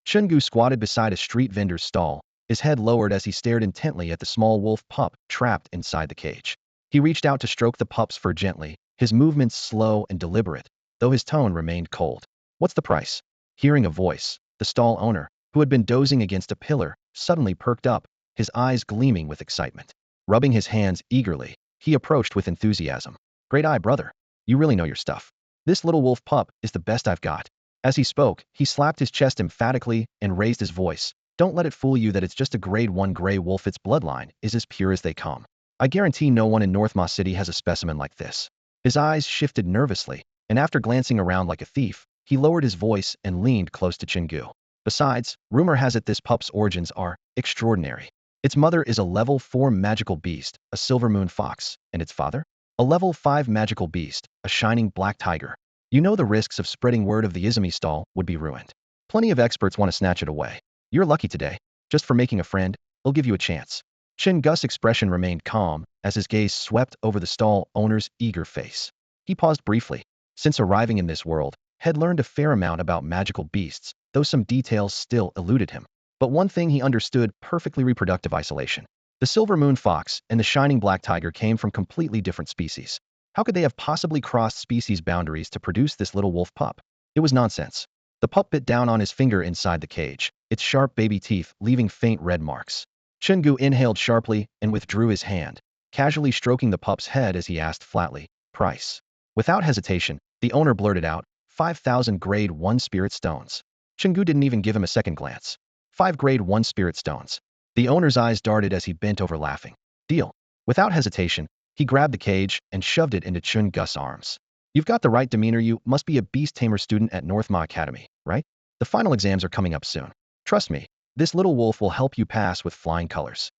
Chen Gu squatted beside a street vendor's stall, his head lowered as he stared intently at the small wolf pup trapped inside the cage. He reached out to stroke the pup's fur gently, his movements slow and deliberate, though his tone remained cold. "What's the price?" Hearing a voice, the stall owner, who had been dozing against a pillar, suddenly perked up, his eyes gleaming with excitement. Rubbing his hands eagerly, he approached with enthusiasm. "Great eye, brother. You really know your stuff. This little wolf pup is the best I've got." As he spoke, he slapped his chest emphatically and raised his voice. "Don't let it fool you that it's just a grade 1 gray wolf. Its bloodline is as pure as they come. I guarantee no one in North Ma City has a specimen like this." His eyes shifted nervously, and after glancing around like a thief, he lowered his voice and leaned close to Chen Gu. "Besides, rumor has it this pup's origins are extraordinary. Its mother is a level 4 magical beast, a silver moon fox, and its father? A level 5 magical beast, a shining black tiger. You know the risks of spreading word of the Izumi stall would be ruined. Plenty of experts want to snatch it away. You're lucky today. Just for making a friend, I'll give you a chance." Chen Gu's expression remained calm as his gaze swept over the stall owner's eager face. He paused briefly. Since arriving in this world, had learned a fair amount about magical beasts, though some details still eluded him. But one thing he understood perfectly: reproductive isolation. The silver moon fox and the shining black tiger came from completely different species. How could they have possibly crossed species boundaries to produce this little wolf pup? It was nonsense. The pup bit down on his finger inside the cage, its sharp baby teeth leaving faint red marks. Chen Gu inhaled sharply and withdrew his hand, casually stroking the pup's head as he asked flatly, "Price?" Without hesitation, the owner blurted out, 5,000 grade 1 spirit stones." Chen Gu didn't even give him a second glance. 5 grade 1 spirit stones. The owner's eyes darted as he bent over laughing. "Deal." Without hesitation, he grabbed the cage and shoved it into Chen Gu's arms. "You've got the right demeanor. You must be a beast-tamer student at North Ma Academy, right? The final exams are coming up soon. Trust me, this little wolf will help you pass with flying colors."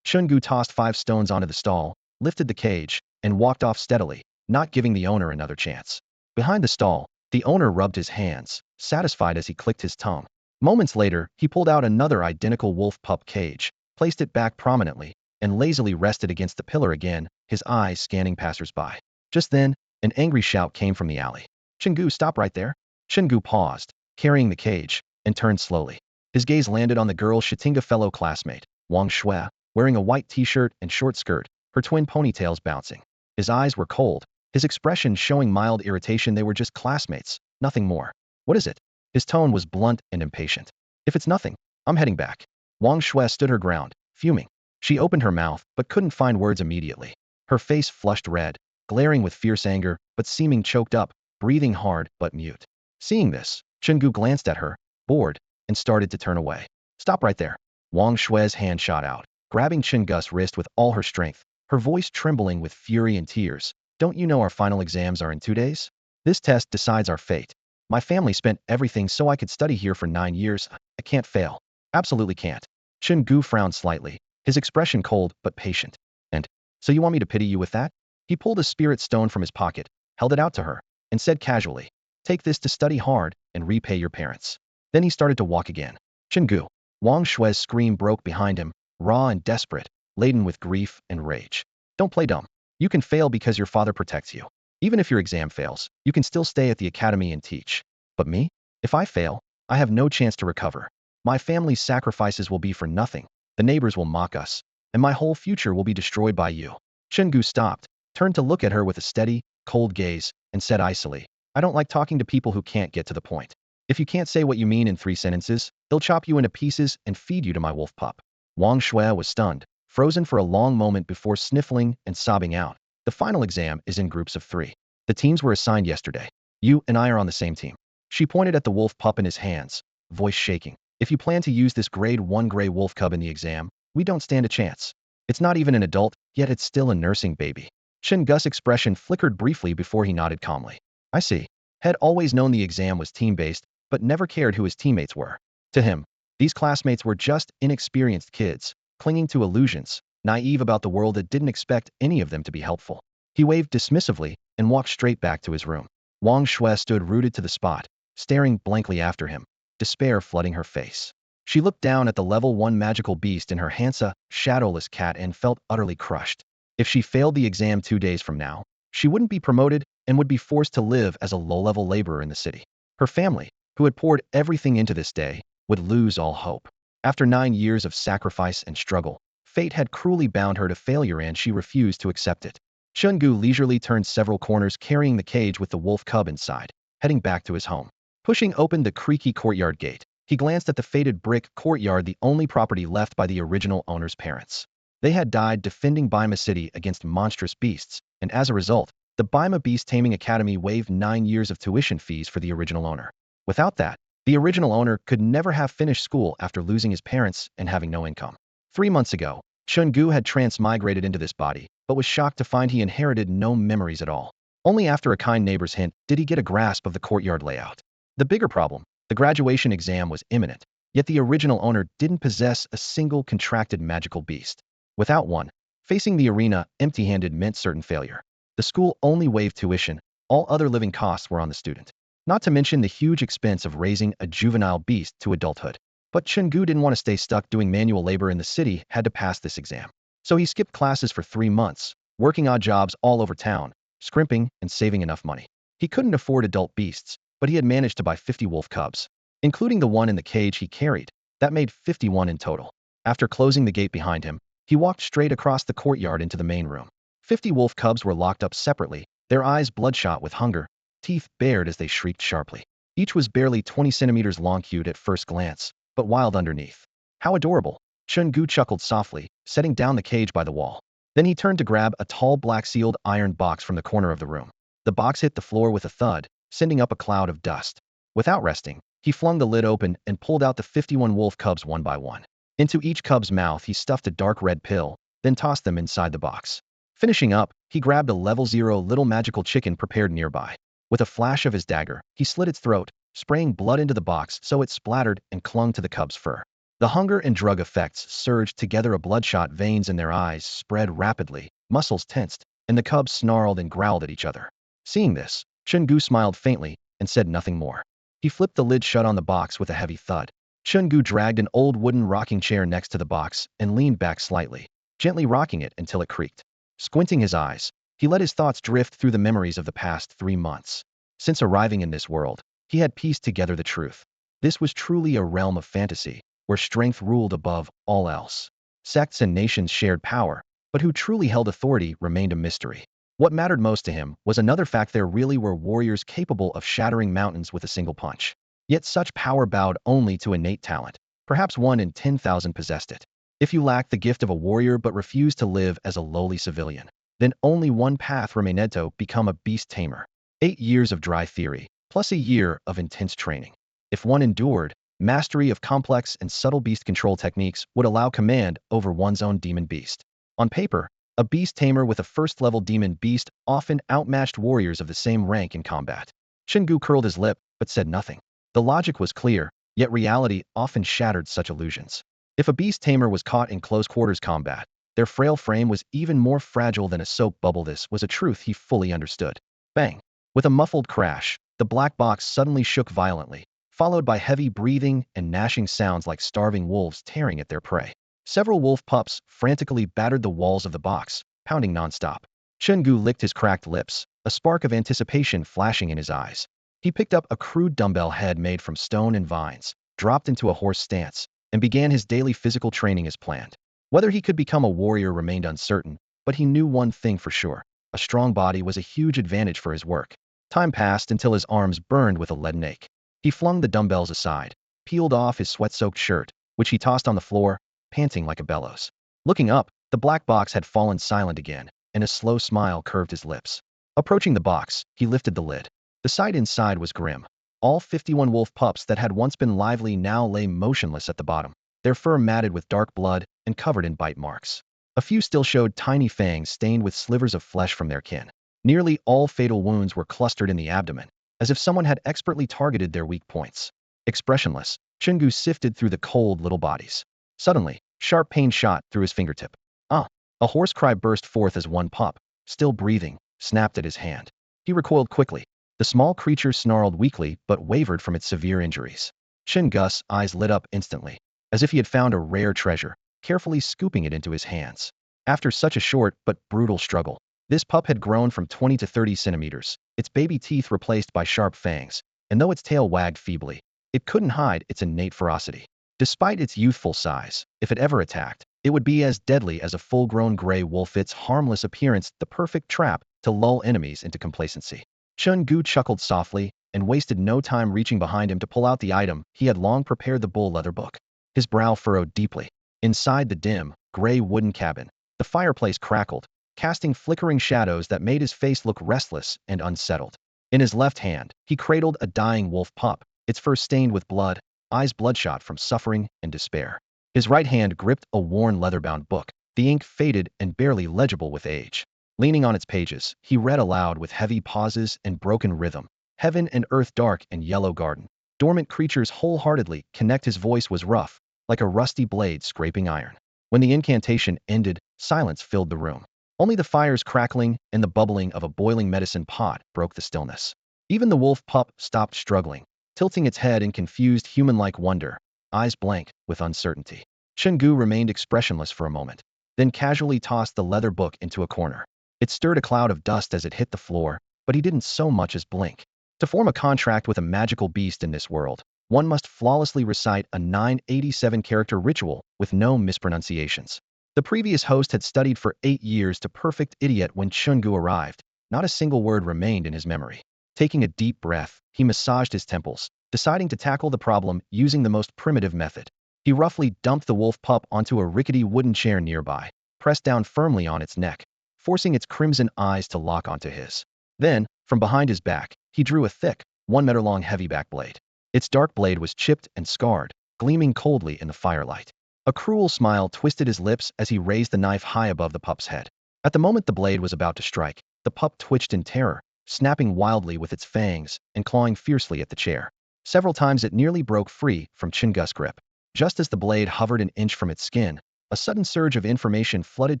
Chen Gu tossed 5 stones onto the stall, lifted the cage, and walked off steadily, not giving the owner another chance. Behind the stall, the owner rubbed his hands, satisfied as he clicked his tongue. Moments later, he pulled out another identical wolf pup cage, placed it back prominently, and lazily rested against the pillar again, his eyes scanning passersby. Just then, an angry shout came from the alley. "Chen Gu, stop right there." Chen Gu paused, carrying the cage, and turned slowly. His gaze landed on the girl's Shitinga fellow classmate, Wang Shui, wearing a white t-shirt and short skirt, her twin ponytails bouncing. His eyes were cold, his expression showing mild irritation. They were just classmates, nothing more. "What is it?" His tone was blunt and impatient. "If it's nothing, I'm heading back." Wang Shui stood her ground, fuming. She opened her mouth, but couldn't find words immediately. Her face flushed red, glaring with fierce anger, but seeming choked up, breathing hard but mute. Seeing this, Chen Gu glanced at her, bored, and started to turn away. "Stop right there." Wang Shui's hand shot out, grabbing Chen Gu's wrist with all her strength, her voice trembling with fury and tears. "Don't you know our final exams are in 2 days? This test decides our fate. My family spent everything so I could study here for 9 years. I can't fail. Absolutely can't." Chen Gu frowned slightly, his expression cold but patient. "And so you want me to pity you with that?" He pulled a spirit stone from his pocket, held it out to her, and said casually, "Take this to study hard and repay your parents." Then he started to walk again. "Chen Gu." Wang Shui's scream broke behind him, raw and desperate, laden with grief and rage. "Don't play dumb. You can fail because your father protects you. Even if your exam fails, you can still stay at the academy and teach. But me? If I fail, I have no chance to recover. My family's sacrifices will be for nothing, the neighbors will mock us, and my whole future will be destroyed by you." Chen Gu stopped, turned to look at her with a steady, cold gaze, and said icily, "I don't like talking to people who can't get to the point. If you can't say what you mean in 3 sentences, they'll chop you into pieces and feed you to my wolf pup." Wang Shui was stunned, frozen for a long moment before sniffling and sobbing out. "The final exam is in groups of 3. The teams were assigned yesterday. You and I are on the same team." She pointed at the wolf pup in his hands, voice shaking. "If you plan to use this grade 1 gray wolf cub in the exam, we don't stand a chance. It's not even an adult, yet it's still a nursing baby." Chen Gu's expression flickered briefly before he nodded calmly. "I see." Had always known the exam was team-based, but never cared who his teammates were. To him, these classmates were just inexperienced kids, clinging to illusions, naive about the world that didn't expect any of them to be helpful. He waved dismissively and walked straight back to his room. Wang Shui stood rooted to the spot, staring blankly after him, despair flooding her face. She looked down at the level 1 magical beast in her handsome, shadowless cat and felt utterly crushed. If she failed the exam 2 days from now, she wouldn't be promoted and would be forced to live as a low-level laborer in the city. Her family, who had poured everything into this day, would lose all hope. After 9 years of sacrifice and struggle, fate had cruelly bound her to failure and she refused to accept it. Chen Gu leisurely turned several corners carrying the cage with the wolf cub inside, heading back to his home. Pushing open the creaky courtyard gate, he glanced at the faded brick courtyard, the only property left by the original owner's parents. They had died defending Bima City against monstrous beasts, and as a result, the Bima Beast-Taming Academy waived 9 years of tuition fees for the original owner. Without that, the original owner could never have finished school after losing his parents and having no income. 3 months ago, Chen Gu had transmigrated into this body, but was shocked to find he inherited no memories at all. Only after a kind neighbor's hint did he get a grasp of the courtyard layout. The bigger problem, the graduation exam was imminent, yet the original owner didn't possess a single contracted magical beast. Without one, facing the arena empty-handed meant certain failure. The school only waived tuition, all other living costs were on the student. Not to mention the huge expense of raising a juvenile beast to adulthood. But Chen Gu didn't want to stay stuck doing manual labor in the city, had to pass this exam. So he skipped classes for 3 months, working odd jobs all over town, scrimping and saving enough money. He couldn't afford adult beasts, but he had managed to buy 50 wolf cubs. Including the one in the cage he carried, that made 51 in total. After closing the gate behind him, he walked straight across the courtyard into the main room. 50 wolf cubs were locked up separately, their eyes bloodshot with hunger, teeth bared as they shrieked sharply. Each was barely 20 centimeters long, cute at first glance, but wild underneath. How adorable! Chen Gu chuckled softly, setting down the cage by the wall. Then he turned to grab a tall black sealed iron box from the corner of the room. The box hit the floor with a thud, sending up a cloud of dust. Without resting, he flung the lid open and pulled out the 51 wolf cubs one by one. Into each cub's mouth he stuffed a dark red pill, then tossed them inside the box. Finishing up, he grabbed a level 0 little magical chicken prepared nearby. With a flash of his dagger, he slit its throat, spraying blood into the box so it splattered and clung to the cub's fur. The hunger and drug effects surged together, bloodshot veins in their eyes spread rapidly, muscles tensed, and the cubs snarled and growled at each other. Seeing this, Chen Gu smiled faintly and said nothing more. He flipped the lid shut on the box with a heavy thud. Chen Gu dragged an old wooden rocking chair next to the box and leaned back slightly, gently rocking it until it creaked. Squinting his eyes, he let his thoughts drift through the memories of the past 3 months. Since arriving in this world, he had pieced together the truth. This was truly a realm of fantasy, where strength ruled above all else. Sects and nations shared power, but who truly held authority remained a mystery. What mattered most to him was another fact: there really were warriors capable of shattering mountains with a single punch. Yet such power bowed only to innate talent. Perhaps 1 in 10,000 possessed it. If you lacked the gift of a warrior but refused to live as a lowly civilian, then only one path remained: to become a beast tamer. 8 years of dry theory, plus a year of intense training. If one endured, mastery of complex and subtle beast control techniques would allow command over one's own demon beast. On paper, a beast tamer with a first-level demon beast often outmatched warriors of the same rank in combat. Chen Gu curled his lip, but said nothing. The logic was clear, yet reality often shattered such illusions. If a beast tamer was caught in close-quarters combat, their frail frame was even more fragile than a soap bubble. This was a truth he fully understood. Bang! With a muffled crash, the black box suddenly shook violently, followed by heavy breathing and gnashing sounds like starving wolves tearing at their prey. Several wolf pups frantically battered the walls of the box, pounding nonstop. Chen Gu licked his cracked lips, a spark of anticipation flashing in his eyes. He picked up a crude dumbbell head made from stone and vines, dropped into a horse stance, and began his daily physical training as planned. Whether he could become a warrior remained uncertain, but he knew one thing for sure: a strong body was a huge advantage for his work. Time passed until his arms burned with a leaden ache. He flung the dumbbells aside, peeled off his sweat-soaked shirt, which he tossed on the floor, panting like a bellows. Looking up, the black box had fallen silent again, and a slow smile curved his lips. Approaching the box, he lifted the lid. The sight inside was grim. All 51 wolf pups that had once been lively now lay motionless at the bottom, their fur matted with dark blood and covered in bite marks. A few still showed tiny fangs stained with slivers of flesh from their kin. Nearly all fatal wounds were clustered in the abdomen, as if someone had expertly targeted their weak points. Expressionless, Chen Gu sifted through the cold little bodies. Suddenly, sharp pain shot through his fingertip. Ah! A hoarse cry burst forth as one pup, still breathing, snapped at his hand. He recoiled quickly. The small creature snarled weakly but wavered from its severe injuries. Chen Gu's eyes lit up instantly, as if he had found a rare treasure, carefully scooping it into his hands. After such a short but brutal struggle, this pup had grown from 20 to 30 centimeters, its baby teeth replaced by sharp fangs, and though its tail wagged feebly, It couldn't hide its innate ferocity. Despite its youthful size, if it ever attacked, it would be as deadly as a full-grown gray wolf. Its harmless appearance, the perfect trap to lull enemies into complacency. Chen Gu chuckled softly and wasted no time reaching behind him to pull out the item he had long prepared, the bull leather book. His brow furrowed deeply. Inside the dim, gray wooden cabin, the fireplace crackled, casting flickering shadows that made his face look restless and unsettled. In his left hand, he cradled a dying wolf pup, its fur stained with blood, eyes bloodshot from suffering and despair. His right hand gripped a worn leather-bound book, the ink faded and barely legible with age. Leaning on its pages, he read aloud with heavy pauses and broken rhythm. Heaven and earth, dark and yellow garden. Dormant creatures wholeheartedly connect. His voice was rough, like a rusty blade scraping iron. When the incantation ended, silence filled the room. Only the fire's crackling and the bubbling of a boiling medicine pot broke the stillness. Even the wolf pup stopped struggling, tilting its head in confused human-like wonder, eyes blank with uncertainty. Chen Gu remained expressionless for a moment, then casually tossed the leather book into a corner. It stirred a cloud of dust as it hit the floor, but he didn't so much as blink. To form a contract with a magical beast in this world, one must flawlessly recite a 987-character ritual with no mispronunciations. The previous host had studied for 8 years to perfect idiot. When Chen Gu arrived, not a single word remained in his memory. Taking a deep breath, he massaged his temples, deciding to tackle the problem using the most primitive method. He roughly dumped the wolf pup onto a rickety wooden chair nearby, pressed down firmly on its neck, forcing its crimson eyes to lock onto his. Then, from behind his back, he drew a thick, 1-meter-long heavy-back blade. Its dark blade was chipped and scarred, gleaming coldly in the firelight. A cruel smile twisted his lips as he raised the knife high above the pup's head. At the moment the blade was about to strike, the pup twitched in terror, snapping wildly with its fangs and clawing fiercely at the chair. Several times it nearly broke free from Chen Gu's grip. Just as the blade hovered an inch from its skin, a sudden surge of information flooded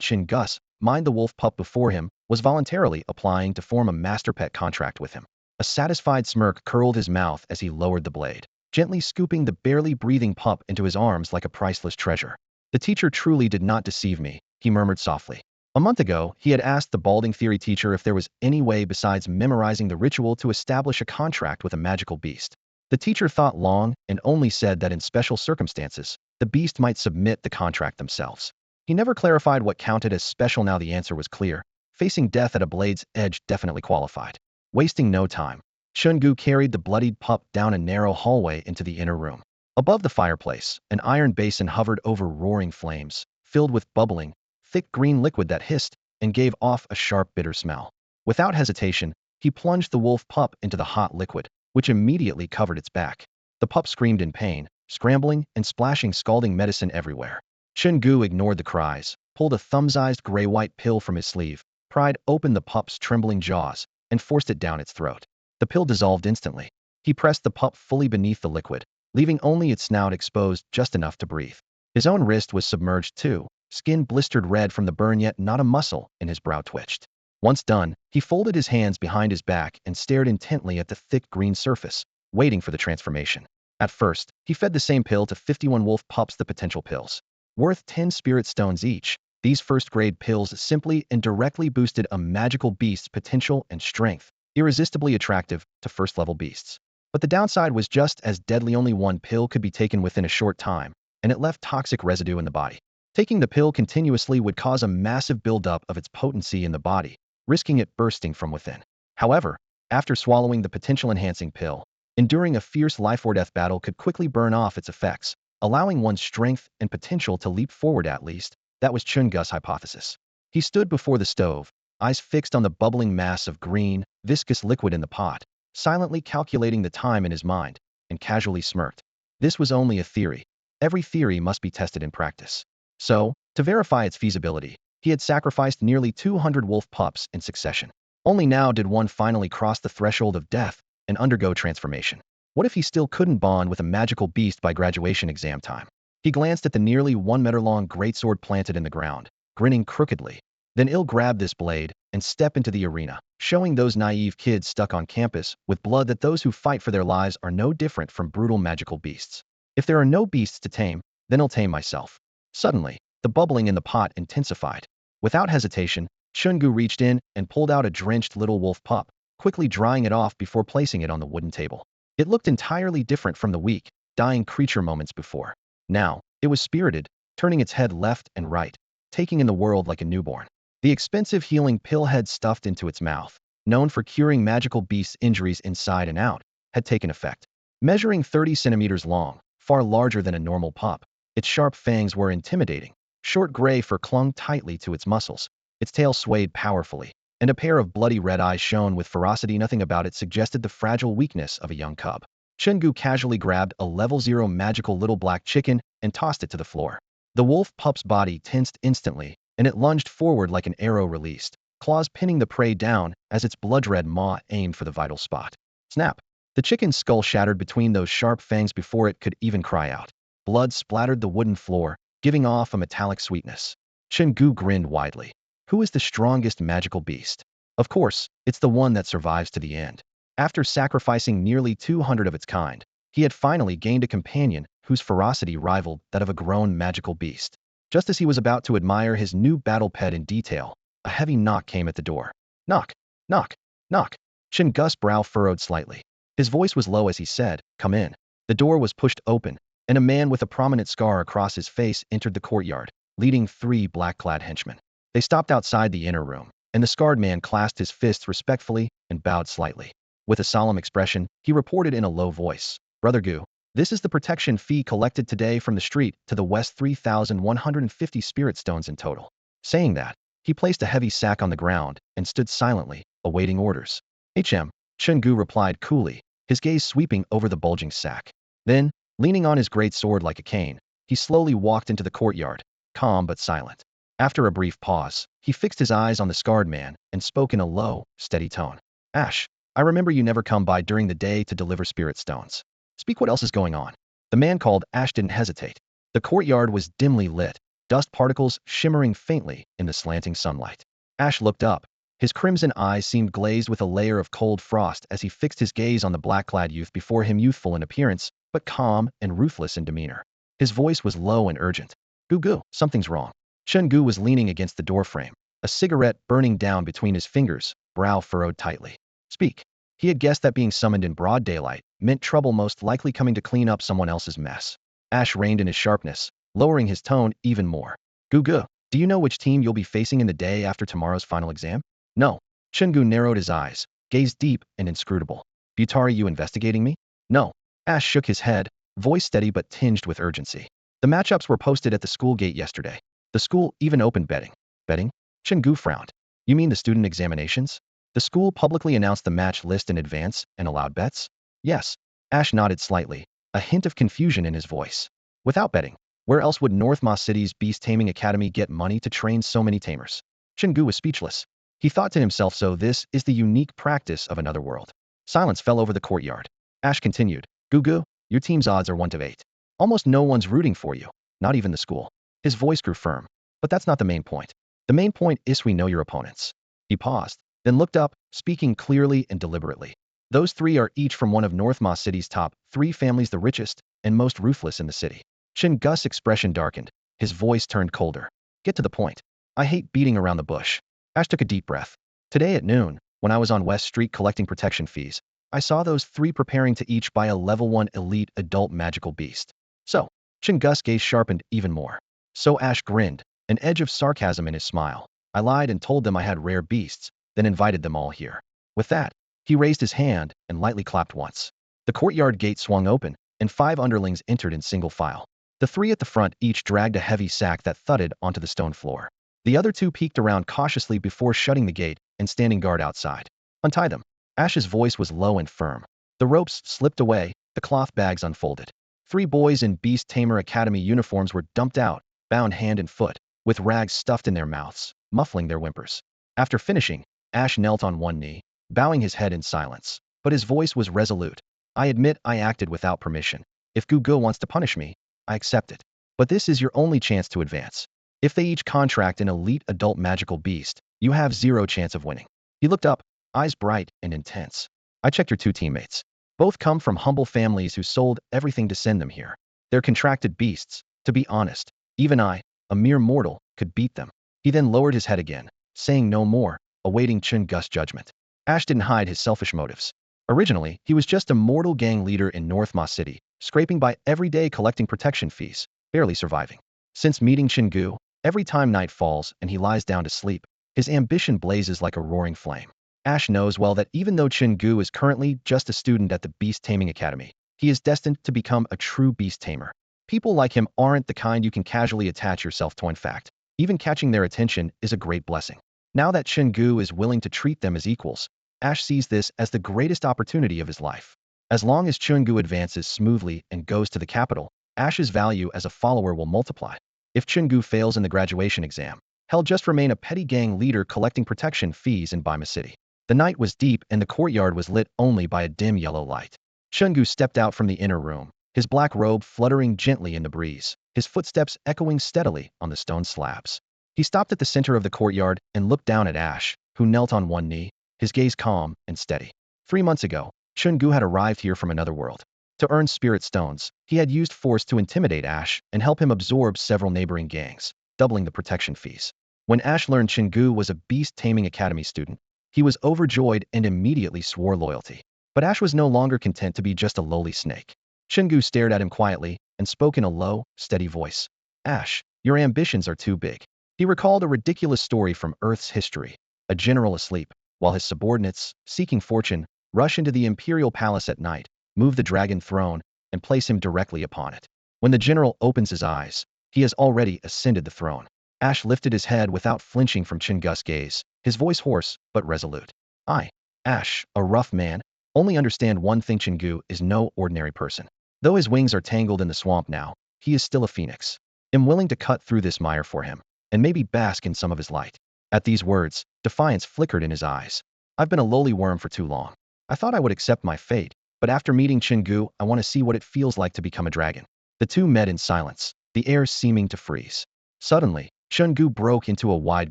Chen Gu's mind. The wolf pup before him was voluntarily applying to form a master pet contract with him. A satisfied smirk curled his mouth as he lowered the blade, gently scooping the barely breathing pup into his arms like a priceless treasure. The teacher truly did not deceive me, he murmured softly. A month ago, he had asked the balding theory teacher if there was any way besides memorizing the ritual to establish a contract with a magical beast. The teacher thought long and only said that in special circumstances, the beast might submit the contract themselves. He never clarified what counted as special. Now the answer was clear. Facing death at a blade's edge definitely qualified. Wasting no time, Chen Gu carried the bloodied pup down a narrow hallway into the inner room. Above the fireplace, an iron basin hovered over roaring flames, filled with bubbling, thick green liquid that hissed and gave off a sharp, bitter smell. Without hesitation, he plunged the wolf pup into the hot liquid, which immediately covered its back. The pup screamed in pain, scrambling and splashing scalding medicine everywhere. Chen Gu ignored the cries, pulled a thumb-sized gray-white pill from his sleeve, pried open the pup's trembling jaws, and forced it down its throat. The pill dissolved instantly. He pressed the pup fully beneath the liquid, leaving only its snout exposed just enough to breathe. His own wrist was submerged too, skin blistered red from the burn, yet not a muscle in his brow twitched. Once done, he folded his hands behind his back and stared intently at the thick green surface, waiting for the transformation. At first, he fed the same pill to 51 wolf pups, the potential pills. Worth 10 spirit stones each, these first-grade pills simply and directly boosted a magical beast's potential and strength, irresistibly attractive to first-level beasts. But the downside was just as deadly. Only one pill could be taken within a short time, and it left toxic residue in the body. Taking the pill continuously would cause a massive buildup of its potency in the body, risking it bursting from within. However, after swallowing the potential-enhancing pill, enduring a fierce life-or-death battle could quickly burn off its effects, allowing one's strength and potential to leap forward. At least, that was Chen Gu's hypothesis. He stood before the stove, eyes fixed on the bubbling mass of green, viscous liquid in the pot, silently calculating the time in his mind, and casually smirked. This was only a theory. Every theory must be tested in practice. So, to verify its feasibility, he had sacrificed nearly 200 wolf pups in succession. Only now did one finally cross the threshold of death and undergo transformation. What if he still couldn't bond with a magical beast by graduation exam time? He glanced at the nearly 1-meter-long greatsword planted in the ground, grinning crookedly. Then he'll grab this blade and step into the arena, showing those naive kids stuck on campus with blood that those who fight for their lives are no different from brutal magical beasts. If there are no beasts to tame, then I'll tame myself. Suddenly, the bubbling in the pot intensified. Without hesitation, Chen Gu reached in and pulled out a drenched little wolf pup, quickly drying it off before placing it on the wooden table. It looked entirely different from the weak, dying creature moments before. Now, it was spirited, turning its head left and right, taking in the world like a newborn. The expensive healing pill head stuffed into its mouth, known for curing magical beasts' injuries inside and out, had taken effect. Measuring 30 centimeters long, far larger than a normal pup, its sharp fangs were intimidating. Short gray fur clung tightly to its muscles. Its tail swayed powerfully, and a pair of bloody red eyes shone with ferocity. Nothing about it suggested the fragile weakness of a young cub. Chen Gu casually grabbed a level 0 magical little black chicken and tossed it to the floor. The wolf pup's body tensed instantly, and it lunged forward like an arrow released, claws pinning the prey down as its blood-red maw aimed for the vital spot. Snap! The chicken's skull shattered between those sharp fangs before it could even cry out. Blood splattered the wooden floor, giving off a metallic sweetness. Chen Gu grinned widely. Who is the strongest magical beast? Of course, it's the one that survives to the end. After sacrificing nearly 200 of its kind, he had finally gained a companion whose ferocity rivaled that of a grown magical beast. Just as he was about to admire his new battle pet in detail, a heavy knock came at the door. Knock, knock, knock. Chen Gu's brow furrowed slightly. His voice was low as he said, "Come in." The door was pushed open, and a man with a prominent scar across his face entered the courtyard, leading 3 black-clad henchmen. They stopped outside the inner room, and the scarred man clasped his fists respectfully and bowed slightly. With a solemn expression, he reported in a low voice, "Brother Gu, this is the protection fee collected today from the street to the west, 3,150 spirit stones in total." Saying that, he placed a heavy sack on the ground and stood silently, awaiting orders. "HM," Chen Gu replied coolly, his gaze sweeping over the bulging sack. Then, leaning on his great sword like a cane, he slowly walked into the courtyard, calm but silent. After a brief pause, he fixed his eyes on the scarred man and spoke in a low, steady tone. "Ash, I remember you never come by during the day to deliver spirit stones. Speak, what else is going on?" The man called Ash didn't hesitate. The courtyard was dimly lit, dust particles shimmering faintly in the slanting sunlight. Ash looked up. His crimson eyes seemed glazed with a layer of cold frost as he fixed his gaze on the black-clad youth before him, youthful in appearance, but calm and ruthless in demeanor. His voice was low and urgent. "Gu Gu, something's wrong." Chen Gu was leaning against the doorframe, a cigarette burning down between his fingers, brow furrowed tightly. "Speak." He had guessed that being summoned in broad daylight meant trouble, most likely coming to clean up someone else's mess. Ash reined in his sharpness, lowering his tone even more. "Gu Gu, do you know which team you'll be facing in the day after tomorrow's final exam?" "No." Chen Gu narrowed his eyes, gaze deep and inscrutable. "Butari, you investigating me?" "No." Ash shook his head, voice steady but tinged with urgency. "The matchups were posted at the school gate yesterday. The school even opened betting." "Betting?" Chen Gu frowned. "You mean the student examinations?" "The school publicly announced the match list in advance and allowed bets?" "Yes." Ash nodded slightly, a hint of confusion in his voice. "Without betting, where else would North Ma City's beast-taming academy get money to train so many tamers?" Chen Gu was speechless. He thought to himself, so this is the unique practice of another world. Silence fell over the courtyard. Ash continued, "Gu Gu, your team's odds are 1 to 8. Almost no one's rooting for you, not even the school." His voice grew firm. "But that's not the main point. The main point is we know your opponents." He paused, then looked up, speaking clearly and deliberately. "Those 3 are each from one of North Ma City's top 3 families, the richest and most ruthless in the city." Chen Gu's expression darkened. His voice turned colder. "Get to the point. I hate beating around the bush." Ash took a deep breath. "Today at noon, when I was on West Street collecting protection fees, I saw those 3 preparing to each buy a level 1 elite adult magical beast." "So?" Chen Gu's gaze sharpened even more. So Ash grinned, an edge of sarcasm in his smile. "I lied and told them I had rare beasts, then invited them all here." With that, he raised his hand and lightly clapped once. The courtyard gate swung open, and 5 underlings entered in single file. The 3 at the front each dragged a heavy sack that thudded onto the stone floor. The other 2 peeked around cautiously before shutting the gate and standing guard outside. "Untie them." Ash's voice was low and firm. The ropes slipped away, the cloth bags unfolded. 3 boys in Beast-Tamer Academy uniforms were dumped out, bound hand and foot, with rags stuffed in their mouths, muffling their whimpers. After finishing, Ash knelt on one knee, bowing his head in silence, but his voice was resolute. "I admit I acted without permission. If Gu Gu wants to punish me, I accept it. But this is your only chance to advance. If they each contract an elite adult magical beast, you have 0 chance of winning." He looked up, eyes bright and intense. "I checked your 2 teammates. Both come from humble families who sold everything to send them here. They're contracted beasts. To be honest, even I, a mere mortal, could beat them." He then lowered his head again, saying no more, awaiting Chen Gu's judgment. Ash didn't hide his selfish motives. Originally, he was just a mortal gang leader in North Ma City, scraping by every day collecting protection fees, barely surviving. Since meeting Chen Gu, every time night falls and he lies down to sleep, his ambition blazes like a roaring flame. Ash knows well that even though Chen Gu is currently just a student at the beast-taming academy, he is destined to become a true beast-tamer. People like him aren't the kind you can casually attach yourself to. In fact, even catching their attention is a great blessing. Now that Chen Gu is willing to treat them as equals, Ash sees this as the greatest opportunity of his life. As long as Chen Gu advances smoothly and goes to the capital, Ash's value as a follower will multiply. If Chen Gu fails in the graduation exam, he'll just remain a petty gang leader collecting protection fees in Bima City. The night was deep and the courtyard was lit only by a dim yellow light. Chen Gu stepped out from the inner room, his black robe fluttering gently in the breeze, his footsteps echoing steadily on the stone slabs. He stopped at the center of the courtyard and looked down at Ash, who knelt on one knee, his gaze calm and steady. 3 months ago, Chen Gu had arrived here from another world. To earn spirit stones, he had used force to intimidate Ash and help him absorb several neighboring gangs, doubling the protection fees. When Ash learned Chen Gu was a beast-taming academy student, he was overjoyed and immediately swore loyalty. But Ash was no longer content to be just a lowly snake. Chen Gu stared at him quietly and spoke in a low, steady voice. Ash, your ambitions are too big. He recalled a ridiculous story from Earth's history. A general asleep, while his subordinates, seeking fortune, rush into the imperial palace at night, move the dragon throne, and place him directly upon it. When the general opens his eyes, he has already ascended the throne. Ash lifted his head without flinching from Chen Gu's gaze, his voice hoarse but resolute. I, Ash, a rough man, only understand one thing: Chen Gu is no ordinary person. Though his wings are tangled in the swamp now, he is still a phoenix. I'm willing to cut through this mire for him, and maybe bask in some of his light. At these words, defiance flickered in his eyes. I've been a lowly worm for too long. I thought I would accept my fate, but after meeting Chen Gu, I want to see what it feels like to become a dragon. The two met in silence, the air seeming to freeze. Suddenly, Chen Gu broke into a wide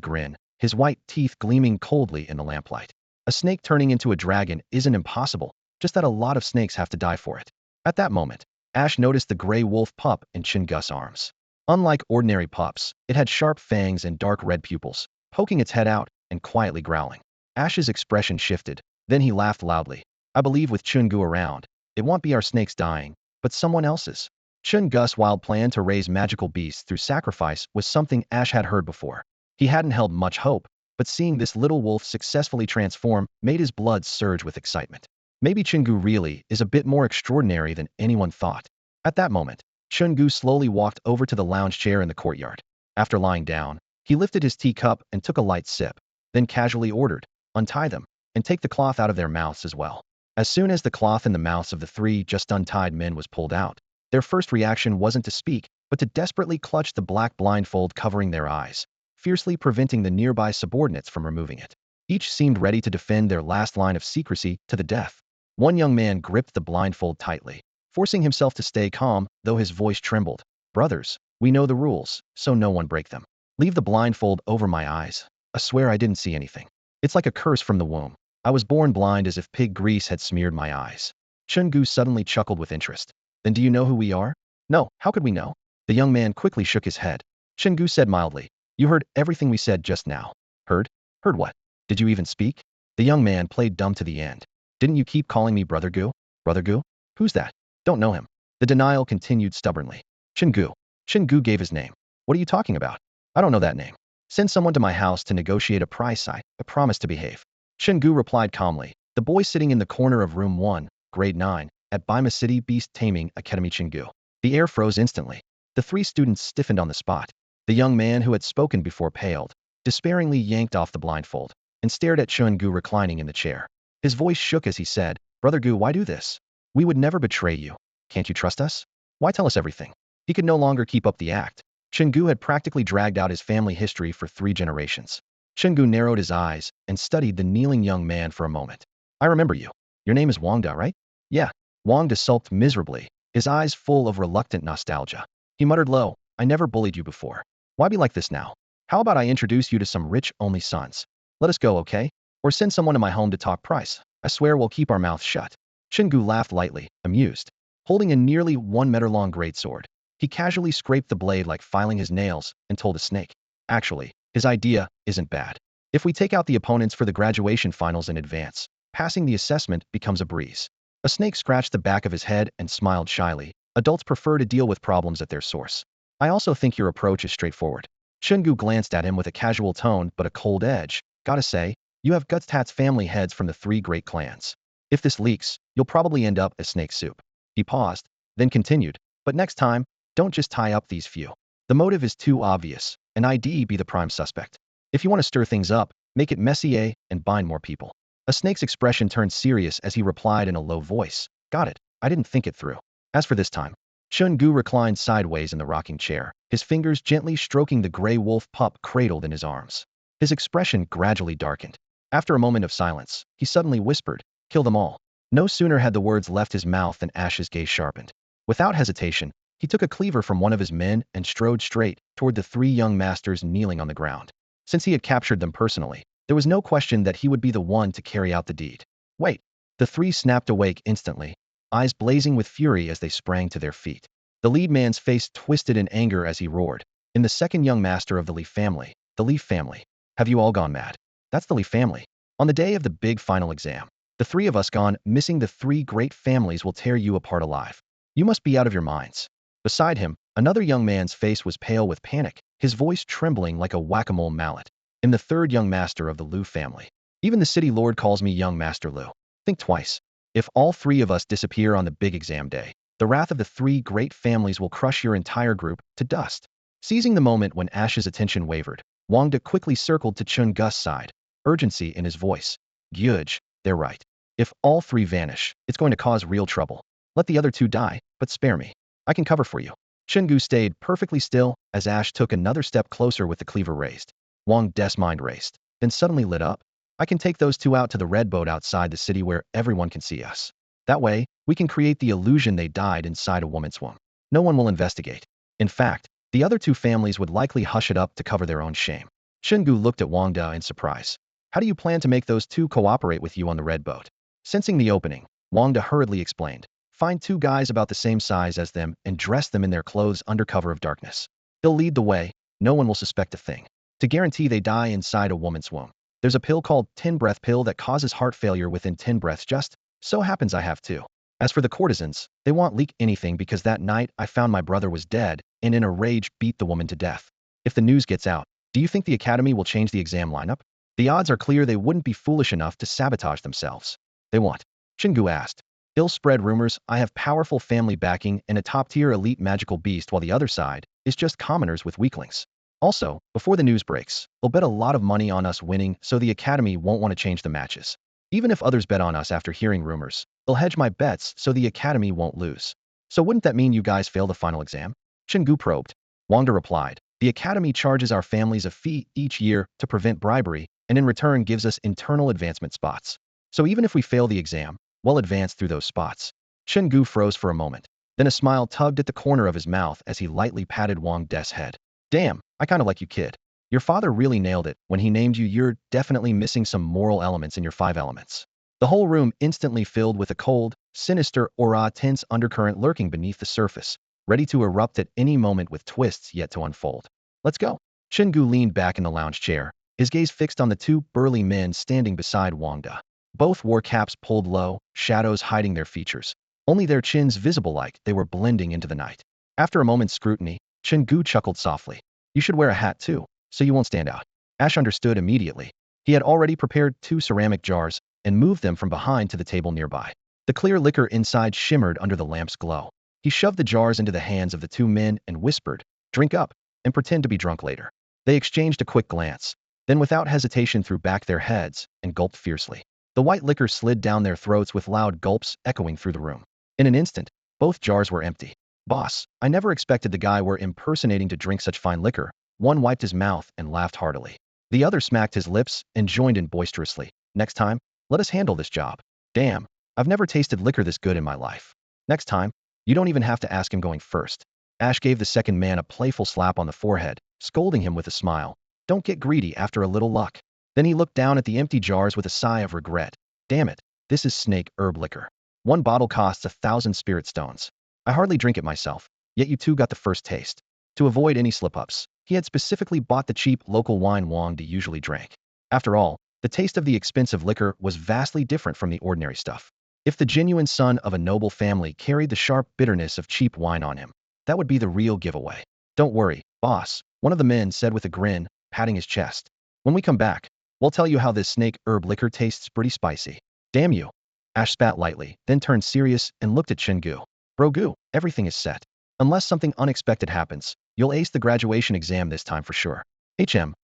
grin, his white teeth gleaming coldly in the lamplight. A snake turning into a dragon isn't impossible, just that a lot of snakes have to die for it. At that moment, Ash noticed the gray wolf pup in Chen Gu's arms. Unlike ordinary pups, it had sharp fangs and dark red pupils, poking its head out and quietly growling. Ash's expression shifted, then he laughed loudly. I believe with Chen Gu around, it won't be our snakes dying, but someone else's. Chen Gu's wild plan to raise magical beasts through sacrifice was something Ash had heard before. He hadn't held much hope, but seeing this little wolf successfully transform made his blood surge with excitement. Maybe Chen Gu really is a bit more extraordinary than anyone thought. At that moment, Chen Gu slowly walked over to the lounge chair in the courtyard. After lying down, he lifted his teacup and took a light sip, then casually ordered, untie them, and take the cloth out of their mouths as well. As soon as the cloth in the mouths of the 3 just untied men was pulled out, their first reaction wasn't to speak, but to desperately clutch the black blindfold covering their eyes, fiercely preventing the nearby subordinates from removing it. Each seemed ready to defend their last line of secrecy to the death. One young man gripped the blindfold tightly, forcing himself to stay calm, though his voice trembled. Brothers, we know the rules, so no one break them. Leave the blindfold over my eyes. I swear I didn't see anything. It's like a curse from the womb. I was born blind, as if pig grease had smeared my eyes. Chen Gu suddenly chuckled with interest. Then do you know who we are? No, how could we know? The young man quickly shook his head. Chen Gu said mildly, you heard everything we said just now. Heard? Heard what? Did you even speak? The young man played dumb to the end. Didn't you keep calling me Brother Gu? Brother Gu? Who's that? Don't know him. The denial continued stubbornly. Chen Gu. Chen Gu gave his name. What are you talking about? I don't know that name. Send someone to my house to negotiate a price. I promise to behave. Chen Gu replied calmly. The boy sitting in the corner of room 1, grade 9, at Bima City Beast-Taming Academy. Chen Gu. The air froze instantly. The 3 students stiffened on the spot. The young man who had spoken before paled, despairingly yanked off the blindfold, and stared at Chen Gu reclining in the chair. His voice shook as he said, Brother Gu, why do this? We would never betray you. Can't you trust us? Why tell us everything? He could no longer keep up the act. Chen Gu had practically dragged out his family history for 3 generations. Chen Gu narrowed his eyes and studied the kneeling young man for a moment. I remember you. Your name is Wang Da, right? Yeah. Wang Da sulked miserably, his eyes full of reluctant nostalgia. He muttered low, I never bullied you before. Why be like this now? How about I introduce you to some rich only sons? Let us go, okay? Or send someone to my home to talk price. I swear we'll keep our mouths shut. Chen Gu laughed lightly, amused. Holding a nearly 1-meter-long greatsword, he casually scraped the blade like filing his nails and told the snake. Actually, his idea isn't bad. If we take out the opponents for the graduation finals in advance, passing the assessment becomes a breeze. A snake scratched the back of his head and smiled shyly. Adults prefer to deal with problems at their source. I also think your approach is straightforward. Chen Gu glanced at him with a casual tone but a cold edge. Gotta say, you have guts. Tats family heads from the three great clans. If this leaks, you'll probably end up as snake soup. He paused, then continued, but next time, don't just tie up these few. The motive is too obvious, and ID be the prime suspect. If you want to stir things up, make it messy, and bind more people. A snake's expression turned serious as he replied in a low voice. Got it. I didn't think it through. As for this time, Chen Gu reclined sideways in the rocking chair, his fingers gently stroking the gray wolf pup cradled in his arms. His expression gradually darkened. After a moment of silence, he suddenly whispered, kill them all. No sooner had the words left his mouth than Ash's gaze sharpened. Without hesitation, he took a cleaver from one of his men and strode straight toward the three young masters kneeling on the ground. Since he had captured them personally, there was no question that he would be the one to carry out the deed. Wait! The three snapped awake instantly, eyes blazing with fury as they sprang to their feet. The lead man's face twisted in anger as he roared. In the second young master of the Leaf family, the Leaf family. Have you all gone mad? That's the Leaf family. On the day of the big final exam, the three of us gone missing. The three great families will tear you apart alive. You must be out of your minds. Beside him, another young man's face was pale with panic, his voice trembling like a whack-a-mole mallet. In the third young master of the Liu family. Even the city lord calls me young master Liu. Think twice. If all three of us disappear on the big exam day, the wrath of the three great families will crush your entire group to dust. Seizing the moment when Ash's attention wavered, Wang De quickly circled to Chen Gu's side, urgency in his voice. Gyuj, they're right. If all three vanish, it's going to cause real trouble. Let the other two die, but spare me. I can cover for you. Chen Gu stayed perfectly still as Ash took another step closer with the cleaver raised. Wang De's mind raced, then suddenly lit up. I can take those two out to the red boat outside the city where everyone can see us. That way, we can create the illusion they died inside a woman's womb. No one will investigate. In fact, the other two families would likely hush it up to cover their own shame. Chen Gu looked at Wang De in surprise. How do you plan to make those two cooperate with you on the red boat? Sensing the opening, Wang De hurriedly explained. Find two guys about the same size as them and dress them in their clothes under cover of darkness. They'll lead the way, no one will suspect a thing. To guarantee they die inside a woman's womb, there's a pill called 10-breath pill that causes heart failure within 10 breaths. Just so happens I have two. As for the courtesans, they won't leak anything because that night I found my brother was dead and in a rage beat the woman to death. If the news gets out, do you think the academy will change the exam lineup? The odds are clear they wouldn't be foolish enough to sabotage themselves. They won't. Chen Gu asked. Ill-spread rumors. I have powerful family backing and a top-tier elite magical beast, while the other side is just commoners with weaklings. Also, before the news breaks, they'll bet a lot of money on us winning, so the academy won't want to change the matches. Even if others bet on us after hearing rumors, they'll hedge my bets so the academy won't lose. So wouldn't that mean you guys fail the final exam? Chen Gu probed. Wang De replied. The academy charges our families a fee each year to prevent bribery, and in return gives us internal advancement spots. So even if we fail the exam, we'll advance through those spots. Chen Gu froze for a moment. Then a smile tugged at the corner of his mouth as he lightly patted Wang De's head. Damn, I kinda like you, kid. Your father really nailed it when he named you. You're definitely missing some moral elements in your 5 elements. The whole room instantly filled with a cold, sinister aura, tense undercurrent lurking beneath the surface, ready to erupt at any moment with twists yet to unfold. Let's go. Chen Gu leaned back in the lounge chair, his gaze fixed on the two burly men standing beside Wang De. Both wore caps pulled low, shadows hiding their features, only their chins visible like they were blending into the night. After a moment's scrutiny, Chen Gu chuckled softly. You should wear a hat too, so you won't stand out. Ash understood immediately. He had already prepared 2 ceramic jars and moved them from behind to the table nearby. The clear liquor inside shimmered under the lamp's glow. He shoved the jars into the hands of the 2 men and whispered, drink up, and pretend to be drunk later. They exchanged a quick glance, then without hesitation threw back their heads and gulped fiercely. The white liquor slid down their throats with loud gulps echoing through the room. In an instant, both jars were empty. Boss, I never expected the guy we're impersonating to drink such fine liquor. One wiped his mouth and laughed heartily. The other smacked his lips and joined in boisterously. Next time, let us handle this job. Damn, I've never tasted liquor this good in my life. Next time, you don't even have to ask him going first. Ash gave the second man a playful slap on the forehead, scolding him with a smile. Don't get greedy after a little luck. Then he looked down at the empty jars with a sigh of regret. Damn it, this is snake herb liquor. 1 bottle costs 1,000 spirit stones. I hardly drink it myself, yet you two got the first taste. To avoid any slip-ups, he had specifically bought the cheap local wine Wang De usually drank. After all, The taste of the expensive liquor was vastly different from the ordinary stuff. If the genuine son of a noble family carried the sharp bitterness of cheap wine on him, that would be the real giveaway. Don't worry, boss, one of the men said with a grin, patting his chest. When we come back, we'll tell you how this snake herb liquor tastes pretty spicy. Damn you. Ash spat lightly, then turned serious and looked at Chen Gu. Bro Gu, everything is set. Unless something unexpected happens, you'll ace the graduation exam this time for sure. Chen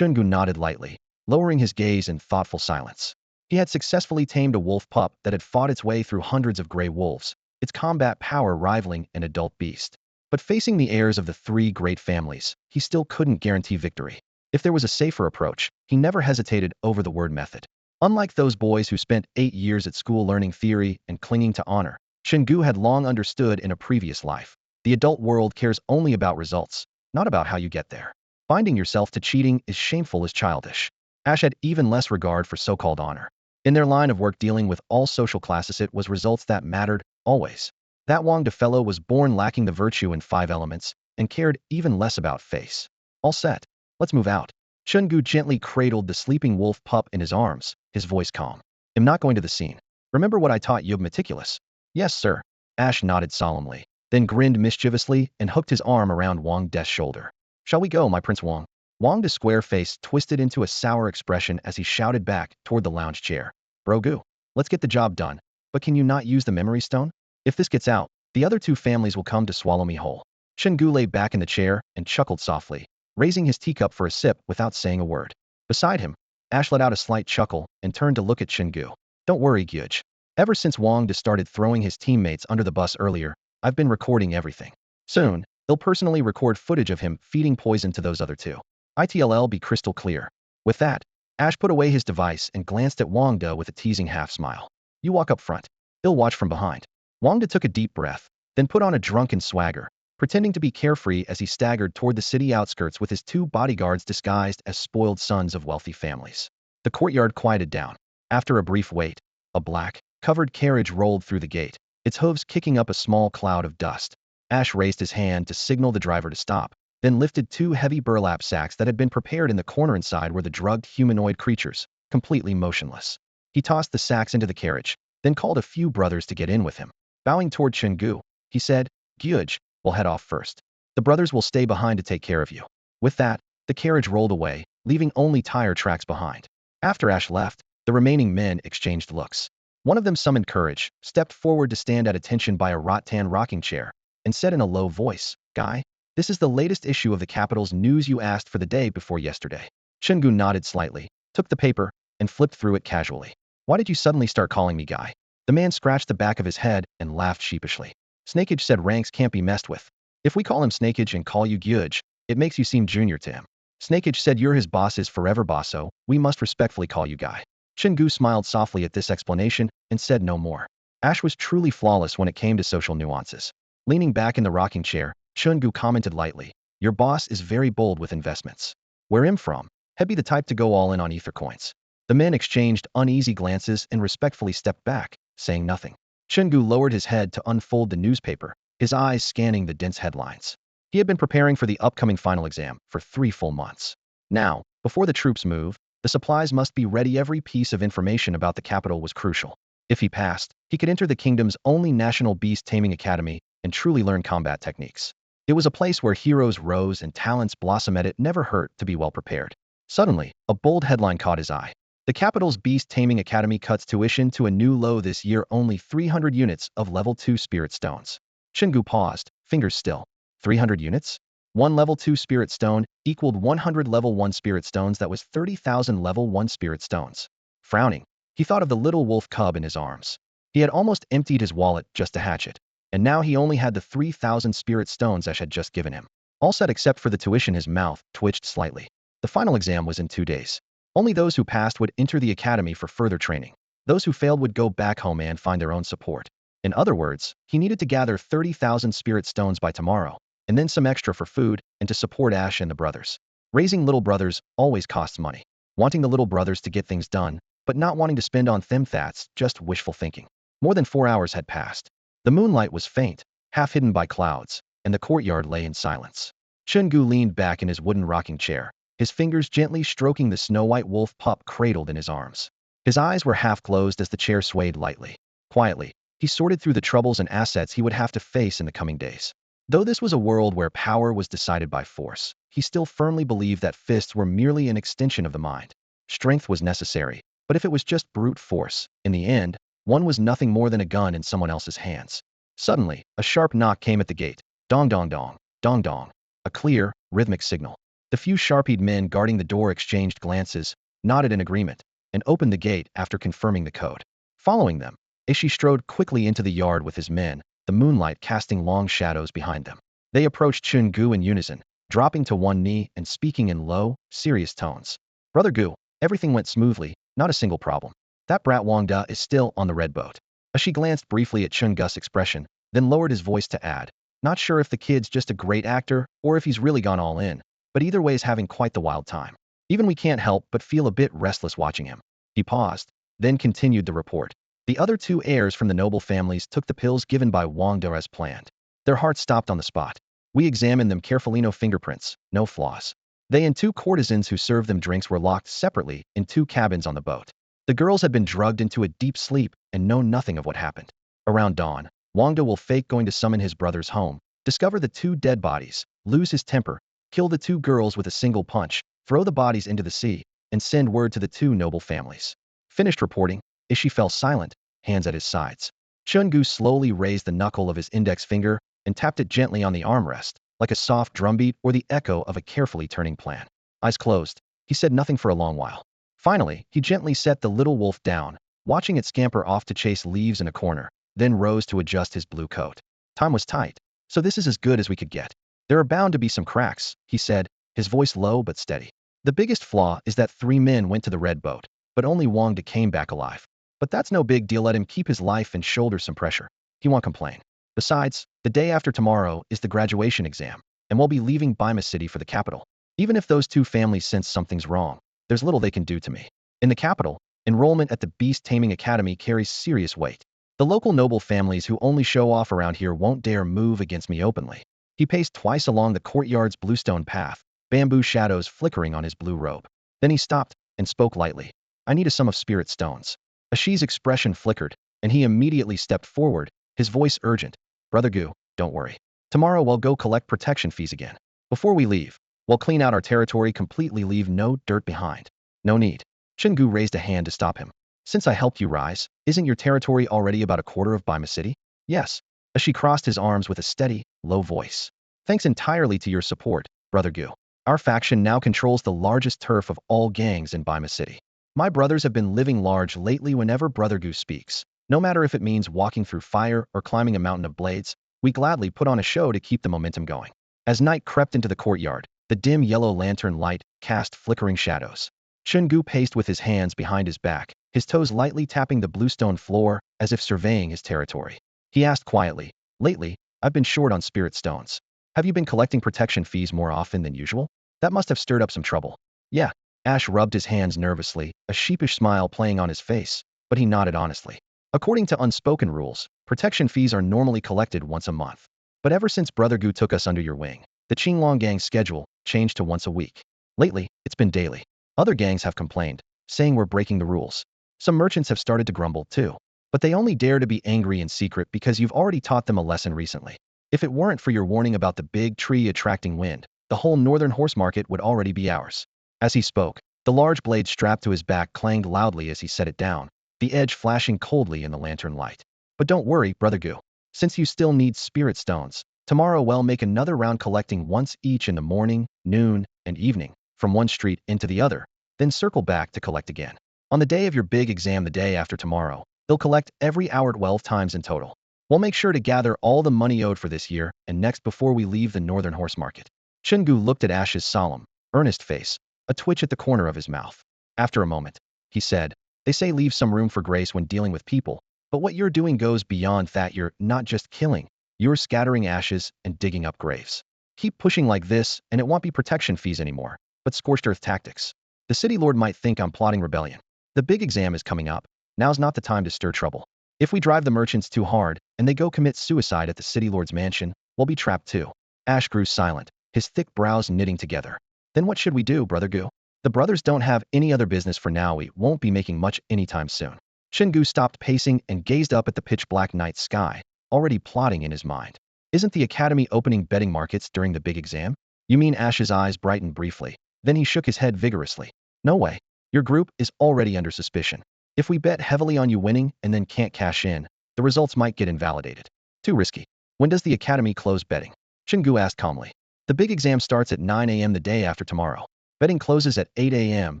Gu nodded lightly, lowering his gaze in thoughtful silence. He had successfully tamed a wolf pup that had fought its way through hundreds of gray wolves, its combat power rivaling an adult beast. But facing the heirs of the three great families, he still couldn't guarantee victory. If there was a safer approach, he never hesitated over the word method. Unlike those boys who spent 8 years at school learning theory and clinging to honor, Chen Gu had long understood in a previous life. The adult world cares only about results, not about how you get there. Binding yourself to cheating is shameful as childish. Ash had even less regard for so-called honor. In their line of work dealing with all social classes, it was results that mattered, always. That Wang De fellow was born lacking the virtue in 5 elements, and cared even less about face. All set. Let's move out. Chen Gu gently cradled the sleeping wolf pup in his arms, his voice calm. I'm not going to the scene. Remember what I taught you, meticulous? Yes, sir. Ash nodded solemnly, then grinned mischievously and hooked his arm around Wang De's shoulder. Shall we go, my Prince Wang? Wang De's square face twisted into a sour expression as he shouted back toward the lounge chair. Bro Gu, let's get the job done. But can you not use the memory stone? If this gets out, the other 2 families will come to swallow me whole. Chen Gu lay back in the chair and chuckled softly, raising his teacup for a sip without saying a word. Beside him, Ash let out a slight chuckle and turned to look at Chen Gu. Don't worry, Gyuj. Ever since Wang De started throwing his teammates under the bus earlier, I've been recording everything. Soon, they'll personally record footage of him feeding poison to those other 2. It'll be crystal clear. With that, Ash put away his device and glanced at Wang De with a teasing half-smile. You walk up front. He'll watch from behind. Wang De took a deep breath, then put on a drunken swagger, pretending to be carefree as he staggered toward the city outskirts with his 2 bodyguards disguised as spoiled sons of wealthy families. The courtyard quieted down. After a brief wait, a black, covered carriage rolled through the gate, its hooves kicking up a small cloud of dust. Ash raised his hand to signal the driver to stop, then lifted 2 heavy burlap sacks that had been prepared in the corner. Inside were the drugged humanoid creatures, completely motionless. He tossed the sacks into the carriage, then called a few brothers to get in with him. Bowing toward Chen Gu, he said, Gyuj, we'll head off first. The brothers will stay behind to take care of you. With that, the carriage rolled away, leaving only tire tracks behind. After Ash left, the remaining men exchanged looks. One of them summoned courage, stepped forward to stand at attention by a rattan rocking chair, and said in a low voice, Guy, this is the latest issue of the capital's news you asked for the day before yesterday. Chen Gu nodded slightly, took the paper, and flipped through it casually. Why did you suddenly start calling me Guy? The man scratched the back of his head and laughed sheepishly. Snakeage said ranks can't be messed with. If we call him Snakeage and call you Gyuj, it makes you seem junior to him. Snakeage said you're his boss's forever boss, so we must respectfully call you Guy. Chen Gu smiled softly at this explanation and said no more. Ash was truly flawless when it came to social nuances. Leaning back in the rocking chair, Chen Gu commented lightly, your boss is very bold with investments. Where him from? He'd be the type to go all in on ether coins. The men exchanged uneasy glances and respectfully stepped back, saying nothing. Chen Gu lowered his head to unfold the newspaper, his eyes scanning the dense headlines. He had been preparing for the upcoming final exam for 3 full months. Now, before the troops move, the supplies must be ready. Every piece of information about the capital was crucial. If he passed, he could enter the kingdom's only national beast-taming academy and truly learn combat techniques. It was a place where heroes rose and talents blossomed. It never hurt to be well prepared. Suddenly, a bold headline caught his eye. The capital's beast-taming academy cuts tuition to a new low this year, only 300 units of level 2 spirit stones. Chen Gu paused, fingers still. 300 units? 1 level 2 spirit stone equaled 100 level 1 spirit stones. That was 30,000 level 1 spirit stones. Frowning, he thought of the little wolf cub in his arms. He had almost emptied his wallet just to hatch it, and now he only had the 3,000 spirit stones Ash had just given him. All set except for the tuition. His mouth twitched slightly. The final exam was in 2 days. Only those who passed would enter the academy for further training. Those who failed would go back home and find their own support. In other words, he needed to gather 30,000 spirit stones by tomorrow, and then some extra for food and to support Ash and the brothers. Raising little brothers always costs money. Wanting the little brothers to get things done, but not wanting to spend on them, that's just wishful thinking. More than 4 hours had passed. The moonlight was faint, half hidden by clouds, and the courtyard lay in silence. Chen Gu leaned back in his wooden rocking chair, his fingers gently stroking the snow-white wolf pup cradled in his arms. His eyes were half closed as the chair swayed lightly. Quietly, he sorted through the troubles and assets he would have to face in the coming days. Though this was a world where power was decided by force, he still firmly believed that fists were merely an extension of the mind. Strength was necessary, but if it was just brute force, in the end, one was nothing more than a gun in someone else's hands. Suddenly, a sharp knock came at the gate. Dong dong dong, dong dong. A clear, rhythmic signal. The few sharp-eyed men guarding the door exchanged glances, nodded in agreement, and opened the gate after confirming the code. Following them, Ishi strode quickly into the yard with his men, the moonlight casting long shadows behind them. They approached Chen Gu in unison, dropping to one knee and speaking in low, serious tones. Brother Gu, everything went smoothly, not a single problem. That brat Wang Da is still on the red boat. Ishi glanced briefly at Chen Gu's expression, then lowered his voice to add, not sure if the kid's just a great actor or if he's really gone all in, but either way is having quite the wild time. Even we can't help but feel a bit restless watching him. He paused, then continued the report. The other two heirs from the noble families took the pills given by Wang Da as planned. Their hearts stopped on the spot. We examined them carefully, no fingerprints, no flaws. They and two courtesans who served them drinks were locked separately in two cabins on the boat. The girls had been drugged into a deep sleep and know nothing of what happened. Around dawn, Wang Da will fake going to summon his brother's home, discover the two dead bodies, lose his temper, kill the two girls with a single punch, throw the bodies into the sea, and send word to the two noble families. Finished reporting, Ishi fell silent, hands at his sides. Chen Gu slowly raised the knuckle of his index finger and tapped it gently on the armrest, like a soft drumbeat or the echo of a carefully turning plan. Eyes closed, he said nothing for a long while. Finally, he gently set the little wolf down, watching it scamper off to chase leaves in a corner, then rose to adjust his blue coat. Time was tight, so this is as good as we could get. There are bound to be some cracks, he said, his voice low but steady. The biggest flaw is that 3 men went to the red boat, but only Wang Da came back alive. But that's no big deal, let him keep his life and shoulder some pressure. He won't complain. Besides, the day after tomorrow is the graduation exam, and we'll be leaving Bima City for the capital. Even if those two families sense something's wrong, there's little they can do to me. In the capital, enrollment at the beast-taming academy carries serious weight. The local noble families who only show off around here won't dare move against me openly. He paced twice along the courtyard's bluestone path, bamboo shadows flickering on his blue robe. Then he stopped and spoke lightly. I need a sum of spirit stones. Ashi's expression flickered, and he immediately stepped forward, his voice urgent. Brother Gu, don't worry. Tomorrow we'll go collect protection fees again. Before we leave, we'll clean out our territory completely, leave no dirt behind. No need. Chen Gu raised a hand to stop him. Since I helped you rise, isn't your territory already about a quarter of Bima City? Yes. Ashi crossed his arms with a steady, low voice. Thanks entirely to your support, Brother Gu. Our faction now controls the largest turf of all gangs in Bima City. My brothers have been living large lately whenever Brother Gu speaks. No matter if it means walking through fire or climbing a mountain of blades, we gladly put on a show to keep the momentum going. As night crept into the courtyard, the dim yellow lantern light cast flickering shadows. Chen Gu paced with his hands behind his back, his toes lightly tapping the bluestone floor as if surveying his territory. He asked quietly, lately, I've been short on spirit stones. Have you been collecting protection fees more often than usual? That must have stirred up some trouble. Yeah. Ash rubbed his hands nervously, a sheepish smile playing on his face, but he nodded honestly. According to unspoken rules, protection fees are normally collected once a month. But ever since Brother Gu took us under your wing, the Qinglong gang's schedule changed to once a week. Lately, it's been daily. Other gangs have complained, saying we're breaking the rules. Some merchants have started to grumble too. But they only dare to be angry in secret because you've already taught them a lesson recently. If it weren't for your warning about the big tree attracting wind, the whole northern horse market would already be ours. As he spoke, the large blade strapped to his back clanged loudly as he set it down, the edge flashing coldly in the lantern light. But don't worry, Brother Gu. Since you still need spirit stones, tomorrow we'll make another round collecting once each in the morning, noon, and evening, from one street into the other, then circle back to collect again. On the day of your big exam the day after tomorrow, they'll collect every hour 12 times in total. We'll make sure to gather all the money owed for this year and next before we leave the northern horse market. Chen Gu looked at Ash's solemn, earnest face, a twitch at the corner of his mouth. After a moment, he said, they say leave some room for grace when dealing with people, but what you're doing goes beyond that. You're not just killing, you're scattering ashes and digging up graves. Keep pushing like this and it won't be protection fees anymore, but scorched earth tactics. The city lord might think I'm plotting rebellion. The big exam is coming up. Now's not the time to stir trouble. If we drive the merchants too hard and they go commit suicide at the city lord's mansion, we'll be trapped too. Ash grew silent, his thick brows knitting together. Then what should we do, Brother Gu? The brothers don't have any other business for now. We won't be making much anytime soon. Chen Gu stopped pacing and gazed up at the pitch-black night sky, already plotting in his mind. Isn't the academy opening betting markets during the big exam? You mean? Ash's eyes brightened briefly. Then he shook his head vigorously. No way. Your group is already under suspicion. If we bet heavily on you winning and then can't cash in, the results might get invalidated. Too risky. When does the academy close betting? Chen Gu asked calmly. The big exam starts at 9 a.m. the day after tomorrow. Betting closes at 8 a.m.,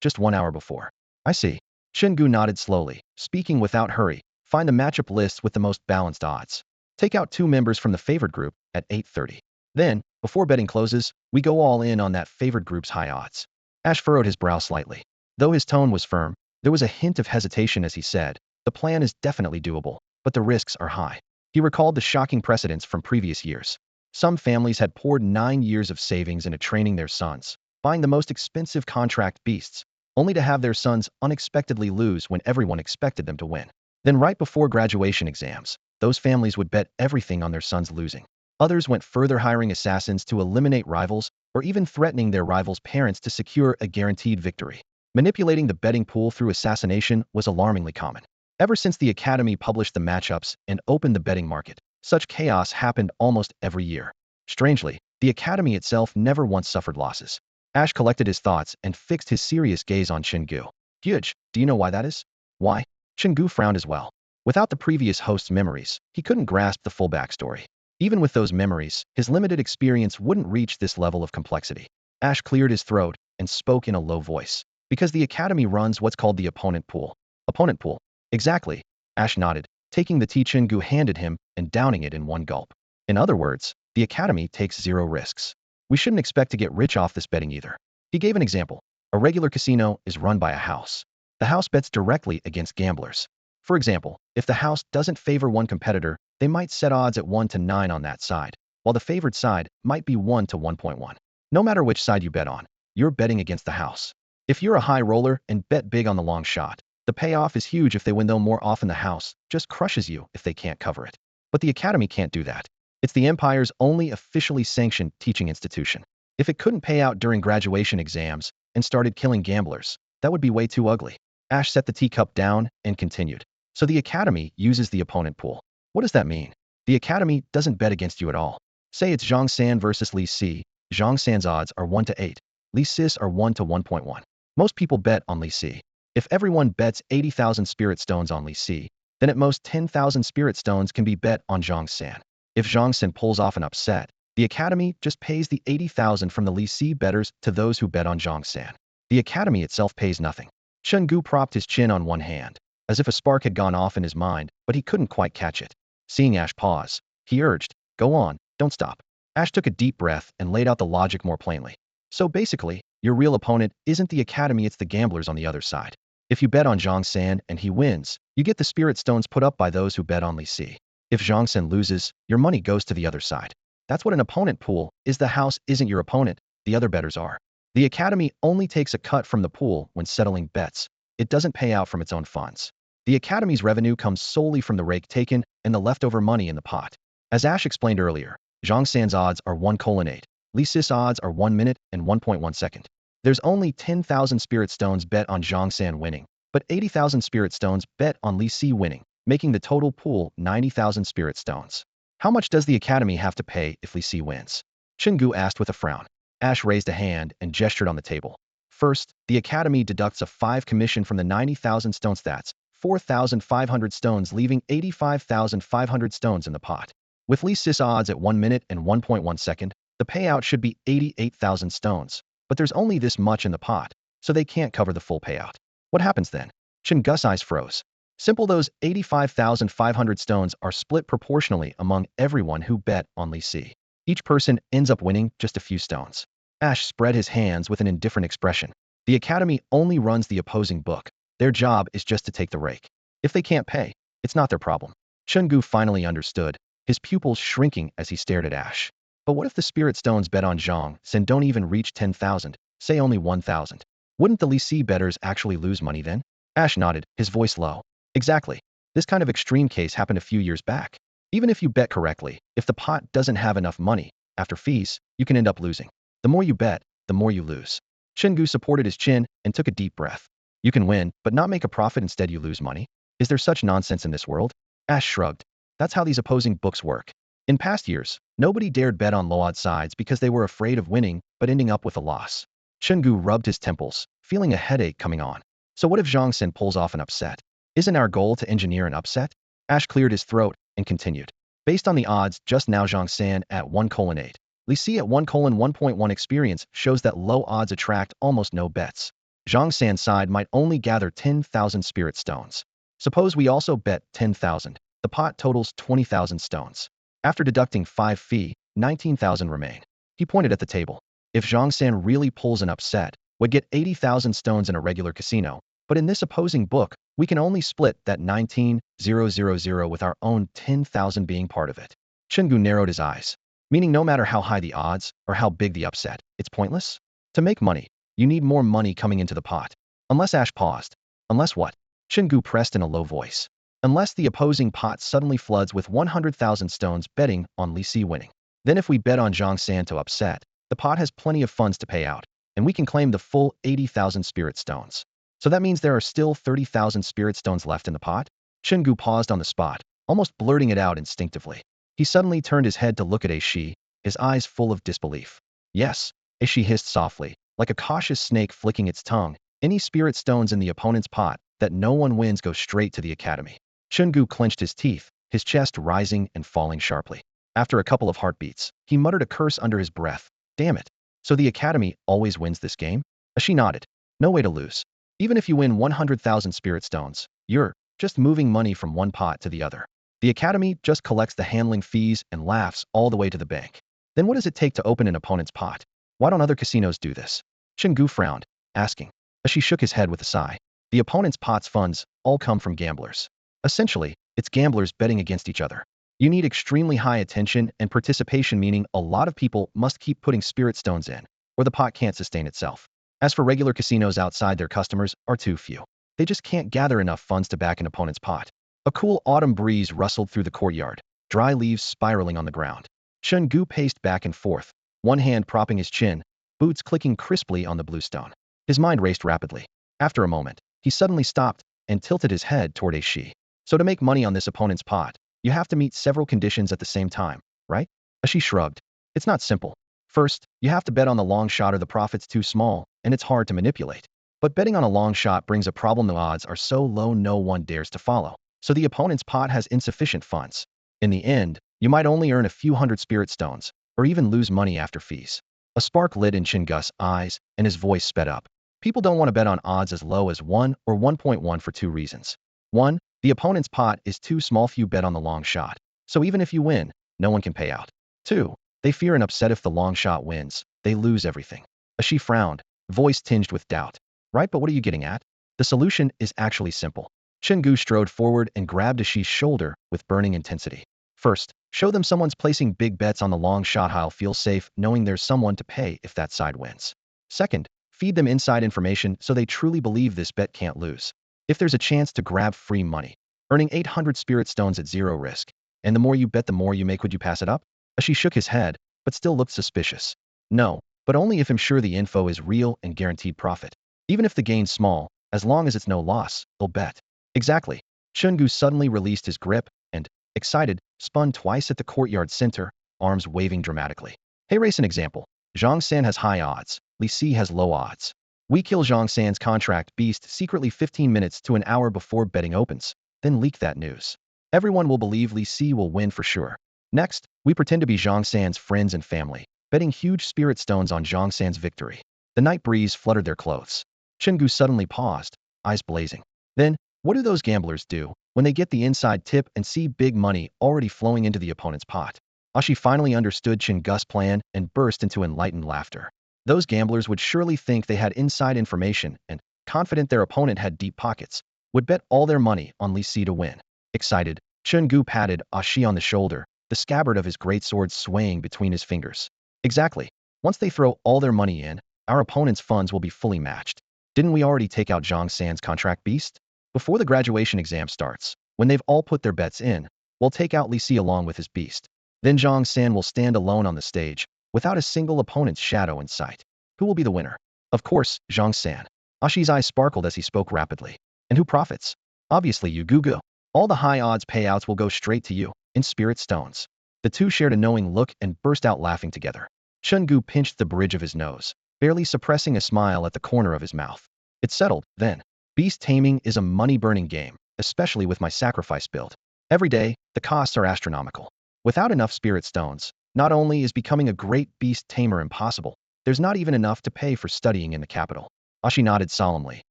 just 1 hour before. I see. Chen Gu nodded slowly, speaking without hurry. Find the matchup lists with the most balanced odds. Take out 2 members from the favored group at 8:30. Then, before betting closes, we go all in on that favored group's high odds. Ash furrowed his brow slightly. Though his tone was firm, there was a hint of hesitation as he said, the plan is definitely doable, but the risks are high. He recalled the shocking precedents from previous years. Some families had poured 9 years of savings into training their sons, buying the most expensive contract beasts, only to have their sons unexpectedly lose when everyone expected them to win. Then right before graduation exams, those families would bet everything on their sons losing. Others went further, hiring assassins to eliminate rivals or even threatening their rivals' parents to secure a guaranteed victory. Manipulating the betting pool through assassination was alarmingly common. Ever since the academy published the matchups and opened the betting market, such chaos happened almost every year. Strangely, the academy itself never once suffered losses. Ash collected his thoughts and fixed his serious gaze on Chen Gu. Huge, do you know why that is? Why? Chen Gu frowned as well. Without the previous host's memories, he couldn't grasp the full backstory. Even with those memories, his limited experience wouldn't reach this level of complexity. Ash cleared his throat and spoke in a low voice. Because the academy runs what's called the opponent pool. Opponent pool? Exactly. Ash nodded, taking the tea Chen Gu handed him and downing it in one gulp. In other words, the academy takes 0 risks. We shouldn't expect to get rich off this betting either. He gave an example. A regular casino is run by a house. The house bets directly against gamblers. For example, if the house doesn't favor one competitor, they might set odds at 1 to 9 on that side, while the favored side might be 1 to 1.1. No matter which side you bet on, you're betting against the house. If you're a high roller and bet big on the long shot, the payoff is huge if they win, though more often the house just crushes you if they can't cover it. But the academy can't do that. It's the Empire's only officially sanctioned teaching institution. If it couldn't pay out during graduation exams and started killing gamblers, that would be way too ugly. Ash set the teacup down and continued. So the academy uses the opponent pool. What does that mean? The academy doesn't bet against you at all. Say it's Zhang San versus Li Si. Zhang San's odds are 1 to 8. Li Si's are 1 to 1.1. Most people bet on Li Si. If everyone bets 80,000 spirit stones on Li Si, then at most 10,000 spirit stones can be bet on Zhang San. If Zhang San pulls off an upset, the academy just pays the 80,000 from the Li Si bettors to those who bet on Zhang San. The academy itself pays nothing. Chen Gu propped his chin on one hand, as if a spark had gone off in his mind, but he couldn't quite catch it. Seeing Ash pause, he urged, go on, don't stop. Ash took a deep breath and laid out the logic more plainly. So basically, your real opponent isn't the academy, it's the gamblers on the other side. If you bet on Zhang San and he wins, you get the spirit stones put up by those who bet on Li Si. If Zhang San loses, your money goes to the other side. That's what an opponent pool is. The house isn't your opponent, the other bettors are. The academy only takes a cut from the pool when settling bets. It doesn't pay out from its own funds. The academy's revenue comes solely from the rake taken and the leftover money in the pot. As Ash explained earlier, Zhang San's odds are 1:8. Li Si's odds are 1 minute and 1.1 second. There's only 10,000 spirit stones bet on Zhang San winning, but 80,000 spirit stones bet on Li Si winning, making the total pool 90,000 spirit stones. How much does the academy have to pay if Li Si wins? Chen Gu asked with a frown. Ash raised a hand and gestured on the table. First, the academy deducts a 5 commission from the 90,000 stones. That's 4,500 stones, leaving 85,500 stones in the pot. With Li Si's odds at 1 minute and 1.1 second, the payout should be 88,000 stones, but there's only this much in the pot, so they can't cover the full payout. What happens then? Chen Gu's eyes froze. Simple, those 85,500 stones are split proportionally among everyone who bet on Li Si. Each person ends up winning just a few stones. Ash spread his hands with an indifferent expression. The academy only runs the opposing book. Their job is just to take the rake. If they can't pay, it's not their problem. Chen Gu finally understood, his pupils shrinking as he stared at Ash. But what if the spirit stones bet on Zhang San don't even reach 10,000, say only 1,000? Wouldn't the Li Si bettors actually lose money then? Ash nodded, his voice low. Exactly. This kind of extreme case happened a few years back. Even if you bet correctly, if the pot doesn't have enough money, after fees, you can end up losing. The more you bet, the more you lose. Chen Gu supported his chin and took a deep breath. You can win, but not make a profit, instead you lose money? Is there such nonsense in this world? Ash shrugged. That's how these opposing books work. In past years, nobody dared bet on low-odd sides because they were afraid of winning but ending up with a loss. Chen Gu rubbed his temples, feeling a headache coming on. So what if Zhang Xin pulls off an upset? Isn't our goal to engineer an upset? Ash cleared his throat and continued. Based on the odds just now, Zhang San at 1:8. Li Si at 1:1.1 experience shows that low odds attract almost no bets. Zhang San's side might only gather 10,000 spirit stones. Suppose we also bet 10,000. The pot totals 20,000 stones. After deducting 5 fee, 19,000 remain. He pointed at the table. If Zhang San really pulls an upset, would get 80,000 stones in a regular casino, but in this opposing book, we can only split that 19,000 with our own 10,000 being part of it. Chen Gu narrowed his eyes. Meaning no matter how high the odds or how big the upset, it's pointless? To make money, you need more money coming into the pot. Unless Ash paused. Unless what? Chen Gu pressed in a low voice. Unless the opposing pot suddenly floods with 100,000 stones betting on Li Si winning. Then if we bet on Zhang San to upset, the pot has plenty of funds to pay out, and we can claim the full 80,000 spirit stones. So that means there are still 30,000 spirit stones left in the pot? Chen Gu paused on the spot, almost blurting it out instinctively. He suddenly turned his head to look at Aishi, his eyes full of disbelief. Yes, Aishi hissed softly, like a cautious snake flicking its tongue. Any spirit stones in the opponent's pot that no one wins go straight to the academy. Chen Gu clenched his teeth, his chest rising and falling sharply. After a couple of heartbeats, he muttered a curse under his breath. Damn it. So the academy always wins this game? Aishi nodded. No way to lose. Even if you win 100,000 spirit stones, you're just moving money from one pot to the other. The academy just collects the handling fees and laughs all the way to the bank. Then what does it take to open an opponent's pot? Why don't other casinos do this? Chen Gu frowned, asking. She shook his head with a sigh. The opponent's pot's funds all come from gamblers. Essentially, it's gamblers betting against each other. You need extremely high attention and participation, meaning a lot of people must keep putting spirit stones in, or the pot can't sustain itself. As for regular casinos outside, their customers are too few. They just can't gather enough funds to back an opponent's pot. A cool autumn breeze rustled through the courtyard, dry leaves spiraling on the ground. Chen Gu paced back and forth, one hand propping his chin, boots clicking crisply on the bluestone. His mind raced rapidly. After a moment, he suddenly stopped and tilted his head toward Aishi. So to make money on this opponent's pot, you have to meet several conditions at the same time, right? Aishi shrugged. It's not simple. First, you have to bet on the long shot or the profit's too small, and it's hard to manipulate. But betting on a long shot brings a problem. The odds are so low no one dares to follow. So the opponent's pot has insufficient funds. In the end, you might only earn a few hundred spirit stones, or even lose money after fees. A spark lit in Chen Gu's eyes, and his voice sped up. People don't want to bet on odds as low as 1 or 1.1 for 2 reasons. 1. The opponent's pot is too small. Few bet on the long shot. So even if you win, no one can pay out. 2. They fear an upset. If the long shot wins, they lose everything. She frowned, voice tinged with doubt. Right, but what are you getting at? The solution is actually simple. Chen Gu strode forward and grabbed Aishi's shoulder with burning intensity. First, show them someone's placing big bets on the long shot. I'll feel safe knowing there's someone to pay if that side wins. Second, feed them inside information so they truly believe this bet can't lose. If there's a chance to grab free money, earning 800 spirit stones at zero risk, and the more you bet the more you make, would you pass it up? Aishi shook his head, but still looked suspicious. No, but only if I'm sure the info is real and guaranteed profit. Even if the gain's small, as long as it's no loss, I'll bet. Exactly. Chen Gu suddenly released his grip and, excited, spun twice at the courtyard center, arms waving dramatically. Hey, race an example. Zhang San has high odds. Li Si has low odds. We kill Zhang San's contract beast secretly 15 minutes to an hour before betting opens, then leak that news. Everyone will believe Li Si will win for sure. Next, we pretend to be Zhang San's friends and family, betting huge spirit stones on Zhang San's victory. The night breeze fluttered their clothes. Chen Gu suddenly paused, eyes blazing. Then, what do those gamblers do when they get the inside tip and see big money already flowing into the opponent's pot? Aishi finally understood Chen Gu's plan and burst into enlightened laughter. Those gamblers would surely think they had inside information and, confident their opponent had deep pockets, would bet all their money on Li Si to win. Excited, Chen Gu patted Aishi on the shoulder, the scabbard of his greatsword swaying between his fingers. Exactly. Once they throw all their money in, our opponent's funds will be fully matched. Didn't we already take out Zhang San's contract beast? Before the graduation exam starts, when they've all put their bets in, we'll take out Li Si along with his beast. Then Zhang San will stand alone on the stage, without a single opponent's shadow in sight. Who will be the winner? Of course, Zhang-san. Ashi's eyes sparkled as he spoke rapidly. And who profits? Obviously you, Gugu. All the high odds payouts will go straight to you, in spirit stones. The two shared a knowing look and burst out laughing together. Chen Gu pinched the bridge of his nose, barely suppressing a smile at the corner of his mouth. It's settled, then. Beast taming is a money-burning game, especially with my sacrifice build. Every day, the costs are astronomical. Without enough spirit stones, not only is becoming a great beast tamer impossible, there's not even enough to pay for studying in the capital. Ashi nodded solemnly,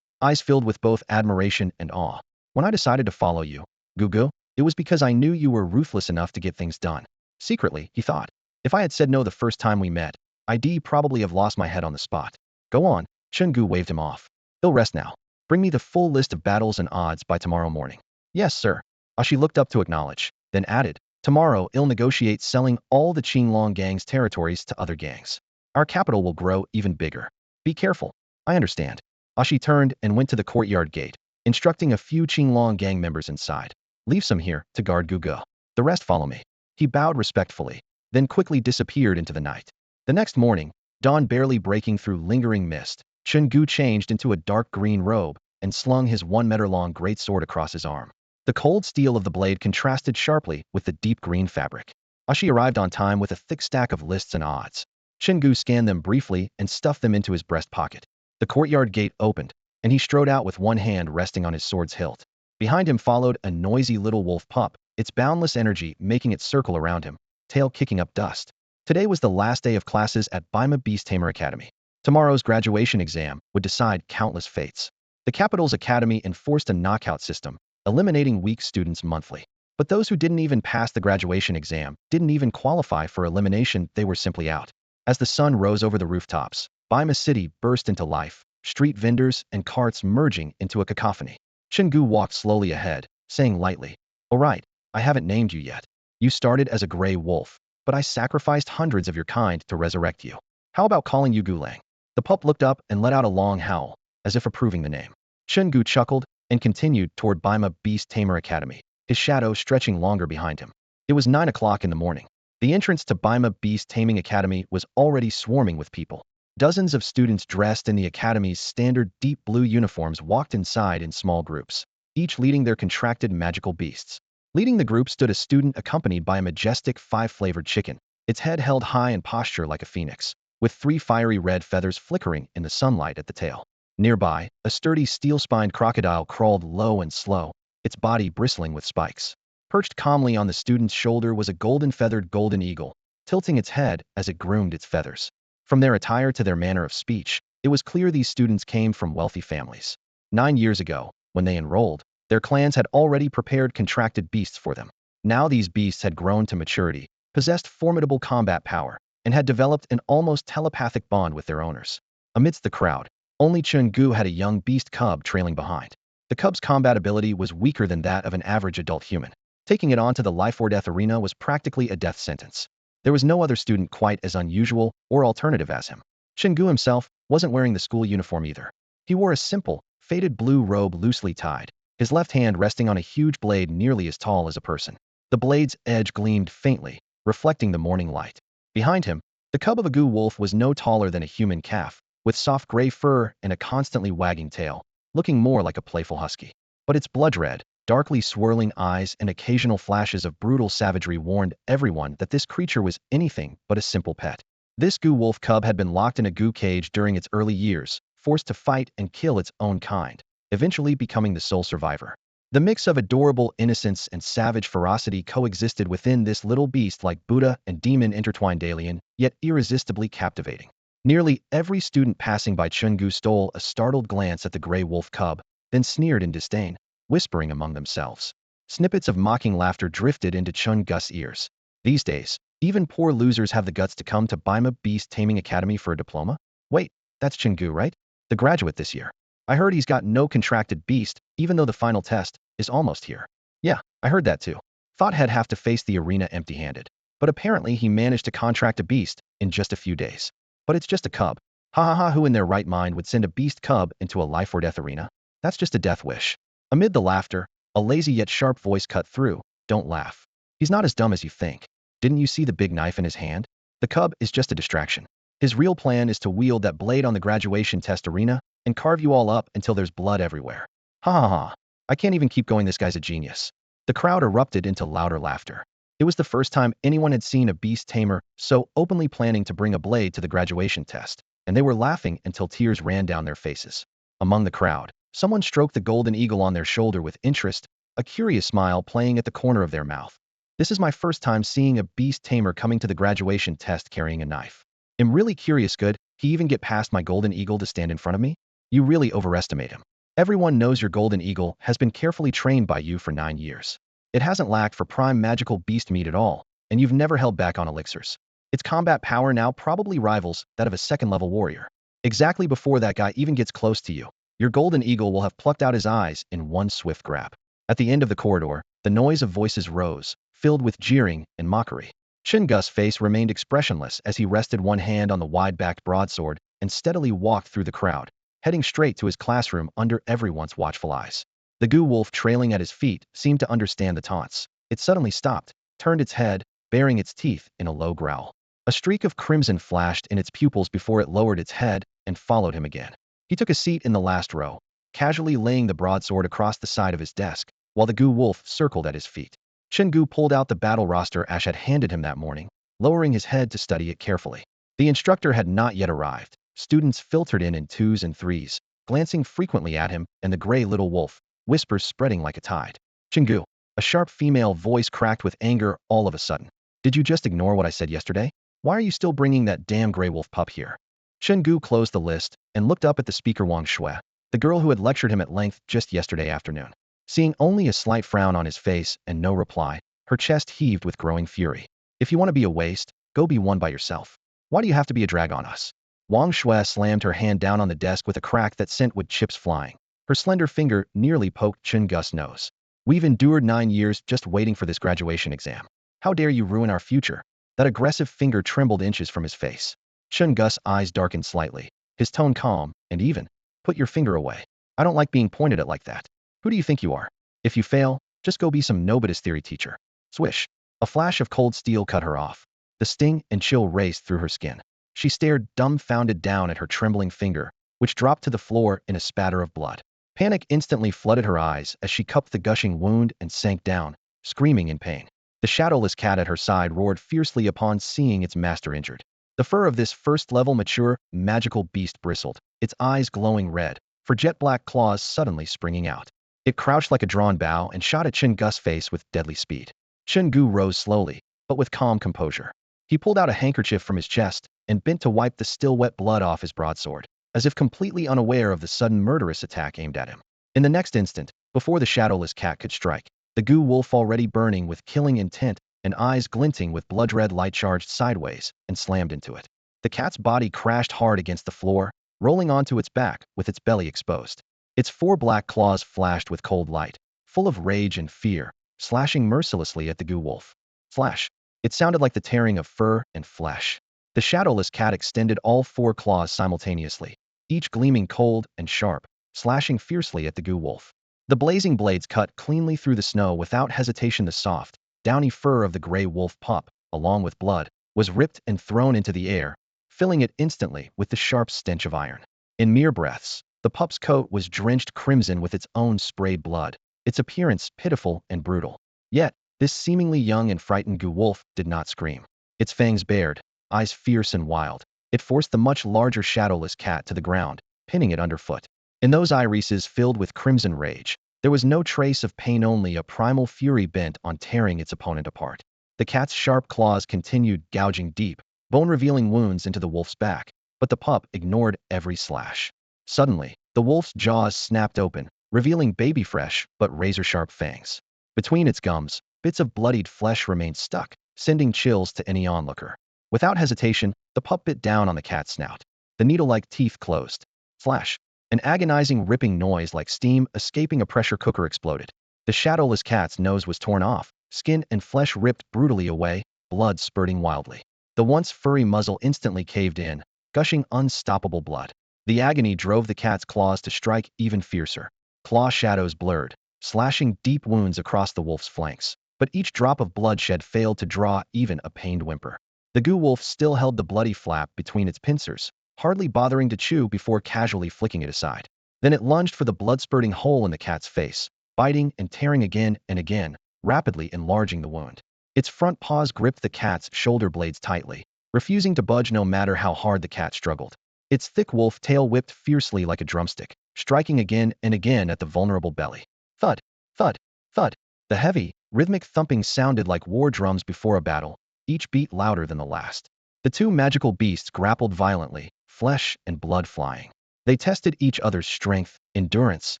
eyes filled with both admiration and awe. When I decided to follow you, Gugu, it was because I knew you were ruthless enough to get things done. Secretly, he thought. If I had said no the first time we met, I'd probably have lost my head on the spot. Go on, Chen Gu waved him off. He'll rest now. Bring me the full list of battles and odds by tomorrow morning. Yes, sir. Ashi looked up to acknowledge, then added, tomorrow I'll negotiate selling all the Qinglong gang's territories to other gangs. Our capital will grow even bigger. Be careful. I understand. Ashi turned and went to the courtyard gate, instructing a few Qinglong gang members inside. Leave some here to guard Gugu. The rest follow me. He bowed respectfully, then quickly disappeared into the night. The next morning, dawn barely breaking through lingering mist, Chen Gu changed into a dark green robe and slung his 1-meter-long greatsword across his arm. The cold steel of the blade contrasted sharply with the deep green fabric. Ashi arrived on time with a thick stack of lists and odds. Chen Gu scanned them briefly and stuffed them into his breast pocket. The courtyard gate opened, and he strode out with one hand resting on his sword's hilt. Behind him followed a noisy little wolf pup, its boundless energy making it circle around him, tail kicking up dust. Today was the last day of classes at Baima Beast-Tamer Academy. Tomorrow's graduation exam would decide countless fates. The capital's academy enforced a knockout system, eliminating weak students monthly. But those who didn't even pass the graduation exam didn't even qualify for elimination, they were simply out. As the sun rose over the rooftops, Baima City burst into life, street vendors and carts merging into a cacophony. Chen Gu walked slowly ahead, saying lightly, "All right, I haven't named you yet. You started as a gray wolf, but I sacrificed hundreds of your kind to resurrect you. How about calling you Gulang?" The pup looked up and let out a long howl, as if approving the name. Chen Gu chuckled and continued toward Baima Beast-Tamer Academy, his shadow stretching longer behind him. It was 9 o'clock in the morning. The entrance to Baima Beast-Taming Academy was already swarming with people. Dozens of students dressed in the academy's standard deep blue uniforms walked inside in small groups, each leading their contracted magical beasts. Leading the group stood a student accompanied by a majestic 5-flavored chicken, its head held high in posture like a phoenix, with 3 fiery red feathers flickering in the sunlight at the tail. Nearby, a sturdy steel-spined crocodile crawled low and slow, its body bristling with spikes. Perched calmly on the student's shoulder was a golden-feathered golden eagle, tilting its head as it groomed its feathers. From their attire to their manner of speech, it was clear these students came from wealthy families. 9 years ago, when they enrolled, their clans had already prepared contracted beasts for them. Now these beasts had grown to maturity, possessed formidable combat power, and had developed an almost telepathic bond with their owners. Amidst the crowd, only Chen Gu had a young beast cub trailing behind. The cub's combat ability was weaker than that of an average adult human. Taking it onto the life-or-death arena was practically a death sentence. There was no other student quite as unusual or alternative as him. Chen Gu himself wasn't wearing the school uniform either. He wore a simple, faded blue robe loosely tied, his left hand resting on a huge blade nearly as tall as a person. The blade's edge gleamed faintly, reflecting the morning light. Behind him, the cub of a Gu wolf was no taller than a human calf, with soft gray fur and a constantly wagging tail, looking more like a playful husky. But its blood-red, darkly swirling eyes and occasional flashes of brutal savagery warned everyone that this creature was anything but a simple pet. This Gu wolf cub had been locked in a Gu cage during its early years, forced to fight and kill its own kind, eventually becoming the sole survivor. The mix of adorable innocence and savage ferocity coexisted within this little beast like Buddha and demon intertwined alien, yet irresistibly captivating. Nearly every student passing by Chen Gu stole a startled glance at the gray wolf cub, then sneered in disdain, whispering among themselves. Snippets of mocking laughter drifted into Chen Gu's ears. These days, even poor losers have the guts to come to Baima Beast Taming Academy for a diploma? Wait, that's Chen Gu, right? The graduate this year. I heard he's got no contracted beast, even though the final test is almost here. Yeah, I heard that too. Thought he'd have to face the arena empty-handed. But apparently he managed to contract a beast in just a few days. But it's just a cub. Ha ha ha, who in their right mind would send a beast cub into a life-or-death arena? That's just a death wish. Amid the laughter, a lazy yet sharp voice cut through. Don't laugh. He's not as dumb as you think. Didn't you see the big knife in his hand? The cub is just a distraction. His real plan is to wield that blade on the graduation test arena and carve you all up until there's blood everywhere. Ha ha ha. I can't even keep going, this guy's a genius. The crowd erupted into louder laughter. It was the first time anyone had seen a beast tamer so openly planning to bring a blade to the graduation test, and they were laughing until tears ran down their faces. Among the crowd, someone stroked the golden eagle on their shoulder with interest, a curious smile playing at the corner of their mouth. This is my first time seeing a beast tamer coming to the graduation test carrying a knife. I'm really curious. Could he even get past my golden eagle to stand in front of me? You really overestimate him. Everyone knows your golden eagle has been carefully trained by you for 9 years. It hasn't lacked for prime magical beast meat at all, and you've never held back on elixirs. Its combat power now probably rivals that of a second-level warrior. Exactly before that guy even gets close to you, your golden eagle will have plucked out his eyes in one swift grab. At the end of the corridor, the noise of voices rose, filled with jeering and mockery. Chen Gu's face remained expressionless as he rested one hand on the wide-backed broadsword and steadily walked through the crowd, heading straight to his classroom under everyone's watchful eyes. The Gu wolf trailing at his feet seemed to understand the taunts. It suddenly stopped, turned its head, baring its teeth in a low growl. A streak of crimson flashed in its pupils before it lowered its head and followed him again. He took a seat in the last row, casually laying the broadsword across the side of his desk, while the Gu wolf circled at his feet. Chen Gu pulled out the battle roster Ash had handed him that morning, lowering his head to study it carefully. The instructor had not yet arrived. Students filtered in twos and threes, glancing frequently at him and the gray little wolf, whispers spreading like a tide. Chen Gu, a sharp female voice cracked with anger all of a sudden. Did you just ignore what I said yesterday? Why are you still bringing that damn gray wolf pup here? Chen Gu closed the list and looked up at the speaker Wang Shui, the girl who had lectured him at length just yesterday afternoon. Seeing only a slight frown on his face and no reply, her chest heaved with growing fury. If you want to be a waste, go be one by yourself. Why do you have to be a drag on us? Wang Shui slammed her hand down on the desk with a crack that sent wood chips flying. Her slender finger nearly poked Chen Gu's nose. We've endured 9 years just waiting for this graduation exam. How dare you ruin our future? That aggressive finger trembled inches from his face. Chen Gu's eyes darkened slightly, his tone calm and even. Put your finger away. I don't like being pointed at like that. Who do you think you are? If you fail, just go be some Nobitus theory teacher. Swish. A flash of cold steel cut her off. The sting and chill raced through her skin. She stared dumbfounded down at her trembling finger, which dropped to the floor in a spatter of blood. Panic instantly flooded her eyes as she cupped the gushing wound and sank down, screaming in pain. The shadowless cat at her side roared fiercely upon seeing its master injured. The fur of this first-level mature, magical beast bristled, its eyes glowing red, for jet-black claws suddenly springing out. It crouched like a drawn bow and shot at Chen Gu's face with deadly speed. Chen Gu rose slowly, but with calm composure. He pulled out a handkerchief from his chest and bent to wipe the still wet blood off his broadsword, as if completely unaware of the sudden murderous attack aimed at him. In the next instant, before the shadowless cat could strike, the Gu wolf, already burning with killing intent and eyes glinting with blood-red light, charged sideways and slammed into it. The cat's body crashed hard against the floor, rolling onto its back with its belly exposed. Its 4 black claws flashed with cold light, full of rage and fear, slashing mercilessly at the Gu wolf. Flash. It sounded like the tearing of fur and flesh. The shadowless cat extended all 4 claws simultaneously, each gleaming cold and sharp, slashing fiercely at the Gu wolf. The blazing blades cut cleanly through the snow without hesitation. The soft, downy fur of the gray wolf pup, along with blood, was ripped and thrown into the air, filling it instantly with the sharp stench of iron. In mere breaths, the pup's coat was drenched crimson with its own sprayed blood, its appearance pitiful and brutal. Yet, this seemingly young and frightened Gu wolf did not scream. Its fangs bared, eyes fierce and wild, it forced the much larger shadowless cat to the ground, pinning it underfoot. In those irises filled with crimson rage, there was no trace of pain, only a primal fury bent on tearing its opponent apart. The cat's sharp claws continued gouging deep, bone-revealing wounds into the wolf's back, but the pup ignored every slash. Suddenly, the wolf's jaws snapped open, revealing baby-fresh but razor-sharp fangs. Between its gums, bits of bloodied flesh remained stuck, sending chills to any onlooker. Without hesitation, the pup bit down on the cat's snout. The needle-like teeth closed. Flash. An agonizing ripping noise like steam escaping a pressure cooker exploded. The shadowless cat's nose was torn off, skin and flesh ripped brutally away, blood spurting wildly. The once furry muzzle instantly caved in, gushing unstoppable blood. The agony drove the cat's claws to strike even fiercer. Claw shadows blurred, slashing deep wounds across the wolf's flanks, but each drop of bloodshed failed to draw even a pained whimper. The Gu wolf still held the bloody flap between its pincers, hardly bothering to chew before casually flicking it aside. Then it lunged for the blood-spurting hole in the cat's face, biting and tearing again and again, rapidly enlarging the wound. Its front paws gripped the cat's shoulder blades tightly, refusing to budge no matter how hard the cat struggled. Its thick wolf tail whipped fiercely like a drumstick, striking again and again at the vulnerable belly. Thud, thud, thud. The heavy, rhythmic thumping sounded like war drums before a battle, each beat louder than the last. The two magical beasts grappled violently, flesh and blood flying. They tested each other's strength, endurance,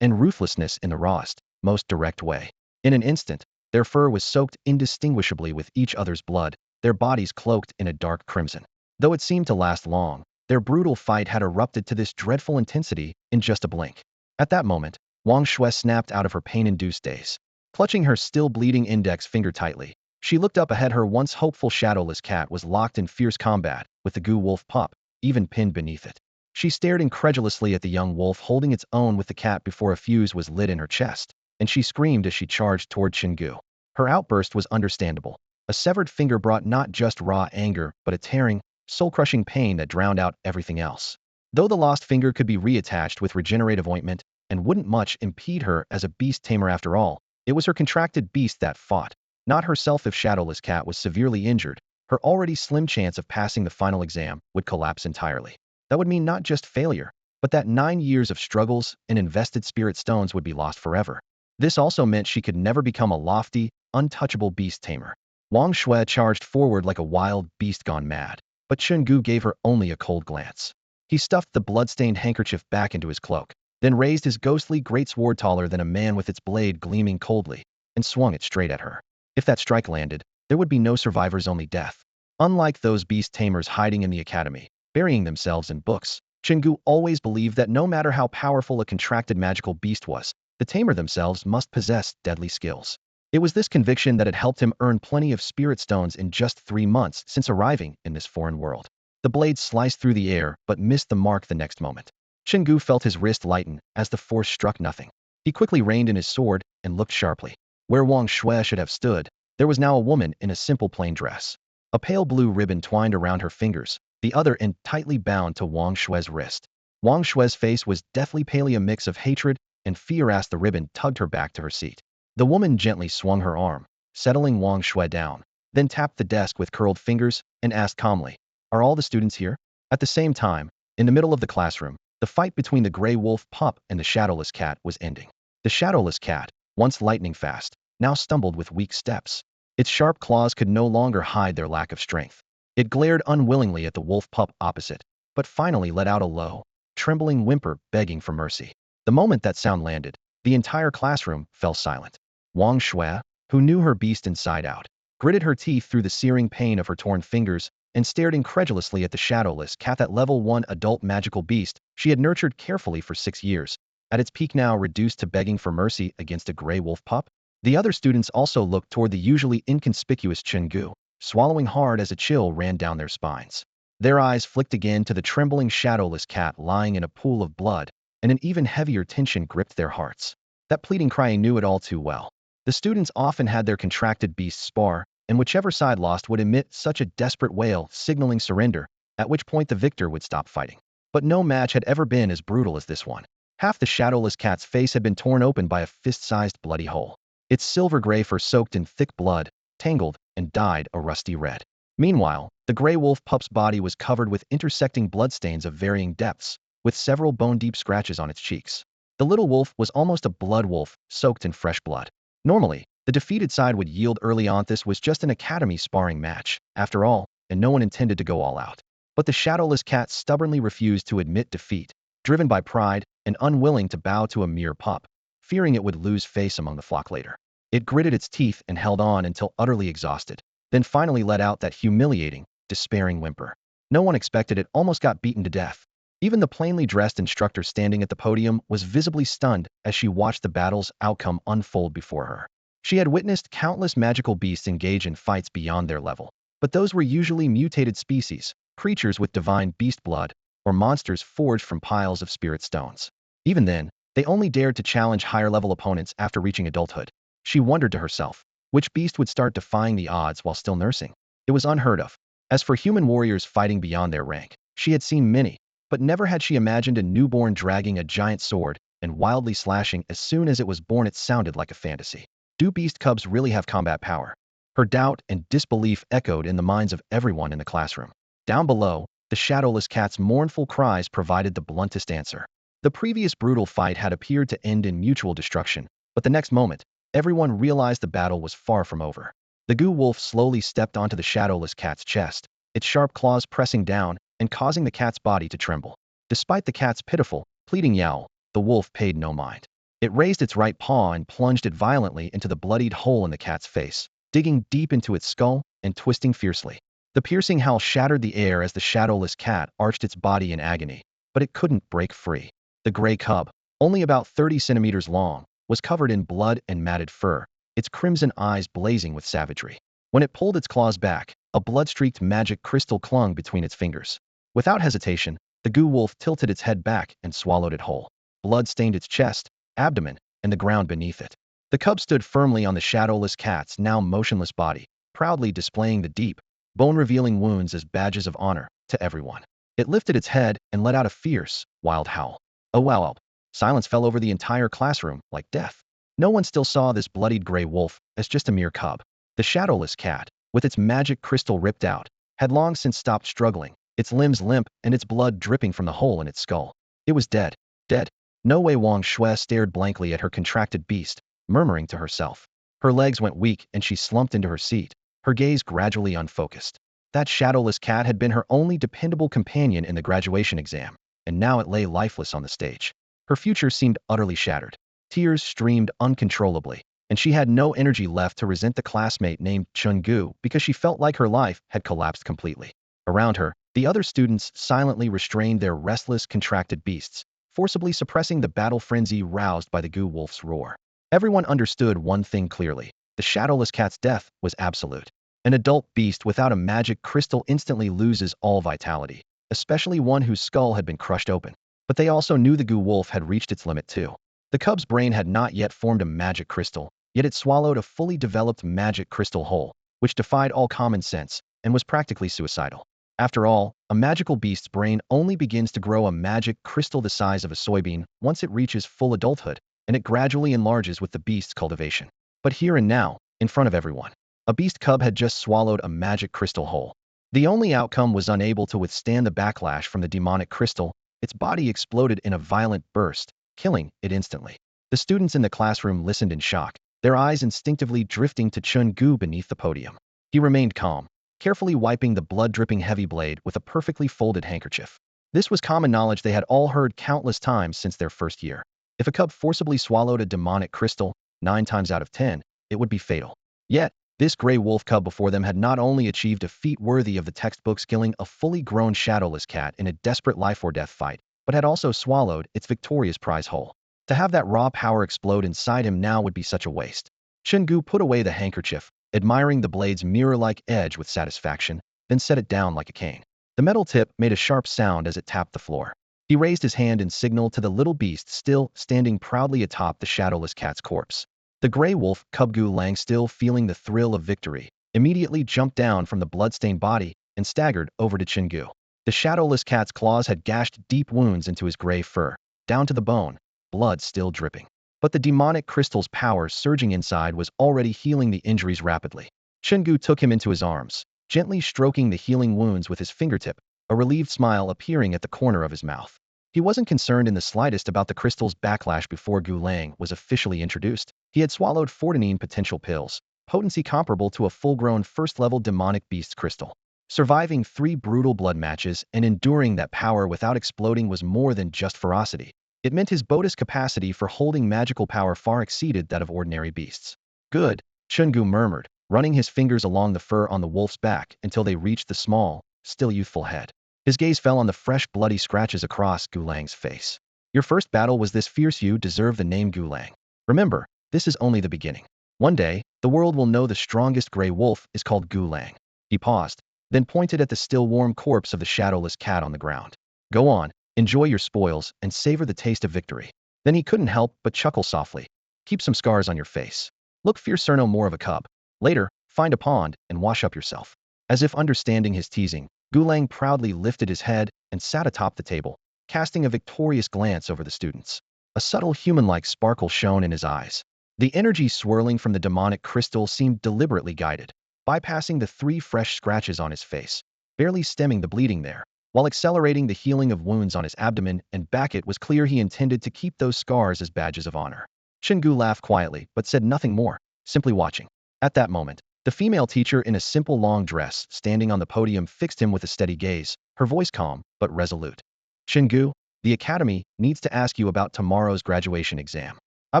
and ruthlessness in the rawest, most direct way. In an instant, their fur was soaked indistinguishably with each other's blood, their bodies cloaked in a dark crimson. Though it seemed to last long, their brutal fight had erupted to this dreadful intensity in just a blink. At that moment, Wang Shui snapped out of her pain-induced daze. Clutching her still bleeding index finger tightly, she looked up ahead. Her once hopeful shadowless cat was locked in fierce combat with the Gu wolf pup, even pinned beneath it. She stared incredulously at the young wolf holding its own with the cat before a fuse was lit in her chest, and she screamed as she charged toward Chen Gu. Her outburst was understandable. A severed finger brought not just raw anger, but a tearing, soul-crushing pain that drowned out everything else. Though the lost finger could be reattached with regenerative ointment and wouldn't much impede her as a beast tamer after all, it was her contracted beast that fought, not herself. If Shadowless Cat was severely injured, her already slim chance of passing the final exam would collapse entirely. That would mean not just failure, but that 9 years of struggles and invested spirit stones would be lost forever. This also meant she could never become a lofty, untouchable beast tamer. Wang Shui charged forward like a wild beast gone mad, but Chen Gu gave her only a cold glance. He stuffed the blood-stained handkerchief back into his cloak, then raised his ghostly greatsword taller than a man with its blade gleaming coldly, and swung it straight at her. If that strike landed, there would be no survivors, only death. Unlike those beast tamers hiding in the academy, burying themselves in books, Chen Gu always believed that no matter how powerful a contracted magical beast was, the tamer themselves must possess deadly skills. It was this conviction that had helped him earn plenty of spirit stones in just 3 months since arriving in this foreign world. The blade sliced through the air but missed the mark the next moment. Chen Gu felt his wrist lighten as the force struck nothing. He quickly reined in his sword and looked sharply. Where Wang Shui should have stood, there was now a woman in a simple plain dress. A pale blue ribbon twined around her fingers, the other end tightly bound to Wang Shui's wrist. Wang Shui's face was deathly pale, a mix of hatred and fear as the ribbon tugged her back to her seat. The woman gently swung her arm, settling Wang Shui down, then tapped the desk with curled fingers and asked calmly, "Are all the students here?" At the same time, in the middle of the classroom, the fight between the gray wolf pup and the shadowless cat was ending. The shadowless cat, once lightning fast, now stumbled with weak steps. Its sharp claws could no longer hide their lack of strength. It glared unwillingly at the wolf pup opposite, but finally let out a low, trembling whimper begging for mercy. The moment that sound landed, the entire classroom fell silent. Wang Shui, who knew her beast inside out, gritted her teeth through the searing pain of her torn fingers and stared incredulously at the shadowless cat, that level 1 adult magical beast she had nurtured carefully for 6 years, at its peak now reduced to begging for mercy against a gray wolf pup. The other students also looked toward the usually inconspicuous Chen Gu, swallowing hard as a chill ran down their spines. Their eyes flicked again to the trembling shadowless cat lying in a pool of blood, and an even heavier tension gripped their hearts. That pleading cry knew it all too well. The students often had their contracted beasts spar, and whichever side lost would emit such a desperate wail signaling surrender, at which point the victor would stop fighting. But no match had ever been as brutal as this one. Half the shadowless cat's face had been torn open by a fist-sized bloody hole. Its silver-gray fur soaked in thick blood, tangled, and dyed a rusty red. Meanwhile, the gray wolf pup's body was covered with intersecting bloodstains of varying depths, with several bone-deep scratches on its cheeks. The little wolf was almost a blood wolf, soaked in fresh blood. Normally, the defeated side would yield early on. This was just an academy sparring match, after all, and no one intended to go all out. But the shadowless cat stubbornly refused to admit defeat, driven by pride and unwilling to bow to a mere pup, fearing it would lose face among the flock later. It gritted its teeth and held on until utterly exhausted, then finally let out that humiliating, despairing whimper. No one expected it, almost got beaten to death. Even the plainly dressed instructor standing at the podium was visibly stunned as she watched the battle's outcome unfold before her. She had witnessed countless magical beasts engage in fights beyond their level, but those were usually mutated species, creatures with divine beast blood, or monsters forged from piles of spirit stones. Even then, they only dared to challenge higher-level opponents after reaching adulthood. She wondered to herself, which beast would start defying the odds while still nursing? It was unheard of. As for human warriors fighting beyond their rank, she had seen many, but never had she imagined a newborn dragging a giant sword and wildly slashing as soon as it was born. It sounded like a fantasy. Do beast cubs really have combat power? Her doubt and disbelief echoed in the minds of everyone in the classroom. Down below, the shadowless cat's mournful cries provided the bluntest answer. The previous brutal fight had appeared to end in mutual destruction, but the next moment, everyone realized the battle was far from over. The Gu wolf slowly stepped onto the shadowless cat's chest, its sharp claws pressing down and causing the cat's body to tremble. Despite the cat's pitiful, pleading yowl, the wolf paid no mind. It raised its right paw and plunged it violently into the bloodied hole in the cat's face, digging deep into its skull and twisting fiercely. The piercing howl shattered the air as the shadowless cat arched its body in agony, but it couldn't break free. The gray cub, only about 30 centimeters long, was covered in blood and matted fur, its crimson eyes blazing with savagery. When it pulled its claws back, a blood-streaked magic crystal clung between its fingers. Without hesitation, the Gu wolf tilted its head back and swallowed it whole. Blood stained its chest, abdomen, and the ground beneath it. The cub stood firmly on the shadowless cat's now motionless body, proudly displaying the deep, bone-revealing wounds as badges of honor to everyone. It lifted its head and let out a fierce, wild howl. Oh wow! Silence fell over the entire classroom like death. No one still saw this bloodied gray wolf as just a mere cub. The shadowless cat, with its magic crystal ripped out, had long since stopped struggling, its limbs limp and its blood dripping from the hole in its skull. It was dead. Dead. No Wei Wang Shui stared blankly at her contracted beast, murmuring to herself. Her legs went weak and she slumped into her seat, her gaze gradually unfocused. That shadowless cat had been her only dependable companion in the graduation exam, and now it lay lifeless on the stage. Her future seemed utterly shattered. Tears streamed uncontrollably, and she had no energy left to resent the classmate named Chen Gu because she felt like her life had collapsed completely. Around her, the other students silently restrained their restless, contracted beasts, forcibly suppressing the battle frenzy roused by the Gu wolf's roar. Everyone understood one thing clearly. The shadowless cat's death was absolute. An adult beast without a magic crystal instantly loses all vitality, especially one whose skull had been crushed open. But they also knew the Gu wolf had reached its limit too. The cub's brain had not yet formed a magic crystal, yet it swallowed a fully developed magic crystal whole, which defied all common sense and was practically suicidal. After all, a magical beast's brain only begins to grow a magic crystal the size of a soybean once it reaches full adulthood, and it gradually enlarges with the beast's cultivation. But here and now, in front of everyone, a beast cub had just swallowed a magic crystal whole. The only outcome was unable to withstand the backlash from the demonic crystal. Its body exploded in a violent burst, killing it instantly. The students in the classroom listened in shock, their eyes instinctively drifting to Chen Gu beneath the podium. He remained calm, carefully wiping the blood-dripping heavy blade with a perfectly folded handkerchief. This was common knowledge they had all heard countless times since their first year. If a cub forcibly swallowed a demonic crystal, 9 times out of 10, it would be fatal. Yet, this gray wolf cub before them had not only achieved a feat worthy of the textbooks, killing a fully grown shadowless cat in a desperate life-or-death fight, but had also swallowed its victorious prize whole. To have that raw power explode inside him now would be such a waste. Chen Gu put away the handkerchief, admiring the blade's mirror-like edge with satisfaction, then set it down like a cane. The metal tip made a sharp sound as it tapped the floor. He raised his hand in signal to the little beast still standing proudly atop the shadowless cat's corpse. The gray wolf, cub Gu Lang, still feeling the thrill of victory, immediately jumped down from the blood-stained body and staggered over to Chen Gu. The shadowless cat's claws had gashed deep wounds into his gray fur, down to the bone, blood still dripping. But the demonic crystal's power surging inside was already healing the injuries rapidly. Chen Gu took him into his arms, gently stroking the healing wounds with his fingertip, a relieved smile appearing at the corner of his mouth. He wasn't concerned in the slightest about the crystal's backlash before Gu Lang was officially introduced. He had swallowed 14 potential pills, potency comparable to a full-grown first-level demonic beast crystal. Surviving 3 brutal blood matches and enduring that power without exploding was more than just ferocity. It meant his bodhi's capacity for holding magical power far exceeded that of ordinary beasts. Good, Chen Gu murmured, running his fingers along the fur on the wolf's back until they reached the small, still youthful head. His gaze fell on the fresh, bloody scratches across Gu Lang's face. Your first battle was this fierce. You deserve the name Gu Lang. Remember, this is only the beginning. One day, the world will know the strongest gray wolf is called Gu Lang. He paused, then pointed at the still warm corpse of the shadowless cat on the ground. Go on, enjoy your spoils, and savor the taste of victory. Then he couldn't help but chuckle softly. Keep some scars on your face. Look fiercer, no more of a cub. Later, find a pond and wash up yourself. As if understanding his teasing, Gulang proudly lifted his head and sat atop the table, casting a victorious glance over the students. A subtle human-like sparkle shone in his eyes. The energy swirling from the demonic crystal seemed deliberately guided, bypassing the 3 fresh scratches on his face, barely stemming the bleeding there, while accelerating the healing of wounds on his abdomen and back. It was clear he intended to keep those scars as badges of honor. Chen Gu laughed quietly, but said nothing more, simply watching. At that moment, the female teacher in a simple long dress standing on the podium fixed him with a steady gaze, her voice calm but resolute. Chen Gu, the academy needs to ask you about tomorrow's graduation exam. I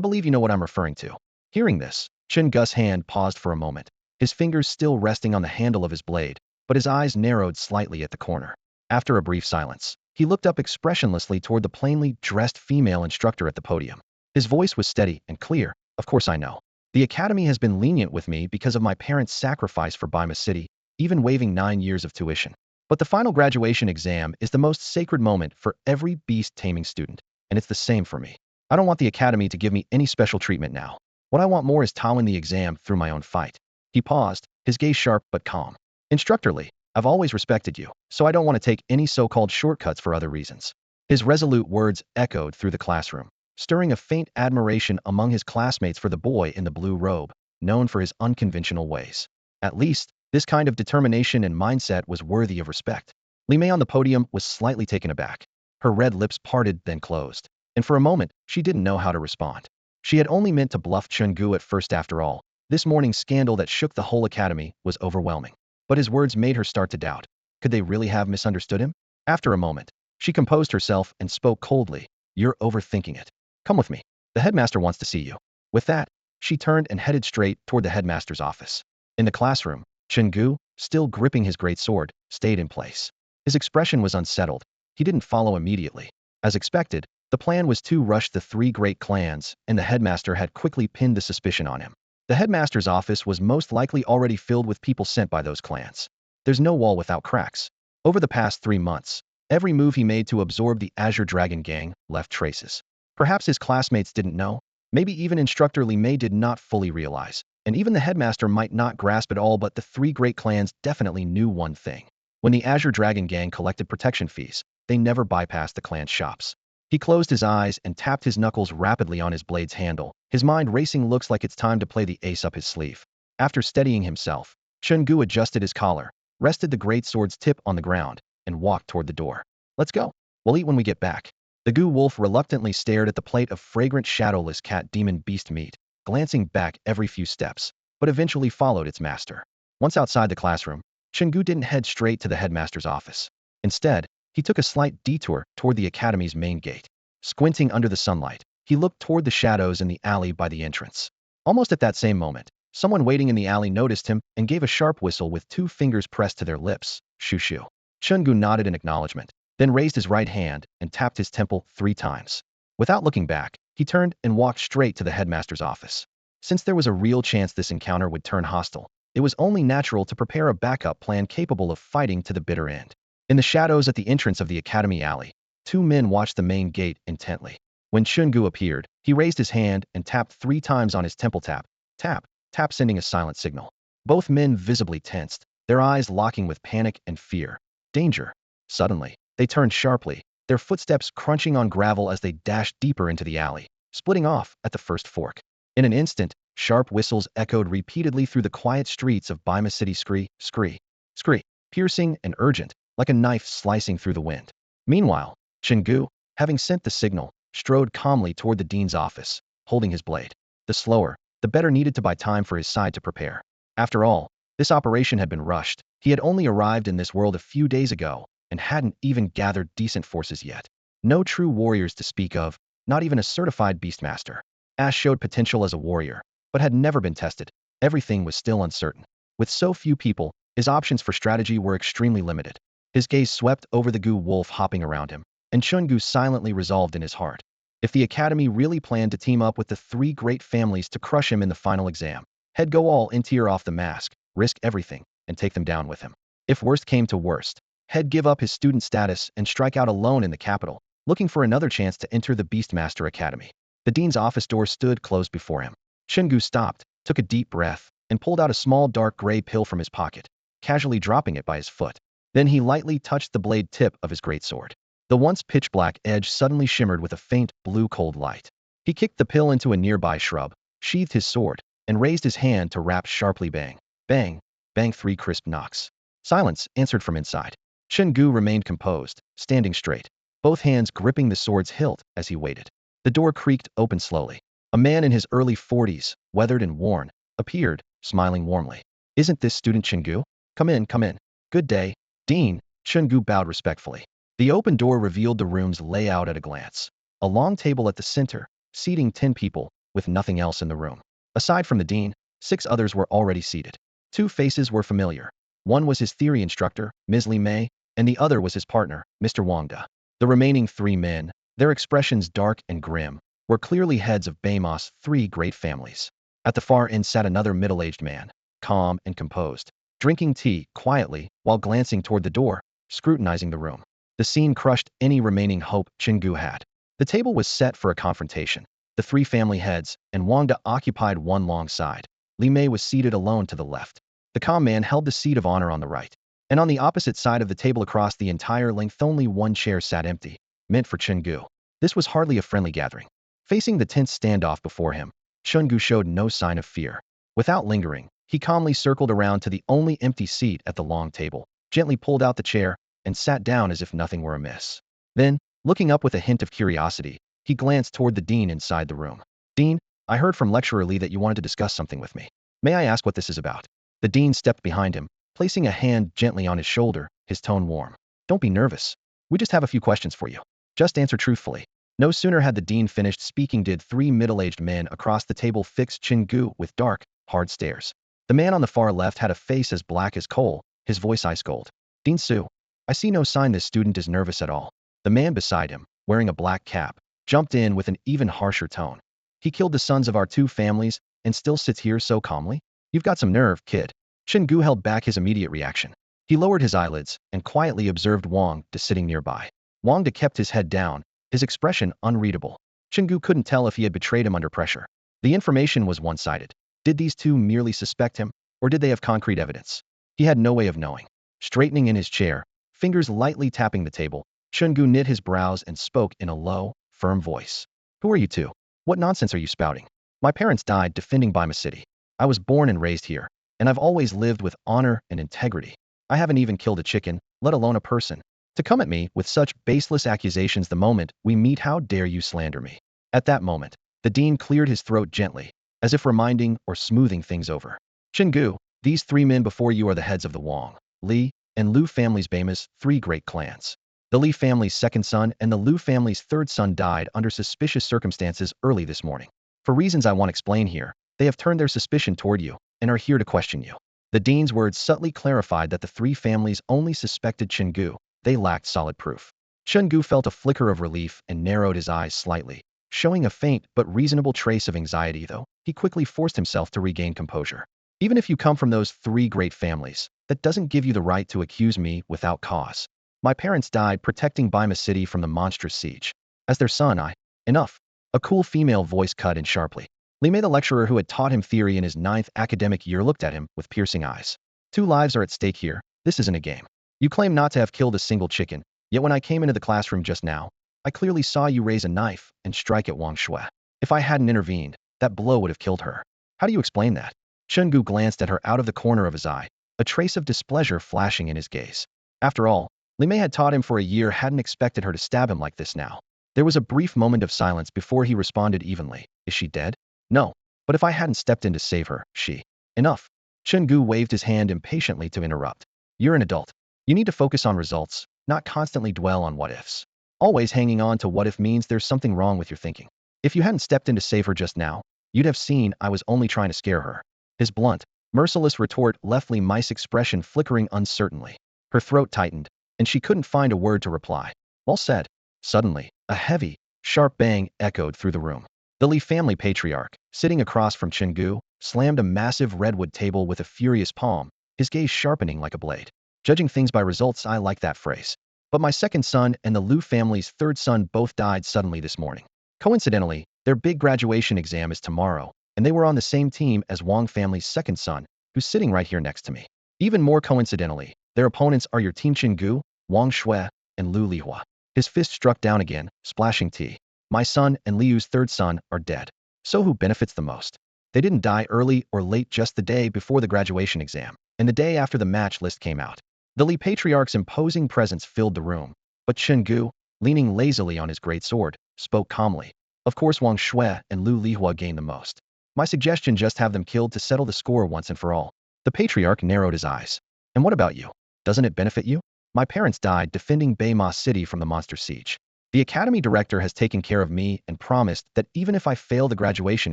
believe you know what I'm referring to. Hearing this, Chen Gu's hand paused for a moment, his fingers still resting on the handle of his blade, but his eyes narrowed slightly at the corner. After a brief silence, he looked up expressionlessly toward the plainly dressed female instructor at the podium. His voice was steady and clear. Of course I know. The academy has been lenient with me because of my parents' sacrifice for Bima City, even waiving 9 years of tuition. But the final graduation exam is the most sacred moment for every beast-taming student, and it's the same for me. I don't want the academy to give me any special treatment now. What I want more is to win the exam through my own fight. He paused, his gaze sharp but calm. Instructor Lee, I've always respected you, so I don't want to take any so-called shortcuts for other reasons. His resolute words echoed through the classroom, stirring a faint admiration among his classmates for the boy in the blue robe, known for his unconventional ways. At least, this kind of determination and mindset was worthy of respect. Li Mei on the podium was slightly taken aback. Her red lips parted then closed, and for a moment, she didn't know how to respond. She had only meant to bluff Chen Gu at first after all. This morning's scandal that shook the whole academy was overwhelming. But his words made her start to doubt. Could they really have misunderstood him? After a moment, she composed herself and spoke coldly. You're overthinking it. Come with me. The headmaster wants to see you. With that, she turned and headed straight toward the headmaster's office. In the classroom, Chen Gu, still gripping his great sword, stayed in place. His expression was unsettled. He didn't follow immediately. As expected, the plan was to rush the 3 great clans, and the headmaster had quickly pinned the suspicion on him. The headmaster's office was most likely already filled with people sent by those clans. There's no wall without cracks. Over the past 3 months, every move he made to absorb the Azure Dragon gang left traces. Perhaps his classmates didn't know. Maybe even Instructor Li Mei did not fully realize. And even the headmaster might not grasp it all, but the 3 great clans definitely knew one thing. When the Azure Dragon gang collected protection fees, they never bypassed the clan's shops. He closed his eyes and tapped his knuckles rapidly on his blade's handle, his mind racing. Looks like it's time to play the ace up his sleeve. After steadying himself, Chen Gu adjusted his collar, rested the great sword's tip on the ground, and walked toward the door. Let's go. We'll eat when we get back. The Gu wolf reluctantly stared at the plate of fragrant shadowless cat demon beast meat, glancing back every few steps, but eventually followed its master. Once outside the classroom, Chen Gu didn't head straight to the headmaster's office. Instead, he took a slight detour toward the academy's main gate. Squinting under the sunlight, he looked toward the shadows in the alley by the entrance. Almost at that same moment, someone waiting in the alley noticed him and gave a sharp whistle with 2 fingers pressed to their lips. Shoo shoo. Chen Gu nodded in acknowledgement, then raised his right hand and tapped his temple 3 times. Without looking back, he turned and walked straight to the headmaster's office. Since there was a real chance this encounter would turn hostile, it was only natural to prepare a backup plan capable of fighting to the bitter end. In the shadows at the entrance of the academy alley, 2 men watched the main gate intently. When Chen Gu appeared, he raised his hand and tapped 3 times on his temple. Tap, tap, tap, sending a silent signal. Both men visibly tensed, their eyes locking with panic and fear. Danger. Suddenly, they turned sharply, their footsteps crunching on gravel as they dashed deeper into the alley, splitting off at the first fork. In an instant, sharp whistles echoed repeatedly through the quiet streets of Bima City. Scree, scree, scree, piercing and urgent, like a knife slicing through the wind. Meanwhile, Chen Gu, having sent the signal, strode calmly toward the dean's office, holding his blade. The slower, the better, needed to buy time for his side to prepare. After all, this operation had been rushed. He had only arrived in this world a few days ago and hadn't even gathered decent forces yet. No true warriors to speak of, not even a certified beastmaster. Ash showed potential as a warrior, but had never been tested. Everything was still uncertain. With so few people, his options for strategy were extremely limited. His gaze swept over the Gu wolf hopping around him, and Chen Gu silently resolved in his heart. If the academy really planned to team up with the 3 great families to crush him in the final exam, he'd go all in, tear off the mask, risk everything, and take them down with him. If worst came to worst, he'd give up his student status and strike out alone in the capital, looking for another chance to enter the Beastmaster Academy. The dean's office door stood closed before him. Chen Gu stopped, took a deep breath, and pulled out a small dark gray pill from his pocket. casually dropping it by his foot. Then he lightly touched the blade tip of his greatsword. The once pitch-black edge suddenly shimmered with a faint, blue-cold light. He kicked the pill into a nearby shrub, sheathed his sword, and raised his hand to rap sharply bang, bang, bang 3 crisp knocks. Silence answered from inside. Chen Gu remained composed, standing straight, both hands gripping the sword's hilt as he waited. The door creaked open slowly. A man in his early 40s, weathered and worn, appeared, smiling warmly. "Isn't this student Chen Gu? Come in, come in. Good day, Dean." Chen Gu bowed respectfully. The open door revealed the room's layout at a glance. A long table at the center, seating 10 people, with nothing else in the room. Aside from the dean, 6 others were already seated. 2 faces were familiar. One was his theory instructor, Ms. Li Mei, and the other was his partner, Mr. Wang De. The remaining 3 men, their expressions dark and grim, were clearly heads of Bamos' 3 great families. At the far end sat another middle-aged man, calm and composed, drinking tea quietly while glancing toward the door, scrutinizing the room. The scene crushed any remaining hope Chen Gu had. The table was set for a confrontation. The 3 family heads and Wang De occupied one long side. Li Mei was seated alone to the left. The calm man held the seat of honor on the right. And on the opposite side of the table across the entire length only one chair sat empty, meant for Chen Gu. This was hardly a friendly gathering. Facing the tense standoff before him, Chen Gu showed no sign of fear. Without lingering, he calmly circled around to the only empty seat at the long table, gently pulled out the chair, and sat down as if nothing were amiss. Then, looking up with a hint of curiosity, he glanced toward the dean inside the room. "Dean, I heard from Lecturer Li that you wanted to discuss something with me. May I ask what this is about?" The dean stepped behind him, placing a hand gently on his shoulder, his tone warm. "Don't be nervous. We just have a few questions for you. Just answer truthfully." No sooner had the dean finished speaking did 3 middle-aged men across the table fix Chen Gu with dark, hard stares. The man on the far left had a face as black as coal, his voice ice cold. "Dean Su, I see no sign this student is nervous at all." The man beside him, wearing a black cap, jumped in with an even harsher tone. "He killed the sons of our 2 families and still sits here so calmly? You've got some nerve, kid." Chen Gu held back his immediate reaction. He lowered his eyelids and quietly observed Wang De sitting nearby. Wang De kept his head down, his expression unreadable. Chen Gu couldn't tell if he had betrayed him under pressure. The information was one-sided. Did these 2 merely suspect him, or did they have concrete evidence? He had no way of knowing. Straightening in his chair, fingers lightly tapping the table, Chen Gu knit his brows and spoke in a low, firm voice. "Who are you 2? What nonsense are you spouting? My parents died defending Bima City. I was born and raised here, and I've always lived with honor and integrity. I haven't even killed a chicken, let alone a person. To come at me with such baseless accusations the moment we meet, how dare you slander me?" At that moment, the dean cleared his throat gently, as if reminding or smoothing things over. "Chen Gu, these 3 men before you are the heads of the Wang, Li, and Lu families' Bama's 3 great clans. The Li family's 2nd son and the Lu family's 3rd son died under suspicious circumstances early this morning. For reasons I won't explain here, they have turned their suspicion toward you and are here to question you." The dean's words subtly clarified that the 3 families only suspected Chen Gu. They lacked solid proof. Chen Gu felt a flicker of relief and narrowed his eyes slightly, showing a faint but reasonable trace of anxiety though. He quickly forced himself to regain composure. "Even if you come from those 3 great families, that doesn't give you the right to accuse me without cause. My parents died protecting Bima City from the monstrous siege. As their son, I..." "Enough." A cool female voice cut in sharply. Li Mei, the lecturer who had taught him theory in his 9th academic year, looked at him with piercing eyes. "2 lives are at stake here. This isn't a game. You claim not to have killed a single chicken, yet when I came into the classroom just now, I clearly saw you raise a knife and strike at Wang Shui. If I hadn't intervened, that blow would have killed her. How do you explain that?" Chen Gu glanced at her out of the corner of his eye, a trace of displeasure flashing in his gaze. After all, Li Mei had taught him for a year, hadn't expected her to stab him like this now. There was a brief moment of silence before he responded evenly. "Is she dead?" "No. But if I hadn't stepped in to save her, she..." "Enough." Chen Gu waved his hand impatiently to interrupt. "You're an adult. You need to focus on results, not constantly dwell on what-ifs. Always hanging on to what-if means there's something wrong with your thinking. If you hadn't stepped in to save her just now, you'd have seen I was only trying to scare her." His blunt, merciless retort left Li Mei's expression flickering uncertainly. Her throat tightened, and she couldn't find a word to reply. "Well said." Suddenly, a heavy, sharp bang echoed through the room. The Li family patriarch, sitting across from Chen Gu, slammed a massive redwood table with a furious palm, his gaze sharpening like a blade. "Judging things by results, I like that phrase. But my 2nd son and the Lu family's 3rd son both died suddenly this morning. Coincidentally, their big graduation exam is tomorrow, and they were on the same team as Wang family's 2nd son, who's sitting right here next to me. Even more coincidentally, their opponents are your Team Chen Gu, Wang Shui, and Lu Lihua. His fist struck down again, splashing tea. My son and Liu's third son are dead. So who benefits the most? They didn't die early or late, just the day before the graduation exam, and the day after the match list came out. The Li Patriarch's imposing presence filled the room, but Chen Gu, leaning lazily on his great sword, spoke calmly. Of course Wang Shui and Lu Lihua gained the most. My suggestion, just have them killed to settle the score once and for all. The Patriarch narrowed his eyes. And what about you? Doesn't it benefit you? My parents died defending Beima City from the monster siege. The academy director has taken care of me and promised that even if I fail the graduation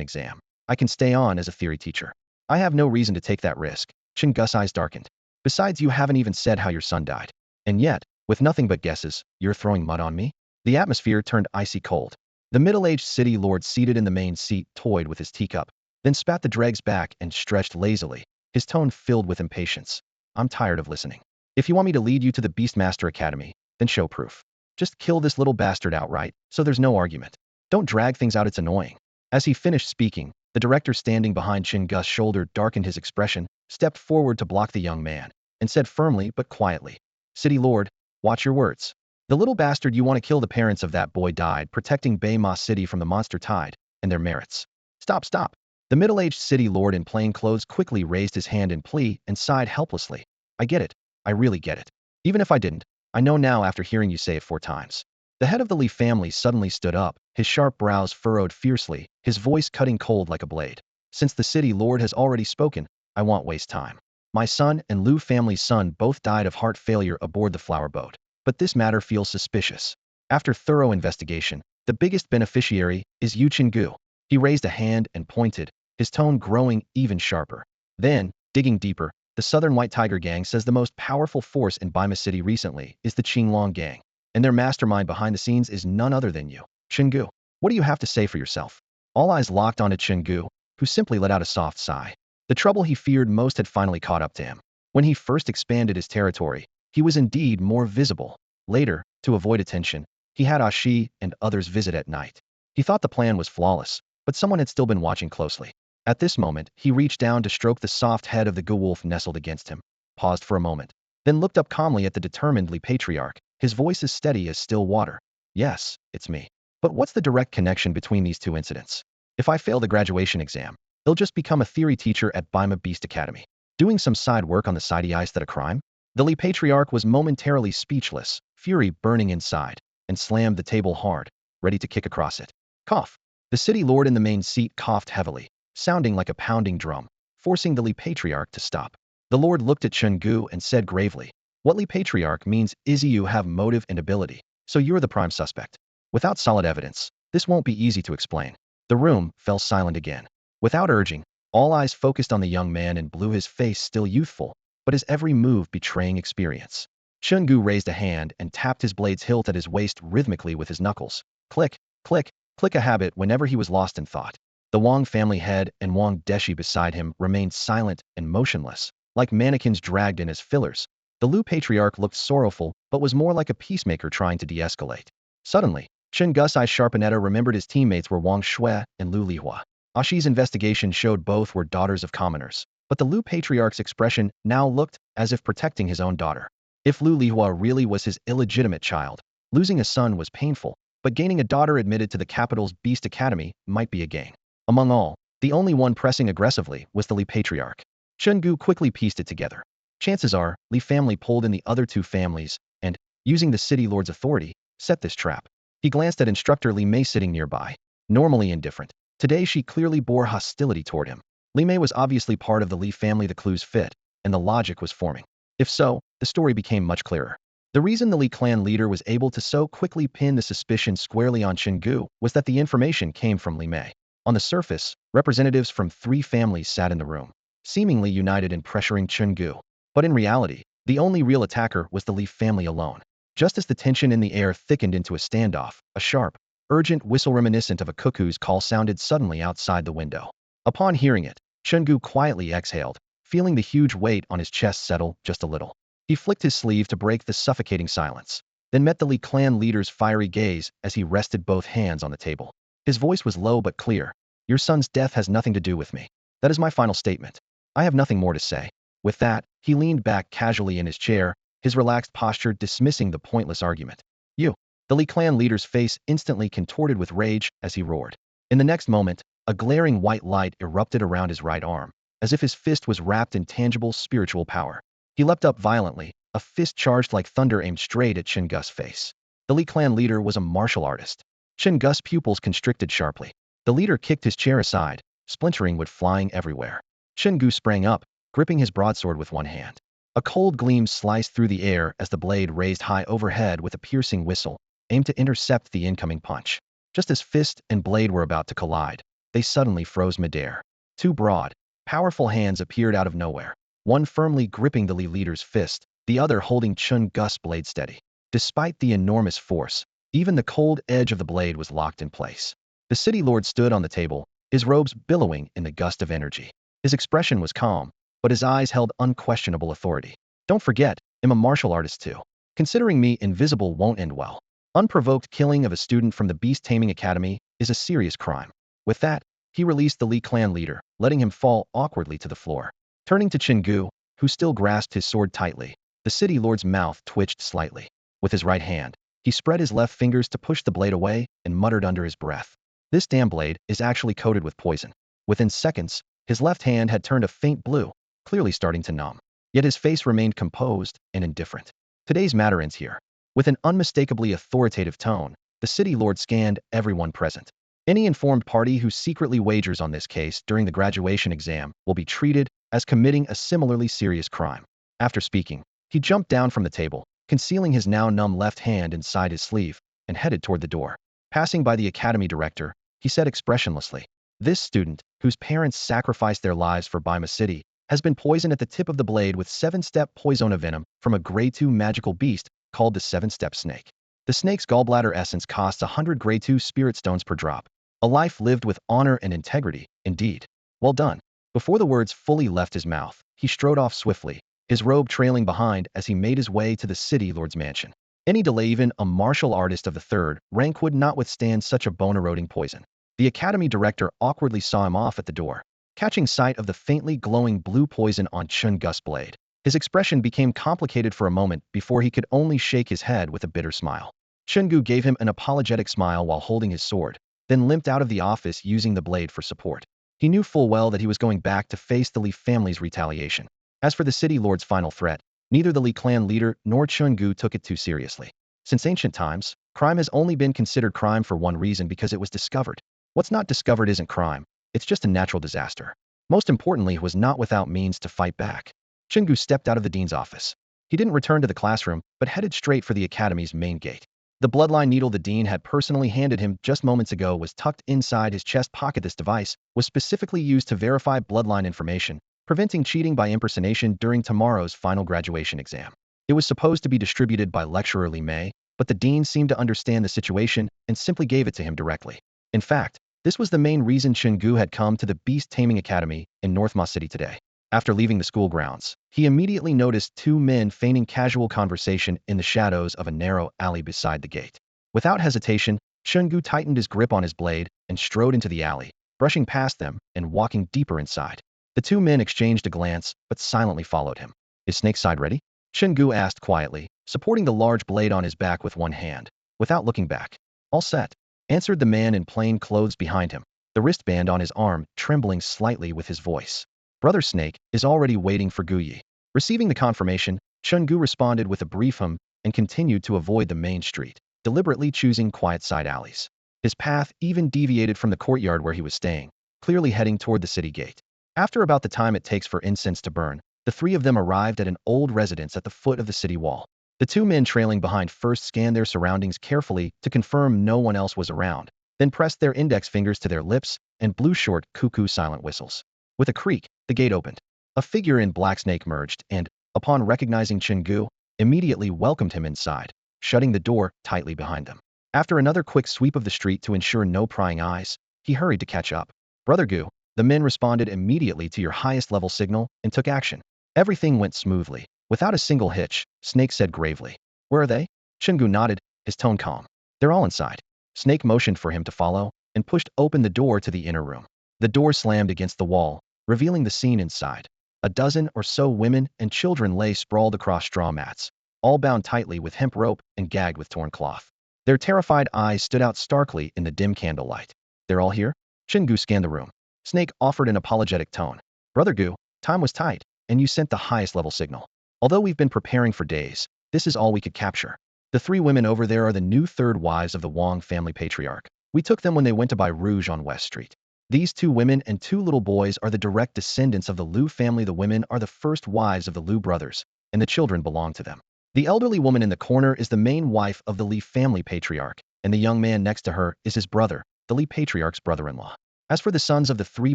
exam, I can stay on as a theory teacher. I have no reason to take that risk. Chen Gu's eyes darkened. Besides, you haven't even said how your son died. And yet, with nothing but guesses, you're throwing mud on me? The atmosphere turned icy cold. The middle-aged city lord seated in the main seat toyed with his teacup, then spat the dregs back and stretched lazily, his tone filled with impatience. I'm tired of listening. If you want me to lead you to the Beastmaster Academy, then show proof. Just kill this little bastard outright, so there's no argument. Don't drag things out, it's annoying. As he finished speaking, the director standing behind Chen Gu's shoulder darkened his expression, stepped forward to block the young man, and said firmly but quietly, City Lord, watch your words. The little bastard you want to kill, the parents of that boy died protecting Beima City from the monster tide, and their merits. Stop, stop. The middle-aged city lord in plain clothes quickly raised his hand in plea and sighed helplessly. I get it. I really get it. Even if I didn't, I know now after hearing you say it 4 times. The head of the Li family suddenly stood up, his sharp brows furrowed fiercely, his voice cutting cold like a blade. Since the city lord has already spoken, I won't waste time. My son and Lu family's son both died of heart failure aboard the flower boat. But this matter feels suspicious. After thorough investigation, the biggest beneficiary is Yu Chen Gu. He raised a hand and pointed, his tone growing even sharper. Then, digging deeper, the Southern White Tiger Gang says the most powerful force in Beima City recently is the Qinglong Gang, and their mastermind behind the scenes is none other than you, Chen Gu. What do you have to say for yourself? All eyes locked onto Chen Gu, who simply let out a soft sigh. The trouble he feared most had finally caught up to him. When he first expanded his territory, he was indeed more visible. Later, to avoid attention, he had Ashi and others visit at night. He thought the plan was flawless, but someone had still been watching closely. At this moment, he reached down to stroke the soft head of the Gu-wolf nestled against him, paused for a moment, then looked up calmly at the determined Li Patriarch, his voice as steady as still water. Yes, it's me. But what's the direct connection between these 2 incidents? If I fail the graduation exam, he'll just become a theory teacher at Beima Beast Academy. Doing some side work on the side, is that a crime? The Li Patriarch was momentarily speechless, fury burning inside, and slammed the table hard, ready to kick across it. Cough. The city lord in the main seat coughed heavily, sounding like a pounding drum, forcing the Li Patriarch to stop. The lord looked at Chen Gu and said gravely, what Li Patriarch means is you have motive and ability, so you're the prime suspect. Without solid evidence, this won't be easy to explain. The room fell silent again. Without urging, all eyes focused on the young man in blue, his face still youthful, but his every move betraying experience. Chen Gu raised a hand and tapped his blade's hilt at his waist rhythmically with his knuckles. Click, click, click, a habit whenever he was lost in thought. The Wang family head and Wang Deshi beside him remained silent and motionless, like mannequins dragged in as fillers. The Lu Patriarch looked sorrowful, but was more like a peacemaker trying to de-escalate. Suddenly, Chen Gu's eyes sharpened. Remembered his teammates were Wang Shui and Lu Lihua. Ashi's investigation showed both were daughters of commoners, but the Lu Patriarch's expression now looked as if protecting his own daughter. If Lu Lihua really was his illegitimate child, losing a son was painful, but gaining a daughter admitted to the capital's Beast Academy might be a gain. Among all, the only one pressing aggressively was the Li Patriarch. Chen Gu quickly pieced it together. Chances are, Li family pulled in the other 2 families and, using the city lord's authority, set this trap. He glanced at instructor Li Mei sitting nearby. Normally indifferent, today she clearly bore hostility toward him. Li Mei was obviously part of the Li family. The clues fit, and the logic was forming. If so, the story became much clearer. The reason the Li clan leader was able to so quickly pin the suspicion squarely on Chen Gu was that the information came from Li Mei. On the surface, representatives from 3 families sat in the room, seemingly united in pressuring Chen Gu. But in reality, the only real attacker was the Li family alone. Just as the tension in the air thickened into a standoff, a sharp, urgent whistle reminiscent of a cuckoo's call sounded suddenly outside the window. Upon hearing it, Chen Gu quietly exhaled, feeling the huge weight on his chest settle just a little. He flicked his sleeve to break the suffocating silence, then met the Li clan leader's fiery gaze as he rested both hands on the table. His voice was low but clear. Your son's death has nothing to do with me. That is my final statement. I have nothing more to say. With that, he leaned back casually in his chair, his relaxed posture dismissing the pointless argument. You! The Li clan leader's face instantly contorted with rage as he roared. In the next moment, a glaring white light erupted around his right arm, as if his fist was wrapped in tangible spiritual power. He leapt up violently, a fist charged like thunder aimed straight at Chen Gu's face. The Li clan leader was a martial artist. Chen Gu's pupils constricted sharply. The leader kicked his chair aside, splintering wood flying everywhere. Chen Gu sprang up, gripping his broadsword with one hand. A cold gleam sliced through the air as the blade raised high overhead with a piercing whistle, aimed to intercept the incoming punch. Just as fist and blade were about to collide, they suddenly froze midair. Two broad, powerful hands appeared out of nowhere, one firmly gripping the Li leader's fist, the other holding Chen Gu's blade steady. Despite the enormous force, even the cold edge of the blade was locked in place. The city lord stood on the table, his robes billowing in the gust of energy. His expression was calm, but his eyes held unquestionable authority. Don't forget, I'm a martial artist too. Considering me invisible won't end well. Unprovoked killing of a student from the beast-taming academy is a serious crime. With that, he released the Li clan leader, letting him fall awkwardly to the floor. Turning to Chen Gu, who still grasped his sword tightly, the city lord's mouth twitched slightly. With his right hand, he spread his left fingers to push the blade away and muttered under his breath. This damn blade is actually coated with poison. Within seconds, his left hand had turned a faint blue, clearly starting to numb. Yet his face remained composed and indifferent. Today's matter ends here. With an unmistakably authoritative tone, the city lord scanned everyone present. Any informed party who secretly wagers on this case during the graduation exam will be treated as committing a similarly serious crime. After speaking, he jumped down from the table, concealing his now numb left hand inside his sleeve, and headed toward the door. Passing by the academy director, he said expressionlessly, "This student, whose parents sacrificed their lives for Bima City, has been poisoned at the tip of the blade with 7-step poison venom from a grade 2 magical beast called the 7-step snake. The snake's gallbladder essence costs 100 grade 2 spirit stones per drop. A life lived with honor and integrity, indeed. Well done." Before the words fully left his mouth, he strode off swiftly, his robe trailing behind as he made his way to the city lord's mansion. Any delay, even a martial artist of the third rank would not withstand such a bone-eroding poison. The academy director awkwardly saw him off at the door. Catching sight of the faintly glowing blue poison on Chen Gu's blade, his expression became complicated for a moment before he could only shake his head with a bitter smile. Chen Gu gave him an apologetic smile while holding his sword, then limped out of the office using the blade for support. He knew full well that he was going back to face the Li family's retaliation. As for the city lord's final threat, neither the Li clan leader nor Chen Gu took it too seriously. Since ancient times, crime has only been considered crime for one reason: because it was discovered. What's not discovered isn't crime, it's just a natural disaster. Most importantly, he was not without means to fight back. Chen Gu stepped out of the dean's office. He didn't return to the classroom, but headed straight for the academy's main gate. The bloodline needle the dean had personally handed him just moments ago was tucked inside his chest pocket. This device was specifically used to verify bloodline information, preventing cheating by impersonation during tomorrow's final graduation exam. It was supposed to be distributed by lecturer Li Mei, but the dean seemed to understand the situation and simply gave it to him directly. In fact, this was the main reason Chen Gu had come to the beast-taming academy in North Ma City today. After leaving the school grounds, he immediately noticed two men feigning casual conversation in the shadows of a narrow alley beside the gate. Without hesitation, Chen Gu tightened his grip on his blade and strode into the alley, brushing past them and walking deeper inside. The two men exchanged a glance, but silently followed him. "Is Snake's side ready?" Chen Gu asked quietly, supporting the large blade on his back with one hand. Without looking back, "All set," answered the man in plain clothes behind him, the wristband on his arm trembling slightly with his voice. "Brother Snake is already waiting for Guyi." Receiving the confirmation, Chen Gu responded with a brief hum and continued to avoid the main street, deliberately choosing quiet side alleys. His path even deviated from the courtyard where he was staying, clearly heading toward the city gate. After about the time it takes for incense to burn, the three of them arrived at an old residence at the foot of the city wall. The two men trailing behind first scanned their surroundings carefully to confirm no one else was around, then pressed their index fingers to their lips and blew short, cuckoo silent whistles. With a creak, the gate opened. A figure in black snake emerged and, upon recognizing Chen Gu, immediately welcomed him inside, shutting the door tightly behind them. After another quick sweep of the street to ensure no prying eyes, he hurried to catch up. "Brother Gu," the men responded immediately to your highest level signal and took action. Everything went smoothly. Without a single hitch, Snake said gravely. "Where are they?" Chen Gu nodded, his tone calm. "They're all inside." Snake motioned for him to follow and pushed open the door to the inner room. The door slammed against the wall, revealing the scene inside. A dozen or so women and children lay sprawled across straw mats, all bound tightly with hemp rope and gagged with torn cloth. Their terrified eyes stood out starkly in the dim candlelight. They're all here? Chen Gu scanned the room. Snake offered an apologetic tone. Brother Gu, time was tight, and you sent the highest level signal. Although we've been preparing for days, this is all we could capture. The three women over there are the new third wives of the Wang family patriarch. We took them when they went to buy rouge on West Street. These two women and two little boys are the direct descendants of the Liu family. The women are the first wives of the Liu brothers, and the children belong to them. The elderly woman in the corner is the main wife of the Li family patriarch, and the young man next to her is his brother, the Li patriarch's brother-in-law. As for the sons of the three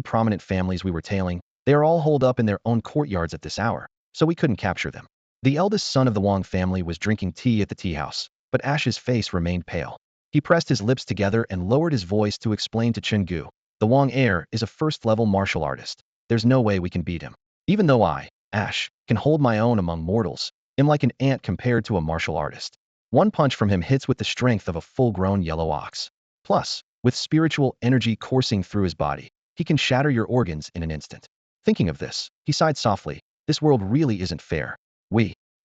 prominent families we were tailing, they are all holed up in their own courtyards at this hour, so we couldn't capture them. The eldest son of the Wang family was drinking tea at the tea house, but Ash's face remained pale. He pressed his lips together and lowered his voice to explain to Chen Gu. The Wang heir is a first-level martial artist. There's no way we can beat him. Even though I, Ash, can hold my own among mortals, am like an ant compared to a martial artist. One punch from him hits with the strength of a full-grown yellow ox. Plus, with spiritual energy coursing through his body, he can shatter your organs in an instant. Thinking of this, he sighed softly. This world really isn't fair.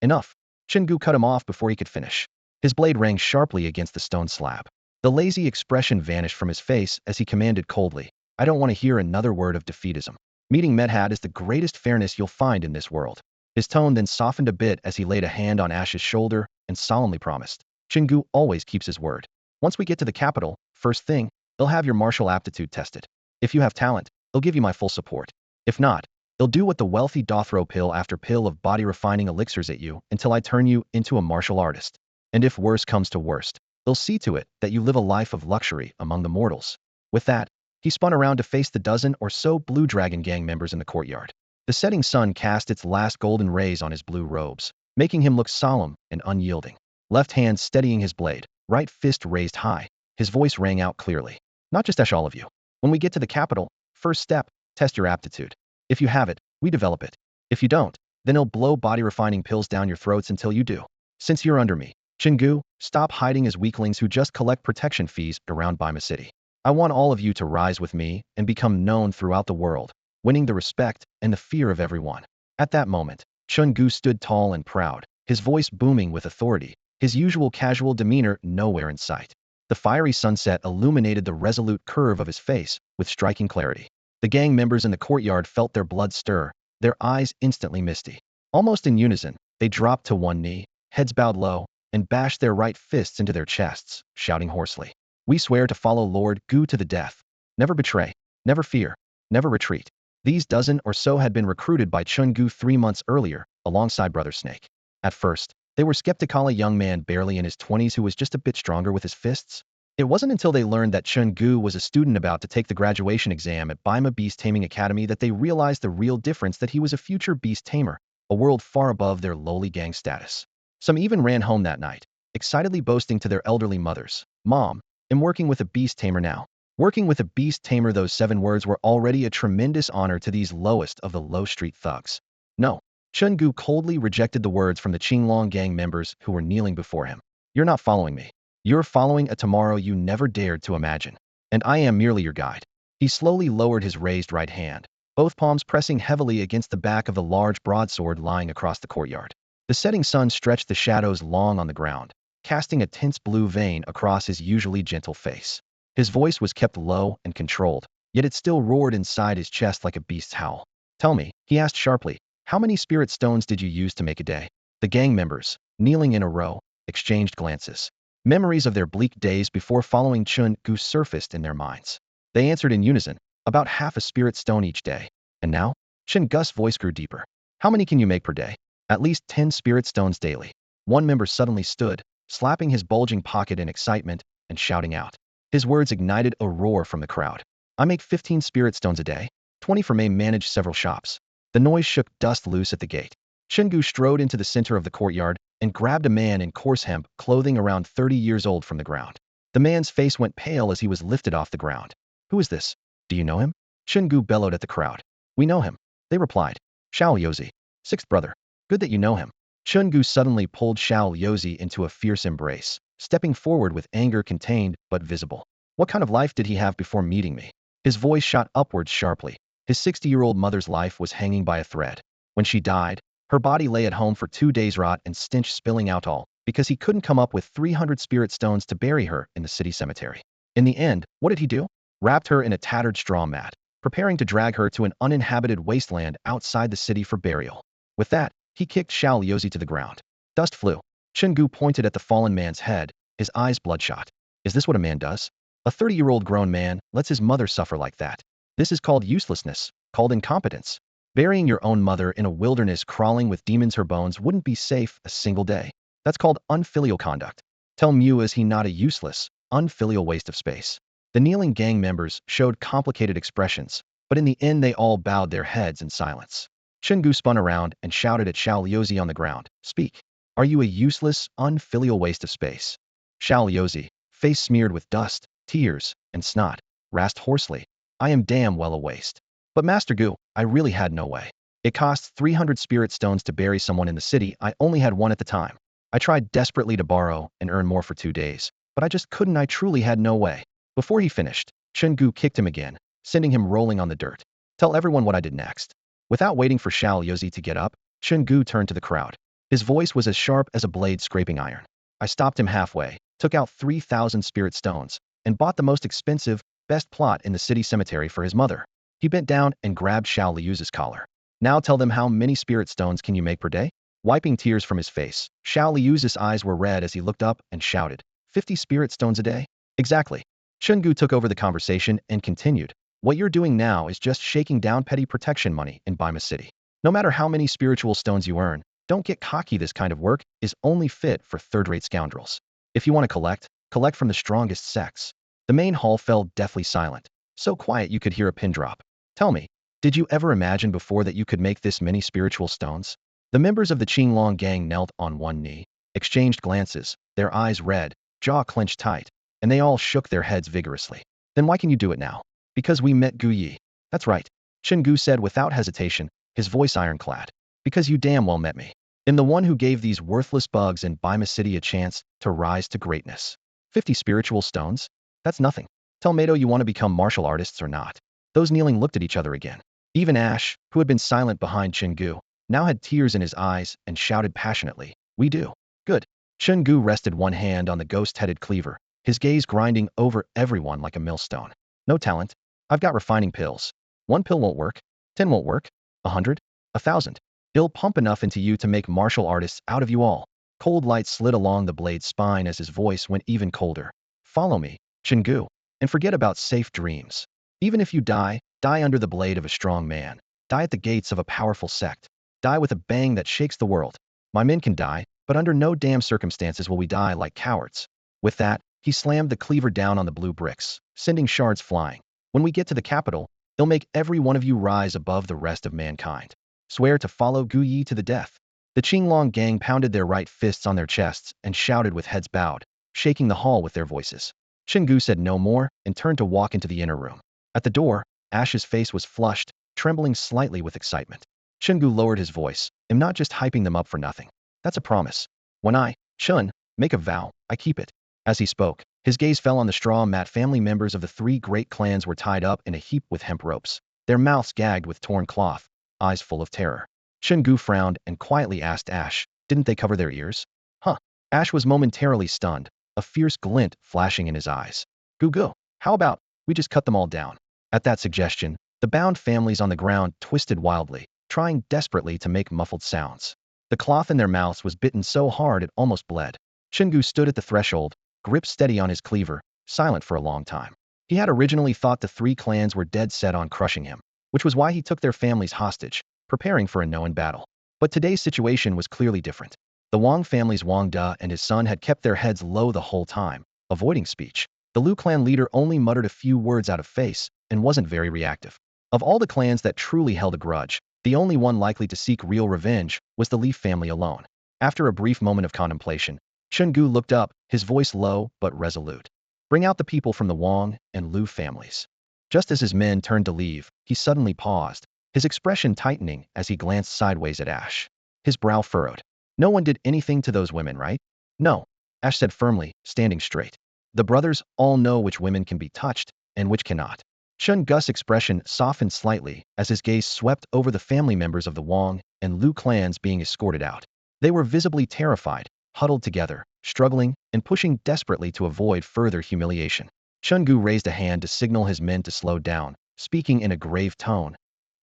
Enough. Chen Gu cut him off before he could finish. His blade rang sharply against the stone slab. The lazy expression vanished from his face as he commanded coldly, I don't want to hear another word of defeatism. Meeting Medhat is the greatest fairness you'll find in this world. His tone then softened a bit as he laid a hand on Ash's shoulder and solemnly promised. Chen Gu always keeps his word. Once we get to the capital, first thing, they'll have your martial aptitude tested. If you have talent, they'll give you my full support. If not, they'll do what the wealthy do, throw pill after pill of body-refining elixirs at you until I turn you into a martial artist. And if worse comes to worst, they'll see to it that you live a life of luxury among the mortals. With that, he spun around to face the dozen or so Blue Dragon Gang members in the courtyard. The setting sun cast its last golden rays on his blue robes, making him look solemn and unyielding. Left hand steadying his blade, right fist raised high, his voice rang out clearly. Not just Ash, all of you. When we get to the capital, first step, test your aptitude. If you have it, we develop it. If you don't, then he'll blow body-refining pills down your throats until you do. Since you're under me, Chen Gu, stop hiding as weaklings who just collect protection fees around Baima City. I want all of you to rise with me and become known throughout the world, winning the respect and the fear of everyone. At that moment, Chen Gu stood tall and proud, his voice booming with authority, his usual casual demeanor nowhere in sight. The fiery sunset illuminated the resolute curve of his face with striking clarity. The gang members in the courtyard felt their blood stir, their eyes instantly misty. Almost in unison, they dropped to one knee, heads bowed low, and bashed their right fists into their chests, shouting hoarsely. We swear to follow Lord Gu to the death. Never betray, never fear, never retreat. These dozen or so had been recruited by Chen Gu 3 months earlier, alongside Brother Snake. At first, they were skeptical, a young man barely in his 20s who was just a bit stronger with his fists. It wasn't until they learned that Chen Gu was a student about to take the graduation exam at Baima Beast-Taming Academy that they realized the real difference, that he was a future beast-tamer, a world far above their lowly gang status. Some even ran home that night, excitedly boasting to their elderly mothers, Mom, I'm working with a beast-tamer now. Working with a beast-tamer, those 7 words were already a tremendous honor to these lowest of the low street thugs. No, Chen Gu coldly rejected the words from the Qinglong gang members who were kneeling before him. You're not following me. You're following a tomorrow you never dared to imagine. And I am merely your guide. He slowly lowered his raised right hand, both palms pressing heavily against the back of the large broadsword lying across the courtyard. The setting sun stretched the shadows long on the ground, casting a tense blue vein across his usually gentle face. His voice was kept low and controlled, yet it still roared inside his chest like a beast's howl. Tell me, he asked sharply, how many spirit stones did you use to make a day? The gang members, kneeling in a row, exchanged glances. Memories of their bleak days before following Chen Gu surfaced in their minds. They answered in unison, about half a spirit stone each day. And now? Chen Gu's voice grew deeper. How many can you make per day? At least 10 spirit stones daily. One member suddenly stood, slapping his bulging pocket in excitement and shouting out. His words ignited a roar from the crowd. I make 15 spirit stones a day. 20 for may manage several shops. The noise shook dust loose at the gate. Chen Gu strode into the center of the courtyard and grabbed a man in coarse hemp clothing around 30 years old from the ground. The man's face went pale as he was lifted off the ground. Who is this? Do you know him? Chen Gu bellowed at the crowd. We know him, they replied. Xiao Yozi, 6th brother. Good that you know him. Chen Gu suddenly pulled Xiao Yozi into a fierce embrace, stepping forward with anger contained but visible. What kind of life did he have before meeting me? His voice shot upwards sharply. His 60-year-old mother's life was hanging by a thread. When she died, her body lay at home for 2 days rot and stench spilling out all because he couldn't come up with 300 spirit stones to bury her in the city cemetery. In the end, what did he do? Wrapped her in a tattered straw mat, preparing to drag her to an uninhabited wasteland outside the city for burial. With that, he kicked Xiao Liuzi to the ground. Dust flew. Chen Gu pointed at the fallen man's head, his eyes bloodshot. Is this what a man does? A 30-year-old grown man lets his mother suffer like that. This is called uselessness, called incompetence. Burying your own mother in a wilderness crawling with demons her bones wouldn't be safe a single day. That's called unfilial conduct. Tell Mu is he not a useless, unfilial waste of space. The kneeling gang members showed complicated expressions, but in the end they all bowed their heads in silence. Chen Gu spun around and shouted at Xiao Liuzi on the ground. Speak. Are you a useless, unfilial waste of space? Xiao Liuzi, face smeared with dust, tears, and snot, rasped hoarsely. I am damn well a waste. But Master Gu, I really had no way. It costs 300 spirit stones to bury someone in the city. I only had one at the time. I tried desperately to borrow and earn more for 2 days, but I just couldn't. I truly had no way. Before he finished, Chen Gu kicked him again, sending him rolling on the dirt. Tell everyone what I did next. Without waiting for Xiao Liuzi to get up, Chen Gu turned to the crowd. His voice was as sharp as a blade scraping iron. I stopped him halfway, took out 3,000 spirit stones, and bought the most expensive, best plot in the city cemetery for his mother. He bent down and grabbed Xiao Liuzi's collar. Now tell them how many spirit stones can you make per day? Wiping tears from his face, Xiao Liuzi's eyes were red as he looked up and shouted, 50 spirit stones a day? Exactly. Chen Gu took over the conversation and continued, what you're doing now is just shaking down petty protection money in Bima City. No matter how many spiritual stones you earn, don't get cocky. This kind of work is only fit for third-rate scoundrels. If you want to collect from the strongest sects. The main hall fell deathly silent, so quiet you could hear a pin drop. Tell me, did you ever imagine before that you could make this many spiritual stones? The members of the Qinglong gang knelt on one knee, exchanged glances, their eyes red, jaw clenched tight, and they all shook their heads vigorously. Then why can you do it now? Because we met Gu Yi. That's right, Chen Gu said without hesitation, his voice ironclad. Because you damn well met me. I'm the one who gave these worthless bugs in Bima City a chance to rise to greatness. 50 spiritual stones? That's nothing. Tell Mato you want to become martial artists or not. Those kneeling looked at each other again. Even Ash, who had been silent behind Chen Gu, now had tears in his eyes and shouted passionately, we do. Good. Chen Gu rested one hand on the ghost-headed cleaver, his gaze grinding over everyone like a millstone. No talent. I've got refining pills. 1 pill won't work. 10 won't work. 100. 1,000. It'll pump enough into you to make martial artists out of you all. Cold light slid along the blade's spine as his voice went even colder. Follow me, Chen Gu, and forget about safe dreams. Even if you die, die under the blade of a strong man. Die at the gates of a powerful sect. Die with a bang that shakes the world. My men can die, but under no damn circumstances will we die like cowards. With that, he slammed the cleaver down on the blue bricks, sending shards flying. When we get to the capital, it'll make every one of you rise above the rest of mankind. Swear to follow Gu Yi to the death. The Qinglong gang pounded their right fists on their chests and shouted with heads bowed, shaking the hall with their voices. Chen Gu said no more and turned to walk into the inner room. At the door, Ash's face was flushed, trembling slightly with excitement. Chen Gu lowered his voice. I'm not just hyping them up for nothing. That's a promise. When I, Chen, make a vow, I keep it. As he spoke, his gaze fell on the straw mat. Family members of the 3 great clans were tied up in a heap with hemp ropes, their mouths gagged with torn cloth, eyes full of terror. Chen Gu frowned and quietly asked Ash, didn't they cover their ears? Huh. Ash was momentarily stunned, a fierce glint flashing in his eyes. Gu, how about we just cut them all down? At that suggestion, the bound families on the ground twisted wildly, trying desperately to make muffled sounds. The cloth in their mouths was bitten so hard it almost bled. Chen Gu stood at the threshold, grip steady on his cleaver, silent for a long time. He had originally thought the 3 clans were dead set on crushing him, which was why he took their families hostage, preparing for a known battle. But today's situation was clearly different. The Wang family's Wang Da and his son had kept their heads low the whole time, avoiding speech. The Lu clan leader only muttered a few words out of face and wasn't very reactive. Of all the clans that truly held a grudge, the only one likely to seek real revenge was the Li family alone. After a brief moment of contemplation, Chen Gu looked up, his voice low but resolute. Bring out the people from the Wang and Lu families. Just as his men turned to leave, he suddenly paused, his expression tightening as he glanced sideways at Ash. His brow furrowed. No one did anything to those women, right? No, Ash said firmly, standing straight. The brothers all know which women can be touched and which cannot. Chen Gu's expression softened slightly as his gaze swept over the family members of the Wang and Lu clans being escorted out. They were visibly terrified, huddled together, struggling, and pushing desperately to avoid further humiliation. Chen Gu raised a hand to signal his men to slow down, speaking in a grave tone.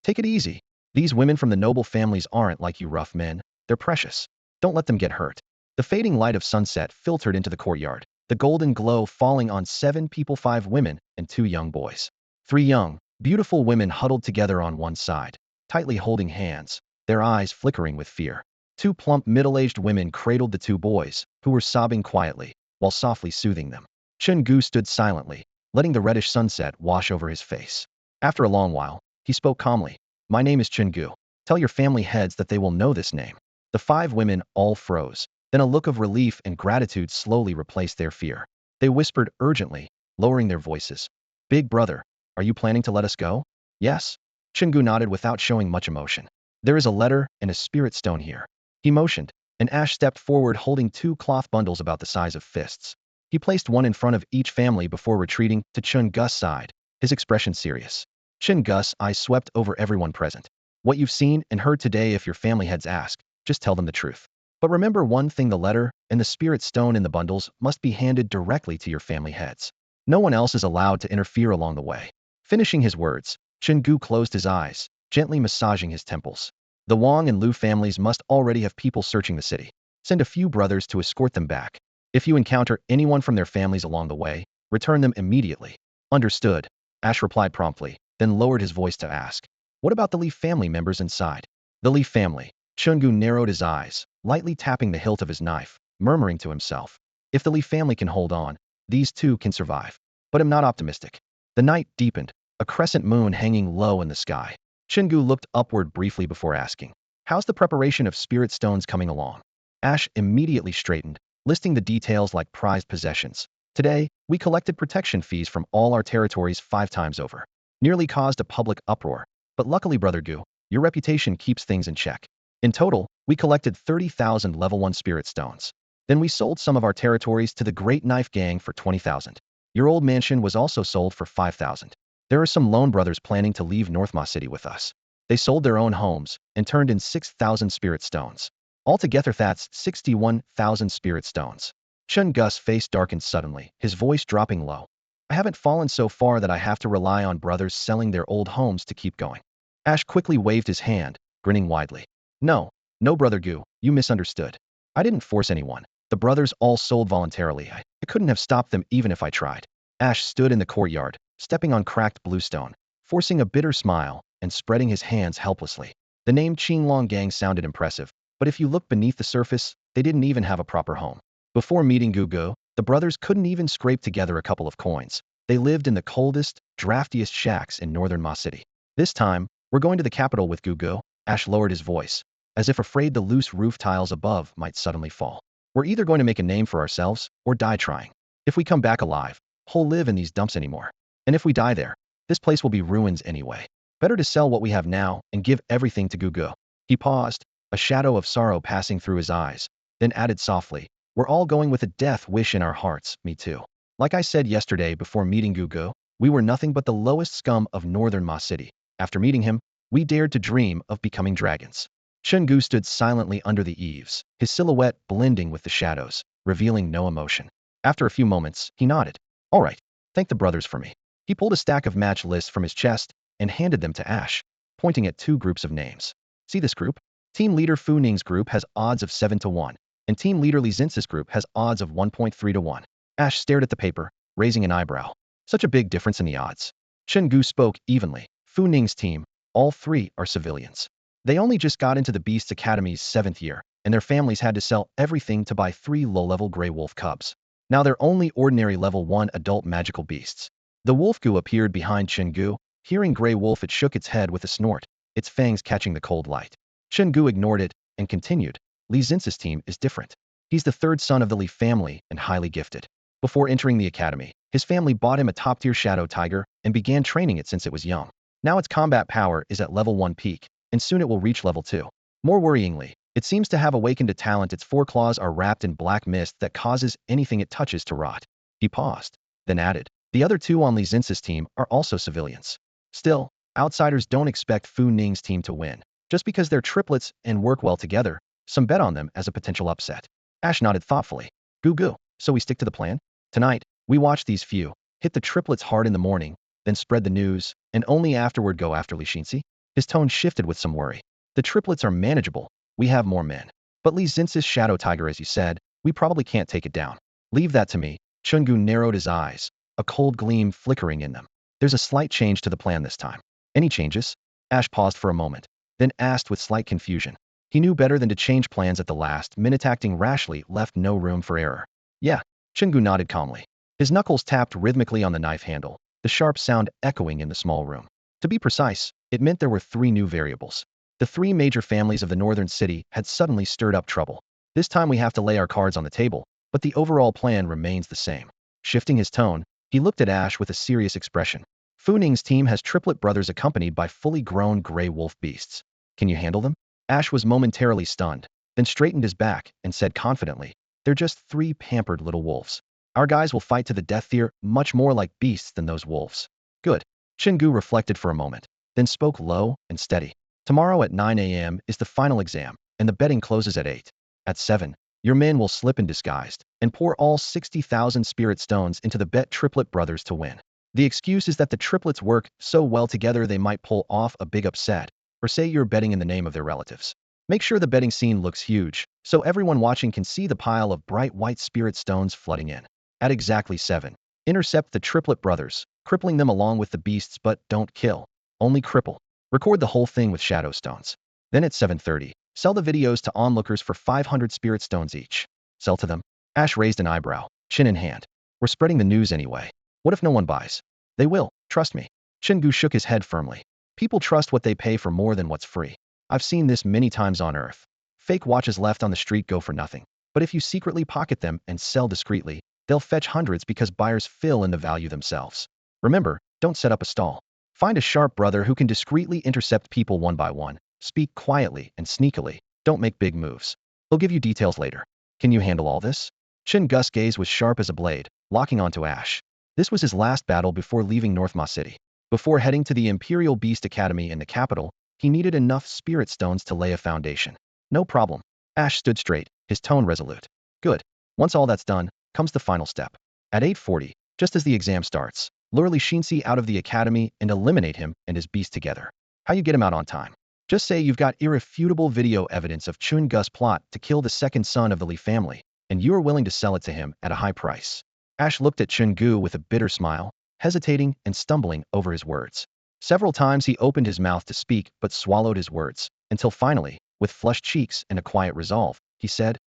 Take it easy. These women from the noble families aren't like you rough men. They're precious. Don't let them get hurt. The fading light of sunset filtered into the courtyard, the golden glow falling on 7 people, 5 women, and 2 young boys. 3 young, beautiful women huddled together on one side, tightly holding hands, their eyes flickering with fear. 2 plump middle-aged women cradled the 2 boys, who were sobbing quietly, while softly soothing them. Chen Gu stood silently, letting the reddish sunset wash over his face. After a long while, he spoke calmly. My name is Chen Gu. Tell your family heads that they will know this name. The 5 women all froze. Then a look of relief and gratitude slowly replaced their fear. They whispered urgently, lowering their voices. Big brother, are you planning to let us go? Yes. Chen Gu nodded without showing much emotion. There is a letter and a spirit stone here. He motioned, and Ash stepped forward holding 2 cloth bundles about the size of fists. He placed one in front of each family before retreating to Chen Gu's side, his expression serious. Chen Gu's eyes swept over everyone present. What you've seen and heard today, if your family heads ask, just tell them the truth. But remember one thing, the letter and the spirit stone in the bundles must be handed directly to your family heads. No one else is allowed to interfere along the way. Finishing his words, Chen Gu closed his eyes, gently massaging his temples. The Wang and Lu families must already have people searching the city. Send a few brothers to escort them back. If you encounter anyone from their families along the way, return them immediately. Understood, Ash replied promptly, then lowered his voice to ask. What about the Li family members inside? The Li family. Chen Gu narrowed his eyes, lightly tapping the hilt of his knife, murmuring to himself. If the Li family can hold on, these 2 can survive. But I'm not optimistic. The night deepened, a crescent moon hanging low in the sky. Chen Gu looked upward briefly before asking, how's the preparation of spirit stones coming along? Ash immediately straightened, listing the details like prized possessions. Today, we collected protection fees from all our territories 5 times over. Nearly caused a public uproar. But luckily, Brother Gu, your reputation keeps things in check. In total, we collected 30,000 level 1 spirit stones. Then we sold some of our territories to the Great Knife Gang for 20,000. Your old mansion was also sold for 5,000. There are some lone brothers planning to leave North Ma City with us. They sold their own homes and turned in 6,000 spirit stones. Altogether that's 61,000 spirit stones. Chen Gu's face darkened suddenly, his voice dropping low. I haven't fallen so far that I have to rely on brothers selling their old homes to keep going. Ash quickly waved his hand, grinning widely. No, Brother Gu, you misunderstood. I didn't force anyone. The brothers all sold voluntarily. I couldn't have stopped them even if I tried. Ash stood in the courtyard, stepping on cracked bluestone, forcing a bitter smile, and spreading his hands helplessly. The name Qinglong Gang sounded impressive, but if you look beneath the surface, they didn't even have a proper home. Before meeting Gugu, the brothers couldn't even scrape together a couple of coins. They lived in the coldest, draftiest shacks in northern Ma City. This time, we're going to the capital with Gugu. Ash lowered his voice, as if afraid the loose roof tiles above might suddenly fall. We're either going to make a name for ourselves or die trying. If we come back alive, who'll live in these dumps anymore? And if we die there, this place will be ruins anyway. Better to sell what we have now and give everything to Gugu. He paused, a shadow of sorrow passing through his eyes, then added softly, we're all going with a death wish in our hearts, me too. Like I said yesterday before meeting Gugu, we were nothing but the lowest scum of northern Ma City. After meeting him, we dared to dream of becoming dragons. Chen Gu stood silently under the eaves, his silhouette blending with the shadows, revealing no emotion. After a few moments, he nodded. All right, thank the brothers for me. He pulled a stack of match lists from his chest and handed them to Ash, pointing at 2 groups of names. See this group? Team leader Fu Ning's group has odds of 7 to 1, and team leader Li Zince's group has odds of 1.3 to 1. Ash stared at the paper, raising an eyebrow. Such a big difference in the odds. Chen Gu spoke evenly. Fu Ning's team, all 3 are civilians. They only just got into the Beast Academy's 7th year, and their families had to sell everything to buy 3 low-level gray wolf cubs. Now they're only ordinary level 1 adult magical beasts. The wolf Gu appeared behind Chen Gu. Hearing gray wolf, it shook its head with a snort, its fangs catching the cold light. Chen Gu ignored it and continued. Li Zince's team is different. He's the 3rd son of the Li family and highly gifted. Before entering the academy, his family bought him a top-tier shadow tiger and began training it since it was young. Now its combat power is at level 1 peak, and soon it will reach level 2. More worryingly, it seems to have awakened a talent. Its 4 claws are wrapped in black mist that causes anything it touches to rot. He paused, then added, The other two on Li Zince's team are also civilians. Still, outsiders don't expect Fu Ning's team to win. Just because they're triplets and work well together, some bet on them as a potential upset. Ash nodded thoughtfully. Goo. So we stick to the plan? Tonight, we watch these few, hit the triplets hard in the morning, then spread the news, and only afterward go after Li Xinzi? His tone shifted with some worry. The triplets are manageable. We have more men. But Li Zince's shadow tiger, as you said, we probably can't take it down. Leave that to me. Chen Gu narrowed his eyes, a cold gleam flickering in them. There's a slight change to the plan this time. Any changes? Ash paused for a moment, then asked with slight confusion. He knew better than to change plans at the last minute. Acting rashly left no room for error. Yeah, Chen Gu nodded calmly. His knuckles tapped rhythmically on the knife handle, the sharp sound echoing in the small room. To be precise, it meant there were 3 new variables. The 3 major families of the northern city had suddenly stirred up trouble. This time we have to lay our cards on the table, but the overall plan remains the same. Shifting his tone, he looked at Ash with a serious expression. Fu Ning's team has triplet brothers accompanied by fully grown gray wolf beasts. Can you handle them? Ash was momentarily stunned, then straightened his back and said confidently, they're just 3 pampered little wolves. Our guys will fight to the death here, much more like beasts than those wolves. Good. Chen Gu reflected for a moment, then spoke low and steady. Tomorrow at 9 a.m. is the final exam, and the betting closes at 8. At 7, your men will slip in disguised and pour all 60,000 spirit stones into the bet triplet brothers to win. The excuse is that the triplets work so well together they might pull off a big upset, or say you're betting in the name of their relatives. Make sure the betting scene looks huge, so everyone watching can see the pile of bright white spirit stones flooding in. At exactly 7, intercept the triplet brothers, crippling them along with the beasts, but don't kill, only cripple. Record the whole thing with shadow stones. Then at 7:30, sell the videos to onlookers for 500 spirit stones each. Sell to them? Ash raised an eyebrow, chin in hand. We're spreading the news anyway. What if no one buys? They will, trust me. Chen Gu shook his head firmly. People trust what they pay for more than what's free. I've seen this many times on Earth. Fake watches left on the street go for nothing. But if you secretly pocket them and sell discreetly, they'll fetch hundreds because buyers fill in the value themselves. Remember, don't set up a stall. Find a sharp brother who can discreetly intercept people one by one. Speak quietly and sneakily. Don't make big moves. He'll give you details later. Can you handle all this? Chen Gu's gaze was sharp as a blade, locking onto Ash. This was his last battle before leaving North Ma City. Before heading to the Imperial Beast Academy in the capital, he needed enough spirit stones to lay a foundation. No problem. Ash stood straight, his tone resolute. Good. Once all that's done, comes the final step. At 8:40, just as the exam starts, lure Li Xinzi out of the academy and eliminate him and his beast together. How you get him out on time? Just say you've got irrefutable video evidence of Chen Gu's plot to kill the second son of the Li family, and you are willing to sell it to him at a high price. Ash looked at Chen Gu with a bitter smile, hesitating and stumbling over his words. Several times he opened his mouth to speak but swallowed his words, until finally, with flushed cheeks and a quiet resolve, he said,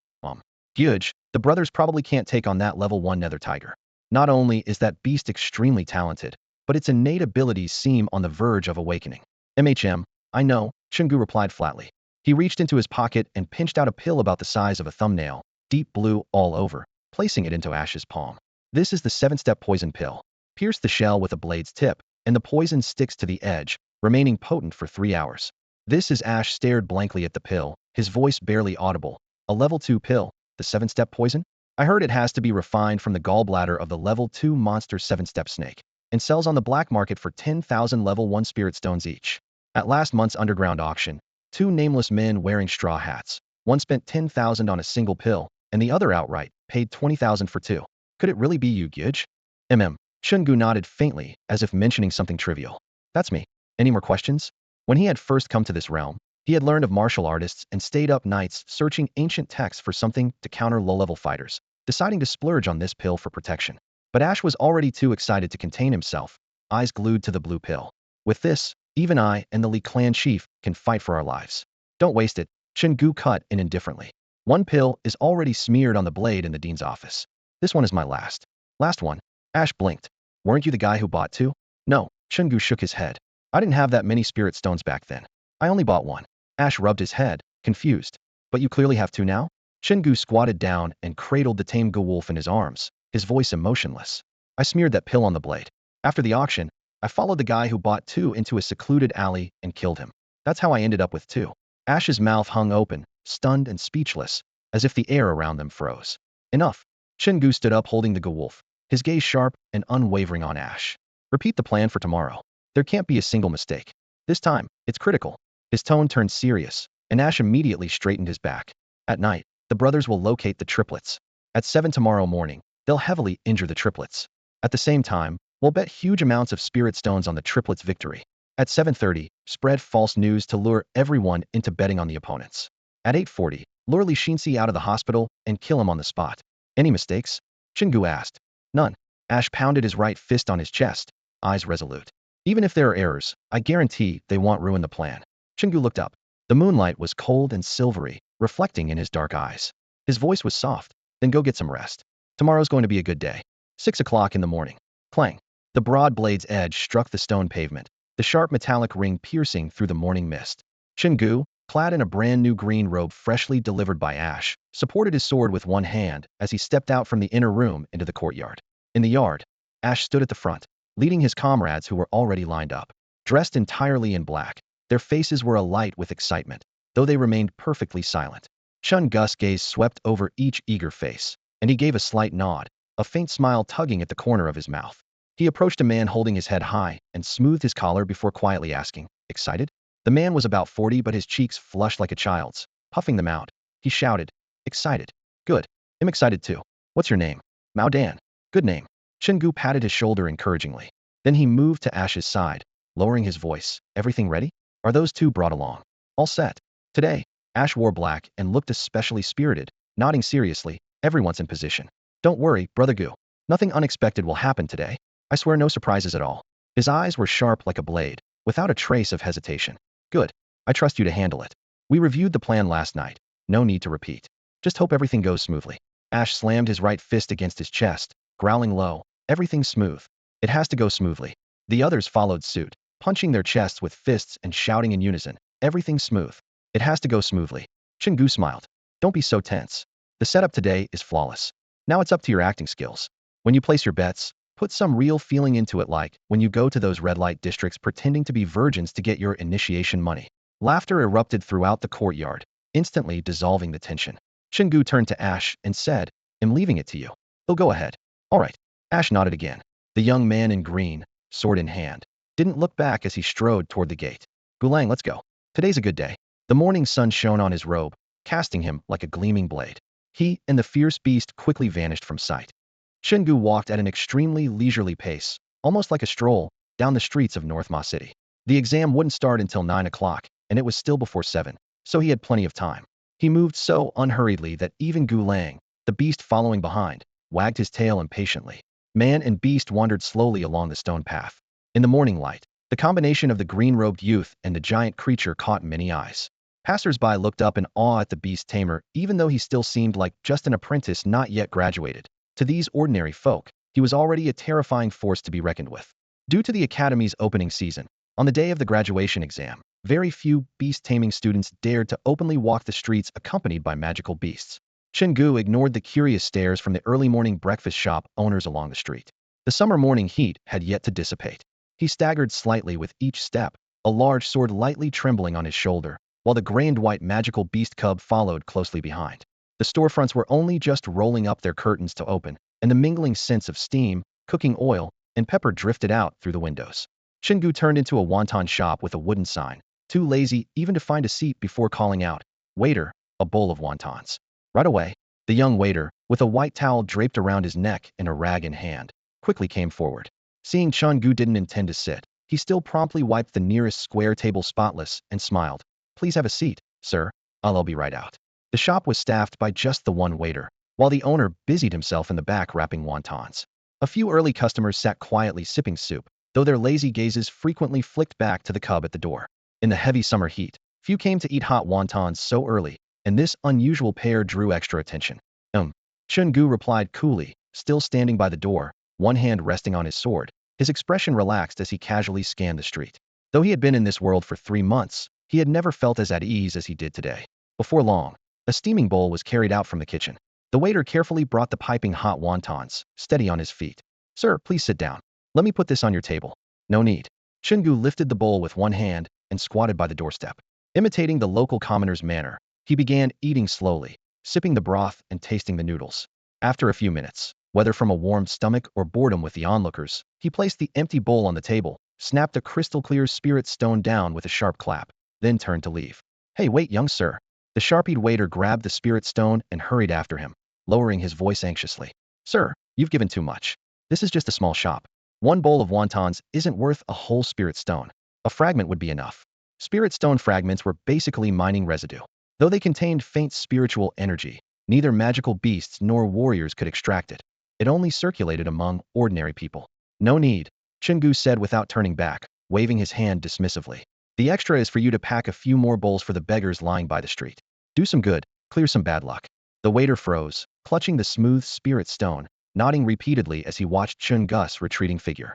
Huge, the brothers probably can't take on that level 1 nether tiger. Not only is that beast extremely talented, but its innate abilities seem on the verge of awakening. I know, Chen Gu replied flatly. He reached into his pocket and pinched out a pill about the size of a thumbnail, deep blue all over, placing it into Ash's palm. This is the 7-step poison pill. Pierce the shell with a blade's tip, and the poison sticks to the edge, remaining potent for 3 hours. This is Ash stared blankly at the pill, his voice barely audible. A level 2 pill, the 7-step poison? I heard it has to be refined from the gallbladder of the level 2 monster 7-step snake, and sells on the black market for 10,000 level 1 spirit stones each. At last month's underground auction, 2 nameless men wearing straw hats. One spent 10,000 on a single pill, and the other outright paid 20,000 for 2. Could it really be you, Gidge? Chen Gu nodded faintly, as if mentioning something trivial. That's me. Any more questions? When he had first come to this realm, he had learned of martial artists and stayed up nights searching ancient texts for something to counter low-level fighters, deciding to splurge on this pill for protection. But Ash was already too excited to contain himself, eyes glued to the blue pill. With this, even I and the Li clan chief can fight for our lives. Don't waste it, Chen Gu cut in indifferently. 1 pill is already smeared on the blade in the dean's office. This one is my last. Last one. Ash blinked. Weren't you the guy who bought 2? No, Chen Gu shook his head. I didn't have that many spirit stones back then. I only bought 1. Ash rubbed his head, confused. But you clearly have 2 now? Chen Gu squatted down and cradled the tame wolf in his arms, his voice emotionless. I smeared that pill on the blade. After the auction, I followed the guy who bought 2 into a secluded alley and killed him. That's how I ended up with 2. Ash's mouth hung open, stunned and speechless, as if the air around them froze. Enough. Chen Gu stood up holding the wolf, his gaze sharp and unwavering on Ash. Repeat the plan for tomorrow. There can't be a single mistake. This time, it's critical. His tone turned serious, and Ash immediately straightened his back. At night, the brothers will locate the triplets. At 7 tomorrow morning, they'll heavily injure the triplets. At the same time, we'll bet huge amounts of spirit stones on the triplets' victory. At 7:30, spread false news to lure everyone into betting on the opponents. At 8:40, lure Li Xinxi out of the hospital and kill him on the spot. Any mistakes? Chen Gu asked. None. Ash pounded his right fist on his chest, eyes resolute. Even if there are errors, I guarantee they won't ruin the plan. Chen Gu looked up. The moonlight was cold and silvery, reflecting in his dark eyes. His voice was soft. Then go get some rest. Tomorrow's going to be a good day. 6 o'clock in the morning. Clang. The broad blade's edge struck the stone pavement, the sharp metallic ring piercing through the morning mist. Chen Gu, clad in a brand new green robe freshly delivered by Ash, supported his sword with one hand as he stepped out from the inner room into the courtyard. In the yard, Ash stood at the front, leading his comrades who were already lined up. Dressed entirely in black, their faces were alight with excitement, though they remained perfectly silent. Chen Gu's gaze swept over each eager face, and he gave a slight nod, a faint smile tugging at the corner of his mouth. He approached a man holding his head high and smoothed his collar before quietly asking, "Excited?" The man was about 40, but his cheeks flushed like a child's, puffing them out. He shouted, "Excited. Good. I'm excited too. What's your name?" "Mao Dan." "Good name." Chen Gu patted his shoulder encouragingly. Then he moved to Ash's side, lowering his voice. "Everything ready? Are those two brought along?" "All set." Today, Ash wore black and looked especially spirited, nodding seriously. "Everyone's in position. Don't worry, Brother Gu. Nothing unexpected will happen today. I swear no surprises at all." His eyes were sharp like a blade, without a trace of hesitation. "Good. I trust you to handle it. We reviewed the plan last night. No need to repeat. Just hope everything goes smoothly." Ash slammed his right fist against his chest, growling low, "Everything's smooth. It has to go smoothly." The others followed suit, punching their chests with fists and shouting in unison, "Everything's smooth. It has to go smoothly." Chen Gu smiled. "Don't be so tense. The setup today is flawless. Now it's up to your acting skills. When you place your bets, put some real feeling into it, like when you go to those red light districts pretending to be virgins to get your initiation money." Laughter erupted throughout the courtyard, instantly dissolving the tension. Chen Gu turned to Ash and said, "I'm leaving it to you. Oh, go ahead." "All right." Ash nodded again. The young man in green, sword in hand, didn't look back as he strode toward the gate. "Gulang, let's go. Today's a good day." The morning sun shone on his robe, casting him like a gleaming blade. He and the fierce beast quickly vanished from sight. Chen Gu walked at an extremely leisurely pace, almost like a stroll, down the streets of North Ma City. The exam wouldn't start until 9 o'clock, and it was still before 7, so he had plenty of time. He moved so unhurriedly that even Gu Lang, the beast following behind, wagged his tail impatiently. Man and beast wandered slowly along the stone path. In the morning light, the combination of the green-robed youth and the giant creature caught many eyes. Passers-by looked up in awe at the beast tamer, even though he still seemed like just an apprentice not yet graduated. To these ordinary folk, he was already a terrifying force to be reckoned with. Due to the academy's opening season, on the day of the graduation exam, very few beast-taming students dared to openly walk the streets accompanied by magical beasts. Chen Gu ignored the curious stares from the early morning breakfast shop owners along the street. The summer morning heat had yet to dissipate. He staggered slightly with each step, a large sword lightly trembling on his shoulder, while the gray and white magical beast cub followed closely behind. The storefronts were only just rolling up their curtains to open, and the mingling scents of steam, cooking oil, and pepper drifted out through the windows. Chen Gu turned into a wonton shop with a wooden sign, too lazy even to find a seat before calling out, "Waiter, a bowl of wontons." Right away, the young waiter, with a white towel draped around his neck and a rag in hand, quickly came forward. Seeing Chen Gu didn't intend to sit, he still promptly wiped the nearest square table spotless and smiled. "Please have a seat, sir. I'll be right out." The shop was staffed by just the one waiter, while the owner busied himself in the back wrapping wontons. A few early customers sat quietly sipping soup, though their lazy gazes frequently flicked back to the cub at the door. In the heavy summer heat, few came to eat hot wontons so early, and this unusual pair drew extra attention. Chen Gu replied coolly, still standing by the door, one hand resting on his sword. His expression relaxed as he casually scanned the street. Though he had been in this world for 3 months, he had never felt as at ease as he did today. Before long, a steaming bowl was carried out from the kitchen. The waiter carefully brought the piping hot wontons, steady on his feet. "Sir, please sit down. Let me put this on your table." "No need." Chen Gu lifted the bowl with one hand and squatted by the doorstep. Imitating the local commoner's manner, he began eating slowly, sipping the broth and tasting the noodles. After a few minutes, Whether from a warm stomach or boredom with the onlookers, he placed the empty bowl on the table, snapped a crystal-clear spirit stone down with a sharp clap, then turned to leave. Hey, wait, young sir. The sharp-eyed waiter grabbed the spirit stone and hurried after him, lowering his voice anxiously. Sir, you've given too much. This is just a small shop. One bowl of wontons isn't worth a whole spirit stone. A fragment would be enough. Spirit stone fragments were basically mining residue. Though they contained faint spiritual energy, neither magical beasts nor warriors could extract it. It only circulated among ordinary people. No need, Chen Gu said without turning back, waving his hand dismissively. The extra is for you to pack a few more bowls for the beggars lying by the street. Do some good, clear some bad luck. The waiter froze, clutching the smooth spirit stone, nodding repeatedly as he watched Chen Gu's retreating figure.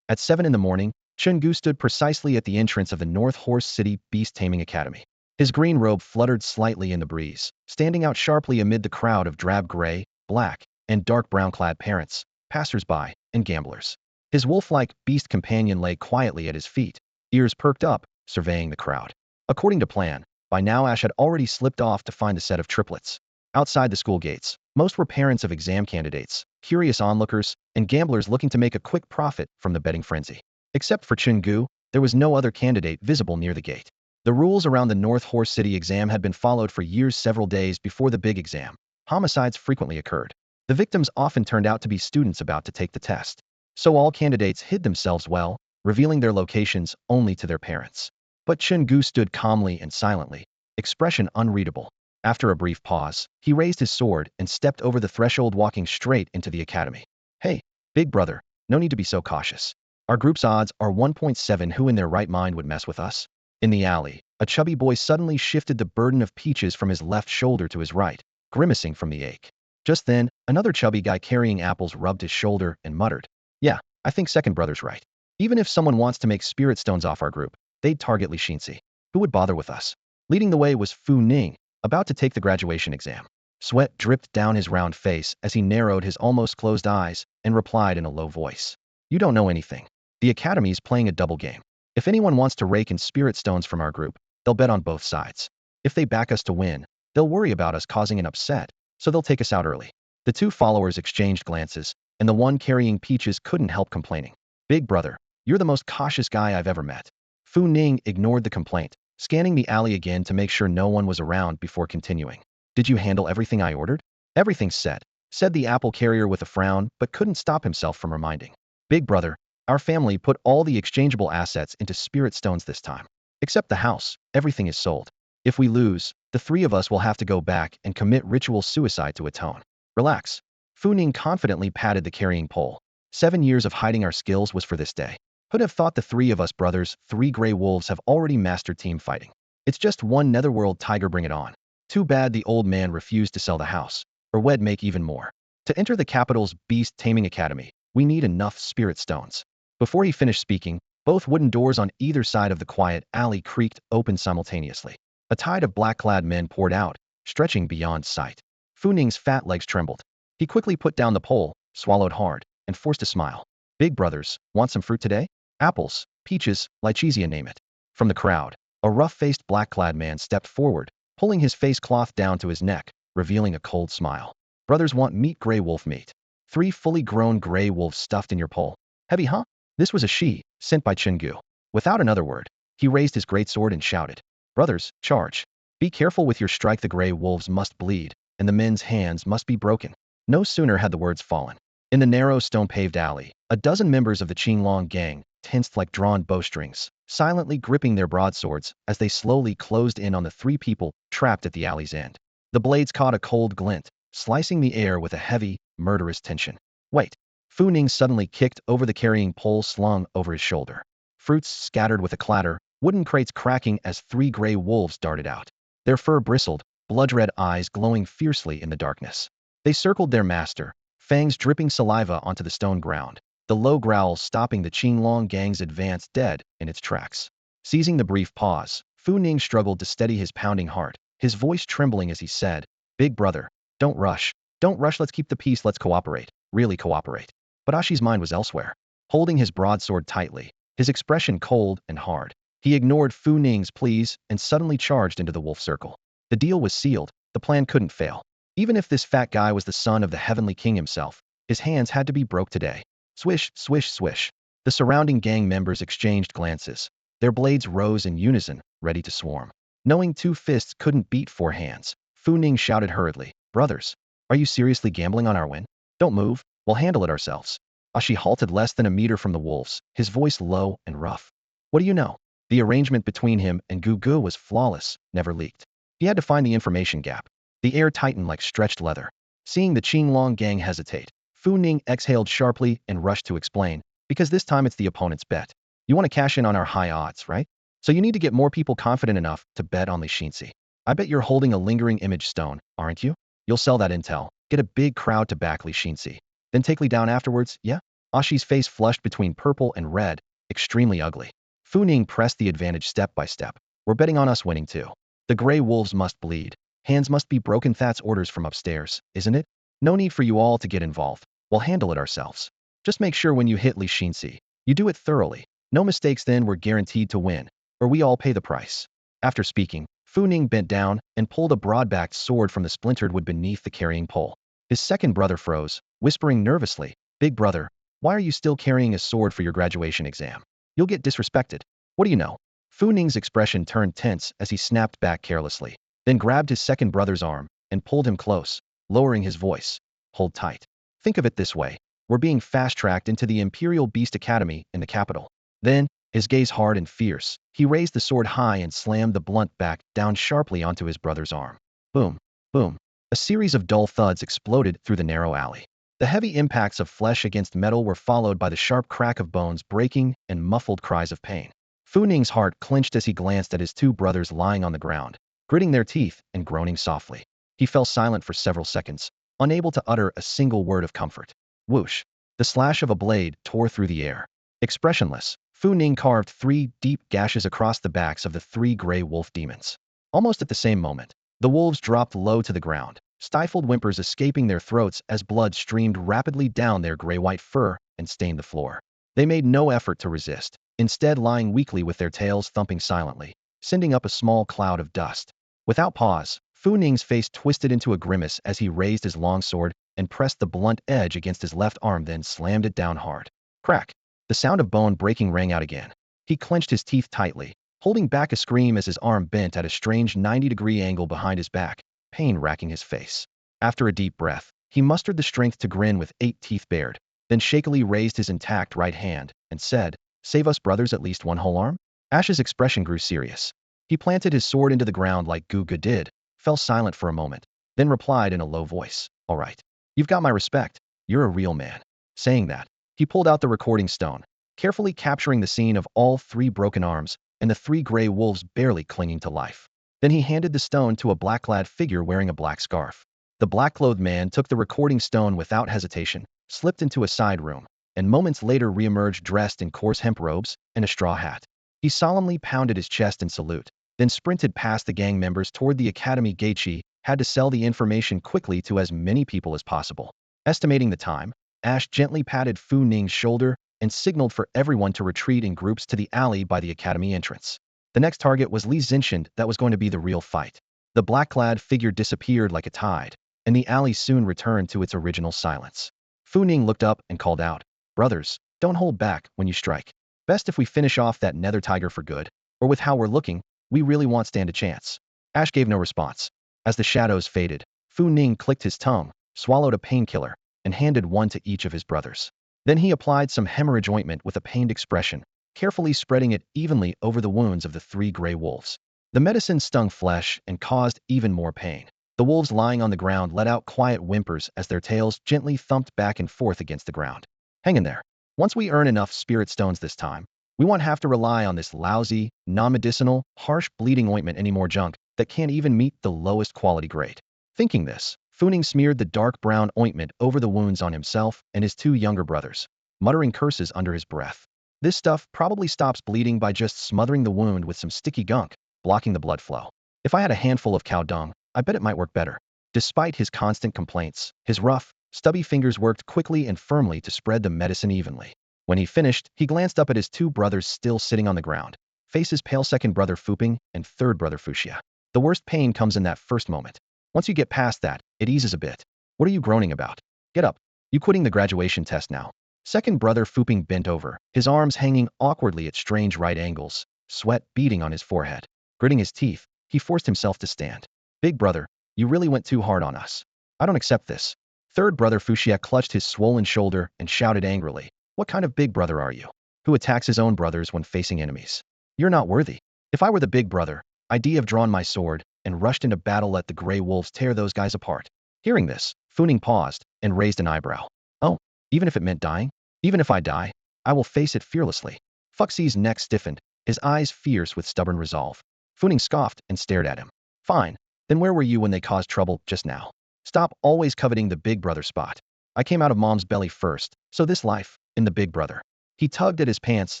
At 7 in the morning, Chen Gu stood precisely at the entrance of the North Horse City Beast-Taming Academy. His green robe fluttered slightly in the breeze, standing out sharply amid the crowd of drab gray, black, and dark brown-clad parents, passers-by, and gamblers. His wolf-like beast companion lay quietly at his feet, ears perked up, surveying the crowd. According to plan, by now Ash had already slipped off to find the set of triplets. Outside the school gates, most were parents of exam candidates, curious onlookers, and gamblers looking to make a quick profit from the betting frenzy. Except for Chen Gu, there was no other candidate visible near the gate. The rules around the North Horse City exam had been followed for years. Several days before the big exam, homicides frequently occurred. The victims often turned out to be students about to take the test. So all candidates hid themselves well, revealing their locations only to their parents. But Chen Gu stood calmly and silently, expression unreadable. After a brief pause, he raised his sword and stepped over the threshold, walking straight into the academy. Hey, big brother, no need to be so cautious. Our group's odds are 1.7. Who in their right mind would mess with us? In the alley, a chubby boy suddenly shifted the burden of peaches from his left shoulder to his right, grimacing from the ache. Just then, another chubby guy carrying apples rubbed his shoulder and muttered, Yeah, I think second brother's right. Even if someone wants to make spirit stones off our group, they'd target Li Xinxi. Who would bother with us? Leading the way was Fu Ning, about to take the graduation exam. Sweat dripped down his round face as he narrowed his almost closed eyes and replied in a low voice. You don't know anything. The academy's playing a double game. If anyone wants to rake in spirit stones from our group, they'll bet on both sides. If they back us to win, they'll worry about us causing an upset, so they'll take us out early. The two followers exchanged glances, and the one carrying peaches couldn't help complaining. Big brother, you're the most cautious guy I've ever met. Fu Ning ignored the complaint, scanning the alley again to make sure no one was around before continuing. Did you handle everything I ordered? Everything's set, said the apple carrier with a frown, but couldn't stop himself from reminding. Big brother, our family put all the exchangeable assets into spirit stones this time. Except the house, everything is sold. If we lose, the three of us will have to go back and commit ritual suicide to atone. Relax. Fu Ning confidently patted the carrying pole. 7 years of hiding our skills was for this day. Who'd have thought the three of us brothers, 3 gray wolves, have already mastered team fighting? It's just one netherworld tiger, bring it on. Too bad the old man refused to sell the house, or we'd make even more. To enter the capital's beast-taming academy, we need enough spirit stones. Before he finished speaking, both wooden doors on either side of the quiet alley creaked open simultaneously. A tide of black-clad men poured out, stretching beyond sight. Fu Ning's fat legs trembled. He quickly put down the pole, swallowed hard, and forced a smile. Big brothers, want some fruit today? Apples, peaches, lychees, name it. From the crowd, a rough-faced black-clad man stepped forward, pulling his face cloth down to his neck, revealing a cold smile. Brothers want meat, gray wolf meat. 3 fully grown gray wolves stuffed in your pole. Heavy, huh? This was a she, sent by Chen Gu. Without another word, he raised his greatsword and shouted, Brothers, charge. Be careful with your strike. The gray wolves must bleed, and the men's hands must be broken. No sooner had the words fallen. In the narrow stone-paved alley, a dozen members of the Qinglong gang, tensed like drawn bowstrings, silently gripping their broadswords as they slowly closed in on the 3 people trapped at the alley's end. The blades caught a cold glint, slicing the air with a heavy, murderous tension. Wait. Fu Ning suddenly kicked over the carrying pole slung over his shoulder. Fruits scattered with a clatter, wooden crates cracking as 3 gray wolves darted out. Their fur bristled, blood-red eyes glowing fiercely in the darkness. They circled their master, fangs dripping saliva onto the stone ground, the low growl stopping the Qinglong gang's advance dead in its tracks. Seizing the brief pause, Fu Ning struggled to steady his pounding heart, his voice trembling as he said, Big brother, don't rush. Don't rush, let's keep the peace, let's cooperate. Really cooperate. But Ashi's mind was elsewhere. Holding his broadsword tightly, his expression cold and hard, he ignored Fu Ning's pleas and suddenly charged into the wolf circle. The deal was sealed, the plan couldn't fail. Even if this fat guy was the son of the Heavenly King himself, His hands had to be broke today. Swish, swish, swish. The surrounding gang members exchanged glances. Their blades rose in unison, ready to swarm. Knowing 2 fists couldn't beat 4 hands, Fu Ning shouted hurriedly, "Brothers, are you seriously gambling on our win? Don't move, we'll handle it ourselves." Ashi halted less than a meter from the wolves, his voice low and rough. What do you know? The arrangement between him and Gu Gu was flawless, never leaked. He had to find the information gap. The air tightened like stretched leather. Seeing the Qinglong gang hesitate, Fu Ning exhaled sharply and rushed to explain, because this time it's the opponent's bet. You want to cash in on our high odds, right? So you need to get more people confident enough to bet on Li Xinxi. I bet you're holding a lingering image stone, aren't you? You'll sell that intel, get a big crowd to back Li Xinxi, then take Li down afterwards, yeah? Ashi's face flushed between purple and red, extremely ugly. Fu Ning pressed the advantage step by step. We're betting on us winning too. The gray wolves must bleed. Hands must be broken. That's orders from upstairs, isn't it? No need for you all to get involved. We'll handle it ourselves. Just make sure when you hit Li Xinxi, you do it thoroughly. No mistakes, then we're guaranteed to win, or we all pay the price. After speaking, Fu Ning bent down and pulled a broad-backed sword from the splintered wood beneath the carrying pole. His second brother froze, whispering nervously, "Big brother, why are you still carrying a sword for your graduation exam? You'll get disrespected." What do you know? Fu Ning's expression turned tense as he snapped back carelessly, then grabbed his second brother's arm and pulled him close, lowering his voice. Hold tight. Think of it this way. We're being fast-tracked into the Imperial Beast Academy in the capital. Then, his gaze hard and fierce, he raised the sword high and slammed the blunt back down sharply onto his brother's arm. Boom, boom. A series of dull thuds exploded through the narrow alley. The heavy impacts of flesh against metal were followed by the sharp crack of bones breaking and muffled cries of pain. Fu Ning's heart clenched as he glanced at his 2 brothers lying on the ground, gritting their teeth and groaning softly. He fell silent for several seconds, unable to utter a single word of comfort. Whoosh! The slash of a blade tore through the air. Expressionless, Fu Ning carved 3 deep gashes across the backs of the 3 gray wolf demons. Almost at the same moment, the wolves dropped low to the ground, stifled whimpers escaping their throats as blood streamed rapidly down their gray-white fur and stained the floor. They made no effort to resist, instead lying weakly with their tails thumping silently, sending up a small cloud of dust. Without pause, Fu Ning's face twisted into a grimace as he raised his long sword and pressed the blunt edge against his left arm, then slammed it down hard. Crack! The sound of bone breaking rang out again. He clenched his teeth tightly, holding back a scream as his arm bent at a strange 90-degree angle behind his back, pain racking his face. After a deep breath, he mustered the strength to grin with 8 teeth bared, then shakily raised his intact right hand and said, "Save us brothers at least 1 whole arm?" Ash's expression grew serious. He planted his sword into the ground like Gu Gu did, fell silent for a moment, then replied in a low voice, "All right. You've got my respect. You're a real man." Saying that, he pulled out the recording stone, carefully capturing the scene of all 3 broken arms and the 3 gray wolves barely clinging to life. Then he handed the stone to a black-clad figure wearing a black scarf. The black-clothed man took the recording stone without hesitation, slipped into a side room, and moments later reemerged dressed in coarse hemp robes and a straw hat. He solemnly pounded his chest in salute, then sprinted past the gang members toward the academy gate. She had to sell the information quickly to as many people as possible. Estimating the time, Ash gently patted Fu Ning's shoulder and signaled for everyone to retreat in groups to the alley by the academy entrance. The next target was Li Xinxian. That was going to be the real fight. The black-clad figure disappeared like a tide, and the alley soon returned to its original silence. Fu Ning looked up and called out, "Brothers, don't hold back when you strike. Best if we finish off that nether tiger for good, or with how we're looking, we really won't stand a chance." Ash gave no response. As the shadows faded, Fu Ning clicked his tongue, swallowed a painkiller, and handed one to each of his brothers. Then he applied some hemorrhage ointment with a pained expression, carefully spreading it evenly over the wounds of the 3 gray wolves. The medicine stung flesh and caused even more pain. The wolves lying on the ground let out quiet whimpers as their tails gently thumped back and forth against the ground. "Hang in there. Once we earn enough spirit stones this time, we won't have to rely on this lousy, non-medicinal, harsh bleeding ointment anymore, junk that can't even meet the lowest quality grade." Thinking this, Fu Ning smeared the dark brown ointment over the wounds on himself and his 2 younger brothers, muttering curses under his breath. This stuff probably stops bleeding by just smothering the wound with some sticky gunk, blocking the blood flow. If I had a handful of cow dung, I bet it might work better. Despite his constant complaints, his rough, stubby fingers worked quickly and firmly to spread the medicine evenly. When he finished, he glanced up at his 2 brothers still sitting on the ground, faces pale, second brother Fuping and third brother Fuxia. The worst pain comes in that first moment. Once you get past that, it eases a bit. What are you groaning about? Get up. You quitting the graduation test now? Second brother Fu Ping bent over, his arms hanging awkwardly at strange right angles, sweat beading on his forehead. Gritting his teeth, he forced himself to stand. Big brother, you really went too hard on us. I don't accept this. Third brother Fuxia clutched his swollen shoulder and shouted angrily. What kind of big brother are you? Who attacks his own brothers when facing enemies? You're not worthy. If I were the big brother, I'd have drawn my sword and rushed into battle, let the gray wolves tear those guys apart. Hearing this, Fu Ning paused and raised an eyebrow. Oh, even if it meant dying? Even if I die, I will face it fearlessly. Fuxi's neck stiffened, his eyes fierce with stubborn resolve. Fu Ning scoffed and stared at him. Fine, then where were you when they caused trouble just now? Stop always coveting the big brother spot. I came out of mom's belly first, so this life, in the big brother. He tugged at his pants,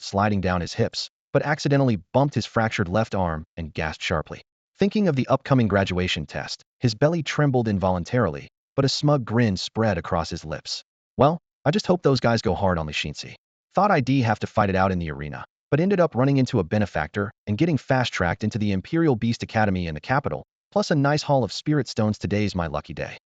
sliding down his hips, but accidentally bumped his fractured left arm and gasped sharply. Thinking of the upcoming graduation test, his belly trembled involuntarily, but a smug grin spread across his lips. Well, I just hope those guys go hard on the Shinsi. Thought I'd have to fight it out in the arena, but ended up running into a benefactor and getting fast-tracked into the Imperial Beast Academy in the capital, plus a nice haul of spirit stones. Today's my lucky day.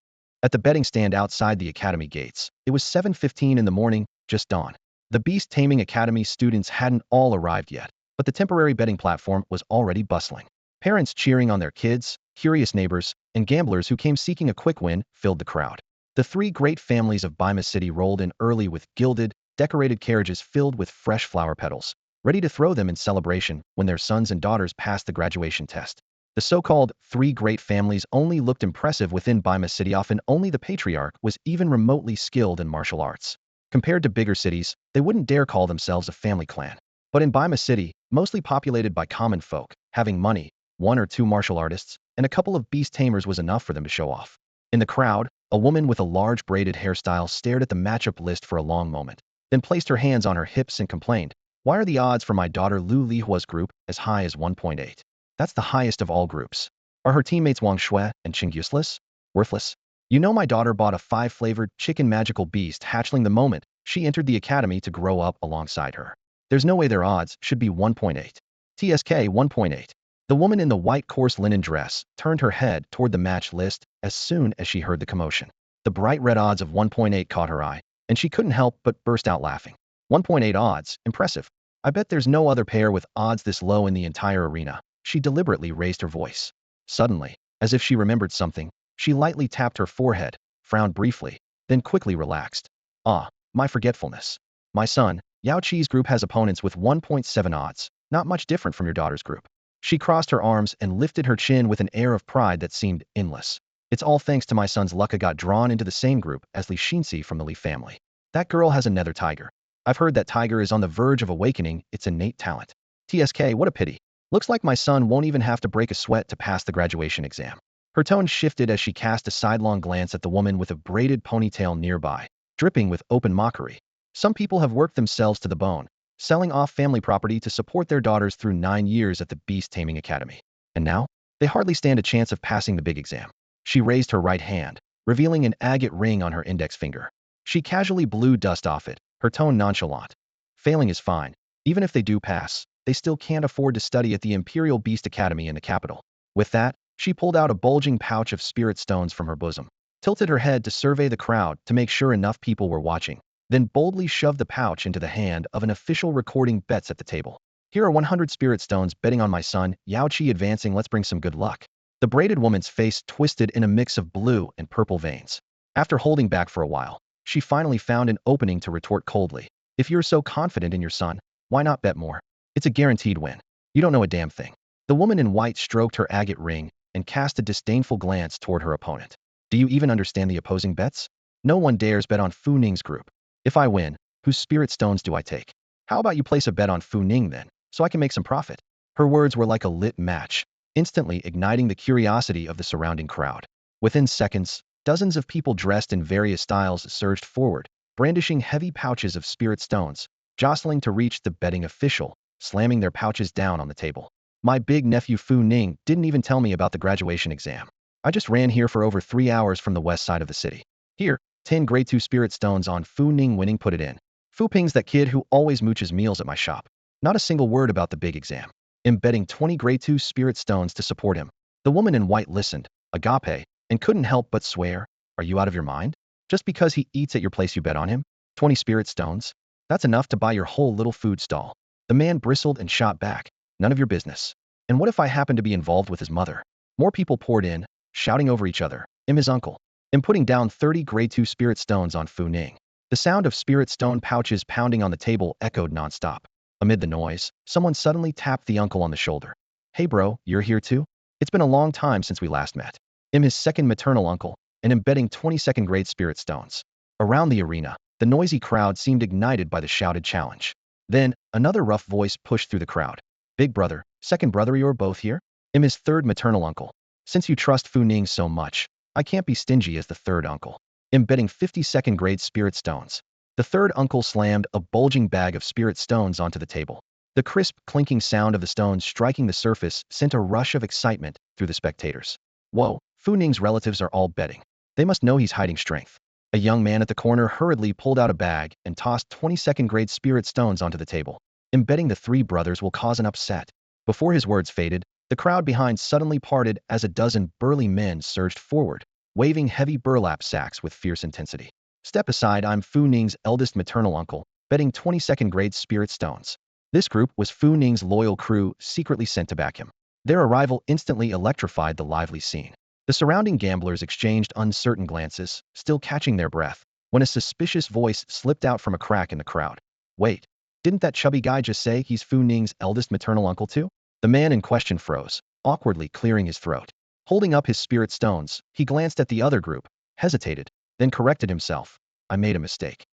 At the betting stand outside the academy gates, it was 7:15 in the morning, just dawn. The beast-taming academy students hadn't all arrived yet, but the temporary betting platform was already bustling. Parents cheering on their kids, curious neighbors, and gamblers who came seeking a quick win filled the crowd. The three great families of Bima City rolled in early with gilded, decorated carriages filled with fresh flower petals, ready to throw them in celebration when their sons and daughters passed the graduation test. The so-called three great families only looked impressive within Bima City. Often only the patriarch was even remotely skilled in martial arts. Compared to bigger cities, they wouldn't dare call themselves a family clan. But in Bima City, mostly populated by common folk, having money, one or two martial artists, and a couple of beast tamers was enough for them to show off. In the crowd, a woman with a large braided hairstyle stared at the matchup list for a long moment, then placed her hands on her hips and complained, "Why are the odds for my daughter Lu Lihua's group as high as 1.8? That's the highest of all groups. Are her teammates Wang Shui and Chen Gu useless? Worthless? You know my daughter bought a 5-flavored chicken magical beast hatchling the moment she entered the academy to grow up alongside her. There's no way their odds should be 1.8. TSK 1.8. The woman in the white coarse linen dress turned her head toward the match list as soon as she heard the commotion. The bright red odds of 1.8 caught her eye, and she couldn't help but burst out laughing. 1.8 odds, impressive. I bet there's no other pair with odds this low in the entire arena. She deliberately raised her voice. Suddenly, as if she remembered something, she lightly tapped her forehead, frowned briefly, then quickly relaxed. Ah, my forgetfulness. My son, Yao Qi's group has opponents with 1.7 odds, not much different from your daughter's group. She crossed her arms and lifted her chin with an air of pride that seemed endless. It's all thanks to my son's luck I got drawn into the same group as Li Xinxi from the Li family. That girl has a nether tiger. I've heard that tiger is on the verge of awakening its innate talent. TSK, what a pity. Looks like my son won't even have to break a sweat to pass the graduation exam. Her tone shifted as she cast a sidelong glance at the woman with a braided ponytail nearby, dripping with open mockery. Some people have worked themselves to the bone, selling off family property to support their daughters through 9 years at the beast-taming academy. And now, they hardly stand a chance of passing the big exam. She raised her right hand, revealing an agate ring on her index finger. She casually blew dust off it, her tone nonchalant. Failing is fine. Even if they do pass, they still can't afford to study at the Imperial Beast Academy in the capital. With that, she pulled out a bulging pouch of spirit stones from her bosom, tilted her head to survey the crowd to make sure enough people were watching, then boldly shoved the pouch into the hand of an official recording bets at the table. Here are 100 spirit stones betting on my son, Yao Qi advancing. Let's bring some good luck. The braided woman's face twisted in a mix of blue and purple veins. After holding back for a while, she finally found an opening to retort coldly. If you're so confident in your son, why not bet more? It's a guaranteed win. You don't know a damn thing. The woman in white stroked her agate ring and cast a disdainful glance toward her opponent. Do you even understand the opposing bets? No one dares bet on Fu Ning's group. If I win, whose spirit stones do I take? How about you place a bet on Fu Ning then, so I can make some profit? Her words were like a lit match, instantly igniting the curiosity of the surrounding crowd. Within seconds, dozens of people dressed in various styles surged forward, brandishing heavy pouches of spirit stones, jostling to reach the betting official, slamming their pouches down on the table. My big nephew Fu Ning didn't even tell me about the graduation exam. I just ran here for over 3 hours from the west side of the city. Here, 10 grade 2 spirit stones on Fu Ning winning. Put it in. Fu Ping's that kid who always mooches meals at my shop. Not a single word about the big exam. I'm betting 20 grade 2 spirit stones to support him. The woman in white listened, agape, and couldn't help but swear, are you out of your mind? Just because he eats at your place you bet on him? 20 spirit stones? That's enough to buy your whole little food stall. The man bristled and shot back. None of your business. And what if I happen to be involved with his mother? More people poured in, shouting over each other. His uncle. Putting down 30 grade 2 spirit stones on Fu Ning. The sound of spirit stone pouches pounding on the table echoed nonstop. Amid the noise, someone suddenly tapped the uncle on the shoulder. Hey bro, you're here too? It's been a long time since we last met. His second maternal uncle, and embedding 22nd grade spirit stones. Around the arena, the noisy crowd seemed ignited by the shouted challenge. Then, another rough voice pushed through the crowd. Big brother, second brother, you're both here? His third maternal uncle. Since you trust Fu Ning so much, I can't be stingy as the third uncle. Embedding 52nd grade spirit stones. The third uncle slammed a bulging bag of spirit stones onto the table. The crisp, clinking sound of the stones striking the surface sent a rush of excitement through the spectators. Whoa, Fu Ning's relatives are all betting. They must know he's hiding strength. A young man at the corner hurriedly pulled out a bag and tossed 22nd grade spirit stones onto the table. Embedding the three brothers will cause an upset. Before his words faded, the crowd behind suddenly parted as a dozen burly men surged forward, waving heavy burlap sacks with fierce intensity. Step aside, I'm Fu Ning's eldest maternal uncle, betting 22nd grade spirit stones. This group was Fu Ning's loyal crew secretly sent to back him. Their arrival instantly electrified the lively scene. The surrounding gamblers exchanged uncertain glances, still catching their breath, when a suspicious voice slipped out from a crack in the crowd. Wait, didn't that chubby guy just say he's Fu Ning's eldest maternal uncle too? The man in question froze, awkwardly clearing his throat. Holding up his spirit stones, he glanced at the other group, hesitated, then corrected himself. I made a mistake.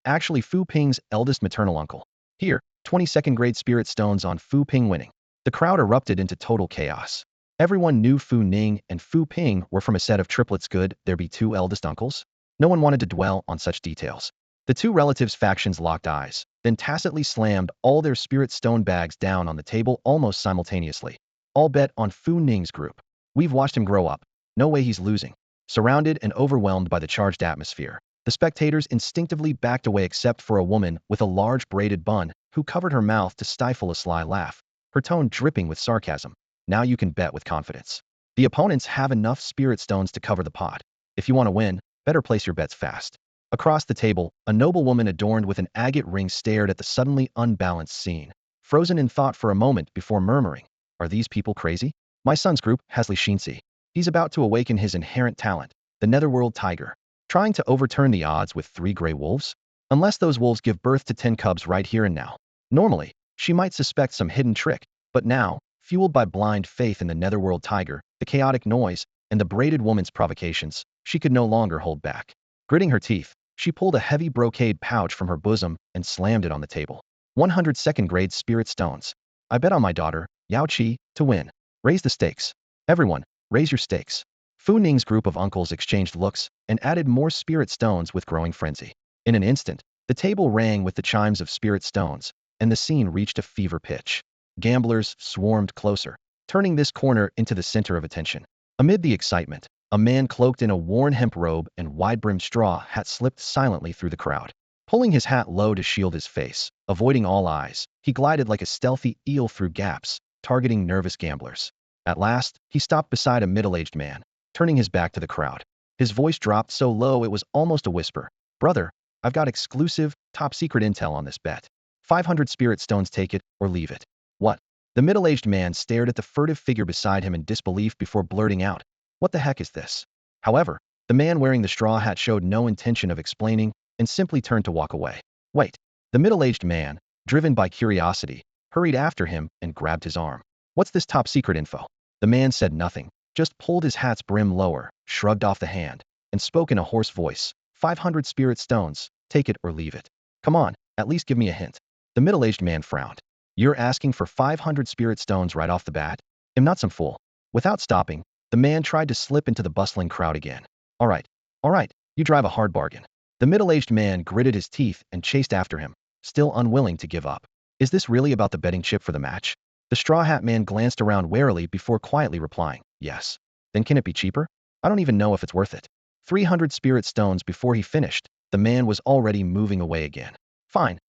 Actually Fu Ping's eldest maternal uncle. Here, 22nd grade spirit stones on Fu Ping winning. The crowd erupted into total chaos. Everyone knew Fu Ning and Fu Ping were from a set of triplets. Could there be two eldest uncles? No one wanted to dwell on such details. The two relatives' factions locked eyes, then tacitly slammed all their spirit stone bags down on the table almost simultaneously. All bet on Fu Ning's group. We've watched him grow up. No way he's losing. Surrounded and overwhelmed by the charged atmosphere, the spectators instinctively backed away except for a woman with a large braided bun who covered her mouth to stifle a sly laugh, her tone dripping with sarcasm. Now you can bet with confidence. The opponents have enough spirit stones to cover the pot. If you want to win, better place your bets fast. Across the table, a noblewoman adorned with an agate ring stared at the suddenly unbalanced scene, frozen in thought for a moment before murmuring, are these people crazy? My son's group has Sheen. He's about to awaken his inherent talent, the netherworld tiger, trying to overturn the odds with 3 gray wolves? Unless those wolves give birth to 10 cubs right here and now. Normally, she might suspect some hidden trick, but now, fueled by blind faith in the netherworld tiger, the chaotic noise, and the braided woman's provocations, she could no longer hold back. Gritting her teeth, she pulled a heavy brocade pouch from her bosom and slammed it on the table. 102nd grade spirit stones. I bet on my daughter, Yao Qi, to win. Raise the stakes. Everyone, raise your stakes. Fu Ning's group of uncles exchanged looks and added more spirit stones with growing frenzy. In an instant, the table rang with the chimes of spirit stones, and the scene reached a fever pitch. Gamblers swarmed closer, turning this corner into the center of attention. Amid the excitement, a man cloaked in a worn hemp robe and wide-brimmed straw hat slipped silently through the crowd. Pulling his hat low to shield his face, avoiding all eyes, he glided like a stealthy eel through gaps, targeting nervous gamblers. At last, he stopped beside a middle-aged man, turning his back to the crowd. His voice dropped so low it was almost a whisper. Brother, I've got exclusive, top-secret intel on this bet. 500 spirit stones, take it or leave it. What? The middle-aged man stared at the furtive figure beside him in disbelief before blurting out, what the heck is this? However, the man wearing the straw hat showed no intention of explaining and simply turned to walk away. Wait. The middle-aged man, driven by curiosity, hurried after him and grabbed his arm. What's this top-secret info? The man said nothing, just pulled his hat's brim lower, shrugged off the hand, and spoke in a hoarse voice. 500 spirit stones, take it or leave it. Come on, at least give me a hint. The middle-aged man frowned. You're asking for 500 spirit stones right off the bat? I'm not some fool. Without stopping, the man tried to slip into the bustling crowd again. All right, you drive a hard bargain. The middle-aged man gritted his teeth and chased after him, still unwilling to give up. Is this really about the betting chip for the match? The straw hat man glanced around warily before quietly replying, yes. Then can it be cheaper? I don't even know if it's worth it. 300 spirit stones before he finished, the man was already moving away again. Fine.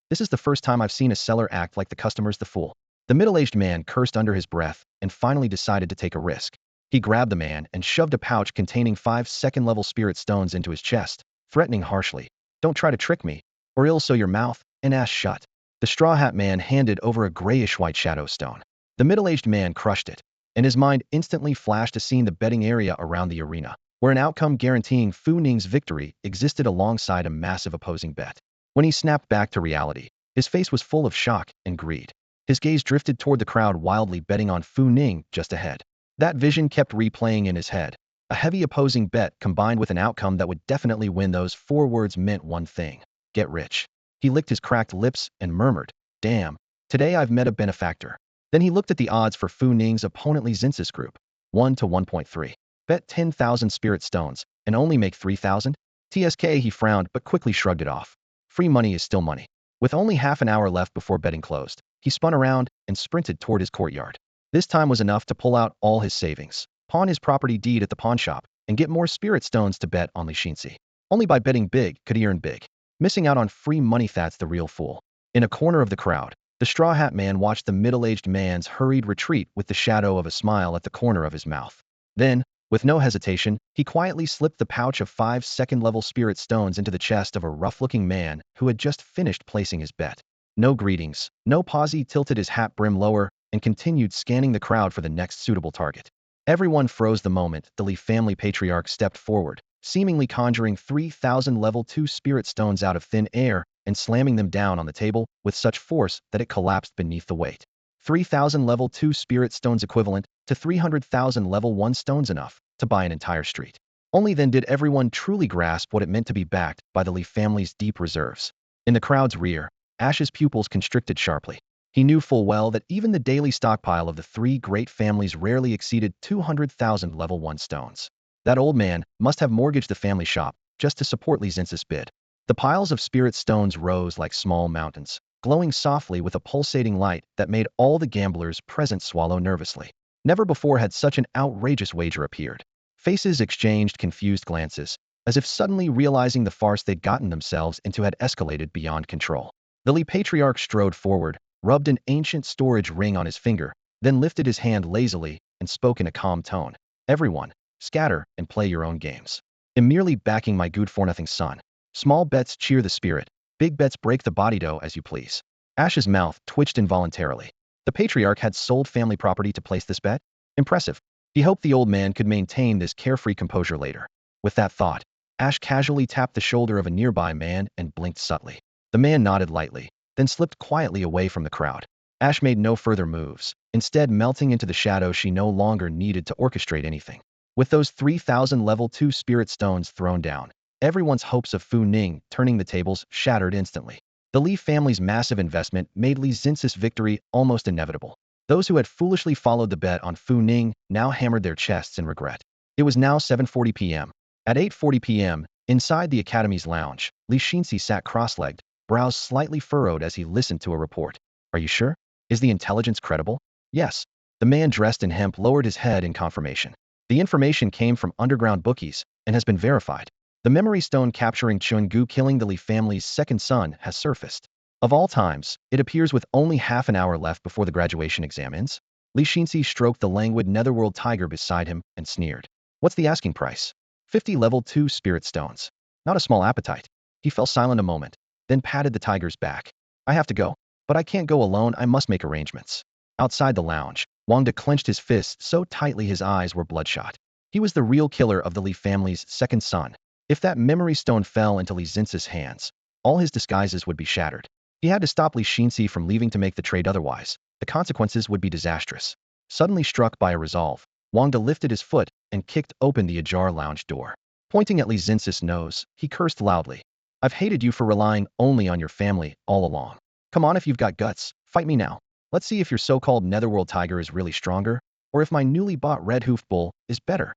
This is the first time I've seen a seller act like the customer's the fool. The middle-aged man cursed under his breath and finally decided to take a risk. He grabbed the man and shoved a pouch containing 5 second-level spirit stones into his chest, threatening harshly. Don't try to trick me, or ill sew your mouth and ass shut. The straw hat man handed over a grayish-white shadow stone. The middle-aged man crushed it, and his mind instantly flashed to seeing the betting area around the arena, where an outcome guaranteeing Fu Ning's victory existed alongside a massive opposing bet. When he snapped back to reality, his face was full of shock and greed. His gaze drifted toward the crowd wildly betting on Fu Ning just ahead. That vision kept replaying in his head. A heavy opposing bet combined with an outcome that would definitely win. Those 4 words meant one thing: get rich. He licked his cracked lips and murmured, damn, today I've met a benefactor. Then he looked at the odds for Fu Ning's opponent Li Zinsis group. 1 to 1.3. Bet 10,000 spirit stones, and only make 3,000? TSK, he frowned but quickly shrugged it off. Free money is still money. With only half an hour left before betting closed, he spun around and sprinted toward his courtyard. This time was enough to pull out all his savings, pawn his property deed at the pawn shop, and get more spirit stones to bet on Li Xinxi. Only by betting big could he earn big. Missing out on free money, that's the real fool. In a corner of the crowd, the straw hat man watched the middle-aged man's hurried retreat with the shadow of a smile at the corner of his mouth. Then, with no hesitation, he quietly slipped the pouch of 5 second-level spirit stones into the chest of a rough-looking man who had just finished placing his bet. No greetings, no pause. He tilted his hat brim lower and continued scanning the crowd for the next suitable target. Everyone froze the moment the Li family patriarch stepped forward, seemingly conjuring 3,000 level 2 spirit stones out of thin air and slamming them down on the table with such force that it collapsed beneath the weight. 3,000 level 2 spirit stones equivalent to 300,000 level 1 stones, enough to buy an entire street. Only then did everyone truly grasp what it meant to be backed by the Li family's deep reserves. In the crowd's rear, Ash's pupils constricted sharply. He knew full well that even the daily stockpile of the 3 great families rarely exceeded 200,000 level 1 stones. That old man must have mortgaged the family shop just to support Li Zinsis' bid. The piles of spirit stones rose like small mountains, glowing softly with a pulsating light that made all the gamblers present swallow nervously. Never before had such an outrageous wager appeared. Faces exchanged confused glances, as if suddenly realizing the farce they'd gotten themselves into had escalated beyond control. The Li patriarch strode forward, rubbed an ancient storage ring on his finger, then lifted his hand lazily and spoke in a calm tone. Everyone, scatter and play your own games. I'm merely backing my good-for-nothing son. Small bets cheer the spirit, big bets break the body. Do as you please. Ash's mouth twitched involuntarily. The patriarch had sold family property to place this bet? Impressive. He hoped the old man could maintain this carefree composure later. With that thought, Ash casually tapped the shoulder of a nearby man and blinked subtly. The man nodded lightly, then slipped quietly away from the crowd. Ash made no further moves, instead melting into the shadow. She no longer needed to orchestrate anything. With those 3,000 level 2 spirit stones thrown down, everyone's hopes of Fu Ning turning the tables shattered instantly. The Li family's massive investment made Li Zinsis' victory almost inevitable. Those who had foolishly followed the bet on Fu Ning now hammered their chests in regret. It was now 7:40 p.m. At 8:40 p.m., inside the Academy's lounge, Li Xinxi sat cross-legged, brows slightly furrowed as he listened to a report. Are you sure? Is the intelligence credible? Yes. The man dressed in hemp lowered his head in confirmation. The information came from underground bookies and has been verified. The memory stone capturing Chen Gu killing the Li family's second son has surfaced. Of all times, it appears with only half an hour left before the graduation exam ends. Li Xinxi stroked the languid netherworld tiger beside him and sneered. What's the asking price? 50 level 2 spirit stones. Not a small appetite. He fell silent a moment, then patted the tiger's back. I have to go. But I can't go alone. I must make arrangements. Outside the lounge, Wang De clenched his fists so tightly his eyes were bloodshot. He was the real killer of the Li family's second son. If that memory stone fell into Li Zinsis' hands, all his disguises would be shattered. He had to stop Li Xinxi from leaving to make the trade, otherwise the consequences would be disastrous. Suddenly struck by a resolve, Wang De lifted his foot and kicked open the ajar lounge door. Pointing at Li Zinsis' nose, he cursed loudly. I've hated you for relying only on your family all along. Come on, if you've got guts, fight me now. Let's see if your so-called netherworld tiger is really stronger, or if my newly bought red-hoofed bull is better.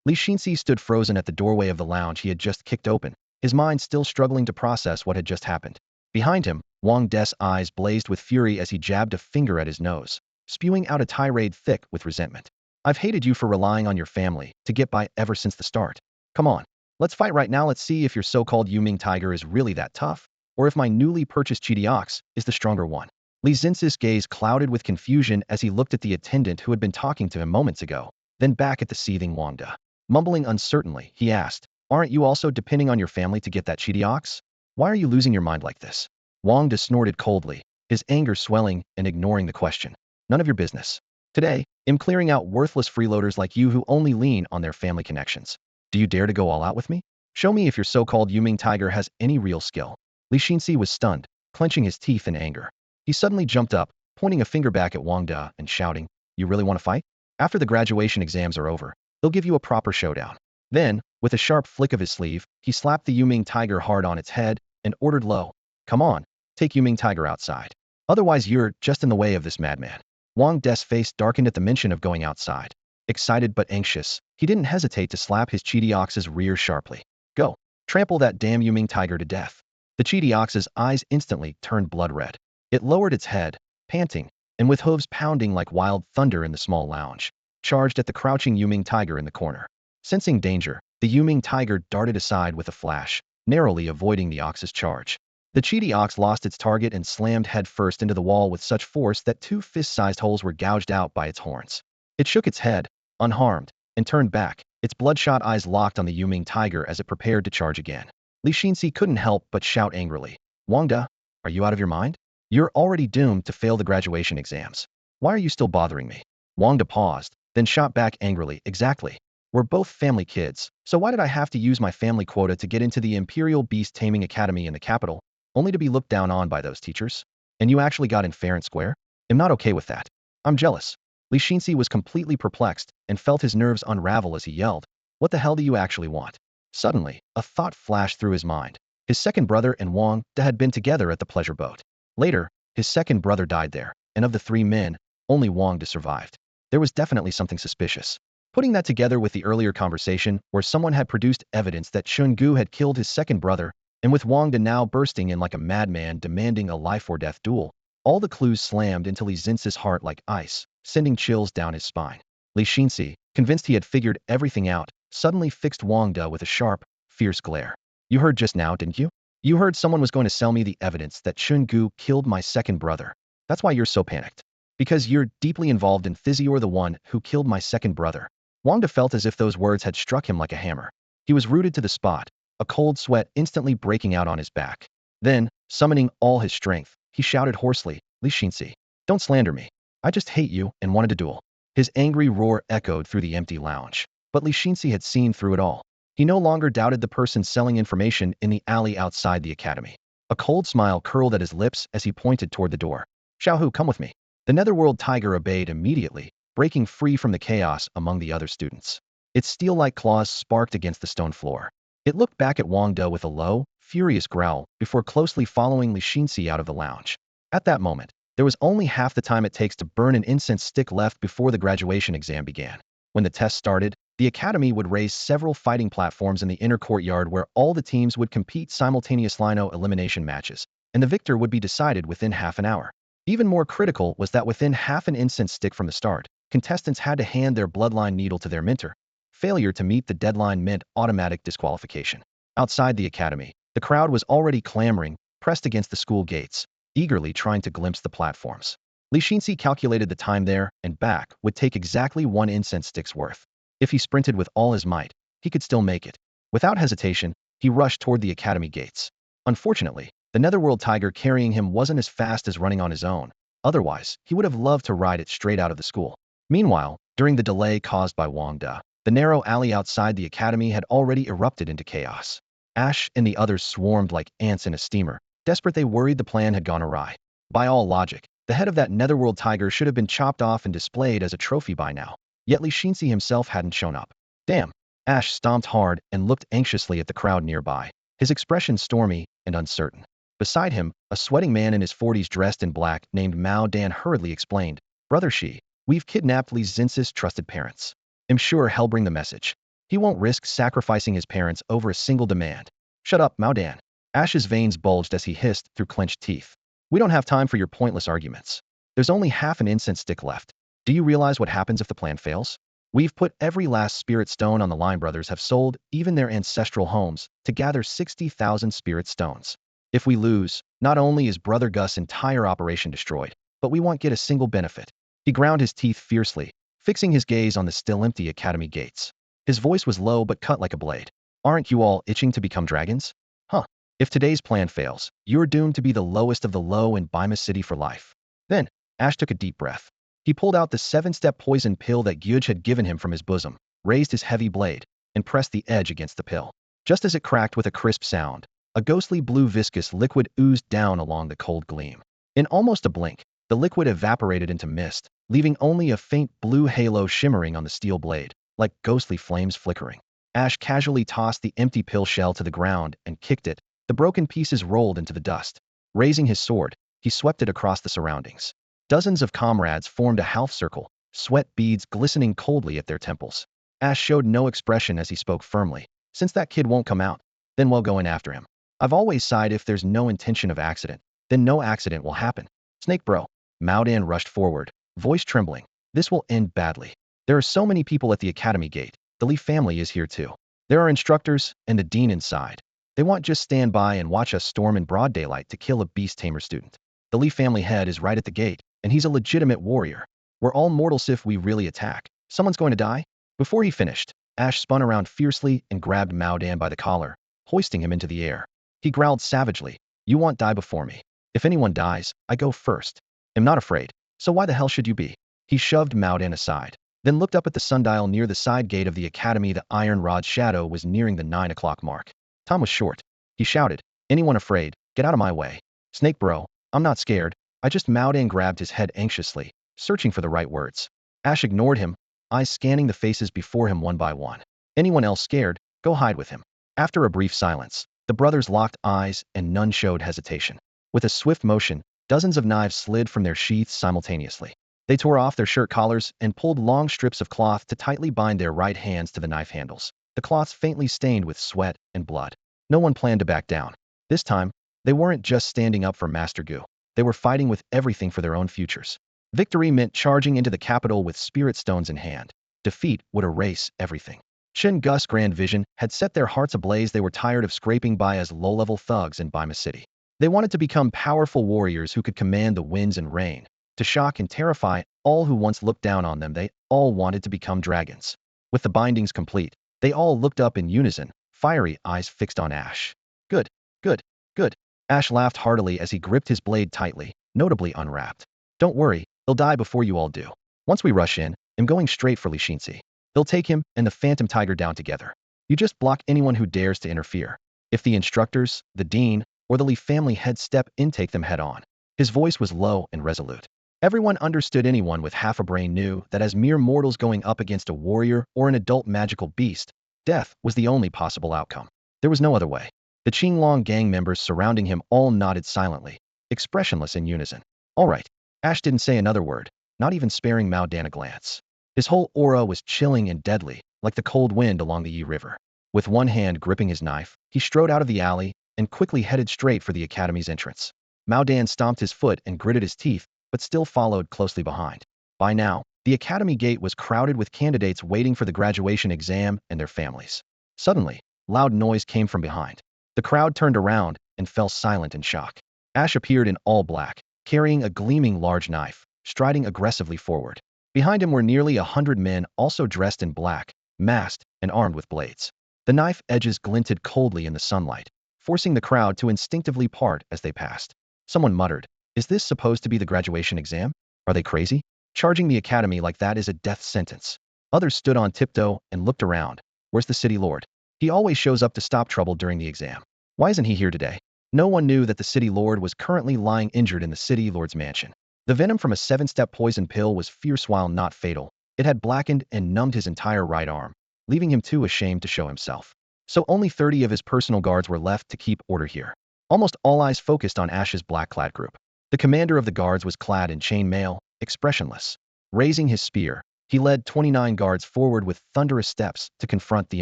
Li Xinxi stood frozen at the doorway of the lounge he had just kicked open, his mind still struggling to process what had just happened. Behind him, Wang De's eyes blazed with fury as he jabbed a finger at his nose, spewing out a tirade thick with resentment. I've hated you for relying on your family to get by ever since the start. Come on, let's fight right now. Let's see if your so-called Yuming tiger is really that tough, or if my newly purchased cheaty ox is the stronger one. Li Zinsis' gaze clouded with confusion as he looked at the attendant who had been talking to him moments ago. then back at the seething Wang De. Mumbling uncertainly, he asked, "Aren't you also depending on your family to get that cheaty ox? Why are you losing your mind like this?" Wang De snorted coldly, his anger swelling and ignoring the question. "None of your business. Today, I'm clearing out worthless freeloaders like you who only lean on their family connections. Do you dare to go all out with me? Show me if your so-called Yuming tiger has any real skill." Li Xinxi was stunned, clenching his teeth in anger. He suddenly jumped up, pointing a finger back at Wang De and shouting, "You really want to fight? After the graduation exams are over, they'll give you a proper showdown." Then, with a sharp flick of his sleeve, he slapped the Yuming tiger hard on its head and ordered low, "Come on, take Yuming tiger outside. Otherwise you're just in the way of this madman." Wang De's face darkened at the mention of going outside. Excited but anxious, he didn't hesitate to slap his cheaty ox's rear sharply. "Go, trample that damn Yuming tiger to death." The cheaty ox's eyes instantly turned blood red. It lowered its head, panting, and with hooves pounding like wild thunder in the small lounge, charged at the crouching Yuming tiger in the corner. Sensing danger, the Yuming tiger darted aside with a flash, narrowly avoiding the ox's charge. The cheaty ox lost its target and slammed headfirst into the wall with such force that 2 fist-sized holes were gouged out by its horns. It shook its head, unharmed, and turned back, its bloodshot eyes locked on the Yuming tiger as it prepared to charge again. Li Xinxi couldn't help but shout angrily, "Wang De, are you out of your mind? You're already doomed to fail the graduation exams. Why are you still bothering me?" Wang De paused, then shot back angrily, "Exactly. We're both family kids, so why did I have to use my family quota to get into the Imperial Beast-Taming Academy in the capital, only to be looked down on by those teachers? And you actually got in fair and square? I'm not okay with that. I'm jealous." Li Xinxi was completely perplexed and felt his nerves unravel as he yelled, "What the hell do you actually want?" Suddenly, a thought flashed through his mind. His second brother and Wang De had been together at the pleasure boat. Later, his second brother died there, and of the 3 men, only Wang De survived. There was definitely something suspicious. Putting that together with the earlier conversation where someone had produced evidence that Chen Gu had killed his second brother, and with Wang De now bursting in like a madman demanding a life-or-death duel, all the clues slammed into Li Xinxi's heart like ice, sending chills down his spine. Li Xinxi, convinced he had figured everything out, suddenly fixed Wang De with a sharp, fierce glare. "You heard just now, didn't you? You heard someone was going to sell me the evidence that Chen Gu killed my second brother. That's why you're so panicked. Because you're deeply involved in You're the one who killed my second brother." Wang De felt as if those words had struck him like a hammer. He was rooted to the spot, a cold sweat instantly breaking out on his back. Then, summoning all his strength, he shouted hoarsely, "Li Xinxi, don't slander me. I just hate you and wanted to duel." His angry roar echoed through the empty lounge. But Li Xinxi had seen through it all. He no longer doubted the person selling information in the alley outside the academy. A cold smile curled at his lips as he pointed toward the door. "Xiaohu, come with me." The Netherworld tiger obeyed immediately, breaking free from the chaos among the other students. Its steel-like claws sparked against the stone floor. It looked back at Wang De with a low, furious growl before closely following Li Xinxi out of the lounge. At that moment, there was only half the time it takes to burn an incense stick left before the graduation exam began. When the test started, the academy would raise several fighting platforms in the inner courtyard where all the teams would compete simultaneous lino elimination matches, and the victor would be decided within half an hour. Even more critical was that within half an incense stick from the start, contestants had to hand their bloodline needle to their mentor. Failure to meet the deadline meant automatic disqualification. Outside the academy, the crowd was already clamoring, pressed against the school gates, eagerly trying to glimpse the platforms. Li Xinxi calculated the time there and back would take exactly 1 incense stick's worth. If he sprinted with all his might, he could still make it. Without hesitation, he rushed toward the academy gates. Unfortunately, the Netherworld tiger carrying him wasn't as fast as running on his own. Otherwise, he would have loved to ride it straight out of the school. Meanwhile, during the delay caused by Wang De, the narrow alley outside the academy had already erupted into chaos. Ash and the others swarmed like ants in a steamer, desperate they worried the plan had gone awry. By all logic, the head of that Netherworld tiger should have been chopped off and displayed as a trophy by now. Yet Li Xinxi himself hadn't shown up. Damn! Ash stomped hard and looked anxiously at the crowd nearby, his expression stormy and uncertain. Beside him, a sweating man in his 40s dressed in black named Mao Dan hurriedly explained, "Brother Shi, we've kidnapped Li Xinxi's trusted parents. I'm sure he'll bring the message. He won't risk sacrificing his parents over a single demand." "Shut up, Mao Dan." Ash's veins bulged as he hissed through clenched teeth. "We don't have time for your pointless arguments. There's only half an incense stick left. Do you realize what happens if the plan fails? We've put every last spirit stone on the line. Brothers have sold even their ancestral homes to gather 60,000 spirit stones. If we lose, not only is Brother Gus' entire operation destroyed, but we won't get a single benefit." He ground his teeth fiercely, fixing his gaze on the still empty academy gates. His voice was low but cut like a blade. Aren't you all itching to become dragons? Huh. If today's plan fails, you're doomed to be the lowest of the low in Bima City for life. Then, Ash took a deep breath. He pulled out the 7-step poison pill that Gyuj had given him from his bosom, raised his heavy blade, and pressed the edge against the pill. Just as it cracked with a crisp sound, a ghostly blue viscous liquid oozed down along the cold gleam. In almost a blink, the liquid evaporated into mist, leaving only a faint blue halo shimmering on the steel blade, like ghostly flames flickering. Ash casually tossed the empty pill shell to the ground and kicked it. The broken pieces rolled into the dust. Raising his sword, he swept it across the surroundings. Dozens of comrades formed a half circle, sweat beads glistening coldly at their temples. Ash showed no expression as he spoke firmly. Since that kid won't come out, then we'll go in after him. I've always sighed if there's no intention of accident, then no accident will happen. Snake bro. Mao Dan rushed forward, voice trembling. This will end badly. There are so many people at the academy gate. The Lee family is here too. There are instructors and the dean inside. They won't just stand by and watch us storm in broad daylight to kill a beast-tamer student. The Lee family head is right at the gate, and he's a legitimate warrior. We're all mortals if we really attack. Someone's going to die? Before he finished, Ash spun around fiercely and grabbed Mao Dan by the collar, hoisting him into the air. He growled savagely, "You won't die before me. If anyone dies, I go first. I'm not afraid, so why the hell should you be?" He shoved Mao Dan aside, then looked up at the sundial near the side gate of the academy. The iron rod's shadow was nearing the 9 o'clock mark. Time was short. He shouted, "Anyone afraid, get out of my way." "Snake bro, I'm not scared. I just..." Mao Dan grabbed his head anxiously, searching for the right words. Ash ignored him, eyes scanning the faces before him one by one. "Anyone else scared, go hide with him." After a brief silence, the brothers locked eyes and none showed hesitation. With a swift motion, dozens of knives slid from their sheaths simultaneously. They tore off their shirt collars and pulled long strips of cloth to tightly bind their right hands to the knife handles, the cloths faintly stained with sweat and blood. No one planned to back down. This time, they weren't just standing up for Master Gu. They were fighting with everything for their own futures. Victory meant charging into the capital with spirit stones in hand. Defeat would erase everything. Chen Gu's grand vision had set their hearts ablaze. They were tired of scraping by as low-level thugs in Bima City. They wanted to become powerful warriors who could command the winds and rain, to shock and terrify all who once looked down on them. They all wanted to become dragons. With the bindings complete, they all looked up in unison, fiery eyes fixed on Ash. "Good, good, good." Ash laughed heartily as he gripped his blade tightly, notably unwrapped. "Don't worry, he'll die before you all do. Once we rush in, I'm going straight for Li Xinzi. They'll take him and the Phantom Tiger down together. You just block anyone who dares to interfere. If the instructors, the dean, or the Li family head step in, take them head on." His voice was low and resolute. Everyone understood. Anyone with half a brain knew that as mere mortals going up against a warrior or an adult magical beast, death was the only possible outcome. There was no other way. The Qinglong gang members surrounding him all nodded silently, expressionless in unison. All right. Ash didn't say another word, not even sparing Mao Dan a glance. His whole aura was chilling and deadly, like the cold wind along the Yi River. With one hand gripping his knife, he strode out of the alley and quickly headed straight for the academy's entrance. Mao Dan stomped his foot and gritted his teeth, but still followed closely behind. By now, the academy gate was crowded with candidates waiting for the graduation exam and their families. Suddenly, loud noise came from behind. The crowd turned around and fell silent in shock. Ash appeared in all black, carrying a gleaming large knife, striding aggressively forward. Behind him were nearly 100 men, also dressed in black, masked, and armed with blades. The knife edges glinted coldly in the sunlight, forcing the crowd to instinctively part as they passed. Someone muttered, "Is this supposed to be the graduation exam? Are they crazy? Charging the academy like that is a death sentence." Others stood on tiptoe and looked around. "Where's the city lord? He always shows up to stop trouble during the exam. Why isn't he here today?" No one knew that the city lord was currently lying injured in the city lord's mansion. The venom from a 7-step poison pill was fierce while not fatal. It had blackened and numbed his entire right arm, leaving him too ashamed to show himself. So only 30 of his personal guards were left to keep order here. Almost all eyes focused on Ash's black-clad group. The commander of the guards was clad in chain mail, expressionless. Raising his spear, he led 29 guards forward with thunderous steps to confront the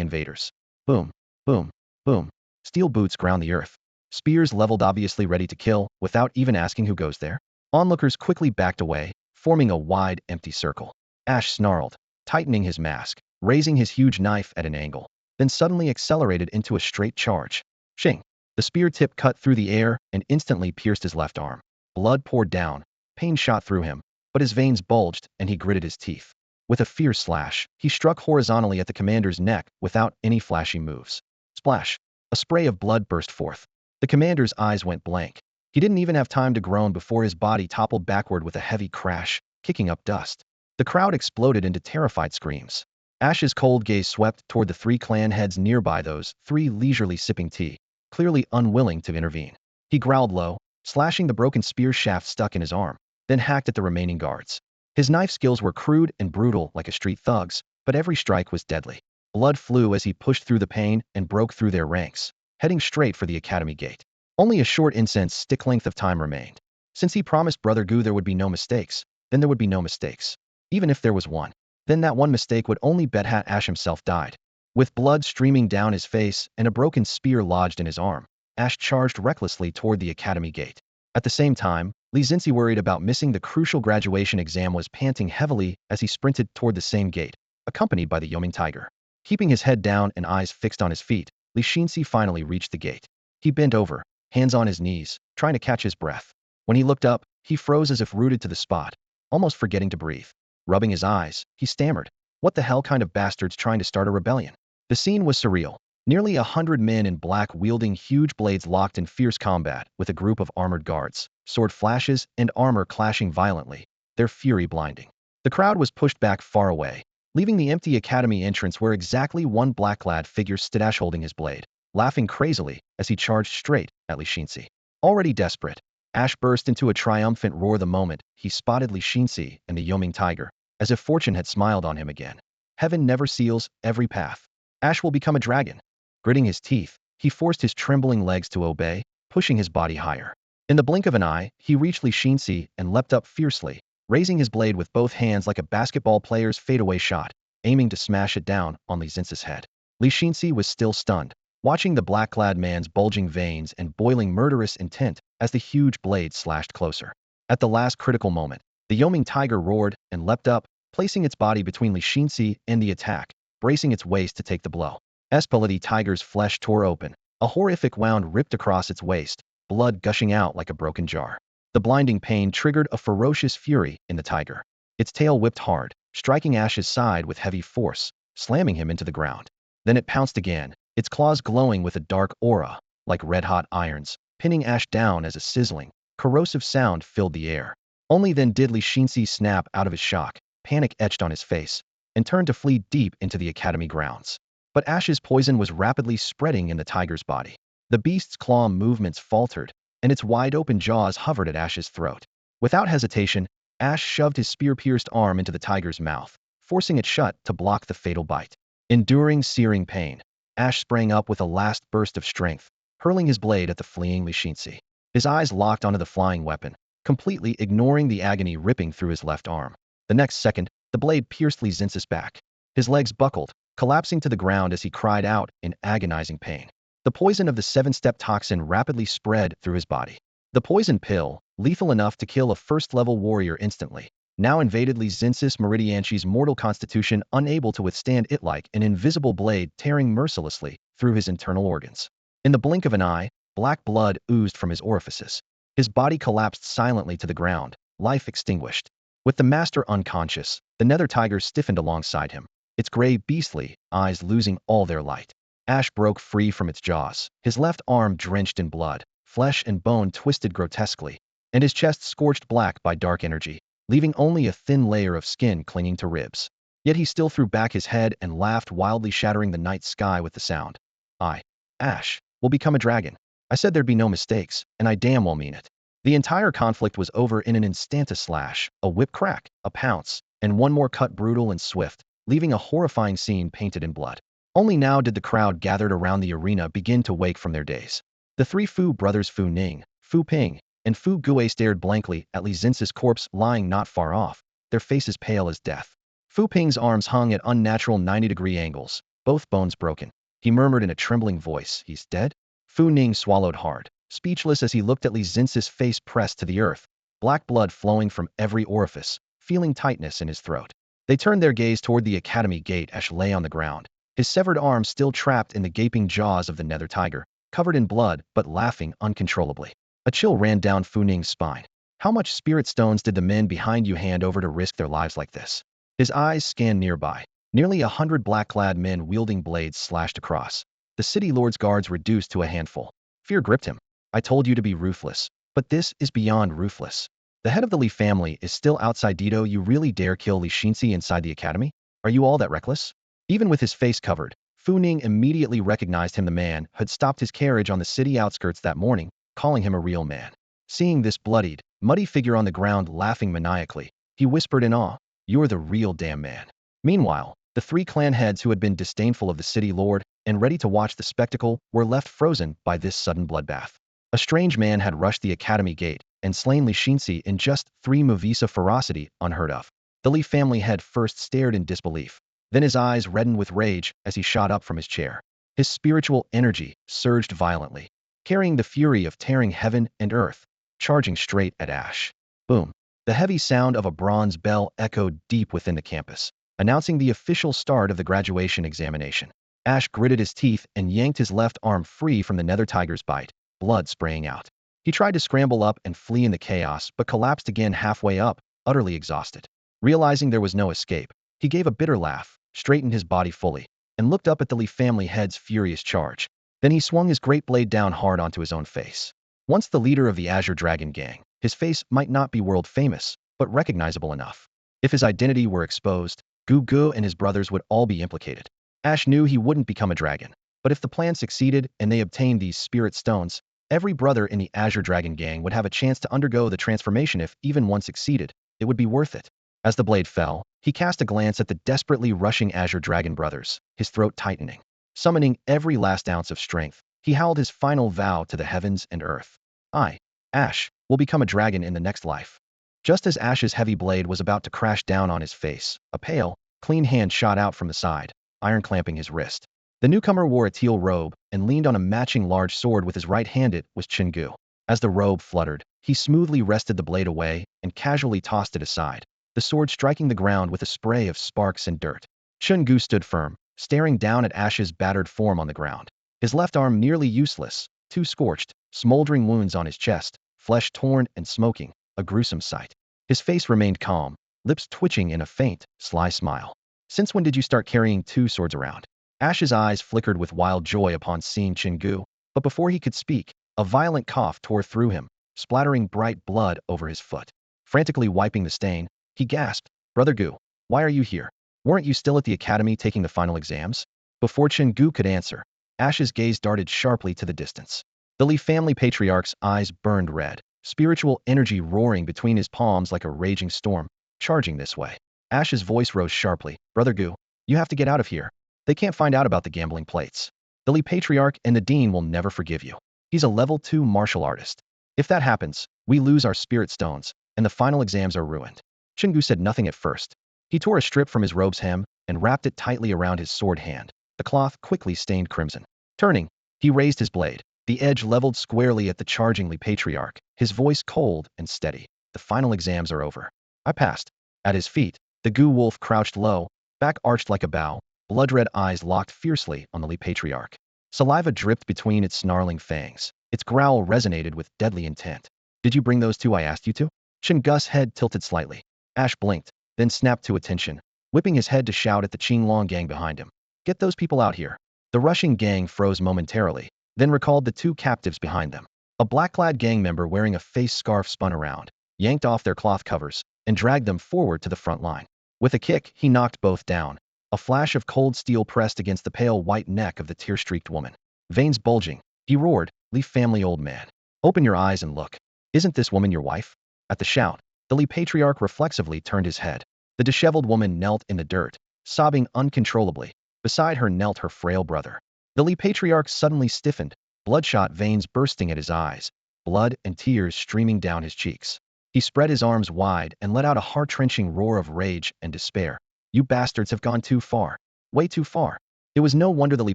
invaders. Boom, boom, boom. Steel boots ground the earth. Spears leveled, obviously ready to kill, without even asking who goes there. Onlookers quickly backed away, forming a wide, empty circle. Ash snarled, tightening his mask, raising his huge knife at an angle, then suddenly accelerated into a straight charge. Shing! The spear tip cut through the air and instantly pierced his left arm. Blood poured down, pain shot through him, but his veins bulged and he gritted his teeth. With a fierce slash, he struck horizontally at the commander's neck without any flashy moves. Splash! A spray of blood burst forth. The commander's eyes went blank. He didn't even have time to groan before his body toppled backward with a heavy crash, kicking up dust. The crowd exploded into terrified screams. Ash's cold gaze swept toward the 3 clan heads nearby, those 3 leisurely sipping tea, clearly unwilling to intervene. He growled low, slashing the broken spear shaft stuck in his arm, then hacked at the remaining guards. His knife skills were crude and brutal like a street thug's, but every strike was deadly. Blood flew as he pushed through the pain and broke through their ranks, heading straight for the academy gate. Only a short incense stick length of time remained. Since he promised Brother Gu there would be no mistakes, then there would be no mistakes. Even if there was one, then that one mistake would only bet Ash himself died. With blood streaming down his face and a broken spear lodged in his arm, Ash charged recklessly toward the academy gate. At the same time, Li Zinci, worried about missing the crucial graduation exam, was panting heavily as he sprinted toward the same gate, accompanied by the Yoming tiger. Keeping his head down and eyes fixed on his feet, Li Zinci finally reached the gate. He bent over, hands on his knees, trying to catch his breath. When he looked up, he froze as if rooted to the spot, almost forgetting to breathe. Rubbing his eyes, he stammered, "What the hell kind of bastards trying to start a rebellion?" The scene was surreal. Nearly 100 men in black wielding huge blades locked in fierce combat with a group of armored guards, sword flashes and armor clashing violently, their fury blinding. The crowd was pushed back far away, leaving the empty academy entrance where exactly one black-clad figure stood, Ash holding his blade, laughing crazily as he charged straight at Li Zinci. Already desperate, Ash burst into a triumphant roar the moment he spotted Li Zinci and the Yoming tiger, as if fortune had smiled on him again. Heaven never seals every path. Ash will become a dragon. Gritting his teeth, he forced his trembling legs to obey, pushing his body higher. In the blink of an eye, he reached Li Zinci and leapt up fiercely, raising his blade with both hands like a basketball player's fadeaway shot, aiming to smash it down on Li Zinci's head. Li Zinci was still stunned, watching the black-clad man's bulging veins and boiling murderous intent as the huge blade slashed closer. At the last critical moment, the Yoming tiger roared and leapt up, placing its body between Li Zinci and the attack, bracing its waist to take the blow. Espelity tiger's flesh tore open. A horrific wound ripped across its waist, blood gushing out like a broken jar. The blinding pain triggered a ferocious fury in the tiger. Its tail whipped hard, striking Ash's side with heavy force, slamming him into the ground. Then it pounced again, its claws glowing with a dark aura, like red-hot irons, pinning Ash down as a sizzling, corrosive sound filled the air. Only then did Li Zinci snap out of his shock, panic etched on his face, and turned to flee deep into the academy grounds. But Ash's poison was rapidly spreading in the tiger's body. The beast's claw movements faltered, and its wide-open jaws hovered at Ash's throat. Without hesitation, Ash shoved his spear-pierced arm into the tiger's mouth, forcing it shut to block the fatal bite. Enduring searing pain, Ash sprang up with a last burst of strength, hurling his blade at the fleeing Li Zinci. His eyes locked onto the flying weapon, completely ignoring the agony ripping through his left arm. The next second, the blade pierced Li Zinci's back. His legs buckled, collapsing to the ground as he cried out in agonizing pain. The poison of the 7-step toxin rapidly spread through his body. The poison pill, lethal enough to kill a first-level warrior instantly, now invaded Li Zinci's Meridianchi's mortal constitution, unable to withstand it like an invisible blade tearing mercilessly through his internal organs. In the blink of an eye, black blood oozed from his orifices. His body collapsed silently to the ground, life extinguished. With the master unconscious, the nether tiger stiffened alongside him, its gray beastly eyes losing all their light. Ash broke free from its jaws, his left arm drenched in blood, flesh and bone twisted grotesquely, and his chest scorched black by dark energy, leaving only a thin layer of skin clinging to ribs. Yet he still threw back his head and laughed wildly, shattering the night sky with the sound. "I, Ash, will become a dragon. I said there'd be no mistakes, and I damn well mean it." The entire conflict was over in an instant. A slash, a whip crack, a pounce, and one more cut, brutal and swift, leaving a horrifying scene painted in blood. Only now did the crowd gathered around the arena begin to wake from their daze. The 3 Fu brothers, Fu Ning, Fu Ping, and Fu Gue, stared blankly at Li Zinci's corpse lying not far off, their faces pale as death. Fu Ping's arms hung at unnatural 90-degree angles, both bones broken. He murmured in a trembling voice, "He's dead?" Fu Ning swallowed hard, speechless as he looked at Li Zinci's face pressed to the earth, black blood flowing from every orifice, feeling tightness in his throat. They turned their gaze toward the academy gate. Ash lay on the ground, his severed arm still trapped in the gaping jaws of the nether tiger, covered in blood but laughing uncontrollably. A chill ran down Fu Ning's spine. How much spirit stones did the men behind you hand over to risk their lives like this? His eyes scanned nearby. Nearly 100 black-clad men wielding blades slashed across. The city lord's guards reduced to a handful. Fear gripped him. I told you to be ruthless. But this is beyond ruthless. The head of the Li family is still outside Dito. You really dare kill Li Xinxi inside the academy? Are you all that reckless? Even with his face covered, Fu Ning immediately recognized him. The man had stopped his carriage on the city outskirts that morning, calling him a real man. Seeing this bloodied, muddy figure on the ground laughing maniacally, he whispered in awe, "You're the real damn man." Meanwhile, the three clan heads who had been disdainful of the city lord and ready to watch the spectacle were left frozen by this sudden bloodbath. A strange man had rushed the academy gate and slain Li Xinxi in just 3 moves of ferocity unheard of. The Li family head first stared in disbelief. Then his eyes reddened with rage as he shot up from his chair. His spiritual energy surged violently, carrying the fury of tearing heaven and earth, charging straight at Ash. Boom! The heavy sound of a bronze bell echoed deep within the campus, announcing the official start of the graduation examination. Ash gritted his teeth and yanked his left arm free from the nether tiger's bite, blood spraying out. He tried to scramble up and flee in the chaos, but collapsed again halfway up, utterly exhausted. Realizing there was no escape, he gave a bitter laugh, straightened his body fully, and looked up at the Li family head's furious charge. Then he swung his great blade down hard onto his own face. Once the leader of the Azure Dragon gang, his face might not be world famous, but recognizable enough. If his identity were exposed, Gu and his brothers would all be implicated. Ash knew he wouldn't become a dragon, but if the plan succeeded and they obtained these spirit stones, every brother in the Azure Dragon gang would have a chance to undergo the transformation. If even one succeeded, it would be worth it. As the blade fell, he cast a glance at the desperately rushing Azure Dragon brothers, his throat tightening. Summoning every last ounce of strength, he howled his final vow to the heavens and earth. I, Ash, will become a dragon in the next life. Just as Ash's heavy blade was about to crash down on his face, a pale, clean hand shot out from the side, iron clamping his wrist. The newcomer wore a teal robe and leaned on a matching large sword with his right hand. It was Chen Gu. As the robe fluttered, he smoothly wrested the blade away and casually tossed it aside, the sword striking the ground with a spray of sparks and dirt. Chen Gu stood firm, staring down at Ash's battered form on the ground. His left arm nearly useless, 2 scorched, smoldering wounds on his chest, flesh torn and smoking, a gruesome sight. His face remained calm, lips twitching in a faint, sly smile. Since when did you start carrying 2 swords around? Ash's eyes flickered with wild joy upon seeing Chen Gu, but before he could speak, a violent cough tore through him, splattering bright blood over his foot. Frantically wiping the stain, he gasped, "Brother Gu, why are you here? Weren't you still at the academy taking the final exams?" Before Chen Gu could answer, Ash's gaze darted sharply to the distance. The Li family patriarch's eyes burned red, spiritual energy roaring between his palms like a raging storm, charging this way. Ash's voice rose sharply, "Brother Gu, you have to get out of here. They can't find out about the gambling plates. The Li patriarch and the dean will never forgive you. He's a level 2 martial artist. If that happens, we lose our spirit stones, and the final exams are ruined." Chen Gu said nothing at first. He tore a strip from his robe's hem and wrapped it tightly around his sword hand. The cloth quickly stained crimson. Turning, he raised his blade, the edge leveled squarely at the charging Li patriarch, his voice cold and steady. "The final exams are over. I passed." At his feet, the Gu wolf crouched low, back arched like a bow, blood-red eyes locked fiercely on the Li patriarch. Saliva dripped between its snarling fangs. Its growl resonated with deadly intent. "Did you bring those 2 I asked you to?" Chen Gu's head tilted slightly. Ash blinked, then snapped to attention, whipping his head to shout at the Qinglong gang behind him. "Get those people out here." The rushing gang froze momentarily, then recalled the 2 captives behind them. A black-clad gang member wearing a face scarf spun around, yanked off their cloth covers, and dragged them forward to the front line. With a kick, he knocked both down. A flash of cold steel pressed against the pale white neck of the tear-streaked woman. Veins bulging, he roared, "Li family old man, open your eyes and look. Isn't this woman your wife?" At the shout, the Li patriarch reflexively turned his head. The disheveled woman knelt in the dirt, sobbing uncontrollably. Beside her knelt her frail brother. The Li patriarch suddenly stiffened, bloodshot veins bursting at his eyes, blood and tears streaming down his cheeks. He spread his arms wide and let out a heart-wrenching roar of rage and despair. "You bastards have gone too far. Way too far." It was no wonder the Li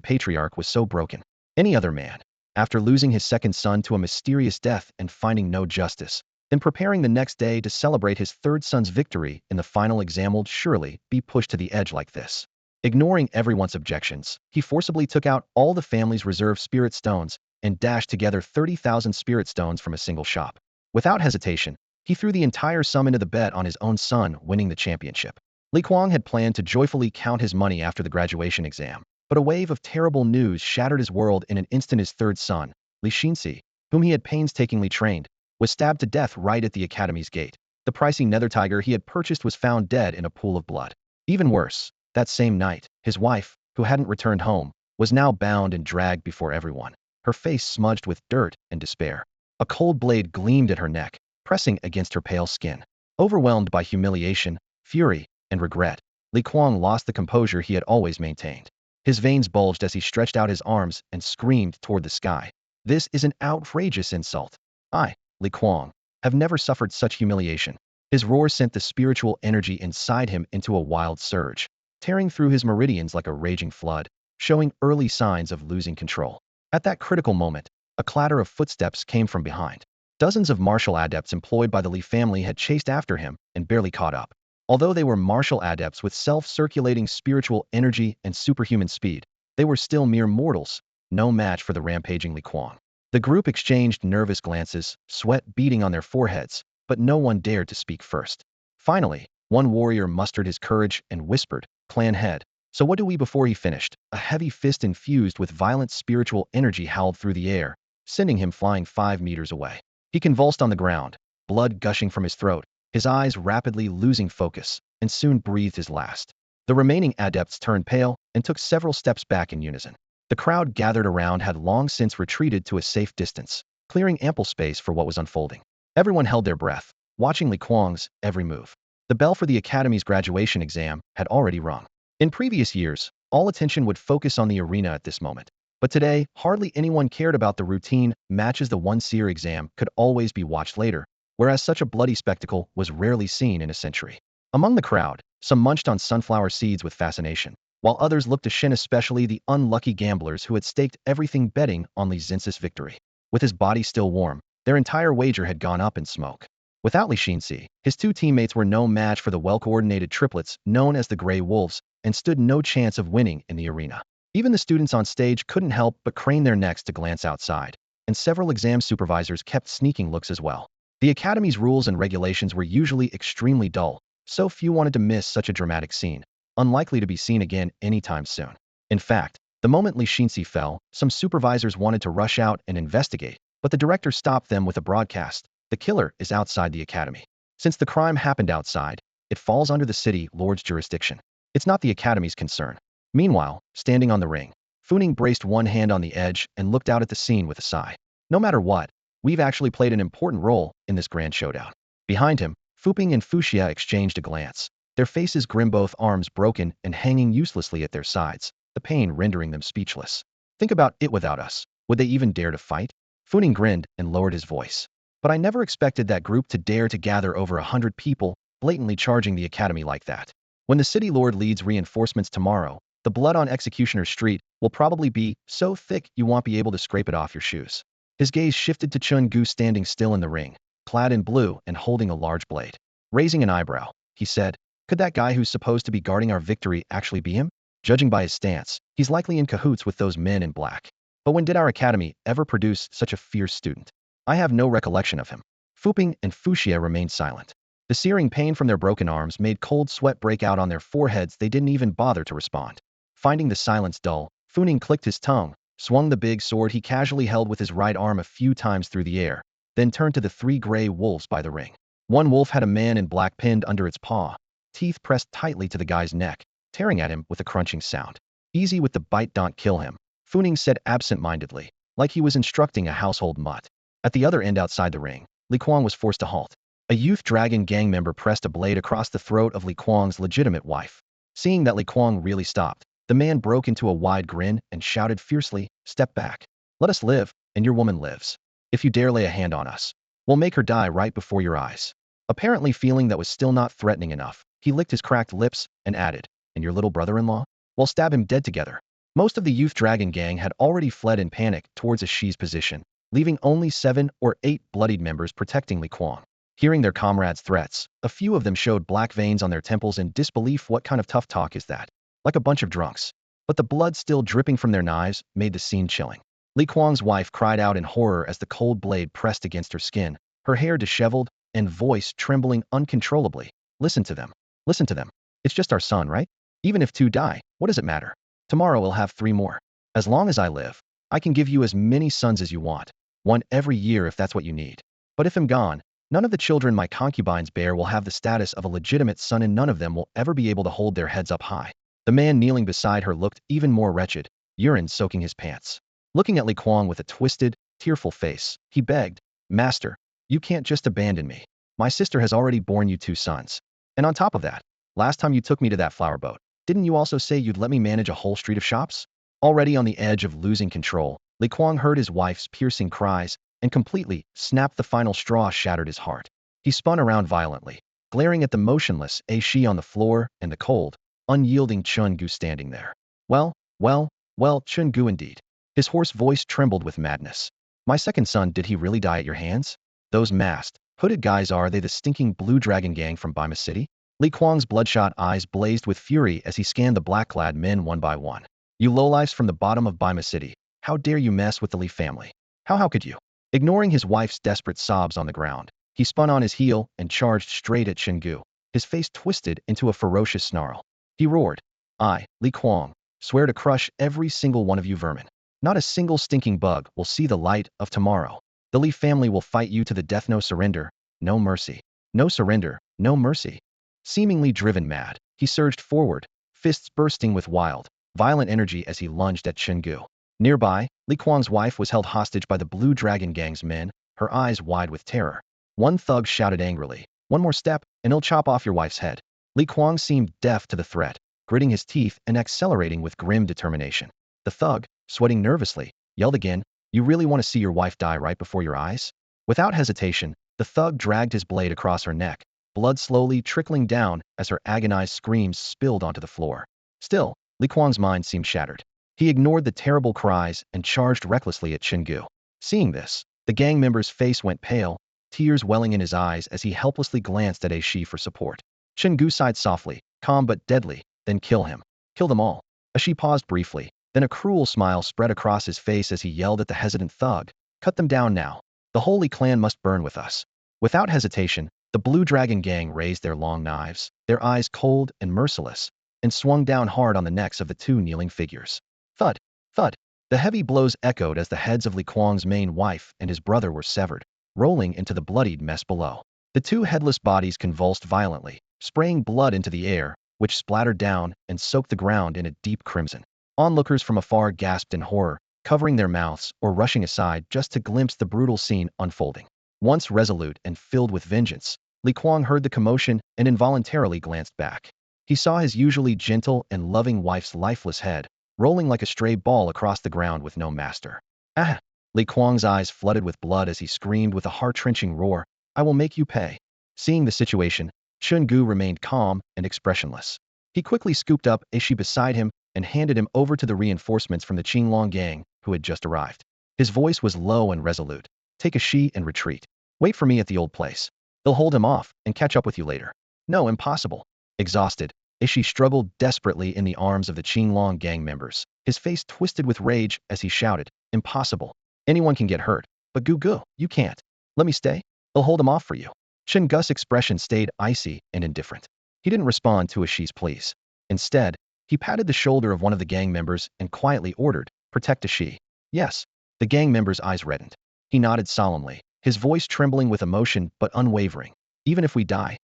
patriarch was so broken. Any other man, after losing his second son to a mysterious death and finding no justice, then preparing the next day to celebrate his 3rd son's victory in the final exam, would surely be pushed to the edge like this. Ignoring everyone's objections, he forcibly took out all the family's reserve spirit stones and dashed together 30,000 spirit stones from a single shop. Without hesitation, he threw the entire sum into the bet on his own son winning the championship. Li Kuang had planned to joyfully count his money after the graduation exam, but a wave of terrible news shattered his world in an instant. His third son, Li Xinxi, whom he had painstakingly trained, was stabbed to death right at the academy's gate. The pricey nether tiger he had purchased was found dead in a pool of blood. Even worse, that same night, his wife, who hadn't returned home, was now bound and dragged before everyone, her face smudged with dirt and despair. A cold blade gleamed at her neck, pressing against her pale skin. Overwhelmed by humiliation, fury, and regret, Li Kuang lost the composure he had always maintained. His veins bulged as he stretched out his arms and screamed toward the sky. This is an outrageous insult. I, Li Kuang, have never suffered such humiliation. His roar sent the spiritual energy inside him into a wild surge, tearing through his meridians like a raging flood, showing early signs of losing control. At that critical moment, a clatter of footsteps came from behind. Dozens of martial adepts employed by the Li family had chased after him and barely caught up. Although they were martial adepts with self-circulating spiritual energy and superhuman speed, they were still mere mortals, no match for the rampaging Li Kuang. The group exchanged nervous glances, sweat beading on their foreheads, but no one dared to speak first. Finally, one warrior mustered his courage and whispered, "Clan head, so what do we?" Before he finished, a heavy fist infused with violent spiritual energy howled through the air, sending him flying 5 meters away. He convulsed on the ground, blood gushing from his throat, his eyes rapidly losing focus, and soon breathed his last. The remaining adepts turned pale and took several steps back in unison. The crowd gathered around had long since retreated to a safe distance, clearing ample space for what was unfolding. Everyone held their breath, watching Li Kuang's every move. The bell for the academy's graduation exam had already rung. In previous years, all attention would focus on the arena at this moment. But today, hardly anyone cared about the routine matches. The one-seer exam could always be watched later, whereas such a bloody spectacle was rarely seen in a century. Among the crowd, some munched on sunflower seeds with fascination, while others looked to Shen, especially the unlucky gamblers who had staked everything betting on Li Xinxi's victory. With his body still warm, their entire wager had gone up in smoke. Without Li Xinxi, his two teammates were no match for the well-coordinated triplets known as the Grey Wolves and stood no chance of winning in the arena. Even the students on stage couldn't help but crane their necks to glance outside, and several exam supervisors kept sneaking looks as well. The academy's rules and regulations were usually extremely dull, so few wanted to miss such a dramatic scene, unlikely to be seen again anytime soon. In fact, the moment Li Xinxi fell, some supervisors wanted to rush out and investigate, but the director stopped them with a broadcast: "The killer is outside the academy. Since the crime happened outside, it falls under the city lord's jurisdiction. It's not the academy's concern." Meanwhile, standing on the ring, Funing braced one hand on the edge and looked out at the scene with a sigh. "No matter what, we've actually played an important role in this grand showdown." Behind him, Fuping and Fuxia exchanged a glance, their faces grim, both arms broken and hanging uselessly at their sides, the pain rendering them speechless. "Think about it, without us, would they even dare to fight?" Funing grinned and lowered his voice. "But I never expected that group to dare to gather over 100 people, blatantly charging the academy like that. When the city lord leads reinforcements tomorrow, the blood on Executioner Street will probably be so thick you won't be able to scrape it off your shoes." His gaze shifted to Chen Gu, standing still in the ring, clad in blue and holding a large blade. Raising an eyebrow, he said, "Could that guy who's supposed to be guarding our victory actually be him? Judging by his stance, he's likely in cahoots with those men in black. But when did our academy ever produce such a fierce student? I have no recollection of him." Fuping and Fuxia remained silent. The searing pain from their broken arms made cold sweat break out on their foreheads. They didn't even bother to respond. Finding the silence dull, Funing clicked his tongue, swung the big sword he casually held with his right arm a few times through the air, then turned to the 3 gray wolves by the ring. One wolf had a man in black pinned under its paw, teeth pressed tightly to the guy's neck, tearing at him with a crunching sound. "Easy with the bite, don't kill him," Funing said absent-mindedly, like he was instructing a household mutt. At the other end, outside the ring, Li Kuang was forced to halt. A youth dragon gang member pressed a blade across the throat of Li Kuang's legitimate wife. Seeing that Li Kuang really stopped, the man broke into a wide grin and shouted fiercely, "Step back. Let us live, and your woman lives. If you dare lay a hand on us, we'll make her die right before your eyes." Apparently feeling that was still not threatening enough, he licked his cracked lips and added, "And your little brother-in-law? We'll stab him dead together." Most of the youth dragon gang had already fled in panic towards a Shi's position, leaving only 7 or 8 bloodied members protecting Li Kuang. Hearing their comrades' threats, a few of them showed black veins on their temples in disbelief. What kind of tough talk is that? Like a bunch of drunks. But the blood still dripping from their knives made the scene chilling. Li Kuang's wife cried out in horror as the cold blade pressed against her skin, her hair disheveled and voice trembling uncontrollably. "Listen to them. Listen to them. It's just our son, right? Even if 2 die, what does it matter? Tomorrow we'll have 3 more. As long as I live, I can give you as many sons as you want. 1 every year if that's what you need. But if I'm gone, none of the children my concubines bear will have the status of a legitimate son and none of them will ever be able to hold their heads up high. The man kneeling beside her looked even more wretched, urine soaking his pants. Looking at Li Kuang with a twisted, tearful face, he begged, Master, you can't just abandon me. My sister has already borne you 2 sons. And on top of that, last time you took me to that flower boat, didn't you also say you'd let me manage a whole street of shops? Already on the edge of losing control, Li Kuang heard his wife's piercing cries and completely snapped the final straw shattered his heart. He spun around violently, glaring at the motionless Shi on the floor and the cold, unyielding Chen Gu standing there. Well, well, well, Chen Gu indeed. His hoarse voice trembled with madness. My second son, did he really die at your hands? Those masked, hooded guys, are they the stinking Blue Dragon gang from Bima City? Li Kuang's bloodshot eyes blazed with fury as he scanned the black-clad men one by one. You lowlifes from the bottom of Bima City, how dare you mess with the Li family? How could you? Ignoring his wife's desperate sobs on the ground, he spun on his heel and charged straight at Chen Gu, his face twisted into a ferocious snarl. He roared, I, Li Kuang, swear to crush every single one of you vermin. Not a single stinking bug will see the light of tomorrow. The Li family will fight you to the death. No surrender, no mercy. No surrender, no mercy. Seemingly driven mad, he surged forward, fists bursting with wild, violent energy as he lunged at Chen Gu. Nearby, Li Kuang's wife was held hostage by the Blue Dragon gang's men, her eyes wide with terror. One thug shouted angrily, one more step, and he'll chop off your wife's head. Li Kuang seemed deaf to the threat, gritting his teeth and accelerating with grim determination. The thug, sweating nervously, yelled again, you really want to see your wife die right before your eyes? Without hesitation, the thug dragged his blade across her neck, blood slowly trickling down as her agonized screams spilled onto the floor. Still, Li Kuang's mind seemed shattered. He ignored the terrible cries and charged recklessly at Chen Gu. Seeing this, the gang member's face went pale, tears welling in his eyes as he helplessly glanced at Shi for support. Chen Gu sighed softly, calm but deadly, then kill him. Kill them all. Shi paused briefly, then a cruel smile spread across his face as he yelled at the hesitant thug, cut them down now. The Holy Clan must burn with us. Without hesitation, the Blue Dragon gang raised their long knives, their eyes cold and merciless, and swung down hard on the necks of the 2 kneeling figures. Thud, thud. The heavy blows echoed as the heads of Li Kuang's main wife and his brother were severed, rolling into the bloodied mess below. The 2 headless bodies convulsed violently, spraying blood into the air, which splattered down and soaked the ground in a deep crimson. Onlookers from afar gasped in horror, covering their mouths or rushing aside just to glimpse the brutal scene unfolding. Once resolute and filled with vengeance, Li Kuang heard the commotion and involuntarily glanced back. He saw his usually gentle and loving wife's lifeless head, rolling like a stray ball across the ground with no master. Ah! Li Kuang's eyes flooded with blood as he screamed with a heart-wrenching roar, I will make you pay. Seeing the situation, Chen Gu remained calm and expressionless. He quickly scooped up Shi beside him and handed him over to the reinforcements from the Qinglong gang, who had just arrived. His voice was low and resolute. Take Shi and retreat. Wait for me at the old place. They'll hold him off and catch up with you later. No, impossible. Exhausted, Shi struggled desperately in the arms of the Qinglong gang members, his face twisted with rage as he shouted, impossible. Anyone can get hurt, but Gu, you can't. Let me stay. They'll hold him off for you. Chen Gu's expression stayed icy and indifferent. He didn't respond to Shi's pleas. Instead, he patted the shoulder of one of the gang members and quietly ordered, protect Shi. Yes. The gang member's eyes reddened. He nodded solemnly, his voice trembling with emotion but unwavering. Even if we die,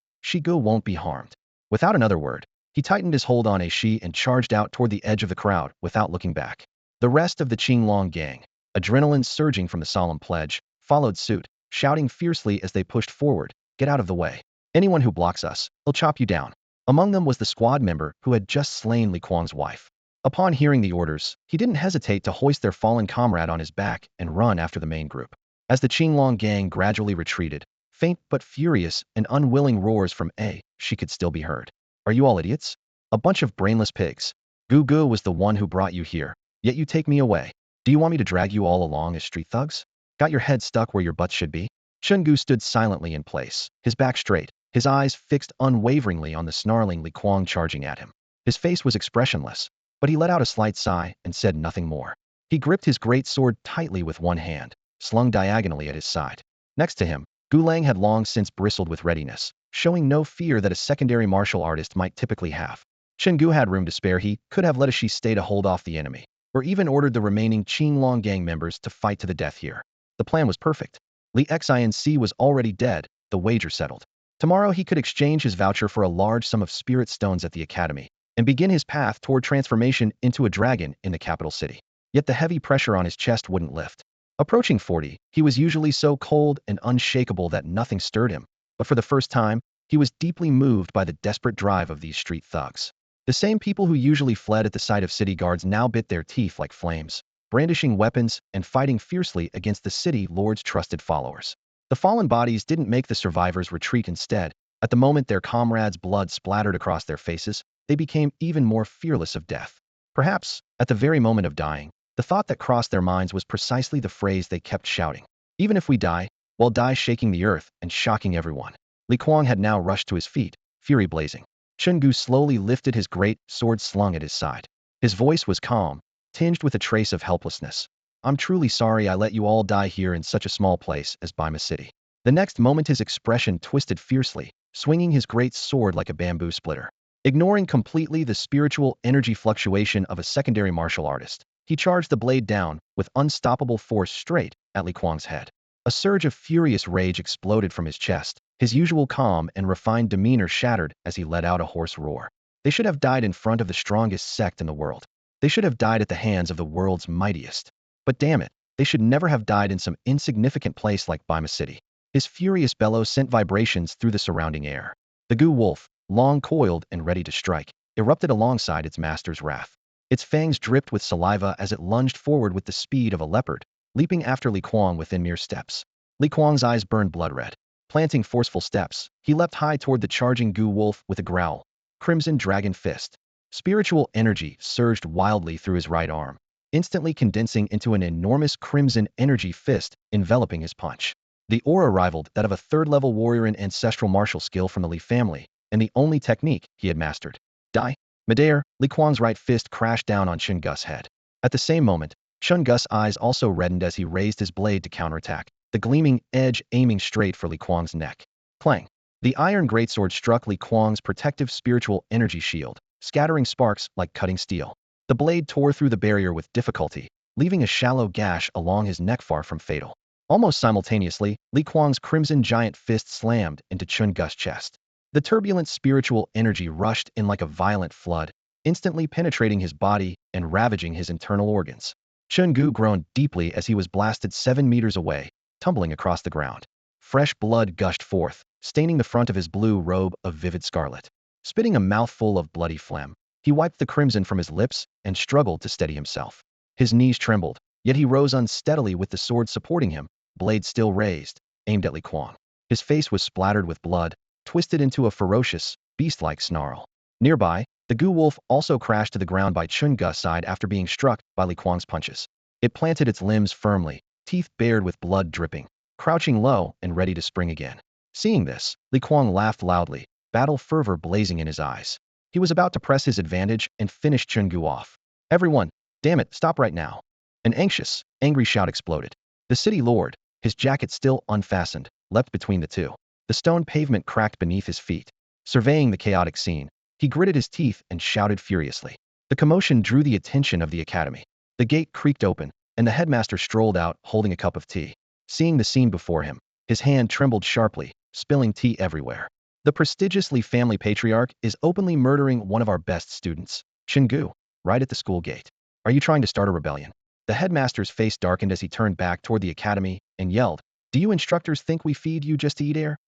Gu won't be harmed. Without another word, he tightened his hold on Shi and charged out toward the edge of the crowd without looking back. The rest of the Qinglong gang, adrenaline surging from the solemn pledge, followed suit, shouting fiercely as they pushed forward, get out of the way. Anyone who blocks us, he'll chop you down. Among them was the squad member who had just slain Li Kuang's wife. Upon hearing the orders, he didn't hesitate to hoist their fallen comrade on his back and run after the main group. As the Qinglong gang gradually retreated, faint but furious and unwilling roars from Shi could still be heard. Are you all idiots? A bunch of brainless pigs. Gu was the one who brought you here, yet you take me away. Do you want me to drag you all along as street thugs? Got your head stuck where your butt should be? Chen Gu stood silently in place, his back straight, his eyes fixed unwaveringly on the snarling Li Kuang charging at him. His face was expressionless, but he let out a slight sigh and said nothing more. He gripped his great sword tightly with one hand, slung diagonally at his side. Next to him, Gulang had long since bristled with readiness, showing no fear that a secondary martial artist might typically have. Chen Gu had room to spare. He could have let a stay to hold off the enemy, or even ordered the remaining Qinglong gang members to fight to the death here. The plan was perfect. Li Xinc was already dead, the wager settled. Tomorrow he could exchange his voucher for a large sum of spirit stones at the academy, and begin his path toward transformation into a dragon in the capital city. Yet the heavy pressure on his chest wouldn't lift. Approaching 40, he was usually so cold and unshakable that nothing stirred him, but for the first time, he was deeply moved by the desperate drive of these street thugs. The same people who usually fled at the sight of city guards now bit their teeth like flames, brandishing weapons and fighting fiercely against the city lord's trusted followers. The fallen bodies didn't make the survivors retreat. Instead, at the moment their comrades' blood splattered across their faces, they became even more fearless of death. Perhaps, at the very moment of dying, the thought that crossed their minds was precisely the phrase they kept shouting. Even if we die, we'll die shaking the earth and shocking everyone. Li Kuang had now rushed to his feet, fury blazing. Chen Gu slowly lifted his great sword slung at his side. His voice was calm, tinged with a trace of helplessness. I'm truly sorry I let you all die here in such a small place as Bima City. The next moment his expression twisted fiercely, swinging his great sword like a bamboo splitter. Ignoring completely the spiritual energy fluctuation of a secondary martial artist, he charged the blade down with unstoppable force straight at Li Kuang's head. A surge of furious rage exploded from his chest. His usual calm and refined demeanor shattered as he let out a hoarse roar. They should have died in front of the strongest sect in the world. They should have died at the hands of the world's mightiest. But damn it, they should never have died in some insignificant place like Bima City. His furious bellow sent vibrations through the surrounding air. The Gu wolf, long coiled and ready to strike, erupted alongside its master's wrath. Its fangs dripped with saliva as it lunged forward with the speed of a leopard, leaping after Li Kuang within mere steps. Li Kuang's eyes burned blood red. Planting forceful steps, he leapt high toward the charging Gu wolf with a growl. Crimson Dragon Fist. Spiritual energy surged wildly through his right arm, instantly condensing into an enormous crimson energy fist enveloping his punch. The aura rivaled that of a third-level warrior in ancestral martial skill from the Li family, and the only technique he had mastered. Die! Midair, Li Kuang's right fist crashed down on Chen Gu's head. At the same moment, Chen Gu's eyes also reddened as he raised his blade to counterattack, the gleaming edge aiming straight for Li Kuang's neck. Clang! The iron greatsword struck Li Kuang's protective spiritual energy shield, scattering sparks like cutting steel. The blade tore through the barrier with difficulty, leaving a shallow gash along his neck far from fatal. Almost simultaneously, Li Kuang's crimson giant fist slammed into Chen Gu's chest. The turbulent spiritual energy rushed in like a violent flood, instantly penetrating his body and ravaging his internal organs. Chen Gu groaned deeply as he was blasted 7 meters away, tumbling across the ground. Fresh blood gushed forth, staining the front of his blue robe of vivid scarlet. Spitting a mouthful of bloody phlegm, he wiped the crimson from his lips and struggled to steady himself. His knees trembled, yet he rose unsteadily with the sword supporting him, blade still raised, aimed at Li Kuang. His face was splattered with blood, twisted into a ferocious, beast-like snarl. Nearby, the Gu wolf also crashed to the ground by Chen Gu's side after being struck by Li Kuang's punches. It planted its limbs firmly, teeth bared with blood dripping, crouching low and ready to spring again. Seeing this, Li Kuang laughed loudly, battle fervor blazing in his eyes. He was about to press his advantage and finish Chen Gu off. Everyone, damn it, stop right now. An anxious, angry shout exploded. The city lord, his jacket still unfastened, leapt between the two. The stone pavement cracked beneath his feet. Surveying the chaotic scene, he gritted his teeth and shouted furiously. The commotion drew the attention of the academy. The gate creaked open, and the headmaster strolled out holding a cup of tea. Seeing the scene before him, his hand trembled sharply, spilling tea everywhere. The prestigious Li family patriarch is openly murdering one of our best students, Chen Gu, right at the school gate. Are you trying to start a rebellion? The headmaster's face darkened as he turned back toward the academy and yelled, Do you instructors think we feed you just to eat air?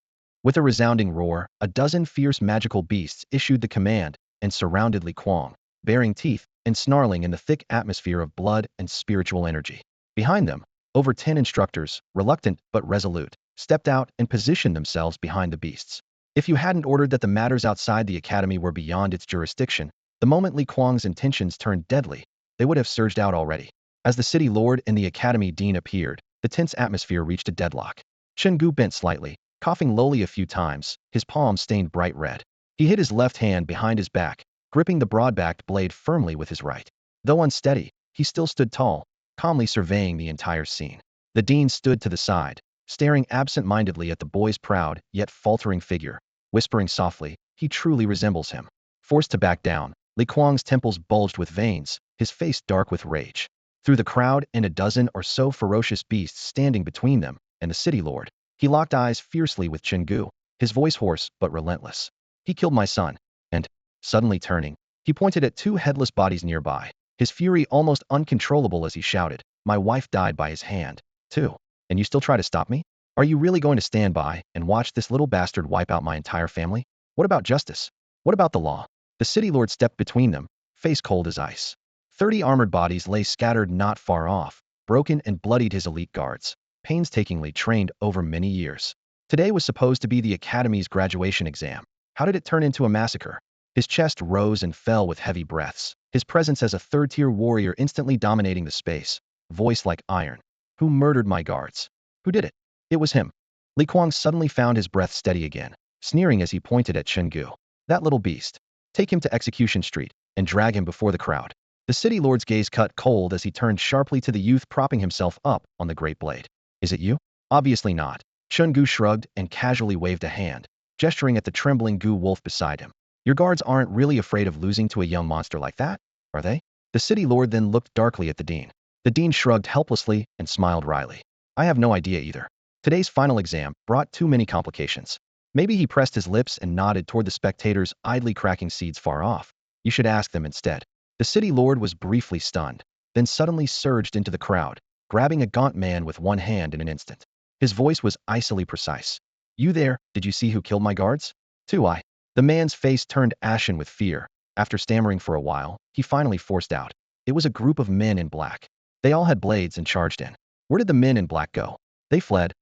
With a resounding roar, a dozen fierce magical beasts issued the command and surrounded Li Kuang, baring teeth and snarling in the thick atmosphere of blood and spiritual energy. Behind them, over 10 instructors, reluctant but resolute, stepped out and positioned themselves behind the beasts. If you hadn't ordered that the matters outside the academy were beyond its jurisdiction, the moment Li Kuang's intentions turned deadly, they would have surged out already. As the city lord and the academy dean appeared, the tense atmosphere reached a deadlock. Chen Gu bent slightly, coughing lowly a few times, his palms stained bright red. He hid his left hand behind his back, gripping the broad-backed blade firmly with his right. Though unsteady, he still stood tall, calmly surveying the entire scene. The dean stood to the side, staring absent-mindedly at the boy's proud, yet faltering figure. whispering softly, "He truly resembles him." Forced to back down, Li Kuang's temples bulged with veins, his face dark with rage. Through the crowd and a dozen or so ferocious beasts standing between them and the city lord, he locked eyes fiercely with Chen Gu, his voice hoarse but relentless. "He killed my son." And, suddenly turning, he pointed at two headless bodies nearby, his fury almost uncontrollable as he shouted, "My wife died by his hand, too. And you still try to stop me? Are you really going to stand by and watch this little bastard wipe out my entire family? What about justice? What about the law?" The city lord stepped between them, face cold as ice. 30 armored bodies lay scattered not far off, broken and bloodied his elite guards, painstakingly trained over many years. Today was supposed to be the Academy's graduation exam. How did it turn into a massacre? His chest rose and fell with heavy breaths, his presence as a third-tier warrior instantly dominating the space, voice like iron. "Who murdered my guards? Who did it?" It was him. Li Kuang suddenly found his breath steady again, sneering as he pointed at Chen Gu. "That little beast. Take him to Execution Street and drag him before the crowd." The city lord's gaze cut cold as he turned sharply to the youth propping himself up on the great blade. "Is it you?" "Obviously not." Chen Gu shrugged and casually waved a hand, gesturing at the trembling Gu wolf beside him. "Your guards aren't really afraid of losing to a young monster like that, are they?" The city lord then looked darkly at the dean. The dean shrugged helplessly and smiled wryly. "I have no idea either. Today's final exam brought too many complications." Maybe he pressed his lips and nodded toward the spectators idly cracking seeds far off. "You should ask them instead." The city lord was briefly stunned, then suddenly surged into the crowd, grabbing a gaunt man with one hand in an instant. His voice was icily precise. "You there, did you see who killed my guards?" "Two I." The man's face turned ashen with fear. After stammering for a while, he finally forced out, "It was a group of men in black. They all had blades and charged in." "Where did the men in black go?" "They fled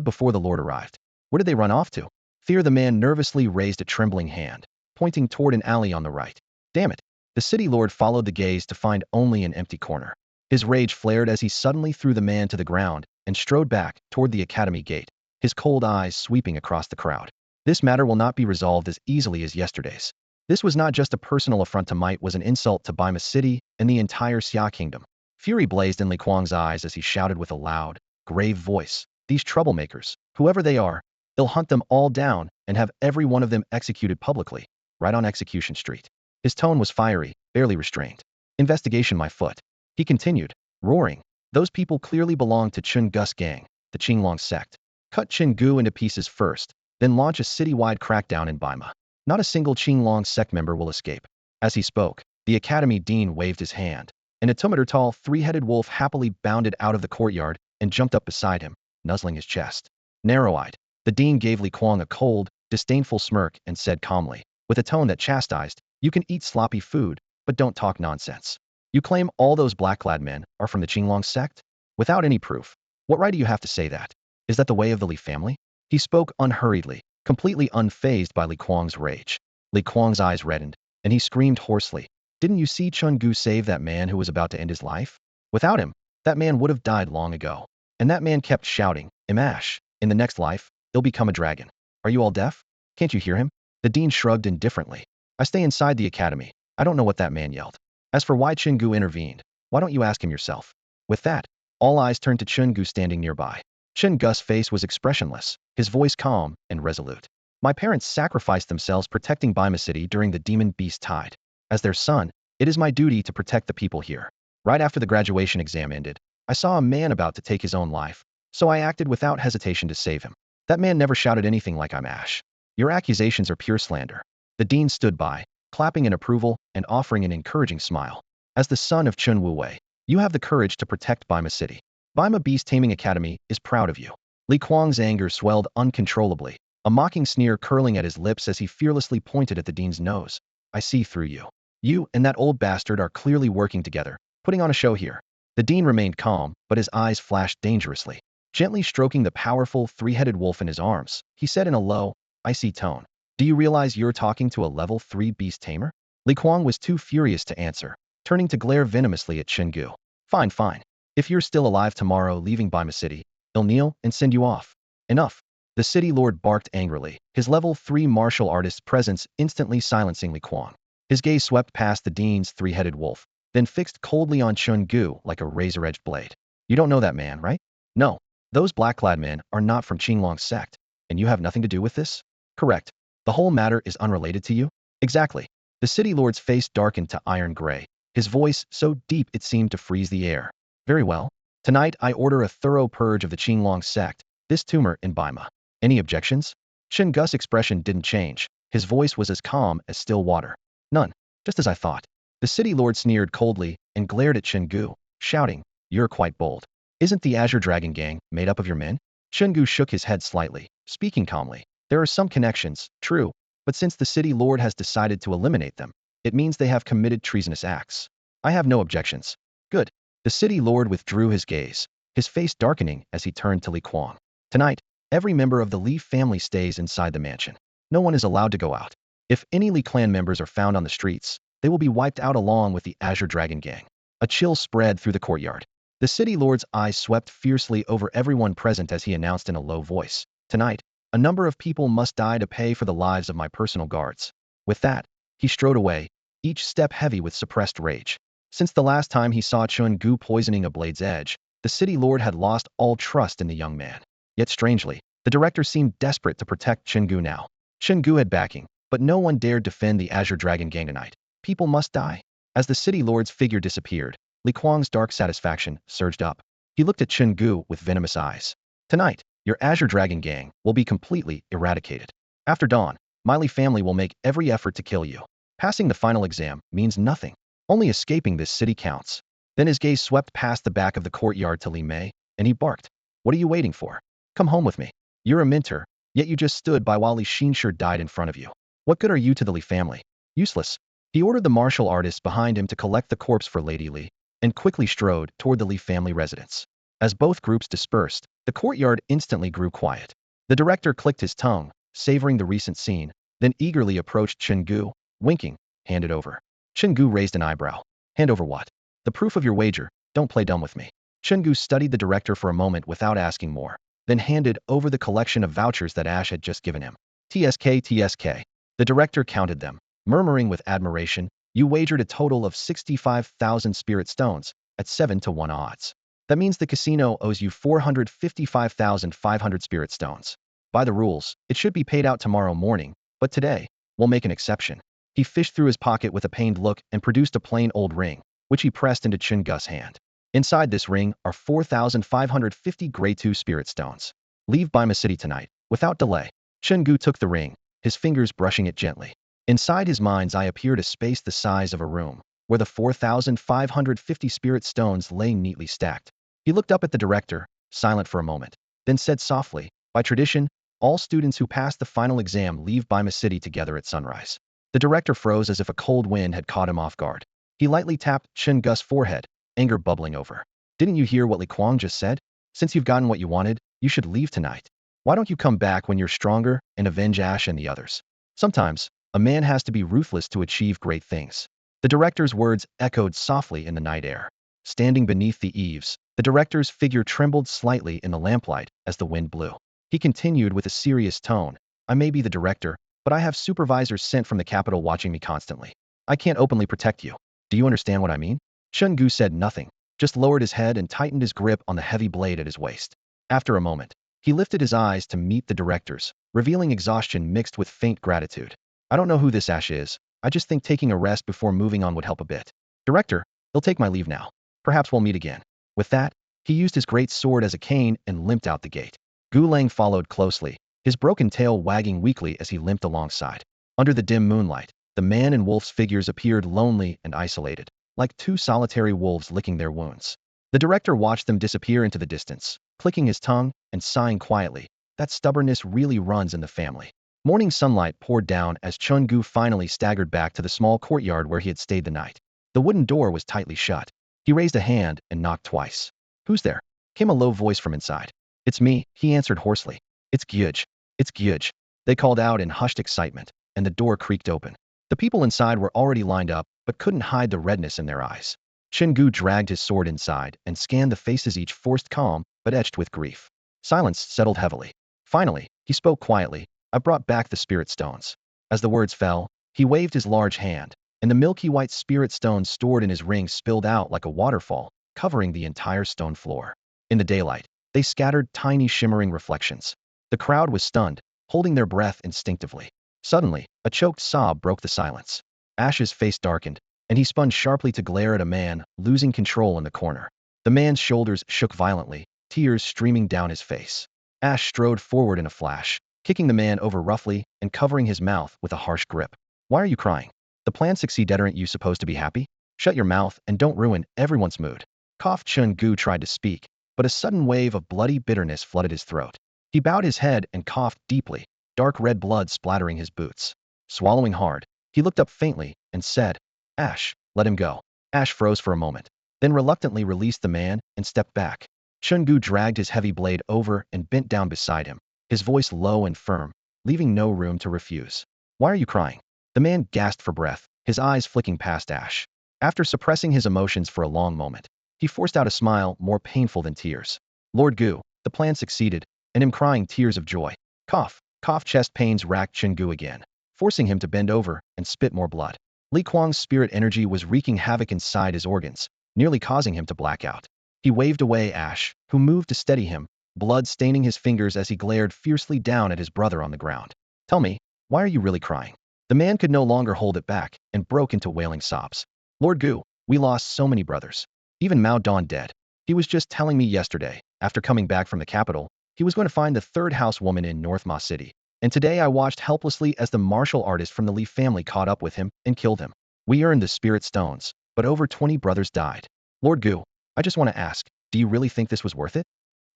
before the lord arrived." "Where did they run off to?" Fear the man nervously raised a trembling hand, pointing toward an alley on the right. "Damn it." The city lord followed the gaze to find only an empty corner. His rage flared as he suddenly threw the man to the ground and strode back toward the academy gate, his cold eyes sweeping across the crowd. "This matter will not be resolved as easily as yesterday's." This was not just a personal affront to might, was an insult to Baima City and the entire Xia kingdom. Fury blazed in Li Kuang's eyes as he shouted with a loud, grave voice, "These troublemakers, whoever they are, he'll hunt them all down and have every one of them executed publicly, right on Execution Street." His tone was fiery, barely restrained. "Investigation my foot," he continued, roaring. "Those people clearly belong to Chen Gu's gang, the Qinglong sect. Cut Chen Gu into pieces first, then launch a citywide crackdown in Baima. Not a single Qinglong sect member will escape." As he spoke, the academy dean waved his hand. An 2-meter-tall, three-headed wolf happily bounded out of the courtyard and jumped up beside him, nuzzling his chest. Narrow-eyed, the dean gave Li Kuang a cold, disdainful smirk and said calmly, with a tone that chastised, "You can eat sloppy food, but don't talk nonsense. You claim all those black-clad men are from the Qinglong sect? Without any proof. What right do you have to say that? Is that the way of the Li family?" He spoke unhurriedly, completely unfazed by Li Kuang's rage. Li Kuang's eyes reddened, and he screamed hoarsely, "Didn't you see Chen Gu save that man who was about to end his life? Without him, that man would have died long ago." And that man kept shouting, "Imash, in the next life, he'll become a dragon. Are you all deaf? Can't you hear him?" The dean shrugged indifferently. "I stay inside the academy. I don't know what that man yelled. As for why Chen Gu intervened, why don't you ask him yourself?" With that, all eyes turned to Chen Gu standing nearby. Chen Gu's face was expressionless, his voice calm and resolute. "My parents sacrificed themselves protecting Baima City during the demon beast tide. As their son, it is my duty to protect the people here. Right after the graduation exam ended, I saw a man about to take his own life, so I acted without hesitation to save him. That man never shouted anything like 'I'm Ash.' Your accusations are pure slander." The dean stood by, clapping in approval and offering an encouraging smile. "As the son of Chen Wu, you have the courage to protect Baima City. Baima Beast-Taming Academy is proud of you." Li Kuang's anger swelled uncontrollably, a mocking sneer curling at his lips as he fearlessly pointed at the dean's nose. "I see through you. You and that old bastard are clearly working together, putting on a show here." The dean remained calm, but his eyes flashed dangerously. Gently stroking the powerful, three-headed wolf in his arms, he said in a low, icy tone, "Do you realize you're talking to a level 3 beast tamer?" Li Kuang was too furious to answer, turning to glare venomously at Chen Gu. "Fine, fine. If you're still alive tomorrow leaving Baima City, I'll kneel and send you off." "Enough." The city lord barked angrily, his level 3 martial artist's presence instantly silencing Li Kuang. His gaze swept past the dean's three-headed wolf, then fixed coldly on Chen Gu like a razor-edged blade. "You don't know that man, right?" "No. Those black-clad men are not from Qinglong sect, and you have nothing to do with this?" "Correct." The whole matter is unrelated to you? Exactly. The city lord's face darkened to iron gray, his voice so deep it seemed to freeze the air. Very well. Tonight I order a thorough purge of the Qinglong sect, this tumor in Bima. Any objections? Chen Gu's expression didn't change. His voice was as calm as still water. None. Just as I thought. The city lord sneered coldly and glared at Chen Gu, shouting, "You're quite bold. Isn't the Azure Dragon Gang made up of your men?" Chen Gu shook his head slightly, speaking calmly. There are some connections, true, but since the city lord has decided to eliminate them, it means they have committed treasonous acts. I have no objections. Good. The city lord withdrew his gaze, his face darkening as he turned to Li Kuang. Tonight, every member of the Li family stays inside the mansion. No one is allowed to go out. If any Li clan members are found on the streets, they will be wiped out along with the Azure Dragon Gang. A chill spread through the courtyard. The city lord's eyes swept fiercely over everyone present as he announced in a low voice, "Tonight, a number of people must die to pay for the lives of my personal guards." With that, he strode away, each step heavy with suppressed rage. Since the last time he saw Chen Gu poisoning a blade's edge, the city lord had lost all trust in the young man. Yet strangely, the director seemed desperate to protect Chen Gu now. Chen Gu had backing, but no one dared defend the Azure Dragon Gang tonight. People must die. As the city lord's figure disappeared, Li Kuang's dark satisfaction surged up. He looked at Chen Gu with venomous eyes. "Tonight, your Azure Dragon Gang will be completely eradicated. After dawn, my Li family will make every effort to kill you. Passing the final exam means nothing. Only escaping this city counts." Then his gaze swept past the back of the courtyard to Li Mei, and he barked, "What are you waiting for? Come home with me. You're a mentor, yet you just stood by while Li Xinsher died in front of you. What good are you to the Li family? Useless." He ordered the martial artists behind him to collect the corpse for Lady Li, and quickly strode toward the Li family residence. As both groups dispersed, the courtyard instantly grew quiet. The director clicked his tongue, savoring the recent scene, then eagerly approached Chen Gu, winking, "Hand it over." Chen Gu raised an eyebrow. "Hand over what?" "The proof of your wager. Don't play dumb with me." Chen Gu studied the director for a moment without asking more, then handed over the collection of vouchers that Ash had just given him. "TSK, TSK." The director counted them, murmuring with admiration, "You wagered a total of 65,000 spirit stones, at 7-to-1 odds. That means the casino owes you 455,500 spirit stones. By the rules, it should be paid out tomorrow morning, but today, we'll make an exception." He fished through his pocket with a pained look and produced a plain old ring, which he pressed into Chen Gu's hand. "Inside this ring are 4,550 Grey 2 spirit stones. Leave Bima City tonight, without delay." Chen Gu took the ring, his fingers brushing it gently. Inside his mind's eye appeared a space the size of a room, where the 4,550 spirit stones lay neatly stacked. He looked up at the director, silent for a moment, then said softly, "By tradition, all students who pass the final exam leave Bima City together at sunrise." The director froze as if a cold wind had caught him off guard. He lightly tapped Chen Gu's forehead, anger bubbling over. "Didn't you hear what Li Kuang just said? Since you've gotten what you wanted, you should leave tonight. Why don't you come back when you're stronger and avenge Ash and the others? Sometimes, a man has to be ruthless to achieve great things." The director's words echoed softly in the night air. Standing beneath the eaves, the director's figure trembled slightly in the lamplight as the wind blew. He continued with a serious tone, "I may be the director, but I have supervisors sent from the capital watching me constantly. I can't openly protect you. Do you understand what I mean?" Chen Gu said nothing, just lowered his head and tightened his grip on the heavy blade at his waist. After a moment, he lifted his eyes to meet the director's, revealing exhaustion mixed with faint gratitude. "I don't know who this Ash is. I just think taking a rest before moving on would help a bit. Director, he'll take my leave now. Perhaps we'll meet again." With that, he used his great sword as a cane and limped out the gate. Gu Lang followed closely, his broken tail wagging weakly as he limped alongside. Under the dim moonlight, the man and wolf's figures appeared lonely and isolated, like two solitary wolves licking their wounds. The director watched them disappear into the distance, clicking his tongue and sighing quietly. That stubbornness really runs in the family. Morning sunlight poured down as Chen Gu finally staggered back to the small courtyard where he had stayed the night. The wooden door was tightly shut. He raised a hand and knocked twice. "Who's there?" came a low voice from inside. "It's me," he answered hoarsely. "It's Gyuj. It's Gyuj." They called out in hushed excitement, and the door creaked open. The people inside were already lined up, but couldn't hide the redness in their eyes. Chen Gu dragged his sword inside and scanned the faces, each forced calm, but etched with grief. Silence settled heavily. Finally, he spoke quietly, "I brought back the spirit stones." As the words fell, he waved his large hand, and the milky white spirit stones stored in his ring spilled out like a waterfall, covering the entire stone floor. In the daylight, they scattered tiny shimmering reflections. The crowd was stunned, holding their breath instinctively. Suddenly, a choked sob broke the silence. Ash's face darkened, and he spun sharply to glare at a man, losing control in the corner. The man's shoulders shook violently, tears streaming down his face. Ash strode forward in a flash, kicking the man over roughly and covering his mouth with a harsh grip. Why are you crying? The plan succeeded. Aren't you supposed to be happy? Shut your mouth and don't ruin everyone's mood. Coughed. Chen Gu tried to speak, but a sudden wave of bloody bitterness flooded his throat. He bowed his head and coughed deeply, dark red blood splattering his boots. Swallowing hard, he looked up faintly and said, Ash, let him go. Ash froze for a moment, then reluctantly released the man and stepped back. Chen Gu dragged his heavy blade over and bent down beside him, his voice low and firm, leaving no room to refuse. Why are you crying? The man gasped for breath, his eyes flicking past Ash. After suppressing his emotions for a long moment, he forced out a smile more painful than tears. Lord Gu, the plan succeeded, and him crying tears of joy. Cough. Cough. Chest pains racked Chen Gu again, forcing him to bend over and spit more blood. Li Kuang's spirit energy was wreaking havoc inside his organs, nearly causing him to black out. He waved away Ash, who moved to steady him, blood staining his fingers as he glared fiercely down at his brother on the ground. Tell me, why are you really crying? The man could no longer hold it back and broke into wailing sobs. Lord Gu, we lost so many brothers. Even Mao Don dead. He was just telling me yesterday, after coming back from the capital, he was going to find the third house woman in North Ma City. And today I watched helplessly as the martial artist from the Li family caught up with him and killed him. We earned the spirit stones, but over 20 brothers died. Lord Gu, I just want to ask, do you really think this was worth it?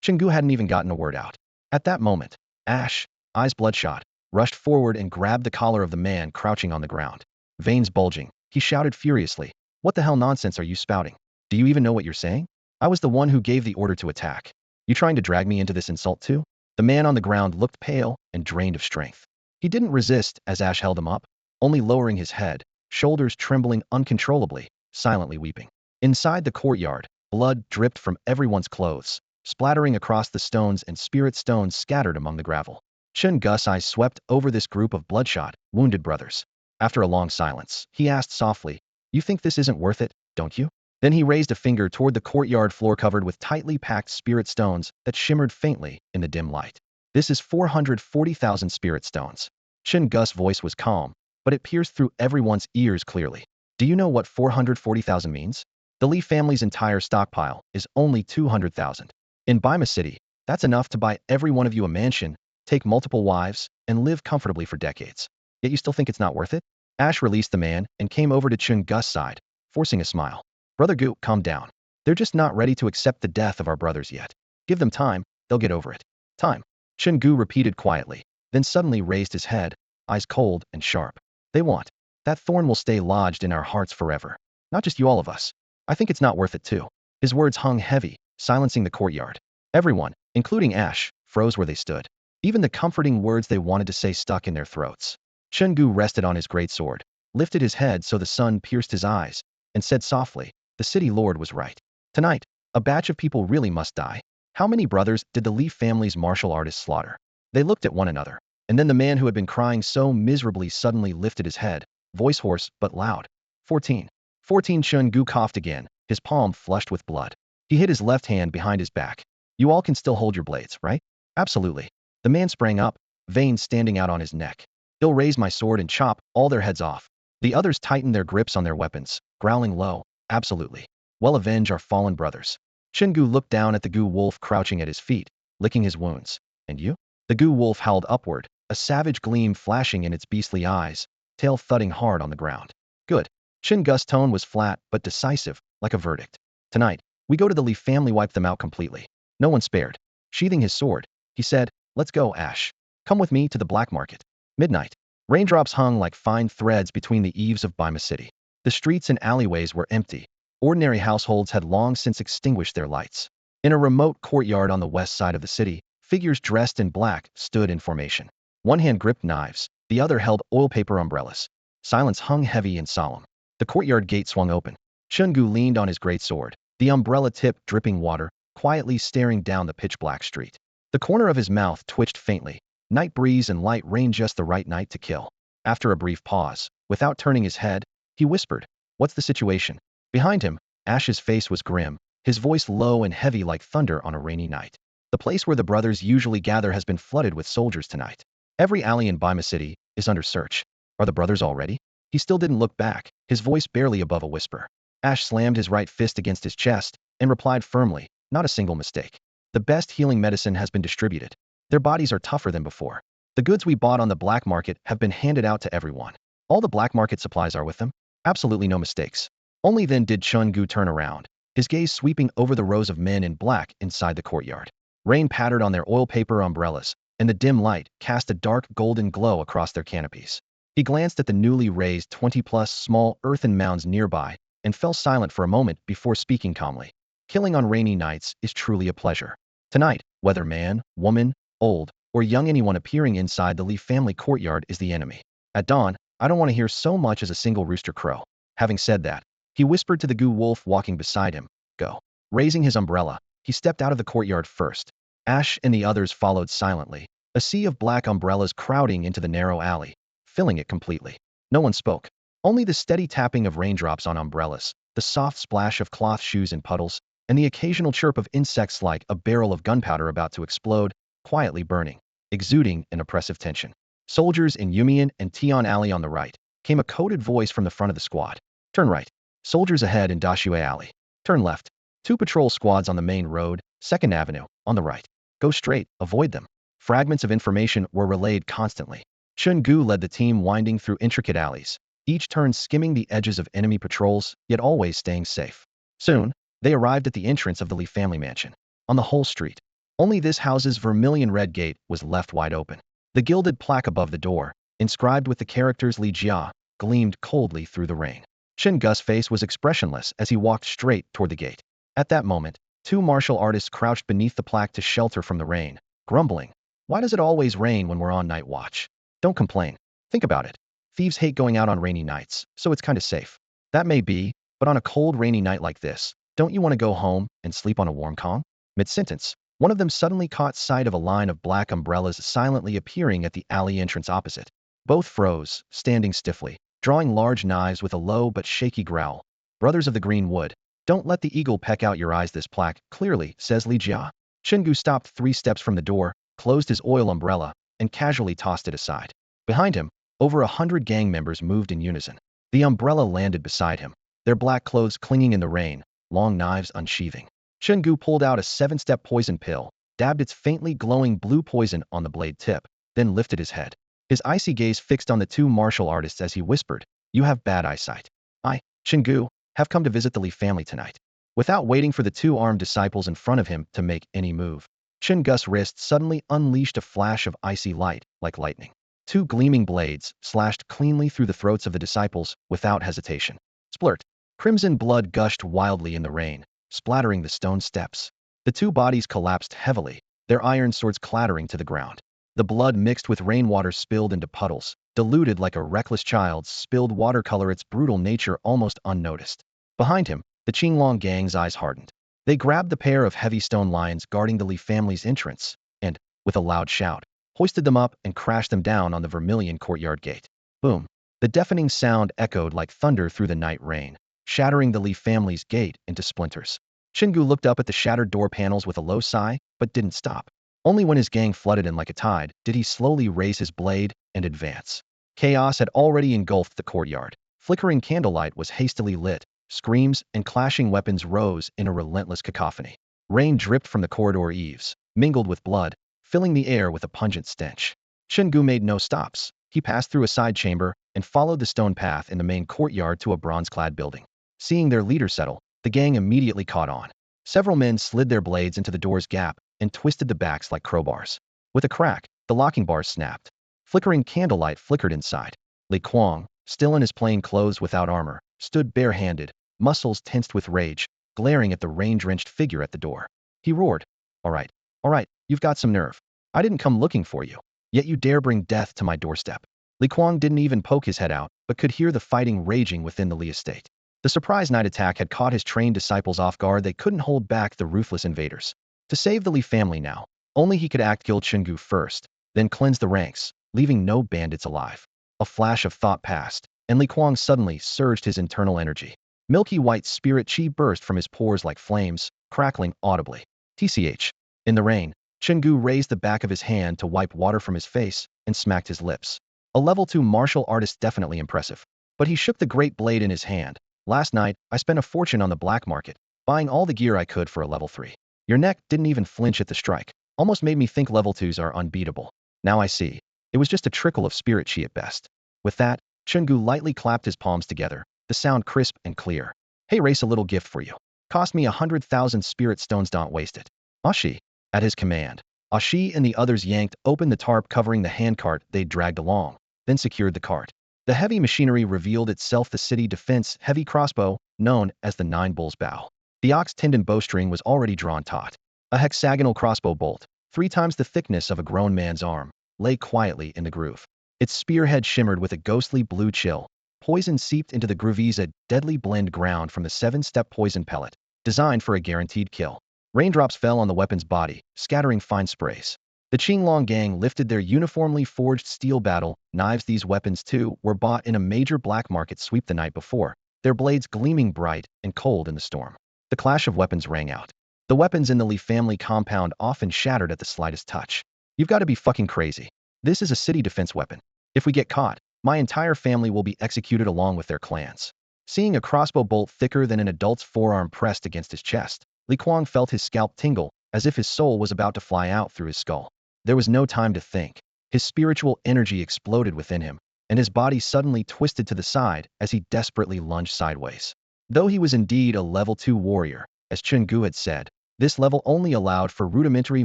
Chen Gu hadn't even gotten a word out. At that moment, Ash, eyes bloodshot, rushed forward and grabbed the collar of the man crouching on the ground. Veins bulging, he shouted furiously, what the hell nonsense are you spouting? Do you even know what you're saying? I was the one who gave the order to attack. You trying to drag me into this insult too? The man on the ground looked pale and drained of strength. He didn't resist as Ash held him up, only lowering his head, shoulders trembling uncontrollably, silently weeping. Inside the courtyard, blood dripped from everyone's clothes, splattering across the stones and spirit stones scattered among the gravel. Chen Gu's eyes swept over this group of bloodshot, wounded brothers. After a long silence, he asked softly, you think this isn't worth it, don't you? Then he raised a finger toward the courtyard floor covered with tightly packed spirit stones that shimmered faintly in the dim light. This is 440,000 spirit stones. Chen Gu's voice was calm, but it pierced through everyone's ears clearly. Do you know what 440,000 means? The Li family's entire stockpile is only 200,000. In Bima City, that's enough to buy every one of you a mansion, take multiple wives, and live comfortably for decades. Yet you still think it's not worth it? Ash released the man and came over to Chen Gu's side, forcing a smile. Brother Gu, calm down. They're just not ready to accept the death of our brothers yet. Give them time, they'll get over it. Time. Chen Gu repeated quietly, then suddenly raised his head, eyes cold and sharp. They want. That thorn will stay lodged in our hearts forever. Not just you, all of us. I think it's not worth it too. His words hung heavy, silencing the courtyard. Everyone, including Ash, froze where they stood. Even the comforting words they wanted to say stuck in their throats. Chen Gu rested on his great sword, lifted his head so the sun pierced his eyes, and said softly, the city lord was right. Tonight, a batch of people really must die. How many brothers did the Li family's martial artists slaughter? They looked at one another, and then the man who had been crying so miserably suddenly lifted his head, voice hoarse but loud. 14. 14. Chen Gu coughed again, his palm flushed with blood. He hid his left hand behind his back. You all can still hold your blades, right? Absolutely. The man sprang up, veins standing out on his neck. He'll raise my sword and chop all their heads off. The others tightened their grips on their weapons, growling low. Absolutely. Well, avenge our fallen brothers. Chen Gu looked down at the Gu wolf crouching at his feet, licking his wounds. And you? The Gu wolf howled upward, a savage gleam flashing in its beastly eyes, tail thudding hard on the ground. Good. Chen Gu's tone was flat but decisive, like a verdict. Tonight, we go to the Li family, wipe them out completely. No one spared. Sheathing his sword, he said, let's go, Ash. Come with me to the black market. Midnight. Raindrops hung like fine threads between the eaves of Bima City. The streets and alleyways were empty. Ordinary households had long since extinguished their lights. In a remote courtyard on the west side of the city, figures dressed in black stood in formation. One hand gripped knives, the other held oil paper umbrellas. Silence hung heavy and solemn. The courtyard gate swung open. Chen Gu leaned on his great sword, the umbrella tip dripping water, quietly staring down the pitch-black street. The corner of his mouth twitched faintly. Night breeze and light rain, just the right night to kill. After a brief pause, without turning his head, he whispered, what's the situation? Behind him, Ash's face was grim, his voice low and heavy like thunder on a rainy night. The place where the brothers usually gather has been flooded with soldiers tonight. Every alley in Bima City is under search. Are the brothers all ready? He still didn't look back, his voice barely above a whisper. Ash slammed his right fist against his chest and replied firmly, not a single mistake. The best healing medicine has been distributed. Their bodies are tougher than before. The goods we bought on the black market have been handed out to everyone. All the black market supplies are with them? Absolutely no mistakes. Only then did Chen Gu turn around, his gaze sweeping over the rows of men in black inside the courtyard. Rain pattered on their oil paper umbrellas, and the dim light cast a dark golden glow across their canopies. He glanced at the newly raised 20-plus small earthen mounds nearby and fell silent for a moment before speaking calmly. Killing on rainy nights is truly a pleasure. Tonight, whether man, woman, old, or young, anyone appearing inside the Lee family courtyard is the enemy. At dawn, I don't want to hear so much as a single rooster crow. Having said that, he whispered to the Gu wolf walking beside him, "Go." Raising his umbrella, he stepped out of the courtyard first. Ash and the others followed silently, a sea of black umbrellas crowding into the narrow alley, filling it completely. No one spoke. Only the steady tapping of raindrops on umbrellas, the soft splash of cloth shoes in puddles, and the occasional chirp of insects like a barrel of gunpowder about to explode, quietly burning, exuding an oppressive tension. Soldiers in Yumian and Tian Alley on the right, came a coded voice from the front of the squad. Turn right. Soldiers ahead in Dashue Alley. Turn left. 2 patrol squads on the main road, 2nd Avenue, on the right. Go straight, avoid them. Fragments of information were relayed constantly. Chen Gu led the team winding through intricate alleys, each turn skimming the edges of enemy patrols, yet always staying safe. Soon, they arrived at the entrance of the Lee family mansion. On the whole street, only this house's vermilion red gate was left wide open. The gilded plaque above the door, inscribed with the characters Li Jia, gleamed coldly through the rain. Chen Gu's face was expressionless as he walked straight toward the gate. At that moment, 2 martial artists crouched beneath the plaque to shelter from the rain, grumbling. Why does it always rain when we're on night watch? Don't complain. Think about it. Thieves hate going out on rainy nights, so it's kinda safe. That may be, but on a cold rainy night like this, don't you want to go home and sleep on a warm cong? Mid-sentence, one of them suddenly caught sight of a line of black umbrellas silently appearing at the alley entrance opposite. Both froze, standing stiffly, drawing large knives with a low but shaky growl. Brothers of the Green Wood, don't let the eagle peck out your eyes. This plaque clearly says Li Jia. Chen Gu stopped 3 steps from the door, closed his oil umbrella, and casually tossed it aside. Behind him, over 100 gang members moved in unison. The umbrella landed beside him, their black clothes clinging in the rain, long knives unsheathing. Chen Gu pulled out a 7-step poison pill, dabbed its faintly glowing blue poison on the blade tip, then lifted his head. His icy gaze fixed on the 2 martial artists as he whispered, "You have bad eyesight. I, Chen Gu, have come to visit the Li family tonight." Without waiting for the 2 armed disciples in front of him to make any move, Chen Gu's wrist suddenly unleashed a flash of icy light, like lightning. 2 gleaming blades slashed cleanly through the throats of the disciples without hesitation. Splurt. Crimson blood gushed wildly in the rain, splattering the stone steps. The 2 bodies collapsed heavily, their iron swords clattering to the ground. The blood mixed with rainwater spilled into puddles, diluted like a reckless child's spilled watercolor, its brutal nature almost unnoticed. Behind him, the Qinglong gang's eyes hardened. They grabbed the pair of heavy stone lions guarding the Li family's entrance, and, with a loud shout, hoisted them up and crashed them down on the vermilion courtyard gate. Boom! The deafening sound echoed like thunder through the night rain, shattering the Li family's gate into splinters. Chen Gu looked up at the shattered door panels with a low sigh, but didn't stop. Only when his gang flooded in like a tide did he slowly raise his blade and advance. Chaos had already engulfed the courtyard. Flickering candlelight was hastily lit, screams and clashing weapons rose in a relentless cacophony. Rain dripped from the corridor eaves, mingled with blood, filling the air with a pungent stench. Chen Gu made no stops. He passed through a side chamber and followed the stone path in the main courtyard to a bronze-clad building. Seeing their leader settle, the gang immediately caught on. Several men slid their blades into the door's gap and twisted the backs like crowbars. With a crack, the locking bars snapped. Flickering candlelight flickered inside. Li Kuang, still in his plain clothes without armor, stood bare-handed, muscles tensed with rage, glaring at the rain-drenched figure at the door. He roared, all right, you've got some nerve. I didn't come looking for you, yet you dare bring death to my doorstep." Li Kuang didn't even poke his head out, but could hear the fighting raging within the Li estate. The surprise night attack had caught his trained disciples off guard. They couldn't hold back the ruthless invaders. To save the Li family now, only he could kill Chen Gu first, then cleanse the ranks, leaving no bandits alive. A flash of thought passed, and Li Kuang suddenly surged his internal energy. Milky white spirit chi burst from his pores like flames, crackling audibly. TCH. In the rain, Chen Gu raised the back of his hand to wipe water from his face and smacked his lips. A level 2 martial artist definitely impressive. But he shook the great blade in his hand. Last night, I spent a fortune on the black market, buying all the gear I could for a level 3. Your neck didn't even flinch at the strike. Almost made me think level 2s are unbeatable. Now I see. It was just a trickle of spirit chi at best. With that, Chen Gu lightly clapped his palms together, the sound crisp and clear. Hey, race, a little gift for you. Cost me 100,000 spirit stones, don't waste it. Ashi. At his command, Ashi and the others yanked open the tarp covering the handcart they'd dragged along, then secured the cart. The heavy machinery revealed itself, the city defense heavy crossbow, known as the Nine Bulls Bow. The ox tendon bowstring was already drawn taut. A hexagonal crossbow bolt, 3 times the thickness of a grown man's arm, lay quietly in the groove. Its spearhead shimmered with a ghostly blue chill. Poison seeped into the grooves, a deadly blend ground from the 7-step poison pellet, designed for a guaranteed kill. Raindrops fell on the weapon's body, scattering fine sprays. The Qinglong gang lifted their uniformly forged steel battle knives. These weapons, too, were bought in a major black market sweep the night before, their blades gleaming bright and cold in the storm. The clash of weapons rang out. The weapons in the Li family compound often shattered at the slightest touch. You've got to be fucking crazy. This is a city defense weapon. If we get caught, my entire family will be executed along with their clans. Seeing a crossbow bolt thicker than an adult's forearm pressed against his chest, Li Kuang felt his scalp tingle, as if his soul was about to fly out through his skull. There was no time to think. His spiritual energy exploded within him, and his body suddenly twisted to the side as he desperately lunged sideways. Though he was indeed a level 2 warrior, as Chen Gu had said, this level only allowed for rudimentary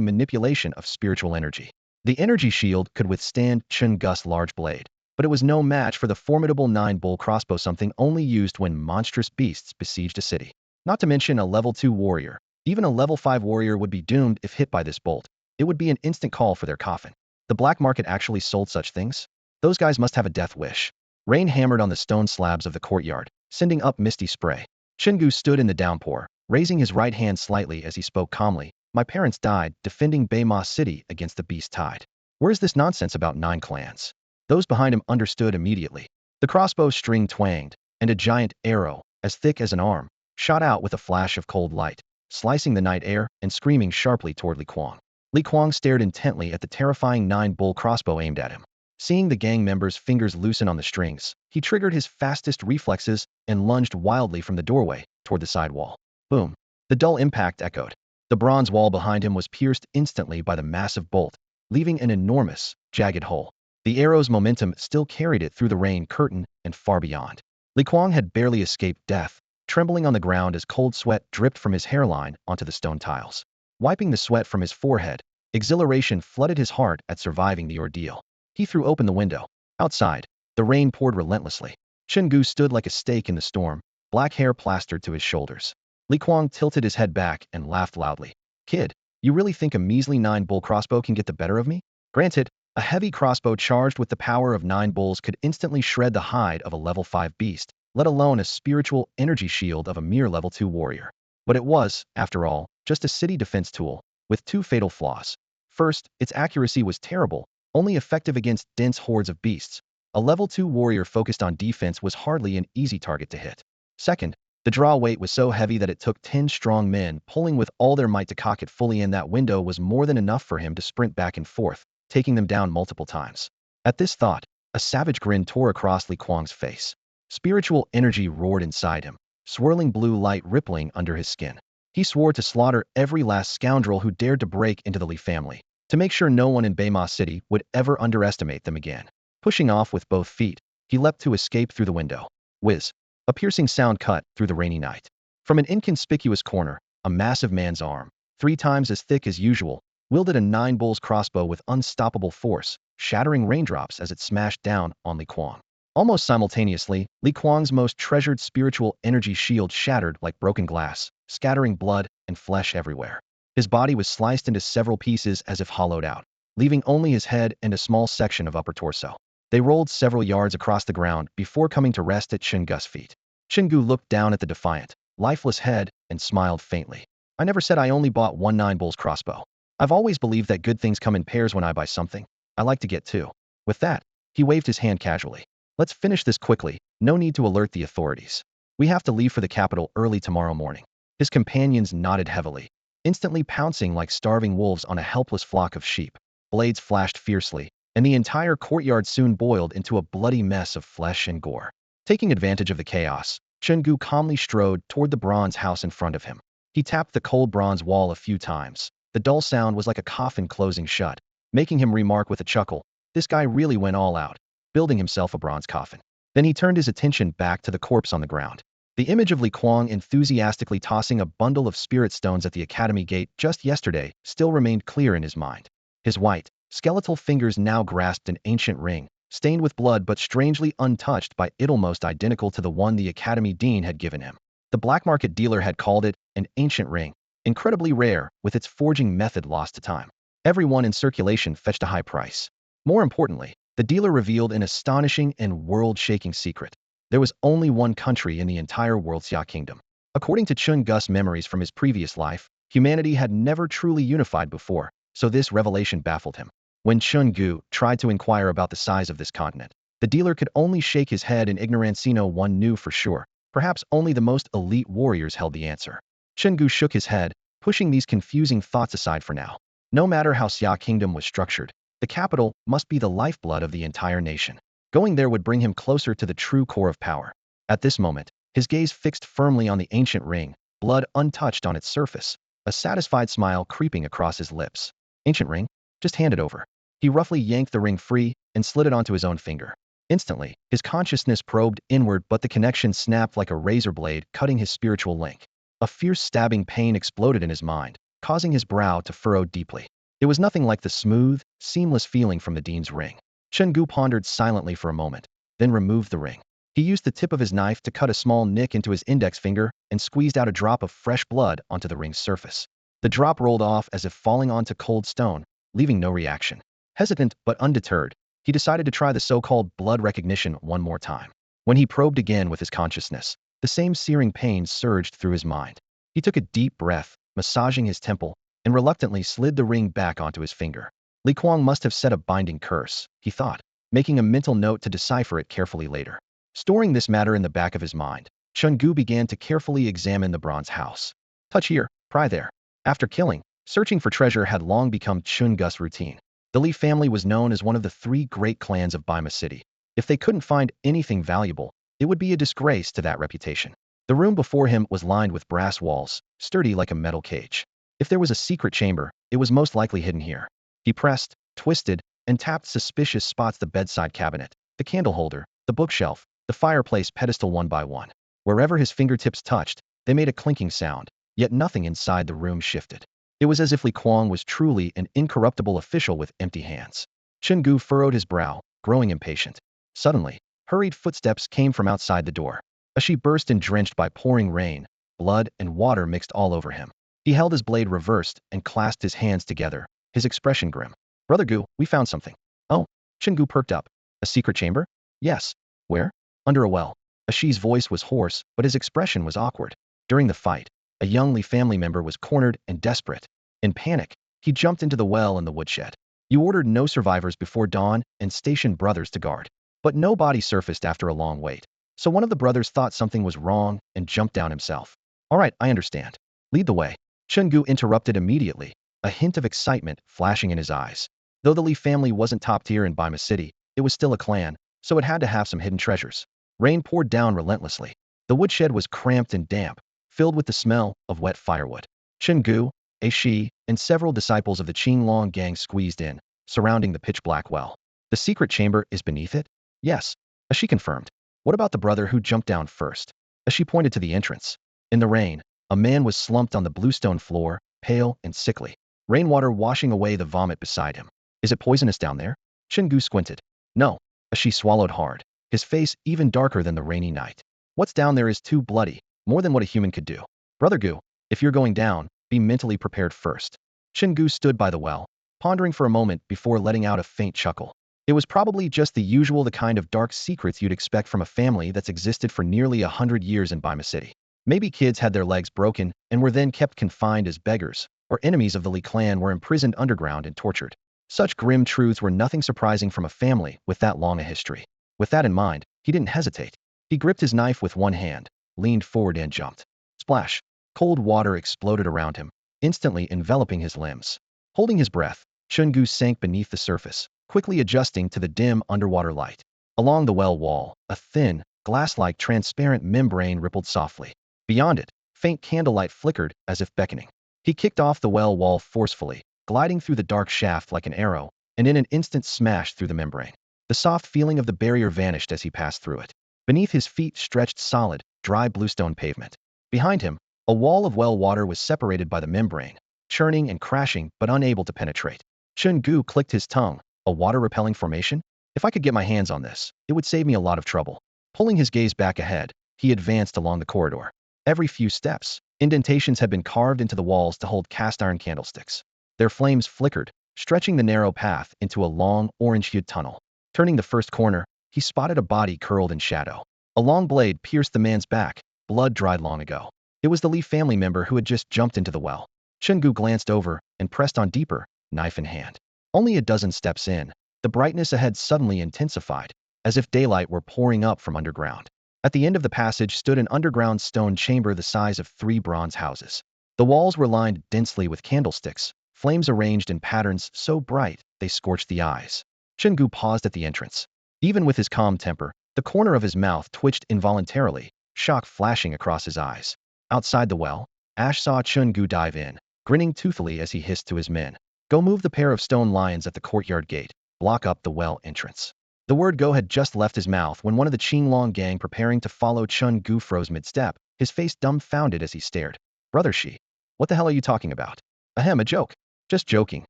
manipulation of spiritual energy. The energy shield could withstand Chen Gu's large blade, but it was no match for the formidable 9-bull crossbow, something only used when monstrous beasts besieged a city. Not to mention a level 2 warrior. Even a level 5 warrior would be doomed if hit by this bolt. It would be an instant call for their coffin. The black market actually sold such things? Those guys must have a death wish. Rain hammered on the stone slabs of the courtyard, sending up misty spray. Chen Gu stood in the downpour, raising his right hand slightly as he spoke calmly. My parents died defending Beima City against the beast tide. Where's this nonsense about 9 clans? Those behind him understood immediately. The crossbow string twanged, and a giant arrow, as thick as an arm, shot out with a flash of cold light, slicing the night air and screaming sharply toward Li Kuang. Li Kuang stared intently at the terrifying 9-bull crossbow aimed at him. Seeing the gang members' fingers loosen on the strings, he triggered his fastest reflexes and lunged wildly from the doorway toward the side wall. Boom! The dull impact echoed. The bronze wall behind him was pierced instantly by the massive bolt, leaving an enormous, jagged hole. The arrow's momentum still carried it through the rain curtain and far beyond. Li Kuang had barely escaped death, trembling on the ground as cold sweat dripped from his hairline onto the stone tiles. Wiping the sweat from his forehead, exhilaration flooded his heart at surviving the ordeal. He threw open the window. Outside, the rain poured relentlessly. Chen Gu stood like a stake in the storm, black hair plastered to his shoulders. Li Kuang tilted his head back and laughed loudly. Kid, you really think a measly 9-bull crossbow can get the better of me? Granted, a heavy crossbow charged with the power of 9 bulls could instantly shred the hide of a level 5 beast, let alone a spiritual energy shield of a mere level 2 warrior. But it was, after all, just a city defense tool, with 2 fatal flaws. First, its accuracy was terrible, only effective against dense hordes of beasts. A level 2 warrior focused on defense was hardly an easy target to hit. Second, the draw weight was so heavy that it took 10 strong men pulling with all their might to cock it fully, and that window was more than enough for him to sprint back and forth, taking them down multiple times. At this thought, a savage grin tore across Li Kuang's face. Spiritual energy roared inside him, swirling blue light rippling under his skin. He swore to slaughter every last scoundrel who dared to break into the Li family, to make sure no one in Beima City would ever underestimate them again. Pushing off with both feet, he leapt to escape through the window. Whiz! A piercing sound cut through the rainy night. From an inconspicuous corner, a massive man's arm, 3 times as thick as usual, wielded a 9-bull's crossbow with unstoppable force, shattering raindrops as it smashed down on Li Kuang. Almost simultaneously, Li Kuang's most treasured spiritual energy shield shattered like broken glass, scattering blood and flesh everywhere. His body was sliced into several pieces as if hollowed out, leaving only his head and a small section of upper torso. They rolled several yards across the ground before coming to rest at Chen Gu's feet. Chen Gu looked down at the defiant, lifeless head and smiled faintly. I never said I only bought 1 9-bull's crossbow. I've always believed that good things come in pairs when I buy something. I like to get 2. With that, he waved his hand casually. Let's finish this quickly, no need to alert the authorities. We have to leave for the capital early tomorrow morning. His companions nodded heavily, instantly pouncing like starving wolves on a helpless flock of sheep. Blades flashed fiercely, and the entire courtyard soon boiled into a bloody mess of flesh and gore. Taking advantage of the chaos, Chen Gu calmly strode toward the bronze house in front of him. He tapped the cold bronze wall a few times. The dull sound was like a coffin closing shut, making him remark with a chuckle, "This guy really went all out, building himself a bronze coffin." Then he turned his attention back to the corpse on the ground. The image of Li Kuang enthusiastically tossing a bundle of spirit stones at the academy gate just yesterday still remained clear in his mind. His white, skeletal fingers now grasped an ancient ring, stained with blood but strangely untouched by it, almost identical to the one the academy dean had given him. The black market dealer had called it an ancient ring, incredibly rare, with its forging method lost to time. Everyone in circulation fetched a high price. More importantly, the dealer revealed an astonishing and world-shaking secret. There was only one country in the entire world, Xia Kingdom. According to Chen Gu's memories from his previous life, humanity had never truly unified before, so this revelation baffled him. When Chen Gu tried to inquire about the size of this continent, the dealer could only shake his head in ignorance. No one knew for sure. Perhaps only the most elite warriors held the answer. Chen Gu shook his head, pushing these confusing thoughts aside for now. No matter how Xia Kingdom was structured, the capital must be the lifeblood of the entire nation. Going there would bring him closer to the true core of power. At this moment, his gaze fixed firmly on the ancient ring, blood untouched on its surface, a satisfied smile creeping across his lips. Ancient ring? Just hand it over. He roughly yanked the ring free and slid it onto his own finger. Instantly, his consciousness probed inward, but the connection snapped like a razor blade, cutting his spiritual link. A fierce stabbing pain exploded in his mind, causing his brow to furrow deeply. It was nothing like the smooth, seamless feeling from the dean's ring. Chen Gu pondered silently for a moment, then removed the ring. He used the tip of his knife to cut a small nick into his index finger and squeezed out a drop of fresh blood onto the ring's surface. The drop rolled off as if falling onto cold stone, leaving no reaction. Hesitant but undeterred, he decided to try the so-called blood recognition one more time. When he probed again with his consciousness, the same searing pain surged through his mind. He took a deep breath, massaging his temple, and reluctantly slid the ring back onto his finger. Li Kuang must have set a binding curse, he thought, making a mental note to decipher it carefully later. Storing this matter in the back of his mind, Chen Gu began to carefully examine the bronze house. Touch here, pry there. After killing, searching for treasure had long become Chen Gu's routine. The Li family was known as one of the three great clans of Baima City. If they couldn't find anything valuable, it would be a disgrace to that reputation. The room before him was lined with brass walls, sturdy like a metal cage. If there was a secret chamber, it was most likely hidden here. He pressed, twisted, and tapped suspicious spots: the bedside cabinet, the candle holder, the bookshelf, the fireplace pedestal. One by one. Wherever his fingertips touched, they made a clinking sound, yet nothing inside the room shifted. It was as if Li Kuang was truly an incorruptible official with empty hands. Chen Gu furrowed his brow, growing impatient. Suddenly, hurried footsteps came from outside the door. A she burst in, drenched by pouring rain, blood and water mixed all over him. He held his blade reversed and clasped his hands together, his expression grim. "Brother Gu, we found something." "Oh." Chen Gu perked up. "A secret chamber?" "Yes." "Where?" "Under a well." Ashi's voice was hoarse, but his expression was awkward. During the fight, a young Li family member was cornered and desperate. In panic, he jumped into the well in the woodshed. You ordered no survivors before dawn and stationed brothers to guard. But no body surfaced after a long wait. So one of the brothers thought something was wrong and jumped down himself. "All right, I understand. Lead the way." Chen Gu interrupted immediately, a hint of excitement flashing in his eyes. Though the Li family wasn't top tier in Baima City, it was still a clan, so it had to have some hidden treasures. Rain poured down relentlessly. The woodshed was cramped and damp, filled with the smell of wet firewood. Chen Gu, a she, and several disciples of the Qinglong gang squeezed in, surrounding the pitch-black well. "The secret chamber is beneath it?" "Yes," she confirmed. "What about the brother who jumped down first?" She pointed to the entrance. In the rain, a man was slumped on the bluestone floor, pale and sickly, rainwater washing away the vomit beside him. "Is it poisonous down there?" Chen Gu squinted. "No." She swallowed hard, his face even darker than the rainy night. "What's down there is too bloody, more than what a human could do. Brother Gu, if you're going down, be mentally prepared first." Chen Gu stood by the well, pondering for a moment before letting out a faint chuckle. It was probably just the kind of dark secrets you'd expect from a family that's existed for nearly 100 years in Baima City. Maybe kids had their legs broken and were then kept confined as beggars, or enemies of the Li clan were imprisoned underground and tortured. Such grim truths were nothing surprising from a family with that long a history. With that in mind, he didn't hesitate. He gripped his knife with one hand, leaned forward and jumped. Splash! Cold water exploded around him, instantly enveloping his limbs. Holding his breath, Chen Gu sank beneath the surface, quickly adjusting to the dim underwater light. Along the well wall, a thin, glass-like transparent membrane rippled softly. Beyond it, faint candlelight flickered as if beckoning. He kicked off the well wall forcefully, gliding through the dark shaft like an arrow, and in an instant smashed through the membrane. The soft feeling of the barrier vanished as he passed through it. Beneath his feet stretched solid, dry bluestone pavement. Behind him, a wall of well water was separated by the membrane, churning and crashing but unable to penetrate. Chen Gu clicked his tongue. A water-repelling formation? If I could get my hands on this, it would save me a lot of trouble. Pulling his gaze back ahead, he advanced along the corridor. Every few steps, indentations had been carved into the walls to hold cast-iron candlesticks. Their flames flickered, stretching the narrow path into a long, orange-hued tunnel. Turning the first corner, he spotted a body curled in shadow. A long blade pierced the man's back, blood dried long ago. It was the Li family member who had just jumped into the well. Chen Gu glanced over and pressed on deeper, knife in hand. Only a dozen steps in, the brightness ahead suddenly intensified, as if daylight were pouring up from underground. At the end of the passage stood an underground stone chamber the size of 3 bronze houses. The walls were lined densely with candlesticks, flames arranged in patterns so bright they scorched the eyes. Chen Gu paused at the entrance. Even with his calm temper, the corner of his mouth twitched involuntarily, shock flashing across his eyes. Outside the well, Ash saw Chen Gu dive in, grinning toothily as he hissed to his men. Go move the pair of stone lions at the courtyard gate. Block up the well entrance. The word go had just left his mouth when one of the Qinglong gang preparing to follow Chen Gu froze mid-step, his face dumbfounded as he stared. Brother Shi, what the hell are you talking about? Ahem, a joke. Just joking.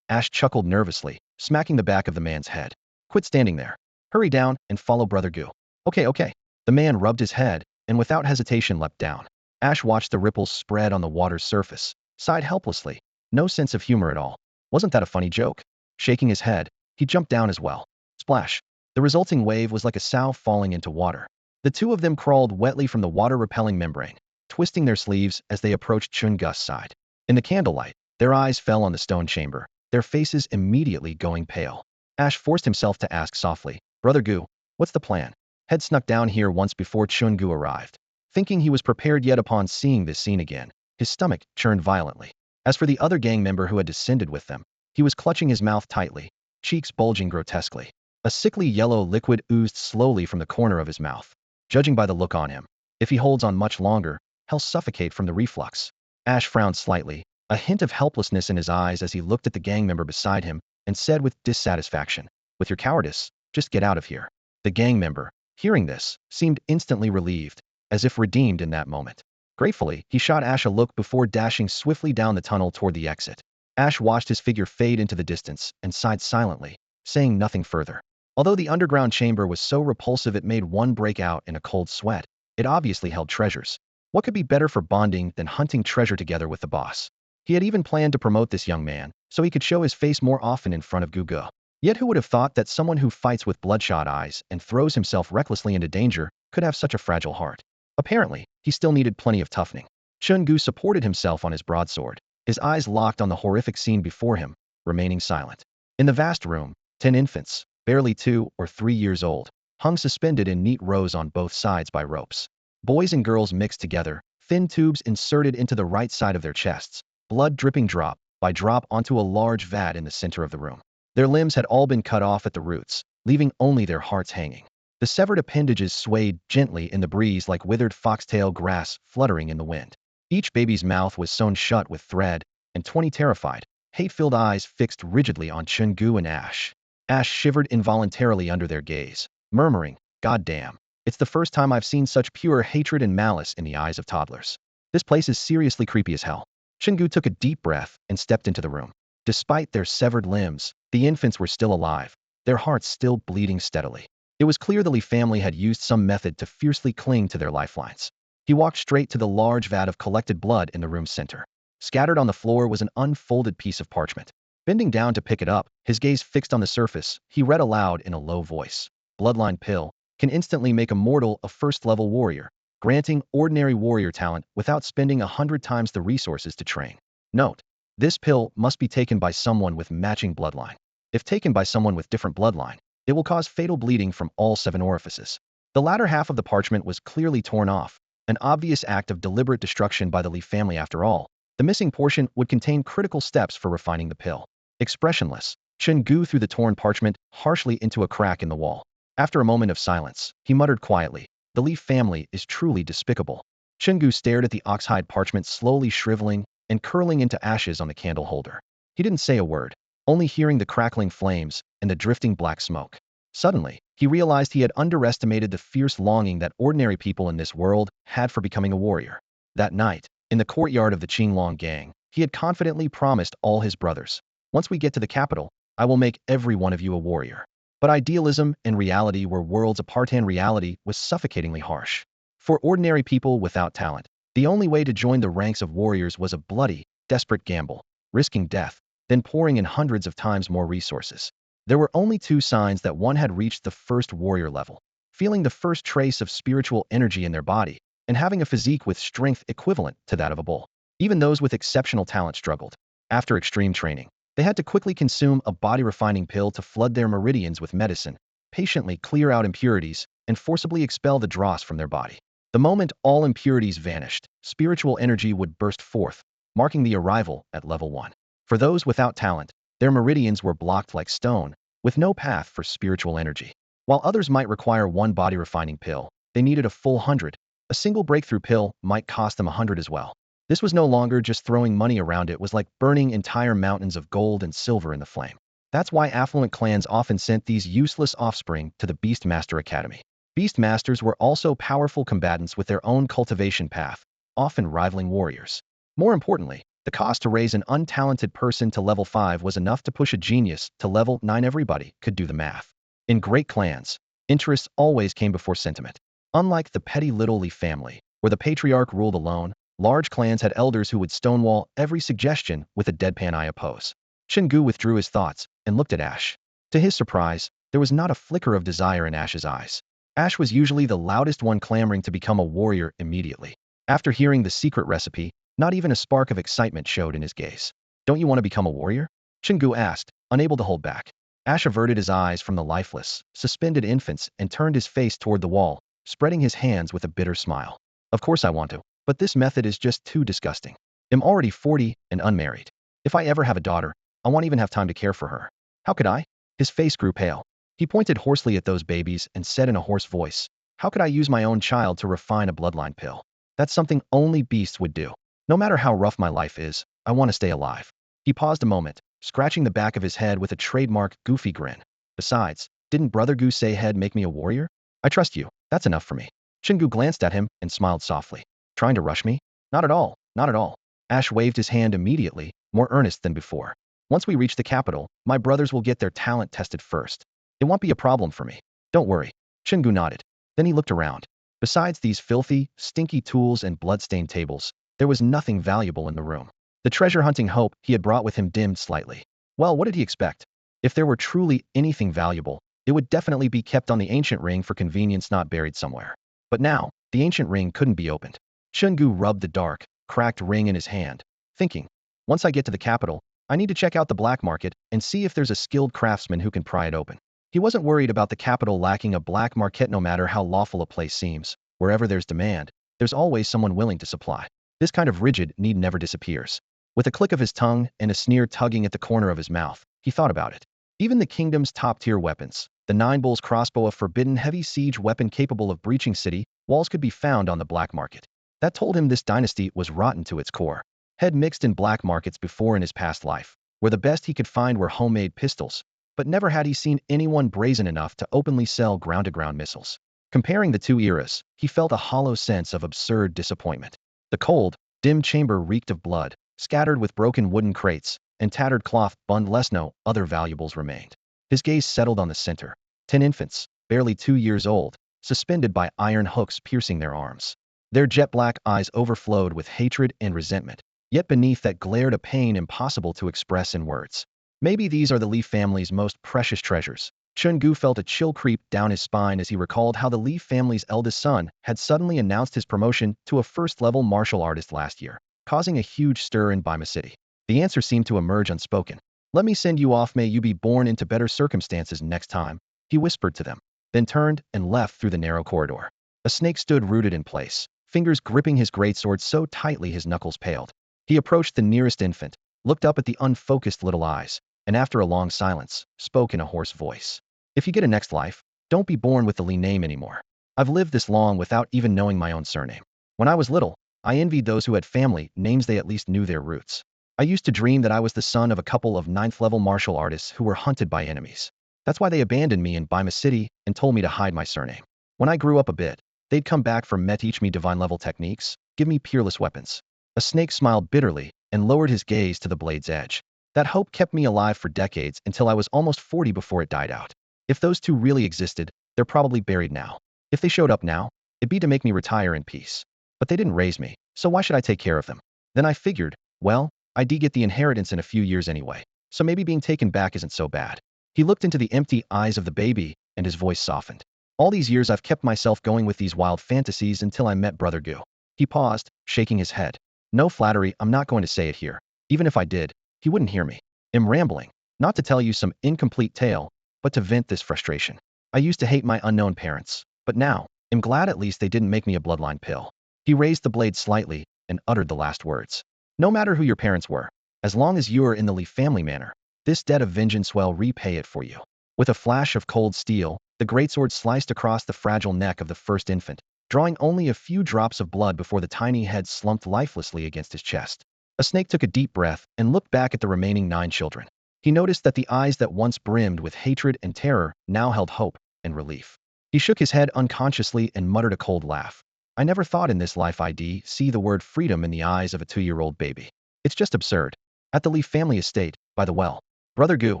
Ash chuckled nervously, smacking the back of the man's head. Quit standing there. Hurry down and follow Brother Gu. Okay. The man rubbed his head and without hesitation leapt down. Ash watched the ripples spread on the water's surface, sighed helplessly. No sense of humor at all. Wasn't that a funny joke? Shaking his head, he jumped down as well. Splash. The resulting wave was like a sow falling into water. The two of them crawled wetly from the water-repelling membrane, twisting their sleeves as they approached Chen Gu's side. In the candlelight, their eyes fell on the stone chamber, their faces immediately going pale. Ash forced himself to ask softly, Brother Gu, what's the plan? Had snuck down here once before Chen Gu arrived. Thinking he was prepared yet upon seeing this scene again, his stomach churned violently. As for the other gang member who had descended with them, he was clutching his mouth tightly, cheeks bulging grotesquely. A sickly yellow liquid oozed slowly from the corner of his mouth. Judging by the look on him, if he holds on much longer, he'll suffocate from the reflux. Ash frowned slightly, a hint of helplessness in his eyes as he looked at the gang member beside him and said with dissatisfaction, with your cowardice, just get out of here. The gang member, hearing this, seemed instantly relieved, as if redeemed in that moment. Gratefully, he shot Ash a look before dashing swiftly down the tunnel toward the exit. Ash watched his figure fade into the distance and sighed silently, saying nothing further. Although the underground chamber was so repulsive it made one break out in a cold sweat, it obviously held treasures. What could be better for bonding than hunting treasure together with the boss? He had even planned to promote this young man, so he could show his face more often in front of Gugu. Yet who would have thought that someone who fights with bloodshot eyes and throws himself recklessly into danger could have such a fragile heart? Apparently, he still needed plenty of toughening. Chen Gu supported himself on his broadsword, his eyes locked on the horrific scene before him, remaining silent. In the vast room, 10 infants, barely 2 or 3 years old, hung suspended in neat rows on both sides by ropes. Boys and girls mixed together, thin tubes inserted into the right side of their chests, blood dripping drop by drop onto a large vat in the center of the room. Their limbs had all been cut off at the roots, leaving only their hearts hanging. The severed appendages swayed gently in the breeze like withered foxtail grass fluttering in the wind. Each baby's mouth was sewn shut with thread, and 20 terrified, hate-filled eyes fixed rigidly on Chen Gu and Ash. Ash shivered involuntarily under their gaze, murmuring, God damn, it's the first time I've seen such pure hatred and malice in the eyes of toddlers. This place is seriously creepy as hell. Chen Gu took a deep breath and stepped into the room. Despite their severed limbs, the infants were still alive, their hearts still bleeding steadily. It was clear the Li family had used some method to fiercely cling to their lifelines. He walked straight to the large vat of collected blood in the room's center. Scattered on the floor was an unfolded piece of parchment. Bending down to pick it up, his gaze fixed on the surface, he read aloud in a low voice. Bloodline pill can instantly make a mortal a first-level warrior, granting ordinary warrior talent without spending 100 times the resources to train. Note: this pill must be taken by someone with matching bloodline. If taken by someone with different bloodline, it will cause fatal bleeding from all 7 orifices. The latter half of the parchment was clearly torn off, an obvious act of deliberate destruction by the Li family after all. The missing portion would contain critical steps for refining the pill. Expressionless, Chen Gu threw the torn parchment harshly into a crack in the wall. After a moment of silence, he muttered quietly, "The Leaf family is truly despicable." Chen Gu stared at the oxhide parchment slowly shriveling and curling into ashes on the candle holder. He didn't say a word, only hearing the crackling flames and the drifting black smoke. Suddenly, he realized he had underestimated the fierce longing that ordinary people in this world had for becoming a warrior. That night, in the courtyard of the Qinglong gang, he had confidently promised all his brothers, "Once we get to the capital, I will make every one of you a warrior." But idealism and reality were worlds apart, and reality was suffocatingly harsh. For ordinary people without talent, the only way to join the ranks of warriors was a bloody, desperate gamble, risking death, then pouring in hundreds of times more resources. There were only two signs that one had reached the first warrior level: feeling the first trace of spiritual energy in their body, and having a physique with strength equivalent to that of a bull. Even those with exceptional talent struggled. After extreme training, they had to quickly consume a body-refining pill to flood their meridians with medicine, patiently clear out impurities, and forcibly expel the dross from their body. The moment all impurities vanished, spiritual energy would burst forth, marking the arrival at level 1. For those without talent, their meridians were blocked like stone, with no path for spiritual energy. While others might require one body-refining pill, they needed a full 100. A single breakthrough pill might cost them 100 as well. This was no longer just throwing money around, it was like burning entire mountains of gold and silver in the flame. That's why affluent clans often sent these useless offspring to the Beastmaster Academy. Beastmasters were also powerful combatants with their own cultivation path, often rivaling warriors. More importantly, the cost to raise an untalented person to level 5 was enough to push a genius to level 9. Everybody could do the math. In great clans, interests always came before sentiment. Unlike the petty Little Leaf family, where the patriarch ruled alone, large clans had elders who would stonewall every suggestion with a deadpan eye oppose. Chen Gu withdrew his thoughts and looked at Ash. To his surprise, there was not a flicker of desire in Ash's eyes. Ash was usually the loudest one, clamoring to become a warrior immediately. After hearing the secret recipe, not even a spark of excitement showed in his gaze. "Don't you want to become a warrior?" Chen Gu asked, unable to hold back. Ash averted his eyes from the lifeless, suspended infants and turned his face toward the wall, spreading his hands with a bitter smile. "Of course I want to, but this method is just too disgusting. I'm already 40 and unmarried. If I ever have a daughter, I won't even have time to care for her. How could I?" His face grew pale. He pointed hoarsely at those babies and said in a hoarse voice, "How could I use my own child to refine a bloodline pill? That's something only beasts would do. No matter how rough my life is, I want to stay alive." He paused a moment, scratching the back of his head with a trademark goofy grin. "Besides, didn't Brother Gu say he'd make me a warrior? I trust you. That's enough for me." Chen Gu glanced at him and smiled softly. "Trying to rush me?" "Not at all, not at all." Ash waved his hand immediately, more earnest than before. "Once we reach the capital, my brothers will get their talent tested first. It won't be a problem for me. Don't worry." Chen Gu nodded. Then he looked around. Besides these filthy, stinky tools and blood-stained tables, there was nothing valuable in the room. The treasure-hunting hope he had brought with him dimmed slightly. Well, what did he expect? If there were truly anything valuable, it would definitely be kept on the ancient ring for convenience, not buried somewhere. But now, the ancient ring couldn't be opened. Chen Gu rubbed the dark, cracked ring in his hand, thinking, "Once I get to the capital, I need to check out the black market and see if there's a skilled craftsman who can pry it open." He wasn't worried about the capital lacking a black market. No matter how lawful a place seems, wherever there's demand, there's always someone willing to supply. This kind of rigid need never disappears. With a click of his tongue and a sneer tugging at the corner of his mouth, he thought about it. Even the kingdom's top-tier weapons, the Nine Bulls crossbow, a forbidden heavy siege weapon capable of breaching city walls, could be found on the black market. That told him this dynasty was rotten to its core. Had mixed in black markets before in his past life, where the best he could find were homemade pistols, but never had he seen anyone brazen enough to openly sell ground-to-ground missiles. Comparing the two eras, he felt a hollow sense of absurd disappointment. The cold, dim chamber reeked of blood, scattered with broken wooden crates and tattered cloth bundles. No other valuables remained. His gaze settled on the center. 10 infants, barely 2 years old, suspended by iron hooks piercing their arms. Their jet-black eyes overflowed with hatred and resentment, yet beneath that glared a pain impossible to express in words. Maybe these are the Leaf family's most precious treasures. Chen Gu felt a chill creep down his spine as he recalled how the Leaf family's eldest son had suddenly announced his promotion to a first-level martial artist last year, causing a huge stir in Bima City. The answer seemed to emerge unspoken. "Let me send you off. May you be born into better circumstances next time," he whispered to them, then turned and left through the narrow corridor. A snake stood rooted in place, fingers gripping his greatsword so tightly his knuckles paled. He approached the nearest infant, looked up at the unfocused little eyes, and after a long silence, spoke in a hoarse voice. If you get a next life, don't be born with the Li name anymore. I've lived this long without even knowing my own surname. When I was little, I envied those who had family names they at least knew their roots. I used to dream that I was the son of a couple of ninth-level martial artists who were hunted by enemies. That's why they abandoned me in Bima City and told me to hide my surname. When I grew up a bit, they'd come back for me teach me divine-level techniques, give me peerless weapons. A snake smiled bitterly and lowered his gaze to the blade's edge. That hope kept me alive for decades until I was almost 40 before it died out. If those two really existed, they're probably buried now. If they showed up now, it'd be to make me retire in peace. But they didn't raise me, so why should I take care of them? Then I figured, well, I'd get the inheritance in a few years anyway, so maybe being taken back isn't so bad. He looked into the empty eyes of the baby, and his voice softened. All these years I've kept myself going with these wild fantasies until I met Brother Gu. He paused, shaking his head. No flattery, I'm not going to say it here. Even if I did, he wouldn't hear me. I'm rambling, not to tell you some incomplete tale, but to vent this frustration. I used to hate my unknown parents, but now, I'm glad at least they didn't make me a bloodline pill. He raised the blade slightly and uttered the last words. No matter who your parents were, as long as you are in the Li family manor, this debt of vengeance will repay it for you. With a flash of cold steel, the greatsword sliced across the fragile neck of the first infant, drawing only a few drops of blood before the tiny head slumped lifelessly against his chest. A snake took a deep breath and looked back at the remaining 9 children. He noticed that the eyes that once brimmed with hatred and terror now held hope and relief. He shook his head unconsciously and muttered a cold laugh. I never thought in this life I'd see the word freedom in the eyes of a 2-year-old baby. It's just absurd. At the Li family estate, by the well. Brother Gu,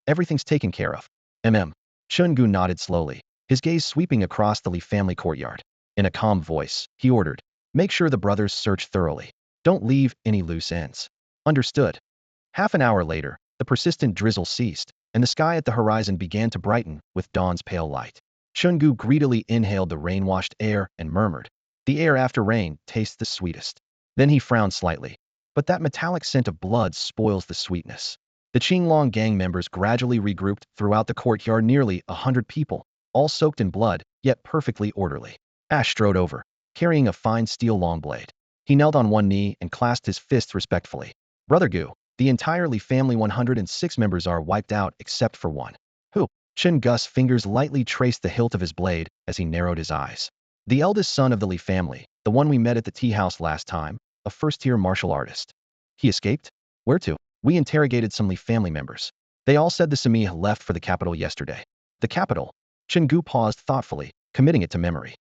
everything's taken care of. Chen Gu nodded slowly, his gaze sweeping across the Li family courtyard. In a calm voice, he ordered, make sure the brothers search thoroughly. Don't leave any loose ends. Understood. Half an hour later, the persistent drizzle ceased, and the sky at the horizon began to brighten with dawn's pale light. Chen Gu greedily inhaled the rain-washed air and murmured, the air after rain tastes the sweetest. Then he frowned slightly. But that metallic scent of blood spoils the sweetness. The Qinglong gang members gradually regrouped throughout the courtyard, nearly 100 people, all soaked in blood, yet perfectly orderly. Ash strode over, carrying a fine steel long blade. He knelt on one knee and clasped his fists respectfully. Brother Gu, the entire Li family 106 members are wiped out except for one. Who? Chen Gu's fingers lightly traced the hilt of his blade as he narrowed his eyes. The eldest son of the Li family, the one we met at the tea house last time, a first-tier martial artist. He escaped? Where to? We interrogated some Li family members. They all said the Sami left for the capital yesterday. The capital? Chen Gu paused thoughtfully, committing it to memory.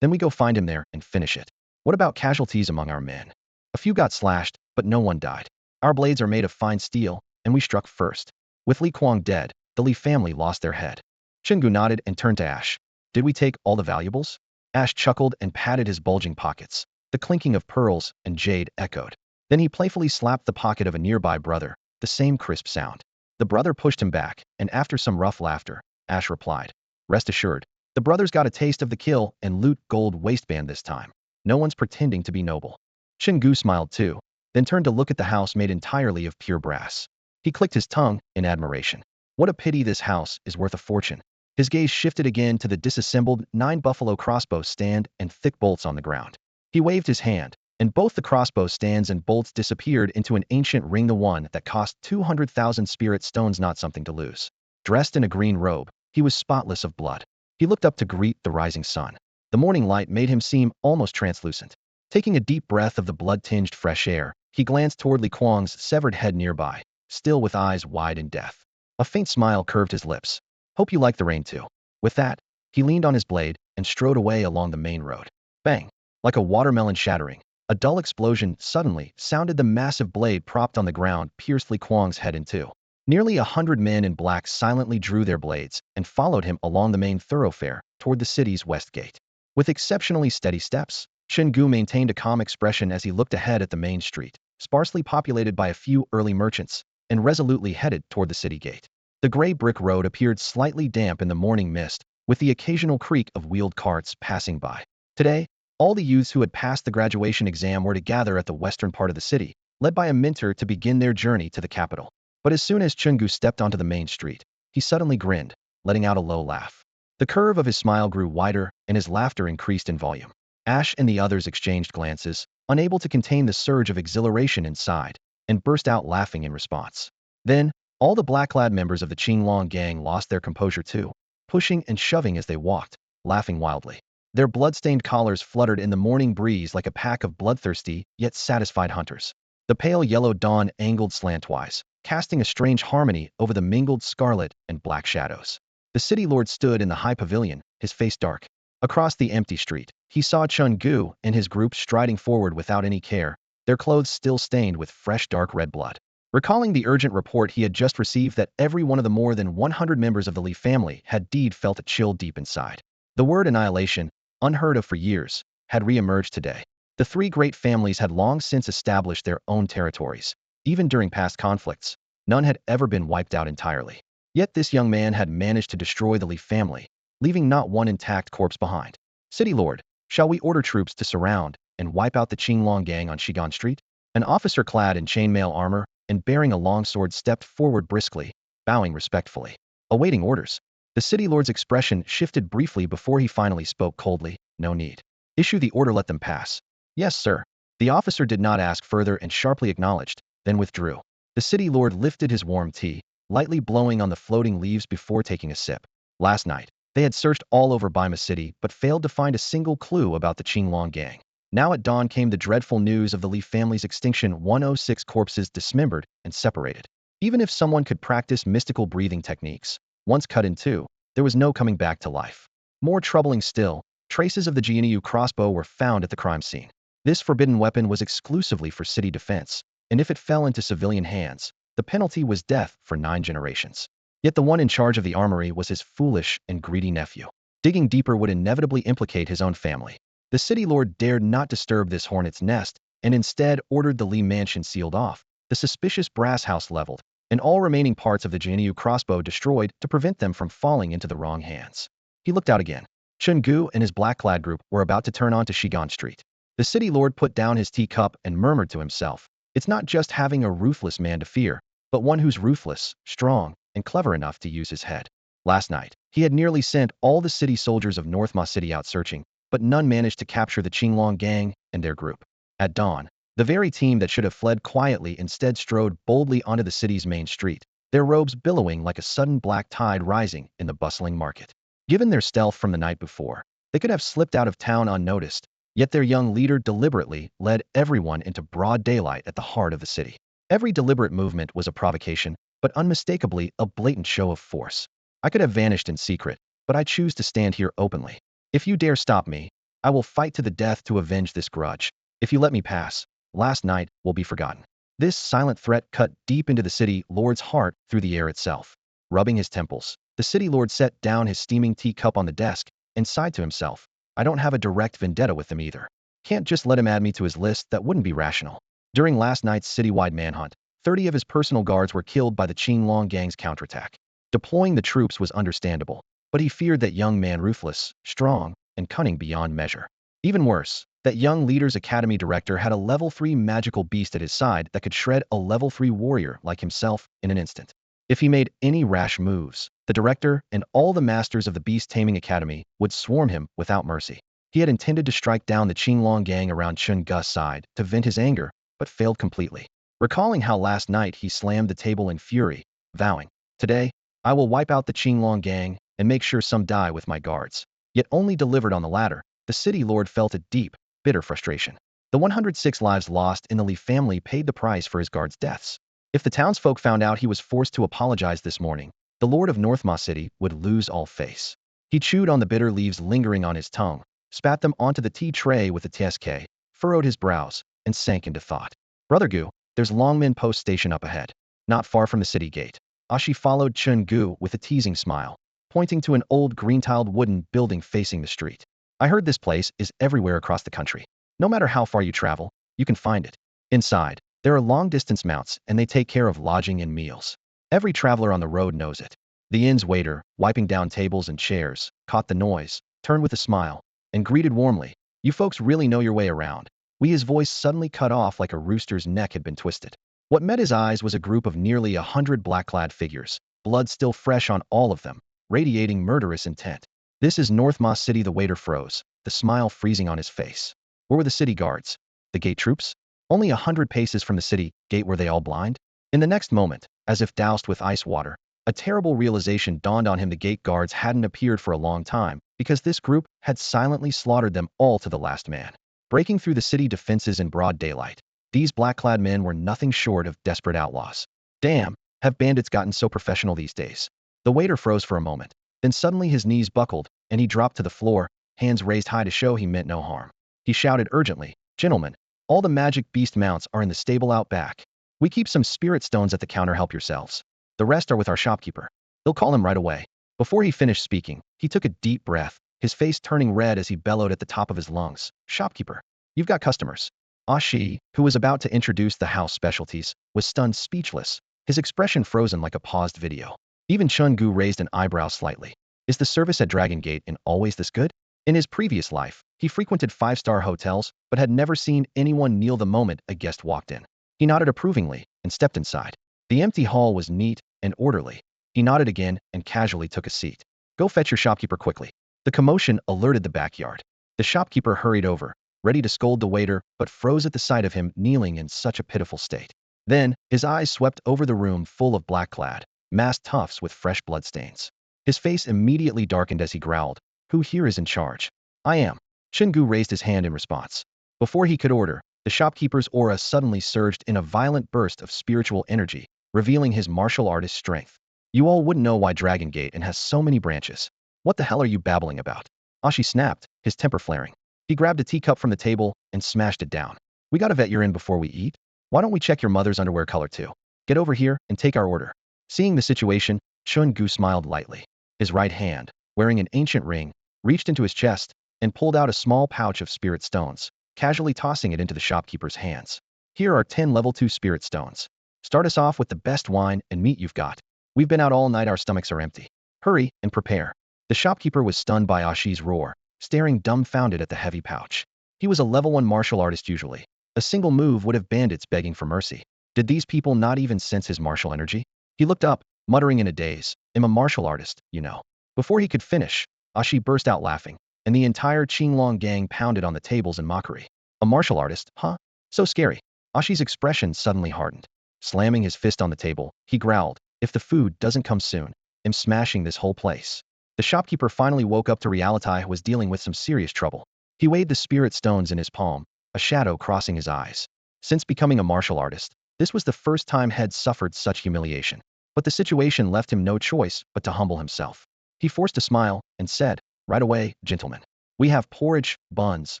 Then we go find him there and finish it. What about casualties among our men? A few got slashed, but no one died. Our blades are made of fine steel, and we struck first. With Li Kuang dead, the Li family lost their head. Chen Gu nodded and turned to Ash. Did we take all the valuables? Ash chuckled and patted his bulging pockets. The clinking of pearls and jade echoed. Then he playfully slapped the pocket of a nearby brother, the same crisp sound. The brother pushed him back, and after some rough laughter, Ash replied, rest assured, the brothers got a taste of the kill and loot gold waistband this time. No one's pretending to be noble. Chen Gu smiled too, then turned to look at the house made entirely of pure brass. He clicked his tongue in admiration. What a pity this house is worth a fortune. His gaze shifted again to the disassembled 9 buffalo crossbow stand and thick bolts on the ground. He waved his hand, and both the crossbow stands and bolts disappeared into an ancient ring, the one that cost 200,000 spirit stones, not something to lose. Dressed in a green robe, he was spotless of blood. He looked up to greet the rising sun. The morning light made him seem almost translucent. Taking a deep breath of the blood-tinged fresh air, he glanced toward Li Kuang's severed head nearby, still with eyes wide in death. A faint smile curved his lips. Hope you like the rain too. With that, he leaned on his blade and strode away along the main road. Bang! Like a watermelon shattering, a dull explosion suddenly sounded. The massive blade propped on the ground pierced Li Kuang's head in two. Nearly 100 men in black silently drew their blades and followed him along the main thoroughfare toward the city's west gate. With exceptionally steady steps, Chen Gu maintained a calm expression as he looked ahead at the main street, sparsely populated by a few early merchants, and resolutely headed toward the city gate. The gray brick road appeared slightly damp in the morning mist, with the occasional creak of wheeled carts passing by. Today, all the youths who had passed the graduation exam were to gather at the western part of the city, led by a mentor to begin their journey to the capital. But as soon as Chen Gu stepped onto the main street, he suddenly grinned, letting out a low laugh. The curve of his smile grew wider, and his laughter increased in volume. Ash and the others exchanged glances, unable to contain the surge of exhilaration inside, and burst out laughing in response. Then, All the black-clad members of the Qinglong gang lost their composure too, pushing and shoving as they walked, laughing wildly. Their blood-stained collars fluttered in the morning breeze like a pack of bloodthirsty yet satisfied hunters. The pale yellow dawn angled slantwise, casting a strange harmony over the mingled scarlet and black shadows. The city lord stood in the high pavilion, his face dark. Across the empty street, he saw Chen Gu and his group striding forward without any care, their clothes still stained with fresh dark red blood. Recalling the urgent report he had just received that every one of the more than 100 members of the Li family had died, felt a chill deep inside. The word annihilation, unheard of for years, had re-emerged today. The three great families had long since established their own territories. Even during past conflicts, none had ever been wiped out entirely. Yet this young man had managed to destroy the Li family, leaving not one intact corpse behind. City Lord, shall we order troops to surround and wipe out the Qinglong gang on Shigan Street? An officer clad in chainmail armor and bearing a long sword stepped forward briskly, bowing respectfully. Awaiting orders. The city lord's expression shifted briefly before he finally spoke coldly. No need. Issue the order, let them pass. Yes, sir. The officer did not ask further and sharply acknowledged, then withdrew. The city lord lifted his warm tea, lightly blowing on the floating leaves before taking a sip. Last night, they had searched all over Bima City but failed to find a single clue about the Qinglong gang. Now at dawn came the dreadful news of the Li family's extinction, 106 corpses dismembered and separated. Even if someone could practice mystical breathing techniques, once cut in two, there was no coming back to life. More troubling still, traces of the GNU crossbow were found at the crime scene. This forbidden weapon was exclusively for city defense, and if it fell into civilian hands, the penalty was death for 9 generations. Yet the one in charge of the armory was his foolish and greedy nephew. Digging deeper would inevitably implicate his own family. The city lord dared not disturb this hornet's nest, and instead ordered the Li mansion sealed off, the suspicious brass house leveled, and all remaining parts of the GNU crossbow destroyed to prevent them from falling into the wrong hands. He looked out again. Chen Gu and his black-clad group were about to turn onto Shigan Street. The city lord put down his teacup and murmured to himself, "It's not just having a ruthless man to fear, but one who's ruthless, strong, and clever enough to use his head." Last night, he had nearly sent all the city soldiers of North Ma City out searching, but none managed to capture the Qinglong gang and their group. At dawn, the very team that should have fled quietly instead strode boldly onto the city's main street, their robes billowing like a sudden black tide rising in the bustling market. Given their stealth from the night before, they could have slipped out of town unnoticed, yet their young leader deliberately led everyone into broad daylight at the heart of the city. Every deliberate movement was a provocation, but unmistakably a blatant show of force. I could have vanished in secret, but I choose to stand here openly. If you dare stop me, I will fight to the death to avenge this grudge. If you let me pass, last night will be forgotten. This silent threat cut deep into the city lord's heart through the air itself. Rubbing his temples, the city lord set down his steaming teacup on the desk and sighed to himself. I don't have a direct vendetta with them either. Can't just let him add me to his list, that wouldn't be rational. During last night's citywide manhunt, 30 of his personal guards were killed by the Qinglong gang's counterattack. Deploying the troops was understandable, but he feared that young man ruthless, strong, and cunning beyond measure. Even worse, that young leader's academy director had a level 3 magical beast at his side that could shred a level 3 warrior like himself in an instant. If he made any rash moves, the director and all the masters of the beast-taming academy would swarm him without mercy. He had intended to strike down the Qinglong gang around Chen Gu's side to vent his anger, but failed completely. Recalling how last night he slammed the table in fury, vowing, "Today, I will wipe out the Qinglong gang and make sure some die with my guards," yet only delivered on the latter, the city lord felt a deep, bitter frustration. The 106 lives lost in the Li family paid the price for his guards' deaths. If the townsfolk found out he was forced to apologize this morning, the lord of North Ma City would lose all face. He chewed on the bitter leaves lingering on his tongue, spat them onto the tea tray with a TSK, furrowed his brows, and sank into thought. "Brother Gu, there's Longmen Post Station up ahead, not far from the city gate." Ashi followed Chen Gu with a teasing smile, pointing to an old green-tiled wooden building facing the street. "I heard this place is everywhere across the country. No matter how far you travel, you can find it. Inside, there are long-distance mounts and they take care of lodging and meals. Every traveler on the road knows it." The inn's waiter, wiping down tables and chairs, caught the noise, turned with a smile, and greeted warmly, "You folks really know your way around." His voice suddenly cut off like a rooster's neck had been twisted. What met his eyes was a group of nearly 100 black-clad figures, blood still fresh on all of them, radiating murderous intent. "This is North Ma City," the waiter froze, the smile freezing on his face. Where were the city guards? The gate troops? Only 100 paces from the city gate, were they all blind? In the next moment, as if doused with ice water, a terrible realization dawned on him. The gate guards hadn't appeared for a long time because this group had silently slaughtered them all to the last man. Breaking through the city defenses in broad daylight, these black-clad men were nothing short of desperate outlaws. Damn, have bandits gotten so professional these days? The waiter froze for a moment. Then suddenly his knees buckled, and he dropped to the floor, hands raised high to show he meant no harm. He shouted urgently, "Gentlemen, all the magic beast mounts are in the stable out back. We keep some spirit stones at the counter, help yourselves. The rest are with our shopkeeper. They'll call him right away." Before he finished speaking, he took a deep breath, his face turning red as he bellowed at the top of his lungs, "Shopkeeper, you've got customers." Ashi, who was about to introduce the house specialties, was stunned speechless, his expression frozen like a paused video. Even Chen Gu raised an eyebrow slightly. Is the service at Dragon Gate Inn always this good? In his previous life, he frequented five-star hotels, but had never seen anyone kneel the moment a guest walked in. He nodded approvingly and stepped inside. The empty hall was neat and orderly. He nodded again and casually took a seat. "Go fetch your shopkeeper quickly." The commotion alerted the backyard. The shopkeeper hurried over, ready to scold the waiter, but froze at the sight of him kneeling in such a pitiful state. Then, his eyes swept over the room full of black-clad, masked toughs with fresh bloodstains. His face immediately darkened as he growled, "Who here is in charge?" "I am." Chen Gu raised his hand in response. Before he could order, the shopkeeper's aura suddenly surged in a violent burst of spiritual energy, revealing his martial artist strength. "You all wouldn't know why Dragon Gate Inn has so many branches. What the hell are you babbling about?" Ashi snapped, his temper flaring. He grabbed a teacup from the table and smashed it down. "We gotta vet your in before we eat? Why don't we check your mother's underwear color too? Get over here and take our order." Seeing the situation, Chen Gu smiled lightly. His right hand, wearing an ancient ring, reached into his chest and pulled out a small pouch of spirit stones, casually tossing it into the shopkeeper's hands. "Here are 10 level 2 spirit stones. Start us off with the best wine and meat you've got. We've been out all night, our stomachs are empty. Hurry and prepare." The shopkeeper was stunned by Ashi's roar, staring dumbfounded at the heavy pouch. He was a level 1 martial artist usually. A single move would have bandits begging for mercy. Did these people not even sense his martial energy? He looked up, muttering in a daze, "I'm a martial artist, you know." Before he could finish, Ashi burst out laughing, and the entire Qinglong gang pounded on the tables in mockery. "A martial artist, huh? So scary." Ashi's expression suddenly hardened. Slamming his fist on the table, he growled, "If the food doesn't come soon, I'm smashing this whole place." The shopkeeper finally woke up to reality and was dealing with some serious trouble. He weighed the spirit stones in his palm, a shadow crossing his eyes. Since becoming a martial artist, this was the first time he had suffered such humiliation. But the situation left him no choice but to humble himself. He forced a smile and said, "Right away, gentlemen. We have porridge, buns,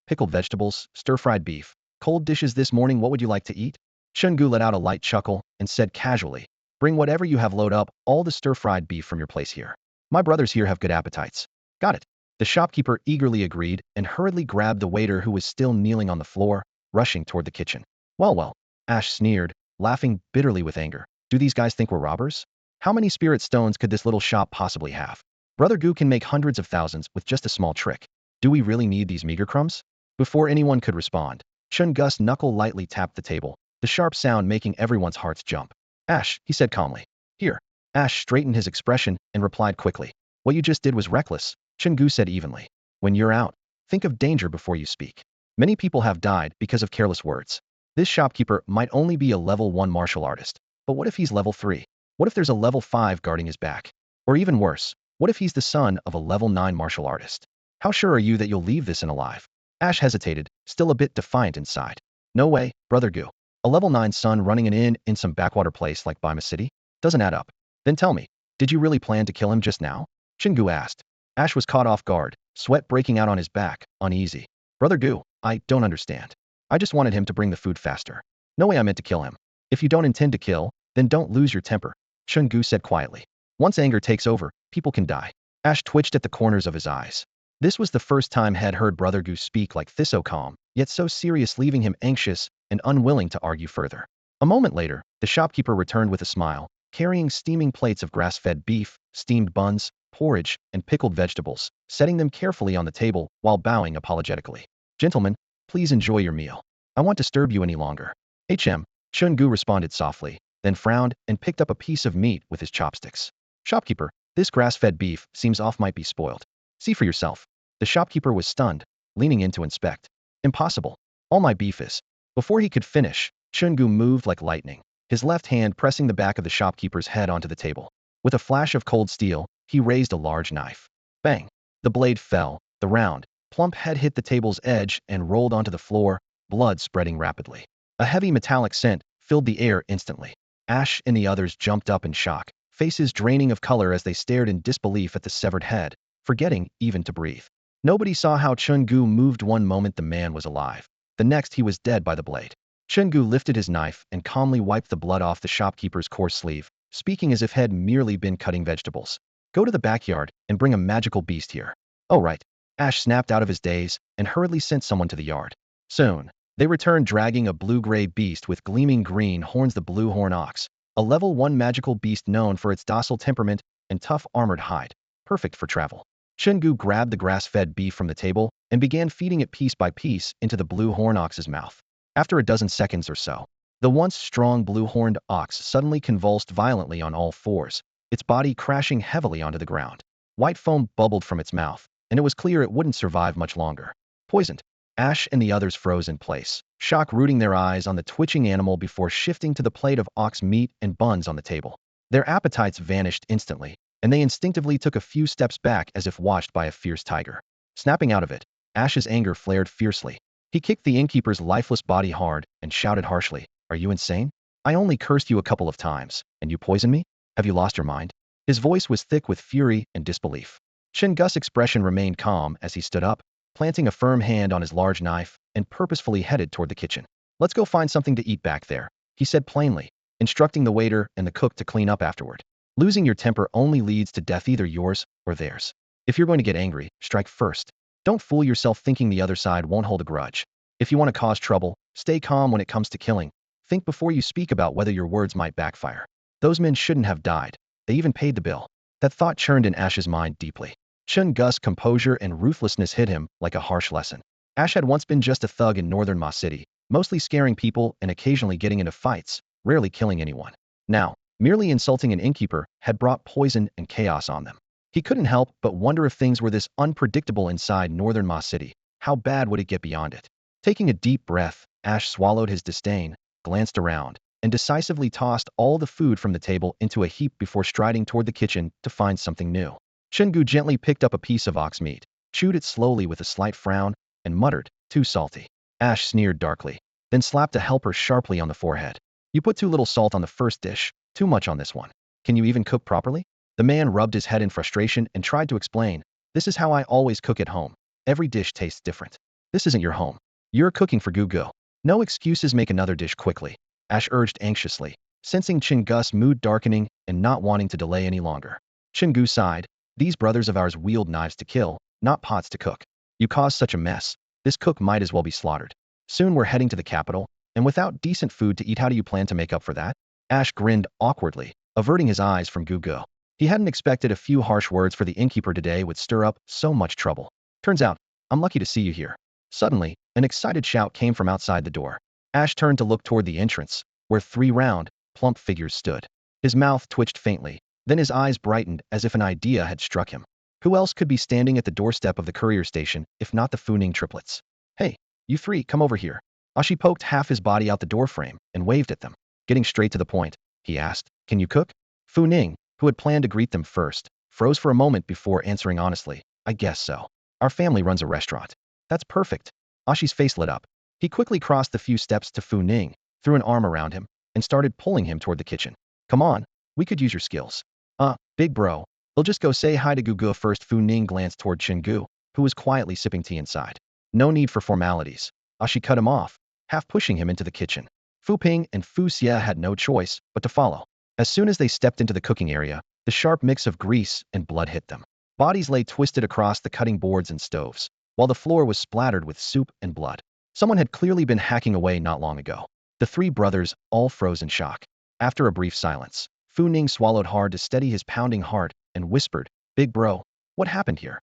pickled vegetables, stir-fried beef, cold dishes this morning. What would you like to eat?" Chen Gu let out a light chuckle and said casually, "Bring whatever you have, load up all the stir-fried beef from your place here. My brothers here have good appetites." "Got it." The shopkeeper eagerly agreed and hurriedly grabbed the waiter who was still kneeling on the floor, rushing toward the kitchen. Well, Ash sneered, laughing bitterly with anger. "Do these guys think we're robbers? How many spirit stones could this little shop possibly have? Brother Gu can make hundreds of thousands with just a small trick. Do we really need these meager crumbs?" Before anyone could respond, Chen Gu's knuckle lightly tapped the table, the sharp sound making everyone's hearts jump. "Ash," he said calmly. "Here." Ash straightened his expression and replied quickly. "What you just did was reckless," Chen Gu said evenly. "When you're out, think of danger before you speak. Many people have died because of careless words. This shopkeeper might only be a level 1 martial artist, but what if he's level 3? What if there's a level 5 guarding his back? Or even worse, what if he's the son of a level 9 martial artist? How sure are you that you'll leave this in alive?" Ash hesitated, still a bit defiant inside. "No way, Brother Gu. A level 9 son running an inn in some backwater place like Bima City? Doesn't add up." "Then tell me, did you really plan to kill him just now?" Chen Gu asked. Ash was caught off guard, sweat breaking out on his back, uneasy. "Brother Gu, I don't understand. I just wanted him to bring the food faster. No way I meant to kill him." "If you don't intend to kill, then don't lose your temper," Chen Gu said quietly. "Once anger takes over, people can die." Ash twitched at the corners of his eyes. This was the first time he had heard Brother Gu speak like this, so calm, yet so serious, leaving him anxious and unwilling to argue further. A moment later, the shopkeeper returned with a smile, carrying steaming plates of grass-fed beef, steamed buns, porridge, and pickled vegetables, setting them carefully on the table while bowing apologetically. "Gentlemen, please enjoy your meal. I won't disturb you any longer." "HM," Chen Gu responded softly, then frowned and picked up a piece of meat with his chopsticks. "Shopkeeper, this grass-fed beef seems off, might be spoiled. See for yourself." The shopkeeper was stunned, leaning in to inspect. "Impossible. All my beef is." Before he could finish, Chen Gu moved like lightning, his left hand pressing the back of the shopkeeper's head onto the table. With a flash of cold steel, he raised a large knife. Bang! The blade fell, the round, plump head hit the table's edge and rolled onto the floor, blood spreading rapidly. A heavy metallic scent filled the air instantly. Ash and the others jumped up in shock, faces draining of color as they stared in disbelief at the severed head, forgetting even to breathe. Nobody saw how Chen Gu moved. One moment the man was alive, the next he was dead by the blade. Chen Gu lifted his knife and calmly wiped the blood off the shopkeeper's coarse sleeve, speaking as if had merely been cutting vegetables. Go to the backyard and bring a magical beast here. Oh right. Ash snapped out of his daze and hurriedly sent someone to the yard. Soon, they returned dragging a blue-gray beast with gleaming green horns, the blue horn ox, a level 1 magical beast known for its docile temperament and tough armored hide, perfect for travel. Chen Gu grabbed the grass-fed beef from the table and began feeding it piece by piece into the blue horn ox's mouth. After a dozen seconds or so, the once strong blue-horned ox suddenly convulsed violently on all fours, its body crashing heavily onto the ground. White foam bubbled from its mouth, and it was clear it wouldn't survive much longer. Poisoned. Ash and the others froze in place, shock rooting their eyes on the twitching animal before shifting to the plate of ox meat and buns on the table. Their appetites vanished instantly, and they instinctively took a few steps back as if watched by a fierce tiger. Snapping out of it, Ash's anger flared fiercely. He kicked the innkeeper's lifeless body hard and shouted harshly, "Are you insane? I only cursed you a couple of times, and you poisoned me? Have you lost your mind?" His voice was thick with fury and disbelief. Chen Gu's expression remained calm as he stood up, planting a firm hand on his large knife and purposefully headed toward the kitchen. "Let's go find something to eat back there," he said plainly, instructing the waiter and the cook to clean up afterward. "Losing your temper only leads to death, either yours or theirs. If you're going to get angry, strike first. Don't fool yourself thinking the other side won't hold a grudge. If you want to cause trouble, stay calm when it comes to killing. Think before you speak about whether your words might backfire. Those men shouldn't have died. They even paid the bill." That thought churned in Ash's mind deeply. Chen Gu's composure and ruthlessness hit him like a harsh lesson. Ash had once been just a thug in northern Ma City, mostly scaring people and occasionally getting into fights, rarely killing anyone. Now, merely insulting an innkeeper had brought poison and chaos on them. He couldn't help but wonder if things were this unpredictable inside northern Ma City, how bad would it get beyond it? Taking a deep breath, Ash swallowed his disdain, glanced around, and decisively tossed all the food from the table into a heap before striding toward the kitchen to find something new. Chen Gu gently picked up a piece of ox meat, chewed it slowly with a slight frown, and muttered, "Too salty." Ash sneered darkly, then slapped a helper sharply on the forehead. "You put too little salt on the first dish, too much on this one. Can you even cook properly?" The man rubbed his head in frustration and tried to explain, "This is how I always cook at home. Every dish tastes different. This isn't your home. You're cooking for Gu. No excuses, make another dish quickly," Ash urged anxiously, sensing Chen Gu's mood darkening and not wanting to delay any longer. Chen Gu sighed, "These brothers of ours wield knives to kill, not pots to cook. You caused such a mess. This cook might as well be slaughtered. Soon we're heading to the capital, and without decent food to eat, how do you plan to make up for that?" Ash grinned awkwardly, averting his eyes from Gu. He hadn't expected a few harsh words for the innkeeper today would stir up so much trouble. "Turns out, I'm lucky to see you here." Suddenly, an excited shout came from outside the door. Ash turned to look toward the entrance, where 3 round, plump figures stood. His mouth twitched faintly, then his eyes brightened as if an idea had struck him. Who else could be standing at the doorstep of the courier station if not the Fu Ning triplets? "Hey, you 3, come over here." Ashi poked half his body out the doorframe and waved at them. Getting straight to the point, he asked, "Can you cook?" Fu Ning, who had planned to greet them first, froze for a moment before answering honestly, "I guess so. Our family runs a restaurant." "That's perfect." Ashi's face lit up. He quickly crossed the few steps to Fu Ning, threw an arm around him, and started pulling him toward the kitchen. "Come on, we could use your skills." Big bro. We'll just go say hi to Gu first." Fu Ning glanced toward Chen Gu, who was quietly sipping tea inside. "No need for formalities." Ashi cut him off, half pushing him into the kitchen. Fu Ping and Fu Xie had no choice but to follow. As soon as they stepped into the cooking area, the sharp mix of grease and blood hit them. Bodies lay twisted across the cutting boards and stoves, while the floor was splattered with soup and blood. Someone had clearly been hacking away not long ago. The 3 brothers all froze in shock. After a brief silence, Fu Ning swallowed hard to steady his pounding heart and whispered, "Big bro, what happened here?"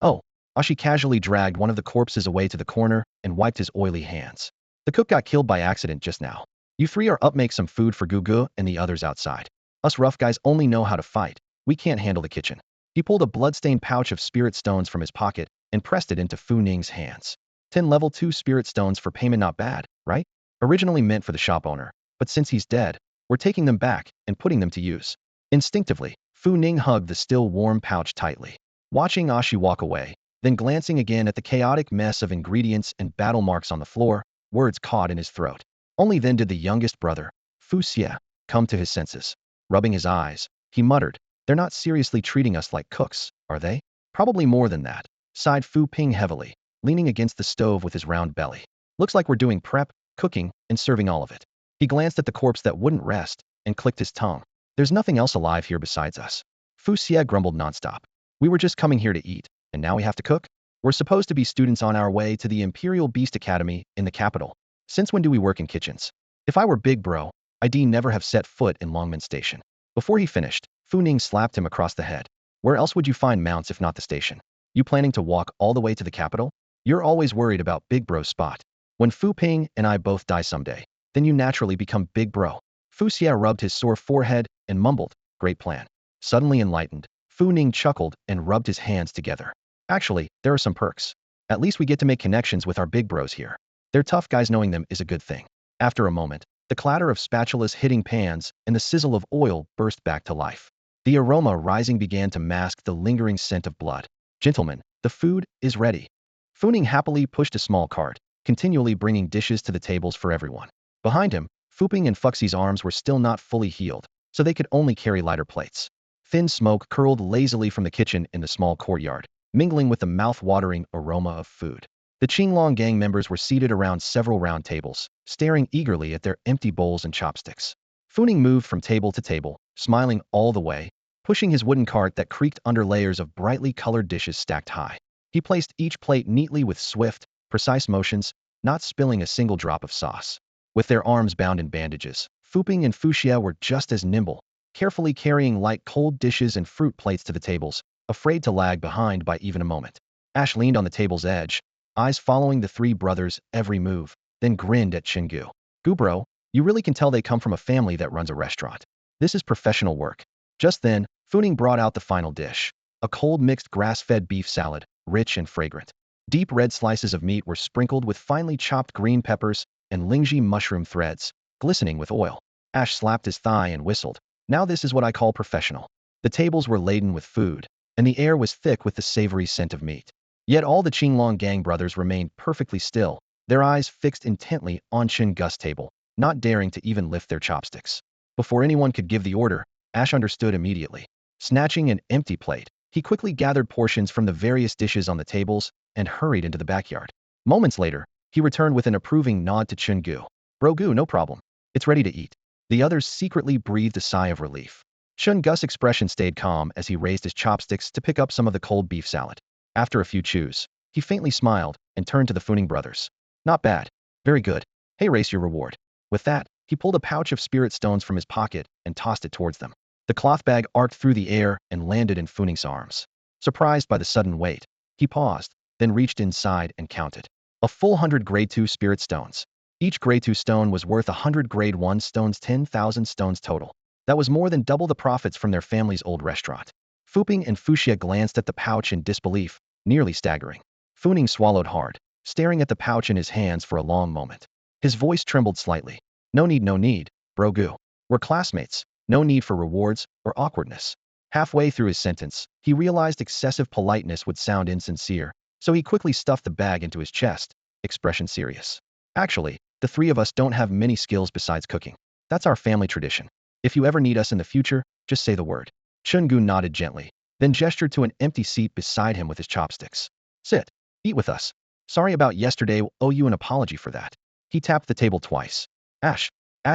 "Oh." Ashi casually dragged one of the corpses away to the corner and wiped his oily hands. "The cook got killed by accident just now. You 3 are up, make some food for Gu and the others outside. Us rough guys only know how to fight. We can't handle the kitchen." He pulled a blood-stained pouch of spirit stones from his pocket and pressed it into Fu Ning's hands. 10 level 2 spirit stones for payment, not bad, right? Originally meant for the shop owner, but since he's dead, We're taking them back and putting them to use. Instinctively, Fu Ning hugged the still warm pouch tightly, watching Ashi walk away, then glancing again at the chaotic mess of ingredients and battle marks on the floor, words caught in his throat. Only then did the youngest brother, Fu Xie, come to his senses. Rubbing his eyes, he muttered, "They're not seriously treating us like cooks, are they?" "Probably more than that," sighed Fu Ping heavily, leaning against the stove with his round belly. "Looks like we're doing prep, cooking, and serving all of it." He glanced at the corpse that wouldn't rest and clicked his tongue. "There's nothing else alive here besides us." Fu Xie grumbled nonstop. "We were just coming here to eat, and now we have to cook? We're supposed to be students on our way to the Imperial Beast Academy in the capital. Since when do we work in kitchens? If I were Big Bro, I'd never have set foot in Longmen Station." Before he finished, Fu Ning slapped him across the head. "Where else would you find mounts if not the station? You planning to walk all the way to the capital? You're always worried about Big Bro's spot. When Fu Ping and I both die someday, then you naturally become Big Bro." Fu Xie rubbed his sore forehead and mumbled, "Great plan." Suddenly enlightened, Fu Ning chuckled and rubbed his hands together. "Actually, there are some perks. At least we get to make connections with our big bros here. They're tough guys, knowing them is a good thing." After a moment, the clatter of spatulas hitting pans and the sizzle of oil burst back to life. The aroma rising began to mask the lingering scent of blood. "Gentlemen, the food is ready." Fu Ning happily pushed a small cart, continually bringing dishes to the tables for everyone. Behind him, Fu Ping and Fuxi's arms were still not fully healed, so they could only carry lighter plates. Thin smoke curled lazily from the kitchen in the small courtyard, mingling with the mouth-watering aroma of food. The Qinglong gang members were seated around several round tables, staring eagerly at their empty bowls and chopsticks. Fu Ning moved from table to table, smiling all the way, pushing his wooden cart that creaked under layers of brightly colored dishes stacked high. He placed each plate neatly with swift, precise motions, not spilling a single drop of sauce. With their arms bound in bandages, Fu Ping and Fu Xie were just as nimble, carefully carrying light cold dishes and fruit plates to the tables, afraid to lag behind by even a moment. Ash leaned on the table's edge, eyes following the three brothers' every move, then grinned at Chen Gu. "Gu bro, you really can tell they come from a family that runs a restaurant. This is professional work." Just then, Fu Ning brought out the final dish, a cold mixed grass-fed beef salad, rich and fragrant. Deep red slices of meat were sprinkled with finely chopped green peppers and lingji mushroom threads, glistening with oil. Ash slapped his thigh and whistled. "Now this is what I call professional." The tables were laden with food, and the air was thick with the savory scent of meat. Yet all the Qinglong gang brothers remained perfectly still, their eyes fixed intently on Chen Gu's table, not daring to even lift their chopsticks. Before anyone could give the order, Ash understood immediately. Snatching an empty plate, he quickly gathered portions from the various dishes on the tables and hurried into the backyard. Moments later, he returned with an approving nod to Chen Gu. "Bro Gu, no problem. It's ready to eat." The others secretly breathed a sigh of relief. Chen Gu's expression stayed calm as he raised his chopsticks to pick up some of the cold beef salad. After a few chews, he faintly smiled and turned to the Fu Ning brothers. "Not bad. Very good. Hey, race your reward." With that, he pulled a pouch of spirit stones from his pocket and tossed it towards them. The cloth bag arced through the air and landed in Fu Ning's arms. Surprised by the sudden weight, he paused, then reached inside and counted. A full 100 grade 2 spirit stones. Each grade 2 stone was worth 100 grade 1 stones, 10,000 stones total. That was more than double the profits from their family's old restaurant. Fu Ping and Fu Xie glanced at the pouch in disbelief, nearly staggering. Fu Ning swallowed hard, staring at the pouch in his hands for a long moment. His voice trembled slightly. No need, Bro Gu. We're classmates. No need for rewards or awkwardness." Halfway through his sentence, he realized excessive politeness would sound insincere, so he quickly stuffed the bag into his chest, expression serious. "Actually, the three of us don't have many skills besides cooking. That's our family tradition. If you ever need us in the future, just say the word." Chen Gu nodded gently, then gestured to an empty seat beside him with his chopsticks. "Sit. Eat with us. Sorry about yesterday, we'll owe you an apology for that." He tapped the table twice. Ash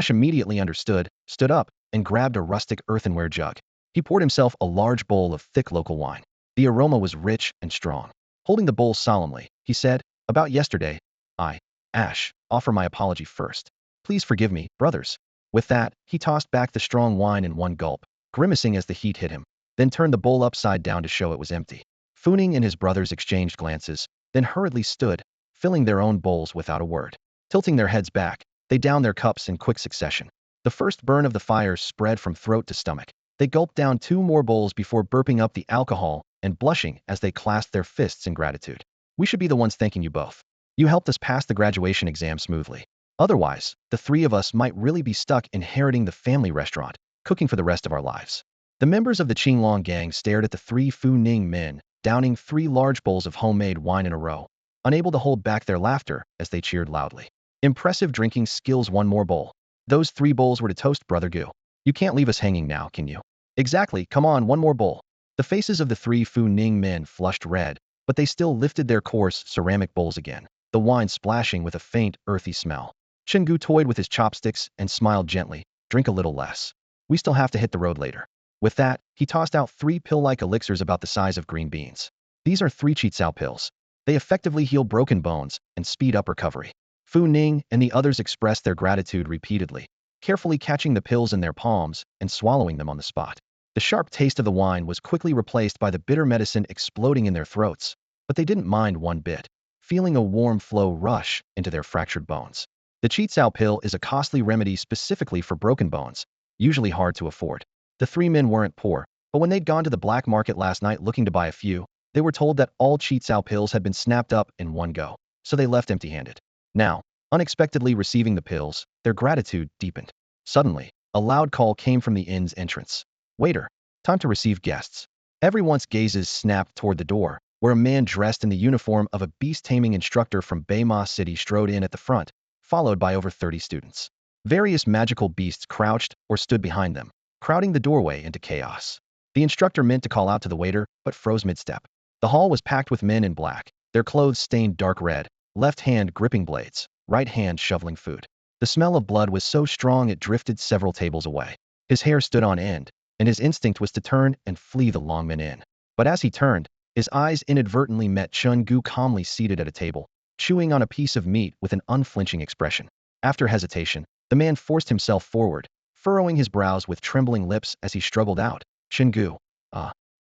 immediately understood, stood up, and grabbed a rustic earthenware jug. He poured himself a large bowl of thick local wine. The aroma was rich and strong. Holding the bowl solemnly, he said, "About yesterday, I, Ash, offer my apology first. Please forgive me, brothers." With that, he tossed back the strong wine in one gulp, grimacing as the heat hit him, then turned the bowl upside down to show it was empty. Fu Ning and his brothers exchanged glances, then hurriedly stood, filling their own bowls without a word. Tilting their heads back, they downed their cups in quick succession. The first burn of the fire spread from throat to stomach. They gulped down 2 more bowls before burping up the alcohol and blushing as they clasped their fists in gratitude. "We should be the ones thanking you both. You helped us pass the graduation exam smoothly." Otherwise, the three of us might really be stuck inheriting the family restaurant, cooking for the rest of our lives. The members of the Qinglong gang stared at the three Fu Ning men, downing 3 large bowls of homemade wine in a row, unable to hold back their laughter as they cheered loudly. Impressive drinking skills. One more bowl. Those 3 bowls were to toast, Brother Gu. You can't leave us hanging now, can you? Exactly, come on, one more bowl. The faces of the 3 Fu Ning men flushed red, but they still lifted their coarse ceramic bowls again, the wine splashing with a faint, earthy smell. Chen Gu toyed with his chopsticks and smiled gently. Drink a little less. We still have to hit the road later. With that, he tossed out 3 pill-like elixirs about the size of green beans. These are 3 Chitsao pills. They effectively heal broken bones and speed up recovery. Fu Ning and the others expressed their gratitude repeatedly, carefully catching the pills in their palms and swallowing them on the spot. The sharp taste of the wine was quickly replaced by the bitter medicine exploding in their throats, but they didn't mind one bit, feeling a warm flow rush into their fractured bones. The Chitsao pill is a costly remedy specifically for broken bones, usually hard to afford. The 3 men weren't poor, but when they'd gone to the black market last night looking to buy a few, they were told that all Chitsao pills had been snapped up in one go, so they left empty-handed. Now, unexpectedly receiving the pills, their gratitude deepened. Suddenly, a loud call came from the inn's entrance. Waiter, time to receive guests. Everyone's gazes snapped toward the door, where a man dressed in the uniform of a beast-taming instructor from Beima City strode in at the front, followed by over 30 students. Various magical beasts crouched or stood behind them, crowding the doorway into chaos. The instructor meant to call out to the waiter, but froze mid-step. The hall was packed with men in black, their clothes stained dark red, left hand gripping blades, right hand shoveling food. The smell of blood was so strong it drifted several tables away. His hair stood on end, and his instinct was to turn and flee the Longman Inn. But as he turned, his eyes inadvertently met Chen Gu calmly seated at a table, chewing on a piece of meat with an unflinching expression. After hesitation, the man forced himself forward, furrowing his brows with trembling lips as he struggled out. Chen Gu.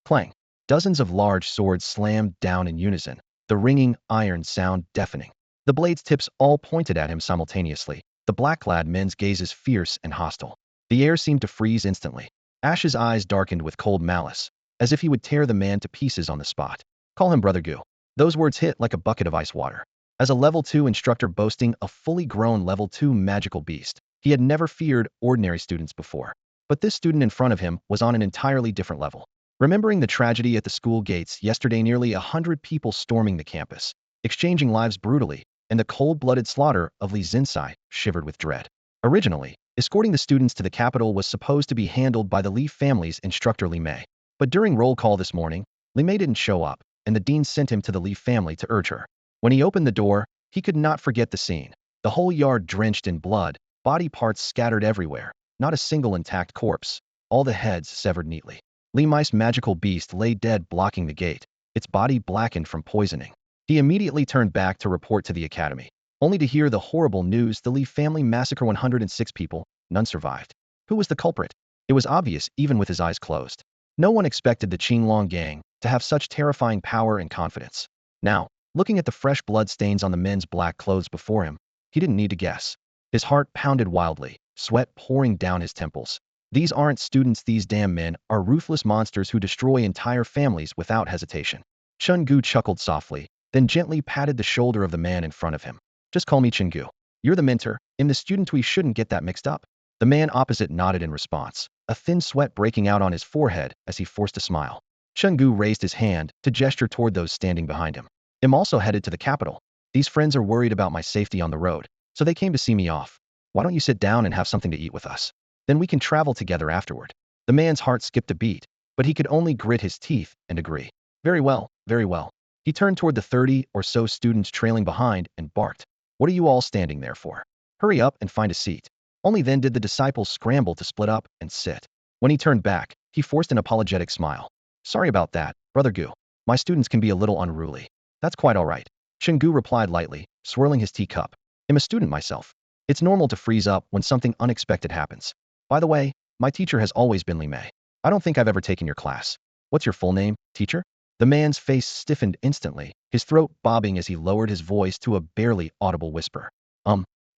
Clang. Dozens of large swords slammed down in unison, the ringing iron sound deafening. The blades' tips all pointed at him simultaneously, the black-clad men's gazes fierce and hostile. The air seemed to freeze instantly. Ash's eyes darkened with cold malice, as if he would tear the man to pieces on the spot. Call him Brother Gu. Those words hit like a bucket of ice water. As a level 2 instructor boasting a fully grown level 2 magical beast, he had never feared ordinary students before. But this student in front of him was on an entirely different level. Remembering the tragedy at the school gates yesterday, nearly 100 people storming the campus, exchanging lives brutally, and the cold-blooded slaughter of Li Zinsai shivered with dread. Originally, escorting the students to the capital was supposed to be handled by the Li family's instructor Li Mei. But during roll call this morning, Li Mei didn't show up, and the dean sent him to the Li family to urge her. When he opened the door, he could not forget the scene. The whole yard drenched in blood, body parts scattered everywhere, not a single intact corpse, all the heads severed neatly. Li Mei's magical beast lay dead blocking the gate, its body blackened from poisoning. He immediately turned back to report to the academy, only to hear the horrible news: the Li family massacre 106 people, none survived. Who was the culprit? It was obvious even with his eyes closed. No one expected the Qinglong gang to have such terrifying power and confidence. Now, looking at the fresh blood stains on the men's black clothes before him, he didn't need to guess. His heart pounded wildly, sweat pouring down his temples. These aren't students, these damn men are ruthless monsters who destroy entire families without hesitation. Chen Gu chuckled softly, then gently patted the shoulder of the man in front of him. Just call me Chen Gu. You're the mentor, I'm the student, we shouldn't get that mixed up. The man opposite nodded in response, a thin sweat breaking out on his forehead as he forced a smile. Chen Gu raised his hand to gesture toward those standing behind him. I'm also headed to the capital. These friends are worried about my safety on the road, so they came to see me off. Why don't you sit down and have something to eat with us? Then we can travel together afterward. The man's heart skipped a beat, but he could only grit his teeth and agree. Very well, very well. He turned toward the 30 or so students trailing behind and barked. What are you all standing there for? Hurry up and find a seat. Only then did the disciples scramble to split up and sit. When he turned back, he forced an apologetic smile. Sorry about that, Brother Gu. My students can be a little unruly. That's quite all right. Chen Gu replied lightly, swirling his teacup. I'm a student myself. It's normal to freeze up when something unexpected happens. By the way, my teacher has always been Li Mei. I don't think I've ever taken your class. What's your full name, teacher? The man's face stiffened instantly, his throat bobbing as he lowered his voice to a barely audible whisper.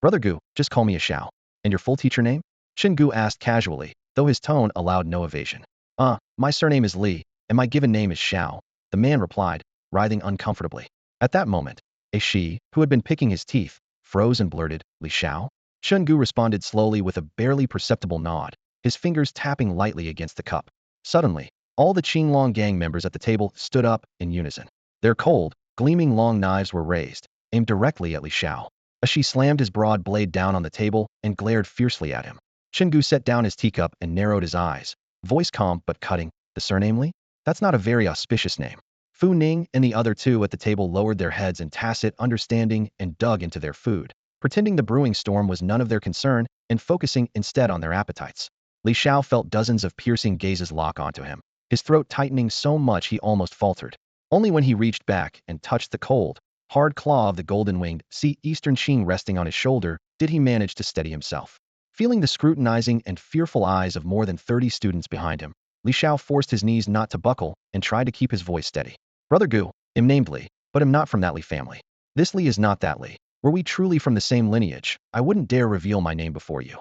Brother Gu, just call me a Xiao. And your full teacher name? Chen Gu asked casually, though his tone allowed no evasion. My surname is Li, and my given name is Xiao, the man replied, writhing uncomfortably. At that moment, a she, who had been picking his teeth, froze and blurted, "Li Xiao?" Chen Gu responded slowly with a barely perceptible nod, his fingers tapping lightly against the cup. Suddenly, all the Qinglong gang members at the table stood up in unison. Their cold, gleaming long knives were raised, aimed directly at Li Xiao. As she slammed his broad blade down on the table and glared fiercely at him, Chen Gu set down his teacup and narrowed his eyes, voice calm but cutting. "The surname Li? That's not a very auspicious name." Fu Ning and the other two at the table lowered their heads in tacit understanding and dug into their food, pretending the brewing storm was none of their concern and focusing instead on their appetites. Li Xiao felt dozens of piercing gazes lock onto him, his throat tightening so much he almost faltered. Only when he reached back and touched the cold, hard claw of the golden-winged sea eastern sheen resting on his shoulder did he manage to steady himself. Feeling the scrutinizing and fearful eyes of more than 30 students behind him, Li Xiao forced his knees not to buckle and tried to keep his voice steady. "Brother Gu, am named Li, but am not from that Li family. This Li is not that Li. Were we truly from the same lineage, I wouldn't dare reveal my name before you."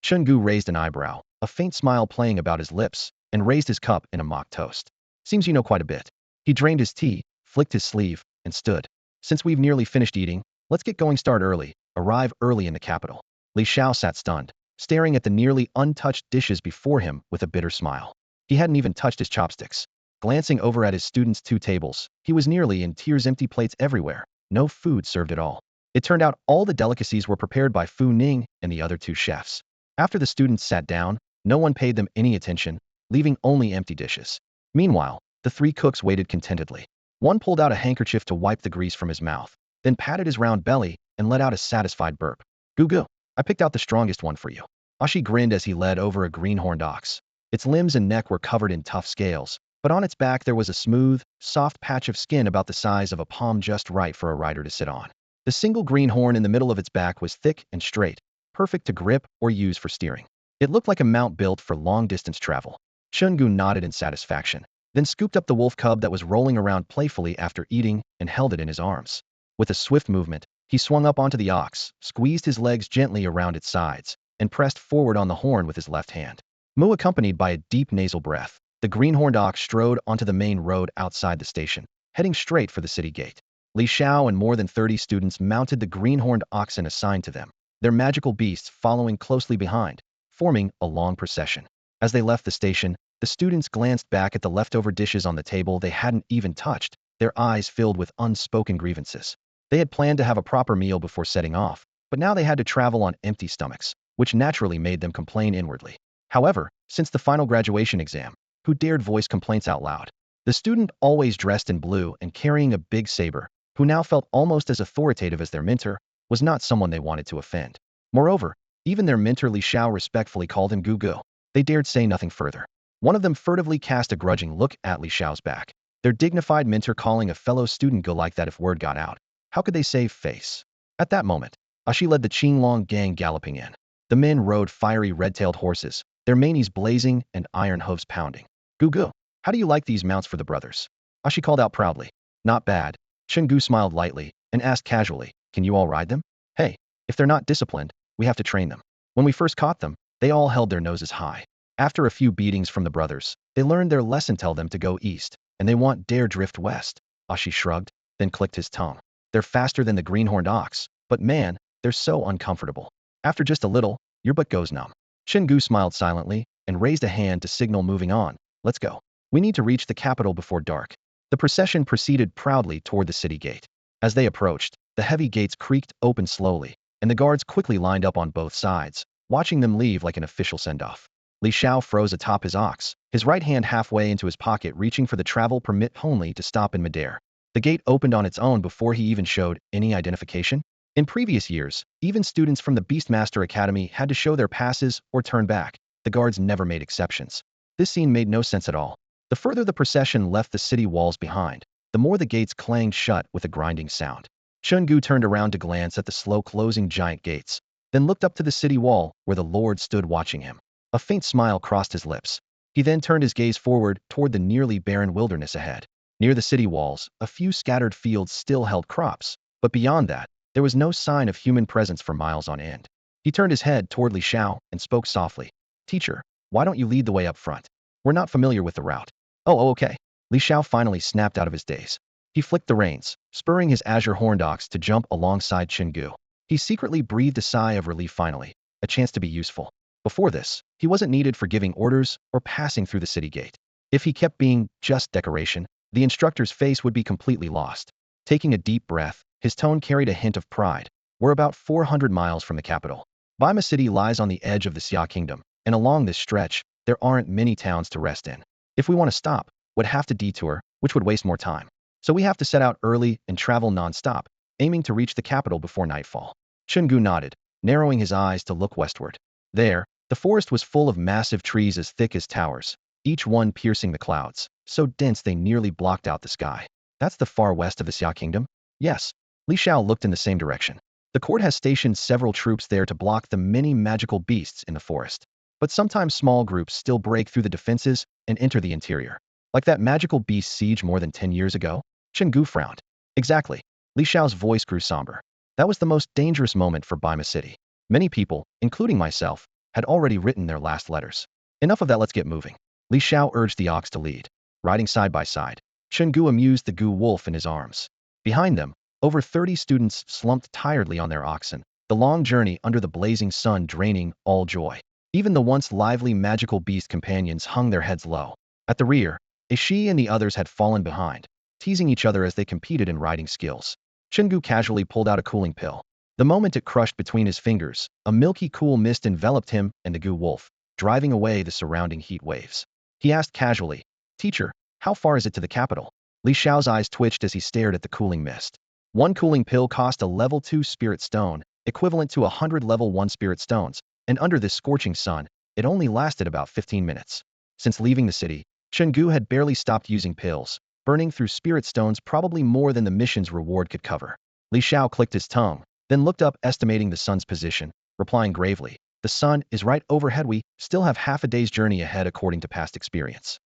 Chen Gu raised an eyebrow, a faint smile playing about his lips, and raised his cup in a mock toast. "Seems you know quite a bit." He drained his tea, flicked his sleeve, and stood. "Since we've nearly finished eating, let's get going. Start early, arrive early in the capital." Li Xiao sat stunned, staring at the nearly untouched dishes before him with a bitter smile. He hadn't even touched his chopsticks. Glancing over at his students' 2 tables, he was nearly in tears, empty plates everywhere, no food served at all. It turned out all the delicacies were prepared by Fu Ning and the other 2 chefs. After the students sat down, no one paid them any attention, leaving only empty dishes. Meanwhile, the 3 cooks waited contentedly. One pulled out a handkerchief to wipe the grease from his mouth, then patted his round belly and let out a satisfied burp. "Gu Gu, I picked out the strongest one for you." Ashi grinned as he led over a green-horned ox. Its limbs and neck were covered in tough scales, but on its back there was a smooth, soft patch of skin about the size of a palm, just right for a rider to sit on. The single green horn in the middle of its back was thick and straight, perfect to grip or use for steering. It looked like a mount built for long-distance travel. Chen Gu nodded in satisfaction, then scooped up the wolf cub that was rolling around playfully after eating and held it in his arms. With a swift movement, he swung up onto the ox, squeezed his legs gently around its sides, and pressed forward on the horn with his left hand. Moo accompanied by a deep nasal breath, the green-horned ox strode onto the main road outside the station, heading straight for the city gate. Li Xiao and more than 30 students mounted the green-horned oxen assigned to them, their magical beasts following closely behind, forming a long procession. As they left the station, the students glanced back at the leftover dishes on the table they hadn't even touched, their eyes filled with unspoken grievances. They had planned to have a proper meal before setting off, but now they had to travel on empty stomachs, which naturally made them complain inwardly. However, since the final graduation exam, who dared voice complaints out loud? The student always dressed in blue and carrying a big saber, who now felt almost as authoritative as their mentor, was not someone they wanted to offend. Moreover, even their mentor Li Xiao respectfully called him Gu Gu. They dared say nothing further. One of them furtively cast a grudging look at Li Xiao's back. Their dignified mentor calling a fellow student Gu like that, if word got out, how could they save face? At that moment, Ashi led the Qinglong gang galloping in. The men rode fiery red-tailed horses, their manes blazing and iron hooves pounding. "Gu Gu, how do you like these mounts for the brothers?" Ashi called out proudly. "Not bad." Chen Gu smiled lightly and asked casually, "Can you all ride them?" "Hey, if they're not disciplined, we have to train them." When we first caught them, they all held their noses high. After a few beatings from the brothers, they learned their lesson. Tell them to go east, and they won't dare drift west. Ashi shrugged, then clicked his tongue. "They're faster than the green-horned ox, but man, they're so uncomfortable. After just a little, your butt goes numb." Chen Gu smiled silently and raised a hand to signal moving on. "Let's go. We need to reach the capital before dark." The procession proceeded proudly toward the city gate. As they approached, the heavy gates creaked open slowly, and the guards quickly lined up on both sides, watching them leave like an official send-off. Li Xiao froze atop his ox, his right hand halfway into his pocket, reaching for the travel permit only to stop in midair. The gate opened on its own before he even showed any identification. In previous years, even students from the Beastmaster Academy had to show their passes or turn back. The guards never made exceptions. This scene made no sense at all. The further the procession left the city walls behind, the more the gates clanged shut with a grinding sound. Chen Gu turned around to glance at the slow-closing giant gates, then looked up to the city wall where the Lord stood watching him. A faint smile crossed his lips. He then turned his gaze forward toward the nearly barren wilderness ahead. Near the city walls, a few scattered fields still held crops, but beyond that, there was no sign of human presence for miles on end. He turned his head toward Li Xiao and spoke softly. "Teacher, why don't you lead the way up front? We're not familiar with the route." Oh, okay." Li Xiao finally snapped out of his daze. He flicked the reins, spurring his azure horned ox to jump alongside Chen Gu. He secretly breathed a sigh of relief finally, a chance to be useful. Before this, he wasn't needed for giving orders or passing through the city gate. If he kept being just decoration, the instructor's face would be completely lost. Taking a deep breath, his tone carried a hint of pride. We're about 400 miles from the capital. Baima City lies on the edge of the Xia Kingdom, and along this stretch, there aren't many towns to rest in. If we want to stop, we'd have to detour, which would waste more time. So we have to set out early and travel non-stop, aiming to reach the capital before nightfall. Chen Gu nodded, narrowing his eyes to look westward. There, the forest was full of massive trees as thick as towers, each one piercing the clouds, so dense they nearly blocked out the sky. That's the far west of the Xia Kingdom? Yes. Li Xiao looked in the same direction. The court has stationed several troops there to block the many magical beasts in the forest. But sometimes small groups still break through the defenses and enter the interior. Like that magical beast siege more than 10 years ago? Chen Gu frowned. Exactly. Li Xiao's voice grew somber. That was the most dangerous moment for Baima City. Many people, including myself, had already written their last letters. Enough of that, let's get moving. Li Xiao urged the ox to lead. Riding side by side, Chen Gu amused the Gu wolf in his arms. Behind them, over 30 students slumped tiredly on their oxen, the long journey under the blazing sun draining all joy. Even the once lively magical beast companions hung their heads low. At the rear, Ishi and the others had fallen behind, teasing each other as they competed in riding skills. Chen Gu casually pulled out a cooling pill. The moment it crushed between his fingers, a milky cool mist enveloped him and the Gu wolf, driving away the surrounding heat waves. He asked casually, "Teacher, how far is it to the capital?" Li Xiao's eyes twitched as he stared at the cooling mist. One cooling pill cost a level 2 spirit stone, equivalent to 100 level 1 spirit stones, and under this scorching sun, it only lasted about 15 minutes. Since leaving the city, Chen Gu had barely stopped using pills, burning through spirit stones probably more than the mission's reward could cover. Li Xiao clicked his tongue, then looked up estimating the sun's position, replying gravely, "The sun is right overhead. We still have half a day's journey ahead according to past experience."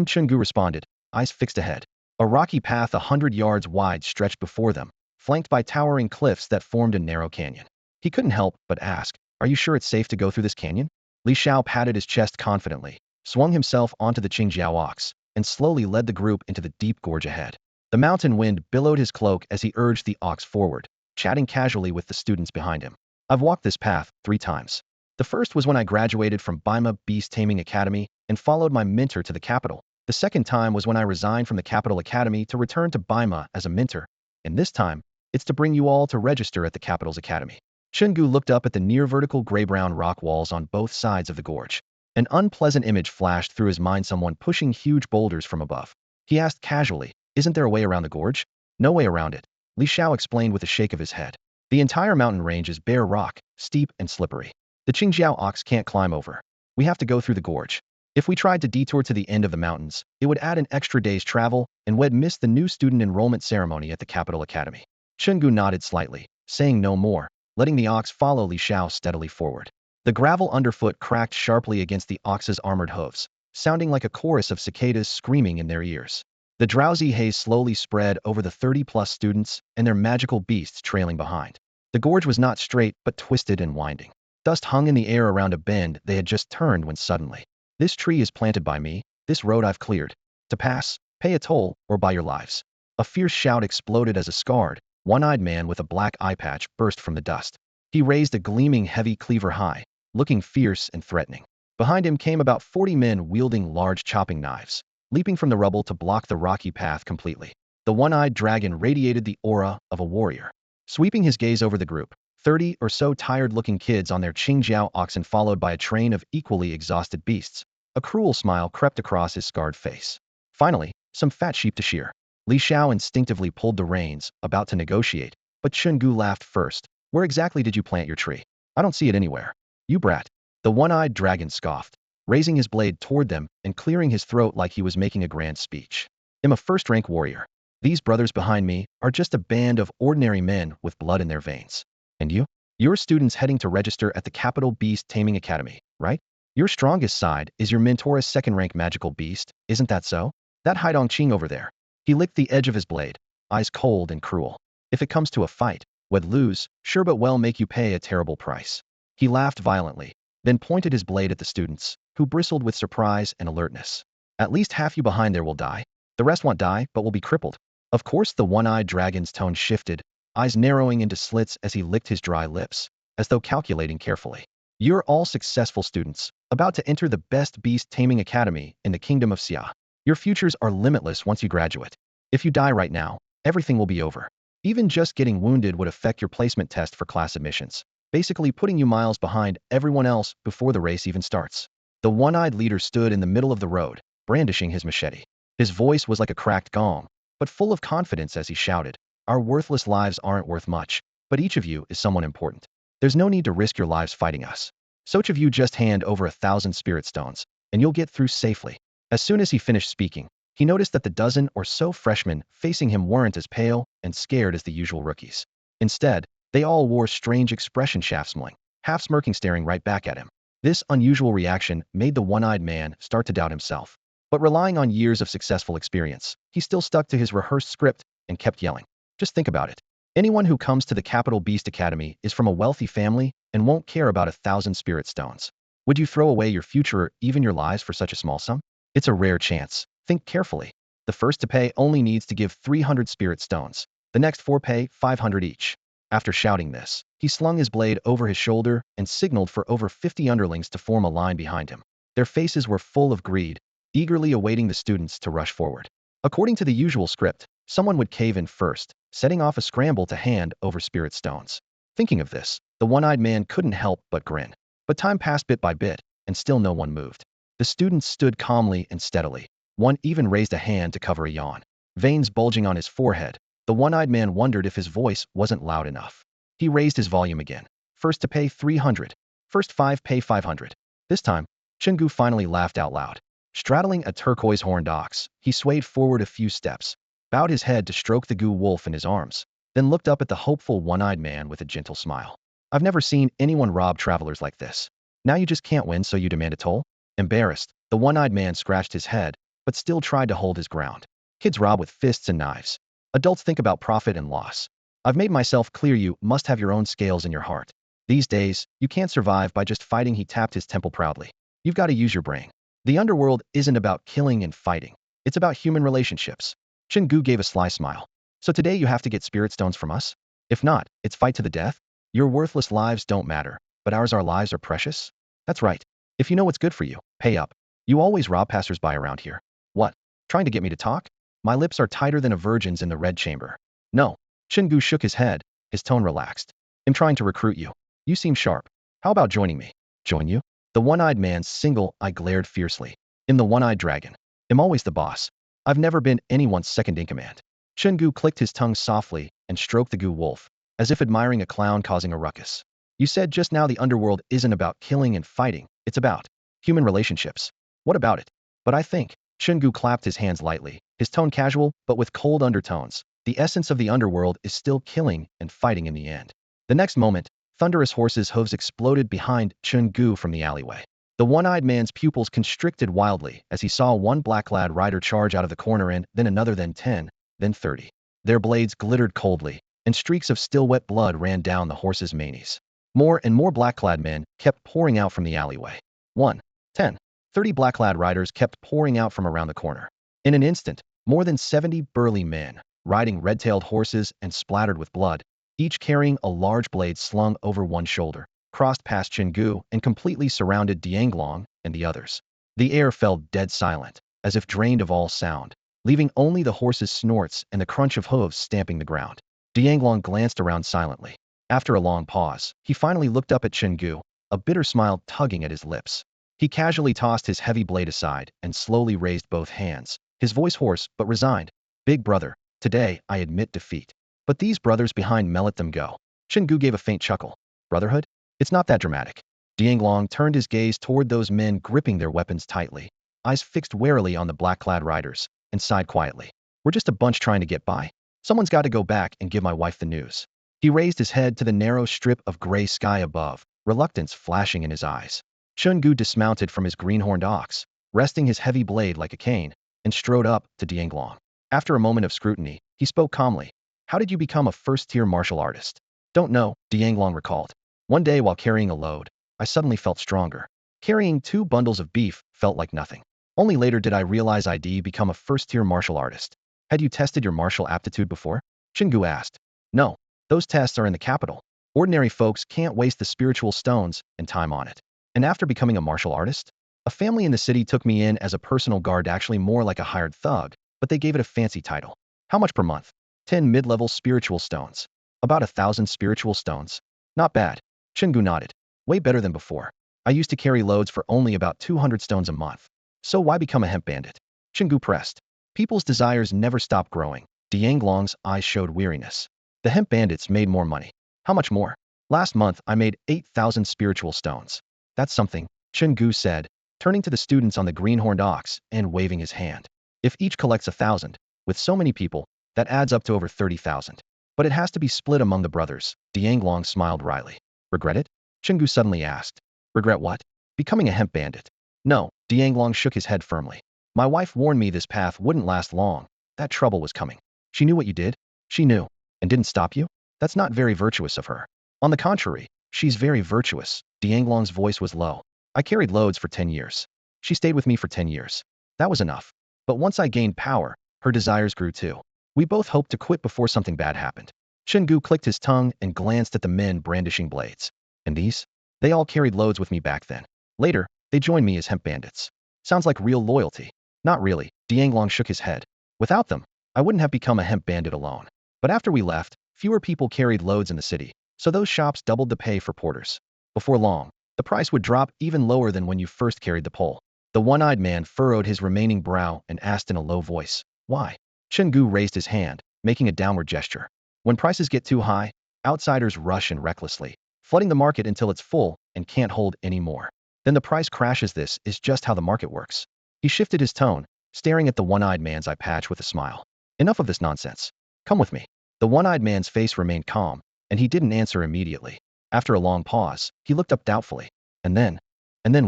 Chen Gu responded, eyes fixed ahead. A rocky path 100 yards wide stretched before them, flanked by towering cliffs that formed a narrow canyon. He couldn't help but ask, "Are you sure it's safe to go through this canyon?" Li Xiao patted his chest confidently, swung himself onto the Qingjiao ox, and slowly led the group into the deep gorge ahead. The mountain wind billowed his cloak as he urged the ox forward, chatting casually with the students behind him. "I've walked this path 3 times. The first was when I graduated from Baima Beast-Taming Academy and followed my mentor to the capital. The second time was when I resigned from the capital academy to return to Baima as a mentor. And this time, it's to bring you all to register at the capital's academy." Chen Gu looked up at the near-vertical gray-brown rock walls on both sides of the gorge. An unpleasant image flashed through his mind, someone pushing huge boulders from above. He asked casually, "Isn't there a way around the gorge?" "No way around it," Li Xiao explained with a shake of his head. "The entire mountain range is bare rock, steep and slippery. The Qingjiao ox can't climb over. We have to go through the gorge. If we tried to detour to the end of the mountains, it would add an extra day's travel, and we'd miss the new student enrollment ceremony at the capital academy." Chen Gu nodded slightly, saying no more, letting the ox follow Li Xiao steadily forward. The gravel underfoot cracked sharply against the ox's armored hooves, sounding like a chorus of cicadas screaming in their ears. The drowsy haze slowly spread over the 30-plus students and their magical beasts trailing behind. The gorge was not straight but twisted and winding. Dust hung in the air around a bend they had just turned when suddenly, "This tree is planted by me, this road I've cleared. To pass, pay a toll, or by your lives." A fierce shout exploded as a scarred, one-eyed man with a black eye patch burst from the dust. He raised a gleaming heavy cleaver high, looking fierce and threatening. Behind him came about 40 men wielding large chopping knives, leaping from the rubble to block the rocky path completely. The one-eyed dragon radiated the aura of a warrior. Sweeping his gaze over the group, 30 or so tired-looking kids on their Qingjiao oxen followed by a train of equally exhausted beasts. A cruel smile crept across his scarred face. Finally, some fat sheep to shear. Li Xiao instinctively pulled the reins, about to negotiate, but Chen Gu laughed first. "Where exactly did you plant your tree? I don't see it anywhere." "You brat." The one-eyed dragon scoffed, raising his blade toward them and clearing his throat like he was making a grand speech. "I'm a first-rank warrior. These brothers behind me are just a band of ordinary men with blood in their veins. And you? You're students heading to register at the Capital Beast Taming Academy, right? Your strongest side is your mentor's second-rank magical beast, isn't that so? That Haidong Qing over there." He licked the edge of his blade, eyes cold and cruel. "If it comes to a fight, we'd lose, sure, but well make you pay a terrible price." He laughed violently, then pointed his blade at the students, who bristled with surprise and alertness. "At least half you behind there will die. The rest won't die, but will be crippled." Of course, the one-eyed dragon's tone shifted, eyes narrowing into slits as he licked his dry lips, as though calculating carefully. You're all successful students, about to enter the best beast-taming academy in the kingdom of Xia. Your futures are limitless once you graduate. If you die right now, everything will be over. Even just getting wounded would affect your placement test for class admissions, basically putting you miles behind everyone else before the race even starts. The one-eyed leader stood in the middle of the road, brandishing his machete. His voice was like a cracked gong, but full of confidence as he shouted, "Our worthless lives aren't worth much, but each of you is someone important. There's no need to risk your lives fighting us. So each of you just hand over 1,000 spirit stones, and you'll get through safely." As soon as he finished speaking, he noticed that the dozen or so freshmen facing him weren't as pale and scared as the usual rookies. Instead, they all wore strange expressions, half smirking, staring right back at him. This unusual reaction made the one-eyed man start to doubt himself. But relying on years of successful experience, he still stuck to his rehearsed script and kept yelling. Just think about it. Anyone who comes to the Capital Beast Academy is from a wealthy family and won't care about 1,000 spirit stones. Would you throw away your future or even your lives for such a small sum? It's a rare chance. Think carefully. The first to pay only needs to give 300 spirit stones. The next 4 pay 500 each. After shouting this, he slung his blade over his shoulder and signaled for over 50 underlings to form a line behind him. Their faces were full of greed, eagerly awaiting the students to rush forward. According to the usual script, someone would cave in first, setting off a scramble to hand over spirit stones. Thinking of this, the one-eyed man couldn't help but grin. But time passed bit by bit, and still no one moved. The students stood calmly and steadily. One even raised a hand to cover a yawn. Veins bulging on his forehead, the one-eyed man wondered if his voice wasn't loud enough. He raised his volume again. First to pay 300. First 5 pay 500. This time, Chen Gu finally laughed out loud. Straddling a turquoise horned ox, he swayed forward a few steps, bowed his head to stroke the Gu wolf in his arms, then looked up at the hopeful one-eyed man with a gentle smile. "I've never seen anyone rob travelers like this. Now you just can't win, so you demand a toll?" Embarrassed, the one-eyed man scratched his head, but still tried to hold his ground. "Kids rob with fists and knives. Adults think about profit and loss. I've made myself clear, you must have your own scales in your heart. These days, you can't survive by just fighting." He tapped his temple proudly. "You've got to use your brain. The underworld isn't about killing and fighting. It's about human relationships." Chen Gu gave a sly smile. "So today you have to get spirit stones from us? If not, it's fight to the death? Your worthless lives don't matter, but our lives are precious? That's right. If you know what's good for you, pay up. You always rob passersby around here. What? Trying to get me to talk? My lips are tighter than a virgin's in the red chamber." "No." Chen Gu shook his head, his tone relaxed. "I'm trying to recruit you. You seem sharp. How about joining me?" "Join you?" The one-eyed man's single eye glared fiercely. "I'm the one-eyed dragon. I'm always the boss. I've never been anyone's second in command." Chen Gu clicked his tongue softly and stroked the Gu wolf, as if admiring a clown causing a ruckus. "You said just now the underworld isn't about killing and fighting. It's about human relationships. What about it?" "But I think," Chen Gu clapped his hands lightly, his tone casual but with cold undertones, "the essence of the underworld is still killing and fighting in the end." The next moment, thunderous horses' hooves exploded behind Chen Gu from the alleyway. The one-eyed man's pupils constricted wildly as he saw one black-clad rider charge out of the corner, and then another, then 10, then 30. Their blades glittered coldly, and streaks of still wet blood ran down the horses' manes. More and more black-clad men kept pouring out from the alleyway. 1, 10, 30 black-clad riders kept pouring out from around the corner. In an instant, more than 70 burly men, riding red-tailed horses and splattered with blood, each carrying a large blade slung over one shoulder, crossed past Chen Gu and completely surrounded Dianglong and the others. The air fell dead silent, as if drained of all sound, leaving only the horses' snorts and the crunch of hooves stamping the ground. Dianglong glanced around silently. After a long pause, he finally looked up at Chen Gu, a bitter smile tugging at his lips. He casually tossed his heavy blade aside and slowly raised both hands, his voice hoarse but resigned. "Big brother, today I admit defeat. But these brothers behind me, let them go." Chen Gu gave a faint chuckle. "Brotherhood? It's not that dramatic." Dianglong turned his gaze toward those men gripping their weapons tightly, eyes fixed warily on the black-clad riders, and sighed quietly. "We're just a bunch trying to get by. Someone's got to go back and give my wife the news." He raised his head to the narrow strip of gray sky above, reluctance flashing in his eyes. Chen Gu dismounted from his green-horned ox, resting his heavy blade like a cane, and strode up to Dianglong. After a moment of scrutiny, he spoke calmly. "How did you become a first-tier martial artist?" "Don't know," Dianglong recalled. "One day while carrying a load, I suddenly felt stronger. Carrying 2 bundles of beef felt like nothing. Only later did I realize I'd become a first-tier martial artist." "Had you tested your martial aptitude before?" Chen Gu asked. "No." Those tests are in the capital. Ordinary folks can't waste the spiritual stones and time on it. And after becoming a martial artist, a family in the city took me in as a personal guard, actually more like a hired thug, but they gave it a fancy title. How much per month? 10 mid-level spiritual stones. About 1,000 spiritual stones. Not bad. Chen Gu nodded. Way better than before. I used to carry loads for only about 200 stones a month. So why become a hemp bandit? Chen Gu pressed. People's desires never stop growing. Dianglong's eyes showed weariness. The hemp bandits made more money. How much more? Last month I made 8,000 spiritual stones. That's something, Chen Gu said, turning to the students on the green-horned ox and waving his hand. If each collects 1,000, with so many people, that adds up to over 30,000. But it has to be split among the brothers. Dianglong smiled wryly. Regret it? Chen Gu suddenly asked. Regret what? Becoming a hemp bandit. No, Dianglong shook his head firmly. My wife warned me this path wouldn't last long. That trouble was coming. She knew what you did? She knew. And didn't stop you? That's not very virtuous of her. On the contrary, she's very virtuous. Dianglong's voice was low. I carried loads for 10 years. She stayed with me for 10 years. That was enough. But once I gained power, her desires grew too. We both hoped to quit before something bad happened. Chen Gu clicked his tongue and glanced at the men brandishing blades. And these? They all carried loads with me back then. Later, they joined me as hemp bandits. Sounds like real loyalty. Not really, Dianglong shook his head. Without them, I wouldn't have become a hemp bandit alone. But after we left, fewer people carried loads in the city, so those shops doubled the pay for porters. Before long, the price would drop even lower than when you first carried the pole. The one-eyed man furrowed his remaining brow and asked in a low voice, why? Chen Gu raised his hand, making a downward gesture. When prices get too high, outsiders rush in recklessly, flooding the market until it's full and can't hold any more. Then the price crashes. This is just how the market works. He shifted his tone, staring at the one-eyed man's eye patch with a smile. Enough of this nonsense. Come with me. The one-eyed man's face remained calm, and he didn't answer immediately. After a long pause, he looked up doubtfully. And then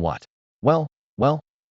what? Well,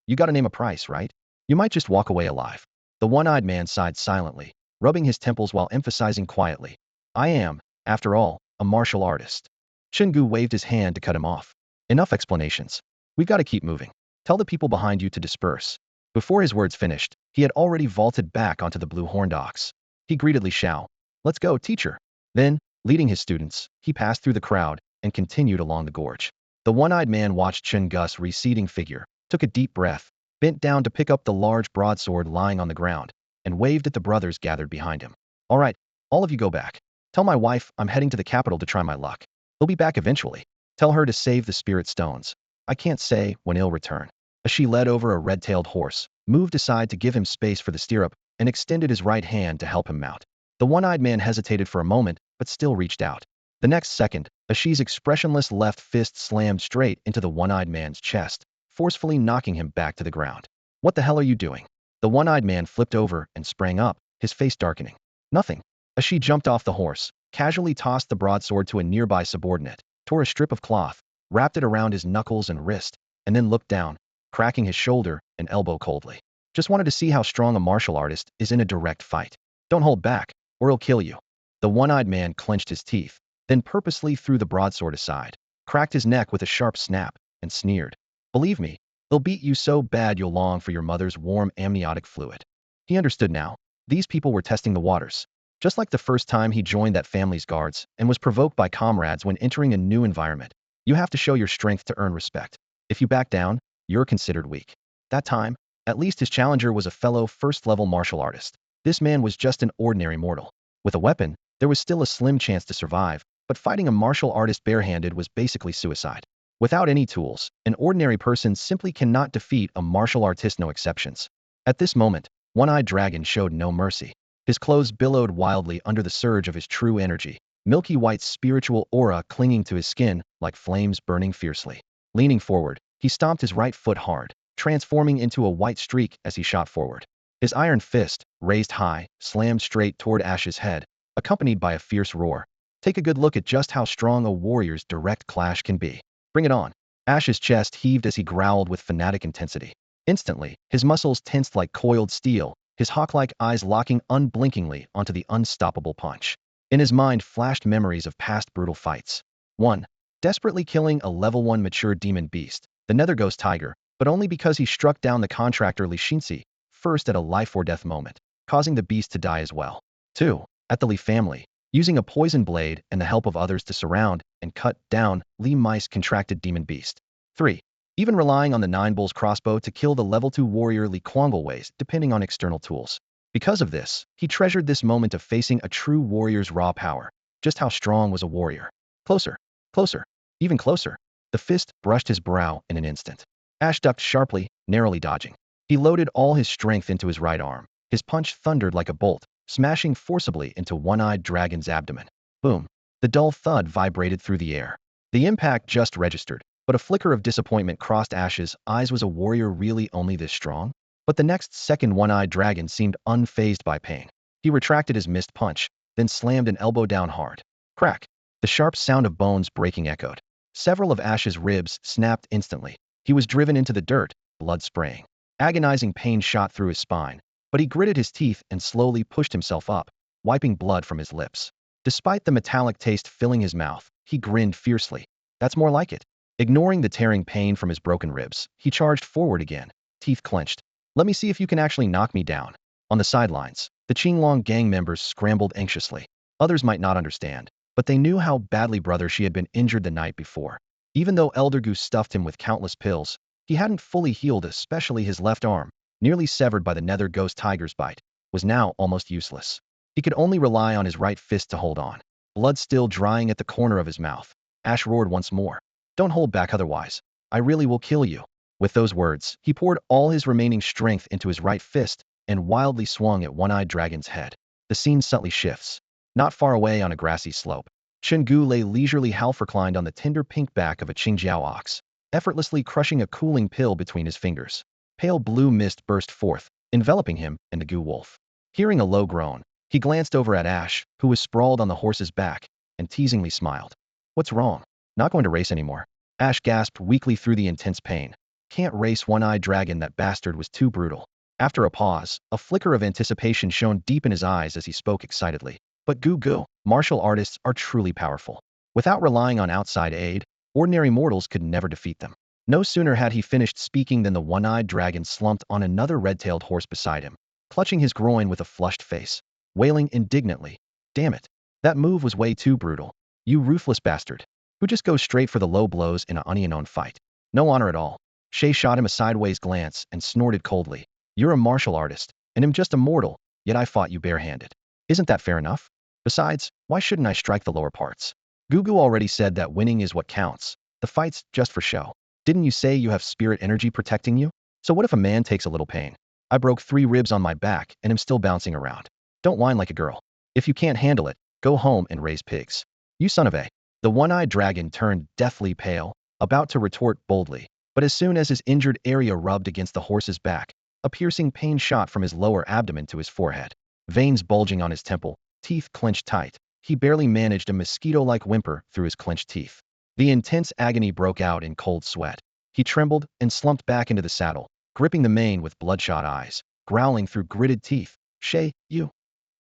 you gotta name a price, right? You might just walk away alive. The one-eyed man sighed silently, rubbing his temples while emphasizing quietly. I am, after all, a martial artist. Chen Gu waved his hand to cut him off. Enough explanations. We've got to keep moving. Tell the people behind you to disperse. Before his words finished, he had already vaulted back onto the blue-horned ox. He greedily shouted, Let's go, teacher. Then, leading his students, he passed through the crowd and continued along the gorge. The one-eyed man watched Chen Gu's receding figure, took a deep breath, bent down to pick up the large broadsword lying on the ground, and waved at the brothers gathered behind him. All right, all of you go back. Tell my wife I'm heading to the capital to try my luck. He'll be back eventually. Tell her to save the spirit stones. I can't say when he'll return. As she led over a red-tailed horse, moved aside to give him space for the stirrup, and extended his right hand to help him mount. The one-eyed man hesitated for a moment, but still reached out. The next second, Ashi's expressionless left fist slammed straight into the one-eyed man's chest, forcefully knocking him back to the ground. What the hell are you doing? The one-eyed man flipped over and sprang up, his face darkening. Nothing. Ashi jumped off the horse, casually tossed the broadsword to a nearby subordinate, tore a strip of cloth, wrapped it around his knuckles and wrist, and then looked down, cracking his shoulder and elbow coldly. Just wanted to see how strong a martial artist is in a direct fight. Don't hold back, or he'll kill you. The one-eyed man clenched his teeth, then purposely threw the broadsword aside, cracked his neck with a sharp snap, and sneered. Believe me, they'll beat you so bad you'll long for your mother's warm amniotic fluid. He understood now. These people were testing the waters. Just like the first time he joined that family's guards and was provoked by comrades when entering a new environment. You have to show your strength to earn respect. If you back down, you're considered weak. That time, at least his challenger was a fellow first-level martial artist. This man was just an ordinary mortal. With a weapon, there was still a slim chance to survive, but fighting a martial artist barehanded was basically suicide. Without any tools, an ordinary person simply cannot defeat a martial artist, no exceptions. At this moment, One-Eyed Dragon showed no mercy. His clothes billowed wildly under the surge of his true energy, milky white spiritual aura clinging to his skin like flames burning fiercely. Leaning forward, he stomped his right foot hard, transforming into a white streak as he shot forward. His iron fist, raised high, slammed straight toward Ash's head, accompanied by a fierce roar. Take a good look at just how strong a warrior's direct clash can be. Bring it on. Ash's chest heaved as he growled with fanatic intensity. Instantly, his muscles tensed like coiled steel, his hawk-like eyes locking unblinkingly onto the unstoppable punch. In his mind flashed memories of past brutal fights. 1. Desperately killing a level 1 mature demon beast, the Nether Ghost Tiger, but only because he struck down the contractor Li Xinxi, first at a life-or-death moment, causing the beast to die as well. 2. At the Li family, Using a poison blade and the help of others to surround and cut down Li Mice contracted demon beast. 3. Even relying on the Nine Bulls crossbow to kill the level 2 warrior Li Kuangwei's depending on external tools. Because of this, he treasured this moment of facing a true warrior's raw power. Just how strong was a warrior? Closer, closer, even closer. The fist brushed his brow in an instant. Ash ducked sharply, narrowly dodging. He loaded all his strength into his right arm. His punch thundered like a bolt, smashing forcibly into one-eyed dragon's abdomen. Boom. The dull thud vibrated through the air. The impact just registered, but a flicker of disappointment crossed Ash's eyes. Was a warrior really only this strong? But the next second one-eyed dragon seemed unfazed by pain. He retracted his missed punch, then slammed an elbow down hard. Crack. The sharp sound of bones breaking echoed. Several of Ash's ribs snapped instantly. He was driven into the dirt, blood spraying. Agonizing pain shot through his spine, but he gritted his teeth and slowly pushed himself up, wiping blood from his lips. Despite the metallic taste filling his mouth, he grinned fiercely. That's more like it. Ignoring the tearing pain from his broken ribs, he charged forward again, teeth clenched. Let me see if you can actually knock me down. On the sidelines, the Qinglong gang members scrambled anxiously. Others might not understand, but they knew how badly brother she had been injured the night before. Even though Elder Gu stuffed him with countless pills, he hadn't fully healed, especially his left arm, nearly severed by the nether ghost tiger's bite, was now almost useless. He could only rely on his right fist to hold on. Blood still drying at the corner of his mouth, Ash roared once more. Don't hold back otherwise. I really will kill you. With those words, he poured all his remaining strength into his right fist and wildly swung at one-eyed dragon's head. The scene subtly shifts. Not far away on a grassy slope, Chen Gu lay leisurely half-reclined on the tender pink back of a Qingjiao ox, effortlessly crushing a cooling pill between his fingers. Pale blue mist burst forth, enveloping him and the Gu wolf. Hearing a low groan, he glanced over at Ash, who was sprawled on the horse's back, and teasingly smiled. What's wrong? Not going to race anymore. Ash gasped weakly through the intense pain. Can't race one-eyed dragon, that bastard was too brutal. After a pause, a flicker of anticipation shone deep in his eyes as he spoke excitedly. But Gu, martial artists are truly powerful. Without relying on outside aid, ordinary mortals could never defeat them. No sooner had he finished speaking than the one-eyed dragon slumped on another red-tailed horse beside him, clutching his groin with a flushed face, wailing indignantly. Damn it. That move was way too brutal. You ruthless bastard. Who just goes straight for the low blows in an onion-owned fight? No honor at all. Shay shot him a sideways glance and snorted coldly. You're a martial artist, and I'm just a mortal, yet I fought you barehanded. Isn't that fair enough? Besides, why shouldn't I strike the lower parts? Gugu already said that winning is what counts. The fight's just for show. Didn't you say you have spirit energy protecting you? So what if a man takes a little pain? I broke 3 ribs on my back and am still bouncing around. Don't whine like a girl. If you can't handle it, go home and raise pigs. You son of a. The one-eyed dragon turned deathly pale, about to retort boldly, but as soon as his injured area rubbed against the horse's back, a piercing pain shot from his lower abdomen to his forehead. Veins bulging on his temple, teeth clenched tight. He barely managed a mosquito-like whimper through his clenched teeth. The intense agony broke out in cold sweat. He trembled and slumped back into the saddle, gripping the mane with bloodshot eyes, growling through gritted teeth. Shay, you.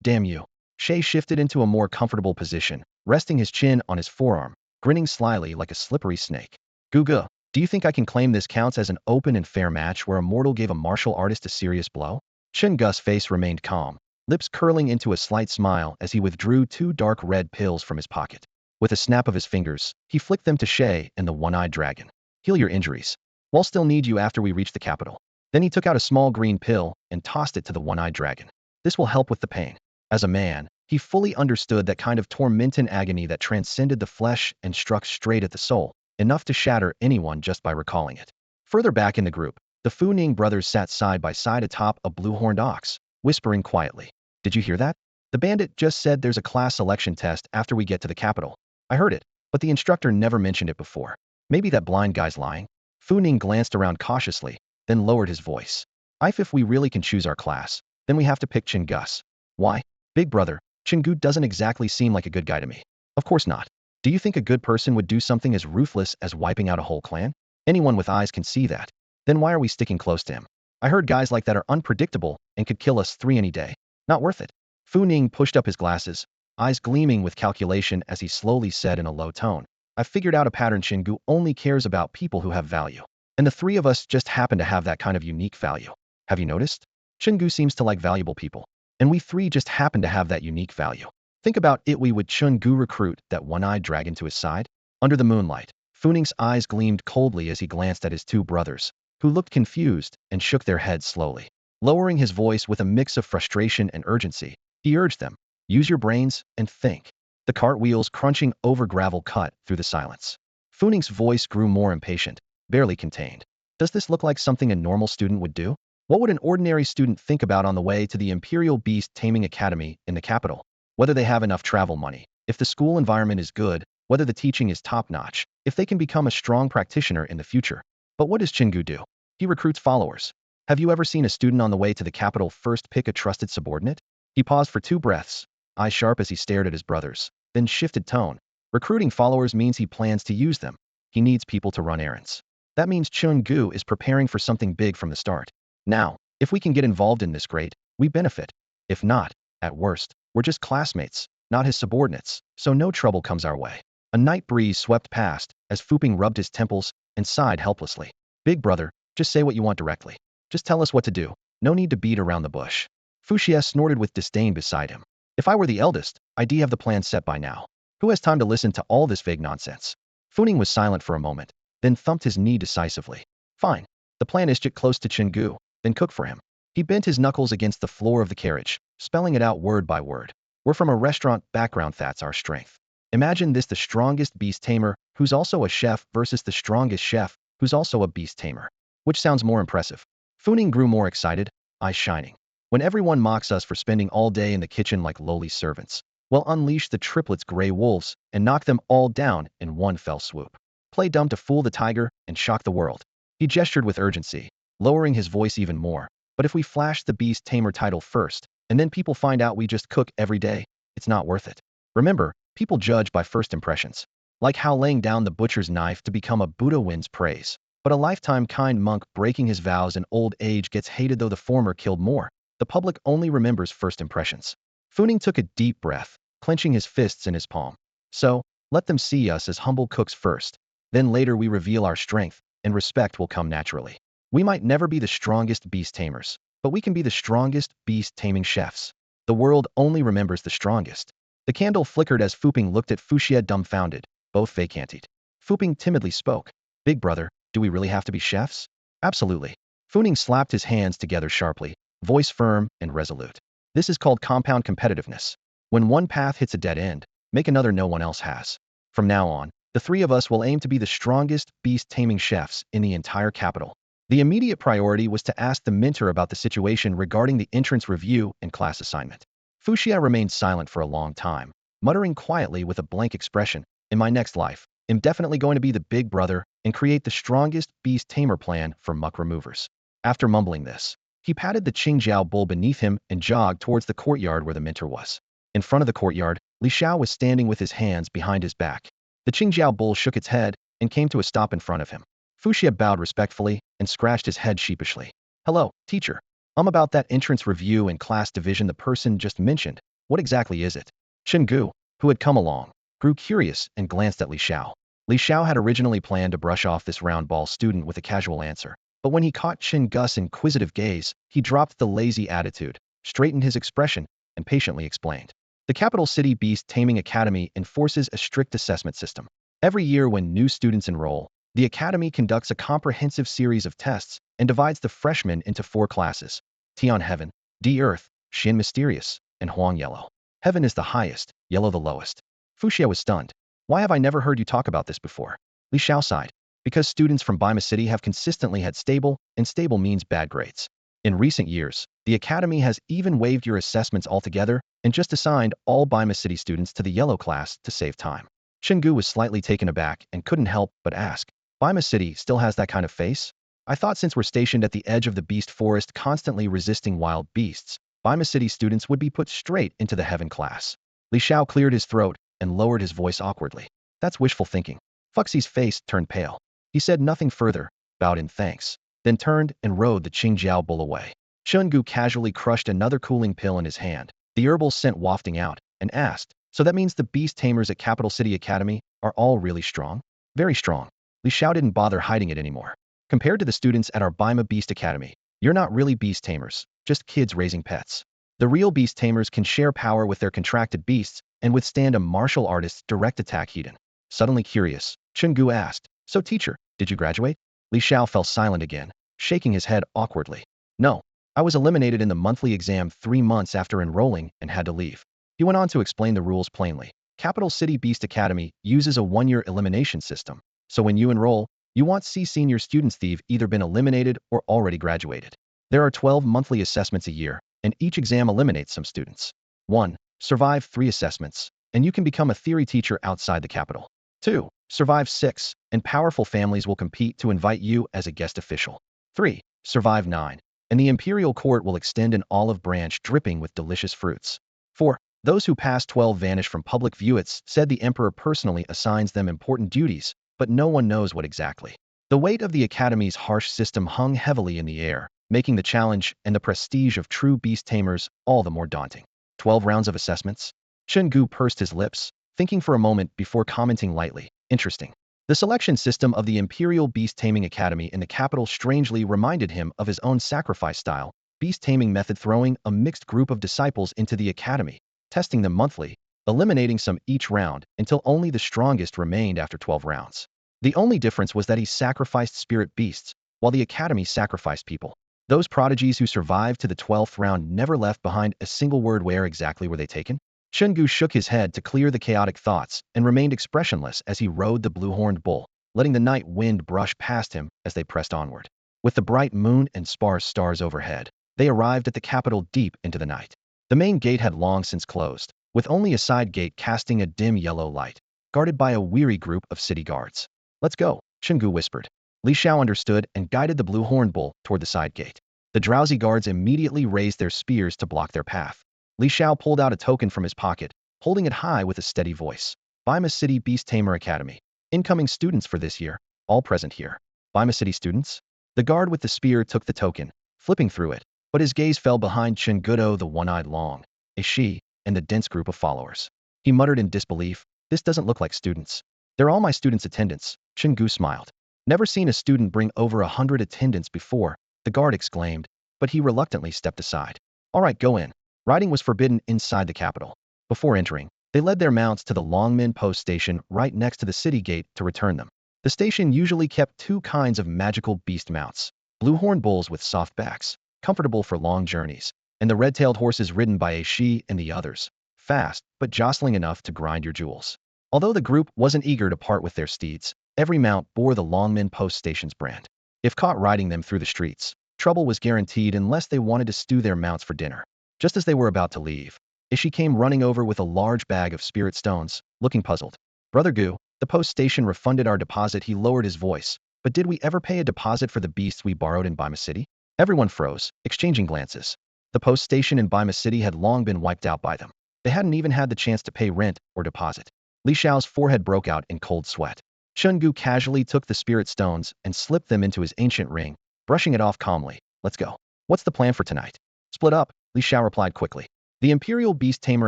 Damn you. Shay shifted into a more comfortable position, resting his chin on his forearm, grinning slyly like a slippery snake. Gugu, do you think I can claim this counts as an open and fair match where a mortal gave a martial artist a serious blow? Chen Gu's face remained calm, lips curling into a slight smile as he withdrew 2 dark red pills from his pocket. With a snap of his fingers, he flicked them to Shay and the one-eyed dragon. Heal your injuries. We'll still need you after we reach the capital. Then he took out a small green pill and tossed it to the one-eyed dragon. This will help with the pain. As a man, he fully understood that kind of tormenting agony that transcended the flesh and struck straight at the soul, enough to shatter anyone just by recalling it. Further back in the group, the Fu Ning brothers sat side by side atop a blue-horned ox, whispering quietly. Did you hear that? The bandit just said there's a class selection test after we get to the capital. I heard it, but the instructor never mentioned it before. Maybe that blind guy's lying? Fu Ning glanced around cautiously, then lowered his voice. If we really can choose our class, then we have to pick Chen Gus. Why? Big brother, Chen Gu doesn't exactly seem like a good guy to me. Of course not. Do you think a good person would do something as ruthless as wiping out a whole clan? Anyone with eyes can see that. Then why are we sticking close to him? I heard guys like that are unpredictable and could kill us 3 any day. Not worth it. Fu Ning pushed up his glasses, eyes gleaming with calculation as he slowly said in a low tone. I figured out a pattern. Chen Gu only cares about people who have value. And the 3 of us just happen to have that kind of unique value. Have you noticed? Chen Gu seems to like valuable people. And we 3 just happen to have that unique value. Think about it. We would Chen Gu recruit that one-eyed dragon to his side? Under the moonlight, Funing's eyes gleamed coldly as he glanced at his two brothers, who looked confused and shook their heads slowly. Lowering his voice with a mix of frustration and urgency, he urged them, use your brains and think. The cartwheels crunching over gravel cut through the silence. Funing's voice grew more impatient, barely contained. Does this look like something a normal student would do? What would an ordinary student think about on the way to the Imperial Beast-Taming Academy in the capital? Whether they have enough travel money, if the school environment is good, whether the teaching is top-notch, if they can become a strong practitioner in the future. But what does Chen Gu do? He recruits followers. Have you ever seen a student on the way to the capital first pick a trusted subordinate? He paused for 2 breaths, eyes sharp as he stared at his brothers, then shifted tone. Recruiting followers means he plans to use them. He needs people to run errands. That means Chen Gu is preparing for something big from the start. Now, if we can get involved in this, great, we benefit. If not, at worst, we're just classmates, not his subordinates, so no trouble comes our way. A night breeze swept past as Fuping rubbed his temples and sighed helplessly. Big brother, just say what you want directly. Just tell us what to do. No need to beat around the bush. Fuxie snorted with disdain beside him. If I were the eldest, I'd have the plan set by now. Who has time to listen to all this vague nonsense? Funing was silent for a moment, then thumped his knee decisively. Fine. The plan is get close to Chen Gu, then cook for him. He bent his knuckles against the floor of the carriage, spelling it out word by word. We're from a restaurant background, that's our strength. Imagine this: the strongest beast tamer, who's also a chef, versus the strongest chef, who's also a beast tamer. Which sounds more impressive? Funing grew more excited, eyes shining. When everyone mocks us for spending all day in the kitchen like lowly servants, we'll unleash the triplets gray wolves and knock them all down in one fell swoop. Play dumb to fool the tiger and shock the world. He gestured with urgency, lowering his voice even more. But if we flash the beast tamer title first, and then people find out we just cook every day, it's not worth it. Remember, people judge by first impressions. Like how laying down the butcher's knife to become a Buddha wins praise, but a lifetime kind monk breaking his vows in old age gets hated, though the former killed more. The public only remembers first impressions. Funing took a deep breath, clenching his fists in his palm. So, let them see us as humble cooks first. Then later we reveal our strength, and respect will come naturally. We might never be the strongest beast tamers, but we can be the strongest beast taming chefs. The world only remembers the strongest. The candle flickered as Fuping looked at Fuxie dumbfounded, both vacanted. Fuping timidly spoke. Big brother, do we really have to be chefs? Absolutely. Funing slapped his hands together sharply, voice firm and resolute. This is called compound competitiveness. When one path hits a dead end, make another no one else has. From now on, the 3 of us will aim to be the strongest beast-taming chefs in the entire capital. The immediate priority was to ask the mentor about the situation regarding the entrance review and class assignment. Fuxie remained silent for a long time, muttering quietly with a blank expression. In my next life, I'm definitely going to be the big brother and create the strongest beast-tamer plan for muck removers. After mumbling this, he patted the Qingjiao bull beneath him and jogged towards the courtyard where the mentor was. In front of the courtyard, Li Xiao was standing with his hands behind his back. The Qingjiao bull shook its head and came to a stop in front of him. Fuxie bowed respectfully and scratched his head sheepishly. Hello, teacher. About that entrance review and class division the person just mentioned. What exactly is it? Chen Gu, who had come along, grew curious and glanced at Li Xiao. Li Xiao had originally planned to brush off this round ball student with a casual answer, but when he caught Chen Gu's inquisitive gaze, he dropped the lazy attitude, straightened his expression, and patiently explained. The capital city beast taming academy enforces a strict assessment system. Every year when new students enroll, the academy conducts a comprehensive series of tests and divides the freshmen into 4 classes: Tian Heaven, D Earth, Shin Mysterious, and Huang Yellow. Heaven is the highest, Yellow the lowest. Fuxie was stunned. Why have I never heard you talk about this before? Li Xiao sighed. Because students from Baima City have consistently had stable, and stable means bad grades. In recent years, the academy has even waived your assessments altogether and just assigned all Baima City students to the yellow class to save time. Chen Gu was slightly taken aback and couldn't help but ask, Baima City still has that kind of face? I thought since we're stationed at the edge of the beast forest constantly resisting wild beasts, Baima City students would be put straight into the heaven class. Li Xiao cleared his throat and lowered his voice awkwardly. That's wishful thinking. Fuxie's face turned pale. He said nothing further, bowed in thanks, then turned and rode the Qingjiao bull away. Chen Gu casually crushed another cooling pill in his hand, the herbal scent wafting out, and asked, so that means the beast tamers at Capital City Academy are all really strong? Very strong. Li Xiao didn't bother hiding it anymore. Compared to the students at our Baima Beast Academy, you're not really beast tamers, just kids raising pets. The real beast tamers can share power with their contracted beasts and withstand a martial artist's direct attack hidden. Suddenly curious, Chen Gu asked, "So teacher, did you graduate?" Li Xiao fell silent again, shaking his head awkwardly. "No, I was eliminated in the monthly exam 3 months after enrolling and had to leave." He went on to explain the rules plainly. Capital City Beast Academy uses a one-year elimination system, so when you enroll, you want see senior students they've either been eliminated or already graduated. There are 12 monthly assessments a year, and each exam eliminates some students. 1. Survive 3 assessments, and you can become a theory teacher outside the capital. 2. Survive 6, and powerful families will compete to invite you as a guest official. 3. Survive 9, and the imperial court will extend an olive branch dripping with delicious fruits. 4. Those who pass 12 vanish from public view. It's said the emperor personally assigns them important duties, but no one knows what exactly. The weight of the academy's harsh system hung heavily in the air, making the challenge and the prestige of true beast tamers all the more daunting. 12 rounds of assessments? Chen Gu pursed his lips, thinking for a moment before commenting lightly, "Interesting." The selection system of the Imperial Beast Taming Academy in the capital strangely reminded him of his own sacrifice style, beast taming method, throwing a mixed group of disciples into the academy, testing them monthly, eliminating some each round until only the strongest remained after 12 rounds. The only difference was that he sacrificed spirit beasts, while the academy sacrificed people. Those prodigies who survived to the 12th round never left behind a single word. Where exactly were they taken? Chen Gu shook his head to clear the chaotic thoughts and remained expressionless as he rode the blue-horned bull, letting the night wind brush past him as they pressed onward. With the bright moon and sparse stars overhead, they arrived at the capital deep into the night. The main gate had long since closed, with only a side gate casting a dim yellow light, guarded by a weary group of city guards. "Let's go," Chen Gu whispered. Li Xiao understood and guided the blue-horned bull toward the side gate. The drowsy guards immediately raised their spears to block their path. Li Xiao pulled out a token from his pocket, holding it high with a steady voice. "Bima City Beast Tamer Academy. Incoming students for this year, all present here." "Bima City students?" The guard with the spear took the token, flipping through it, but his gaze fell behind Chen Gudo, the one-eyed long, a she, and the dense group of followers. He muttered in disbelief, "This doesn't look like students." "They're all my students' attendants," Chen Gu smiled. "Never seen a student bring over 100 attendants before," the guard exclaimed, but he reluctantly stepped aside. "All right, go in." Riding was forbidden inside the capital. Before entering, they led their mounts to the Longmen post station right next to the city gate to return them. The station usually kept 2 kinds of magical beast mounts: blue-horned bulls with soft backs, comfortable for long journeys, and the red-tailed horses ridden by a she and the others, fast but jostling enough to grind your jewels. Although the group wasn't eager to part with their steeds, every mount bore the Longmen post station's brand. If caught riding them through the streets, trouble was guaranteed unless they wanted to stew their mounts for dinner. Just as they were about to leave, Ishi came running over with a large bag of spirit stones, looking puzzled. "Brother Gu, the post station refunded our deposit." He lowered his voice. "But did we ever pay a deposit for the beasts we borrowed in Bima City?" Everyone froze, exchanging glances. The post station in Bima City had long been wiped out by them. They hadn't even had the chance to pay rent or deposit. Li Xiao's forehead broke out in cold sweat. Chen Gu casually took the spirit stones and slipped them into his ancient ring, brushing it off calmly. "Let's go." "What's the plan for tonight?" "Split up," Li Xiao replied quickly. "The Imperial Beast Tamer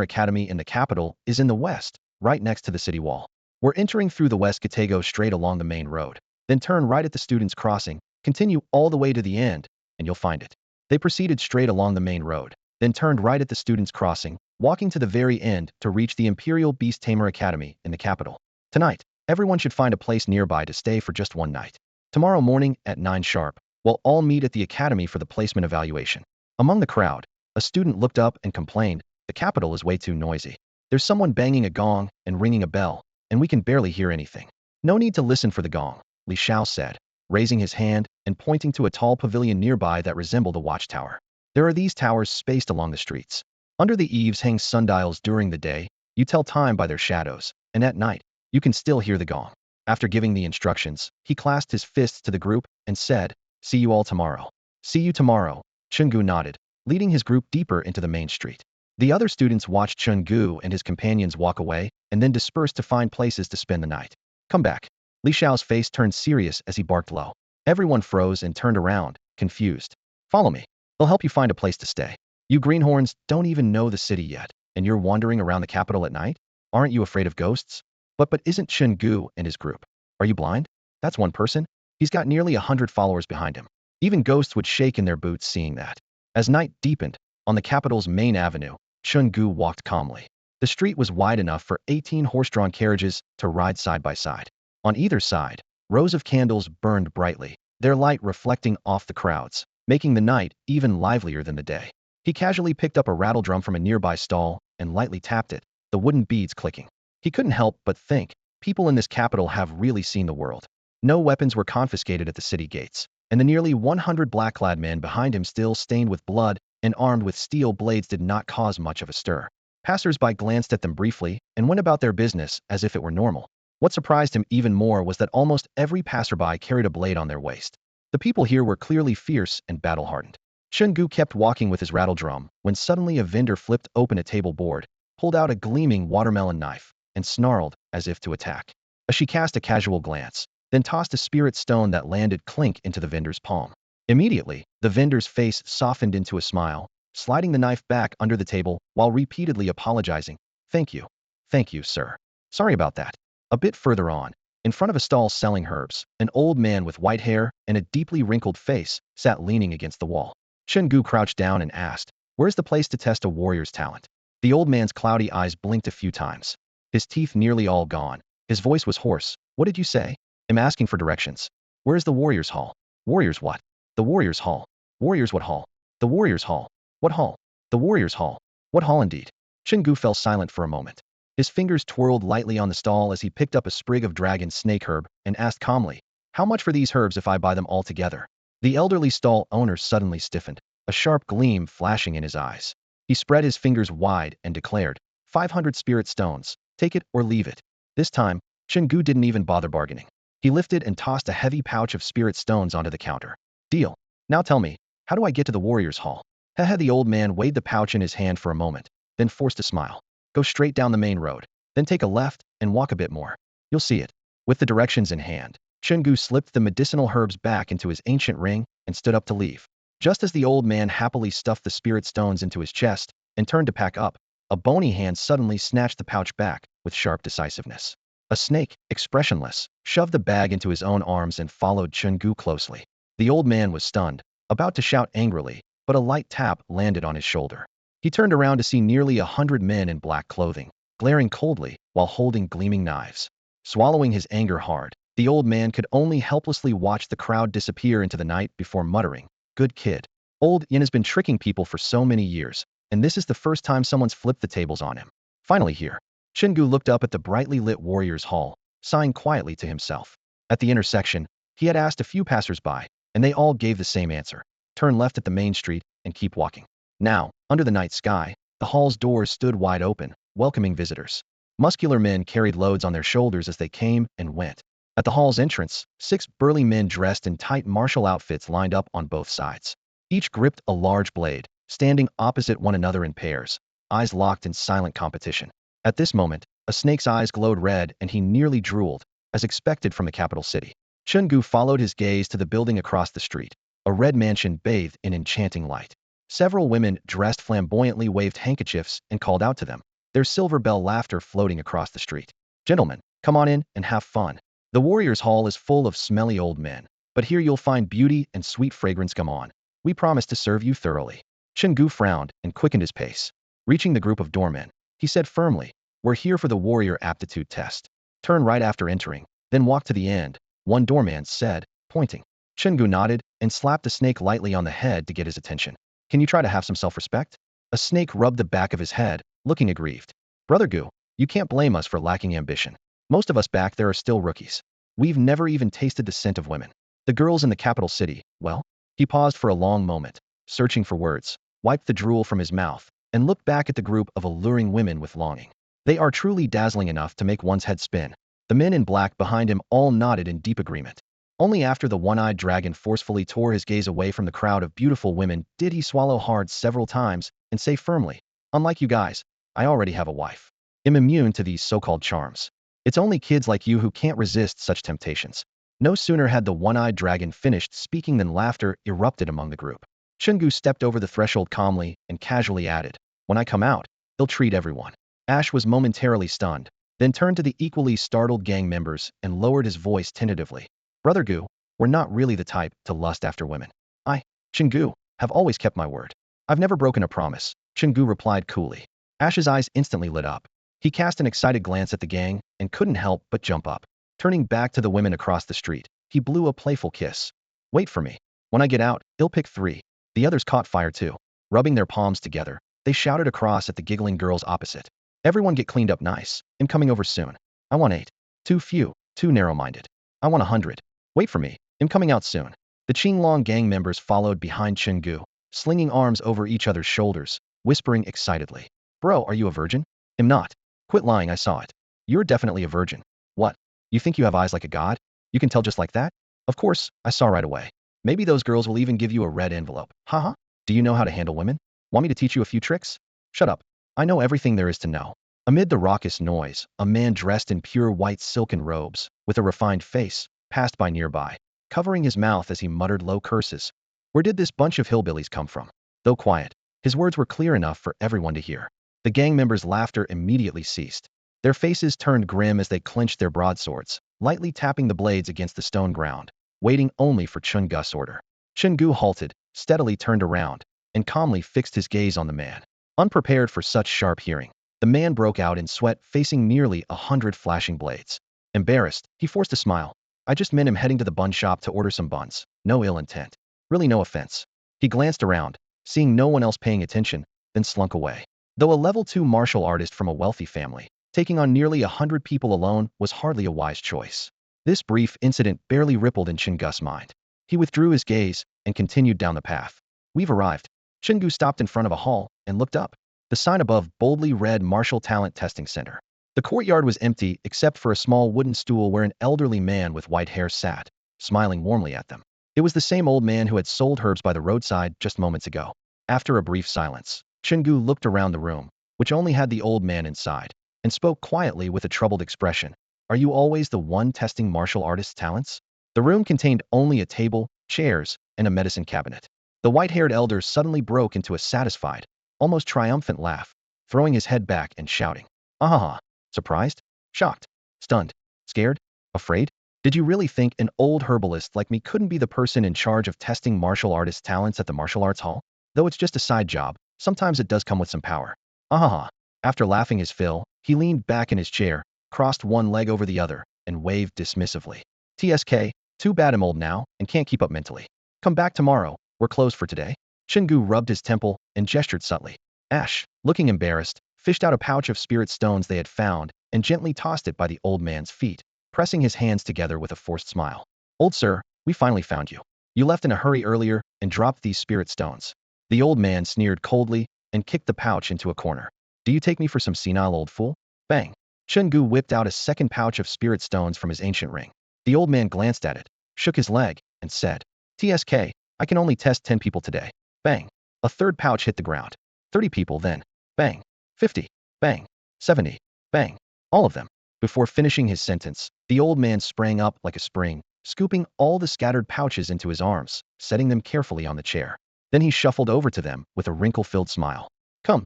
Academy in the capital is in the west, right next to the city wall. We're entering through the west gate. Go straight along the main road, then turn right at the students' crossing, continue all the way to the end, and you'll find it." They proceeded straight along the main road, then turned right at the students' crossing, walking to the very end to reach the Imperial Beast Tamer Academy in the capital. Tonight, everyone should find a place nearby to stay for just one night. Tomorrow morning at 9 sharp, we'll all meet at the academy for the placement evaluation. Among the crowd, a student looked up and complained, "The capital is way too noisy. There's someone banging a gong and ringing a bell, and we can barely hear anything." "No need to listen for the gong," Li Xiao said, raising his hand and pointing to a tall pavilion nearby that resembled a watchtower. "There are these towers spaced along the streets. Under the eaves hang sundials. During the day, you tell time by their shadows, and at night, you can still hear the gong." After giving the instructions, he clasped his fists to the group and said, "See you all tomorrow." "See you tomorrow," Chen Gu nodded, leading his group deeper into the main street. The other students watched Chen Gu and his companions walk away and then dispersed to find places to spend the night. "Come back." Li Xiao's face turned serious as he barked low. Everyone froze and turned around, confused. "Follow me. They'll help you find a place to stay. You greenhorns don't even know the city yet, and you're wandering around the capital at night? Aren't you afraid of ghosts?" But isn't Chen Gu and his group? Are you blind? That's one person. He's got nearly 100 followers behind him. Even ghosts would shake in their boots seeing that. As night deepened, On the capital's main avenue, Chen Gu walked calmly. The street was wide enough for 18 horse-drawn carriages to ride side by side. On either side, rows of candles burned brightly, their light reflecting off the crowds, making the night even livelier than the day. He casually picked up a rattle drum from a nearby stall and lightly tapped it, the wooden beads clicking. He couldn't help but think, people in this capital have really seen the world. No weapons were confiscated at the city gates, and the nearly 100 black-clad men behind him, still stained with blood and armed with steel blades, did not cause much of a stir. Passers-by glanced at them briefly and went about their business as if it were normal. What surprised him even more was that almost every passerby carried a blade on their waist. The people here were clearly fierce and battle-hardened. Chen Gu kept walking with his rattle drum when suddenly a vendor flipped open a table board, pulled out a gleaming watermelon knife, and snarled as if to attack. She cast a casual glance, then tossed a spirit stone that landed clink into the vendor's palm. Immediately, the vendor's face softened into a smile, sliding the knife back under the table while repeatedly apologizing. Thank you, sir. Sorry about that. A bit further on, in front of a stall selling herbs, an old man with white hair and a deeply wrinkled face sat leaning against the wall. Chen Gu crouched down and asked, "Where's the place to test a warrior's talent?" The old man's cloudy eyes blinked a few times. His teeth nearly all gone. His voice was hoarse. "What did you say?" "I'm asking for directions. Where's the warrior's hall?" "Warriors what?" "The warrior's hall." "Warriors what hall?" "The warrior's hall." "What hall?" "The warrior's hall." "What hall indeed?" Chen Gu fell silent for a moment. His fingers twirled lightly on the stall as he picked up a sprig of dragon snake herb and asked calmly, "How much for these herbs if I buy them all together?" The elderly stall owner suddenly stiffened, a sharp gleam flashing in his eyes. He spread his fingers wide and declared, 500 spirit stones, take it or leave it." This time, Chen Gu didn't even bother bargaining. He lifted and tossed a heavy pouch of spirit stones onto the counter. "Deal. Now tell me, how do I get to the warrior's hall?" Hehe, the old man weighed the pouch in his hand for a moment, then forced a smile. "Go straight down the main road, then take a left and walk a bit more. You'll see it." With the directions in hand, Chen Gu slipped the medicinal herbs back into his ancient ring and stood up to leave. Just as the old man happily stuffed the spirit stones into his chest and turned to pack up, a bony hand suddenly snatched the pouch back with sharp decisiveness. A snake, expressionless, shoved the bag into his own arms and followed Chen Gu closely. The old man was stunned, about to shout angrily, but a light tap landed on his shoulder. He turned around to see nearly 100 men in black clothing, glaring coldly while holding gleaming knives. Swallowing his anger hard, the old man could only helplessly watch the crowd disappear into the night before muttering, "Good kid. Old Yin has been tricking people for so many years, and this is the first time someone's flipped the tables on him. Finally here." Chen Gu looked up at the brightly lit warrior's hall, sighing quietly to himself. At the intersection, he had asked a few passers-by, and they all gave the same answer. Turn left at the main street and keep walking. Now, under the night sky, the hall's doors stood wide open, welcoming visitors. Muscular men carried loads on their shoulders as they came and went. At the hall's entrance, 6 burly men dressed in tight martial outfits lined up on both sides. Each gripped a large blade, standing opposite one another in pairs, eyes locked in silent competition. At this moment, a snake's eyes glowed red and he nearly drooled, as expected from the capital city. Chen Gu followed his gaze to the building across the street, a red mansion bathed in enchanting light. Several women dressed flamboyantly waved handkerchiefs and called out to them, their silver bell laughter floating across the street. "Gentlemen, come on in and have fun. The warrior's hall is full of smelly old men, but here you'll find beauty and sweet fragrance. Come on. We promise to serve you thoroughly." Chen Gu frowned and quickened his pace. Reaching the group of doormen, he said firmly, "We're here for the warrior aptitude test. Turn right after entering, then walk to the end," one doorman said, pointing. Chen Gu nodded and slapped a snake lightly on the head to get his attention. "Can you try to have some self-respect?" A snake rubbed the back of his head, looking aggrieved. "Brother Gu, you can't blame us for lacking ambition. Most of us back there are still rookies. We've never even tasted the scent of women. The girls in the capital city, well?" He paused for a long moment, searching for words, wiped the drool from his mouth, and looked back at the group of alluring women with longing. "They are truly dazzling enough to make one's head spin." The men in black behind him all nodded in deep agreement. Only after the one-eyed dragon forcefully tore his gaze away from the crowd of beautiful women did he swallow hard several times and say firmly, "Unlike you guys, I already have a wife. I'm immune to these so-called charms. It's only kids like you who can't resist such temptations." No sooner had the one-eyed dragon finished speaking than laughter erupted among the group. Chen Gu stepped over the threshold calmly and casually added, "When I come out, they'll treat everyone." Ash was momentarily stunned, then turned to the equally startled gang members and lowered his voice tentatively. "Brother Gu, we're not really the type to lust after women. I, Chen Gu, have always kept my word." I've never broken a promise, Chen Gu replied coolly. Ash's eyes instantly lit up. He cast an excited glance at the gang and couldn't help but jump up. Turning back to the women across the street, he blew a playful kiss. Wait for me. When I get out, I'll pick 3. The others caught fire too. Rubbing their palms together, they shouted across at the giggling girls opposite. Everyone get cleaned up nice. I'm coming over soon. I want 8. Too few, too narrow-minded. I want 100. Wait for me. I'm coming out soon. The Qinglong gang members followed behind Chen Gu, slinging arms over each other's shoulders, whispering excitedly. Bro, are you a virgin? I'm not. Quit lying, I saw it. You're definitely a virgin. What? You think you have eyes like a god? You can tell just like that? Of course, I saw right away. Maybe those girls will even give you a red envelope. Haha. Do you know how to handle women? Want me to teach you a few tricks? Shut up. I know everything there is to know. Amid the raucous noise, a man dressed in pure white silken robes, with a refined face, passed by nearby, covering his mouth as he muttered low curses. Where did this bunch of hillbillies come from? Though quiet, his words were clear enough for everyone to hear. The gang members' laughter immediately ceased. Their faces turned grim as they clenched their broadswords, lightly tapping the blades against the stone ground, waiting only for Chen Gu's order. Chen Gu halted, steadily turned around, and calmly fixed his gaze on the man. Unprepared for such sharp hearing, the man broke out in sweat, facing nearly 100 flashing blades. Embarrassed, he forced a smile. I just meant him heading to the bun shop to order some buns. No ill intent. Really no offense. He glanced around, seeing no one else paying attention, then slunk away. Though a level 2 martial artist from a wealthy family, taking on nearly 100 people alone was hardly a wise choice. This brief incident barely rippled in Chen Gu's mind. He withdrew his gaze and continued down the path. We've arrived. Chen Gu stopped in front of a hall and looked up. The sign above boldly read Martial Talent Testing Center. The courtyard was empty except for a small wooden stool where an elderly man with white hair sat, smiling warmly at them. It was the same old man who had sold herbs by the roadside just moments ago. After a brief silence, Chen Gu looked around the room, which only had the old man inside, and spoke quietly with a troubled expression. Are you always the one testing martial artists' talents? The room contained only a table, chairs, and a medicine cabinet. The white-haired elder suddenly broke into a satisfied, almost triumphant laugh, throwing his head back and shouting. Ahaha. Surprised? Shocked? Stunned? Scared? Afraid? Did you really think an old herbalist like me couldn't be the person in charge of testing martial artists' talents at the martial arts hall? Though it's just a side job, sometimes it does come with some power. Ahaha. After laughing his fill, he leaned back in his chair, crossed one leg over the other, and waved dismissively. TSK, too bad I'm old now and can't keep up mentally. Come back tomorrow, we're closed for today. Chen Gu rubbed his temple and gestured subtly. Ash, looking embarrassed, fished out a pouch of spirit stones they had found and gently tossed it by the old man's feet, pressing his hands together with a forced smile. Old sir, we finally found you. You left in a hurry earlier and dropped these spirit stones. The old man sneered coldly and kicked the pouch into a corner. Do you take me for some senile old fool? Bang. Chen Gu whipped out a second pouch of spirit stones from his ancient ring. The old man glanced at it, shook his leg, and said, TSK, I can only test 10 people today. Bang. A third pouch hit the ground. 30 people then. Bang. 50. Bang. 70. Bang. All of them. Before finishing his sentence, the old man sprang up like a spring, scooping all the scattered pouches into his arms, setting them carefully on the chair. Then he shuffled over to them with a wrinkle-filled smile. Come,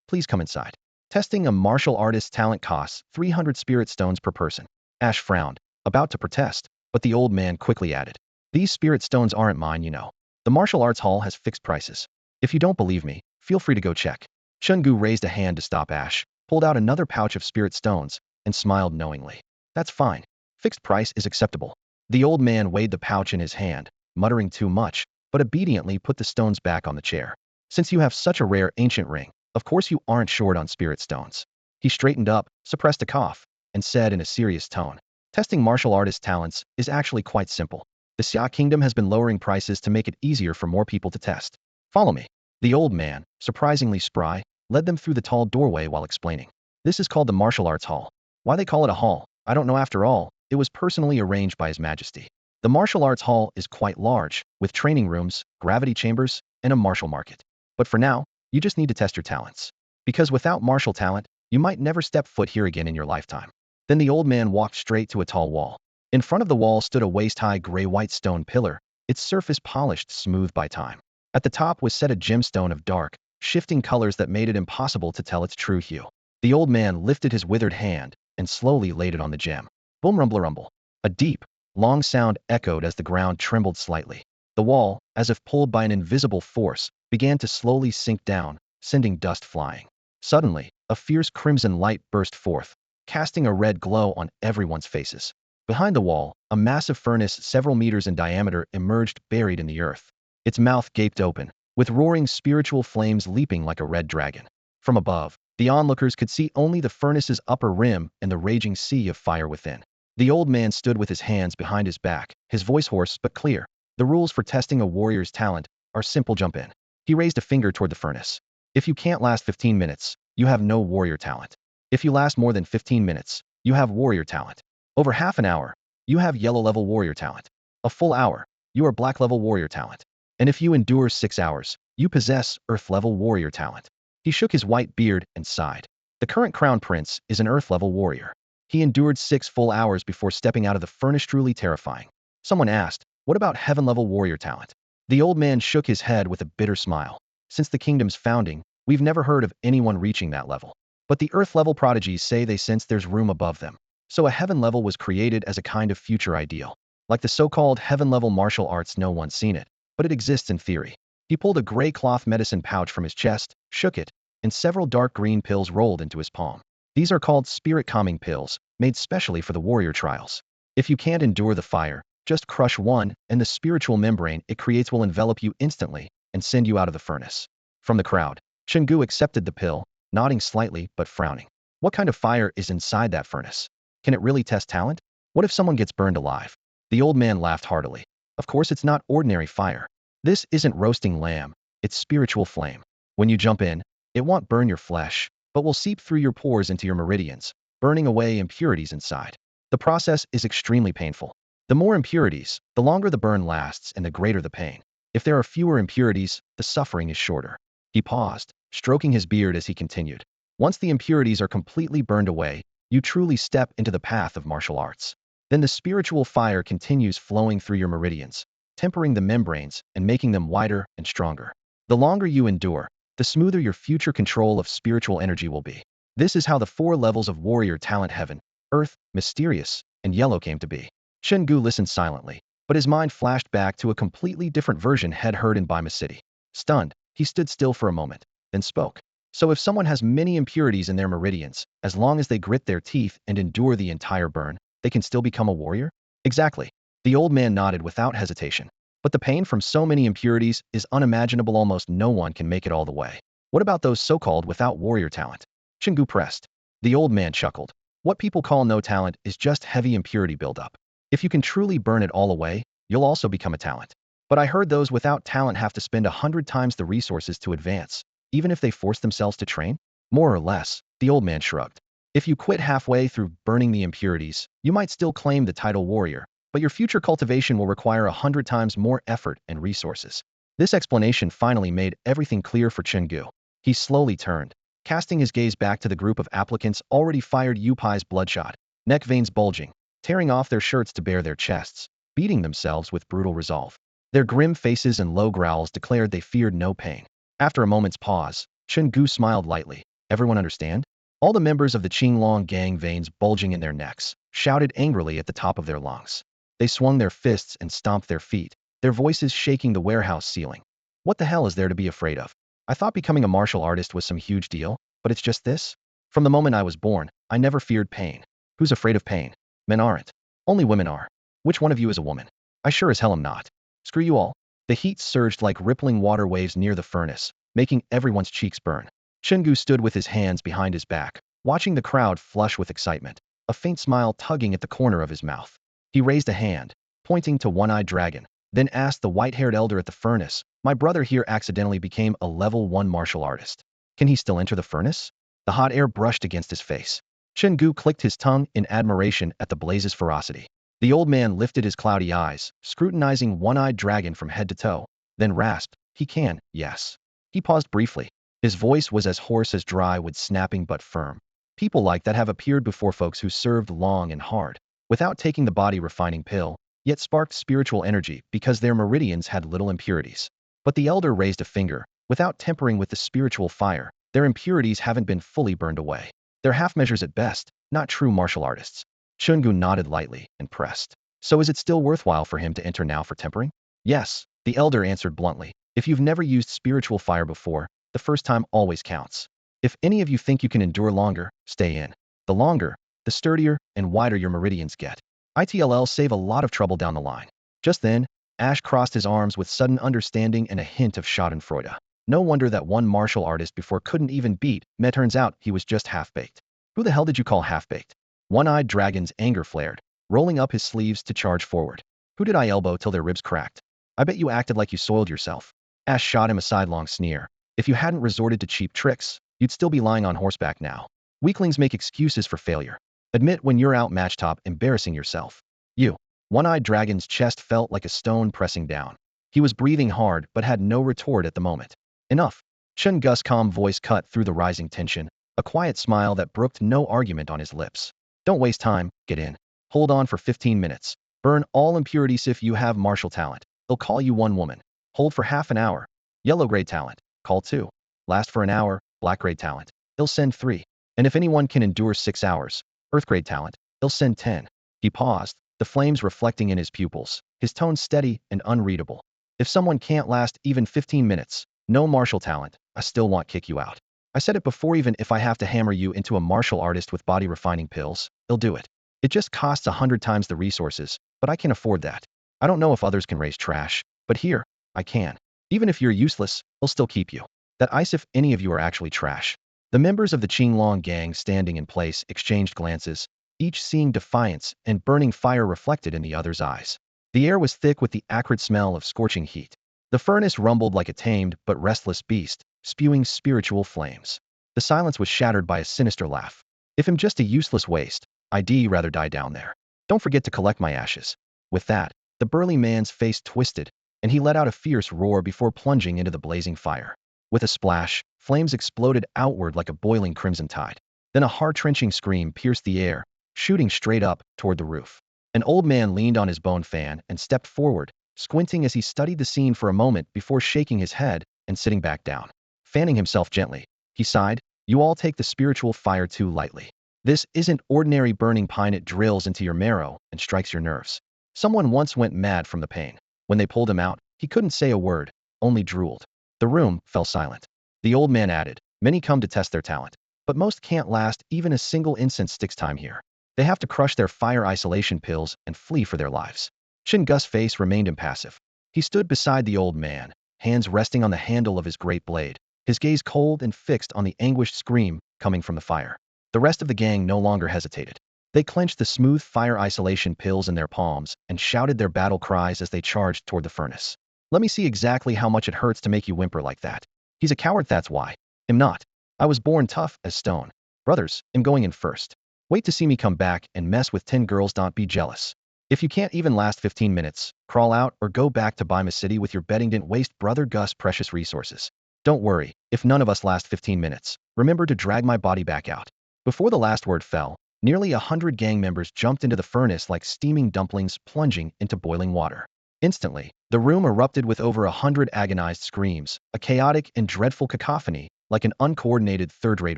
please come inside. Testing a martial artist's talent costs 300 spirit stones per person. Ash frowned, about to protest, but the old man quickly added. These spirit stones aren't mine, you know. The martial arts hall has fixed prices. If you don't believe me, feel free to go check. Chen Gu raised a hand to stop Ash, pulled out another pouch of spirit stones, and smiled knowingly. That's fine. Fixed price is acceptable. The old man weighed the pouch in his hand, muttering too much, but obediently put the stones back on the chair. Since you have such a rare ancient ring, of course you aren't short on spirit stones. He straightened up, suppressed a cough, and said in a serious tone, testing martial artist talents is actually quite simple. The Xia Kingdom has been lowering prices to make it easier for more people to test. Follow me. The old man, surprisingly spry, led them through the tall doorway while explaining. This is called the Martial Arts Hall. Why they call it a hall, I don't know after all, it was personally arranged by His Majesty. The Martial Arts Hall is quite large, with training rooms, gravity chambers, and a martial market. But for now, you just need to test your talents. Because without martial talent, you might never step foot here again in your lifetime. Then the old man walked straight to a tall wall. In front of the wall stood a waist-high gray-white stone pillar, its surface polished smooth by time. At the top was set a gemstone of dark, shifting colors that made it impossible to tell its true hue. The old man lifted his withered hand and slowly laid it on the gem. Boom rumble rumble. A deep, long sound echoed as the ground trembled slightly. The wall, as if pulled by an invisible force, began to slowly sink down, sending dust flying. Suddenly, a fierce crimson light burst forth, casting a red glow on everyone's faces. Behind the wall, a massive furnace several meters in diameter emerged buried in the earth. Its mouth gaped open, with roaring spiritual flames leaping like a red dragon. From above, the onlookers could see only the furnace's upper rim and the raging sea of fire within. The old man stood with his hands behind his back, his voice hoarse but clear. The rules for testing a warrior's talent are simple: jump in. He raised a finger toward the furnace. If you can't last 15 minutes, you have no warrior talent. If you last more than 15 minutes, you have warrior talent. Over half an hour, you have yellow level warrior talent. A full hour, you are black level warrior talent. And if you endure 6 hours, you possess earth level warrior talent. He shook his white beard and sighed. The current crown prince is an earth level warrior. He endured 6 full hours before stepping out of the furnace. Truly terrifying. Someone asked, what about heaven level warrior talent? The old man shook his head with a bitter smile. Since the kingdom's founding, we've never heard of anyone reaching that level. But the earth level prodigies say they sense there's room above them. So a heaven level was created as a kind of future ideal. Like the so-called heaven level martial arts, no one's seen it, but it exists in theory. He pulled a gray cloth medicine pouch from his chest, shook it, and several dark green pills rolled into his palm. These are called spirit calming pills, made specially for the warrior trials. If you can't endure the fire, just crush one, and the spiritual membrane it creates will envelop you instantly and send you out of the furnace. From the crowd, Chen Gu accepted the pill, nodding slightly but frowning. What kind of fire is inside that furnace? Can it really test talent? What if someone gets burned alive? The old man laughed heartily. Of course it's not ordinary fire. This isn't roasting lamb, it's spiritual flame. When you jump in, it won't burn your flesh, but will seep through your pores into your meridians, burning away impurities inside. The process is extremely painful. The more impurities, the longer the burn lasts and the greater the pain. If there are fewer impurities, the suffering is shorter. He paused, stroking his beard as he continued. Once the impurities are completely burned away, you truly step into the path of martial arts. Then the spiritual fire continues flowing through your meridians, tempering the membranes and making them wider and stronger. The longer you endure, the smoother your future control of spiritual energy will be. This is how the 4 levels of warrior talent: heaven, earth, mysterious, and yellow came to be. Chen Gu listened silently, but his mind flashed back to a completely different version he'd heard in Bima City. Stunned, he stood still for a moment, then spoke. So if someone has many impurities in their meridians, as long as they grit their teeth and endure the entire burn, they can still become a warrior? Exactly. The old man nodded without hesitation. But the pain from so many impurities is unimaginable. Almost no one can make it all the way. What about those so-called without warrior talent? Chen Gu pressed. The old man chuckled. What people call no talent is just heavy impurity buildup. If you can truly burn it all away, you'll also become a talent. But I heard those without talent have to spend 100 times the resources to advance, even if they force themselves to train? More or less, the old man shrugged. If you quit halfway through burning the impurities, you might still claim the title warrior, but your future cultivation will require 100 times more effort and resources. This explanation finally made everything clear for Chen Gu. He slowly turned, casting his gaze back to the group of applicants already fired. Yupai's bloodshot, neck veins bulging, tearing off their shirts to bare their chests, beating themselves with brutal resolve. Their grim faces and low growls declared they feared no pain. After a moment's pause, Chen Gu smiled lightly. Everyone understand? All the members of the Qinglong gang, veins bulging in their necks, shouted angrily at the top of their lungs. They swung their fists and stomped their feet, their voices shaking the warehouse ceiling. What the hell is there to be afraid of? I thought becoming a martial artist was some huge deal, but it's just this? From the moment I was born, I never feared pain. Who's afraid of pain? Men aren't. Only women are. Which one of you is a woman? I sure as hell am not. Screw you all. The heat surged like rippling water waves near the furnace, making everyone's cheeks burn. Chen Gu stood with his hands behind his back, watching the crowd flush with excitement, a faint smile tugging at the corner of his mouth. He raised a hand, pointing to One-Eyed Dragon, then asked the white-haired elder at the furnace, my brother here accidentally became a level 1 martial artist. Can he still enter the furnace? The hot air brushed against his face. Chen Gu clicked his tongue in admiration at the blaze's ferocity. The old man lifted his cloudy eyes, scrutinizing One-Eyed Dragon from head to toe, then rasped, he can, yes. He paused briefly. His voice was as hoarse as dry wood, snapping but firm. People like that have appeared before, folks who served long and hard, without taking the body-refining pill, yet sparked spiritual energy because their meridians had little impurities. But the elder raised a finger. Without tempering with the spiritual fire, their impurities haven't been fully burned away. They're half measures at best, not true martial artists. Chen Gu nodded lightly and pressed. So is it still worthwhile for him to enter now for tempering? Yes, the elder answered bluntly. If you've never used spiritual fire before, the first time always counts. If any of you think you can endure longer, stay in. The longer, the sturdier and wider your meridians get. It'll save a lot of trouble down the line. Just then, Ash crossed his arms with sudden understanding and a hint of schadenfreude. No wonder that one martial artist before couldn't even beat me. Turns out he was just half-baked. Who the hell did you call half-baked? One-eyed dragon's anger flared, rolling up his sleeves to charge forward. Who did I elbow till their ribs cracked? I bet you acted like you soiled yourself. Ash shot him a sidelong sneer. If you hadn't resorted to cheap tricks, you'd still be lying on horseback now. Weaklings make excuses for failure. Admit when you're outmatched, top embarrassing yourself. You. One-eyed dragon's chest felt like a stone pressing down. He was breathing hard but had no retort at the moment. Enough. Chen Gu's calm voice cut through the rising tension, a quiet smile that brooked no argument on his lips. Don't waste time, get in. Hold on for 15 minutes. Burn all impurities. If you have martial talent, they'll call you one woman. Hold for half an hour. Yellow-grade talent, call 2. Last for an hour, black-grade talent, they'll send 3. And if anyone can endure 6 hours, earth-grade talent, they'll send 10. He paused, the flames reflecting in his pupils, his tone steady and unreadable. If someone can't last even 15 minutes, no martial talent, I still won't kick you out. I said it before, even if I have to hammer you into a martial artist with body refining pills, they'll do it. It just costs 100 times the resources, but I can afford that. I don't know if others can raise trash, but here, I can. Even if you're useless, they'll still keep you. That ice if any of you are actually trash. The members of the Qinglong gang standing in place exchanged glances, each seeing defiance and burning fire reflected in the other's eyes. The air was thick with the acrid smell of scorching heat. The furnace rumbled like a tamed but restless beast, spewing spiritual flames. The silence was shattered by a sinister laugh. If I'm just a useless waste, I'd rather die down there. Don't forget to collect my ashes. With that, the burly man's face twisted, and he let out a fierce roar before plunging into the blazing fire. With a splash, flames exploded outward like a boiling crimson tide. Then a heart-wrenching scream pierced the air, shooting straight up toward the roof. An old man leaned on his bone fan and stepped forward, squinting as he studied the scene for a moment before shaking his head and sitting back down. Fanning himself gently, he sighed, "You all take the spiritual fire too lightly. This isn't ordinary burning pine. It drills into your marrow and strikes your nerves." Someone once went mad from the pain. When they pulled him out, he couldn't say a word, only drooled. The room fell silent. The old man added, "Many come to test their talent, but most can't last even a single incense sticks time here. They have to crush their fire isolation pills and flee for their lives." Chen Gu's face remained impassive. He stood beside the old man, hands resting on the handle of his great blade, his gaze cold and fixed on the anguished scream coming from the fire. The rest of the gang no longer hesitated. They clenched the smooth fire isolation pills in their palms and shouted their battle cries as they charged toward the furnace. "Let me see exactly how much it hurts to make you whimper like that. He's a coward, that's why. I'm not. I was born tough as stone. Brothers, I'm going in first. Wait to see me come back and mess with 10 girls. Don't be jealous. If you can't even last 15 minutes, crawl out or go back to Bima City with your bedding. Didn't waste Brother Gus' precious resources. Don't worry, if none of us last 15 minutes, remember to drag my body back out." Before the last word fell, nearly 100 gang members jumped into the furnace like steaming dumplings plunging into boiling water. Instantly, the room erupted with over 100 agonized screams, a chaotic and dreadful cacophony, like an uncoordinated third-rate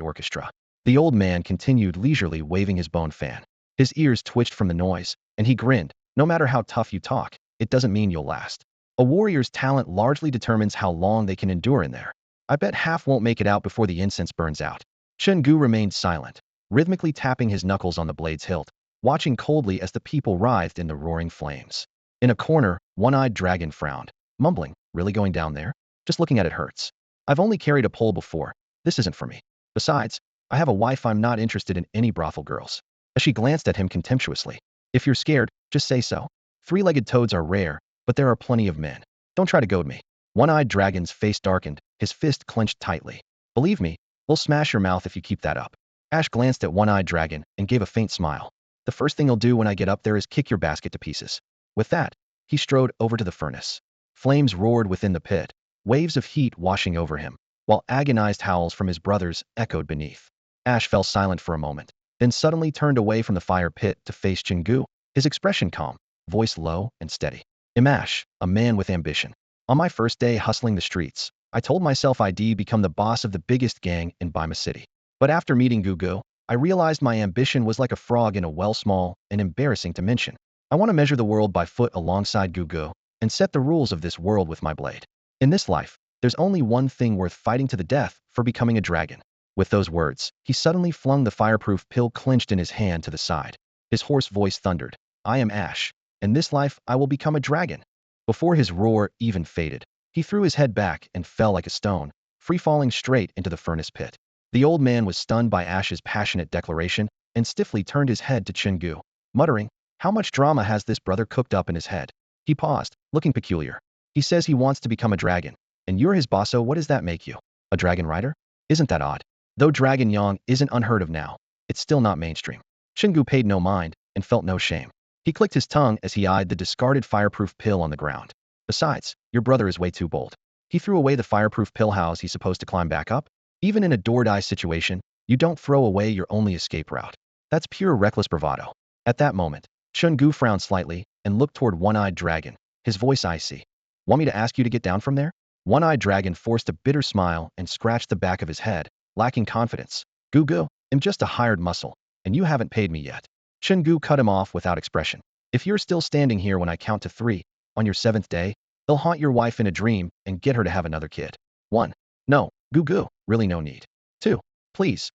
orchestra. The old man continued leisurely waving his bone fan. His ears twitched from the noise, and he grinned. "No matter how tough you talk, it doesn't mean you'll last. A warrior's talent largely determines how long they can endure in there. I bet half won't make it out before the incense burns out." Chen Gu remained silent, rhythmically tapping his knuckles on the blade's hilt, watching coldly as the people writhed in the roaring flames. In a corner, one-eyed dragon frowned, mumbling, "Really going down there? Just looking at it hurts. I've only carried a pole before. This isn't for me. Besides, I have a wife. I'm not interested in any brothel girls." As she glanced at him contemptuously. "If you're scared, just say so. Three-legged toads are rare, but there are plenty of men. Don't try to goad me." One-eyed dragon's face darkened, his fist clenched tightly. "Believe me, we'll smash your mouth if you keep that up." Ash glanced at one-eyed dragon and gave a faint smile. "The first thing I'll do when I get up there is kick your basket to pieces." With that, he strode over to the furnace. Flames roared within the pit, waves of heat washing over him, while agonized howls from his brothers echoed beneath. Ash fell silent for a moment, then suddenly turned away from the fire pit to face Chen Gu, his expression calm, voice low and steady. "I'm Ash, a man with ambition. On my first day hustling the streets, I told myself I'd become the boss of the biggest gang in Bima City. But after meeting Gugu, I realized my ambition was like a frog in a well, small and embarrassing to mention. I want to measure the world by foot alongside Gugu and set the rules of this world with my blade. In this life, there's only one thing worth fighting to the death for becoming a dragon. With those words, he suddenly flung the fireproof pill clenched in his hand to the side. His hoarse voice thundered, I am Ash. In this life, I will become a dragon. Before his roar even faded, he threw his head back and fell like a stone, free-falling straight into the furnace pit. The old man was stunned by Ash's passionate declaration and stiffly turned his head to Chen Gu, muttering, how much drama has this brother cooked up in his head? He paused, looking peculiar. He says he wants to become a dragon. And you're his boss, so what does that make you? A dragon rider? Isn't that odd? Though Dragon Yang isn't unheard of now, it's still not mainstream. Chen Gu paid no mind and felt no shame. He clicked his tongue as he eyed the discarded fireproof pill on the ground. Besides, your brother is way too bold. He threw away the fireproof pill. How's he supposed to climb back up? Even in a do-or-die situation, you don't throw away your only escape route. That's pure reckless bravado. At that moment, Chen Gu frowned slightly and looked toward One-Eyed Dragon, his voice icy. Want me to ask you to get down from there? One-Eyed Dragon forced a bitter smile and scratched the back of his head, lacking confidence. Gu, I'm just a hired muscle, and you haven't paid me yet. Chen Gu cut him off without expression. If you're still standing here when I count to 3, on your 7th day, they'll haunt your wife in a dream and get her to have another kid. 1. No, Gu, really no need. 2. Please,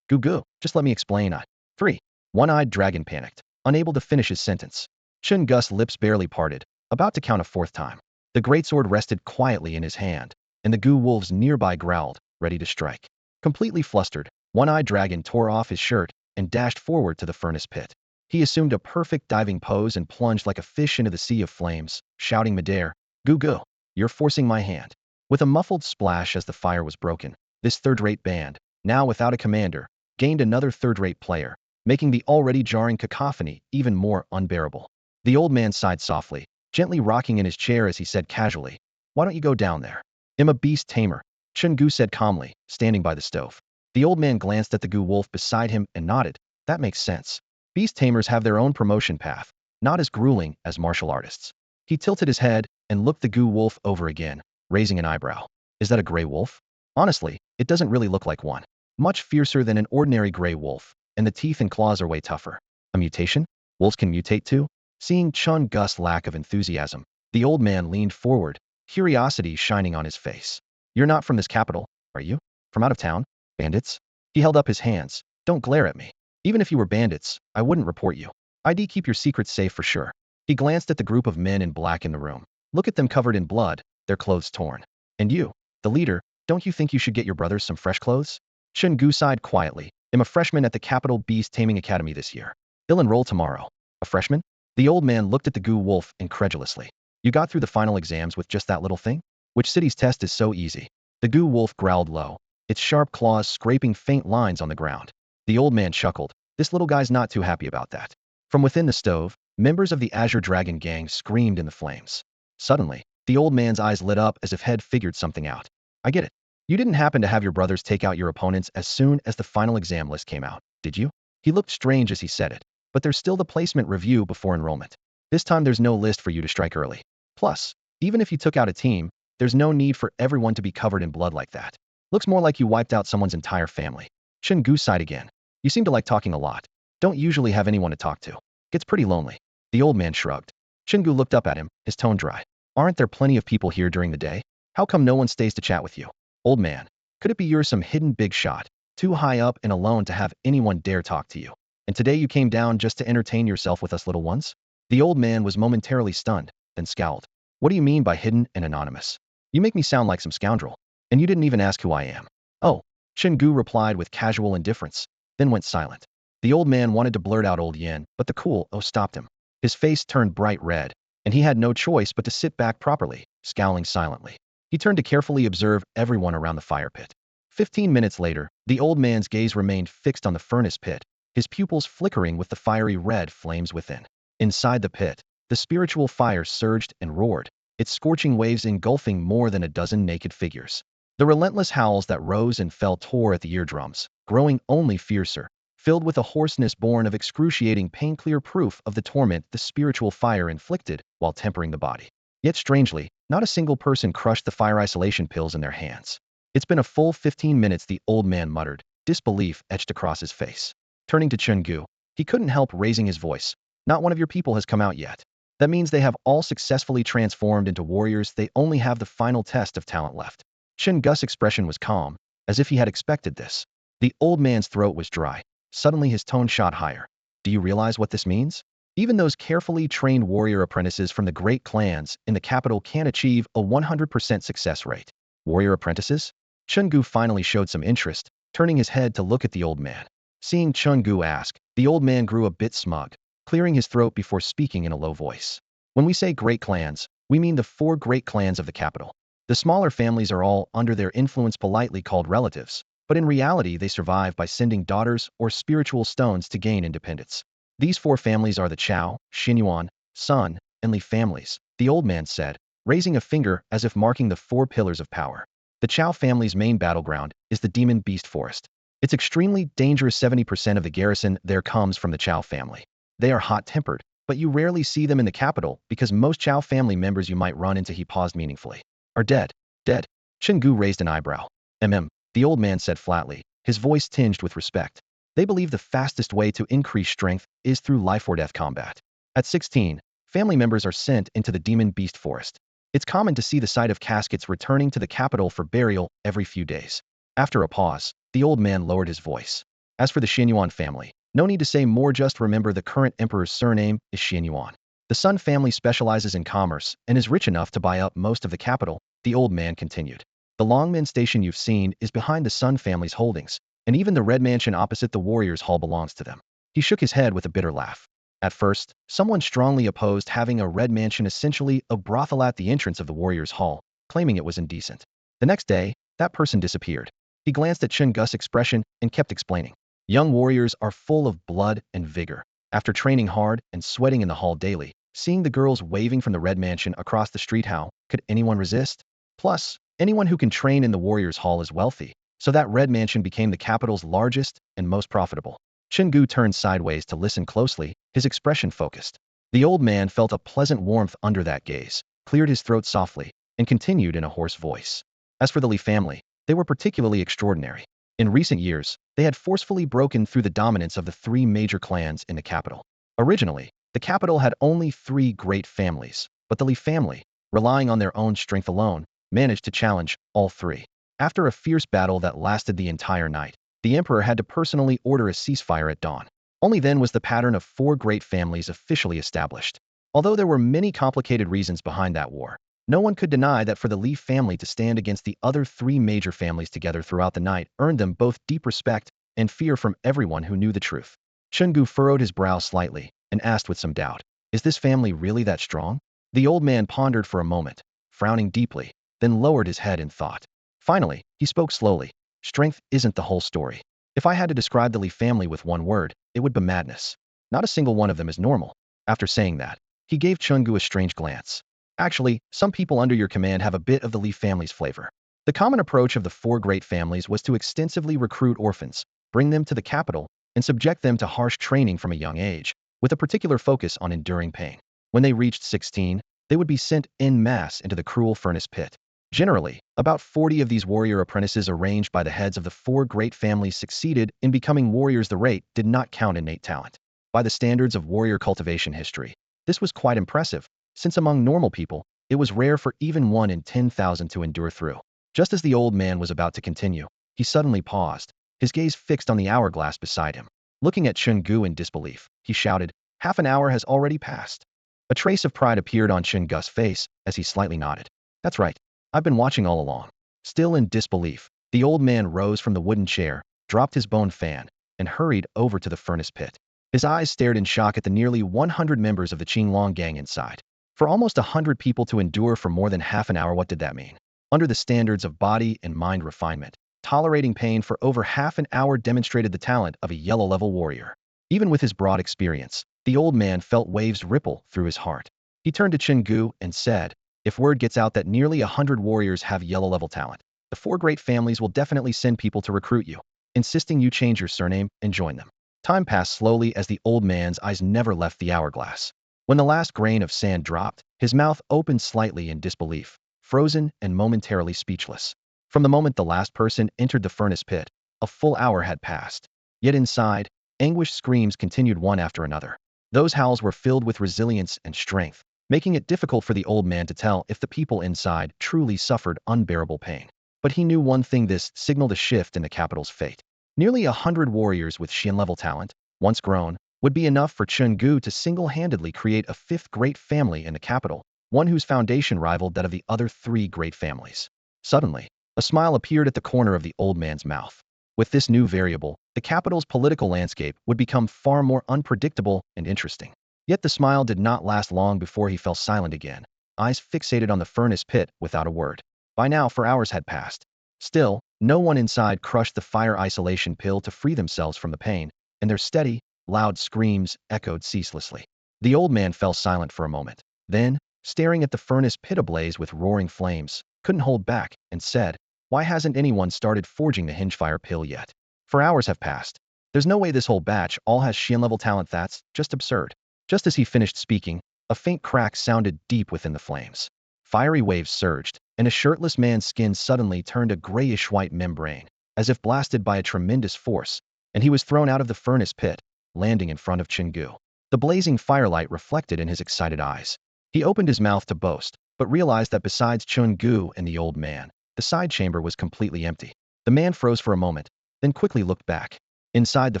Gu, just let me explain. 3. One-Eyed Dragon panicked, unable to finish his sentence. Chen Gu's lips barely parted, about to count a 4th time. The greatsword rested quietly in his hand, and the Gu wolves nearby growled, ready to strike. Completely flustered, One-Eyed Dragon tore off his shirt and dashed forward to the furnace pit. He assumed a perfect diving pose and plunged like a fish into the sea of flames, shouting midair, Gu, you're forcing my hand. With a muffled splash as the fire was broken, this third-rate band, now without a commander, gained another third-rate player, making the already jarring cacophony even more unbearable. The old man sighed softly, gently rocking in his chair as he said casually, why don't you go down there? I'm a beast-tamer, Chen Gu said calmly, standing by the stove. The old man glanced at the Gu wolf beside him and nodded, that makes sense. Beast-tamers have their own promotion path, not as grueling as martial artists. He tilted his head and looked the Gu wolf over again, raising an eyebrow. Is that a gray wolf? Honestly, it doesn't really look like one. Much fiercer than an ordinary gray wolf, and the teeth and claws are way tougher. A mutation? Wolves can mutate too? Seeing Chen Gu's lack of enthusiasm, the old man leaned forward, curiosity shining on his face. You're not from this capital, are you? From out of town? Bandits? He held up his hands. Don't glare at me. Even if you were bandits, I wouldn't report you. I'd keep your secrets safe for sure. He glanced at the group of men in black in the room. Look at them covered in blood, their clothes torn. And you, the leader, don't you think you should get your brothers some fresh clothes? Chen Gu sighed quietly. I'm a freshman at the Capital Beast-Taming Academy this year. He'll enroll tomorrow. A freshman? The old man looked at the Gu wolf incredulously. You got through the final exams with just that little thing? Which city's test is so easy? The Gu wolf growled low, its sharp claws scraping faint lines on the ground. The old man chuckled. This little guy's not too happy about that. From within the stove, members of the Azure Dragon gang screamed in the flames. Suddenly, the old man's eyes lit up as if he'd figured something out. I get it. You didn't happen to have your brothers take out your opponents as soon as the final exam list came out, did you? He looked strange as he said it. But there's still the placement review before enrollment. This time there's no list for you to strike early. Plus, even if you took out a team, there's no need for everyone to be covered in blood like that. Looks more like you wiped out someone's entire family. Chen Gu sighed again. You seem to like talking a lot. Don't usually have anyone to talk to. Gets pretty lonely. The old man shrugged. Chen Gu looked up at him, his tone dry. Aren't there plenty of people here during the day? How come no one stays to chat with you? Old man, could it be you're some hidden big shot, too high up and alone to have anyone dare talk to you? And today you came down just to entertain yourself with us little ones? The old man was momentarily stunned, then scowled. What do you mean by hidden and anonymous? You make me sound like some scoundrel. And you didn't even ask who I am. Oh, Chen Gu replied with casual indifference, then went silent. The old man wanted to blurt out old yen, but the cool oh stopped him. His face turned bright red, and he had no choice but to sit back properly, scowling silently. He turned to carefully observe everyone around the fire pit. 15 minutes later, the old man's gaze remained fixed on the furnace pit, his pupils flickering with the fiery red flames within. Inside the pit, the spiritual fire surged and roared, its scorching waves engulfing more than a dozen naked figures. The relentless howls that rose and fell tore at the eardrums, growing only fiercer, filled with a hoarseness born of excruciating pain, clear proof of the torment the spiritual fire inflicted while tempering the body. Yet strangely, not a single person crushed the fire isolation pills in their hands. It's been a full 15 minutes, the old man muttered, disbelief etched across his face. Turning to Chen Gu, he couldn't help raising his voice. Not one of your people has come out yet. That means they have all successfully transformed into warriors. They only have the final test of talent left. Chen Gu's expression was calm, as if he had expected this. The old man's throat was dry. Suddenly his tone shot higher. Do you realize what this means? Even those carefully trained warrior apprentices from the great clans in the capital can achieve a 100% success rate. Warrior apprentices? Chen Gu finally showed some interest, turning his head to look at the old man. Seeing Chen Gu ask, the old man grew a bit smug, clearing his throat before speaking in a low voice. When we say great clans, we mean the 4 great clans of the capital. The smaller families are all under their influence, politely called relatives, but in reality they survive by sending daughters or spiritual stones to gain independence. These 4 families are the Chao, Xinyuan, Sun, and Li families, the old man said, raising a finger as if marking the 4 pillars of power. The Chao family's main battleground is the demon beast forest. It's extremely dangerous. 70% of the garrison there comes from the Chao family. They are hot-tempered, but you rarely see them in the capital because most Chao family members you might run into, he paused meaningfully, are dead. Dead? Chen Gu raised an eyebrow. The old man said flatly, his voice tinged with respect. They believe the fastest way to increase strength is through life-or-death combat. At 16, family members are sent into the demon beast forest. It's common to see the sight of caskets returning to the capital for burial every few days. After a pause, the old man lowered his voice. As for the Xinyuan family, no need to say more, just remember the current emperor's surname is Xinyuan. The Sun family specializes in commerce and is rich enough to buy up most of the capital, the old man continued. The Longmen station you've seen is behind the Sun family's holdings, and even the red mansion opposite the Warriors' Hall belongs to them. He shook his head with a bitter laugh. At first, someone strongly opposed having a red mansion, essentially a brothel, at the entrance of the Warriors' Hall, claiming it was indecent. The next day, that person disappeared. He glanced at Chen Gu's expression and kept explaining. Young warriors are full of blood and vigor. After training hard and sweating in the hall daily, seeing the girls waving from the red mansion across the street, how could anyone resist? Plus, anyone who can train in the Warriors' Hall is wealthy, so that red mansion became the capital's largest and most profitable. Chen Gu turned sideways to listen closely, his expression focused. The old man felt a pleasant warmth under that gaze, cleared his throat softly, and continued in a hoarse voice. As for the Li family, they were particularly extraordinary. In recent years, they had forcefully broken through the dominance of the 3 major clans in the capital. Originally, the capital had only 3 great families, but the Li family, relying on their own strength alone, managed to challenge all 3. After a fierce battle that lasted the entire night, the emperor had to personally order a ceasefire at dawn. Only then was the pattern of 4 great families officially established. Although there were many complicated reasons behind that war, no one could deny that for the Li family to stand against the other 3 major families together throughout the night earned them both deep respect and fear from everyone who knew the truth. Chen Gu furrowed his brow slightly and asked with some doubt, is this family really that strong? The old man pondered for a moment, frowning deeply, then lowered his head in thought. Finally, he spoke slowly. Strength isn't the whole story. If I had to describe the Li family with one word, it would be madness. Not a single one of them is normal. After saying that, he gave Chen Gu a strange glance. Actually, some people under your command have a bit of the Li family's flavor. The common approach of the 4 great families was to extensively recruit orphans, bring them to the capital, and subject them to harsh training from a young age, with a particular focus on enduring pain. When they reached 16, they would be sent en masse into the cruel furnace pit. Generally, about 40 of these warrior apprentices arranged by the heads of the 4 great families succeeded in becoming warriors. The rate did not count innate talent. By the standards of warrior cultivation history, this was quite impressive, since among normal people, it was rare for even 1 in 10,000 to endure through. Just as the old man was about to continue, he suddenly paused, his gaze fixed on the hourglass beside him. Looking at Chen Gu in disbelief, he shouted, half an hour has already passed. A trace of pride appeared on Chen Gu's face as he slightly nodded. That's right. I've been watching all along. Still in disbelief, the old man rose from the wooden chair, dropped his bone fan, and hurried over to the furnace pit. His eyes stared in shock at the nearly 100 members of the Qinglong gang inside. For almost 100 people to endure for more than half an hour, what did that mean? Under the standards of body and mind refinement, tolerating pain for over half an hour demonstrated the talent of a yellow-level warrior. Even with his broad experience, the old man felt waves ripple through his heart. He turned to Chen Gu and said, if word gets out that nearly 100 warriors have yellow-level talent, the 4 great families will definitely send people to recruit you, insisting you change your surname and join them. Time passed slowly as the old man's eyes never left the hourglass. When the last grain of sand dropped, his mouth opened slightly in disbelief, frozen and momentarily speechless. From the moment the last person entered the furnace pit, a full hour had passed. Yet inside, anguished screams continued one after another. Those howls were filled with resilience and strength, making it difficult for the old man to tell if the people inside truly suffered unbearable pain. But he knew one thing: this signaled a shift in the capital's fate. Nearly 100 warriors with Xian-level talent, once grown, would be enough for Chen Gu to single-handedly create a fifth great family in the capital, one whose foundation rivaled that of the other three great families. Suddenly, a smile appeared at the corner of the old man's mouth. With this new variable, the capital's political landscape would become far more unpredictable and interesting. Yet the smile did not last long before he fell silent again, eyes fixated on the furnace pit without a word. By now, 4 hours had passed. Still, no one inside crushed the fire isolation pill to free themselves from the pain, and their steady, loud screams echoed ceaselessly. The old man fell silent for a moment. Then, staring at the furnace pit ablaze with roaring flames, couldn't hold back, and said, "Why hasn't anyone started forging the hingefire pill yet? 4 hours have passed. There's no way this whole batch all has Xian-level talent. That's just absurd." Just as he finished speaking, a faint crack sounded deep within the flames. Fiery waves surged, and a shirtless man's skin suddenly turned a grayish-white membrane, as if blasted by a tremendous force, and he was thrown out of the furnace pit, landing in front of Chen Gu. The blazing firelight reflected in his excited eyes. He opened his mouth to boast, but realized that besides Chen Gu and the old man, the side chamber was completely empty. The man froze for a moment, then quickly looked back. Inside the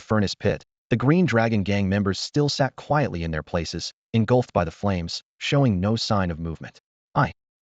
furnace pit, the Green Dragon Gang members still sat quietly in their places, engulfed by the flames, showing no sign of movement.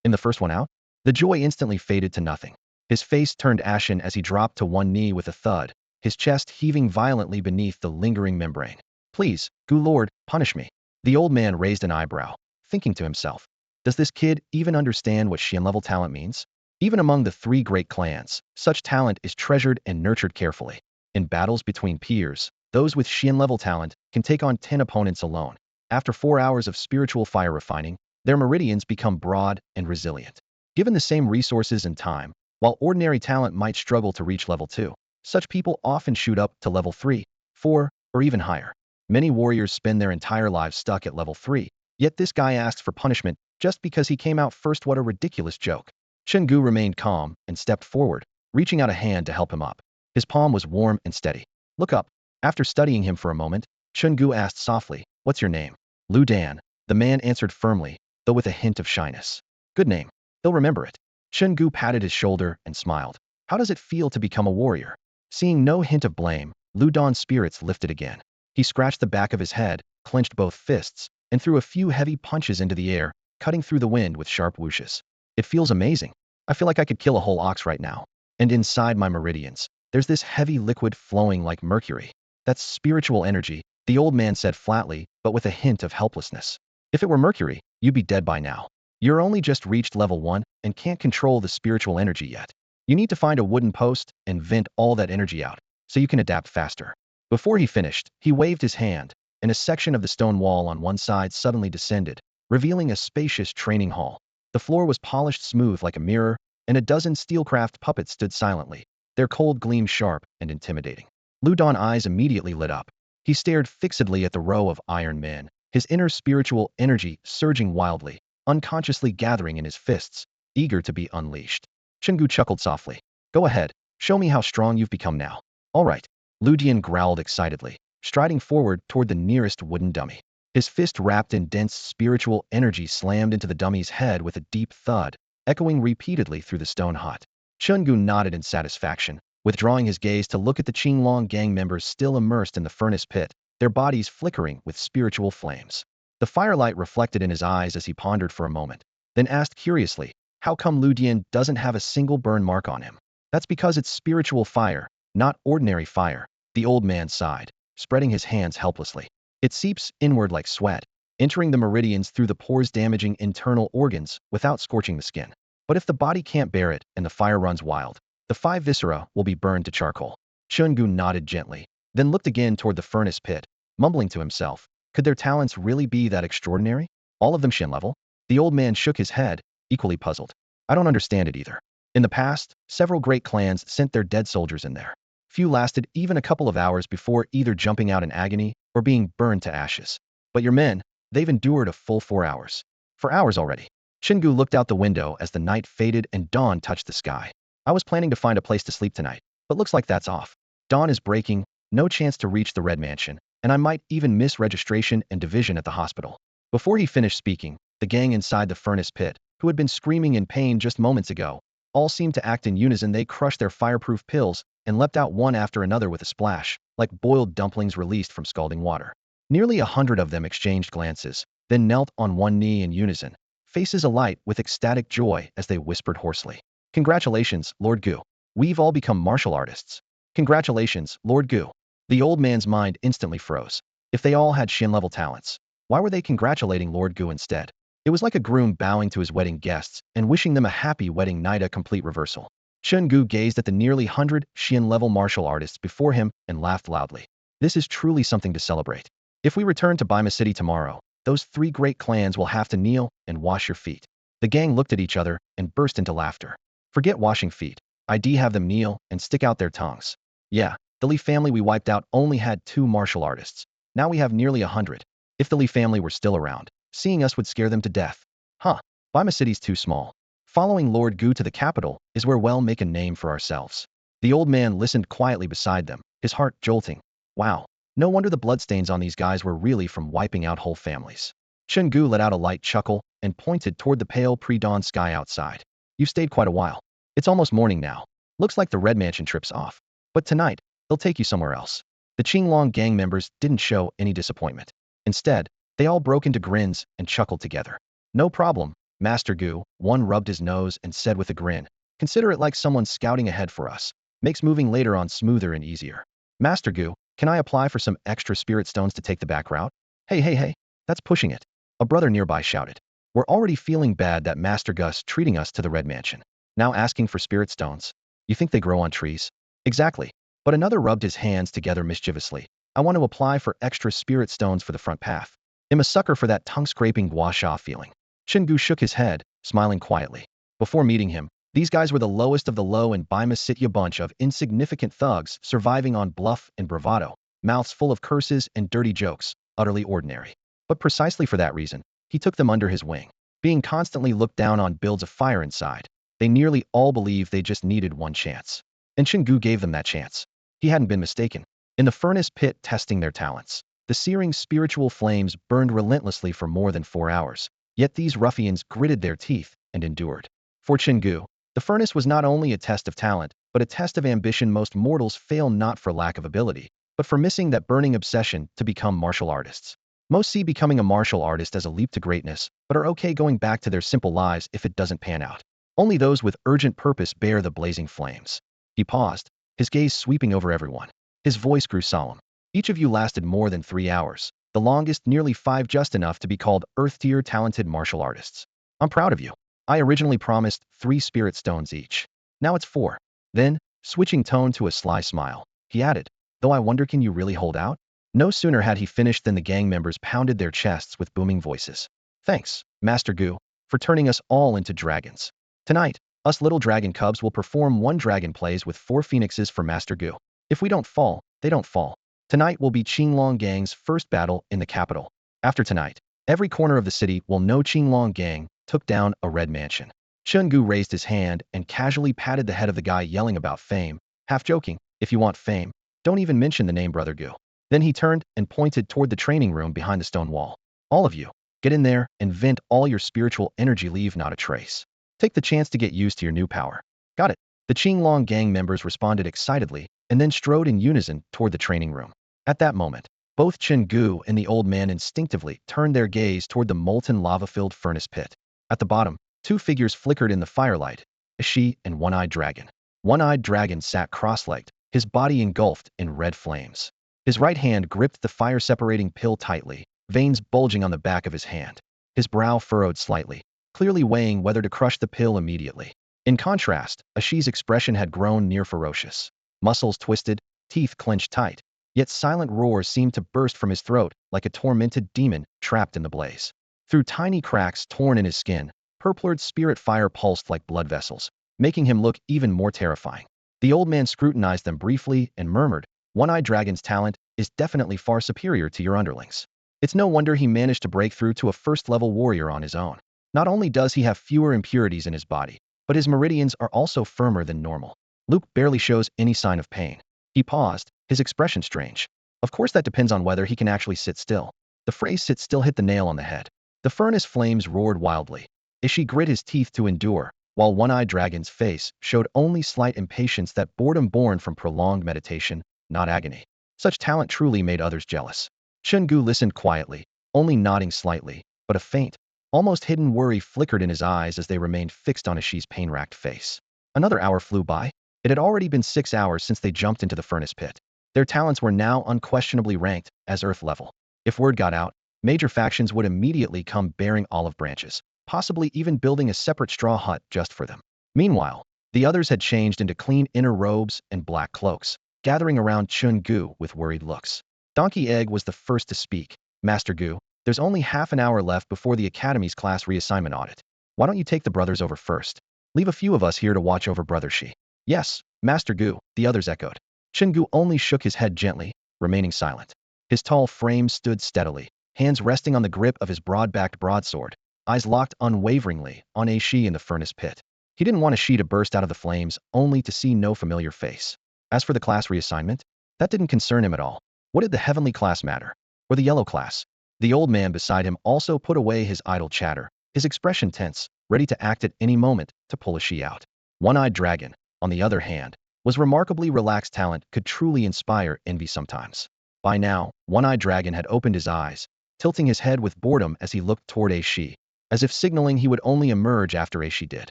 In the first one out? The joy instantly faded to nothing. His face turned ashen as he dropped to one knee with a thud, his chest heaving violently beneath the lingering membrane. "Please, Gu Lord, punish me." The old man raised an eyebrow, thinking to himself, does this kid even understand what Xian-level talent means? Even among the three great clans, such talent is treasured and nurtured carefully. In battles between peers, those with Xian-level talent can take on 10 opponents alone. After 4 hours of spiritual fire refining, their meridians become broad and resilient. Given the same resources and time, while ordinary talent might struggle to reach level 2, such people often shoot up to level 3, 4, or even higher. Many warriors spend their entire lives stuck at level 3, yet this guy asks for punishment just because he came out first. What a ridiculous joke. Chen Gu remained calm and stepped forward, reaching out a hand to help him up. His palm was warm and steady. "Look up." After studying him for a moment, Chen Gu asked softly, "What's your name?" "Lu Dan." The man answered firmly, though with a hint of shyness. "Good name. They'll remember it." Chen Gu patted his shoulder and smiled. "How does it feel to become a warrior?" Seeing no hint of blame, Lu Dan's spirits lifted again. He scratched the back of his head, clenched both fists, and threw a few heavy punches into the air, cutting through the wind with sharp whooshes. "It feels amazing. I feel like I could kill a whole ox right now. And inside my meridians, there's this heavy liquid flowing like mercury. That's spiritual energy," the old man said flatly, but with a hint of helplessness. "If it were mercury, you'd be dead by now. You're only just reached level 1 and can't control the spiritual energy yet. You need to find a wooden post and vent all that energy out, so you can adapt faster." Before he finished, he waved his hand, and a section of the stone wall on one side suddenly descended, revealing a spacious training hall. The floor was polished smooth like a mirror, and a dozen steelcraft puppets stood silently, their cold gleam sharp and intimidating. Lu Don's eyes immediately lit up. He stared fixedly at the row of iron men, his inner spiritual energy surging wildly, unconsciously gathering in his fists, eager to be unleashed. Chen Gu chuckled softly. "Go ahead, show me how strong you've become now." "All right." Lu Dian growled excitedly, striding forward toward the nearest wooden dummy. His fist wrapped in dense spiritual energy slammed into the dummy's head with a deep thud, echoing repeatedly through the stone hut. Chen Gu nodded in satisfaction, withdrawing his gaze to look at the Qinglong gang members still immersed in the furnace pit, their bodies flickering with spiritual flames. The firelight reflected in his eyes as he pondered for a moment, then asked curiously, "How come Lu Dian doesn't have a single burn mark on him?" "That's because it's spiritual fire, not ordinary fire," the old man sighed, spreading his hands helplessly. "It seeps inward like sweat, entering the meridians through the pores, damaging internal organs without scorching the skin. But if the body can't bear it and the fire runs wild, the 5 viscera will be burned to charcoal." Chen Gu nodded gently, then looked again toward the furnace pit, mumbling to himself, could their talents really be that extraordinary? All of them Shin level? The old man shook his head, equally puzzled. "I don't understand it either. In the past, several great clans sent their dead soldiers in there. Few lasted even a couple of hours before either jumping out in agony or being burned to ashes. But your men, they've endured a full 4 hours. 4 hours already." Chen Gu looked out the window as the night faded and dawn touched the sky. "I was planning to find a place to sleep tonight, but looks like that's off. Dawn is breaking, no chance to reach the Red Mansion, and I might even miss registration and division at the hospital." Before he finished speaking, The gang inside the furnace pit, who had been screaming in pain just moments ago, all seemed to act in unison. They crushed their fireproof pills and leapt out one after another with a splash, like boiled dumplings released from scalding water. Nearly 100 of them exchanged glances, then knelt on one knee in unison, faces alight with ecstatic joy as they whispered hoarsely. Congratulations, Lord Gu. We've all become martial artists. Congratulations, Lord Gu. The old man's mind instantly froze. If they all had Shin-level talents, why were they congratulating Lord Gu instead? It was like a groom bowing to his wedding guests and wishing them a happy wedding night, a complete reversal. Chen Gu gazed at the nearly 100 Shin-level martial artists before him and laughed loudly. This is truly something to celebrate. If we return to Bima City tomorrow, those 3 great clans will have to kneel and wash your feet. The gang looked at each other and burst into laughter. Forget washing feet. I'd have them kneel and stick out their tongues. Yeah, the Li family we wiped out only had 2 martial artists. Now we have nearly 100. If the Li family were still around, seeing us would scare them to death. Huh, Bima City's too small. Following Lord Gu to the capital is where we'll make a name for ourselves. The old man listened quietly beside them, his heart jolting. Wow, no wonder the bloodstains on these guys were really from wiping out whole families. Chen Gu let out a light chuckle and pointed toward the pale pre-dawn sky outside. You've stayed quite a while. It's almost morning now. Looks like the Red Mansion trip's off. But tonight, they'll take you somewhere else. The Qinglong gang members didn't show any disappointment. Instead, they all broke into grins and chuckled together. No problem, Master Gu. One rubbed his nose and said with a grin. Consider it like someone scouting ahead for us. Makes moving later on smoother and easier. Master Gu, can I apply for some extra spirit stones to take the back route? Hey, that's pushing it. A brother nearby shouted. We're already feeling bad that Master Gus treating us to the Red Mansion. Now asking for spirit stones. You think they grow on trees? Exactly. But another rubbed his hands together mischievously. I want to apply for extra spirit stones for the front path. I'm a sucker for that tongue-scraping gua sha feeling. Chen Gu shook his head, smiling quietly. Before meeting him, these guys were the lowest of the low in Bima City, a bunch of insignificant thugs surviving on bluff and bravado, mouths full of curses and dirty jokes, utterly ordinary. But precisely for that reason, he took them under his wing. Being constantly looked down on builds a fire inside. They nearly all believed they just needed one chance. And Chen Gu gave them that chance. He hadn't been mistaken. In the furnace pit testing their talents, the searing spiritual flames burned relentlessly for more than 4 hours. Yet these ruffians gritted their teeth and endured. For Chen Gu, the furnace was not only a test of talent, but a test of ambition. Most mortals fail not for lack of ability, but for missing that burning obsession to become martial artists. Most see becoming a martial artist as a leap to greatness, but are okay going back to their simple lives if it doesn't pan out. Only those with urgent purpose bear the blazing flames. He paused, his gaze sweeping over everyone. His voice grew solemn. Each of you lasted more than 3 hours, the longest nearly 5, just enough to be called Earth-tier talented martial artists. I'm proud of you. I originally promised 3 spirit stones each. Now it's 4. Then, switching tone to a sly smile, he added, though I wonder, can you really hold out? No sooner had he finished than the gang members pounded their chests with booming voices. Thanks, Master Gu, for turning us all into dragons. Tonight, us little dragon cubs will perform 1 dragon plays with 4 phoenixes for Master Gu. If we don't fall, they don't fall. Tonight will be Qinglong Gang's first battle in the capital. After tonight, every corner of the city will know Qinglong Gang took down a Red Mansion. Chen Gu raised his hand and casually patted the head of the guy yelling about fame, half joking, if you want fame, don't even mention the name Brother Gu. Then he turned and pointed toward the training room behind the stone wall. All of you, get in there and vent all your spiritual energy, leave not a trace. Take the chance to get used to your new power. Got it. The Qinglong Gang members responded excitedly and then strode in unison toward the training room. At that moment, both Chen Gu and the old man instinctively turned their gaze toward the molten lava-filled furnace pit. At the bottom, 2 figures flickered in the firelight, a she and one-eyed dragon. One-eyed dragon sat cross-legged, his body engulfed in red flames. His right hand gripped the fire-separating pill tightly, veins bulging on the back of his hand. His brow furrowed slightly, clearly weighing whether to crush the pill immediately. In contrast, Ashi's expression had grown near ferocious. Muscles twisted, teeth clenched tight, yet silent roars seemed to burst from his throat like a tormented demon trapped in the blaze. Through tiny cracks torn in his skin, purplured spirit fire pulsed like blood vessels, making him look even more terrifying. The old man scrutinized them briefly and murmured, One-Eyed Dragon's talent is definitely far superior to your underlings. It's no wonder he managed to break through to a first-level warrior on his own. Not only does he have fewer impurities in his body, but his meridians are also firmer than normal. Luke barely shows any sign of pain. He paused, his expression strange. Of course that depends on whether he can actually sit still. The phrase sit still hit the nail on the head. The furnace flames roared wildly. Ishi grit his teeth to endure, while One-Eyed Dragon's face showed only slight impatience, that boredom born from prolonged meditation, not agony. Such talent truly made others jealous. Chen Gu listened quietly, only nodding slightly, but a faint, almost hidden worry flickered in his eyes as they remained fixed on Ishi's pain-racked face. Another hour flew by. It had already been 6 hours since they jumped into the furnace pit. Their talents were now unquestionably ranked as Earth level. If word got out, major factions would immediately come bearing olive branches, possibly even building a separate straw hut just for them. Meanwhile, the others had changed into clean inner robes and black cloaks, gathering around Chen Gu with worried looks. Donkey Egg was the first to speak. Master Gu, there's only half an hour left before the Academy's class reassignment audit. Why don't you take the brothers over first? Leave a few of us here to watch over Brother Shi. Yes, Master Gu, the others echoed. Chen Gu only shook his head gently, remaining silent. His tall frame stood steadily, hands resting on the grip of his broad-backed broadsword, eyes locked unwaveringly on a Shi in the furnace pit. He didn't want a Shi to burst out of the flames, only to see no familiar face. As for the class reassignment, that didn't concern him at all. What did the heavenly class matter? Or the yellow class? The old man beside him also put away his idle chatter, his expression tense, ready to act at any moment to pull a Shi out. One-Eyed Dragon, on the other hand, was remarkably relaxed. Talent could truly inspire envy sometimes. By now, One-Eyed Dragon had opened his eyes, tilting his head with boredom as he looked toward a Shi, as if signaling he would only emerge after a Shi did.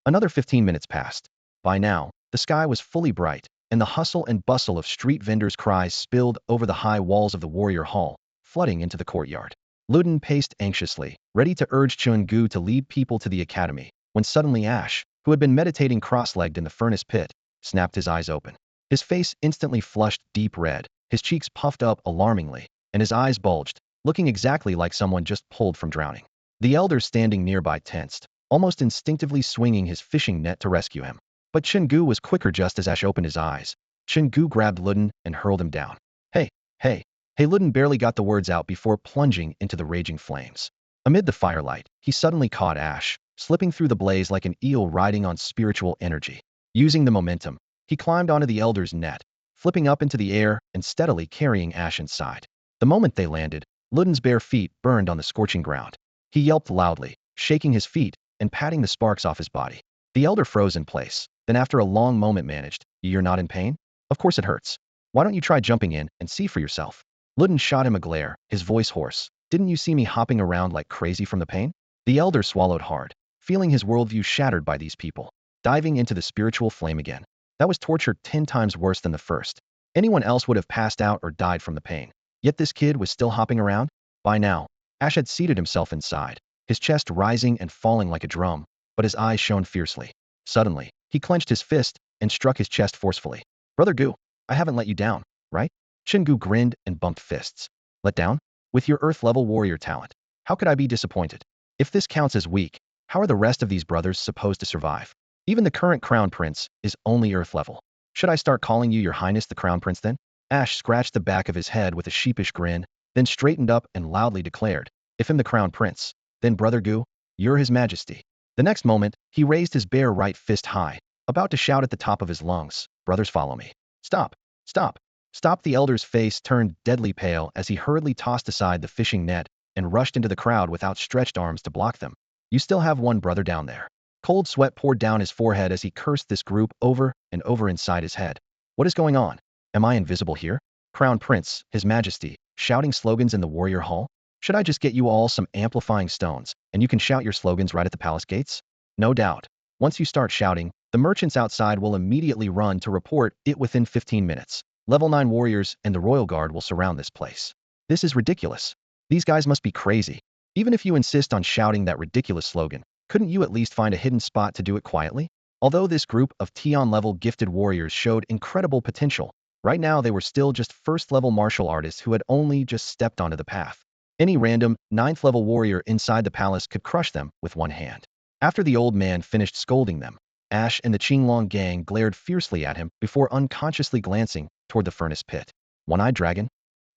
Another 15 minutes passed. By now, the sky was fully bright, and the hustle and bustle of street vendors' cries spilled over the high walls of the warrior hall, flooding into the courtyard. Luden paced anxiously, ready to urge Chen Gu to lead people to the academy, when suddenly Ash, who had been meditating cross-legged in the furnace pit, snapped his eyes open. His face instantly flushed deep red, his cheeks puffed up alarmingly, and his eyes bulged, looking exactly like someone just pulled from drowning. The elder standing nearby tensed, almost instinctively swinging his fishing net to rescue him. But Chen Gu was quicker. Just as Ash opened his eyes, Chen Gu grabbed Luden and hurled him down. Hey, hey, hey! Luden barely got the words out before plunging into the raging flames. Amid the firelight, he suddenly caught Ash, slipping through the blaze like an eel riding on spiritual energy. Using the momentum, he climbed onto the elder's net, flipping up into the air and steadily carrying Ash inside. The moment they landed, Luden's bare feet burned on the scorching ground. He yelped loudly, shaking his feet and patting the sparks off his body. The elder froze in place, then after a long moment managed, "You're not in pain? Of course it hurts. Why don't you try jumping in and see for yourself?" Luden shot him a glare, his voice hoarse. "Didn't you see me hopping around like crazy from the pain?" The elder swallowed hard, feeling his worldview shattered by these people. Diving into the spiritual flame again. That was torture 10 times worse than the first. Anyone else would have passed out or died from the pain. Yet this kid was still hopping around? By now, Ash had seated himself inside, his chest rising and falling like a drum, but his eyes shone fiercely. Suddenly, he clenched his fist and struck his chest forcefully. "Brother Gu, I haven't let you down, right?" Chen Gu grinned and bumped fists. "Let down? With your Earth-level warrior talent, how could I be disappointed? If this counts as weak, how are the rest of these brothers supposed to survive? Even the current Crown Prince is only Earth-level. Should I start calling you Your Highness the Crown Prince then?" Ash scratched the back of his head with a sheepish grin, then straightened up and loudly declared, "If I'm the Crown Prince, then Brother Gu, you're His Majesty." The next moment, he raised his bare right fist high, about to shout at the top of his lungs, "Brothers, follow me. Stop! Stop! Stop!" The elder's face turned deadly pale as he hurriedly tossed aside the fishing net and rushed into the crowd with outstretched arms to block them. "You still have one brother down there." Cold sweat poured down his forehead as he cursed this group over and over inside his head. What is going on? Am I invisible here? Crown Prince, His Majesty, shouting slogans in the warrior hall? Should I just get you all some amplifying stones, and you can shout your slogans right at the palace gates? No doubt. Once you start shouting, the merchants outside will immediately run to report it within 15 minutes. Level 9 warriors and the royal guard will surround this place. This is ridiculous. These guys must be crazy. Even if you insist on shouting that ridiculous slogan, couldn't you at least find a hidden spot to do it quietly? Although this group of Tian-level gifted warriors showed incredible potential, right now they were still just first-level martial artists who had only just stepped onto the path. Any random, 9th-level warrior inside the palace could crush them with one hand. After the old man finished scolding them, Ash and the Qinglong gang glared fiercely at him before unconsciously glancing toward the furnace pit. One-Eyed Dragon?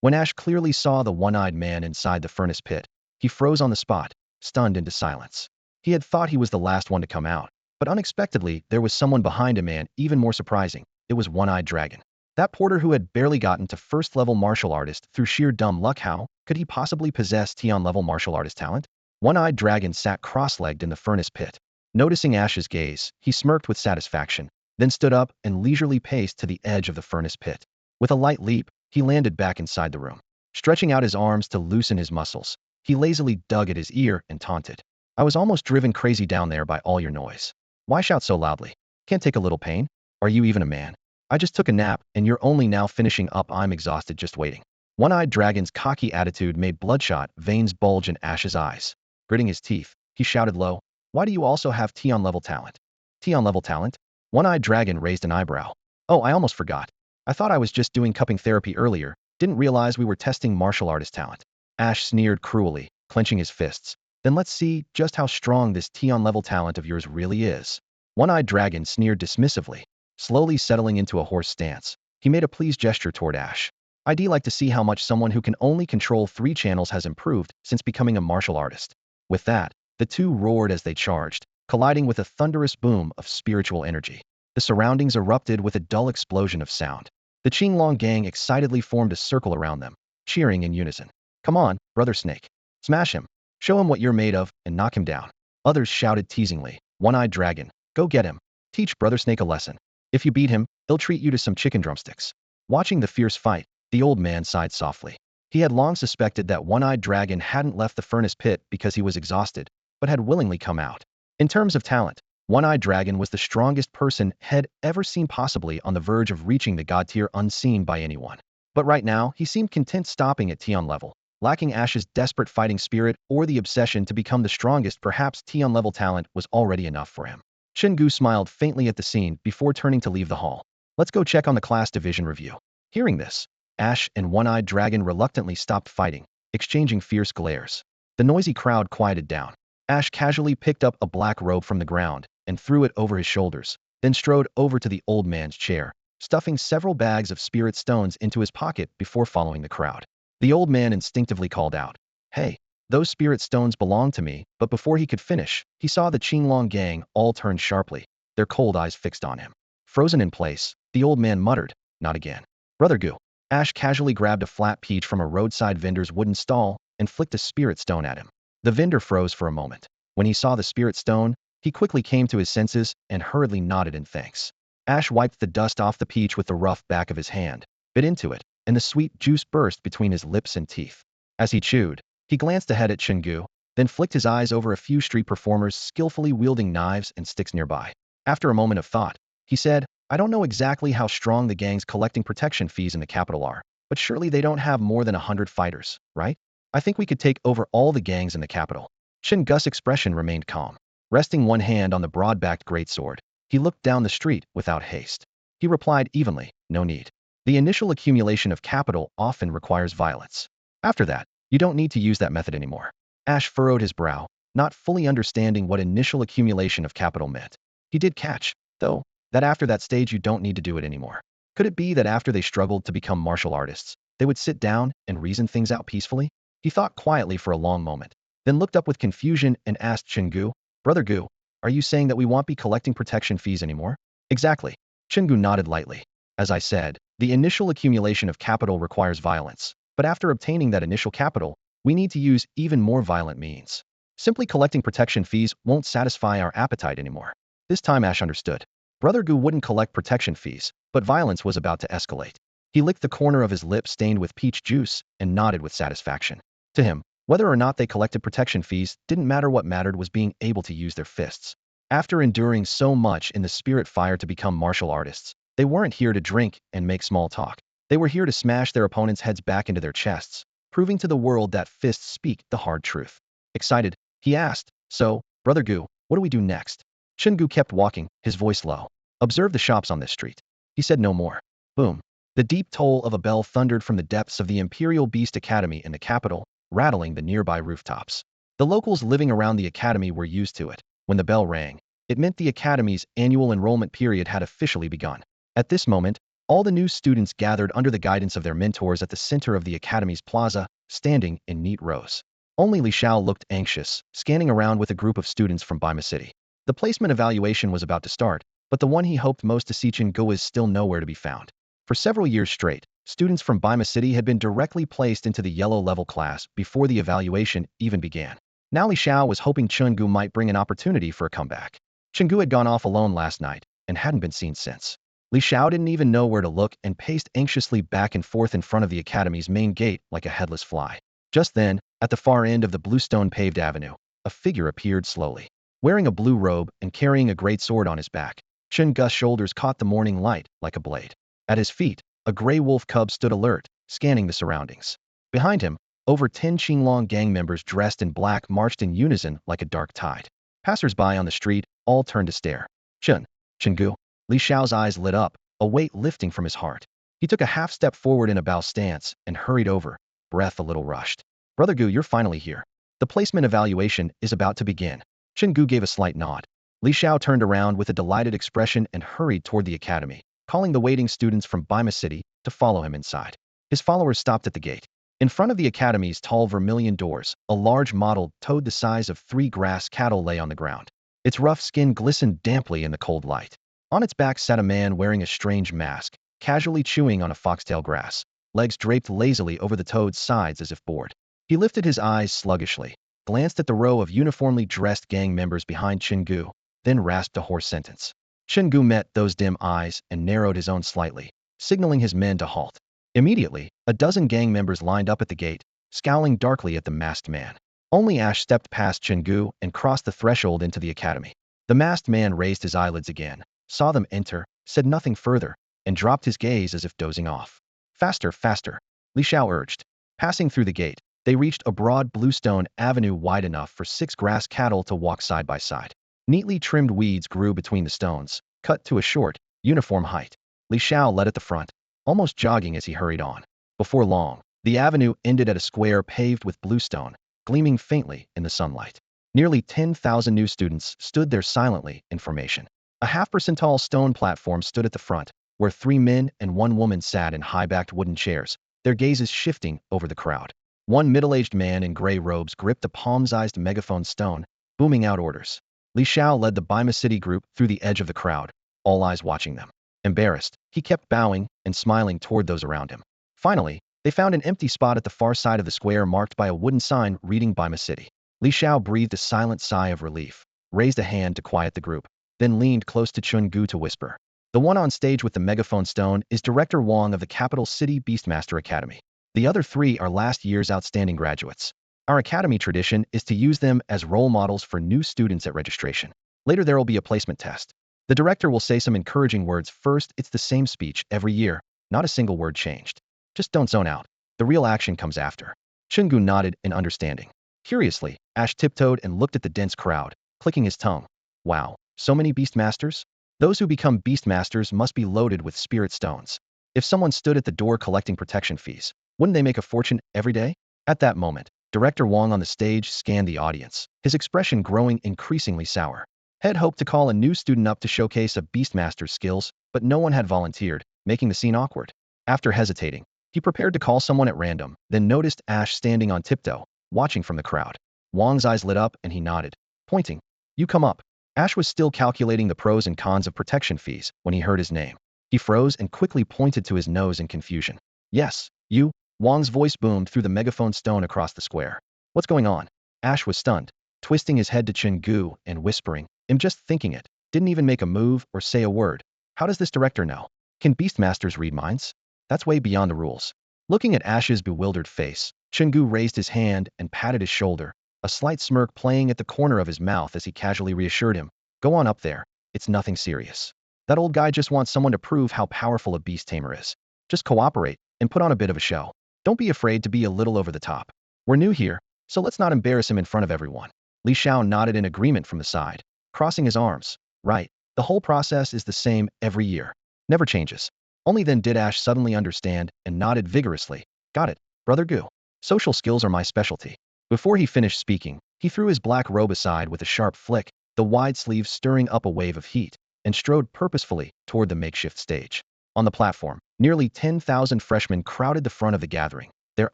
When Ash clearly saw the one-eyed man inside the furnace pit, he froze on the spot, stunned into silence. He had thought he was the last one to come out, but unexpectedly there was someone behind him, and, even more surprising, it was One-Eyed Dragon. That porter who had barely gotten to first-level martial artist through sheer dumb luck. How could he possibly possess Tian-level martial artist talent? One-eyed dragon sat cross-legged in the furnace pit. Noticing Ash's gaze, he smirked with satisfaction, then stood up and leisurely paced to the edge of the furnace pit. With a light leap, he landed back inside the room. Stretching out his arms to loosen his muscles, he lazily dug at his ear and taunted. I was almost driven crazy down there by all your noise. Why shout so loudly? Can't take a little pain? Are you even a man? I just took a nap, and you're only now finishing up. I'm exhausted just waiting. One-eyed dragon's cocky attitude made bloodshot veins bulge in Ash's eyes. Gritting his teeth, he shouted low, "Why do you also have Tion-level talent?" Tion-level talent? One-eyed dragon raised an eyebrow. Oh, I almost forgot. I thought I was just doing cupping therapy earlier, didn't realize we were testing martial artist talent. Ash sneered cruelly, clenching his fists. Then let's see just how strong this Tion-level talent of yours really is. One-eyed dragon sneered dismissively, slowly settling into a horse stance. He made a pleased gesture toward Ash. I'd like to see how much someone who can only control 3 channels has improved since becoming a martial artist. With that, the two roared as they charged, colliding with a thunderous boom of spiritual energy. The surroundings erupted with a dull explosion of sound. The Qinglong gang excitedly formed a circle around them, cheering in unison. Come on, Brother Snake. Smash him. Show him what you're made of, and knock him down. Others shouted teasingly. One-eyed dragon, go get him. Teach Brother Snake a lesson. If you beat him, he'll treat you to some chicken drumsticks. Watching the fierce fight, the old man sighed softly. He had long suspected that One-eyed dragon hadn't left the furnace pit because he was exhausted, but had willingly come out. In terms of talent, One-eyed dragon was the strongest person had ever seen, possibly on the verge of reaching the god tier unseen by anyone. But right now, he seemed content stopping at Tion level, lacking Ash's desperate fighting spirit or the obsession to become the strongest. Perhaps Tion level talent was already enough for him. Chen Gu smiled faintly at the scene before turning to leave the hall. Let's go check on the class division review. Hearing this, Ash and One-eyed dragon reluctantly stopped fighting, exchanging fierce glares. The noisy crowd quieted down. Ash casually picked up a black robe from the ground and threw it over his shoulders, then strode over to the old man's chair, stuffing several bags of spirit stones into his pocket before following the crowd. The old man instinctively called out, "Hey, those spirit stones belong to me," but before he could finish, he saw the Qinglong gang all turn sharply, their cold eyes fixed on him. Frozen in place, the old man muttered, "Not again." Brother Gu. Ash casually grabbed a flat peach from a roadside vendor's wooden stall and flicked a spirit stone at him. The vendor froze for a moment. When he saw the spirit stone, he quickly came to his senses and hurriedly nodded in thanks. Ash wiped the dust off the peach with the rough back of his hand, bit into it, and the sweet juice burst between his lips and teeth. As he chewed, he glanced ahead at Chen Gu, then flicked his eyes over a few street performers skillfully wielding knives and sticks nearby. After a moment of thought, he said, I don't know exactly how strong the gangs collecting protection fees in the capital are, but surely they don't have more than 100 fighters, right? I think we could take over all the gangs in the capital. Chen Gu's expression remained calm. Resting one hand on the broad-backed greatsword, he looked down the street without haste. He replied evenly, no need. The initial accumulation of capital often requires violence. After that, you don't need to use that method anymore. Ash furrowed his brow, not fully understanding what initial accumulation of capital meant. He did catch, though, that after that stage you don't need to do it anymore. Could it be that after they struggled to become martial artists, they would sit down and reason things out peacefully? He thought quietly for a long moment, then looked up with confusion and asked Chen Gu, Brother Gu, are you saying that we won't be collecting protection fees anymore? Exactly. Chen Gu nodded lightly. As I said, the initial accumulation of capital requires violence, but after obtaining that initial capital, we need to use even more violent means. Simply collecting protection fees won't satisfy our appetite anymore. This time Ash understood. Brother Gu wouldn't collect protection fees, but violence was about to escalate. He licked the corner of his lip stained with peach juice and nodded with satisfaction. To him, whether or not they collected protection fees didn't matter. What mattered was being able to use their fists. After enduring so much in the spirit fire to become martial artists, they weren't here to drink and make small talk. They were here to smash their opponents' heads back into their chests, proving to the world that fists speak the hard truth. Excited, he asked, so, Brother Gu, what do we do next? Chen Gu kept walking, his voice low. Observe the shops on this street. He said no more. Boom. The deep toll of a bell thundered from the depths of the Imperial Beast Academy in the capital, rattling the nearby rooftops. The locals living around the academy were used to it. When the bell rang, it meant the academy's annual enrollment period had officially begun. At this moment, all the new students gathered under the guidance of their mentors at the center of the academy's plaza, standing in neat rows. Only Li Xiao looked anxious, scanning around with a group of students from Baima City. The placement evaluation was about to start, but the one he hoped most to see, Chen Gu, is still nowhere to be found. For several years straight, students from Baima City had been directly placed into the yellow level class before the evaluation even began. Now Li Xiao was hoping Chen Gu might bring an opportunity for a comeback. Chen Gu had gone off alone last night and hadn't been seen since. Li Xiao didn't even know where to look and paced anxiously back and forth in front of the academy's main gate like a headless fly. Just then, at the far end of the bluestone-paved avenue, a figure appeared slowly. Wearing a blue robe and carrying a great sword on his back, Chen Gu's shoulders caught the morning light like a blade. At his feet, a gray wolf cub stood alert, scanning the surroundings. Behind him, over 10 Qinglong gang members dressed in black marched in unison like a dark tide. Passers-by on the street all turned to stare. Chen Gu. Li Xiao's eyes lit up, a weight lifting from his heart. He took a half step forward in a bow stance and hurried over, breath a little rushed. Brother Gu, you're finally here. The placement evaluation is about to begin. Chen Gu gave a slight nod. Li Xiao turned around with a delighted expression and hurried toward the academy, calling the waiting students from Bima City to follow him inside. His followers stopped at the gate. In front of the academy's tall vermilion doors, a large mottled toad the size of 3 grass cattle lay on the ground. Its rough skin glistened damply in the cold light. On its back sat a man wearing a strange mask, casually chewing on a foxtail grass, legs draped lazily over the toad's sides as if bored. He lifted his eyes sluggishly, glanced at the row of uniformly dressed gang members behind Chen Gu, then rasped a hoarse sentence. Chen Gu met those dim eyes and narrowed his own slightly, signaling his men to halt. Immediately, a dozen gang members lined up at the gate, scowling darkly at the masked man. Only Ash stepped past Chen Gu and crossed the threshold into the academy. The masked man raised his eyelids again, saw them enter, said nothing further, and dropped his gaze as if dozing off. Faster, faster, Li Xiao urged. Passing through the gate, they reached a broad bluestone avenue wide enough for 6 grass cattle to walk side by side. Neatly trimmed weeds grew between the stones, cut to a short, uniform height. Li Xiao led at the front, almost jogging as he hurried on. Before long, the avenue ended at a square paved with bluestone, gleaming faintly in the sunlight. Nearly 10,000 new students stood there silently in formation. A half-percentile stone platform stood at the front, where 3 men and 1 woman sat in high-backed wooden chairs, their gazes shifting over the crowd. One middle-aged man in gray robes gripped a palm-sized megaphone stone, booming out orders. Li Xiao led the Bima City group through the edge of the crowd, all eyes watching them. Embarrassed, he kept bowing and smiling toward those around him. Finally, they found an empty spot at the far side of the square marked by a wooden sign reading Bima City. Li Xiao breathed a silent sigh of relief, raised a hand to quiet the group, then leaned close to Chen Gu to whisper. The one on stage with the megaphone stone is Director Wang of the capital city Beastmaster Academy. The other 3 are last year's outstanding graduates. Our academy tradition is to use them as role models for new students at registration. Later there will be a placement test. The director will say some encouraging words first. It's the same speech every year, not a single word changed. Just don't zone out. The real action comes after. Chen Gu nodded in understanding. Curiously, Ash tiptoed and looked at the dense crowd, clicking his tongue. Wow, so many Beastmasters? Those who become Beastmasters must be loaded with spirit stones. If someone stood at the door collecting protection fees, wouldn't they make a fortune every day? At that moment, Director Wang on the stage scanned the audience, his expression growing increasingly sour. Had hoped to call a new student up to showcase a Beastmaster's skills, but no one had volunteered, making the scene awkward. After hesitating, he prepared to call someone at random, then noticed Ash standing on tiptoe, watching from the crowd. Wang's eyes lit up and he nodded, pointing. You come up. Ash was still calculating the pros and cons of protection fees when he heard his name. He froze and quickly pointed to his nose in confusion. Yes, you. Wang's voice boomed through the megaphone stone across the square. What's going on? Ash was stunned, twisting his head to Chen Gu and whispering, I'm just thinking it. Didn't even make a move or say a word. How does this director know? Can Beastmasters read minds? That's way beyond the rules. Looking at Ash's bewildered face, Chen Gu raised his hand and patted his shoulder, a slight smirk playing at the corner of his mouth as he casually reassured him. Go on up there. It's nothing serious. That old guy just wants someone to prove how powerful a beast tamer is. Just cooperate and put on a bit of a show. Don't be afraid to be a little over the top. We're new here, so let's not embarrass him in front of everyone. Li Xiao nodded in agreement from the side, crossing his arms. Right, the whole process is the same every year. Never changes. Only then did Ash suddenly understand and nodded vigorously. Got it, Brother Gu. Social skills are my specialty. Before he finished speaking, he threw his black robe aside with a sharp flick, the wide sleeves stirring up a wave of heat, and strode purposefully toward the makeshift stage. On the platform, nearly 10,000 freshmen crowded the front of the gathering, their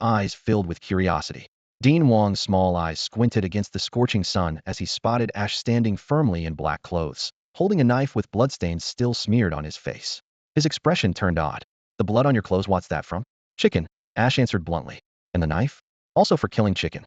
eyes filled with curiosity. Dean Wang's small eyes squinted against the scorching sun as he spotted Ash standing firmly in black clothes, holding a knife with bloodstains still smeared on his face. His expression turned odd. The blood on your clothes, what's that from? Chicken, Ash answered bluntly. And the knife? Also for killing chicken.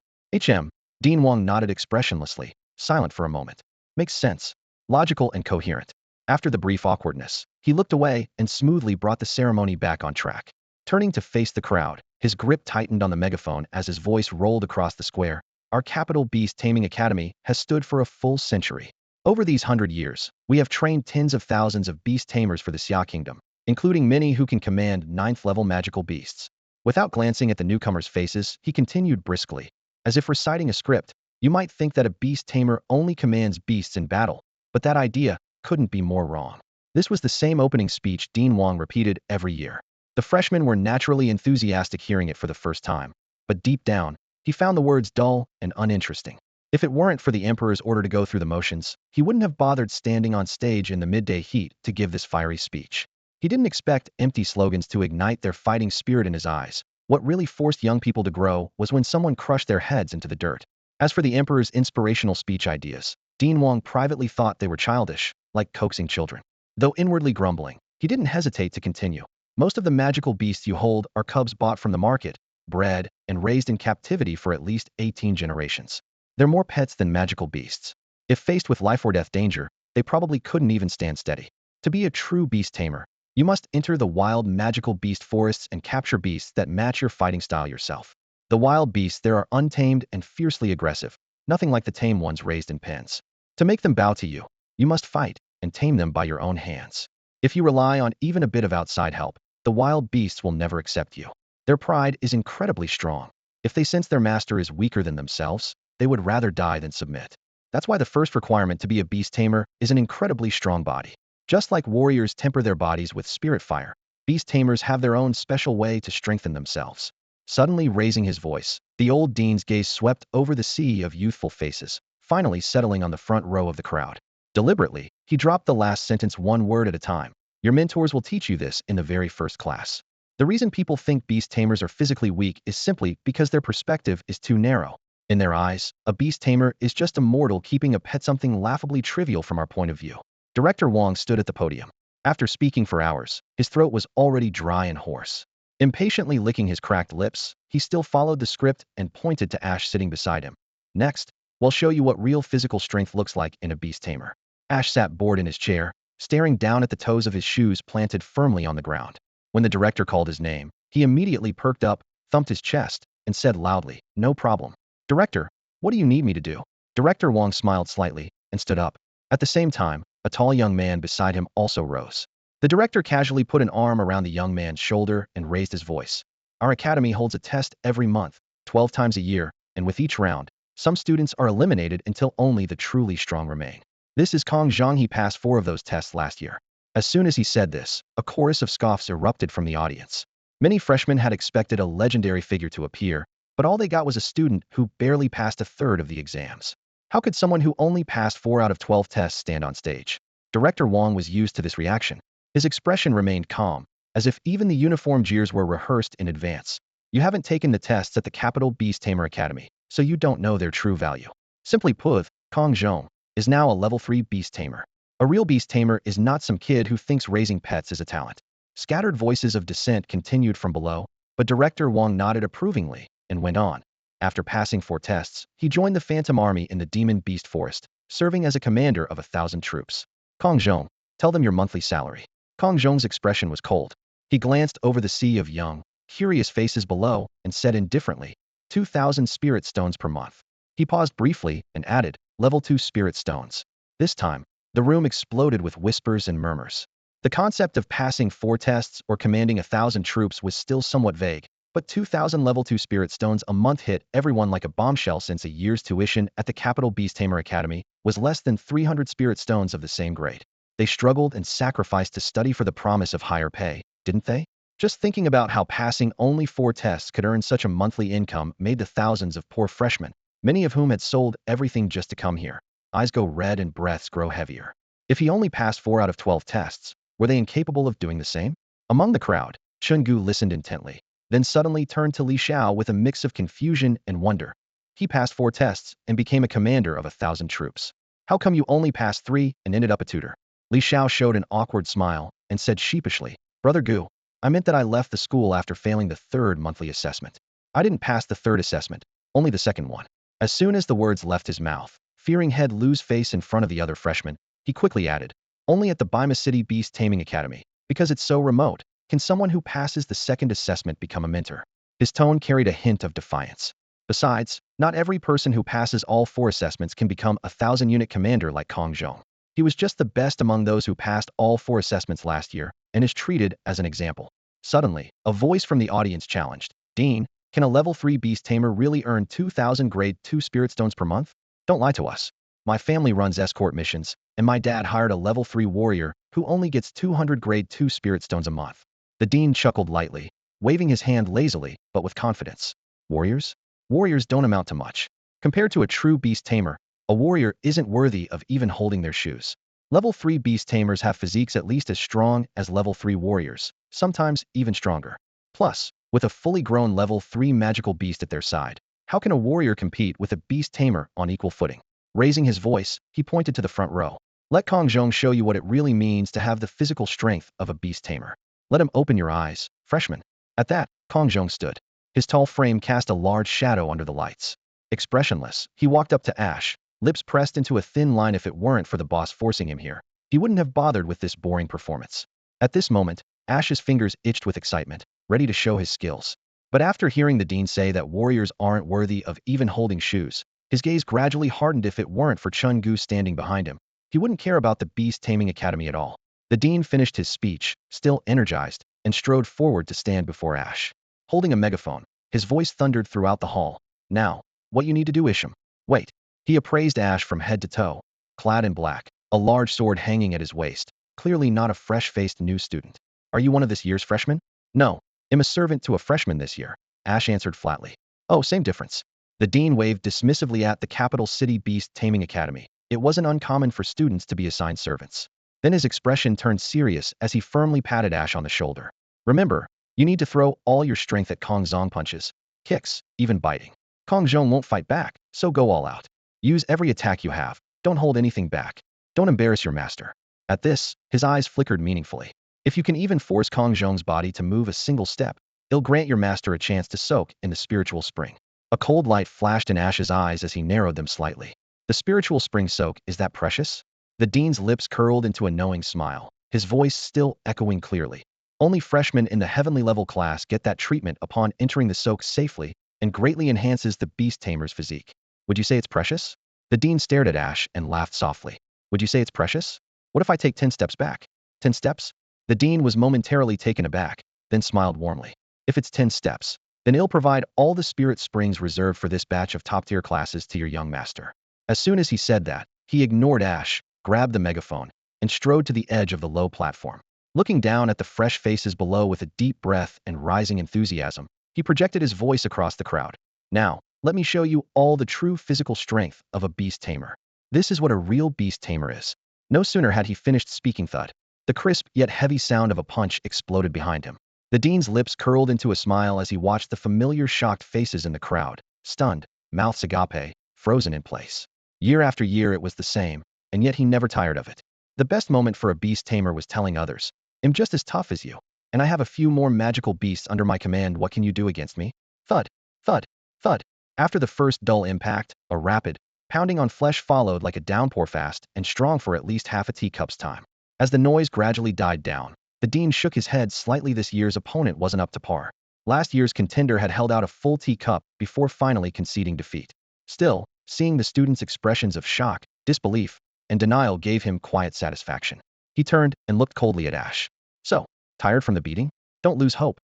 Dean Wang nodded expressionlessly, silent for a moment. Makes sense. Logical and coherent. After the brief awkwardness, he looked away and smoothly brought the ceremony back on track. Turning to face the crowd, his grip tightened on the megaphone as his voice rolled across the square. Our capital beast-taming academy has stood for a full century. Over these 100 years, we have trained tens of thousands of beast-tamers for the Xia Kingdom, including many who can command 9th-level magical beasts. Without glancing at the newcomers' faces, he continued briskly. As if reciting a script, you might think that a beast-tamer only commands beasts in battle, but that idea couldn't be more wrong. This was the same opening speech Dean Wang repeated every year. The freshmen were naturally enthusiastic hearing it for the first time, but deep down, he found the words dull and uninteresting. If it weren't for the Emperor's order to go through the motions, he wouldn't have bothered standing on stage in the midday heat to give this fiery speech. He didn't expect empty slogans to ignite their fighting spirit in his eyes. What really forced young people to grow was when someone crushed their heads into the dirt. As for the Emperor's inspirational speech ideas, Dean Wang privately thought they were childish, like coaxing children. Though inwardly grumbling, he didn't hesitate to continue. Most of the magical beasts you hold are cubs bought from the market, bred, and raised in captivity for at least 18 generations. They're more pets than magical beasts. If faced with life or death danger, they probably couldn't even stand steady. To be a true beast tamer, you must enter the wild magical beast forests and capture beasts that match your fighting style yourself. The wild beasts there are untamed and fiercely aggressive, nothing like the tame ones raised in pens. To make them bow to you, you must fight and tame them by your own hands. If you rely on even a bit of outside help, the wild beasts will never accept you. Their pride is incredibly strong. If they sense their master is weaker than themselves, they would rather die than submit. That's why the first requirement to be a beast tamer is an incredibly strong body. Just like warriors temper their bodies with spirit fire, beast tamers have their own special way to strengthen themselves. Suddenly raising his voice, the old dean's gaze swept over the sea of youthful faces, finally settling on the front row of the crowd. Deliberately, he dropped the last sentence one word at a time. Your mentors will teach you this in the very first class. The reason people think beast tamers are physically weak is simply because their perspective is too narrow. In their eyes, a beast tamer is just a mortal keeping a pet, something laughably trivial from our point of view. Director Wang stood at the podium. After speaking for hours, his throat was already dry and hoarse. Impatiently licking his cracked lips, he still followed the script and pointed to Ash sitting beside him. Next, we'll show you what real physical strength looks like in a beast tamer. Ash sat bored in his chair, staring down at the toes of his shoes planted firmly on the ground. When the director called his name, he immediately perked up, thumped his chest, and said loudly, "No problem. Director, what do you need me to do?" Director Wang smiled slightly and stood up. At the same time, a tall young man beside him also rose. The director casually put an arm around the young man's shoulder and raised his voice. Our academy holds a test every month, 12 times a year, and with each round, some students are eliminated until only the truly strong remain. This is Kong Zhang. He passed 4 of those tests last year. As soon as he said this, a chorus of scoffs erupted from the audience. Many freshmen had expected a legendary figure to appear, but all they got was a student who barely passed a third of the exams. How could someone who only passed 4 out of 12 tests stand on stage? Director Wang was used to this reaction. His expression remained calm, as if even the uniform jeers were rehearsed in advance. You haven't taken the tests at the Capital Beast Tamer Academy, so you don't know their true value. Simply put, Kong Zhong is now a level 3 beast tamer. A real beast tamer is not some kid who thinks raising pets is a talent. Scattered voices of dissent continued from below, but Director Wang nodded approvingly and went on. After passing 4 tests, he joined the Phantom Army in the Demon Beast Forest, serving as a commander of 1,000 troops. Kong Zhong, tell them your monthly salary. Kong Zhong's expression was cold. He glanced over the sea of young, curious faces below and said indifferently, 2,000 spirit stones per month. He paused briefly and added, level 2 spirit stones. This time, the room exploded with whispers and murmurs. The concept of passing 4 tests or commanding 1,000 troops was still somewhat vague, but 2,000 level 2 spirit stones a month hit everyone like a bombshell, since a year's tuition at the Capital Beast Tamer Academy was less than 300 spirit stones of the same grade. They struggled and sacrificed to study for the promise of higher pay, didn't they? Just thinking about how passing only 4 tests could earn such a monthly income made the thousands of poor freshmen, many of whom had sold everything just to come here, eyes go red and breaths grow heavier. If he only passed 4 out of 12 tests, were they incapable of doing the same? Among the crowd, Chen Gu listened intently, then suddenly turned to Li Xiao with a mix of confusion and wonder. He passed 4 tests and became a commander of 1,000 troops. How come you only passed 3 and ended up a tutor? Li Xiao showed an awkward smile and said sheepishly, Brother Gu, I meant that I left the school after failing the 3rd monthly assessment. I didn't pass the 3rd assessment, only the 2nd one. As soon as the words left his mouth, fearing he'd lose face in front of the other freshmen, he quickly added, "Only at the Bima City Beast-Taming Academy, because it's so remote, can someone who passes the second assessment become a mentor." His tone carried a hint of defiance. Besides, not every person who passes all 4 assessments can become a 1,000-unit commander like Kong Zhong. He was just the best among those who passed all 4 assessments last year and is treated as an example. Suddenly, a voice from the audience challenged, "Dean, can a level 3 beast tamer really earn 2,000 grade 2 spirit stones per month? Don't lie to us. My family runs escort missions, and my dad hired a level 3 warrior who only gets 200 grade 2 spirit stones a month." The dean chuckled lightly, waving his hand lazily but with confidence. Warriors? Warriors don't amount to much. Compared to a true beast tamer, a warrior isn't worthy of even holding their shoes. Level 3 beast tamers have physiques at least as strong as level 3 warriors, sometimes even stronger. Plus, with a fully grown level 3 magical beast at their side, how can a warrior compete with a beast tamer on equal footing? Raising his voice, he pointed to the front row. "Let Kong Zhong show you what it really means to have the physical strength of a beast tamer. Let him open your eyes, freshman." At that, Kong Zhong stood. His tall frame cast a large shadow under the lights. Expressionless, he walked up to Ash, lips pressed into a thin line. If it weren't for the boss forcing him here, he wouldn't have bothered with this boring performance. At this moment, Ash's fingers itched with excitement, ready to show his skills. But after hearing the dean say that warriors aren't worthy of even holding shoes, his gaze gradually hardened. If it weren't for Chen Gu standing behind him, he wouldn't care about the Beast Taming Academy at all. The dean finished his speech, still energized, and strode forward to stand before Ash. Holding a megaphone, his voice thundered throughout the hall. "Now, what you need to do, Isham." "Wait." He appraised Ash from head to toe, clad in black, a large sword hanging at his waist, clearly not a fresh-faced new student. "Are you one of this year's freshmen?" "No, I'm a servant to a freshman this year," Ash answered flatly. "Oh, same difference." The dean waved dismissively at the capital city Beast Taming Academy. It wasn't uncommon for students to be assigned servants. Then his expression turned serious as he firmly patted Ash on the shoulder. "Remember, you need to throw all your strength at Kong Zhong punches, kicks, even biting. Kong Zhong won't fight back, so go all out. Use every attack you have. Don't hold anything back. Don't embarrass your master." At this, his eyes flickered meaningfully. "If you can even force Kong Zhong's body to move a single step, it'll grant your master a chance to soak in the spiritual spring." A cold light flashed in Ash's eyes as he narrowed them slightly. "The spiritual spring soak, is that precious?" The dean's lips curled into a knowing smile, his voice still echoing clearly. "Only freshmen in the heavenly level class get that treatment upon entering the soak safely, and greatly enhances the beast tamer's physique." "Would you say it's precious?" The dean stared at Ash and laughed softly. "Would you say it's precious? What if I take 10 steps back?" 10 steps? The dean was momentarily taken aback, then smiled warmly. "If it's 10 steps, then it'll provide all the spirit springs reserved for this batch of top-tier classes to your young master." As soon as he said that, he ignored Ash, grabbed the megaphone, and strode to the edge of the low platform. Looking down at the fresh faces below with a deep breath and rising enthusiasm, he projected his voice across the crowd. "Now, let me show you all the true physical strength of a beast tamer. This is what a real beast tamer is." No sooner had he finished speaking thud, the crisp yet heavy sound of a punch exploded behind him. The dean's lips curled into a smile as he watched the familiar shocked faces in the crowd, stunned, mouths agape, frozen in place. Year after year it was the same, and yet he never tired of it. The best moment for a beast tamer was telling others, "I'm just as tough as you, and I have a few more magical beasts under my command. What can you do against me?" Thud, thud, thud. After the first dull impact, a rapid, pounding on flesh followed like a downpour, fast and strong for at least half a teacup's time. As the noise gradually died down, the dean shook his head slightly. This year's opponent wasn't up to par. Last year's contender had held out a full teacup before finally conceding defeat. Still, seeing the students' expressions of shock, disbelief, and denial gave him quiet satisfaction. He turned and looked coldly at Ash. "So, tired from the beating? Don't lose hope."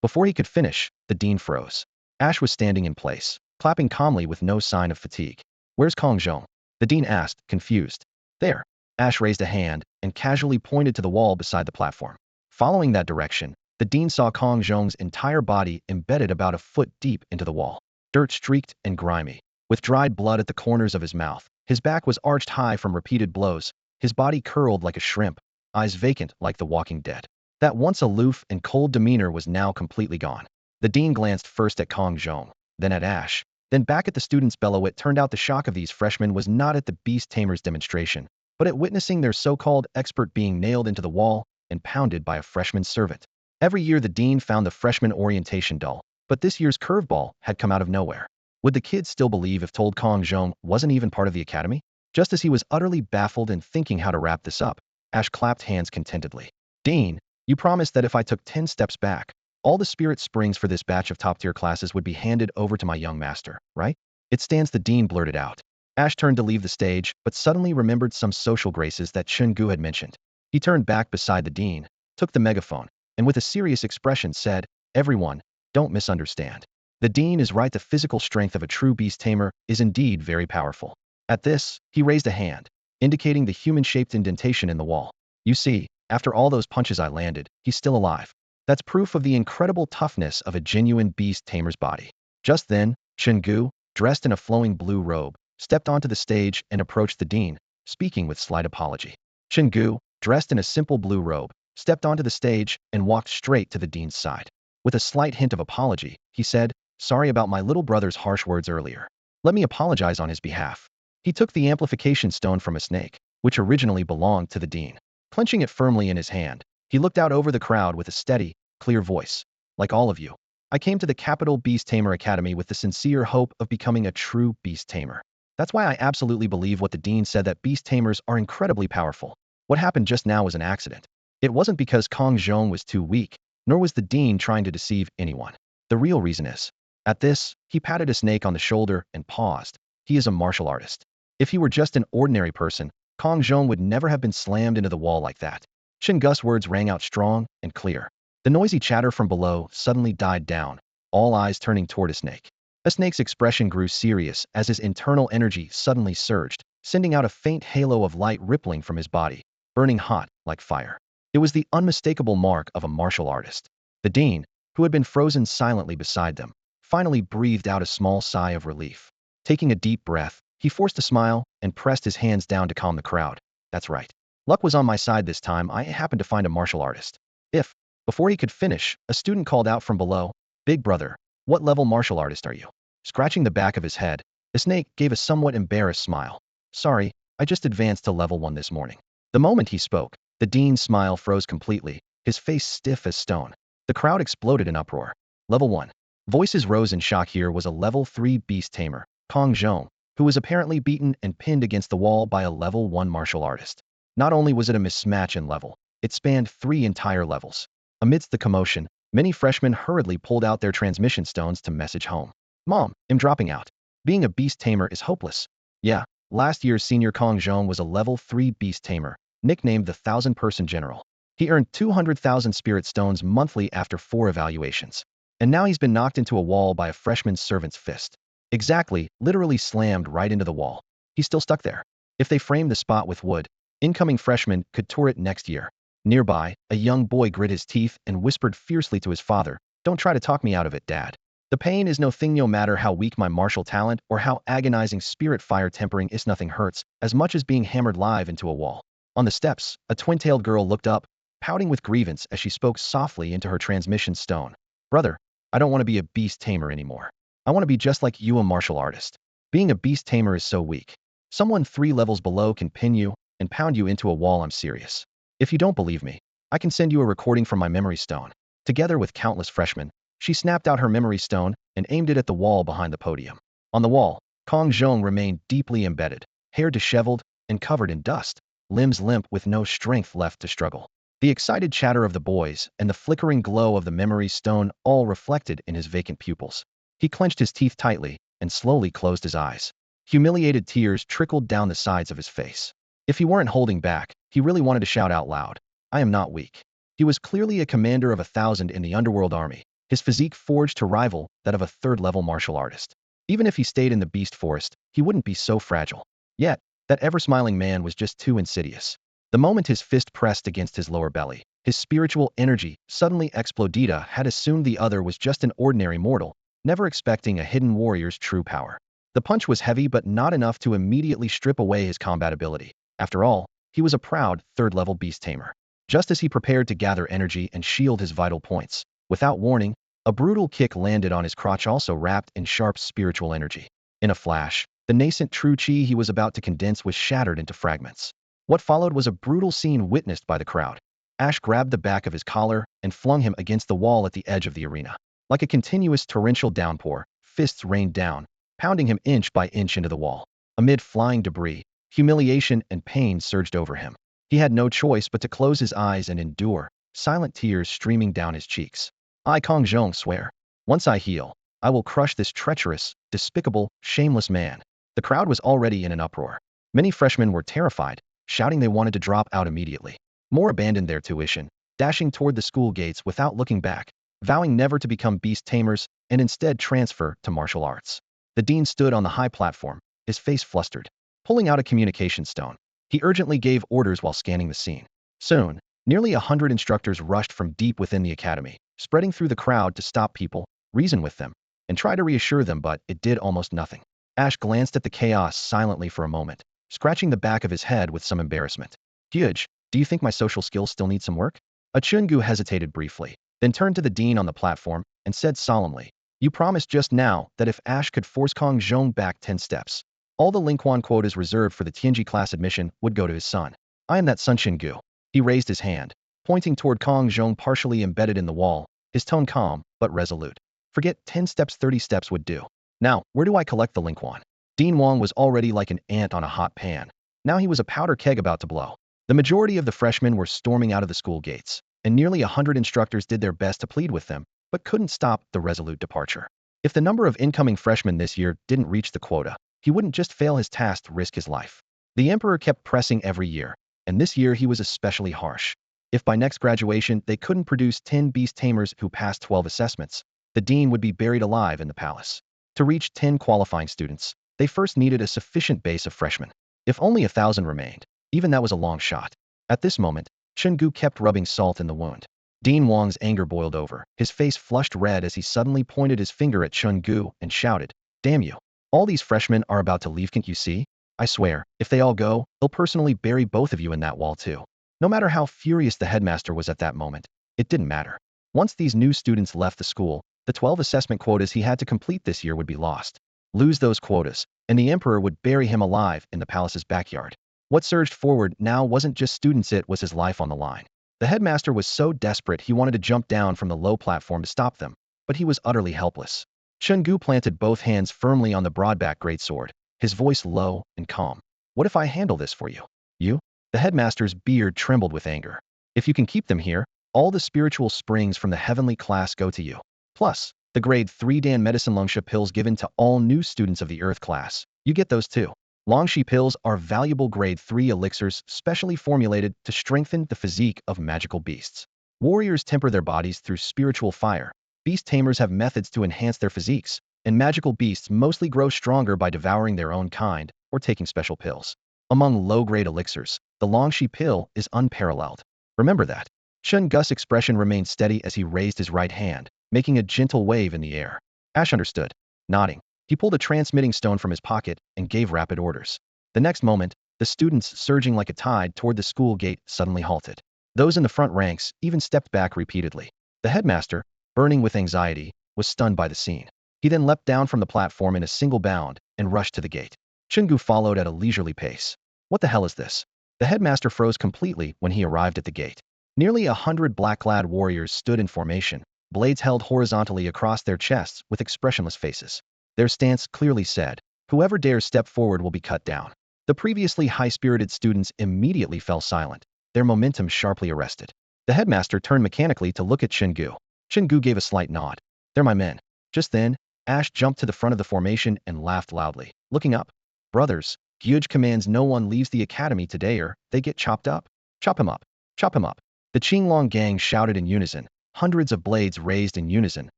Before he could finish, the dean froze. Ash was standing in place, clapping calmly with no sign of fatigue. "Where's Kong Zhong?" the dean asked, confused. "There." Ash raised a hand and casually pointed to the wall beside the platform. Following that direction, the dean saw Kong Zhong's entire body embedded about a foot deep into the wall, dirt-streaked and grimy, with dried blood at the corners of his mouth. His back was arched high from repeated blows, his body curled like a shrimp, eyes vacant like the walking dead. That once aloof and cold demeanor was now completely gone. The dean glanced first at Kong Zhong, then at Ash, then back at the students below. It turned out the shock of these freshmen was not at the beast tamer's demonstration, but at witnessing their so-called expert being nailed into the wall and pounded by a freshman servant. Every year the dean found the freshman orientation dull, but this year's curveball had come out of nowhere. Would the kids still believe if told Kong Zhong wasn't even part of the academy? Just as he was utterly baffled and thinking how to wrap this up, Ash clapped hands contentedly. Dean, you promised that if I took 10 steps back, all the spirit springs for this batch of top-tier classes would be handed over to my young master, right? It stands, the dean blurted out. Ash turned to leave the stage, but suddenly remembered some social graces that Chen Gu had mentioned. He turned back beside the dean, took the megaphone, and with a serious expression said, "Everyone, don't misunderstand. The dean is right, the physical strength of a true beast tamer is indeed very powerful." At this, he raised a hand, indicating the human-shaped indentation in the wall. "You see, after all those punches I landed, he's still alive. That's proof of the incredible toughness of a genuine beast tamer's body." Just then, Chen Gu, dressed in a flowing blue robe, stepped onto the stage and approached the dean, speaking with slight apology. Chen Gu, dressed in a simple blue robe, stepped onto the stage and walked straight to the dean's side. With a slight hint of apology, he said, "Sorry about my little brother's harsh words earlier. Let me apologize on his behalf." He took the amplification stone from a snake, which originally belonged to the dean. Clenching it firmly in his hand, he looked out over the crowd with a steady, clear voice. "Like all of you, I came to the Capital Beast Tamer Academy with the sincere hope of becoming a true beast tamer. That's why I absolutely believe what the dean said, that beast tamers are incredibly powerful. What happened just now was an accident. It wasn't because Kong Zhong was too weak, nor was the dean trying to deceive anyone. The real reason is..." At this, he patted a snake on the shoulder and paused. "He is a martial artist. If he were just an ordinary person, Kong Zhong would never have been slammed into the wall like that." Chen Gu's words rang out strong and clear. The noisy chatter from below suddenly died down, all eyes turning toward a snake. The snake's expression grew serious as his internal energy suddenly surged, sending out a faint halo of light rippling from his body, burning hot like fire. It was the unmistakable mark of a martial artist. The dean, who had been frozen silently beside them, finally breathed out a small sigh of relief. Taking a deep breath, he forced a smile and pressed his hands down to calm the crowd. "That's right. Luck was on my side this time. I happened to find a martial artist." If, before he could finish, a student called out from below, "Big brother, what level martial artist are you?" Scratching the back of his head, the snake gave a somewhat embarrassed smile. "Sorry, I just advanced to level 1 this morning." The moment he spoke, the dean's smile froze completely, his face stiff as stone. The crowd exploded in uproar. Level 1. Voices rose in shock. Here was a level 3 beast tamer, Kong Zhong, who was apparently beaten and pinned against the wall by a level 1 martial artist. Not only was it a mismatch in level, it spanned 3 entire levels. Amidst the commotion, many freshmen hurriedly pulled out their transmission stones to message home. "Mom, I'm dropping out. Being a beast tamer is hopeless." Yeah, last year's senior Kong Zhong was a level 3 beast tamer, nicknamed the 1,000-person general. He earned 200,000 spirit stones monthly after 4 evaluations. And now he's been knocked into a wall by a freshman servant's fist. Exactly, literally slammed right into the wall. He's still stuck there. If they framed the spot with wood, incoming freshmen could tour it next year. Nearby, a young boy grit his teeth and whispered fiercely to his father, "Don't try to talk me out of it, Dad. The pain is no thing, no matter how weak my martial talent or how agonizing spirit fire tempering is, nothing hurts as much as being hammered live into a wall." On the steps, a twin-tailed girl looked up, pouting with grievance as she spoke softly into her transmission stone. "Brother, I don't want to be a beast tamer anymore. I want to be just like you, a martial artist. Being a beast tamer is so weak. Someone 3 levels below can pin you and pound you into a wall. I'm serious. If you don't believe me, I can send you a recording from my memory stone." Together with countless freshmen, she snapped out her memory stone and aimed it at the wall behind the podium. On the wall, Kong Zhong remained deeply embedded, hair disheveled and covered in dust, limbs limp with no strength left to struggle. The excited chatter of the boys and the flickering glow of the memory stone all reflected in his vacant pupils. He clenched his teeth tightly and slowly closed his eyes. Humiliated tears trickled down the sides of his face. If he weren't holding back, he really wanted to shout out loud, "I am not weak." He was clearly a commander of 1,000 in the underworld army, his physique forged to rival that of a 3rd-level martial artist. Even if he stayed in the beast forest, he wouldn't be so fragile. Yet, that ever-smiling man was just too insidious. The moment his fist pressed against his lower belly, his spiritual energy suddenly exploded. Had assumed the other was just an ordinary mortal, never expecting a hidden warrior's true power. The punch was heavy but not enough to immediately strip away his combat ability. After all, he was a proud 3rd-level beast tamer. Just as he prepared to gather energy and shield his vital points, without warning, a brutal kick landed on his crotch, also wrapped in sharp spiritual energy. In a flash, the nascent true chi he was about to condense was shattered into fragments. What followed was a brutal scene witnessed by the crowd. Ash grabbed the back of his collar and flung him against the wall at the edge of the arena. Like a continuous torrential downpour, fists rained down, pounding him inch by inch into the wall. Amid flying debris, humiliation and pain surged over him. He had no choice but to close his eyes and endure, silent tears streaming down his cheeks. I Kong Zhong swear. Once I heal, I will crush this treacherous, despicable, shameless man. The crowd was already in an uproar. Many freshmen were terrified, shouting they wanted to drop out immediately. More abandoned their tuition, dashing toward the school gates without looking back, vowing never to become beast tamers and instead transfer to martial arts. The dean stood on the high platform, his face flustered. Pulling out a communication stone, he urgently gave orders while scanning the scene. Soon, nearly 100 instructors rushed from deep within the academy, spreading through the crowd to stop people, reason with them, and try to reassure them, but it did almost nothing. Ash glanced at the chaos silently for a moment, scratching the back of his head with some embarrassment. Huge, do you think my social skills still need some work? Chen Gu hesitated briefly, then turned to the dean on the platform and said solemnly, you promised just now that if Ash could force Kong Zhong back 10 steps, all the Lingquan quotas reserved for the Tianji class admission would go to his son. I am that son Chen Gu. He raised his hand, pointing toward Kong Zhong partially embedded in the wall, his tone calm but resolute. Forget 10 steps, 30 steps would do. Now, where do I collect the Lingquan? Dean Wang was already like an ant on a hot pan. Now he was a powder keg about to blow. The majority of the freshmen were storming out of the school gates, and nearly 100 instructors did their best to plead with them, but couldn't stop the resolute departure. If the number of incoming freshmen this year didn't reach the quota, he wouldn't just fail his task to risk his life. The emperor kept pressing every year, and this year he was especially harsh. If by next graduation they couldn't produce 10 beast tamers who passed 12 assessments, the dean would be buried alive in the palace. To reach 10 qualifying students, they first needed a sufficient base of freshmen. If only 1,000 remained, even that was a long shot. At this moment, Chen Gu kept rubbing salt in the wound. Dean Wang's anger boiled over. His face flushed red as he suddenly pointed his finger at Chen Gu and shouted, damn you. All these freshmen are about to leave, can't you see? I swear, if they all go, he'll personally bury both of you in that wall too. No matter how furious the headmaster was at that moment, it didn't matter. Once these new students left the school, the 12 assessment quotas he had to complete this year would be lost. Lose those quotas, and the emperor would bury him alive in the palace's backyard. What surged forward now wasn't just students, it was his life on the line. The headmaster was so desperate he wanted to jump down from the low platform to stop them, but he was utterly helpless. Chen Gu planted both hands firmly on the broadback greatsword, his voice low and calm. What if I handle this for you? You? The headmaster's beard trembled with anger. If you can keep them here, all the spiritual springs from the heavenly class go to you. Plus, the grade 3 Dan medicine Longsha pills given to all new students of the Earth class. You get those too. Longshi pills are valuable grade 3 elixirs specially formulated to strengthen the physique of magical beasts. Warriors temper their bodies through spiritual fire. Beast tamers have methods to enhance their physiques, and magical beasts mostly grow stronger by devouring their own kind or taking special pills. Among low-grade elixirs, the Longshi pill is unparalleled. Remember that. Chen Gu's expression remained steady as he raised his right hand, making a gentle wave in the air. Ash understood. Nodding, he pulled a transmitting stone from his pocket and gave rapid orders. The next moment, the students surging like a tide toward the school gate suddenly halted. Those in the front ranks even stepped back repeatedly. The headmaster, burning with anxiety, was stunned by the scene. He then leapt down from the platform in a single bound and rushed to the gate. Chen Gu followed at a leisurely pace. What the hell is this? The headmaster froze completely when he arrived at the gate. Nearly 100 black-clad warriors stood in formation, blades held horizontally across their chests with expressionless faces. Their stance clearly said, whoever dares step forward will be cut down. The previously high-spirited students immediately fell silent, their momentum sharply arrested. The headmaster turned mechanically to look at Chen Gu. Chen Gu gave a slight nod. They're my men. Just then, Ash jumped to the front of the formation and laughed loudly. Looking up, brothers, Gyuj commands no one leaves the academy today or they get chopped up. Chop him up. Chop him up. The Qinglong gang shouted in unison, hundreds of blades raised in unison,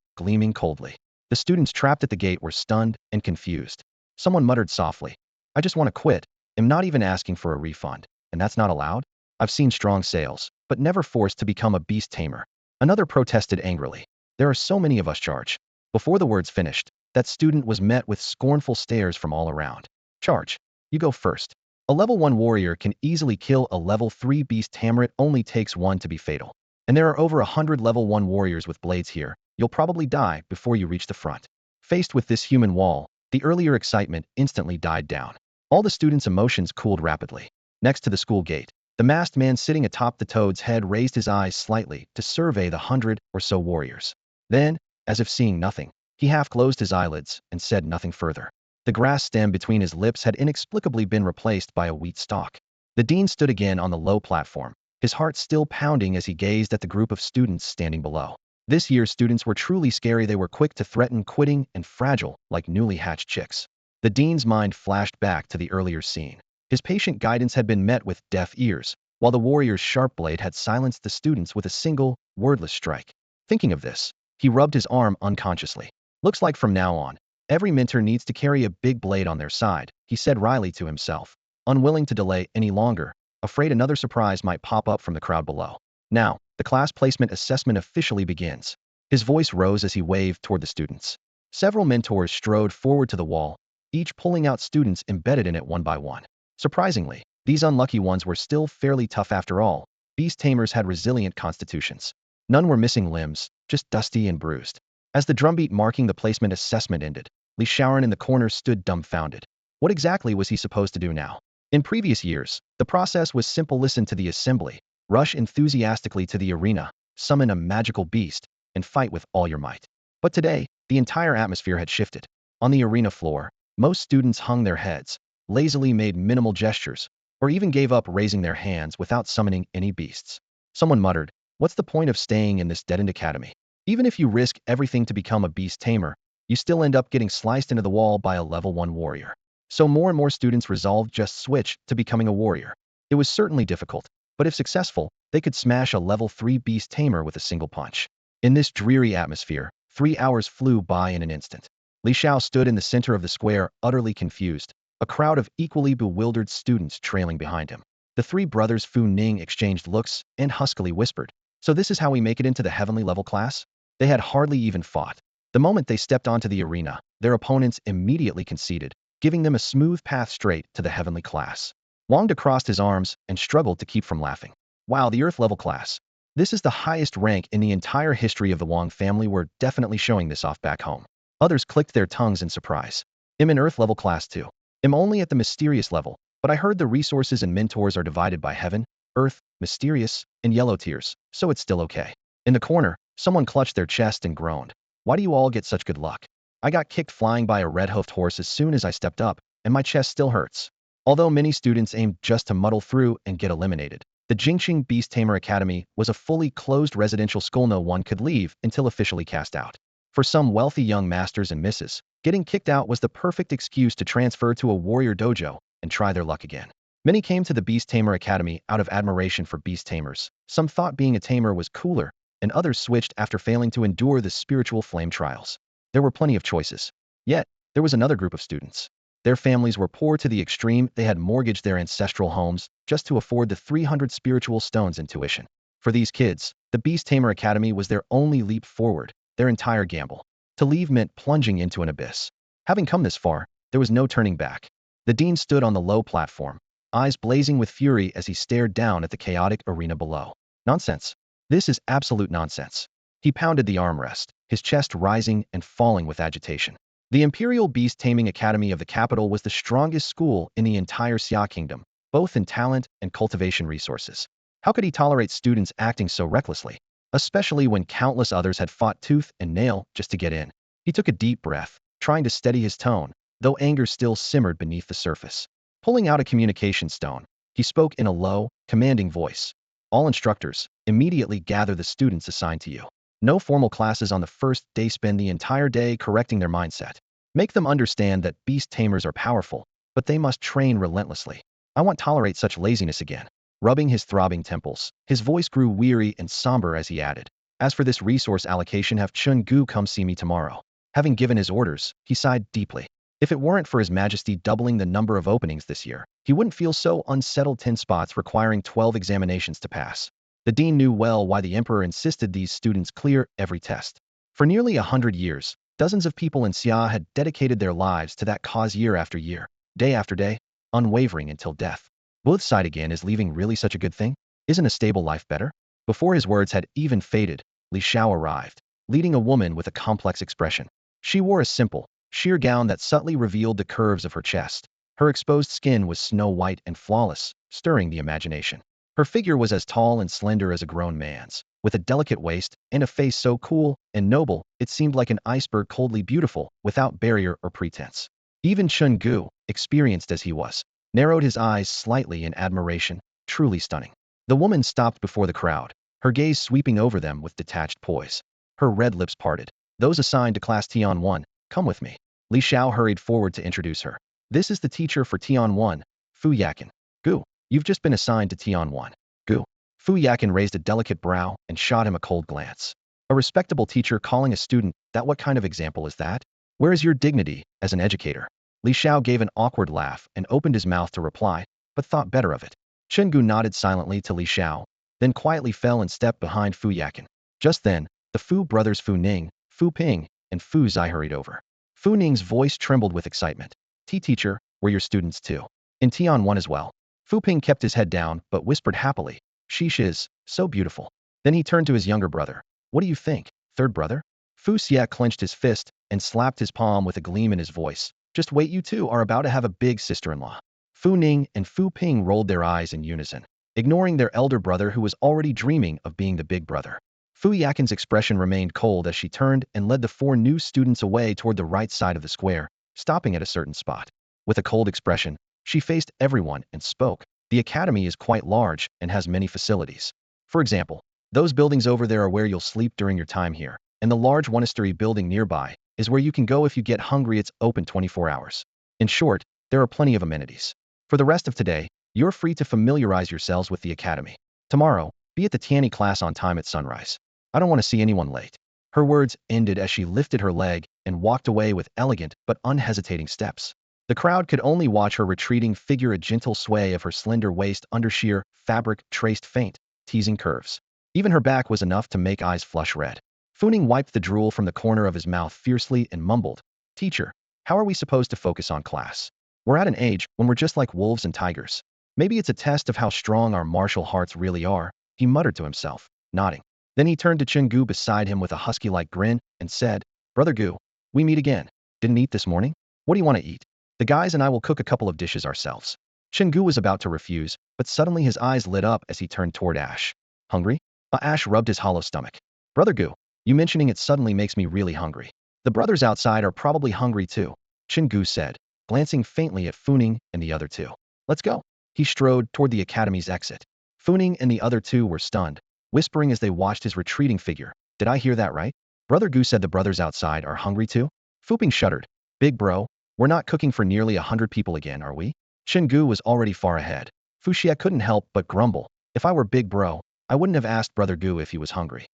gleaming coldly. The students trapped at the gate were stunned and confused. Someone muttered softly, I just want to quit. I'm not even asking for a refund, and that's not allowed? I've seen strong sales, but never forced to become a beast tamer. Another protested angrily. There are so many of us, Charge. Before the words finished, that student was met with scornful stares from all around. Charge. You go first. A level 1 warrior can easily kill a level 3 beast tamer. It only takes one to be fatal. And there are over 100 level 1 warriors with blades here. You'll probably die before you reach the front. Faced with this human wall, the earlier excitement instantly died down. All the students' emotions cooled rapidly. Next to the school gate, the masked man sitting atop the toad's head raised his eyes slightly to survey the 100 or so warriors. Then, as if seeing nothing, he half closed his eyelids and said nothing further. The grass stem between his lips had inexplicably been replaced by a wheat stalk. The dean stood again on the low platform, his heart still pounding as he gazed at the group of students standing below. This year's students were truly scary. They were quick to threaten quitting and fragile, like newly hatched chicks. The dean's mind flashed back to the earlier scene. His patient guidance had been met with deaf ears, while the warrior's sharp blade had silenced the students with a single, wordless strike. Thinking of this, he rubbed his arm unconsciously. Looks like from now on, every mentor needs to carry a big blade on their side, he said wryly to himself, unwilling to delay any longer, afraid another surprise might pop up from the crowd below. Now, the class placement assessment officially begins. His voice rose as he waved toward the students. Several mentors strode forward to the wall, each pulling out students embedded in it one by one. Surprisingly, these unlucky ones were still fairly tough after all. Beast tamers had resilient constitutions. None were missing limbs, just dusty and bruised. As the drumbeat marking the placement assessment ended, Li Shaoran in the corner stood dumbfounded. What exactly was he supposed to do now? In previous years, the process was simple: listen to the assembly, rush enthusiastically to the arena, summon a magical beast, and fight with all your might. But today, the entire atmosphere had shifted. On the arena floor, most students hung their heads, lazily made minimal gestures, or even gave up raising their hands without summoning any beasts. Someone muttered, "What's the point of staying in this dead-end academy? Even if you risk everything to become a beast tamer, you still end up getting sliced into the wall by a level 1 warrior." So more and more students resolved just switch to becoming a warrior. It was certainly difficult, but if successful, they could smash a level 3 beast tamer with a single punch. In this dreary atmosphere, 3 hours flew by in an instant. Li Shao stood in the center of the square, utterly confused, a crowd of equally bewildered students trailing behind him. The three brothers Fu Ning exchanged looks and huskily whispered, "So this is how we make it into the heavenly level class?" They had hardly even fought. The moment they stepped onto the arena, their opponents immediately conceded, giving them a smooth path straight to the heavenly class. Wang De crossed his arms and struggled to keep from laughing. Wow, the Earth level class. This is the highest rank in the entire history of the Wang family. We're definitely showing this off back home. Others clicked their tongues in surprise. I'm in Earth level class too. I'm only at the mysterious level, but I heard the resources and mentors are divided by heaven, earth, mysterious, and yellow tiers, so it's still okay. In the corner, someone clutched their chest and groaned. Why do you all get such good luck? I got kicked flying by a red-hoofed horse as soon as I stepped up, and my chest still hurts. Although many students aimed just to muddle through and get eliminated, the Jingxing Beast Tamer Academy was a fully closed residential school. No one could leave until officially cast out. For some wealthy young masters and misses, getting kicked out was the perfect excuse to transfer to a warrior dojo and try their luck again. Many came to the Beast Tamer Academy out of admiration for beast tamers. Some thought being a tamer was cooler, and others switched after failing to endure the spiritual flame trials. There were plenty of choices. Yet, there was another group of students. Their families were poor to the extreme. They had mortgaged their ancestral homes just to afford the 300 spiritual stones in tuition. For these kids, the Beast Tamer Academy was their only leap forward, their entire gamble. To leave meant plunging into an abyss. Having come this far, there was no turning back. The dean stood on the low platform, eyes blazing with fury as he stared down at the chaotic arena below. Nonsense. This is absolute nonsense. He pounded the armrest, his chest rising and falling with agitation. The Imperial Beast Taming Academy of the capital was the strongest school in the entire Xia Kingdom, both in talent and cultivation resources. How could he tolerate students acting so recklessly, especially when countless others had fought tooth and nail just to get in? He took a deep breath, trying to steady his tone, though anger still simmered beneath the surface. Pulling out a communication stone, he spoke in a low, commanding voice. "All instructors, immediately gather the students assigned to you. No formal classes on the first day. Spend the entire day correcting their mindset. Make them understand that beast tamers are powerful, but they must train relentlessly. I won't tolerate such laziness again." Rubbing his throbbing temples, his voice grew weary and somber as he added, "As for this resource allocation, have Chen Gu come see me tomorrow." Having given his orders, he sighed deeply. If it weren't for His Majesty doubling the number of openings this year, he wouldn't feel so unsettled. 10 spots requiring 12 examinations to pass. The dean knew well why the emperor insisted these students clear every test. For nearly 100 years, dozens of people in Xia had dedicated their lives to that cause year after year, day after day, unwavering until death. Both side again. Is leaving really such a good thing? Isn't a stable life better? Before his words had even faded, Li Shao arrived, leading a woman with a complex expression. She wore a simple, sheer gown that subtly revealed the curves of her chest. Her exposed skin was snow white and flawless, stirring the imagination. Her figure was as tall and slender as a grown man's, with a delicate waist and a face so cool and noble it seemed like an iceberg, coldly beautiful, without barrier or pretense. Even Chen Gu, experienced as he was, narrowed his eyes slightly in admiration. Truly stunning. The woman stopped before the crowd, her gaze sweeping over them with detached poise. Her red lips parted. Those assigned to Class Tian 1, come with me. Li Xiao hurried forward to introduce her. This is the teacher for Tian 1, Fu Yakin. Gu, you've just been assigned to Tian 1. Gu. Fu Yakin raised a delicate brow and shot him a cold glance. A respectable teacher calling a student, that what kind of example is that? Where is your dignity as an educator? Li Xiao gave an awkward laugh and opened his mouth to reply, but thought better of it. Chen Gu nodded silently to Li Xiao, then quietly fell and stepped behind Fu Yakin. Just then, the Fu brothers Fu Ning, Fu Ping, and Fu Zai hurried over. Fu Ning's voice trembled with excitement. Teacher, we're your students too. In Tian 1 as well. Fu Ping kept his head down but whispered happily, Sheesh is so beautiful. Then he turned to his younger brother. What do you think, third brother? Fu Xia clenched his fist and slapped his palm with a gleam in his voice. Just wait, you two are about to have a big sister-in-law. Fu Ning and Fu Ping rolled their eyes in unison, ignoring their elder brother who was already dreaming of being the big brother. Fu Yakin's expression remained cold as she turned and led the four new students away toward the right side of the square, stopping at a certain spot. With a cold expression, she faced everyone and spoke. The academy is quite large and has many facilities. For example, those buildings over there are where you'll sleep during your time here, and the large monastery building nearby is where you can go if you get hungry. It's open 24 hours. In short, there are plenty of amenities. For the rest of today, you're free to familiarize yourselves with the academy. Tomorrow, be at the Tiani class on time at sunrise. I don't want to see anyone late. Her words ended as she lifted her leg and walked away with elegant but unhesitating steps. The crowd could only watch her retreating figure, a gentle sway of her slender waist under sheer fabric traced faint, teasing curves. Even her back was enough to make eyes flush red. Fu Ning wiped the drool from the corner of his mouth fiercely and mumbled, Teacher, how are we supposed to focus on class? We're at an age when we're just like wolves and tigers. Maybe it's a test of how strong our martial hearts really are, he muttered to himself, nodding. Then he turned to Chen Gu beside him with a husky-like grin and said, Brother Gu, we meet again. Didn't eat this morning? What do you want to eat? The guys and I will cook a couple of dishes ourselves. Chen Gu was about to refuse, but suddenly his eyes lit up as he turned toward Ash. Hungry? Ash rubbed his hollow stomach. Brother Gu, you mentioning it suddenly makes me really hungry. The brothers outside are probably hungry too, Chen Gu said, glancing faintly at Fu Ning and the other two. Let's go. He strode toward the academy's exit. Fu Ning and the other two were stunned, whispering as they watched his retreating figure. Did I hear that right? Brother Gu said the brothers outside are hungry too? Fu Ping shuddered. Big bro, we're not cooking for nearly 100 people again, are we? Chen Gu was already far ahead. Fu Xia couldn't help but grumble. If I were big bro, I wouldn't have asked Brother Gu if he was hungry.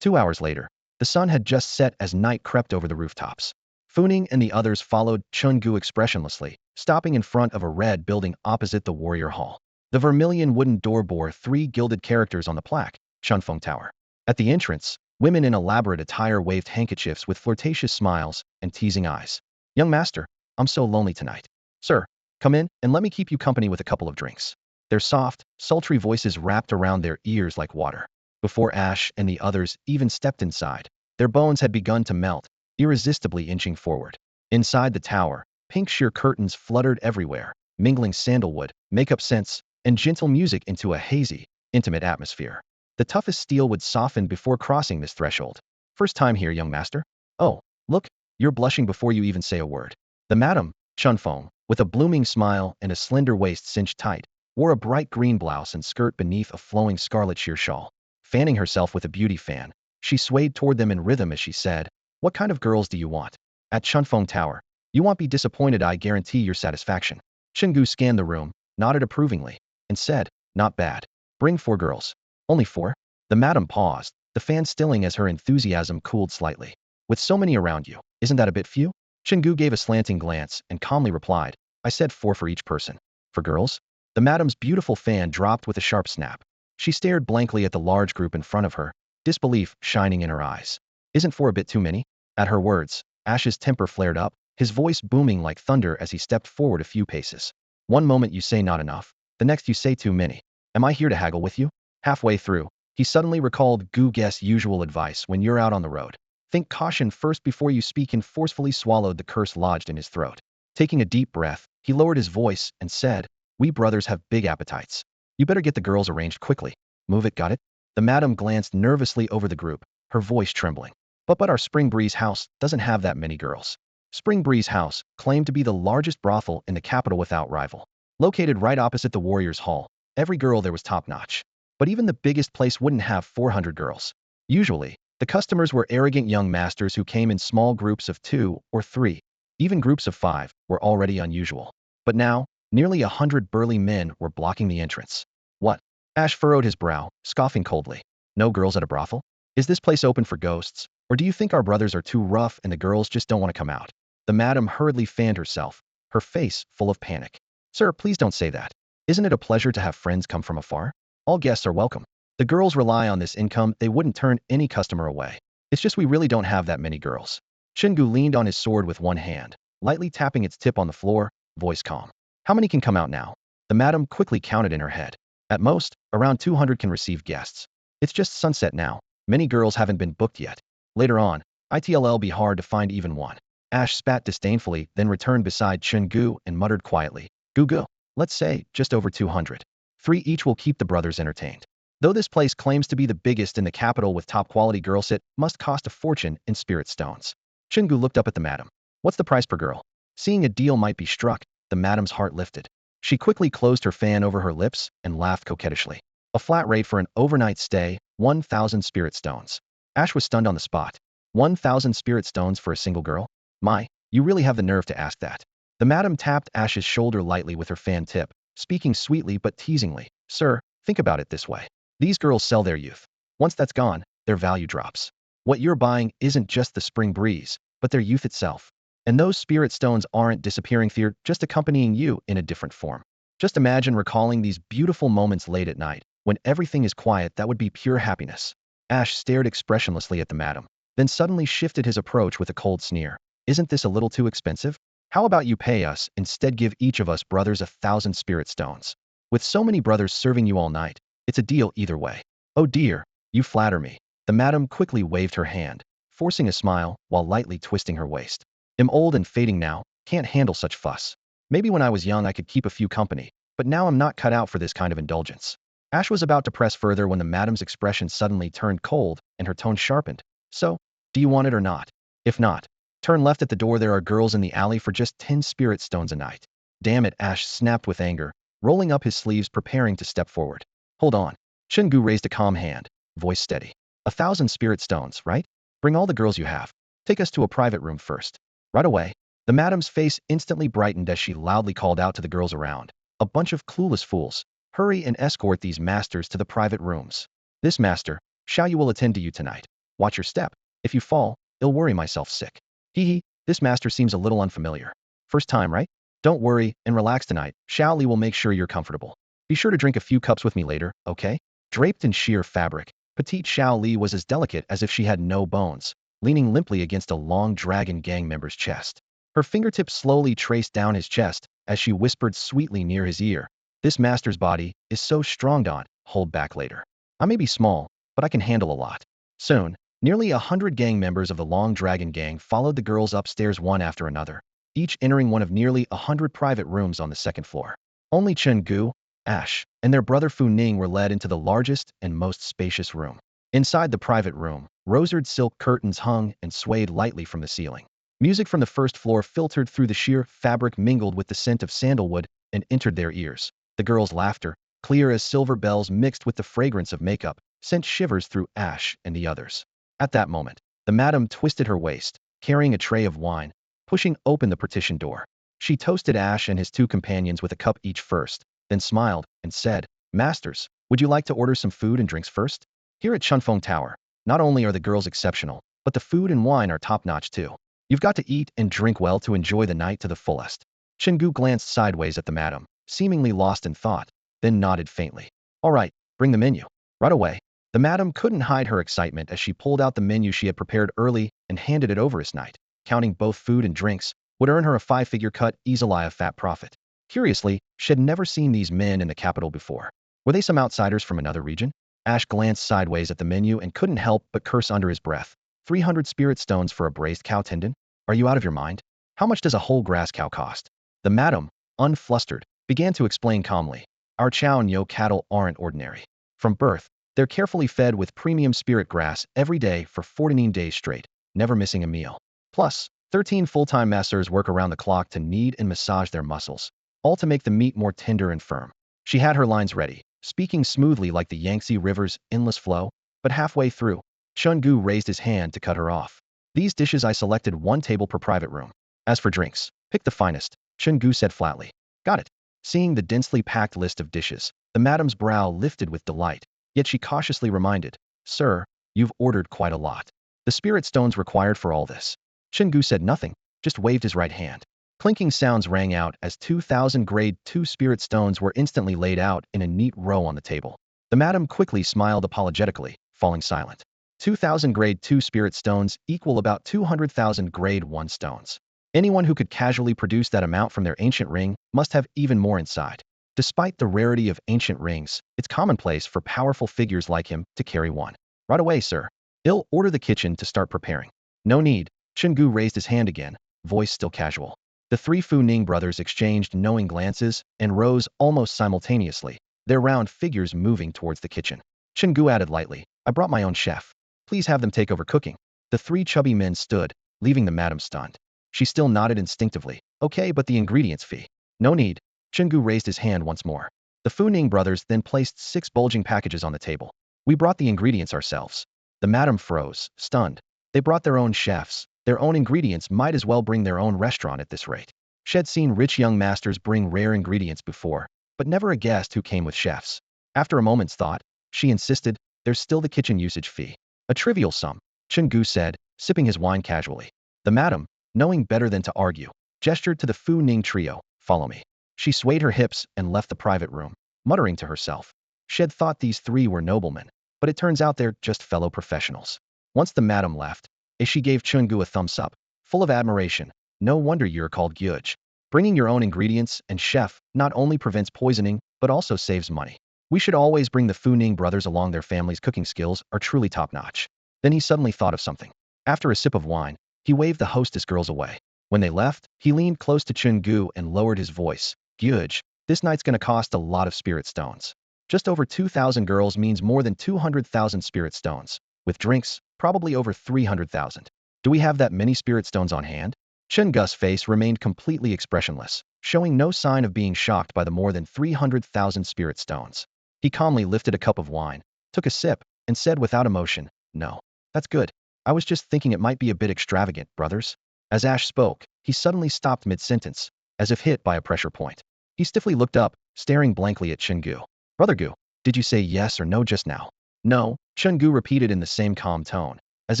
2 hours later, the sun had just set as night crept over the rooftops. Fu Ning and the others followed Chen Gu expressionlessly, stopping in front of a red building opposite the warrior hall. The vermilion wooden door bore 3 gilded characters on the plaque, Chunfeng Tower. At the entrance, women in elaborate attire waved handkerchiefs with flirtatious smiles and teasing eyes. Young master, I'm so lonely tonight. Sir, come in and let me keep you company with a couple of drinks. Their soft, sultry voices wrapped around their ears like water. Before Ash and the others even stepped inside, their bones had begun to melt, irresistibly inching forward. Inside the tower, pink sheer curtains fluttered everywhere, mingling sandalwood, makeup scents, and gentle music into a hazy, intimate atmosphere. The toughest steel would soften before crossing this threshold. First time here, young master? Oh, look, you're blushing before you even say a word. The madam, Chunfeng, with a blooming smile and a slender waist cinched tight, wore a bright green blouse and skirt beneath a flowing scarlet sheer shawl. Fanning herself with a beauty fan, she swayed toward them in rhythm as she said, What kind of girls do you want? At Chunfeng Tower. You won't be disappointed, I guarantee your satisfaction. Chen Gu scanned the room, nodded approvingly, and said, Not bad. Bring 4 girls. Only 4? The madam paused, the fan stilling as her enthusiasm cooled slightly. With so many around you, isn't that a bit few? Chen Gu gave a slanting glance and calmly replied, I said 4 for each person. For girls? The madam's beautiful fan dropped with a sharp snap. She stared blankly at the large group in front of her, disbelief shining in her eyes. Isn't 4 a bit too many? At her words, Ash's temper flared up, his voice booming like thunder as he stepped forward a few paces. One moment you say not enough, the next you say too many. Am I here to haggle with you? Halfway through, he suddenly recalled Gu Guess' usual advice when you're out on the road. Think caution first before you speak, and forcefully swallowed the curse lodged in his throat. Taking a deep breath, he lowered his voice and said, We brothers have big appetites. You better get the girls arranged quickly. Move it, got it? The madam glanced nervously over the group, her voice trembling. But our Spring Breeze house doesn't have that many girls. Spring Breeze House claimed to be the largest brothel in the capital without rival. Located right opposite the Warriors Hall, every girl there was top-notch. But even the biggest place wouldn't have 400 girls. Usually, the customers were arrogant young masters who came in small groups of 2 or 3. Even groups of 5 were already unusual. But now, nearly 100 burly men were blocking the entrance. What? Ash furrowed his brow, scoffing coldly. No girls at a brothel? Is this place open for ghosts? Or do you think our brothers are too rough and the girls just don't want to come out? The madam hurriedly fanned herself, her face full of panic. Sir, please don't say that. Isn't it a pleasure to have friends come from afar? All guests are welcome. The girls rely on this income, they wouldn't turn any customer away. It's just we really don't have that many girls. Chen Gu leaned on his sword with one hand, lightly tapping its tip on the floor, voice calm. How many can come out now? The madam quickly counted in her head. At most, around 200 can receive guests. It's just sunset now. Many girls haven't been booked yet. Later on, it'll be hard to find even one. Ash spat disdainfully, then returned beside Chen Gu and muttered quietly. Gu. Let's say, just over 200. 3 each will keep the brothers entertained. Though this place claims to be the biggest in the capital with top-quality girls, it must cost a fortune in spirit stones. Chen Gu looked up at the madam. What's the price per girl? Seeing a deal might be struck, the madam's heart lifted. She quickly closed her fan over her lips and laughed coquettishly. A flat rate for an overnight stay, 1,000 spirit stones. Ash was stunned on the spot. 1,000 spirit stones for a single girl? My, you really have the nerve to ask that. The madam tapped Ash's shoulder lightly with her fan tip, speaking sweetly but teasingly. Sir, think about it this way. These girls sell their youth. Once that's gone, their value drops. What you're buying isn't just the spring breeze, but their youth itself. And those spirit stones aren't disappearing, they're just accompanying you in a different form. Just imagine recalling these beautiful moments late at night, when everything is quiet. That would be pure happiness. Ash stared expressionlessly at the madam, then suddenly shifted his approach with a cold sneer. Isn't this a little too expensive? How about you pay us, instead give each of us brothers 1,000 spirit stones. With so many brothers serving you all night, it's a deal either way. Oh dear, you flatter me. The madam quickly waved her hand, forcing a smile while lightly twisting her waist. I'm old and fading now, can't handle such fuss. Maybe when I was young I could keep a few company, but now I'm not cut out for this kind of indulgence. Ash was about to press further when the madam's expression suddenly turned cold and her tone sharpened. So, do you want it or not? If not, turn left at the door. There are girls in the alley for just 10 spirit stones a night. Damn it, Ash snapped with anger, rolling up his sleeves preparing to step forward. Hold on. Chen Gu raised a calm hand, voice steady. 1,000 spirit stones, right? Bring all the girls you have. Take us to a private room first. Right away. The madam's face instantly brightened as she loudly called out to the girls around. A bunch of clueless fools. Hurry and escort these masters to the private rooms. This master, Xiao Yu, will attend to you tonight. Watch your step. If you fall, I'll worry myself sick. Hee, this master seems a little unfamiliar. First time, right? Don't worry and relax tonight. Xiao Li will make sure you're comfortable. Be sure to drink a few cups with me later, okay? Draped in sheer fabric, petite Xiao Li was as delicate as if she had no bones, leaning limply against a long dragon gang member's chest. Her fingertips slowly traced down his chest as she whispered sweetly near his ear. This master's body is so strong, don't hold back later. I may be small, but I can handle a lot. Soon, nearly 100 gang members of the Long Dragon Gang followed the girls upstairs one after another, each entering one of nearly 100 private rooms on the second floor. Only Chen Gu, Ash, and their brother Fu Ning were led into the largest and most spacious room. Inside the private room, rosered silk curtains hung and swayed lightly from the ceiling. Music from the first floor filtered through the sheer fabric, mingled with the scent of sandalwood, and entered their ears. The girls' laughter, clear as silver bells mixed with the fragrance of makeup, sent shivers through Ash and the others. At that moment, the madam twisted her waist, carrying a tray of wine, pushing open the partition door. She toasted Ash and his 2 companions with a cup each first, then smiled and said, Masters, would you like to order some food and drinks first? Here at Chunfeng Tower, not only are the girls exceptional, but the food and wine are top-notch too. You've got to eat and drink well to enjoy the night to the fullest. Chen Gu glanced sideways at the madam, seemingly lost in thought, then nodded faintly. All right, bring the menu. Right away. The madam couldn't hide her excitement as she pulled out the menu she had prepared early and handed it over. His night, counting both food and drinks, would earn her a 5-figure cut, easily a fat profit. Curiously, she had never seen these men in the capital before. Were they some outsiders from another region? Ash glanced sideways at the menu and couldn't help but curse under his breath. 300 spirit stones for a braised cow tendon? Are you out of your mind? How much does a whole grass cow cost? The madam, unflustered, began to explain calmly. Our chow and yo cattle aren't ordinary. From birth, they're carefully fed with premium spirit grass every day for 14 days straight, never missing a meal. Plus, 13 full-time masters work around the clock to knead and massage their muscles, all to make the meat more tender and firm. She had her lines ready, speaking smoothly like the Yangtze River's endless flow, but halfway through, Chen Gu raised his hand to cut her off. These dishes I selected one table per private room. As for drinks, pick the finest, Chen Gu said flatly. Got it. Seeing the densely packed list of dishes, the madam's brow lifted with delight, yet she cautiously reminded, Sir, you've ordered quite a lot. The spirit stones required for all this. Chen Gu said nothing, just waved his right hand. Clinking sounds rang out as 2,000 grade 2 spirit stones were instantly laid out in a neat row on the table. The madam quickly smiled apologetically, falling silent. 2,000 grade 2 spirit stones equal about 200,000 grade 1 stones. Anyone who could casually produce that amount from their ancient ring must have even more inside. Despite the rarity of ancient rings, it's commonplace for powerful figures like him to carry one. Right away, sir. I'll order the kitchen to start preparing. No need. Chen Gu raised his hand again, voice still casual. The three Fu Ning brothers exchanged knowing glances and rose almost simultaneously, their round figures moving towards the kitchen. Chen Gu added lightly, I brought my own chef. Please have them take over cooking. The three chubby men stood, leaving the madam stunned. She still nodded instinctively. Okay, but the ingredients fee. No need. Chen Gu raised his hand once more. The Fu Ning brothers then placed 6 bulging packages on the table. We brought the ingredients ourselves. The madam froze, stunned. They brought their own chefs. Their own ingredients might as well bring their own restaurant at this rate. She had seen rich young masters bring rare ingredients before, but never a guest who came with chefs. After a moment's thought, she insisted, there's still the kitchen usage fee. A trivial sum, Chen Gu said, sipping his wine casually. The madam, knowing better than to argue, gestured to the Fu Ning trio, follow me. She swayed her hips and left the private room, muttering to herself. She had thought these three were noblemen, but it turns out they're just fellow professionals. Once the madam left, she gave Chen Gu a thumbs up, full of admiration. No wonder you're called Gyuj. Bringing your own ingredients and chef not only prevents poisoning, but also saves money. We should always bring the Fu Ning brothers along. Their family's cooking skills are truly top-notch. Then he suddenly thought of something. After a sip of wine, he waved the hostess girls away. When they left, he leaned close to Chen Gu and lowered his voice. Gyuj, this night's gonna cost a lot of spirit stones. Just over 2,000 girls means more than 200,000 spirit stones. With drinks, probably over 300,000. Do we have that many spirit stones on hand? Chen Gu's face remained completely expressionless, showing no sign of being shocked by the more than 300,000 spirit stones. He calmly lifted a cup of wine, took a sip, and said without emotion, no. That's good. I was just thinking it might be a bit extravagant, brothers. As Ash spoke, he suddenly stopped mid-sentence, as if hit by a pressure point. He stiffly looked up, staring blankly at Chen Gu. Brother Gu, did you say yes or no just now? No, Chen Gu repeated in the same calm tone, as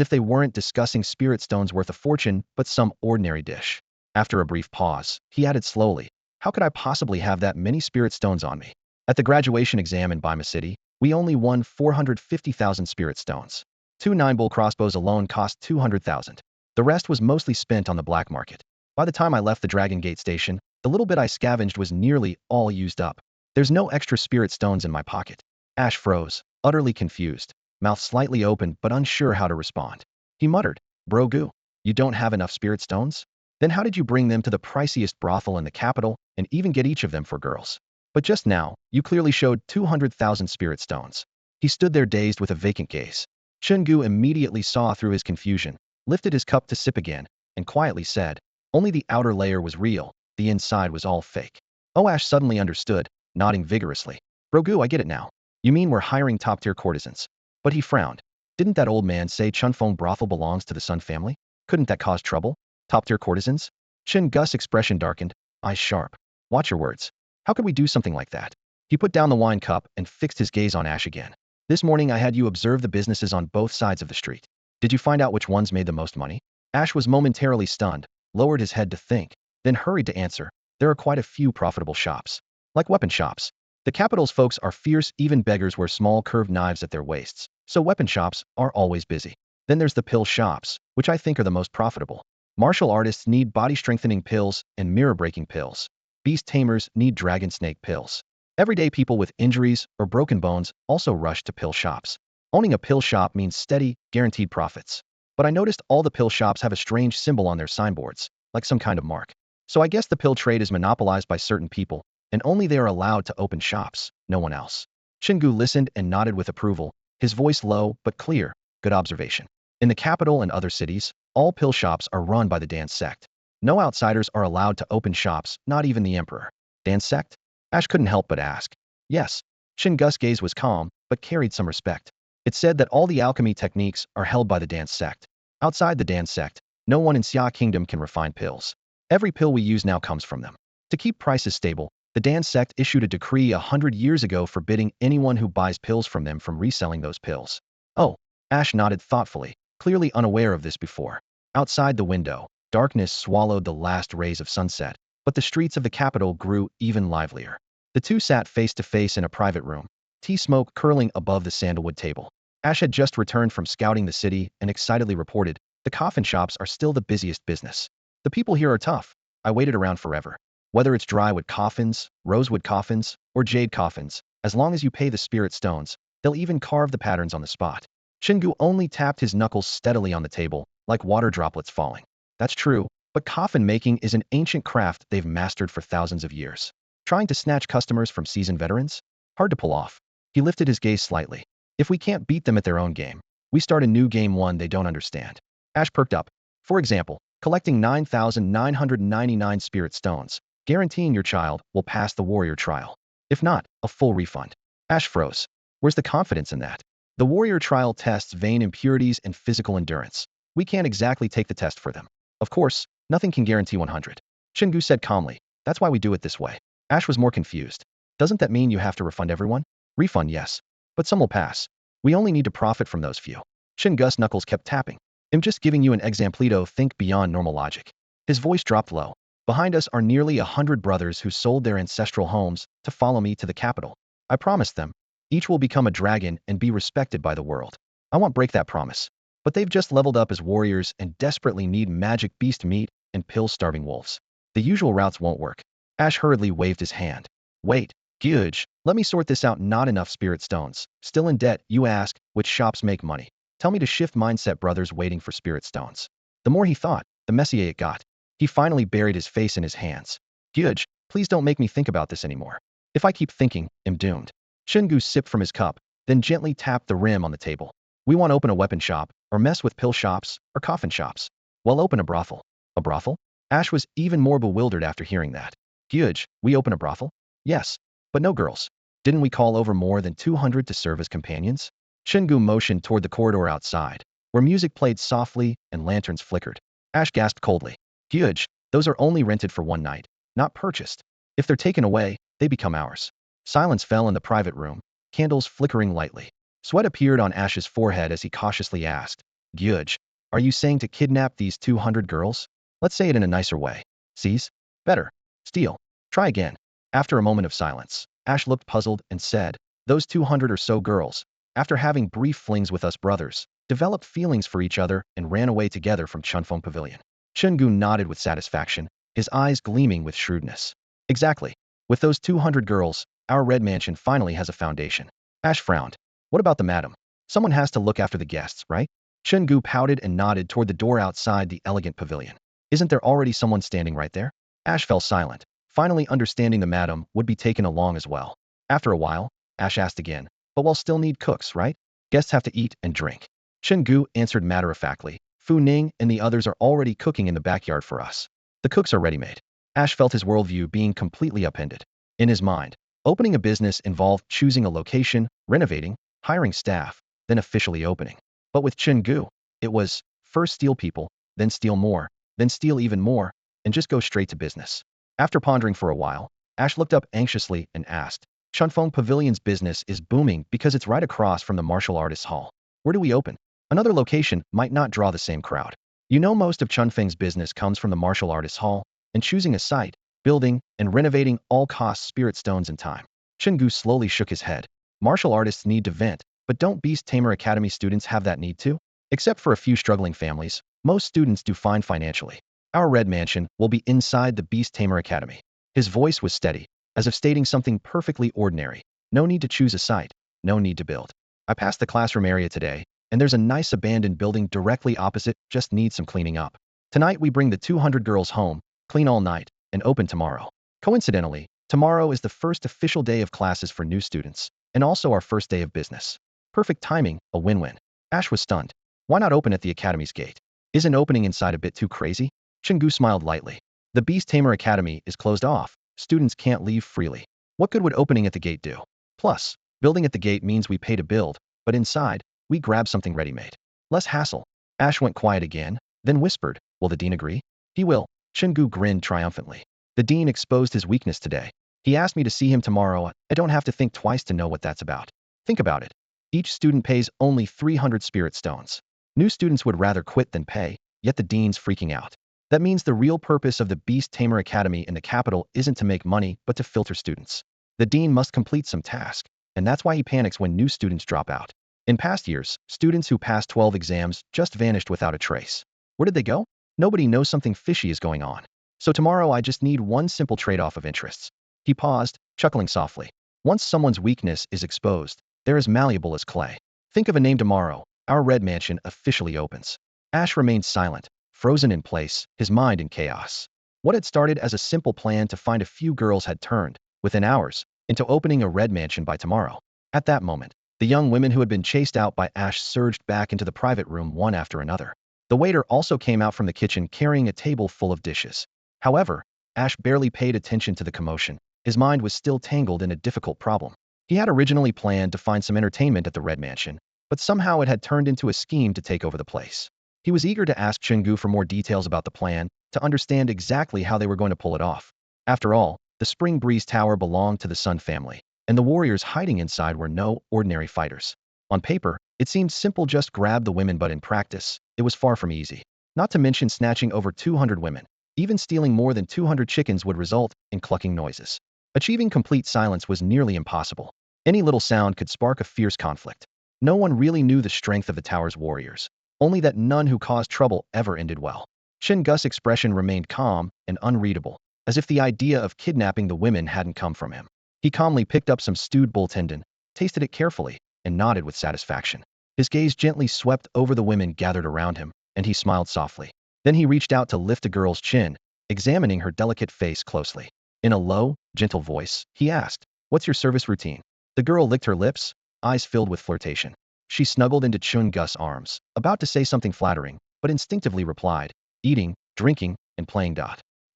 if they weren't discussing spirit stones worth a fortune, but some ordinary dish. After a brief pause, he added slowly, how could I possibly have that many spirit stones on me? At the graduation exam in Bima City, we only won 450,000 spirit stones. 2 9-bull crossbows alone cost 200,000. The rest was mostly spent on the black market. By the time I left the Dragon Gate station, the little bit I scavenged was nearly all used up. There's no extra spirit stones in my pocket. Ash froze, utterly confused, mouth slightly open but unsure how to respond. He muttered, Bro Gu, you don't have enough spirit stones? Then how did you bring them to the priciest brothel in the capital and even get each of them for girls? But just now, you clearly showed 200,000 spirit stones. He stood there dazed with a vacant gaze. Chen Gu immediately saw through his confusion, lifted his cup to sip again, and quietly said, only the outer layer was real, the inside was all fake. Ash suddenly understood, nodding vigorously. Bro Gu, I get it now. You mean we're hiring top-tier courtesans? But he frowned. Didn't that old man say Chunfeng brothel belongs to the Sun family? Couldn't that cause trouble? Top-tier courtesans? Chen Gu's expression darkened, eyes sharp. Watch your words. How could we do something like that? He put down the wine cup and fixed his gaze on Ash again. This morning I had you observe the businesses on both sides of the street. Did you find out which ones made the most money? Ash was momentarily stunned, lowered his head to think, then hurried to answer. There are quite a few profitable shops. Like weapon shops. The capital's folks are fierce, even beggars wear small curved knives at their waists, so weapon shops are always busy. Then there's the pill shops, which I think are the most profitable. Martial artists need body-strengthening pills and mirror-breaking pills. Beast tamers need dragon snake pills. Everyday people with injuries or broken bones also rush to pill shops. Owning a pill shop means steady, guaranteed profits. But I noticed all the pill shops have a strange symbol on their signboards, like some kind of mark. So I guess the pill trade is monopolized by certain people, and only they are allowed to open shops, no one else. Chen Gu listened and nodded with approval, his voice low but clear. Good observation. In the capital and other cities, All pill shops are run by the dance sect. No outsiders are allowed to open shops, not even the emperor. Dance sect? Ash couldn't help but ask. Yes. Chen Gu's gaze was calm, but carried some respect. It said that all the alchemy techniques are held by the dance sect. Outside the dance sect, no one in Xia Kingdom can refine pills. Every pill we use now comes from them. To keep prices stable, the dance sect issued a decree 100 years ago forbidding anyone who buys pills from them from reselling those pills. Oh, Ash nodded thoughtfully, clearly unaware of this before. Outside the window, darkness swallowed the last rays of sunset, but the streets of the capital grew even livelier. The two sat face to face in a private room, tea smoke curling above the sandalwood table. Ash had just returned from scouting the city and excitedly reported, the coffin shops are still the busiest business. The people here are tough. I waited around forever. Whether it's drywood coffins, rosewood coffins, or jade coffins, as long as you pay the spirit stones, they'll even carve the patterns on the spot. Chen Gu only tapped his knuckles steadily on the table, like water droplets falling. That's true, but coffin making is an ancient craft they've mastered for thousands of years. Trying to snatch customers from seasoned veterans? Hard to pull off. He lifted his gaze slightly. If we can't beat them at their own game, we start a new game one they don't understand. Ash perked up. For example, collecting 9,999 spirit stones, guaranteeing your child will pass the warrior trial. If not, a full refund. Ash froze. Where's the confidence in that? The warrior trial tests vein impurities and physical endurance. We can't exactly take the test for them. Of course, nothing can guarantee 100. Chen Gu said calmly. That's why we do it this way. Ash was more confused. Doesn't that mean you have to refund everyone? Refund, yes. But some will pass. We only need to profit from those few. Chen Gu's knuckles kept tapping. I'm just giving you an examplito, think beyond normal logic. His voice dropped low. Behind us are nearly 100 brothers who sold their ancestral homes to follow me to the capital. I promised them. Each will become a dragon and be respected by the world. I won't break that promise. But they've just leveled up as warriors and desperately need magic beast meat and pill-starving wolves. The usual routes won't work. Ash hurriedly waved his hand. Wait, Gyuj, let me sort this out. Not enough spirit stones. Still in debt, you ask, which shops make money? Tell me to shift mindset, brothers waiting for spirit stones. The more he thought, the messier it got. He finally buried his face in his hands. Gyuj, please don't make me think about this anymore. If I keep thinking, I'm doomed. Chen Gu sipped from his cup, then gently tapped the rim on the table. We want to open a weapon shop, or mess with pill shops, or coffin shops. Well, open a brothel. A brothel? Ash was even more bewildered after hearing that. Gyuj, we open a brothel? Yes, but no girls. Didn't we call over more than 200 to serve as companions? Chen Gu motioned toward the corridor outside, where music played softly and lanterns flickered. Ash gasped coldly. Gyuj, those are only rented for one night, not purchased. If they're taken away, they become ours. Silence fell in the private room, candles flickering lightly. Sweat appeared on Ash's forehead as he cautiously asked, Gyuj, are you saying to kidnap these 200 girls? Let's say it in a nicer way. Seize? Better. Steal. Try again. After a moment of silence, Ash looked puzzled and said, those 200 or so girls, after having brief flings with us brothers, developed feelings for each other and ran away together from Chunfeng Pavilion. Chen Gu nodded with satisfaction, his eyes gleaming with shrewdness. Exactly. With those 200 girls, our red mansion finally has a foundation. Ash frowned. What about the madam? Someone has to look after the guests, right? Chen Gu pouted and nodded toward the door outside the elegant pavilion. Isn't there already someone standing right there? Ash fell silent, finally understanding the madam would be taken along as well. After a while, Ash asked again, but we'll still need cooks, right? Guests have to eat and drink. Chen Gu answered matter-of-factly, Fu Ning and the others are already cooking in the backyard for us. The cooks are ready-made. Ash felt his worldview being completely upended. In his mind, opening a business involved choosing a location, renovating, hiring staff, then officially opening. But with Chen Gu, it was, first steal people, then steal more, then steal even more, and just go straight to business. After pondering for a while, Ash looked up anxiously and asked, Chunfeng Pavilion's business is booming because it's right across from the martial artists hall. Where do we open? Another location might not draw the same crowd. You know, most of Chunfeng's business comes from the martial artists hall, and choosing a site, building, and renovating all costs spirit stones and time. Chen Gu slowly shook his head. Martial artists need to vent, but don't beast-tamer academy students have that need too? Except for a few struggling families, most students do fine financially. Our red mansion will be inside the beast-tamer academy. His voice was steady, as if stating something perfectly ordinary. No need to choose a site, no need to build. I passed the classroom area today, and there's a nice abandoned building directly opposite, just needs some cleaning up. Tonight we bring the 200 girls home, clean all night, and open tomorrow. Coincidentally, tomorrow is the first official day of classes for new students, and also our first day of business. Perfect timing, a win-win. Ash was stunned. Why not open at the academy's gate? Isn't opening inside a bit too crazy? Chen Gu smiled lightly. The Beast-Tamer Academy is closed off. Students can't leave freely. What good would opening at the gate do? Plus, building at the gate means we pay to build, but inside, we grab something ready-made. Less hassle. Ash went quiet again, then whispered, will the dean agree? He will. Chen Gu grinned triumphantly. The dean exposed his weakness today. He asked me to see him tomorrow. I don't have to think twice to know what that's about. Think about it. Each student pays only 300 spirit stones. New students would rather quit than pay, yet the dean's freaking out. That means the real purpose of the Beast Tamer Academy in the capital isn't to make money, but to filter students. The dean must complete some task, and that's why he panics when new students drop out. In past years, students who passed 12 exams just vanished without a trace. Where did they go? Nobody knows something fishy is going on. So tomorrow I just need one simple trade-off of interests. He paused, chuckling softly. Once someone's weakness is exposed, they're as malleable as clay. Think of a name tomorrow. Our red mansion officially opens. Ash remained silent, frozen in place, his mind in chaos. What had started as a simple plan to find a few girls had turned, within hours, into opening a red mansion by tomorrow. At that moment, the young women who had been chased out by Ash surged back into the private room one after another. The waiter also came out from the kitchen carrying a table full of dishes. However, Ash barely paid attention to the commotion. His mind was still tangled in a difficult problem. He had originally planned to find some entertainment at the Red Mansion, but somehow it had turned into a scheme to take over the place. He was eager to ask Chen Gu for more details about the plan, to understand exactly how they were going to pull it off. After all, the Spring Breeze Tower belonged to the Sun family, and the warriors hiding inside were no ordinary fighters. On paper, it seemed simple, just grab the women, but in practice, it was far from easy. Not to mention snatching over 200 women. Even stealing more than 200 chickens would result in clucking noises. Achieving complete silence was nearly impossible. Any little sound could spark a fierce conflict. No one really knew the strength of the tower's warriors, only that none who caused trouble ever ended well. Chen Gu's expression remained calm and unreadable, as if the idea of kidnapping the women hadn't come from him. He calmly picked up some stewed bull tendon, tasted it carefully, and nodded with satisfaction. His gaze gently swept over the women gathered around him, and he smiled softly. Then he reached out to lift a girl's chin, examining her delicate face closely. In a low, gentle voice, he asked, "What's your service routine?" The girl licked her lips, eyes filled with flirtation. She snuggled into Chen Gu's arms, about to say something flattering, but instinctively replied, "Eating, drinking, and playing."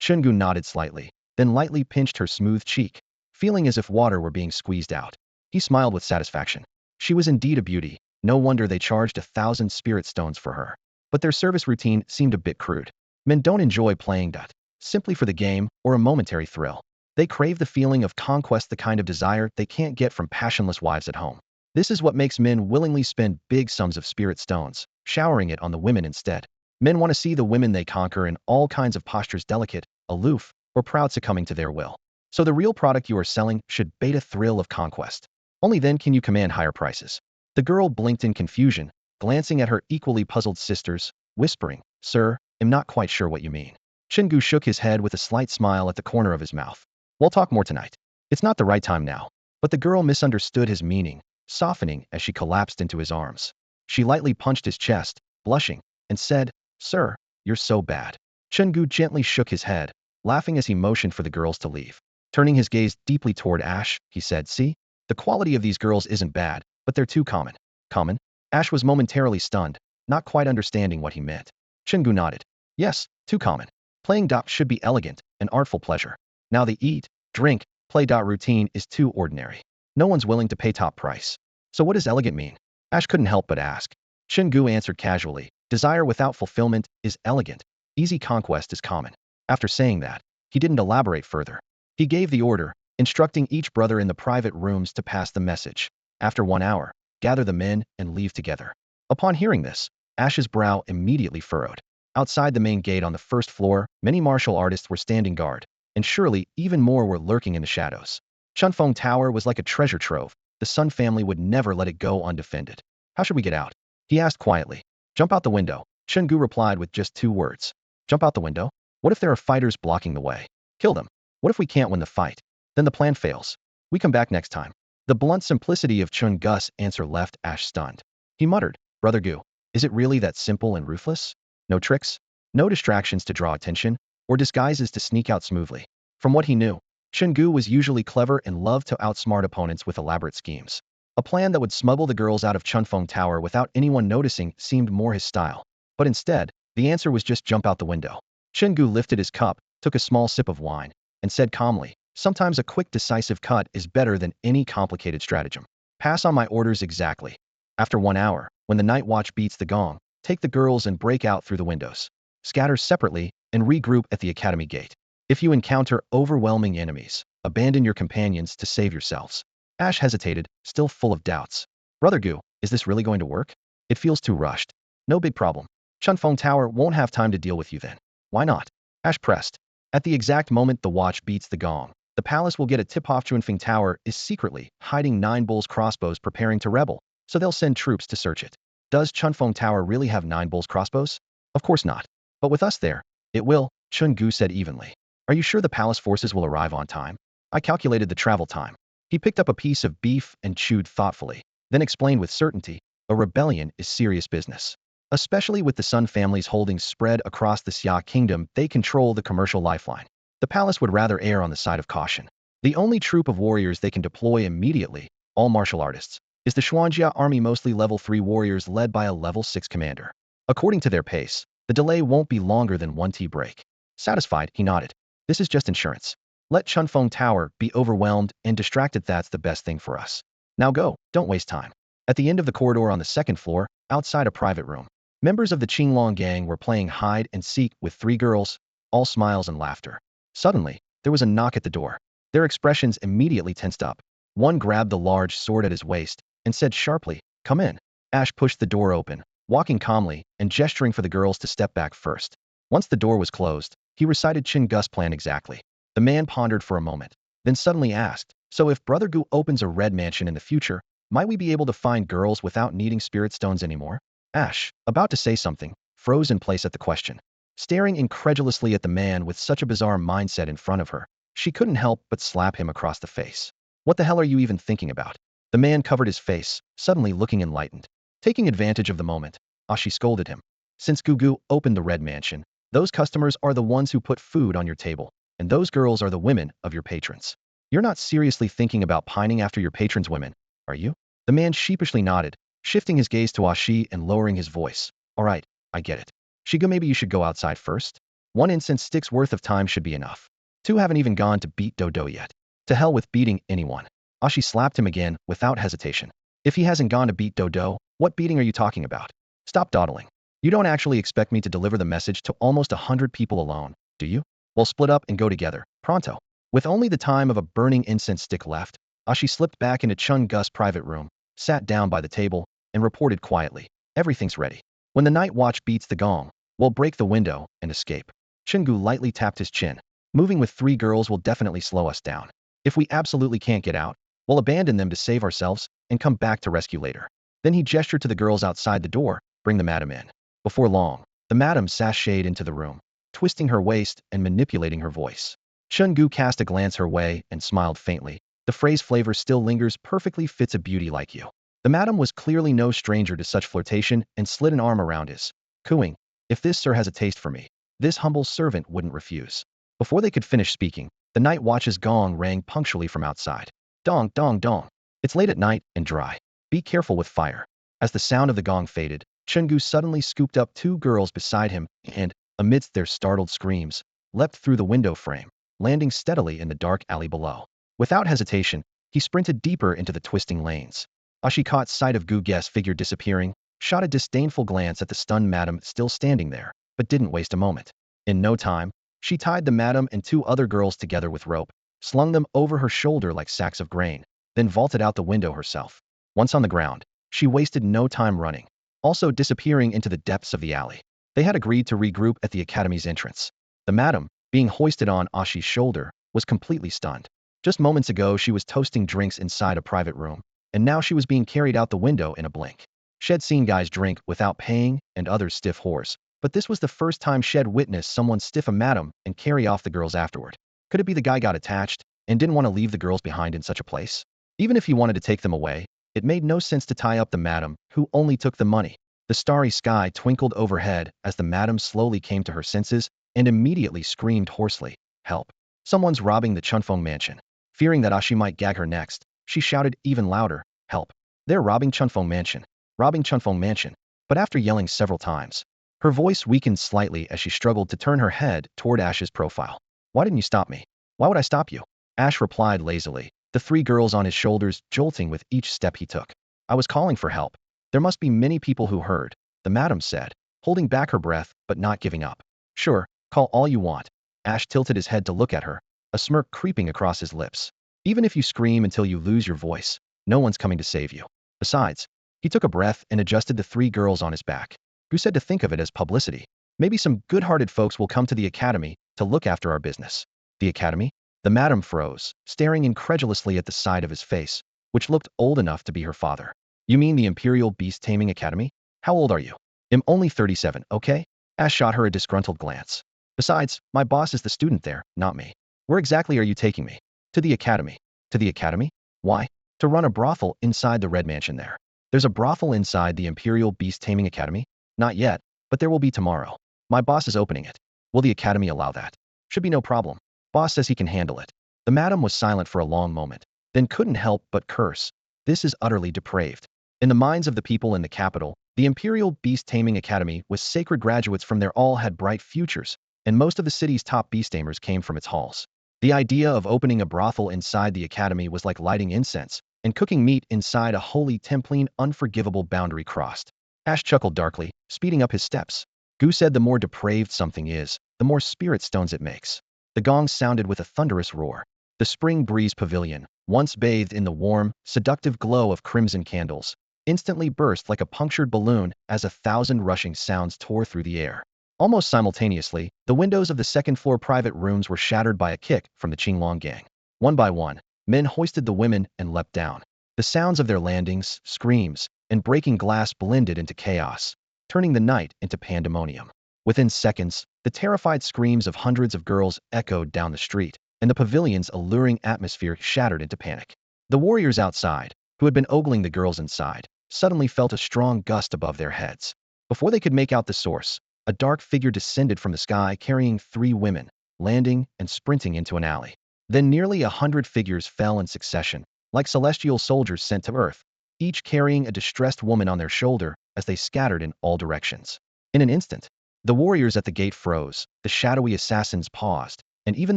Chen Gu nodded slightly, then lightly pinched her smooth cheek, feeling as if water were being squeezed out. He smiled with satisfaction. She was indeed a beauty. No wonder they charged 1,000 spirit stones for her. But their service routine seemed a bit crude. Men don't enjoy playing simply for the game or a momentary thrill. They crave the feeling of conquest, the kind of desire they can't get from passionless wives at home. This is what makes men willingly spend big sums of spirit stones, showering it on the women instead. Men want to see the women they conquer in all kinds of postures, delicate, aloof, or proud, succumbing to their will. So the real product you are selling should bait a thrill of conquest. Only then can you command higher prices. The girl blinked in confusion, glancing at her equally puzzled sisters, whispering, "Sir, I'm not quite sure what you mean." Chen Gu shook his head with a slight smile at the corner of his mouth. "We'll talk more tonight. It's not the right time now." But the girl misunderstood his meaning, softening as she collapsed into his arms. She lightly punched his chest, blushing, and said, "Sir, you're so bad." Chen Gu gently shook his head, laughing as he motioned for the girls to leave. Turning his gaze deeply toward Ash, he said, "See? The quality of these girls isn't bad, but they're too common." Common? Ash was momentarily stunned, not quite understanding what he meant. Chen Gu nodded. "Yes, too common. Playing should be elegant, an artful pleasure. Now the eat, drink, play routine is too ordinary. No one's willing to pay top price. So what does elegant mean?" Ash couldn't help but ask. Chen Gu answered casually, "Desire without fulfillment is elegant. Easy conquest is common." After saying that, he didn't elaborate further. He gave the order, instructing each brother in the private rooms to pass the message. After 1 hour, gather the men and leave together. Upon hearing this, Ash's brow immediately furrowed. Outside the main gate on the first floor, many martial artists were standing guard, and surely even more were lurking in the shadows. Chunfeng Tower was like a treasure trove. The Sun family would never let it go undefended. "How should we get out?" he asked quietly. "Jump out the window." Chen Gu replied with just 2 words. "Jump out the window? What if there are fighters blocking the way? Kill them. What if we can't win the fight? Then the plan fails. We come back next time." The blunt simplicity of Chen Gu's answer left Ash stunned. He muttered, "Brother Gu, is it really that simple and ruthless? No tricks? No distractions to draw attention, or disguises to sneak out smoothly?" From what he knew, Chen Gu was usually clever and loved to outsmart opponents with elaborate schemes. A plan that would smuggle the girls out of Chunfeng Tower without anyone noticing seemed more his style. But instead, The answer was just jump out the window. Chen Gu lifted his cup, took a small sip of wine, and said calmly, sometimes a quick decisive cut is better than any complicated stratagem. Pass on my orders exactly. After 1 hour, when the night watch beats the gong, take the girls and break out through the windows. Scatter separately and regroup at the academy gate. If you encounter overwhelming enemies, abandon your companions to save yourselves. Ash hesitated, still full of doubts. Brother Gu, is this really going to work? It feels too rushed. No big problem. Chunfeng Tower won't have time to deal with you then. Why not? Ash pressed. At the exact moment the watch beats the gong, the palace will get a tip-off. Chunfeng Tower is secretly hiding 9 bulls crossbows preparing to rebel, so they'll send troops to search it. Does Chunfeng Tower really have 9 bulls crossbows? Of course not. But with us there, it will, Chen Gu said evenly. Are you sure the palace forces will arrive on time? I calculated the travel time. He picked up a piece of beef and chewed thoughtfully, then explained with certainty, a rebellion is serious business. Especially with the Sun family's holdings spread across the Xia kingdom, they control the commercial lifeline. The palace would rather err on the side of caution. The only troop of warriors they can deploy immediately, all martial artists, is the Xuanjia army, mostly level 3 warriors led by a level 6 commander. According to their pace, the delay won't be longer than 1 tea break. Satisfied, he nodded. This is just insurance. Let Chunfeng Tower be overwhelmed and distracted. That's the best thing for us. Now go, don't waste time. At the end of the corridor on the 2nd floor, outside a private room, members of the Qinglong gang were playing hide and seek with 3 girls, all smiles and laughter. Suddenly, there was a knock at the door. Their expressions immediately tensed up. One grabbed the large sword at his waist and said sharply, come in. Ash pushed the door open, walking calmly and gesturing for the girls to step back first. Once the door was closed, he recited Chen Gu's plan exactly. The man pondered for a moment, then suddenly asked, so if Brother Gu opens a red mansion in the future, might we be able to find girls without needing spirit stones anymore? Ash, about to say something, froze in place at the question. Staring incredulously at the man with such a bizarre mindset in front of her, she couldn't help but slap him across the face. What the hell are you even thinking about? The man covered his face, suddenly looking enlightened. Taking advantage of the moment, Ashi scolded him. Since Gugu opened the red mansion, those customers are the ones who put food on your table, and those girls are the women of your patrons. You're not seriously thinking about pining after your patrons' women, are you? The man sheepishly nodded, shifting his gaze to Ashi and lowering his voice. All right, I get it. Shiga, maybe you should go outside first? 1 incense stick's worth of time should be enough. 2 haven't even gone to beat Dodo yet. To hell with beating anyone. Ashi slapped him again, without hesitation. If he hasn't gone to beat Dodo, what beating are you talking about? Stop dawdling. You don't actually expect me to deliver the message to almost 100 people alone, do you? Well, split up and go together, pronto. With only the time of a burning incense stick left, Ashi slipped back into Chen Gu's private room, sat down by the table, and reported quietly, everything's ready. When the night watch beats the gong, we'll break the window and escape. Chen Gu lightly tapped his chin. Moving with 3 girls will definitely slow us down. If we absolutely can't get out, we'll abandon them to save ourselves and come back to rescue later. Then he gestured to the girls outside the door, bring the madam in. Before long, the madam sashayed into the room, twisting her waist and manipulating her voice. Chen Gu cast a glance her way and smiled faintly. The phrase flavor still lingers, perfectly fits a beauty like you. The madam was clearly no stranger to such flirtation and slid an arm around his, cooing, if this sir has a taste for me, this humble servant wouldn't refuse. Before they could finish speaking, the night watch's gong rang punctually from outside. Dong, dong, dong. It's late at night and dry. Be careful with fire. As the sound of the gong faded, Chen Gu suddenly scooped up 2 girls beside him and, amidst their startled screams, leapt through the window frame, landing steadily in the dark alley below. Without hesitation, he sprinted deeper into the twisting lanes. Ashi caught sight of Gu Ge's figure disappearing, shot a disdainful glance at the stunned madam still standing there, but didn't waste a moment. In no time, she tied the madam and 2 other girls together with rope, slung them over her shoulder like sacks of grain, then vaulted out the window herself. Once on the ground, she wasted no time running, also disappearing into the depths of the alley. They had agreed to regroup at the academy's entrance. The madam, being hoisted on Ashi's shoulder, was completely stunned. Just moments ago she was toasting drinks inside a private room, and now she was being carried out the window in a blink. Shed seen guys drink without paying and others stiff whores, but this was the first time Shed witnessed someone stiff a madam and carry off the girls afterward. Could it be the guy got attached and didn't want to leave the girls behind in such a place? Even if he wanted to take them away, it made no sense to tie up the madam, who only took the money. The starry sky twinkled overhead as the madam slowly came to her senses and immediately screamed hoarsely, help. Someone's robbing the Chunfeng mansion. Fearing that Ashi might gag her next, she shouted even louder, help. They're robbing Chunfeng mansion. Robbing Chunfeng mansion. But after yelling several times, Her voice weakened slightly as she struggled to turn her head toward Ash's profile. Why didn't you stop me? Why would I stop you? Ash replied lazily, the three girls on his shoulders jolting with each step he took. I was calling for help. There must be many people who heard, the madam said, holding back her breath but not giving up. Sure, call all you want. Ash tilted his head to look at her, a smirk creeping across his lips. Even if you scream until you lose your voice, no one's coming to save you. Besides, he took a breath and adjusted the three girls on his back. Who said to think of it as publicity? Maybe some good-hearted folks will come to the academy to look after our business. The academy? The madam froze, staring incredulously at the side of his face, which looked old enough to be her father. You mean the Imperial Beast-Taming Academy? How old are you? I'm only 37, okay? Ash shot her a disgruntled glance. Besides, my boss is the student there, not me. Where exactly are you taking me? To the academy. To the academy? Why? To run a brothel inside the Red Mansion there. There's a brothel inside the Imperial Beast-Taming Academy? Not yet, but there will be tomorrow. My boss is opening it. Will the academy allow that? Should be no problem. Boss says he can handle it. The madam was silent for a long moment, then couldn't help but curse. This is utterly depraved. In the minds of the people in the capital, the Imperial Beast-Taming Academy was sacred. Graduates from there all had bright futures, and most of the city's top beast-tamers came from its halls. The idea of opening a brothel inside the academy was like lighting incense and cooking meat inside a holy Templine. Unforgivable boundary crossed. Ash chuckled darkly, speeding up his steps. Gu said the more depraved something is, the more spirit stones it makes. The gong sounded with a thunderous roar. The Spring Breeze Pavilion, once bathed in the warm, seductive glow of crimson candles, instantly burst like a punctured balloon as 1,000 rushing sounds tore through the air. Almost simultaneously, the windows of the second-floor private rooms were shattered by a kick from the Qinglong gang. One by one, men hoisted the women and leapt down. The sounds of their landings, screams, and breaking glass blended into chaos, turning the night into pandemonium. Within seconds, the terrified screams of hundreds of girls echoed down the street, and the pavilion's alluring atmosphere shattered into panic. The warriors outside, who had been ogling the girls inside, suddenly felt a strong gust above their heads. Before they could make out the source, a dark figure descended from the sky carrying 3 women, landing and sprinting into an alley. Then nearly 100 figures fell in succession, like celestial soldiers sent to Earth, each carrying a distressed woman on their shoulder as they scattered in all directions. In an instant, the warriors at the gate froze, the shadowy assassins paused, and even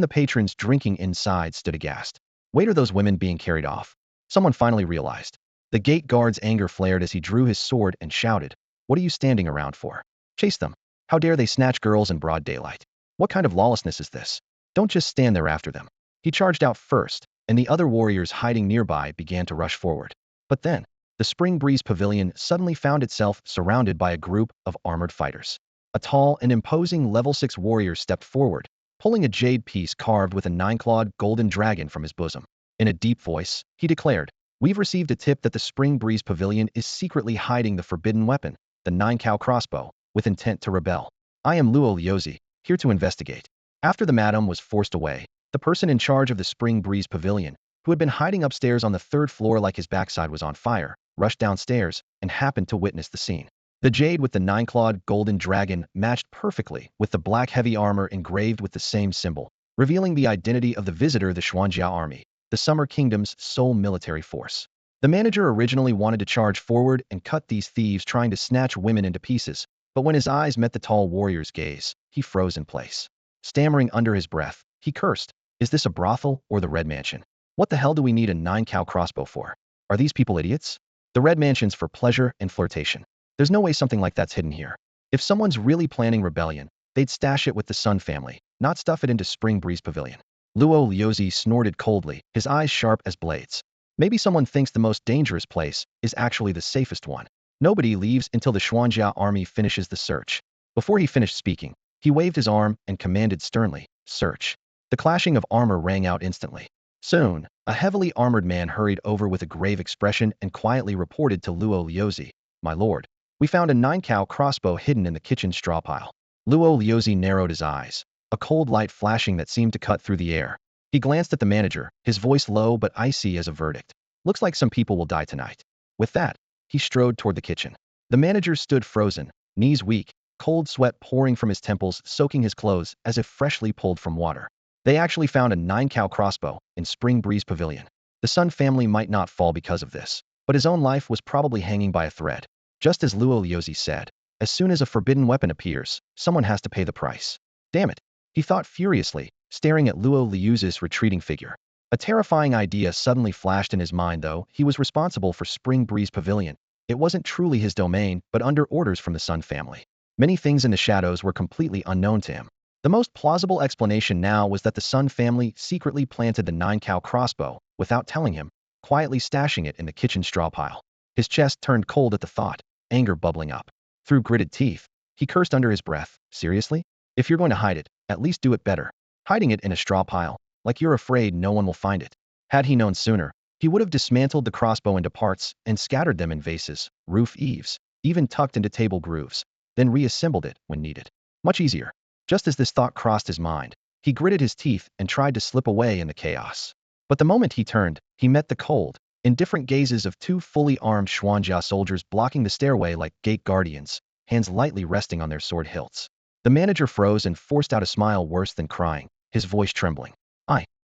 the patrons drinking inside stood aghast. Wait, are those women being carried off? Someone finally realized. The gate guard's anger flared as he drew his sword and shouted, "What are you standing around for? Chase them! How dare they snatch girls in broad daylight? What kind of lawlessness is this? Don't just stand there after them." He charged out first, and the other warriors hiding nearby began to rush forward. But then, the Spring Breeze Pavilion suddenly found itself surrounded by a group of armored fighters. A tall and imposing level 6 warrior stepped forward, pulling a jade piece carved with a 9-clawed golden dragon from his bosom. In a deep voice, he declared, "We've received a tip that the Spring Breeze Pavilion is secretly hiding the forbidden weapon, the 9-cow crossbow, with intent to rebel. I am Luo Liuzi, here to investigate." After the madam was forced away, the person in charge of the Spring Breeze Pavilion, who had been hiding upstairs on the 3rd floor like his backside was on fire, rushed downstairs and happened to witness the scene. The jade with the 9-clawed golden dragon matched perfectly with the black heavy armor engraved with the same symbol, revealing the identity of the visitor, the Xuanjia Army, the Summer Kingdom's sole military force. The manager originally wanted to charge forward and cut these thieves trying to snatch women into pieces, but when his eyes met the tall warrior's gaze, he froze in place. Stammering under his breath, he cursed, "Is this a brothel or the Red Mansion? What the hell do we need a 9-cow crossbow for? Are these people idiots? The Red Mansion's for pleasure and flirtation. There's no way something like that's hidden here. If someone's really planning rebellion, they'd stash it with the Sun family, not stuff it into Spring Breeze Pavilion." Luo Liuzi snorted coldly, his eyes sharp as blades. Maybe someone thinks the most dangerous place is actually the safest one. Nobody leaves until the Xuanjia army finishes the search. Before he finished speaking, he waved his arm and commanded sternly, "Search." The clashing of armor rang out instantly. Soon, a heavily armored man hurried over with a grave expression and quietly reported to Luo Liuzi, "My lord, we found a 9-cow crossbow hidden in the kitchen straw pile." Luo Liuzi narrowed his eyes, a cold light flashing that seemed to cut through the air. He glanced at the manager, his voice low but icy as a verdict. "Looks like some people will die tonight." With that, he strode toward the kitchen. The manager stood frozen, knees weak, cold sweat pouring from his temples, soaking his clothes as if freshly pulled from water. They actually found a 9-cow crossbow in Spring Breeze Pavilion. The Sun family might not fall because of this, but his own life was probably hanging by a thread. Just as Luo Liuzi said, As soon as a forbidden weapon appears, someone has to pay the price. Damn it, he thought furiously, staring at Luo Liu's retreating figure. A terrifying idea suddenly flashed in his mind though. He was responsible for Spring Breeze Pavilion. It wasn't truly his domain, but under orders from the Sun family. Many things in the shadows were completely unknown to him. The most plausible explanation now was that the Sun family secretly planted the 9-cow crossbow, without telling him, quietly stashing it in the kitchen straw pile. His chest turned cold at the thought, anger bubbling up. Through gritted teeth, he cursed under his breath. Seriously? If you're going to hide it, at least do it better. Hiding it in a straw pile, like you're afraid no one will find it. Had he known sooner, he would have dismantled the crossbow into parts and scattered them in vases, roof eaves, even tucked into table grooves, then reassembled it when needed. Much easier. Just as this thought crossed his mind, he gritted his teeth and tried to slip away in the chaos. But the moment he turned, he met the cold, indifferent gazes of two fully armed Xuanjia soldiers blocking the stairway like gate guardians, hands lightly resting on their sword hilts. The manager froze and forced out a smile worse than crying, his voice trembling.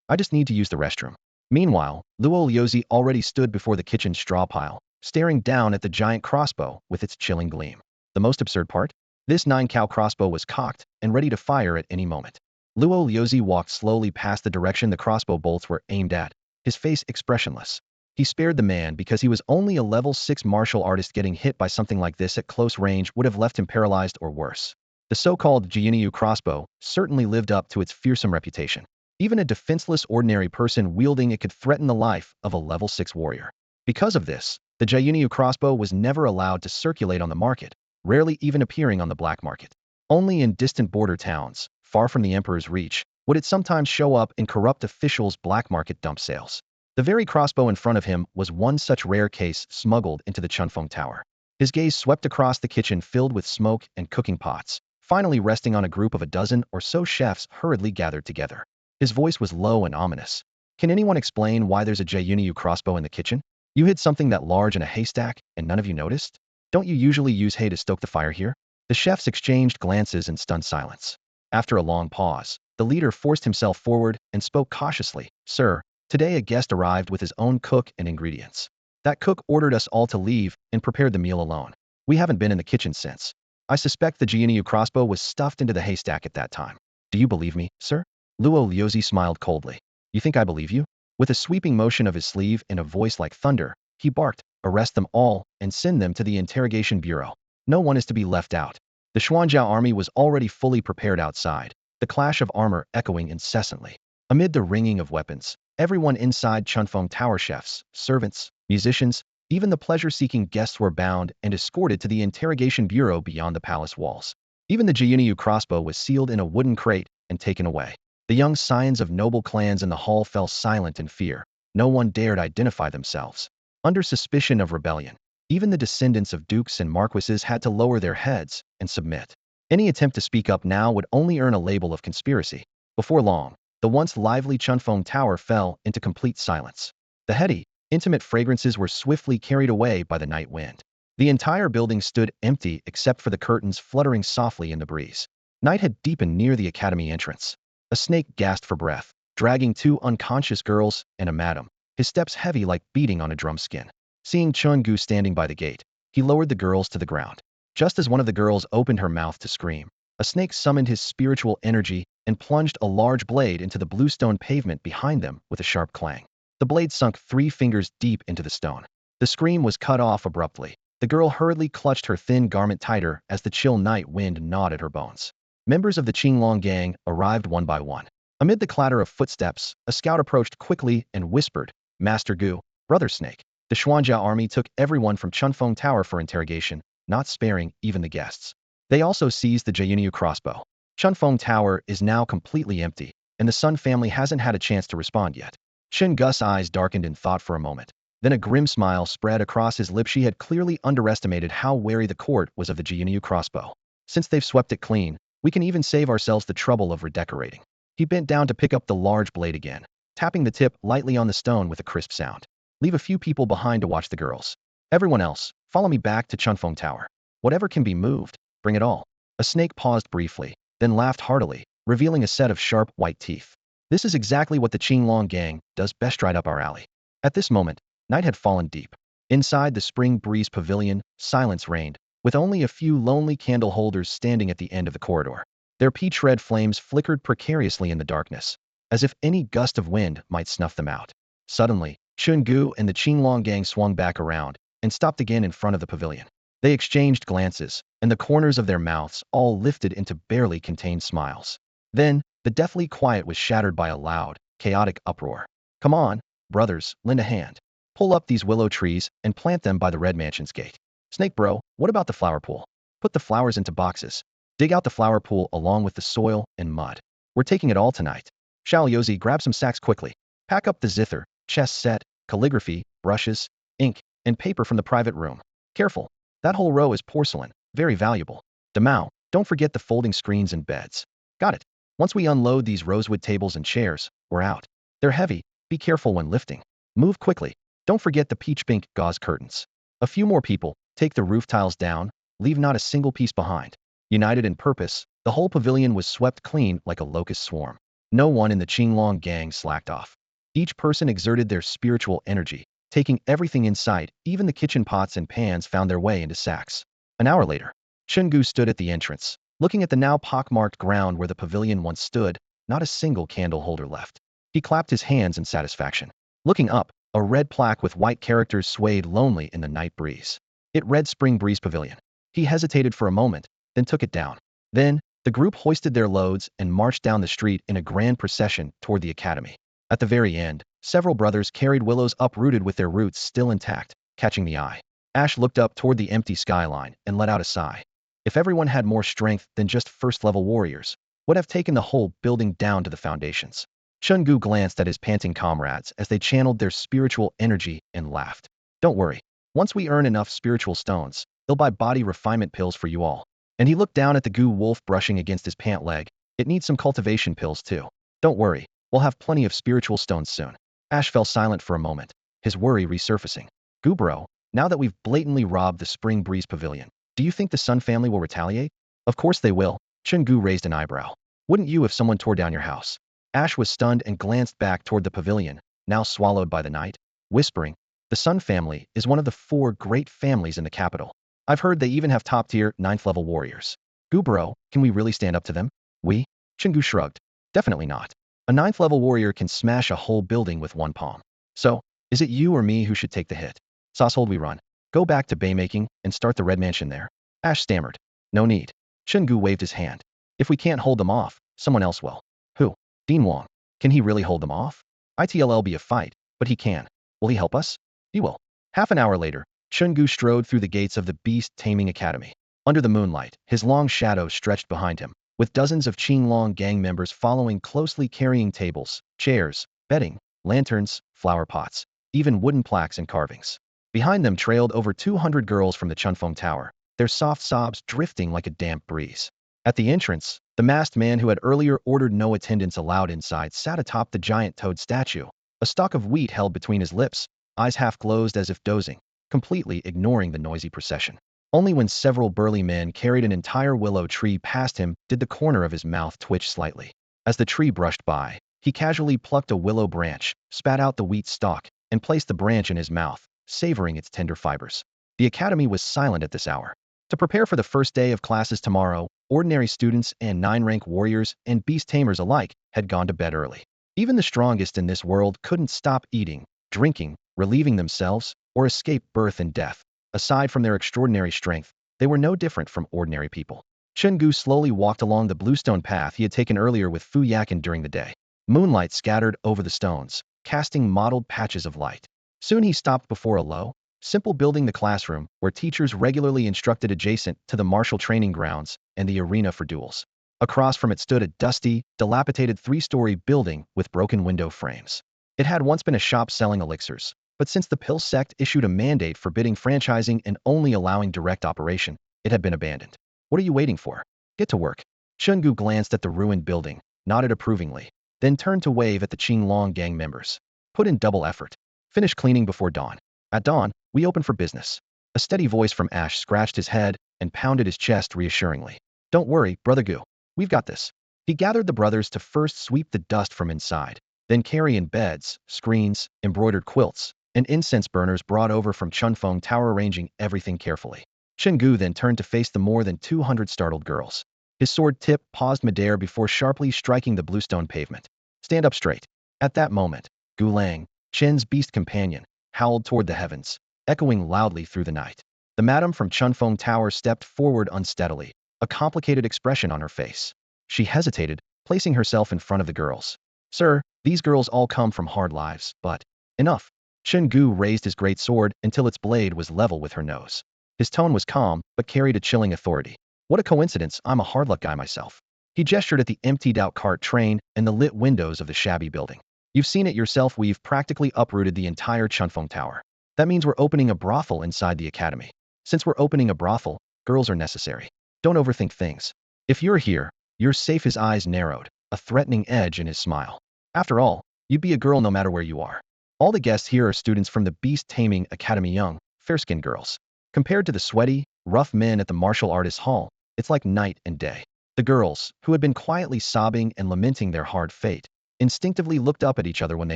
I just need to use the restroom. Meanwhile, Luo Liuzi already stood before the kitchen straw pile, staring down at the giant crossbow with its chilling gleam. The most absurd part? This 9-cow crossbow was cocked and ready to fire at any moment. Luo Liuzi walked slowly past the direction the crossbow bolts were aimed at, his face expressionless. He spared the man because he was only a level 6 martial artist. Getting hit by something like this at close range would have left him paralyzed or worse. The so-called Jianyu crossbow certainly lived up to its fearsome reputation. Even a defenseless ordinary person wielding it could threaten the life of a level 6 warrior. Because of this, the Jianyu crossbow was never allowed to circulate on the market, rarely even appearing on the black market. Only in distant border towns, far from the emperor's reach, would it sometimes show up in corrupt officials' black market dump sales. The very crossbow in front of him was one such rare case smuggled into the Chunfeng Tower. His gaze swept across the kitchen filled with smoke and cooking pots, finally resting on a group of a dozen or so chefs hurriedly gathered together. His voice was low and ominous. Can anyone explain why there's a Jianyu crossbow in the kitchen? You hid something that large in a haystack, and none of you noticed? Don't you usually use hay to stoke the fire here? The chefs exchanged glances in stunned silence. After a long pause, the leader forced himself forward and spoke cautiously. Sir, today a guest arrived with his own cook and ingredients. That cook ordered us all to leave and prepared the meal alone. We haven't been in the kitchen since. I suspect the Jianyu crossbow was stuffed into the haystack at that time. Do you believe me, sir? Luo Liuzi smiled coldly. You think I believe you? With a sweeping motion of his sleeve and a voice like thunder, he barked, arrest them all and send them to the interrogation bureau. No one is to be left out. The Xuanjiao army was already fully prepared outside, the clash of armor echoing incessantly. Amid the ringing of weapons, everyone inside Chunfeng Tower, chefs, servants, musicians, even the pleasure-seeking guests were bound and escorted to the interrogation bureau beyond the palace walls. Even the Jianyu crossbow was sealed in a wooden crate and taken away. The young scions of noble clans in the hall fell silent in fear. No one dared identify themselves. Under suspicion of rebellion, even the descendants of dukes and marquises had to lower their heads and submit. Any attempt to speak up now would only earn a label of conspiracy. Before long, the once lively Chunfeng Tower fell into complete silence. The heady, intimate fragrances were swiftly carried away by the night wind. The entire building stood empty except for the curtains fluttering softly in the breeze. Night had deepened near the academy entrance. A snake gasped for breath, dragging two unconscious girls and a madam, his steps heavy like beating on a drum skin. Seeing Chen Gu standing by the gate, he lowered the girls to the ground. Just as one of the girls opened her mouth to scream, a snake summoned his spiritual energy and plunged a large blade into the bluestone pavement behind them with a sharp clang. The blade sunk 3 fingers deep into the stone. The scream was cut off abruptly. The girl hurriedly clutched her thin garment tighter as the chill night wind gnawed at her bones. Members of the Qinglong gang arrived one by one. Amid the clatter of footsteps, a scout approached quickly and whispered, Master Gu, Brother Snake. The Xuanjia army took everyone from Chunfeng Tower for interrogation, not sparing even the guests. They also seized the Jianyu crossbow. Chunfeng Tower is now completely empty, and the Sun family hasn't had a chance to respond yet. Chen Gu's eyes darkened in thought for a moment. Then a grim smile spread across his lips. She had clearly underestimated how wary the court was of the Jianyu crossbow. Since they've swept it clean, we can even save ourselves the trouble of redecorating. He bent down to pick up the large blade again, tapping the tip lightly on the stone with a crisp sound. Leave a few people behind to watch the girls. Everyone else, follow me back to Chunfeng Tower. Whatever can be moved, bring it all. A snake paused briefly, then laughed heartily, revealing a set of sharp white teeth. This is exactly what the Qinglong gang does best, right up our alley. At this moment, night had fallen deep. Inside the Spring Breeze Pavilion, silence reigned, with only a few lonely candle holders standing at the end of the corridor. Their peach red flames flickered precariously in the darkness, as if any gust of wind might snuff them out. Suddenly, Chen Gu and the Qinglong gang swung back around and stopped again in front of the pavilion. They exchanged glances, and the corners of their mouths all lifted into barely contained smiles. Then, the deathly quiet was shattered by a loud, chaotic uproar. "Come on, brothers, lend a hand. Pull up these willow trees and plant them by the Red Mansion's gate. Snake bro, what about the flower pool? Put the flowers into boxes. Dig out the flower pool along with the soil and mud. We're taking it all tonight. Xiao Yozi, grab some sacks quickly. Pack up the zither, chess set, calligraphy, brushes, ink, and paper from the private room. Careful, that whole row is porcelain, very valuable. Damao, don't forget the folding screens and beds. Got it. Once we unload these rosewood tables and chairs, we're out. They're heavy, be careful when lifting. Move quickly. Don't forget the peach pink gauze curtains. A few more people, take the roof tiles down, leave not a single piece behind." United in purpose, the whole pavilion was swept clean like a locust swarm. No one in the Qinglong gang slacked off. Each person exerted their spiritual energy, taking everything in sight. Even the kitchen pots and pans found their way into sacks. An hour later, Chen Gu stood at the entrance, looking at the now pockmarked ground where the pavilion once stood, not a single candle holder left. He clapped his hands in satisfaction. Looking up, a red plaque with white characters swayed lonely in the night breeze. It read Spring Breeze Pavilion. He hesitated for a moment, then took it down. Then, the group hoisted their loads and marched down the street in a grand procession toward the academy. At the very end, several brothers carried willows uprooted with their roots still intact, catching the eye. Ash looked up toward the empty skyline and let out a sigh. If everyone had more strength than just first-level warriors, would have taken the whole building down to the foundations. Chen Gu glanced at his panting comrades as they channeled their spiritual energy and laughed. "Don't worry. Once we earn enough spiritual stones, they'll buy body refinement pills for you all." And he looked down at the Gu wolf brushing against his pant leg. "It needs some cultivation pills too. Don't worry, we'll have plenty of spiritual stones soon." Ash fell silent for a moment, his worry resurfacing. "Gu bro, now that we've blatantly robbed the Spring Breeze Pavilion, do you think the Sun family will retaliate?" "Of course they will." Chen Gu raised an eyebrow. "Wouldn't you if someone tore down your house?" Ash was stunned and glanced back toward the pavilion, now swallowed by the night, whispering, "The Sun family is one of the 4 great families in the capital. I've heard they even have top-tier 9th-level warriors. Gu bro, can we really stand up to them?" "We?" Chen Gu shrugged. "Definitely not. A 9th-level warrior can smash a whole building with one palm. So, is it you or me who should take the hit? Saucehold we run. Go back to baymaking and start the Red Mansion there." Ash stammered. "No need." Chen Gu waved his hand. "If we can't hold them off, someone else will." "Who?" "Dean Wong. Can he really hold them off?" "It'll be a fight, but he can. Will he help us?" "He will." Half an hour later, Chen Gu strode through the gates of the beast-taming academy. Under the moonlight, his long shadow stretched behind him, with dozens of Qinglong gang members following closely, carrying tables, chairs, bedding, lanterns, flower pots, even wooden plaques and carvings. Behind them trailed over 200 girls from the Chunfeng Tower, their soft sobs drifting like a damp breeze. At the entrance, the masked man who had earlier ordered no attendance allowed inside sat atop the giant toad statue, a stalk of wheat held between his lips, eyes half closed as if dozing, completely ignoring the noisy procession. Only when several burly men carried an entire willow tree past him did the corner of his mouth twitch slightly. As the tree brushed by, he casually plucked a willow branch, spat out the wheat stalk, and placed the branch in his mouth, savoring its tender fibers. The academy was silent at this hour. To prepare for the first day of classes tomorrow, ordinary students and 9-rank warriors and beast tamers alike had gone to bed early. Even the strongest in this world couldn't stop eating, drinking, relieving themselves, or escape birth and death. Aside from their extraordinary strength, they were no different from ordinary people. Chen Gu slowly walked along the bluestone path he had taken earlier with Fu Yakin during the day. Moonlight scattered over the stones, casting mottled patches of light. Soon he stopped before a low, simple building, the classroom, where teachers regularly instructed, adjacent to the martial training grounds and the arena for duels. Across from it stood a dusty, dilapidated 3-story building with broken window frames. It had once been a shop selling elixirs, but since the Pill sect issued a mandate forbidding franchising and only allowing direct operation, it had been abandoned. "What are you waiting for? Get to work." Chen Gu glanced at the ruined building, nodded approvingly, then turned to wave at the Qinglong gang members. "Put in double effort. Finish cleaning before dawn. At dawn, we open for business." A steady voice from Ash scratched his head and pounded his chest reassuringly. "Don't worry, Brother Gu. We've got this." He gathered the brothers to first sweep the dust from inside, then carry in beds, screens, embroidered quilts, and incense burners brought over from Chunfeng Tower, arranging everything carefully. Chen Gu then turned to face the more than 200 startled girls. His sword tip paused midair before sharply striking the bluestone pavement. Stand up straight. At that moment, Gu Lang, Chen's beast companion, howled toward the heavens, echoing loudly through the night. The madam from Chunfeng Tower stepped forward unsteadily, a complicated expression on her face. She hesitated, placing herself in front of the girls. Sir, these girls all come from hard lives, but enough. Chen Gu raised his great sword until its blade was level with her nose. His tone was calm, but carried a chilling authority. What a coincidence, I'm a hard luck guy myself. He gestured at the emptied-out cart train and the lit windows of the shabby building. You've seen it yourself, we've practically uprooted the entire Chunfeng Tower. That means we're opening a brothel inside the academy. Since we're opening a brothel, girls are necessary. Don't overthink things. If you're here, you're safe. His eyes narrowed, a threatening edge in his smile. After all, you'd be a girl no matter where you are. All the guests here are students from the beast-taming academy, young, fair-skinned girls. Compared to the sweaty, rough men at the martial artists' hall, it's like night and day. The girls, who had been quietly sobbing and lamenting their hard fate, instinctively looked up at each other when they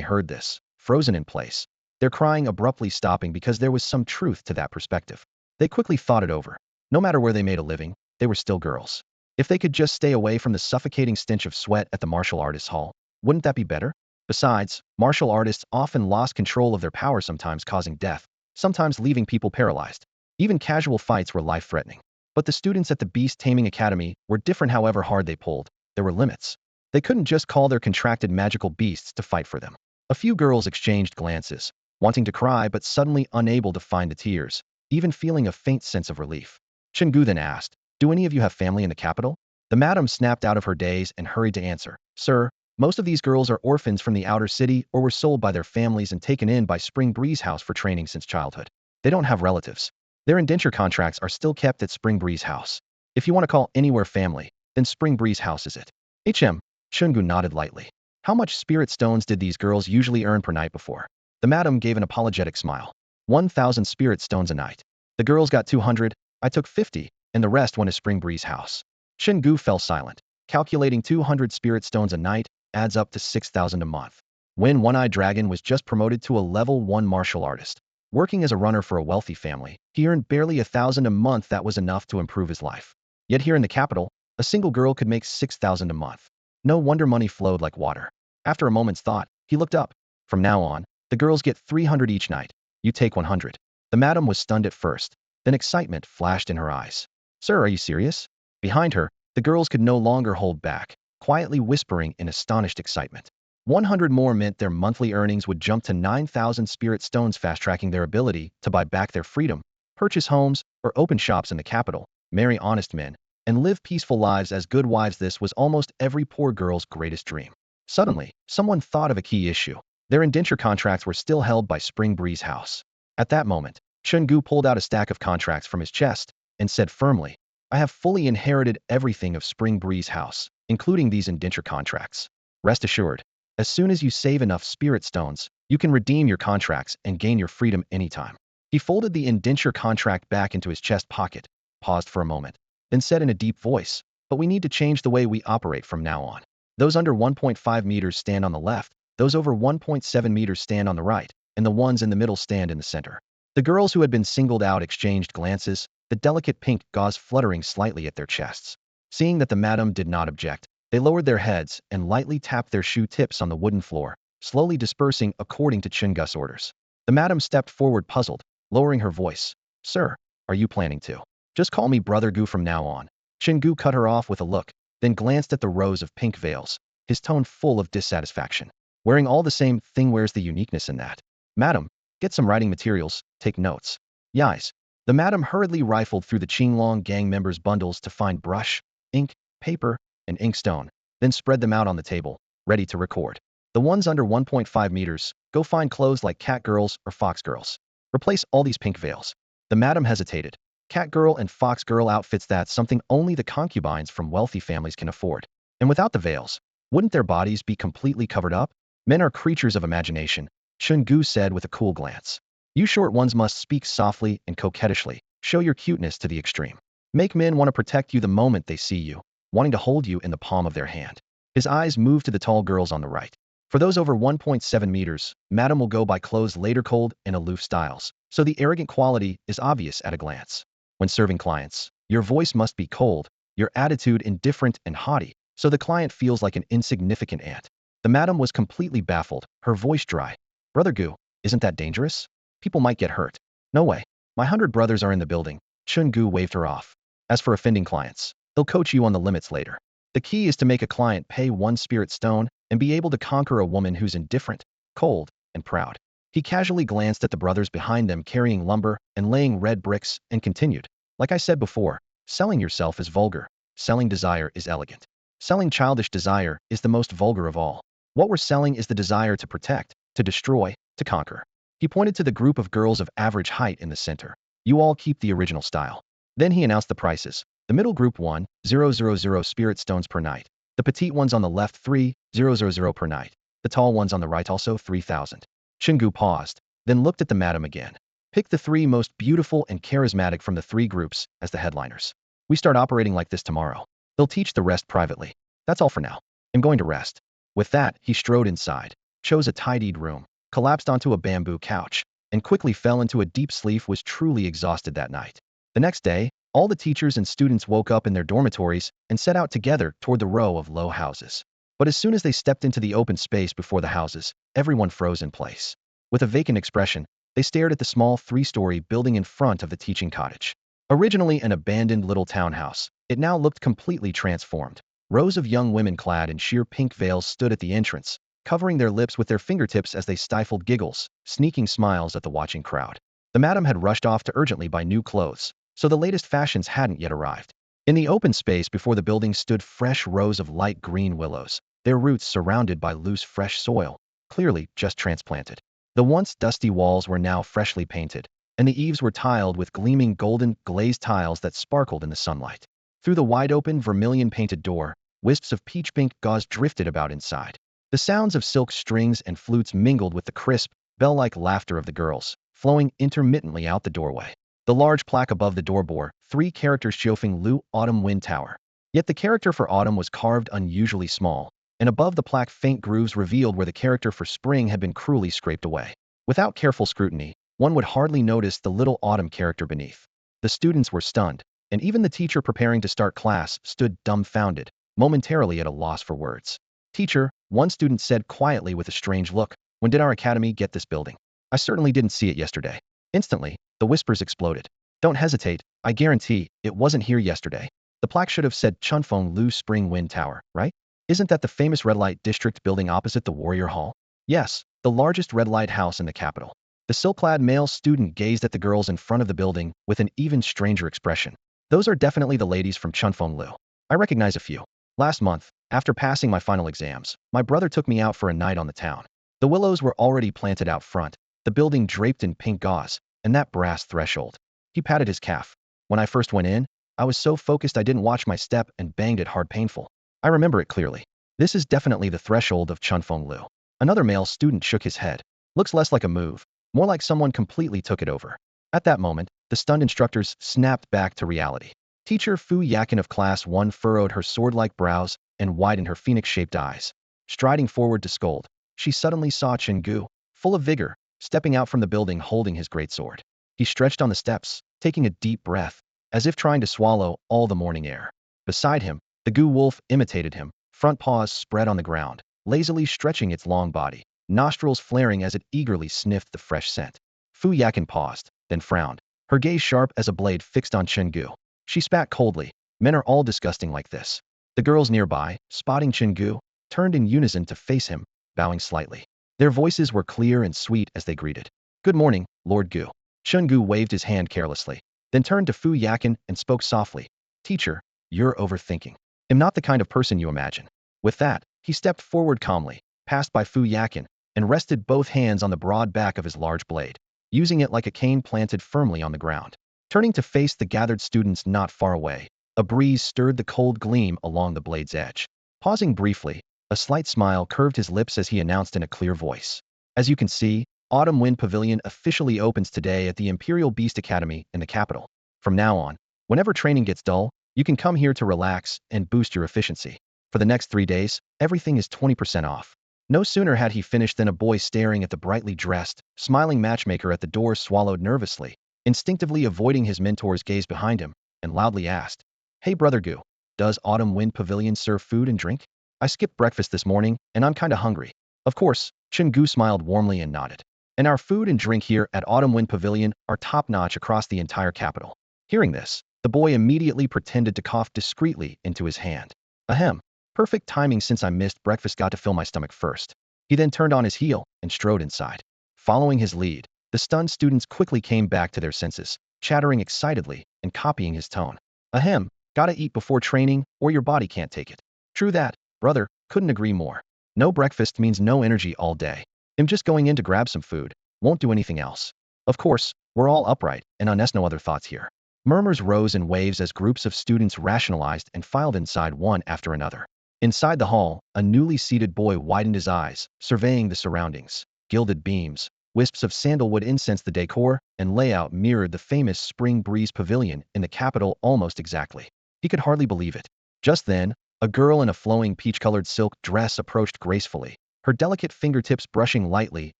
heard this, frozen in place. Their crying abruptly stopping because there was some truth to that perspective. They quickly thought it over. No matter where they made a living, they were still girls. If they could just stay away from the suffocating stench of sweat at the martial artists' hall, wouldn't that be better? Besides, martial artists often lost control of their power, sometimes causing death, sometimes leaving people paralyzed. Even casual fights were life-threatening. But the students at the beast-taming academy were different. However hard they pulled, there were limits. They couldn't just call their contracted magical beasts to fight for them. A few girls exchanged glances, wanting to cry but suddenly unable to find the tears, even feeling a faint sense of relief. Chen Gu then asked, do any of you have family in the capital? The madam snapped out of her daze and hurried to answer, Sir, most of these girls are orphans from the outer city or were sold by their families and taken in by Spring Breeze House for training since childhood. They don't have relatives. Their indenture contracts are still kept at Spring Breeze House. If you want to call anywhere family, then Spring Breeze House is it. Chen Gu nodded lightly. How much spirit stones did these girls usually earn per night before? The madam gave an apologetic smile. 1,000 spirit stones a night. The girls got 200, I took 50, and the rest went to Spring Breeze House. Chen Gu fell silent. Calculating 200 spirit stones a night adds up to 6,000 a month. When One-Eyed Dragon was just promoted to a level 1 martial artist, working as a runner for a wealthy family, he earned barely 1,000 a month. That was enough to improve his life. Yet here in the capital, a single girl could make 6,000 a month. No wonder money flowed like water. After a moment's thought, he looked up. From now on, the girls get 300 each night. You take 100. The madam was stunned at first, then excitement flashed in her eyes. Sir, are you serious? Behind her, the girls could no longer hold back, quietly whispering in astonished excitement. 100 more meant their monthly earnings would jump to 9,000 spirit stones, fast-tracking their ability to buy back their freedom, purchase homes, or open shops in the capital, marry honest men, and live peaceful lives as good wives. This was almost every poor girl's greatest dream. Suddenly, someone thought of a key issue. Their indenture contracts were still held by Spring Breeze House. At that moment, Chen Gu pulled out a stack of contracts from his chest and said firmly, I have fully inherited everything of Spring Breeze House, including these indenture contracts. Rest assured, as soon as you save enough spirit stones, you can redeem your contracts and gain your freedom anytime. He folded the indenture contract back into his chest pocket, paused for a moment, then said in a deep voice, but we need to change the way we operate from now on. Those under 1.5 meters stand on the left, those over 1.7 meters stand on the right, and the ones in the middle stand in the center. The girls who had been singled out exchanged glances, the delicate pink gauze fluttering slightly at their chests. Seeing that the madam did not object, they lowered their heads and lightly tapped their shoe tips on the wooden floor, slowly dispersing according to Chen Gu's orders. The madam stepped forward puzzled, lowering her voice. Sir, are you planning to? Just call me Brother Gu from now on. Chen Gu cut her off with a look, then glanced at the rows of pink veils, his tone full of dissatisfaction. Wearing all the same thing, where's the uniqueness in that? Madam, get some writing materials, take notes. Yes. The madam hurriedly rifled through the Qinglong gang members' bundles to find brush, ink, paper, and inkstone, then spread them out on the table, ready to record. The ones under 1.5 meters, go find clothes like cat girls or fox girls. Replace all these pink veils. The madam hesitated. Cat girl and fox girl outfits, that's something only the concubines from wealthy families can afford. And without the veils, wouldn't their bodies be completely covered up? Men are creatures of imagination, Chen Gu said with a cool glance. You short ones must speak softly and coquettishly, show your cuteness to the extreme. Make men want to protect you the moment they see you, wanting to hold you in the palm of their hand. His eyes moved to the tall girls on the right. For those over 1.7 meters, madam will go by clothes later, cold and aloof styles, so the arrogant quality is obvious at a glance. When serving clients, your voice must be cold, your attitude indifferent and haughty, so the client feels like an insignificant ant. The madam was completely baffled, her voice dry. Brother Gu, isn't that dangerous? People might get hurt. No way. My 100 brothers are in the building. Chen Gu waved her off. As for offending clients, they'll coach you on the limits later. The key is to make a client pay 1 spirit stone and be able to conquer a woman who's indifferent, cold, and proud. He casually glanced at the brothers behind them carrying lumber and laying red bricks and continued. Like I said before, selling yourself is vulgar. Selling desire is elegant. Selling childish desire is the most vulgar of all. What we're selling is the desire to protect, to destroy, to conquer. He pointed to the group of girls of average height in the center. You all keep the original style. Then he announced the prices. The middle group 1,000 spirit stones per night. The petite ones on the left 3,000 per night. The tall ones on the right also 3,000. Chen Gu paused, then looked at the madam again. Pick the 3 most beautiful and charismatic from the 3 groups as the headliners. We start operating like this tomorrow. They'll teach the rest privately. That's all for now. I'm going to rest. With that, he strode inside, chose a tidied room, collapsed onto a bamboo couch, and quickly fell into a deep sleep. Was truly exhausted that night. The next day, all the teachers and students woke up in their dormitories and set out together toward the row of low houses. But as soon as they stepped into the open space before the houses, everyone froze in place. With a vacant expression, they stared at the small 3-story building in front of the teaching cottage. Originally an abandoned little townhouse, it now looked completely transformed. Rows of young women clad in sheer pink veils stood at the entrance, covering their lips with their fingertips as they stifled giggles, sneaking smiles at the watching crowd. The madam had rushed off to urgently buy new clothes, so the latest fashions hadn't yet arrived. In the open space before the building stood fresh rows of light green willows, their roots surrounded by loose fresh soil, clearly just transplanted. The once dusty walls were now freshly painted, and the eaves were tiled with gleaming golden, glazed tiles that sparkled in the sunlight. Through the wide-open vermilion-painted door, wisps of peach-pink gauze drifted about inside. The sounds of silk strings and flutes mingled with the crisp, bell-like laughter of the girls, flowing intermittently out the doorway. The large plaque above the door bore 3 characters Xiaofeng Lu Autumn Wind Tower. Yet the character for autumn was carved unusually small, and above the plaque faint grooves revealed where the character for spring had been cruelly scraped away. Without careful scrutiny, one would hardly notice the little autumn character beneath. The students were stunned, and even the teacher preparing to start class stood dumbfounded, momentarily at a loss for words. Teacher, one student said quietly with a strange look, when did our academy get this building? I certainly didn't see it yesterday. Instantly, the whispers exploded. Don't hesitate, I guarantee, it wasn't here yesterday. The plaque should have said Chunfeng Lu Spring Wind Tower, right? Isn't that the famous red light district building opposite the Warrior Hall? Yes, the largest red light house in the capital. The silk-clad male student gazed at the girls in front of the building with an even stranger expression. Those are definitely the ladies from Chunfeng Lu. I recognize a few. Last month, after passing my final exams, my brother took me out for a night on the town. The willows were already planted out front, the building draped in pink gauze, and that brass threshold. He patted his calf. When I first went in, I was so focused I didn't watch my step and banged it hard painful. I remember it clearly. This is definitely the threshold of Chunfeng Lu. Another male student shook his head. Looks less like a move, more like someone completely took it over. At that moment, the stunned instructors snapped back to reality. Teacher Fu Yakin of Class 1 furrowed her sword-like brows and widened her phoenix-shaped eyes. Striding forward to scold, she suddenly saw Chen Gu, full of vigor, stepping out from the building holding his great sword. He stretched on the steps, taking a deep breath, as if trying to swallow all the morning air. Beside him, the Gu wolf imitated him, front paws spread on the ground, lazily stretching its long body, nostrils flaring as it eagerly sniffed the fresh scent. Fu Yakin paused, then frowned, her gaze sharp as a blade fixed on Chen Gu. She spat coldly. Men are all disgusting like this. The girls nearby, spotting Chen Gu, turned in unison to face him, bowing slightly. Their voices were clear and sweet as they greeted. Good morning, Lord Gu. Chen Gu waved his hand carelessly, then turned to Fu Yakin and spoke softly. Teacher, you're overthinking. I'm not the kind of person you imagine. With that, he stepped forward calmly, passed by Fu Yakin, and rested both hands on the broad back of his large blade, using it like a cane planted firmly on the ground. Turning to face the gathered students not far away, a breeze stirred the cold gleam along the blade's edge. Pausing briefly, a slight smile curved his lips as he announced in a clear voice. As you can see, Autumn Wind Pavilion officially opens today at the Imperial Beast Academy in the capital. From now on, whenever training gets dull, you can come here to relax and boost your efficiency. For the next 3 days, everything is 20% off. No sooner had he finished than a boy staring at the brightly dressed, smiling matchmaker at the door swallowed nervously, instinctively avoiding his mentor's gaze behind him, and loudly asked, "Hey Brother Gu, does Autumn Wind Pavilion serve food and drink? I skipped breakfast this morning, and I'm kinda hungry." Of course, Chen Gu smiled warmly and nodded. "And our food and drink here at Autumn Wind Pavilion are top-notch across the entire capital." Hearing this, the boy immediately pretended to cough discreetly into his hand. Ahem. Perfect timing since I missed breakfast, got to fill my stomach first. He then turned on his heel and strode inside. Following his lead, the stunned students quickly came back to their senses, chattering excitedly and copying his tone. Ahem. Gotta eat before training or your body can't take it. True that, brother, couldn't agree more. No breakfast means no energy all day. I'm just going in to grab some food, won't do anything else. Of course, we're all upright and honest, no other thoughts here. Murmurs rose in waves as groups of students rationalized and filed inside one after another. Inside the hall, a newly seated boy widened his eyes, surveying the surroundings. Gilded beams, wisps of sandalwood incense, the decor and layout mirrored the famous Spring Breeze Pavilion in the capital almost exactly. He could hardly believe it. Just then, a girl in a flowing peach-colored silk dress approached gracefully, her delicate fingertips brushing lightly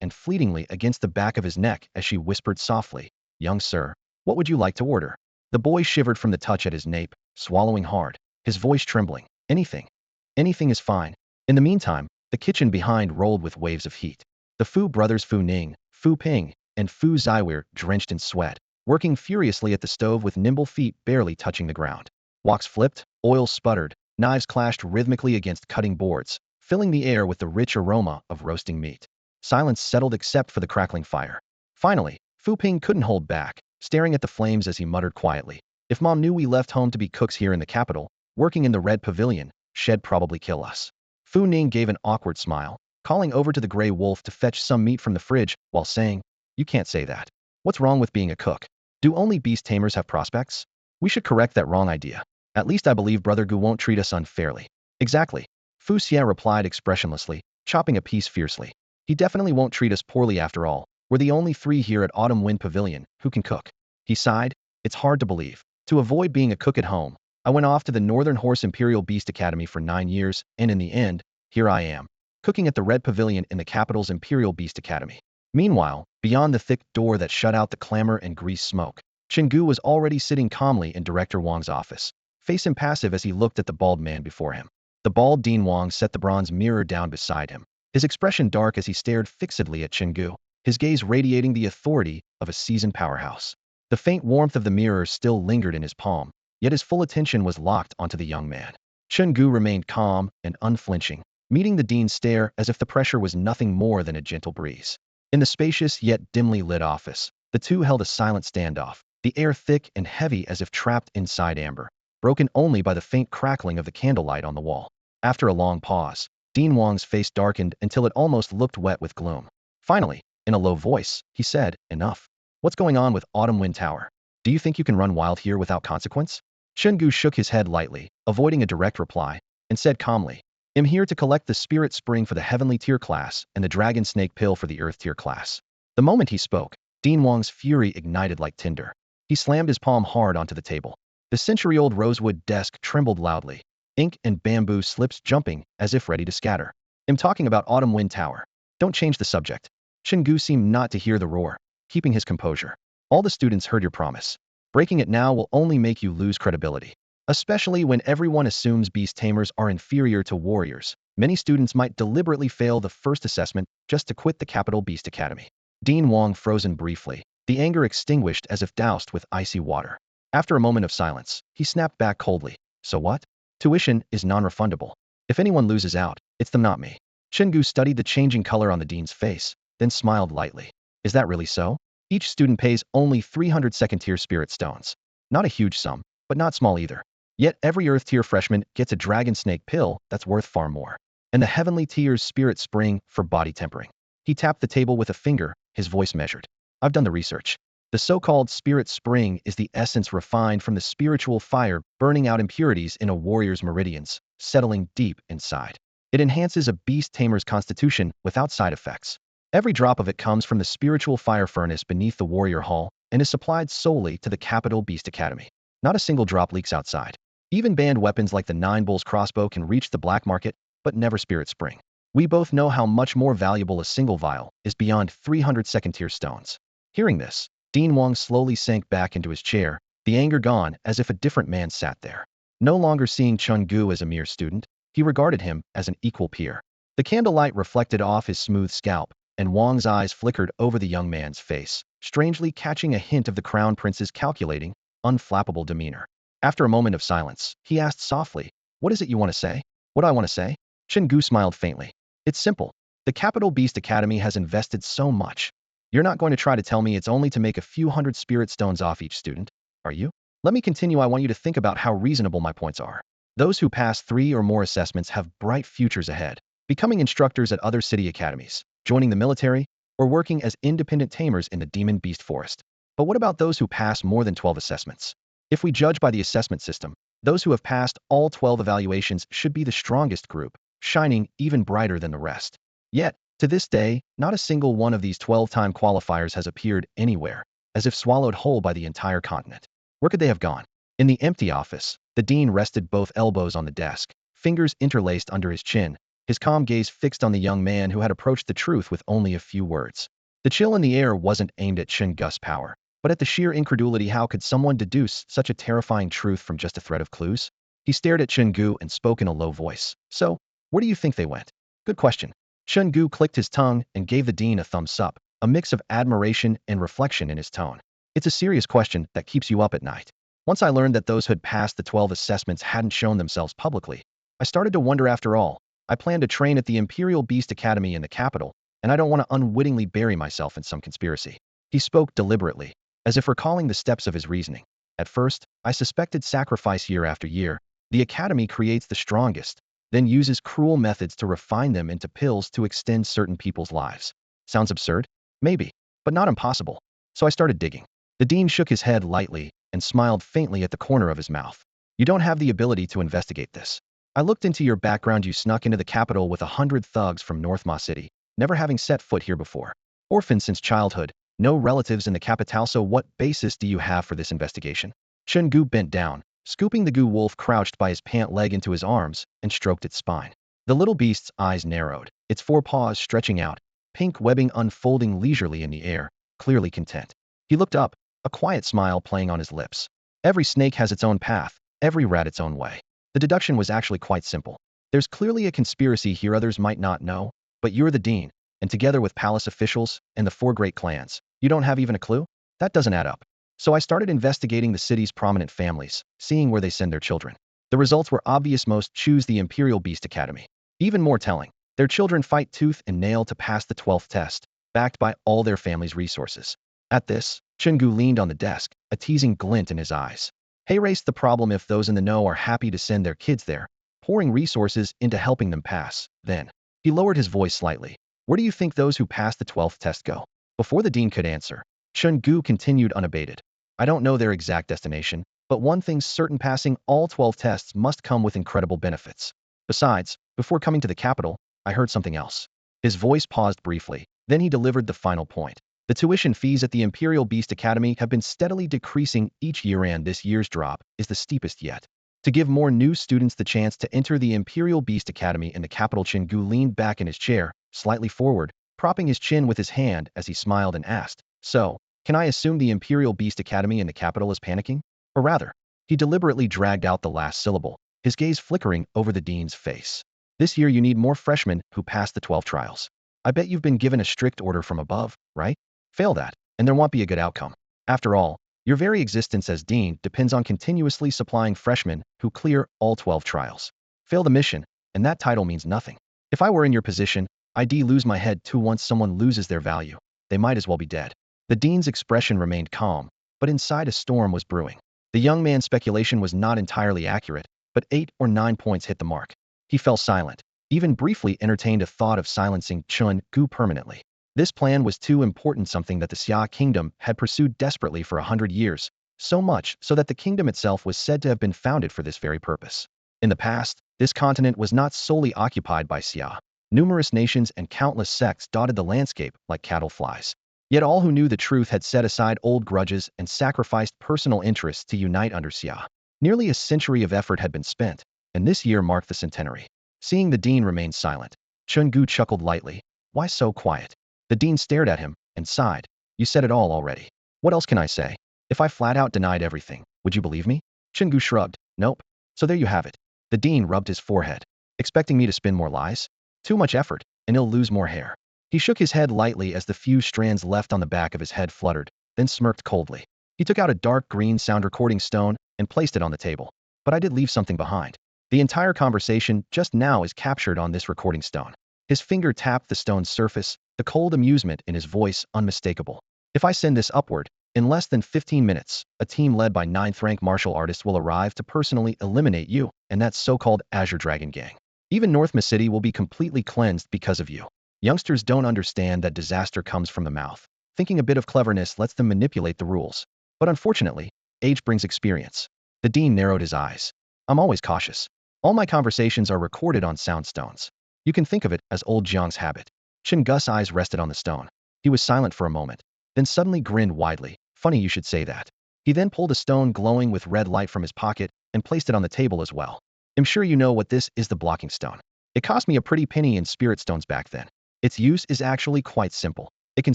and fleetingly against the back of his neck as she whispered softly, "Young sir, what would you like to order?" The boy shivered from the touch at his nape, swallowing hard, his voice trembling. "Anything. Anything is fine." In the meantime, the kitchen behind rolled with waves of heat. The Fu brothers Fu Ning, Fu Ping, and Fu Ziwei, drenched in sweat, working furiously at the stove with nimble feet barely touching the ground. Woks flipped, oil sputtered, knives clashed rhythmically against cutting boards, filling the air with the rich aroma of roasting meat. Silence settled except for the crackling fire. Finally, Fu Ping couldn't hold back, staring at the flames as he muttered quietly, "If Mom knew we left home to be cooks here in the capital, working in the Red Pavilion, she'd probably kill us." Fu Ning gave an awkward smile, calling over to the gray wolf to fetch some meat from the fridge, while saying, "You can't say that. What's wrong with being a cook? Do only beast tamers have prospects? We should correct that wrong idea. At least I believe Brother Gu won't treat us unfairly." "Exactly," Fu Xia replied expressionlessly, chopping a piece fiercely. "He definitely won't treat us poorly after all. We're the only three here at Autumn Wind Pavilion who can cook." He sighed. "It's hard to believe. To avoid being a cook at home, I went off to the Northern Horse Imperial Beast Academy for 9 years, and in the end, here I am, cooking at the Red Pavilion in the capital's Imperial Beast Academy." Meanwhile, beyond the thick door that shut out the clamor and grease smoke, Chen Gu was already sitting calmly in Director Wang's office, face impassive as he looked at the bald man before him. The bald Dean Wang set the bronze mirror down beside him, his expression dark as he stared fixedly at Chen Gu, his gaze radiating the authority of a seasoned powerhouse. The faint warmth of the mirror still lingered in his palm, yet his full attention was locked onto the young man. Chen Gu remained calm and unflinching, meeting the dean's stare as if the pressure was nothing more than a gentle breeze. In the spacious yet dimly lit office, the two held a silent standoff, the air thick and heavy as if trapped inside amber, broken only by the faint crackling of the candlelight on the wall. After a long pause, Dean Wang's face darkened until it almost looked wet with gloom. Finally, in a low voice, he said, "Enough. What's going on with Autumn Wind Tower? Do you think you can run wild here without consequence?" Chen Gu shook his head lightly, avoiding a direct reply, and said calmly, "I'm here to collect the Spirit Spring for the Heavenly Tier class and the Dragon Snake Pill for the Earth Tier class." The moment he spoke, Dean Wang's fury ignited like tinder. He slammed his palm hard onto the table. The century-old rosewood desk trembled loudly, ink and bamboo slips jumping as if ready to scatter. "I'm talking about Autumn Wind Tower. Don't change the subject." Chen Gu seemed not to hear the roar, keeping his composure. "All the students heard your promise. Breaking it now will only make you lose credibility. Especially when everyone assumes beast tamers are inferior to warriors. Many students might deliberately fail the first assessment just to quit the Capital Beast Academy." Dean Wang frozen briefly, the anger extinguished as if doused with icy water. After a moment of silence, he snapped back coldly, "So what? Tuition is non-refundable. If anyone loses out, it's them, not me." Chen Gu studied the changing color on the dean's face, then smiled lightly. "Is that really so? Each student pays only 300 second-tier spirit stones. Not a huge sum, but not small either. Yet every Earth-tier freshman gets a Dragon Snake Pill that's worth far more. And the Heavenly Tier's Spirit Spring for body tempering." He tapped the table with a finger, his voice measured. "I've done the research. The so-called Spirit Spring is the essence refined from the spiritual fire burning out impurities in a warrior's meridians, settling deep inside. It enhances a beast tamer's constitution without side effects. Every drop of it comes from the spiritual fire furnace beneath the warrior hall and is supplied solely to the Capital Beast Academy. Not a single drop leaks outside. Even banned weapons like the Nine Bulls crossbow can reach the black market, but never Spirit Spring. We both know how much more valuable a single vial is beyond 300 second-tier stones." Hearing this, Dean Wang slowly sank back into his chair, the anger gone as if a different man sat there. No longer seeing Chen Gu as a mere student, he regarded him as an equal peer. The candlelight reflected off his smooth scalp, and Wang's eyes flickered over the young man's face, strangely catching a hint of the crown prince's calculating, unflappable demeanor. After a moment of silence, he asked softly, "What is it you want to say?" "What I want to say?" Chen Gu smiled faintly. "It's simple. The Capital Beast Academy has invested so much. You're not going to try to tell me it's only to make a few hundred spirit stones off each student, are you? Let me continue. I want you to think about how reasonable my points are. Those who pass 3 or more assessments have bright futures ahead, becoming instructors at other city academies, joining the military, or working as independent tamers in the demon beast forest. But what about those who pass more than 12 assessments? If we judge by the assessment system, those who have passed all 12 evaluations should be the strongest group, shining even brighter than the rest. Yet, to this day, not a single one of these 12-time qualifiers has appeared anywhere, as if swallowed whole by the entire continent. Where could they have gone? In the empty office, the dean rested both elbows on the desk, fingers interlaced under his chin, his calm gaze fixed on the young man who had approached the truth with only a few words. The chill in the air wasn't aimed at Chen Gu's power, but at the sheer incredulity. How could someone deduce such a terrifying truth from just a thread of clues? He stared at Chen Gu and spoke in a low voice. "So, where do you think they went?" "Good question." Chen Gu clicked his tongue and gave the dean a thumbs up, a mix of admiration and reflection in his tone. "It's a serious question that keeps you up at night. Once I learned that those who had passed the 12 assessments hadn't shown themselves publicly, I started to wonder. After all, I plan to train at the Imperial Beast Academy in the capital, and I don't want to unwittingly bury myself in some conspiracy." He spoke deliberately, as if recalling the steps of his reasoning. "At first, I suspected sacrifice. Year after year, the academy creates the strongest, then uses cruel methods to refine them into pills to extend certain people's lives. Sounds absurd? Maybe, but not impossible. So I started digging." The dean shook his head lightly and smiled faintly at the corner of his mouth. "You don't have the ability to investigate this. I looked into your background. You snuck into the capital with 100 thugs from North Ma City, never having set foot here before. Orphaned since childhood, no relatives in the capital. So what basis do you have for this investigation?" Chen Gu bent down, scooping the Gu wolf crouched by his pant leg into his arms, and stroked its spine. The little beast's eyes narrowed, its forepaws stretching out, pink webbing unfolding leisurely in the air, clearly content. He looked up, a quiet smile playing on his lips. "Every snake has its own path, every rat its own way." The deduction was actually quite simple. "There's clearly a conspiracy here others might not know, but you're the dean, and together with palace officials and the 4 great clans, you don't have even a clue? That doesn't add up. So I started investigating the city's prominent families, seeing where they send their children. The results were obvious. Most choose the Imperial Beast Academy. Even more telling, their children fight tooth and nail to pass the 12th test, backed by all their family's resources." At this, Chen Gu leaned on the desk, a teasing glint in his eyes. "Hey, race the problem if those in the know are happy to send their kids there, pouring resources into helping them pass, then." He lowered his voice slightly. "Where do you think those who pass the 12th test go?" Before the dean could answer, Chen Gu continued unabated. "I don't know their exact destination, but one thing's certain: passing all 12 tests must come with incredible benefits. Besides, before coming to the capital, I heard something else." His voice paused briefly, then he delivered the final point. "The tuition fees at the Imperial Beast Academy have been steadily decreasing each year, and this year's drop is the steepest yet. To give more new students the chance to enter the Imperial Beast Academy in the capital." Chen Gu leaned back in his chair, slightly forward, propping his chin with his hand as he smiled and asked, "So, can I assume the Imperial Beast Academy in the capital is panicking? Or rather," he deliberately dragged out the last syllable, his gaze flickering over the dean's face. "This year you need more freshmen who pass the 12 trials. I bet you've been given a strict order from above, right? Fail that, and there won't be a good outcome. After all, your very existence as dean depends on continuously supplying freshmen who clear all 12 trials. Fail the mission, and that title means nothing. If I were in your position, I'd lose my head too. Once someone loses their value, they might as well be dead." The dean's expression remained calm, but inside a storm was brewing. The young man's speculation was not entirely accurate, but 8 or 9 points hit the mark. He fell silent, even briefly entertained a thought of silencing Chen Gu permanently. This plan was too important, something that the Xia kingdom had pursued desperately for 100 years, so much so that the kingdom itself was said to have been founded for this very purpose. In the past, this continent was not solely occupied by Xia. Numerous nations and countless sects dotted the landscape like cattle flies. Yet all who knew the truth had set aside old grudges and sacrificed personal interests to unite under Xia. Nearly a century of effort had been spent, and this year marked the centenary. Seeing the dean remain silent, Chen Gu chuckled lightly. "Why so quiet?" The dean stared at him and sighed. "You said it all already. What else can I say? If I flat out denied everything, would you believe me? Chen Gu shrugged. Nope. So there you have it. The dean rubbed his forehead. Expecting me to spin more lies? Too much effort, and he'll lose more hair. He shook his head lightly as the few strands left on the back of his head fluttered, then smirked coldly. He took out a dark green sound recording stone and placed it on the table. But I did leave something behind. The entire conversation just now is captured on this recording stone. His finger tapped the stone's surface, the cold amusement in his voice unmistakable. If I send this upward, in less than 15 minutes, a team led by 9th-rank martial artists will arrive to personally eliminate you and that so-called Azure Dragon gang. Even North City will be completely cleansed because of you. Youngsters don't understand that disaster comes from the mouth. Thinking a bit of cleverness lets them manipulate the rules. But unfortunately, age brings experience. The dean narrowed his eyes. I'm always cautious. All my conversations are recorded on sound stones. You can think of it as old Jiang's habit. Chen Gu's eyes rested on the stone. He was silent for a moment, then suddenly grinned widely. Funny you should say that. He then pulled a stone glowing with red light from his pocket and placed it on the table as well. I'm sure you know what this is, the blocking stone. It cost me a pretty penny in spirit stones back then. Its use is actually quite simple. It can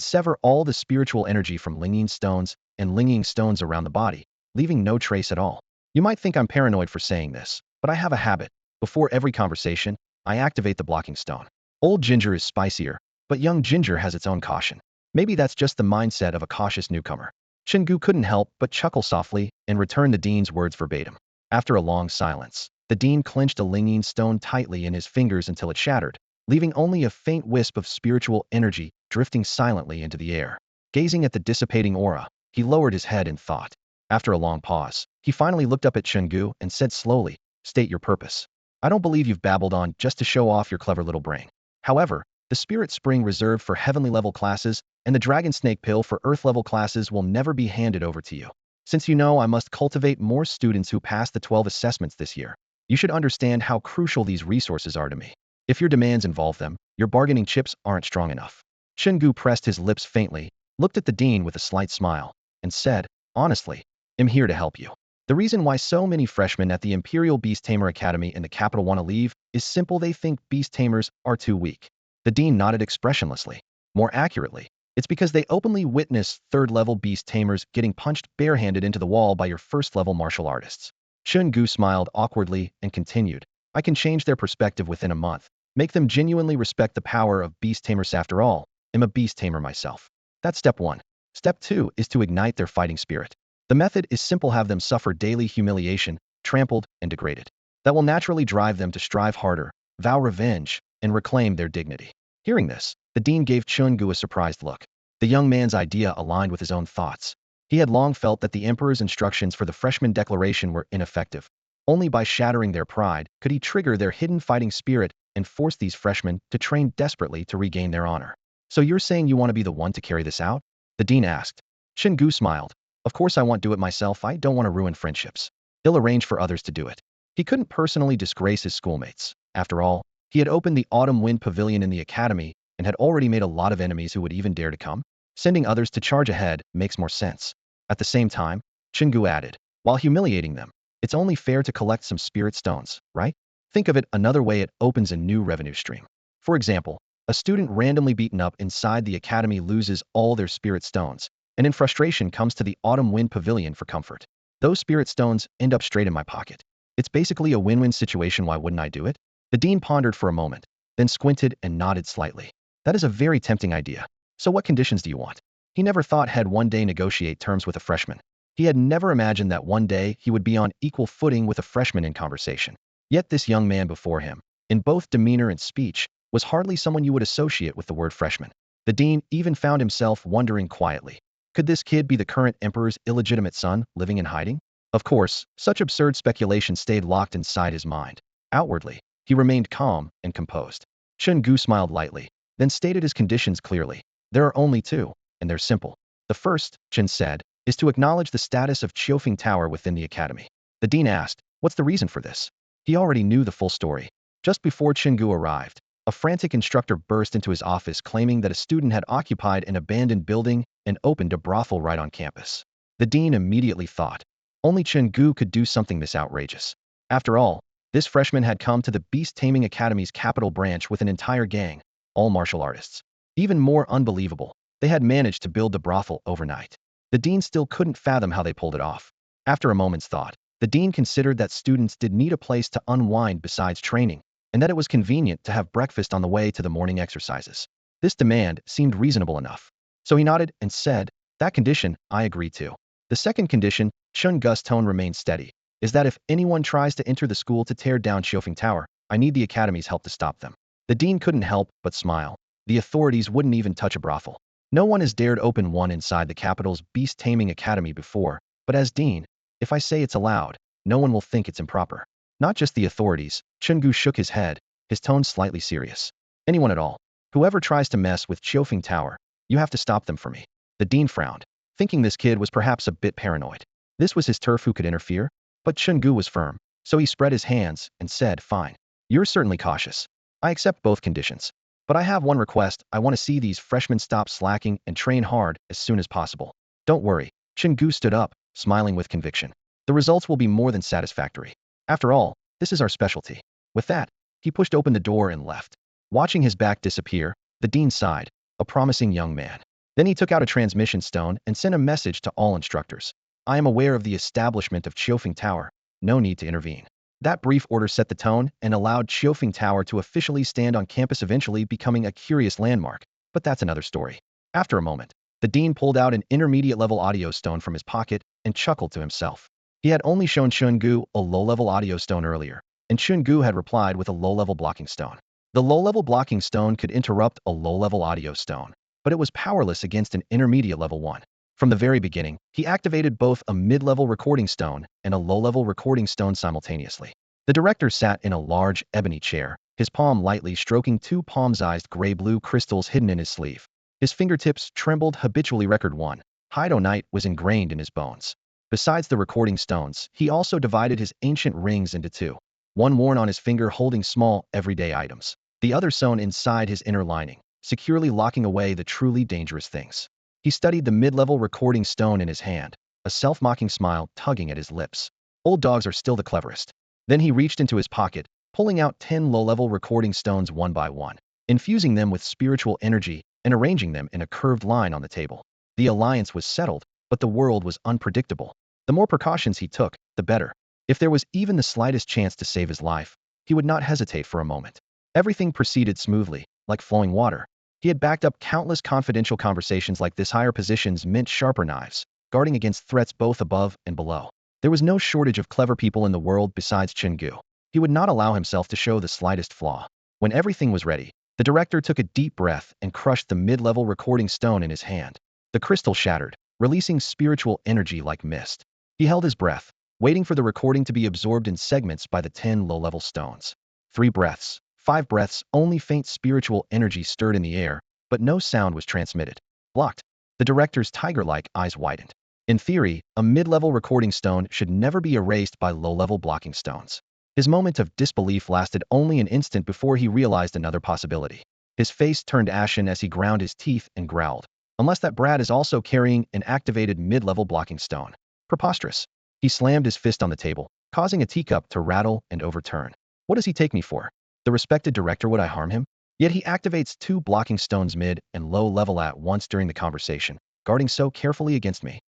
sever all the spiritual energy from linging stones and linging stones around the body, leaving no trace at all. You might think I'm paranoid for saying this, but I have a habit. Before every conversation, I activate the blocking stone. Old ginger is spicier, but young ginger has its own caution. Maybe that's just the mindset of a cautious newcomer. Chen Gu couldn't help but chuckle softly and return the dean's words verbatim. After a long silence, the dean clenched a linging stone tightly in his fingers until it shattered, leaving only a faint wisp of spiritual energy drifting silently into the air. Gazing at the dissipating aura, he lowered his head in thought. After a long pause, he finally looked up at Chen Gu and said slowly, "State your purpose." I don't believe you've babbled on just to show off your clever little brain. However, the Spirit Spring reserved for heavenly level classes and the Dragon Snake Pill for earth level classes will never be handed over to you. Since you know I must cultivate more students who pass the 12 assessments this year, you should understand how crucial these resources are to me. If your demands involve them, your bargaining chips aren't strong enough. Chen Gu pressed his lips faintly, looked at the dean with a slight smile, and said, honestly, I'm here to help you. The reason why so many freshmen at the Imperial Beast Tamer Academy in the capital want to leave is simple: they think beast tamers are too weak. The dean nodded expressionlessly. More accurately, it's because they openly witness third-level beast tamers getting punched barehanded into the wall by your first-level martial artists. Chen Gu smiled awkwardly and continued, I can change their perspective within a month, make them genuinely respect the power of beast tamers. After all, I'm a beast tamer myself. That's step 1. Step 2 is to ignite their fighting spirit. The method is simple: have them suffer daily humiliation, trampled and degraded. That will naturally drive them to strive harder, vow revenge, and reclaim their dignity. Hearing this, the dean gave Chen Gu a surprised look. The young man's idea aligned with his own thoughts. He had long felt that the emperor's instructions for the freshman declaration were ineffective. Only by shattering their pride could he trigger their hidden fighting spirit and force these freshmen to train desperately to regain their honor. So you're saying you want to be the one to carry this out? The dean asked. Chen Gu smiled. Of course I won't do it myself. I don't want to ruin friendships. He'll arrange for others to do it. He couldn't personally disgrace his schoolmates. After all, he had opened the Autumn Wind Pavilion in the academy and had already made a lot of enemies who would even dare to come. Sending others to charge ahead makes more sense. At the same time, Chen Gu added, while humiliating them, it's only fair to collect some spirit stones, right? Think of it another way: it opens a new revenue stream. For example, a student randomly beaten up inside the academy loses all their spirit stones, and in frustration comes to the Autumn Wind Pavilion for comfort. Those spirit stones end up straight in my pocket. It's basically a win-win situation. Why wouldn't I do it? The dean pondered for a moment, then squinted and nodded slightly. That is a very tempting idea. So what conditions do you want? He never thought he'd one day negotiate terms with a freshman. He had never imagined that one day he would be on equal footing with a freshman in conversation. Yet this young man before him, in both demeanor and speech, was hardly someone you would associate with the word freshman. The dean even found himself wondering quietly, could this kid be the current emperor's illegitimate son, living in hiding? Of course, such absurd speculation stayed locked inside his mind. Outwardly, he remained calm and composed. Chen Gu smiled lightly, then stated his conditions clearly. There are only 2, and they're simple. The first, Chen said, is to acknowledge the status of Chiofeng Tower within the academy. The dean asked, what's the reason for this? He already knew the full story. Just before Chen Gu arrived, a frantic instructor burst into his office claiming that a student had occupied an abandoned building and opened a brothel right on campus. The dean immediately thought, only Chen Gu could do something this outrageous. After all, this freshman had come to the Beast Taming Academy's capital branch with an entire gang, all martial artists. Even more unbelievable, they had managed to build the brothel overnight. The dean still couldn't fathom how they pulled it off. After a moment's thought, the dean considered that students did need a place to unwind besides training, and that it was convenient to have breakfast on the way to the morning exercises. This demand seemed reasonable enough. So he nodded and said, "That condition, I agree to." The second condition, Chen Gu's tone remained steady, is that if anyone tries to enter the school to tear down Qiufeng Tower, I need the academy's help to stop them. The dean couldn't help but smile. The authorities wouldn't even touch a brothel. No one has dared open one inside the capital's beast-taming academy before, but as dean, if I say it's allowed, no one will think it's improper. Not just the authorities, Chen Gu shook his head, his tone slightly serious. Anyone at all. Whoever tries to mess with Qiufeng Tower, you have to stop them for me. The dean frowned, thinking this kid was perhaps a bit paranoid. This was his turf, who could interfere? But Chen Gu was firm, so he spread his hands and said, "Fine. You're certainly cautious. I accept both conditions. But I have one request. I want to see these freshmen stop slacking and train hard as soon as possible." "Don't worry." Chen Gu stood up, smiling with conviction. "The results will be more than satisfactory. After all, this is our specialty." With that, he pushed open the door and left. Watching his back disappear, the dean sighed, a promising young man. Then he took out a transmission stone and sent a message to all instructors. "I am aware of the establishment of Qiufeng Tower. No need to intervene." That brief order set the tone and allowed Qiufeng Tower to officially stand on campus, eventually becoming a curious landmark. But that's another story. After a moment, the dean pulled out an intermediate-level audio stone from his pocket and chuckled to himself. He had only shown Chen Gu a low-level audio stone earlier, and Chen Gu had replied with a low-level blocking stone. The low-level blocking stone could interrupt a low-level audio stone, but it was powerless against an intermediate-level one. From the very beginning, he activated both a mid-level recording stone and a low-level recording stone simultaneously. The director sat in a large ebony chair, his palm lightly stroking two palm-sized gray-blue crystals hidden in his sleeve. His fingertips trembled habitually. Record 1. Hydonite was ingrained in his bones. Besides the recording stones, he also divided his ancient rings into two. One worn on his finger holding small, everyday items. The other sewn inside his inner lining, securely locking away the truly dangerous things. He studied the mid-level recording stone in his hand, a self-mocking smile tugging at his lips. Old dogs are still the cleverest. Then he reached into his pocket, pulling out 10 low-level recording stones one by one, infusing them with spiritual energy and arranging them in a curved line on the table. The alliance was settled, but the world was unpredictable. The more precautions he took, the better. If there was even the slightest chance to save his life, he would not hesitate for a moment. Everything proceeded smoothly, like flowing water. He had backed up countless confidential conversations like this. Higher positions meant sharper knives, guarding against threats both above and below. There was no shortage of clever people in the world besides Chen Gu. He would not allow himself to show the slightest flaw. When everything was ready, the director took a deep breath and crushed the mid-level recording stone in his hand. The crystal shattered, releasing spiritual energy like mist. He held his breath, waiting for the recording to be absorbed in segments by the 10 low-level stones. 3 breaths, 5 breaths, only faint spiritual energy stirred in the air, but no sound was transmitted. Blocked. The director's tiger-like eyes widened. In theory, a mid-level recording stone should never be erased by low-level blocking stones. His moment of disbelief lasted only an instant before he realized another possibility. His face turned ashen as he ground his teeth and growled. Unless that brat is also carrying an activated mid-level blocking stone. Preposterous. He slammed his fist on the table, causing a teacup to rattle and overturn. What does he take me for? The respected director? Would I harm him? Yet he activates 2 blocking stones mid and low level at once during the conversation, guarding so carefully against me.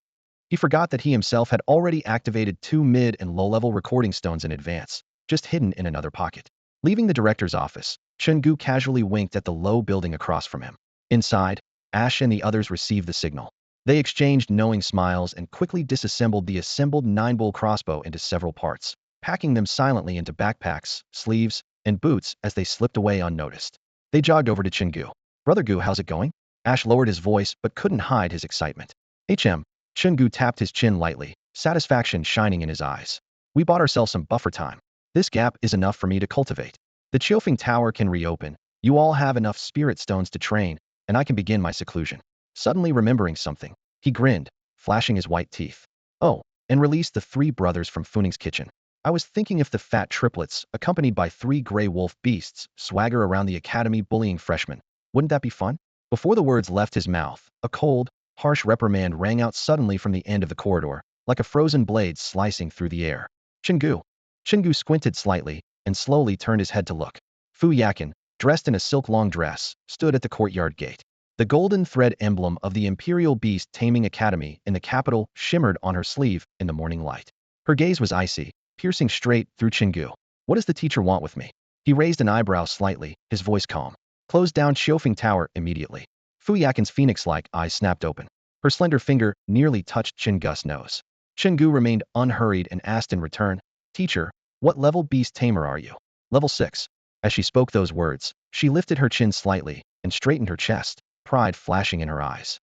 He forgot that he himself had already activated 2 mid and low-level recording stones in advance, just hidden in another pocket. Leaving the director's office, Chen Gu casually winked at the low building across from him. Inside, Ash and the others received the signal. They exchanged knowing smiles and quickly disassembled the assembled 9-bull crossbow into several parts, packing them silently into backpacks, sleeves, and boots as they slipped away unnoticed. They jogged over to Chen Gu. "Brother Gu, how's it going?" Ash lowered his voice but couldn't hide his excitement. "HM." Chen Gu tapped his chin lightly, satisfaction shining in his eyes. "We bought ourselves some buffer time. This gap is enough for me to cultivate. The Qiufeng Tower can reopen, you all have enough spirit stones to train, and I can begin my seclusion." Suddenly remembering something, he grinned, flashing his white teeth. "Oh, and released the 3 brothers from Funing's kitchen. I was thinking if the fat triplets, accompanied by 3 gray wolf beasts, swagger around the academy bullying freshmen. Wouldn't that be fun?" Before the words left his mouth, a cold, harsh reprimand rang out suddenly from the end of the corridor, like a frozen blade slicing through the air. "Chen Gu." Chen Gu squinted slightly and slowly turned his head to look. Fu Yakin, dressed in a silk long dress, stood at the courtyard gate. The golden thread emblem of the Imperial Beast Taming Academy in the capital shimmered on her sleeve in the morning light. Her gaze was icy, piercing straight through Chen Gu. What does the teacher want with me? He raised an eyebrow slightly, his voice calm. Close down Xiofeng Tower immediately. Fu Yakin's phoenix-like eyes snapped open. Her slender finger nearly touched Chen Gu's nose. Chen Gu remained unhurried and asked in return, Teacher, what level beast tamer are you? Level 6. As she spoke those words, she lifted her chin slightly and straightened her chest, pride flashing in her eyes.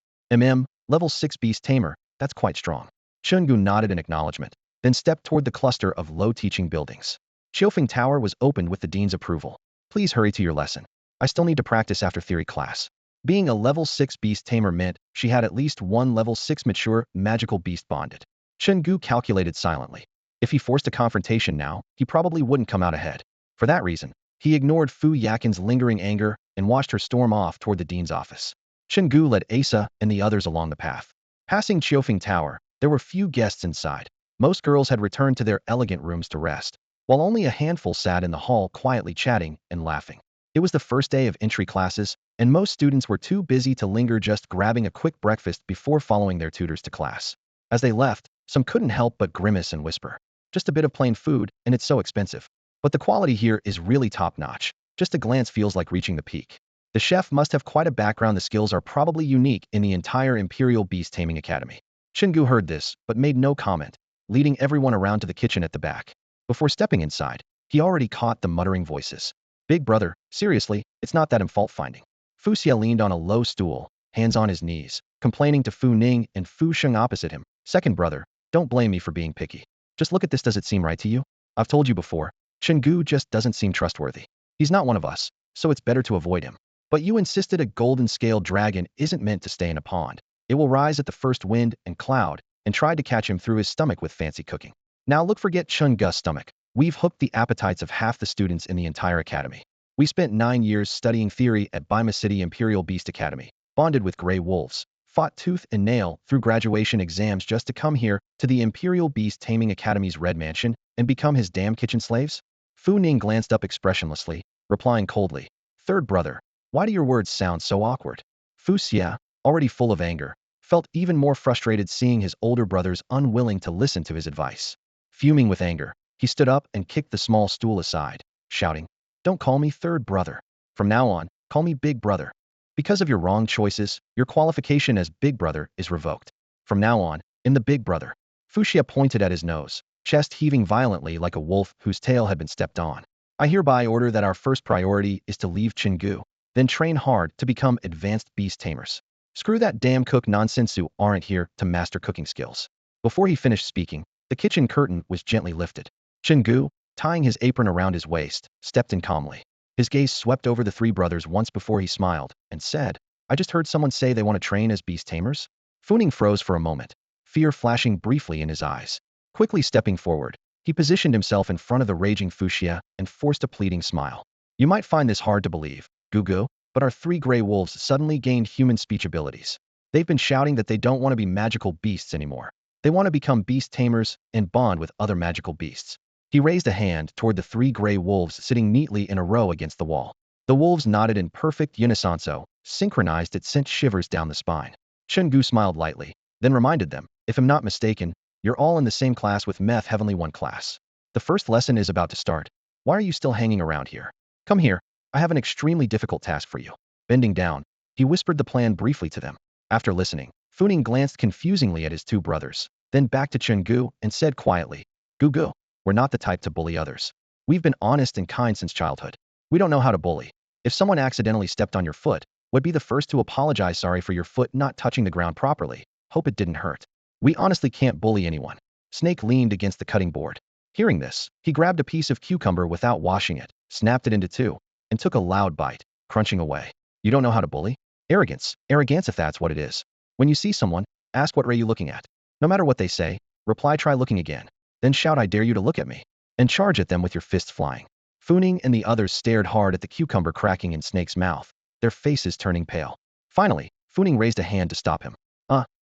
Level 6 beast tamer, that's quite strong. Chen Gu nodded in acknowledgement, then stepped toward the cluster of low teaching buildings. Xiofeng Tower was opened with the dean's approval. Please hurry to your lesson. I still need to practice after theory class. Being a level 6 beast tamer meant she had at least one level 6 mature magical beast bonded. Chen Gu calculated silently. If he forced a confrontation now, he probably wouldn't come out ahead. For that reason, he ignored Fu Yakin's lingering anger and watched her storm off toward the dean's office. Chen Gu led Asa and the others along the path. Passing Xiofeng Tower, there were few guests inside. Most girls had returned to their elegant rooms to rest, while only a handful sat in the hall quietly chatting and laughing. It was the first day of entry classes, and most students were too busy to linger, just grabbing a quick breakfast before following their tutors to class. As they left, some couldn't help but grimace and whisper, just a bit of plain food, and it's so expensive. But the quality here is really top-notch. Just a glance feels like reaching the peak. The chef must have quite a background. The skills are probably unique in the entire Imperial Beast Taming Academy. Chen Gu heard this, but made no comment, leading everyone around to the kitchen at the back. Before stepping inside, he already caught the muttering voices. Big brother, seriously, it's not that I'm fault-finding. Fu Xia leaned on a low stool, hands on his knees, complaining to Fu Ning and Fu Sheng opposite him. Second brother, don't blame me for being picky. Just look at this, does it seem right to you? I've told you before, Chen Gu just doesn't seem trustworthy. He's not one of us, so it's better to avoid him. But you insisted a golden scale dragon isn't meant to stay in a pond. It will rise at the first wind and cloud, and tried to catch him through his stomach with fancy cooking. Now look, forget Chen Gu's stomach. We've hooked the appetites of half the students in the entire academy. We spent 9 years studying theory at Bima City Imperial Beast Academy, bonded with gray wolves, fought tooth and nail through graduation exams just to come here to the Imperial Beast Taming Academy's Red Mansion and become his damn kitchen slaves? Fu Ning glanced up expressionlessly, replying coldly, Third brother, why do your words sound so awkward? Fu Xia, already full of anger, felt even more frustrated seeing his older brothers unwilling to listen to his advice. Fuming with anger, he stood up and kicked the small stool aside, shouting, Don't call me third brother. From now on, call me big brother. Because of your wrong choices, your qualification as big brother is revoked. From now on, in the big brother. Fu Xia pointed at his nose, chest heaving violently like a wolf whose tail had been stepped on. I hereby order that our first priority is to leave Chen Gu, then train hard to become advanced beast tamers. Screw that damn cook nonsense who aren't here to master cooking skills. Before he finished speaking, the kitchen curtain was gently lifted. Chen Gu, tying his apron around his waist, stepped in calmly. His gaze swept over the three brothers once before he smiled and said, I just heard someone say they want to train as beast tamers? Fu Ning froze for a moment, fear flashing briefly in his eyes. Quickly stepping forward, he positioned himself in front of the raging Fu Xia and forced a pleading smile. You might find this hard to believe, Gugu, but our 3 gray wolves suddenly gained human speech abilities. They've been shouting that they don't want to be magical beasts anymore. They want to become beast tamers and bond with other magical beasts. He raised a hand toward the 3 gray wolves sitting neatly in a row against the wall. The wolves nodded in perfect unison, so synchronized it sent shivers down the spine. Chen Gu smiled lightly, then reminded them, if I'm not mistaken, you're all in the same class with Meth Heavenly 1 class. The first lesson is about to start. Why are you still hanging around here? Come here, I have an extremely difficult task for you. Bending down, he whispered the plan briefly to them. After listening, Fu Ning glanced confusingly at his 2 brothers, then back to Chen Gu and said quietly, Gugu, we're not the type to bully others. We've been honest and kind since childhood. We don't know how to bully. If someone accidentally stepped on your foot, would be the first to apologize, sorry for your foot not touching the ground properly. Hope it didn't hurt. We honestly can't bully anyone. Snake leaned against the cutting board. Hearing this, he grabbed a piece of cucumber without washing it, snapped it into 2, and took a loud bite, crunching away. You don't know how to bully? Arrogance if that's what it is. When you see someone, ask what ray you looking at. No matter what they say, reply try looking again. Then shout I dare you to look at me. And charge at them with your fists flying. Fu Ning and the others stared hard at the cucumber cracking in Snake's mouth, their faces turning pale. Finally, Fu Ning raised a hand to stop him.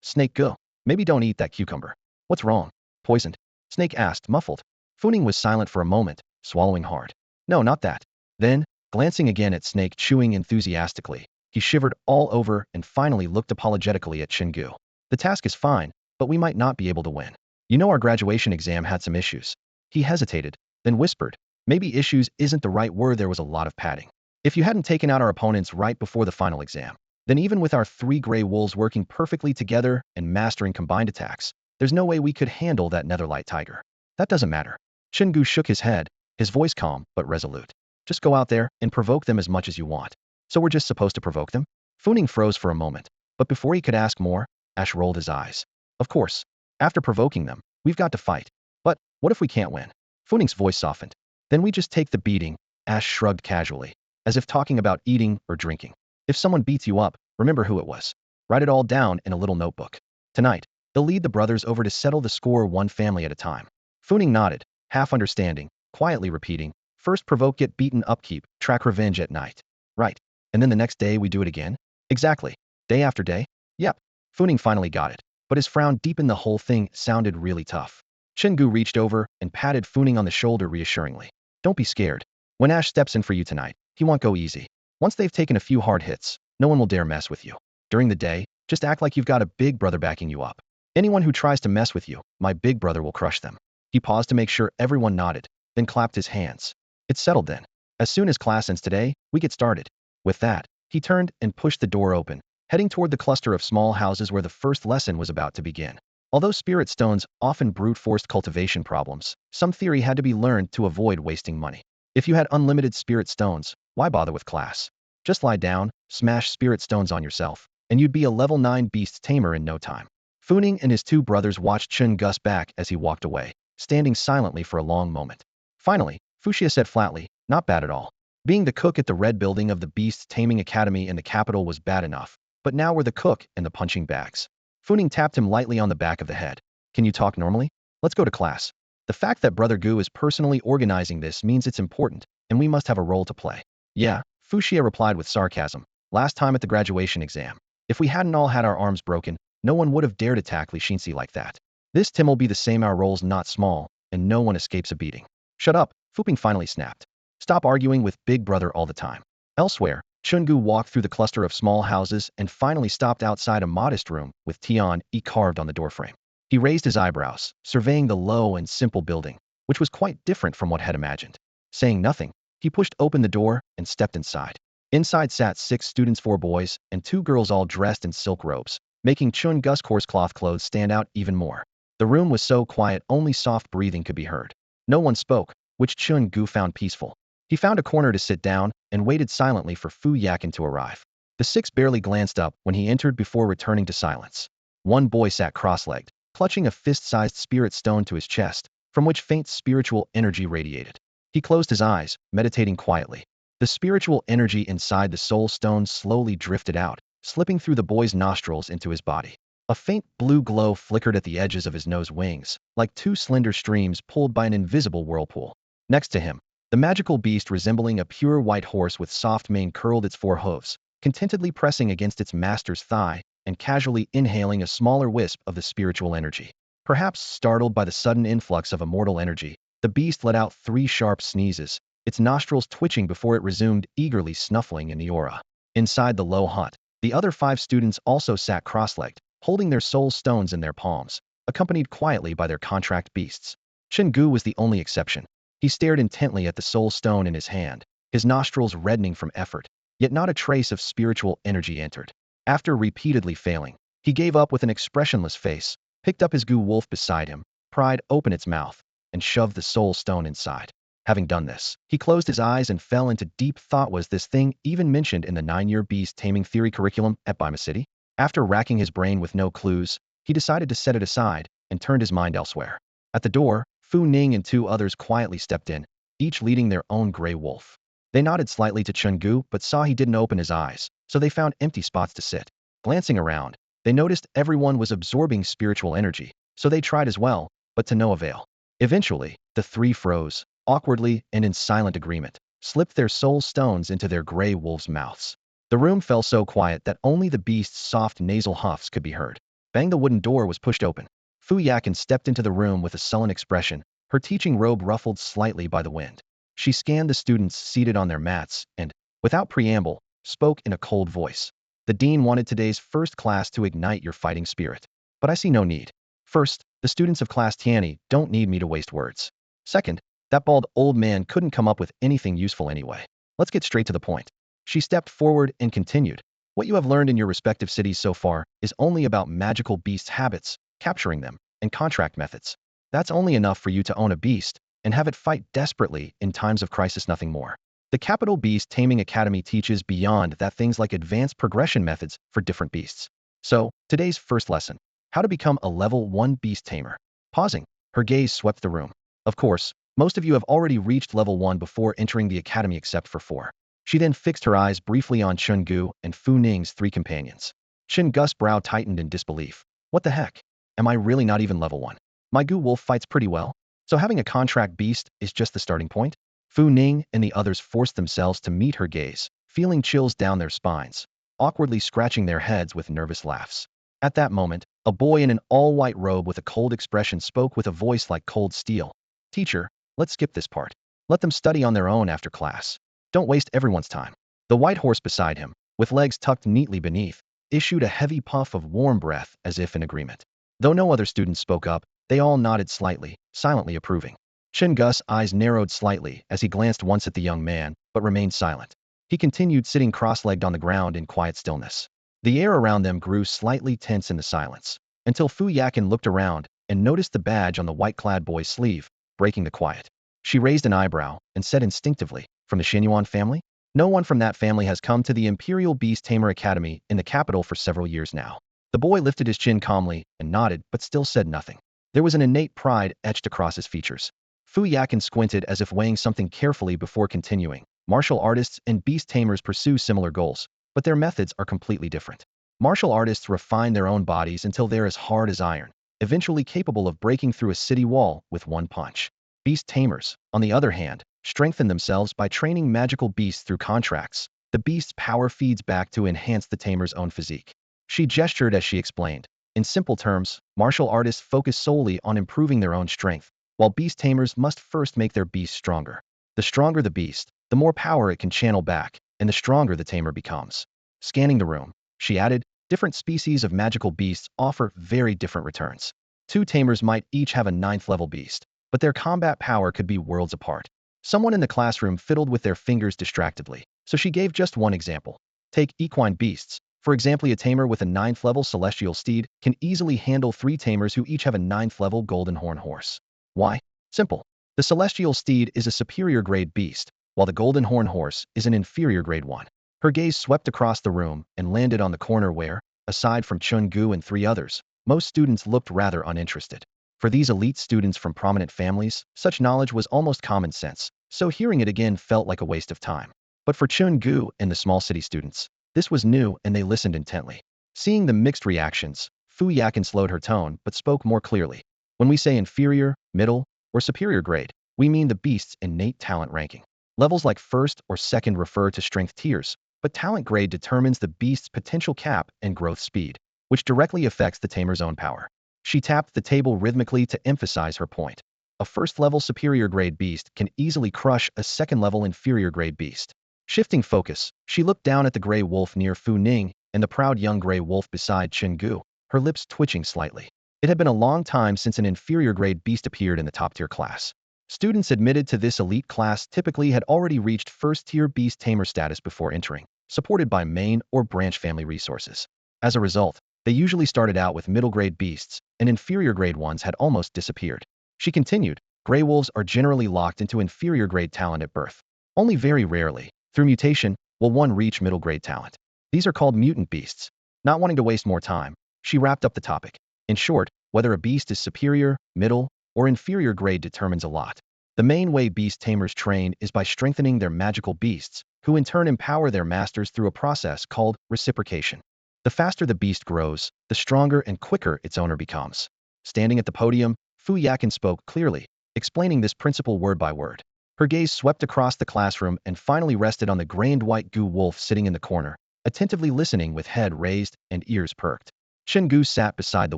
Snake Gu, maybe don't eat that cucumber. What's wrong? Poisoned? Snake asked, muffled. Fu Ning was silent for a moment, swallowing hard. No, not that. Then, glancing again at Snake chewing enthusiastically, He shivered all over and finally looked apologetically at Chen Gu. The task is fine, but we might not be able to win. You know our graduation exam had some issues. He hesitated, then whispered, maybe issues isn't the right word, there was a lot of padding. If you hadn't taken out our opponents right before the final exam, then even with our 3 gray wolves working perfectly together and mastering combined attacks, there's no way we could handle that netherlight tiger. That doesn't matter. Chen Gu shook his head, his voice calm but resolute. Just go out there and provoke them as much as you want. So we're just supposed to provoke them? Funing froze for a moment, but before he could ask more, Ash rolled his eyes. Of course. After provoking them, we've got to fight. But what if we can't win? Funing's voice softened. Then we just take the beating, Ash shrugged casually, as if talking about eating or drinking. If someone beats you up, remember who it was. Write it all down in a little notebook. Tonight, they'll lead the brothers over to settle the score one family at a time. Funing nodded, half understanding, quietly repeating, first provoke, get beaten, upkeep, track, revenge at night. Right. And then the next day we do it again? Exactly. Day after day? Yep. Funing finally got it, but his frown deepened. The whole thing sounded really tough. Chen Gu reached over and patted Funing on the shoulder reassuringly. Don't be scared. When Ash steps in for you tonight, he won't go easy. Once they've taken a few hard hits, no one will dare mess with you. During the day, just act like you've got a big brother backing you up. Anyone who tries to mess with you, my big brother will crush them. He paused to make sure everyone nodded, then clapped his hands. It's settled then. As soon as class ends today, we get started. With that, he turned and pushed the door open, heading toward the cluster of small houses where the first lesson was about to begin. Although spirit stones often brute-forced cultivation problems, some theory had to be learned to avoid wasting money. If you had unlimited spirit stones, why bother with class? Just lie down, smash spirit stones on yourself, and you'd be a level 9 beast-tamer in no time. Funing and his 2 brothers watched Chen Gus back as he walked away, standing silently for a long moment. Finally, Fuxia said flatly, not bad at all. Being the cook at the red building of the beast-taming academy in the capital was bad enough, but now we're the cook and the punching bags. Funing tapped him lightly on the back of the head. Can you talk normally? Let's go to class. The fact that Brother Gu is personally organizing this means it's important, and we must have a role to play. Yeah, Fuxia replied with sarcasm. Last time at the graduation exam, if we hadn't all had our arms broken, no one would have dared attack Li Xinxi like that. This time will be the same, our role's not small, and no one escapes a beating. Shut up, Fuping finally snapped. Stop arguing with Big Brother all the time. Elsewhere, Chen Gu walked through the cluster of small houses and finally stopped outside a modest room with Tian E carved on the doorframe. He raised his eyebrows, surveying the low and simple building, which was quite different from what had imagined. Saying nothing, he pushed open the door and stepped inside. Inside sat 6 students, 4 boys, and 2 girls all dressed in silk robes, making Chen Gu's coarse cloth clothes stand out even more. The room was so quiet only soft breathing could be heard. No one spoke, which Chen Gu found peaceful. He found a corner to sit down and waited silently for Fu Yakin to arrive. The 6 barely glanced up when he entered before returning to silence. One boy sat cross-legged, clutching a fist-sized spirit stone to his chest, from which faint spiritual energy radiated. He closed his eyes, meditating quietly. The spiritual energy inside the soul stone slowly drifted out, slipping through the boy's nostrils into his body. A faint blue glow flickered at the edges of his nose wings, like 2 slender streams pulled by an invisible whirlpool. Next to him, the magical beast resembling a pure white horse with soft mane curled its 4 hooves, contentedly pressing against its master's thigh and casually inhaling a smaller wisp of the spiritual energy. Perhaps startled by the sudden influx of immortal energy, the beast let out 3 sharp sneezes, its nostrils twitching before it resumed eagerly snuffling in the aura. Inside the low hut, the other 5 students also sat cross-legged, holding their soul stones in their palms, accompanied quietly by their contract beasts. Chen Gu was the only exception. He stared intently at the soul stone in his hand, his nostrils reddening from effort, yet not a trace of spiritual energy entered. After repeatedly failing, he gave up with an expressionless face, picked up his Gu wolf beside him, pried open its mouth, and shoved the soul stone inside. Having done this, he closed his eyes and fell into deep thought. Was this thing even mentioned in the 9-year beast-taming theory curriculum at Bima City? After racking his brain with no clues, he decided to set it aside and turned his mind elsewhere. At the door, Fu Ning and 2 others quietly stepped in, each leading their own gray wolf. They nodded slightly to Chen Gu but saw he didn't open his eyes, so they found empty spots to sit. Glancing around, they noticed everyone was absorbing spiritual energy, so they tried as well, but to no avail. Eventually, the 3 froze, awkwardly and in silent agreement, slipped their soul stones into their gray wolves' mouths. The room fell so quiet that only the beast's soft nasal huffs could be heard. Bang! The wooden door was pushed open. Fu Yakin stepped into the room with a sullen expression, her teaching robe ruffled slightly by the wind. She scanned the students seated on their mats and, without preamble, spoke in a cold voice. The dean wanted today's first class to ignite your fighting spirit. But I see no need. First, the students of class Tianyi don't need me to waste words. Second, that bald old man couldn't come up with anything useful anyway. Let's get straight to the point. She stepped forward and continued. What you have learned in your respective cities so far is only about magical beasts' habits, capturing them, and contract methods. That's only enough for you to own a beast and have it fight desperately in times of crisis, nothing more. The Capital Beast Taming Academy teaches beyond that, things like advanced progression methods for different beasts. So, today's first lesson: how to become a level 1 beast tamer. Pausing, her gaze swept the room. Of course, most of you have already reached level 1 before entering the academy except for 4. She then fixed her eyes briefly on Chen Gu and Fu Ning's 3 companions. Chen Gu's brow tightened in disbelief. What the heck? Am I really not even level 1? My Gu wolf fights pretty well, so having a contract beast is just the starting point? Fu Ning and the others forced themselves to meet her gaze, feeling chills down their spines, awkwardly scratching their heads with nervous laughs. At that moment, a boy in an all-white robe with a cold expression spoke with a voice like cold steel. Teacher, let's skip this part. Let them study on their own after class. Don't waste everyone's time. The white horse beside him, with legs tucked neatly beneath, issued a heavy puff of warm breath as if in agreement. Though no other students spoke up, they all nodded slightly, silently approving. Chen Gu's eyes narrowed slightly as he glanced once at the young man, but remained silent. He continued sitting cross-legged on the ground in quiet stillness. The air around them grew slightly tense in the silence, until Fu Yakin looked around and noticed the badge on the white-clad boy's sleeve, breaking the quiet. She raised an eyebrow and said instinctively, "From the Xinyuan family? No one from that family has come to the Imperial Beast Tamer Academy in the capital for several years now." The boy lifted his chin calmly and nodded, but still said nothing. There was an innate pride etched across his features. Fu Yakin squinted as if weighing something carefully before continuing. Martial artists and beast tamers pursue similar goals, but their methods are completely different. Martial artists refine their own bodies until they're as hard as iron, eventually capable of breaking through a city wall with one punch. Beast tamers, on the other hand, strengthen themselves by training magical beasts through contracts. The beast's power feeds back to enhance the tamer's own physique. She gestured as she explained. In simple terms, martial artists focus solely on improving their own strength, while beast tamers must first make their beast stronger. The stronger the beast, the more power it can channel back, and the stronger the tamer becomes. Scanning the room, she added, different species of magical beasts offer very different returns. 2 tamers might each have a 9th level beast, but their combat power could be worlds apart. Someone in the classroom fiddled with their fingers distractedly, so she gave just one example. Take equine beasts. For example, a tamer with a 9th level celestial steed can easily handle 3 tamers who each have a 9th level golden horn horse. Why? Simple. The celestial steed is a superior grade beast, while the golden horn horse is an inferior grade one. Her gaze swept across the room and landed on the corner where, aside from Chen Gu and 3 others, most students looked rather uninterested. For these elite students from prominent families, such knowledge was almost common sense, so hearing it again felt like a waste of time. But for Chen Gu and the small city students, this was new and they listened intently. Seeing the mixed reactions, Fu Yakin slowed her tone but spoke more clearly. When we say inferior, middle, or superior grade, we mean the beast's innate talent ranking. Levels like first or second refer to strength tiers, but talent grade determines the beast's potential cap and growth speed, which directly affects the tamer's own power. She tapped the table rhythmically to emphasize her point. A first-level superior grade beast can easily crush a second-level inferior grade beast. Shifting focus, she looked down at the gray wolf near Fu Ning and the proud young gray wolf beside Chen Gu, her lips twitching slightly. It had been a long time since an inferior grade beast appeared in the top-tier class. Students admitted to this elite class typically had already reached first-tier beast tamer status before entering, supported by main or branch family resources. As a result, they usually started out with middle-grade beasts, and inferior-grade ones had almost disappeared. She continued, gray wolves are generally locked into inferior-grade talent at birth. Only very rarely, through mutation, will one reach middle-grade talent. These are called mutant beasts. Not wanting to waste more time, she wrapped up the topic. In short, whether a beast is superior, middle, or inferior grade determines a lot. The main way beast tamers train is by strengthening their magical beasts, who in turn empower their masters through a process called reciprocation. The faster the beast grows, the stronger and quicker its owner becomes. Standing at the podium, Fu Yakin spoke clearly, explaining this principle word by word. Her gaze swept across the classroom and finally rested on the gray and white Gu wolf sitting in the corner, attentively listening with head raised and ears perked. Chen Gu sat beside the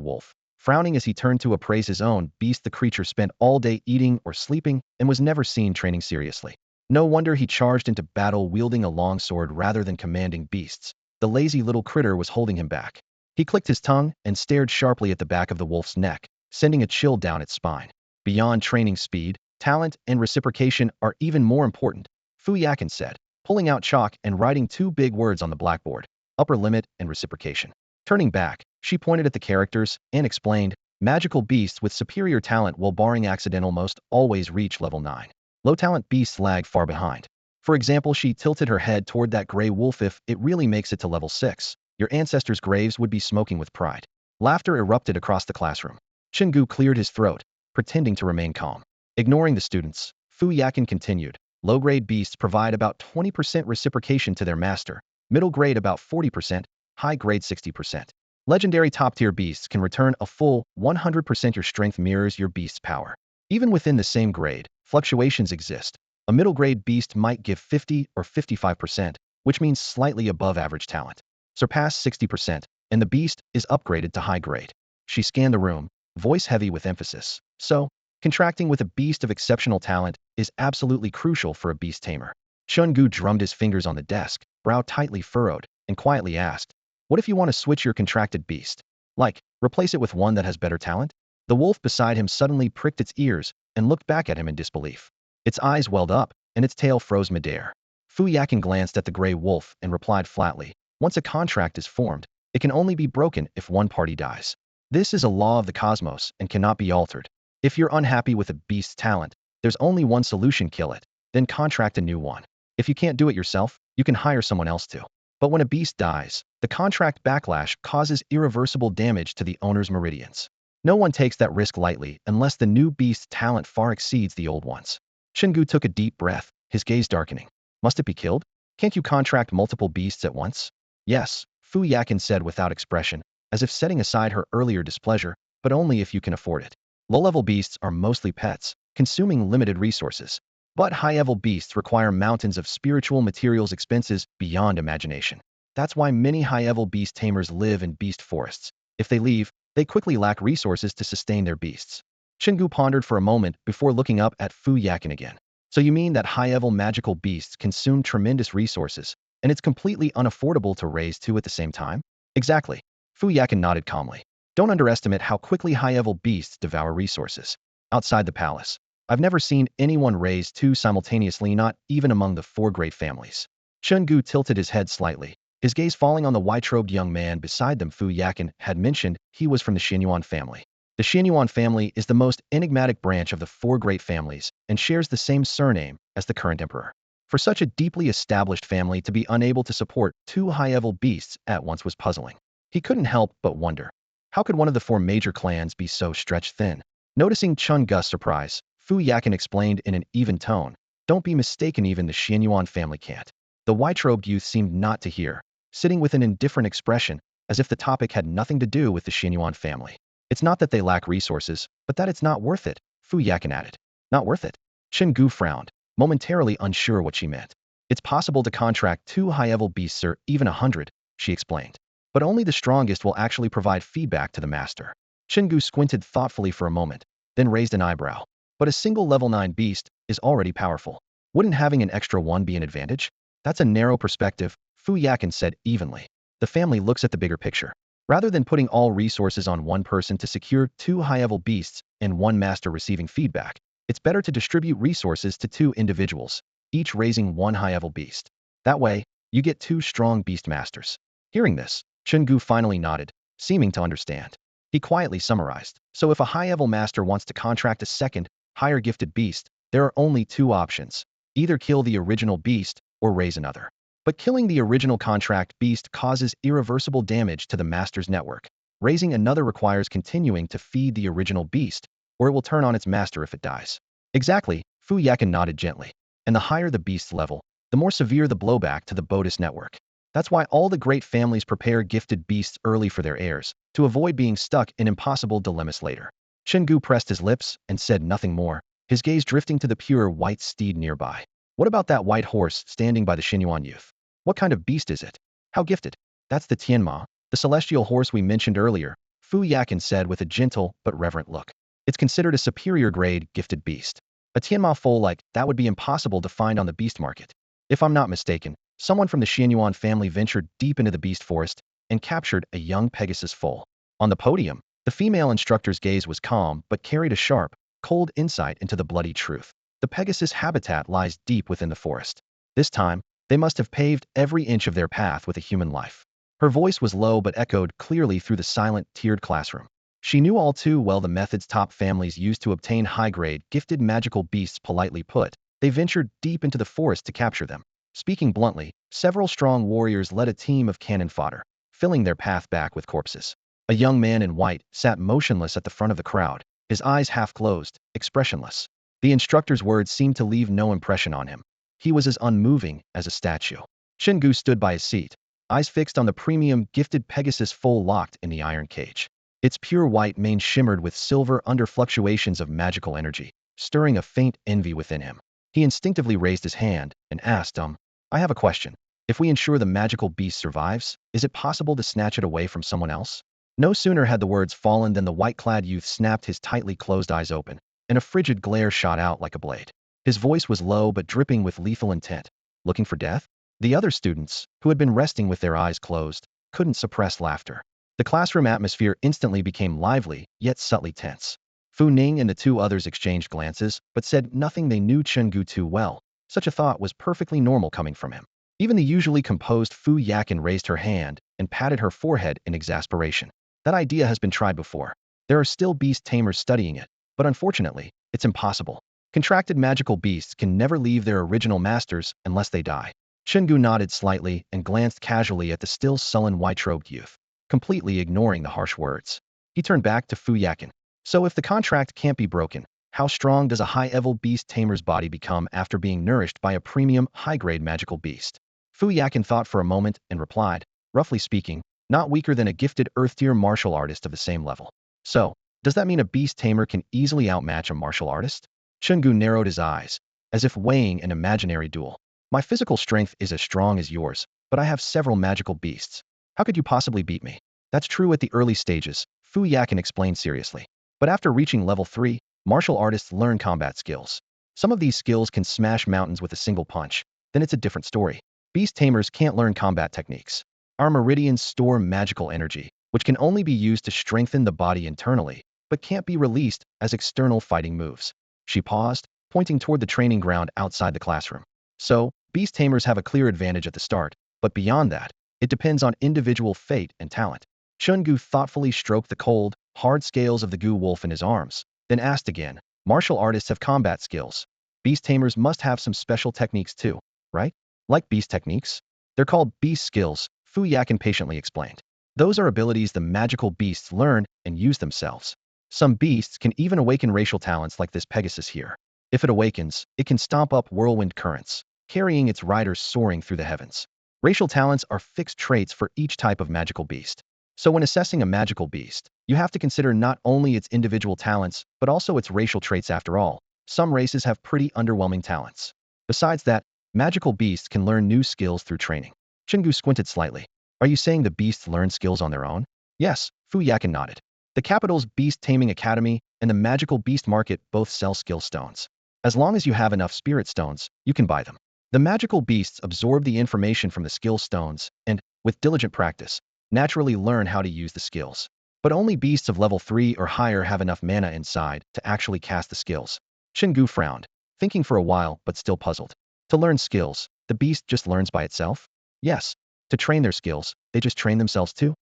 wolf, frowning as he turned to appraise his own beast. The creature spent all day eating or sleeping and was never seen training seriously. No wonder he charged into battle wielding a long sword rather than commanding beasts. The lazy little critter was holding him back. He clicked his tongue and stared sharply at the back of the wolf's neck, sending a chill down its spine. Beyond training speed, talent and reciprocation are even more important, Fu Yakin said, pulling out chalk and writing two big words on the blackboard: upper limit and reciprocation. Turning back, she pointed at the characters and explained, magical beasts with superior talent will barring accidental most always reach level 9. Low talent beasts lag far behind. For example, she tilted her head toward that gray wolf. If it really makes it to level 6, your ancestors' graves would be smoking with pride. Laughter erupted across the classroom. Chen Gu cleared his throat, pretending to remain calm. Ignoring the students, Fu Yakin continued, low-grade beasts provide about 20% reciprocation to their master, middle grade about 40%, high grade 60%. Legendary top-tier beasts can return a full 100%. Your strength mirrors your beast's power. Even within the same grade, fluctuations exist. A middle grade beast might give 50 or 55%, which means slightly above average talent. Surpass 60%, and the beast is upgraded to high grade. She scanned the room, voice heavy with emphasis. So, contracting with a beast of exceptional talent is absolutely crucial for a beast tamer. Chen Gu drummed his fingers on the desk, brow tightly furrowed, and quietly asked, what if you want to switch your contracted beast? Like, replace it with one that has better talent? The wolf beside him suddenly pricked its ears and looked back at him in disbelief. Its eyes welled up, and its tail froze midair. Fu Yakin glanced at the gray wolf and replied flatly, once a contract is formed, it can only be broken if one party dies. This is a law of the cosmos and cannot be altered. If you're unhappy with a beast's talent, there's only one solution: kill it, then contract a new one. If you can't do it yourself, you can hire someone else to. But when a beast dies, the contract backlash causes irreversible damage to the owner's meridians. No one takes that risk lightly unless the new beast's talent far exceeds the old one's. Chen Gu took a deep breath, his gaze darkening. Must it be killed? Can't you contract multiple beasts at once? Yes, Fu Yakin said without expression, as if setting aside her earlier displeasure, but only if you can afford it. Low-level beasts are mostly pets, consuming limited resources. But high-level beasts require mountains of spiritual materials, expenses beyond imagination. That's why many high-level beast tamers live in beast forests. If they leave, they quickly lack resources to sustain their beasts. Chen Gu pondered for a moment before looking up at Fu Yakin again. So you mean that high-level magical beasts consume tremendous resources, and it's completely unaffordable to raise two at the same time? Exactly. Fu Yakin nodded calmly. Don't underestimate how quickly high-level beasts devour resources. Outside the palace, I've never seen anyone raise two simultaneously, not even among the four great families. Chen Gu tilted his head slightly, his gaze falling on the white-robed young man beside them. Fu Yakin had mentioned he was from the Xianyuan family. The Xianyuan family is the most enigmatic branch of the four great families and shares the same surname as the current emperor. For such a deeply established family to be unable to support two high-level beasts at once was puzzling. He couldn't help but wonder, how could one of the four major clans be so stretched thin? Noticing Chen Gu's surprise, Fu Yakin explained in an even tone, don't be mistaken, even the Xianyuan family can't. The white-robed youth seemed not to hear, sitting with an indifferent expression, as if the topic had nothing to do with the Xianyuan family. It's not that they lack resources, but that it's not worth it, Fu Yakin added. Not worth it? Chen Gu frowned, momentarily unsure what she meant. It's possible to contract two high-level beasts or even 100, she explained. But only the strongest will actually provide feedback to the master. Chen Gu squinted thoughtfully for a moment, then raised an eyebrow. But a single level 9 beast is already powerful. Wouldn't having an extra one be an advantage? That's a narrow perspective, Fu Yakin said evenly. The family looks at the bigger picture. Rather than putting all resources on one person to secure two high-level beasts and one master receiving feedback, it's better to distribute resources to two individuals, each raising one high-level beast. That way, you get two strong beast masters. Hearing this, Chen Gu finally nodded, seeming to understand. He quietly summarized, so if a high-level master wants to contract a second, higher gifted beast, there are only two options. Either kill the original beast or raise another. But killing the original contract beast causes irreversible damage to the master's network. Raising another requires continuing to feed the original beast, or it will turn on its master if it dies. Exactly, Fu Yakin nodded gently. And the higher the beast's level, the more severe the blowback to the Bodis network. That's why all the great families prepare gifted beasts early for their heirs, to avoid being stuck in impossible dilemmas later. Chen Gu pressed his lips and said nothing more, his gaze drifting to the pure white steed nearby. What about that white horse standing by the Xianyuan youth? What kind of beast is it? How gifted? That's the Tianma, the celestial horse we mentioned earlier, Fu Yakin said with a gentle but reverent look. It's considered a superior grade gifted beast. A Tianma foal like that would be impossible to find on the beast market. If I'm not mistaken, someone from the Xianyuan family ventured deep into the beast forest and captured a young Pegasus foal. On the podium, the female instructor's gaze was calm but carried a sharp, cold insight into the bloody truth. The Pegasus habitat lies deep within the forest. This time, they must have paved every inch of their path with a human life. Her voice was low but echoed clearly through the silent, tiered classroom. She knew all too well the methods top families used to obtain high-grade, gifted magical beasts. Politely put, they ventured deep into the forest to capture them. Speaking bluntly, several strong warriors led a team of cannon fodder, filling their path back with corpses. A young man in white sat motionless at the front of the crowd, his eyes half closed, expressionless. The instructor's words seemed to leave no impression on him. He was as unmoving as a statue. Chen Gu stood by his seat, eyes fixed on the premium gifted Pegasus foal locked in the iron cage. Its pure white mane shimmered with silver under fluctuations of magical energy, stirring a faint envy within him. He instinctively raised his hand and asked, I have a question. If we ensure the magical beast survives, is it possible to snatch it away from someone else? No sooner had the words fallen than the white-clad youth snapped his tightly closed eyes open, and a frigid glare shot out like a blade. His voice was low but dripping with lethal intent. Looking for death? The other students, who had been resting with their eyes closed, couldn't suppress laughter. The classroom atmosphere instantly became lively, yet subtly tense. Fu Ning and the two others exchanged glances, but said nothing. They knew Chen Gu too well. Such a thought was perfectly normal coming from him. Even the usually composed Fu Yakin raised her hand and patted her forehead in exasperation. That idea has been tried before. There are still beast tamers studying it, but unfortunately, it's impossible. Contracted magical beasts can never leave their original masters unless they die. Chen Gu nodded slightly and glanced casually at the still sullen white-robed youth, completely ignoring the harsh words. He turned back to Fu Yakin. So if the contract can't be broken, how strong does a high-level beast tamer's body become after being nourished by a premium, high-grade magical beast? Fu Yakin thought for a moment and replied, roughly speaking, not weaker than a gifted earth-tier martial artist of the same level. So, does that mean a beast tamer can easily outmatch a martial artist? Chen Gu narrowed his eyes, as if weighing an imaginary duel. My physical strength is as strong as yours, but I have several magical beasts. How could you possibly beat me? That's true at the early stages, Fu Yakin explained seriously. But after reaching level 3, martial artists learn combat skills. Some of these skills can smash mountains with a single punch. Then it's a different story. Beast tamers can't learn combat techniques. Our meridians store magical energy, which can only be used to strengthen the body internally, but can't be released as external fighting moves. She paused, pointing toward the training ground outside the classroom. So, beast tamers have a clear advantage at the start, but beyond that, it depends on individual fate and talent. Chen Gu thoughtfully stroked the cold, hard scales of the Gu wolf in his arms, then asked again, martial artists have combat skills. Beast tamers must have some special techniques too, right? Like beast techniques? They're called beast skills, Fu Yakin patiently explained. Those are abilities the magical beasts learn and use themselves. Some beasts can even awaken racial talents like this Pegasus here. If it awakens, it can stomp up whirlwind currents, carrying its riders soaring through the heavens. Racial talents are fixed traits for each type of magical beast. So when assessing a magical beast, you have to consider not only its individual talents, but also its racial traits. After all, some races have pretty underwhelming talents. Besides that, magical beasts can learn new skills through training. Chen Gu squinted slightly. Are you saying the beasts learn skills on their own? Yes, Fu Yakin nodded. The capital's beast-taming academy and the magical beast market both sell skill stones. As long as you have enough spirit stones, you can buy them. The magical beasts absorb the information from the skill stones and, with diligent practice, naturally learn how to use the skills. But only beasts of level 3 or higher have enough mana inside to actually cast the skills. Chen Gu frowned, thinking for a while but still puzzled. To learn skills, the beast just learns by itself? Yes. To train their skills, they just train themselves too?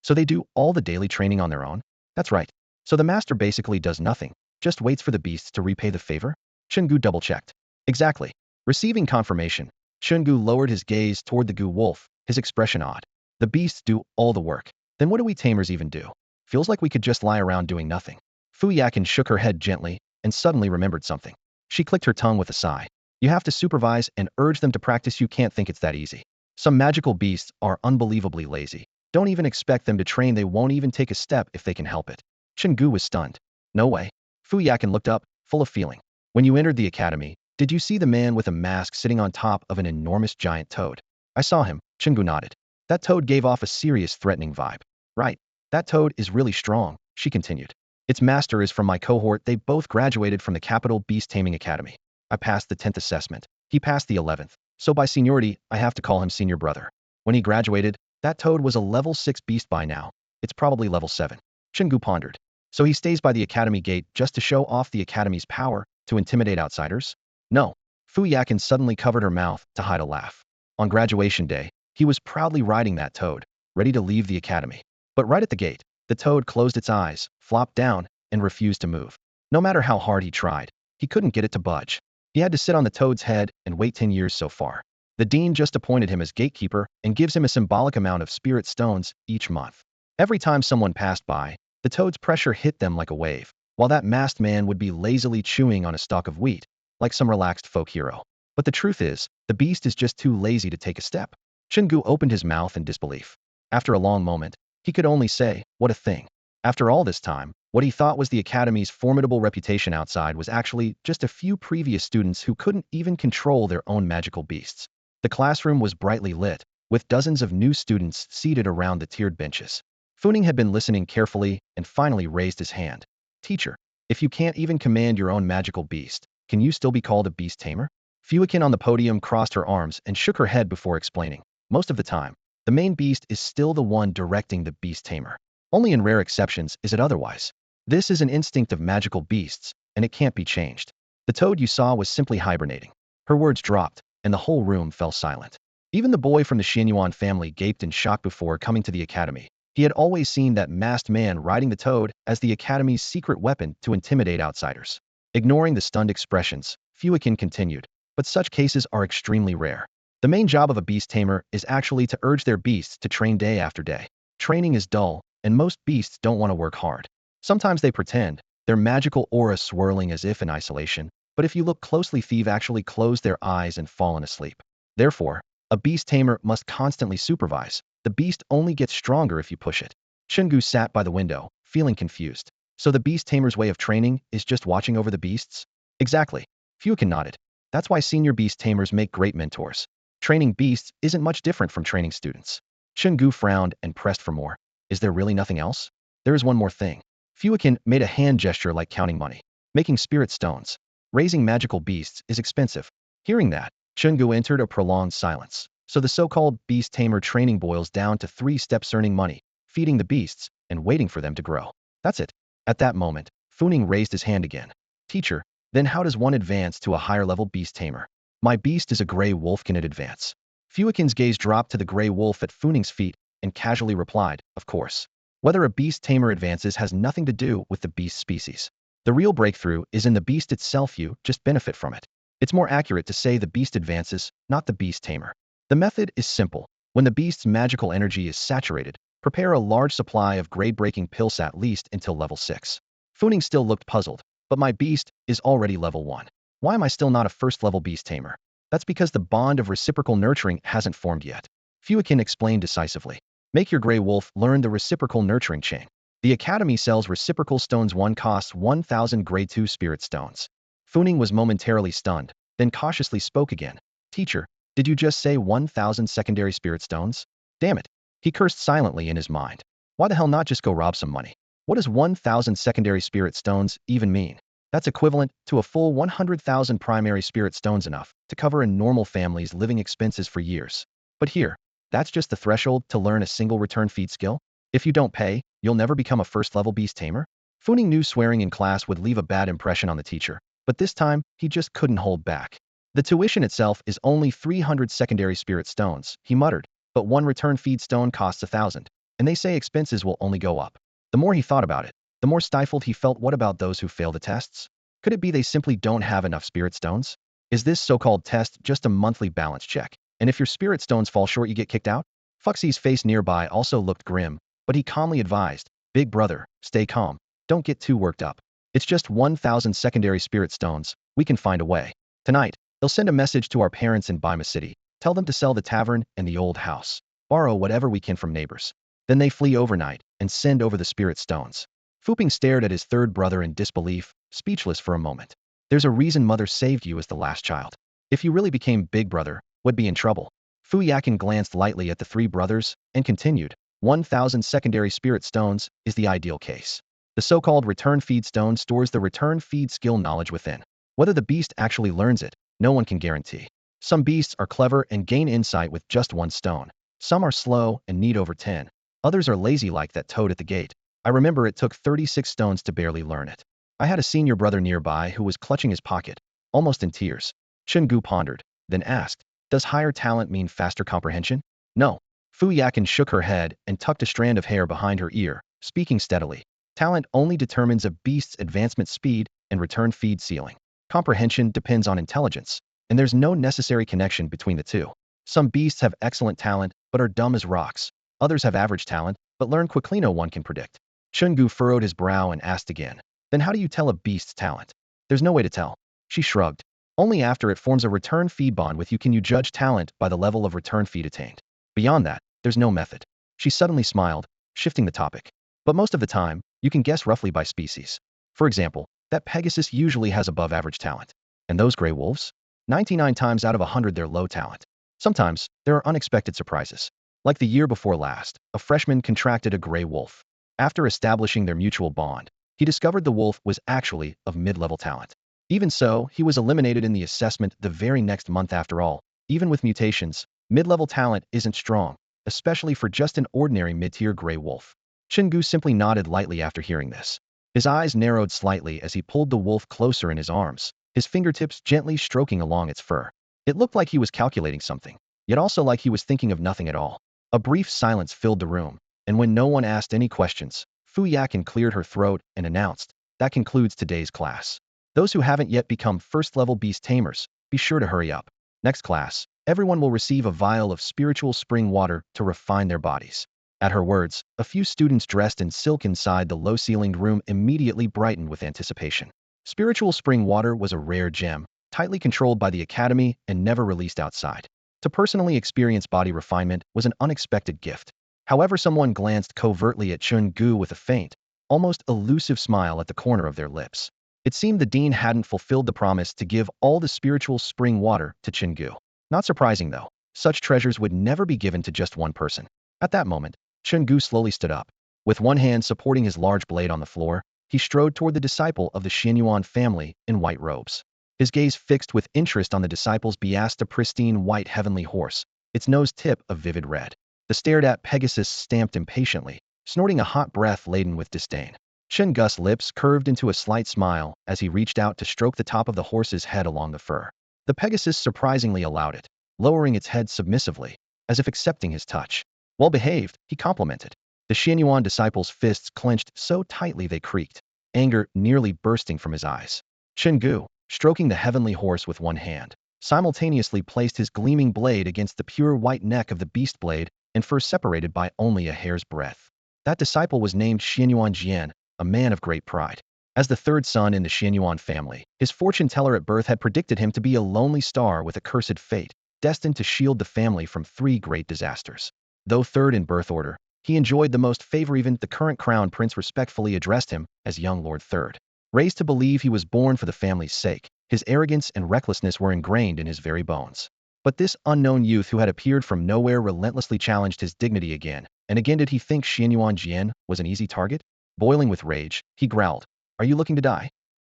So they do all the daily training on their own? That's right. So the master basically does nothing, just waits for the beasts to repay the favor? Chen Gu double-checked. Exactly. Receiving confirmation, Chen Gu lowered his gaze toward the Gu wolf, his expression odd. The beasts do all the work. Then what do we tamers even do? Feels like we could just lie around doing nothing. Fu Yakin shook her head gently and suddenly remembered something. She clicked her tongue with a sigh. You have to supervise and urge them to practice. You can't think it's that easy. Some magical beasts are unbelievably lazy. Don't even expect them to train. They won't even take a step if they can help it. Chen Gu was stunned. No way. Fu Yakin looked up, full of feeling. When you entered the academy, did you see the man with a mask sitting on top of an enormous giant toad? I saw him, Chen Gu nodded. That toad gave off a serious threatening vibe. Right. That toad is really strong, she continued. Its master is from my cohort. They both graduated from the capital beast-taming academy. I passed the 10th assessment. He passed the 11th. So by seniority, I have to call him senior brother. When he graduated, that toad was a level 6 beast by now. It's probably level 7. Chen Gu pondered. So he stays by the academy gate just to show off the academy's power, to intimidate outsiders? No. Fu Yakin suddenly covered her mouth to hide a laugh. On graduation day, he was proudly riding that toad, ready to leave the academy. But right at the gate, the toad closed its eyes, flopped down, and refused to move. No matter how hard he tried, he couldn't get it to budge. He had to sit on the toad's head and wait 10 years so far. The dean just appointed him as gatekeeper and gives him a symbolic amount of spirit stones each month. Every time someone passed by, the toad's pressure hit them like a wave, while that masked man would be lazily chewing on a stalk of wheat, like some relaxed folk hero. But the truth is, the beast is just too lazy to take a step. Chen Gu opened his mouth in disbelief. After a long moment, he could only say, what a thing. After all this time, what he thought was the academy's formidable reputation outside was actually just a few previous students who couldn't even control their own magical beasts. The classroom was brightly lit, with dozens of new students seated around the tiered benches. Funing had been listening carefully and finally raised his hand. Teacher, if you can't even command your own magical beast, can you still be called a beast tamer? Fuikin on the podium crossed her arms and shook her head before explaining. Most of the time, the main beast is still the one directing the beast tamer. Only in rare exceptions is it otherwise. This is an instinct of magical beasts, and it can't be changed. The toad you saw was simply hibernating. Her words dropped, and the whole room fell silent. Even the boy from the Xianyuan family gaped in shock before coming to the academy. He had always seen that masked man riding the toad as the academy's secret weapon to intimidate outsiders. Ignoring the stunned expressions, Fuikin continued, but such cases are extremely rare. The main job of a beast tamer is actually to urge their beasts to train day after day. Training is dull, and most beasts don't want to work hard. Sometimes they pretend, their magical aura swirling as if in isolation, but if you look closely, thieves actually close their eyes and fallen asleep. Therefore, a beast tamer must constantly supervise. The beast only gets stronger if you push it. Chen Gu sat by the window, feeling confused. So the beast tamer's way of training is just watching over the beasts? Exactly. Fuikin nodded. That's why senior beast tamers make great mentors. Training beasts isn't much different from training students. Chen Gu frowned and pressed for more. Is there really nothing else? There is one more thing. Fuikin made a hand gesture like counting money. Making spirit stones. Raising magical beasts is expensive. Hearing that, Chen Gu entered a prolonged silence. So the so-called beast tamer training boils down to 3 steps: earning money, feeding the beasts, and waiting for them to grow. That's it. At that moment, Funing raised his hand again. Teacher, then how does one advance to a higher-level beast tamer? My beast is a gray wolf. Can it advance? Fuikin's gaze dropped to the gray wolf at Funing's feet and casually replied, of course. Whether a beast tamer advances has nothing to do with the beast species. The real breakthrough is in the beast itself. You just benefit from it. It's more accurate to say the beast advances, not the beast tamer. The method is simple. When the beast's magical energy is saturated, prepare a large supply of grade-breaking pills at least until level 6. Funing still looked puzzled, but my beast is already level 1. Why am I still not a first-level beast tamer? That's because the bond of reciprocal nurturing hasn't formed yet. Fuikin explained decisively. Make your gray wolf learn the reciprocal nurturing chain. The academy sells reciprocal stones. One costs 1,000 grade 2 spirit stones. Funing was momentarily stunned, then cautiously spoke again. Teacher, did you just say 1,000 secondary spirit stones? Damn it. He cursed silently in his mind. Why the hell not just go rob some money? What does 1,000 secondary spirit stones even mean? That's equivalent to a full 100,000 primary spirit stones, enough to cover a normal family's living expenses for years. But here, that's just the threshold to learn a single return feed skill? If you don't pay, you'll never become a first-level beast tamer? Funing knew swearing in class would leave a bad impression on the teacher, but this time, he just couldn't hold back. The tuition itself is only 300 secondary spirit stones, he muttered, but one return feed stone costs 1,000, and they say expenses will only go up. The more he thought about it, the more stifled he felt. What about those who fail the tests? Could it be they simply don't have enough spirit stones? Is this so-called test just a monthly balance check? And if your spirit stones fall short, you get kicked out? Fuxie's face nearby also looked grim, but he calmly advised, Big brother, stay calm. Don't get too worked up. It's just 1,000 secondary spirit stones. We can find a way. Tonight, they'll send a message to our parents in Bima City. Tell them to sell the tavern and the old house. Borrow whatever we can from neighbors. Then they flee overnight and send over the spirit stones. Fuping stared at his third brother in disbelief, speechless for a moment. There's a reason mother saved you as the last child. If you really became big brother, would be in trouble. Fu Yakin glanced lightly at the 3 brothers and continued, 1,000 secondary spirit stones is the ideal case. The so-called return feed stone stores the return feed skill knowledge within. Whether the beast actually learns it, no one can guarantee. Some beasts are clever and gain insight with just one stone. Some are slow and need over 10. Others are lazy like that toad at the gate. I remember it took 36 stones to barely learn it. I had a senior brother nearby who was clutching his pocket, almost in tears. Chen Gu pondered, then asked, does higher talent mean faster comprehension? No. Fu Yakin shook her head and tucked a strand of hair behind her ear, speaking steadily. Talent only determines a beast's advancement speed and return feed ceiling. Comprehension depends on intelligence, and there's no necessary connection between the two. Some beasts have excellent talent, but are dumb as rocks. Others have average talent, but learn quickly. No one can predict. Chen Gu furrowed his brow and asked again, then how do you tell a beast's talent? There's no way to tell. She shrugged. Only after it forms a return feed bond with you can you judge talent by the level of return feed attained. Beyond that, there's no method. She suddenly smiled, shifting the topic. But most of the time, you can guess roughly by species. For example, that Pegasus usually has above average talent. And those gray wolves? 99 times out of 100 they're low talent. Sometimes, there are unexpected surprises. Like the year before last, a freshman contracted a gray wolf. After establishing their mutual bond, he discovered the wolf was actually of mid-level talent. Even so, he was eliminated in the assessment the very next month. After all, even with mutations, mid-level talent isn't strong, especially for just an ordinary mid-tier gray wolf. Chen Gu simply nodded lightly after hearing this. His eyes narrowed slightly as he pulled the wolf closer in his arms, his fingertips gently stroking along its fur. It looked like he was calculating something, yet also like he was thinking of nothing at all. A brief silence filled the room, and when no one asked any questions, Fu Yakin cleared her throat and announced, that concludes today's class. Those who haven't yet become first-level beast tamers, be sure to hurry up. Next class, everyone will receive a vial of spiritual spring water to refine their bodies. At her words, a few students dressed in silk inside the low-ceilinged room immediately brightened with anticipation. Spiritual spring water was a rare gem, tightly controlled by the academy and never released outside. To personally experience body refinement was an unexpected gift. However, someone glanced covertly at Chen Gu with a faint, almost elusive smile at the corner of their lips. It seemed the dean hadn't fulfilled the promise to give all the spiritual spring water to Chen Gu. Not surprising though, such treasures would never be given to just one person. At that moment, Chen Gu slowly stood up. With one hand supporting his large blade on the floor, he strode toward the disciple of the Xianyuan family in white robes. His gaze fixed with interest on the disciple's beast, a pristine white heavenly horse, its nose tip a vivid red. The stared-at Pegasus stamped impatiently, snorting a hot breath laden with disdain. Chen Gu's lips curved into a slight smile as he reached out to stroke the top of the horse's head along the fur. The Pegasus surprisingly allowed it, lowering its head submissively, as if accepting his touch. Well behaved, he complimented. The Xianyuan disciple's fists clenched so tightly they creaked, anger nearly bursting from his eyes. Chen Gu, stroking the heavenly horse with one hand, simultaneously placed his gleaming blade against the pure white neck of the beast blade and fur separated by only a hair's breadth. That disciple was named Xianyuan Jian, a man of great pride. As the third son in the Xianyuan family, his fortune teller at birth had predicted him to be a lonely star with a cursed fate, destined to shield the family from 3 great disasters. Though third in birth order, he enjoyed the most favor. Even the current crown prince respectfully addressed him as young Lord Third. Raised to believe he was born for the family's sake, his arrogance and recklessness were ingrained in his very bones. But this unknown youth who had appeared from nowhere relentlessly challenged his dignity again, and again did he think Xianyuan Jian was an easy target? Boiling with rage, he growled, "Are you looking to die?"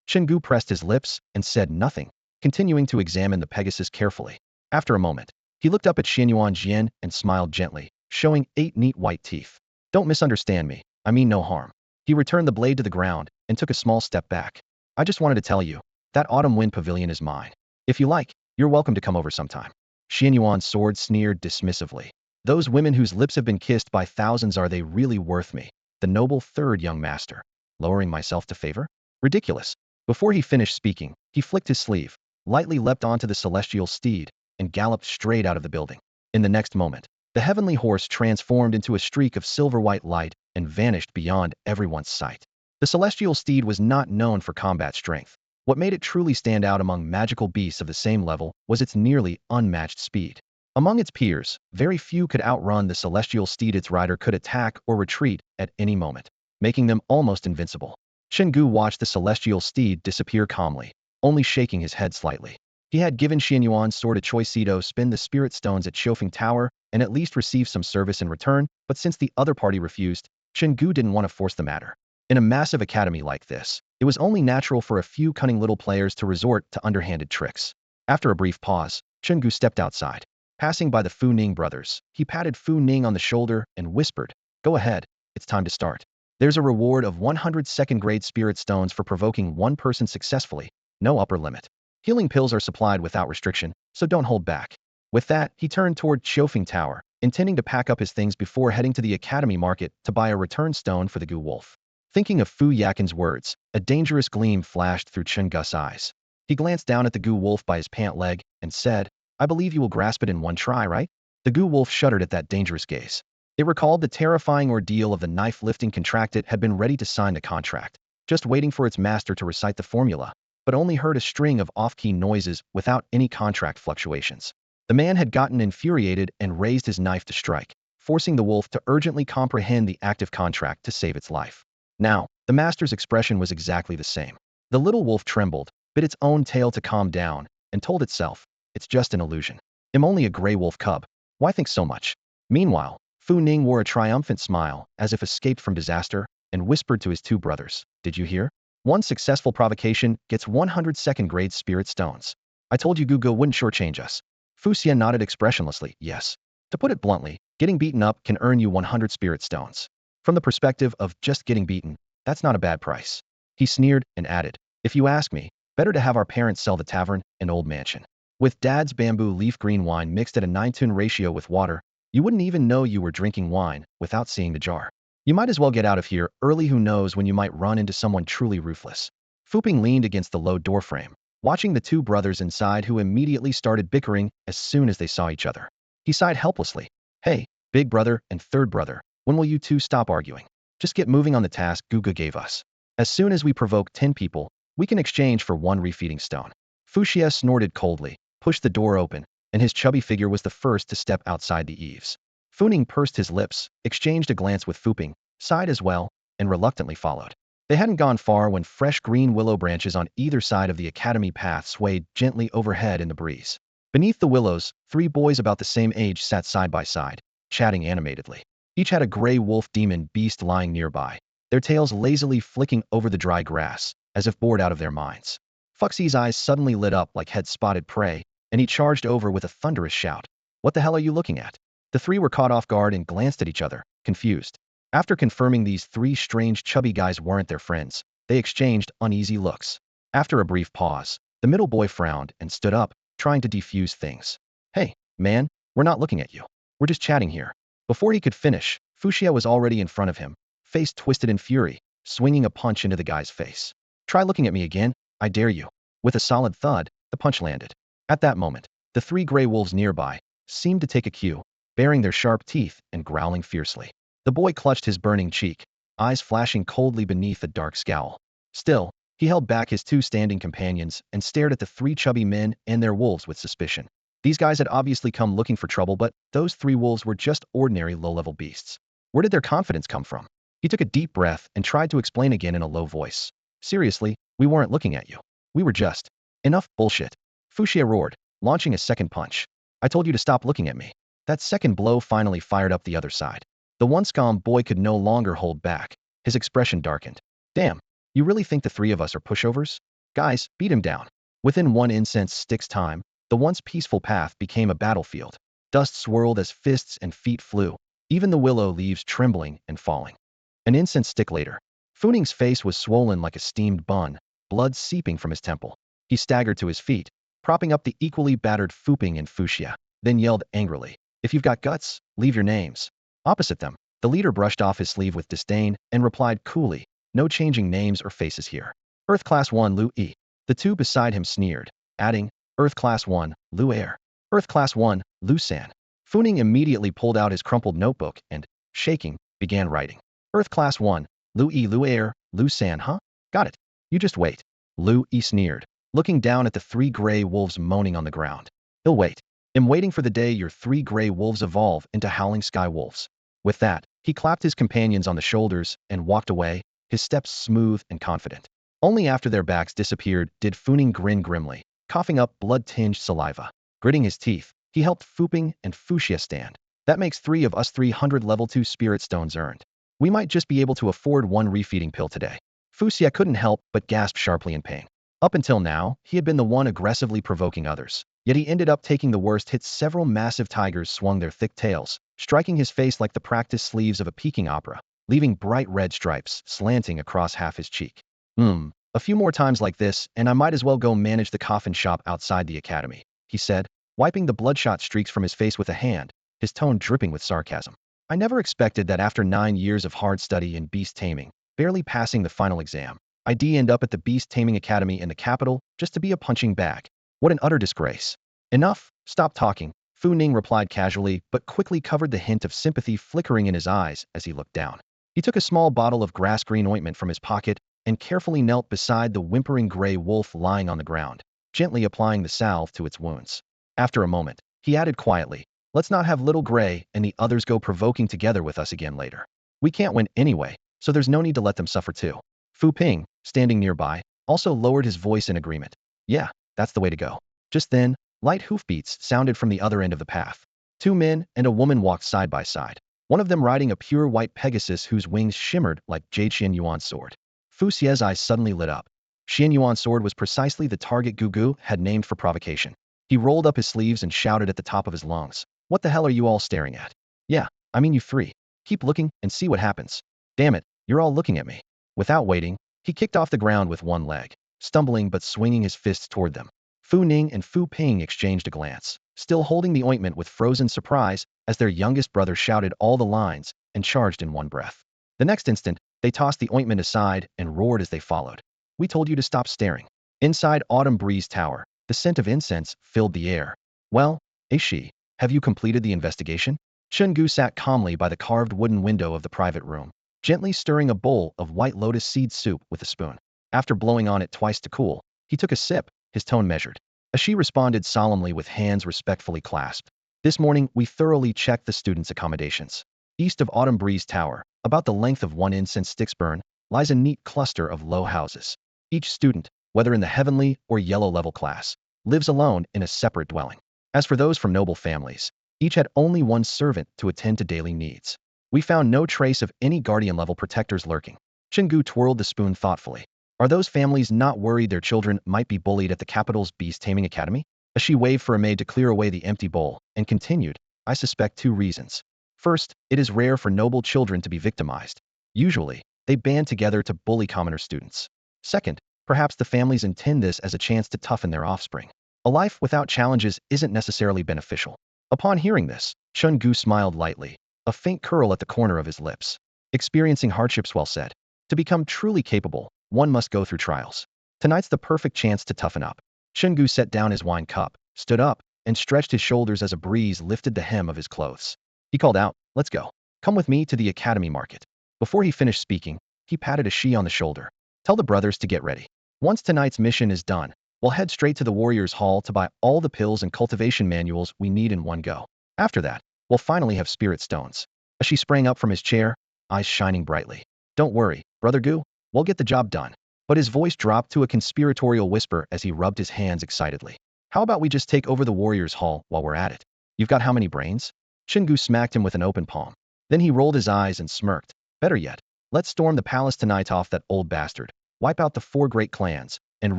Chen Gu pressed his lips and said nothing, continuing to examine the Pegasus carefully. After a moment, he looked up at Xianyuan Jian and smiled gently, showing 8 neat white teeth. "Don't misunderstand me, I mean no harm." He returned the blade to the ground and took a small step back. "I just wanted to tell you, that autumn wind pavilion is mine. If you like, you're welcome to come over sometime." Xianyuan's sword sneered dismissively. "Those women whose lips have been kissed by thousands, are they really worth me? The noble third young master. Lowering myself to favor? Ridiculous." Before he finished speaking, he flicked his sleeve, lightly leapt onto the celestial steed, and galloped straight out of the building. In the next moment, the heavenly horse transformed into a streak of silver-white light and vanished beyond everyone's sight. The celestial steed was not known for combat strength. What made it truly stand out among magical beasts of the same level was its nearly unmatched speed. Among its peers, very few could outrun the celestial steed. Its rider could attack or retreat at any moment, making them almost invincible. Chen Gu watched the celestial steed disappear calmly, only shaking his head slightly. He had given Xianyuan's sword a choice: either spend the spirit stones at Xiofeng Tower and at least receive some service in return, but since the other party refused, Chen Gu didn't want to force the matter. In a massive academy like this, it was only natural for a few cunning little players to resort to underhanded tricks. After a brief pause, Chen Gu stepped outside. Passing by the Fu Ning brothers, he patted Fu Ning on the shoulder and whispered, "Go ahead, it's time to start. There's a reward of 100 second-grade spirit stones for provoking one person successfully, no upper limit. Healing pills are supplied without restriction, so don't hold back." With that, he turned toward Chofing Tower, intending to pack up his things before heading to the Academy Market to buy a return stone for the Gu Wolf. Thinking of Fu Yakin's words, a dangerous gleam flashed through Chen Gu's eyes. He glanced down at the Gu Wolf by his pant leg and said, "I believe you will grasp it in one try, right?" The Gu Wolf shuddered at that dangerous gaze. It recalled the terrifying ordeal of the knife-lifting contract. It had been ready to sign the contract, just waiting for its master to recite the formula, but only heard a string of off-key noises without any contract fluctuations. The man had gotten infuriated and raised his knife to strike, forcing the wolf to urgently comprehend the active contract to save its life. Now, the master's expression was exactly the same. The little wolf trembled, bit its own tail to calm down, and told itself, "It's just an illusion. I'm only a gray wolf cub. Why think so much?" Meanwhile, Fu Ning wore a triumphant smile, as if escaped from disaster, and whispered to his two brothers, "Did you hear? One successful provocation gets 100 second-grade spirit stones. I told you Gugu wouldn't shortchange us." Fu Xian nodded expressionlessly, "Yes. To put it bluntly, getting beaten up can earn you 100 spirit stones. From the perspective of just getting beaten, that's not a bad price." He sneered and added, "If you ask me, better to have our parents sell the tavern and old mansion. With Dad's bamboo leaf green wine mixed at a 9-to-1 ratio with water, you wouldn't even know you were drinking wine without seeing the jar. You might as well get out of here early. Who knows when you might run into someone truly ruthless." Fuping leaned against the low doorframe, watching the two brothers inside, who immediately started bickering as soon as they saw each other. He sighed helplessly. "Hey, big brother and third brother, when will you two stop arguing? Just get moving on the task Guga gave us. As soon as we provoke 10 people, we can exchange for one refeeding stone." Fuxia snorted coldly, pushed the door open, and his chubby figure was the first to step outside the eaves. Funing pursed his lips, exchanged a glance with Fuping, sighed as well, and reluctantly followed. They hadn't gone far when fresh green willow branches on either side of the academy path swayed gently overhead in the breeze. Beneath the willows, 3 boys about the same age sat side by side, chatting animatedly. Each had a gray wolf demon beast lying nearby, their tails lazily flicking over the dry grass, as if bored out of their minds. Fuxie's eyes suddenly lit up like head spotted prey, and he charged over with a thunderous shout. "What the hell are you looking at?" The 3 were caught off guard and glanced at each other, confused. After confirming these 3 strange chubby guys weren't their friends, they exchanged uneasy looks. After a brief pause, the middle boy frowned and stood up, trying to defuse things. "Hey, man, we're not looking at you. We're just chatting here." Before he could finish, Fuxia was already in front of him, face twisted in fury, swinging a punch into the guy's face. "Try looking at me again, I dare you." With a solid thud, the punch landed. At that moment, the 3 gray wolves nearby seemed to take a cue, baring their sharp teeth and growling fiercely. The boy clutched his burning cheek, eyes flashing coldly beneath a dark scowl. Still, he held back his 2 standing companions and stared at the 3 chubby men and their wolves with suspicion. These guys had obviously come looking for trouble, but those 3 wolves were just ordinary low-level beasts. Where did their confidence come from? He took a deep breath and tried to explain again in a low voice. "Seriously, we weren't looking at you. We were just..." "Enough bullshit." Fuxia roared, launching a second punch. "I told you to stop looking at me." That second blow finally fired up the other side. The once calm boy could no longer hold back. His expression darkened. "Damn, you really think the 3 of us are pushovers? Guys, beat him down." Within 1 incense stick's time, the once peaceful path became a battlefield. Dust swirled as fists and feet flew, even the willow leaves trembling and falling. An incense stick later, Funing's face was swollen like a steamed bun, blood seeping from his temple. He staggered to his feet, propping up the equally battered Fuping and Fuxia, then yelled angrily, "If you've got guts, leave your names." Opposite them, the leader brushed off his sleeve with disdain and replied coolly, "No changing names or faces here. Earth Class 1 Lu E." The 2 beside him sneered, adding, "Earth Class 1 Lu Air. Earth Class 1 Lu San." Funing immediately pulled out his crumpled notebook and, shaking, began writing. "Earth Class 1 Lu E Lu Air Lu San, huh? Got it. You just wait." Lu E sneered, looking down at the 3 gray wolves moaning on the ground. "He'll wait. I'm waiting for the day your 3 gray wolves evolve into howling sky wolves." With that, he clapped his companions on the shoulders and walked away, his steps smooth and confident. Only after their backs disappeared did Funing grin grimly, coughing up blood-tinged saliva. Gritting his teeth, he helped Fuping and Fuxia stand. "That makes 3 of us 300 level 2 spirit stones earned. We might just be able to afford one refeeding pill today. Fuxia couldn't help but gasp sharply in pain. Up until now, he had been the one aggressively provoking others. Yet he ended up taking the worst hit. Several massive tigers swung their thick tails, striking his face like the practiced sleeves of a Peking opera, leaving bright red stripes slanting across half his cheek. A few more times like this, and I might as well go manage the coffin shop outside the academy, he said, wiping the bloodshot streaks from his face with a hand, his tone dripping with sarcasm. I never expected that after 9 years of hard study in beast taming, barely passing the final exam, I'd end up at the beast-taming academy in the capital just to be a punching bag. What an utter disgrace. Enough, stop talking, Fu Ning replied casually, but quickly covered the hint of sympathy flickering in his eyes as he looked down. He took a small bottle of grass-green ointment from his pocket and carefully knelt beside the whimpering gray wolf lying on the ground, gently applying the salve to its wounds. After a moment, he added quietly, let's not have little Gray and the others go provoking together with us again later. We can't win anyway, so there's no need to let them suffer too. Fu Ping, standing nearby, also lowered his voice in agreement. Yeah, that's the way to go. Just then, light hoofbeats sounded from the other end of the path. 2 men and a woman walked side by side, one of them riding a pure white Pegasus whose wings shimmered like Jade Xian Yuan's sword. Fu Xie's eyes suddenly lit up. Xian Yuan's sword was precisely the target Gugu had named for provocation. He rolled up his sleeves and shouted at the top of his lungs. What the hell are you all staring at? Yeah, I mean you 3. Keep looking and see what happens. Damn it, you're all looking at me. Without waiting, he kicked off the ground with one leg, stumbling but swinging his fists toward them. Fu Ning and Fu Ping exchanged a glance, still holding the ointment with frozen surprise as their youngest brother shouted all the lines and charged in one breath. The next instant, they tossed the ointment aside and roared as they followed. We told you to stop staring. Inside Autumn Breeze Tower, the scent of incense filled the air. Well, Aishi, have you completed the investigation? Chen Gu sat calmly by the carved wooden window of the private room, gently stirring a bowl of white lotus seed soup with a spoon. After blowing on it twice to cool, he took a sip, his tone measured. Aishi responded solemnly with hands respectfully clasped. This morning, we thoroughly checked the students' accommodations. East of Autumn Breeze Tower, about the length of 1 incense stick's burn, lies a neat cluster of low houses. Each student, whether in the heavenly or yellow level class, lives alone in a separate dwelling. As for those from noble families, each had only one servant to attend to daily needs. We found no trace of any guardian-level protectors lurking. Chen Gu twirled the spoon thoughtfully. Are those families not worried their children might be bullied at the capital's beast-taming academy? As she waved for a maid to clear away the empty bowl, and continued, I suspect 2 reasons. First, it is rare for noble children to be victimized. Usually, they band together to bully commoner students. Second, perhaps the families intend this as a chance to toughen their offspring. A life without challenges isn't necessarily beneficial. Upon hearing this, Chen Gu smiled lightly, a faint curl at the corner of his lips. Experiencing hardships well said. To become truly capable, one must go through trials. Tonight's the perfect chance to toughen up. Chen Gu set down his wine cup, stood up, and stretched his shoulders as a breeze lifted the hem of his clothes. He called out, let's go. Come with me to the academy market. Before he finished speaking, he patted Aishi on the shoulder. Tell the brothers to get ready. Once tonight's mission is done, we'll head straight to the Warriors Hall to buy all the pills and cultivation manuals we need in one go. After that, we'll finally have spirit stones. Aishi sprang up from his chair, eyes shining brightly. Don't worry, Brother Gu, we'll get the job done. But his voice dropped to a conspiratorial whisper as he rubbed his hands excitedly. How about we just take over the Warriors Hall while we're at it? You've got how many brains? Chen Gu smacked him with an open palm. Then he rolled his eyes and smirked. Better yet, let's storm the palace tonight off that old bastard, wipe out the 4 great clans, and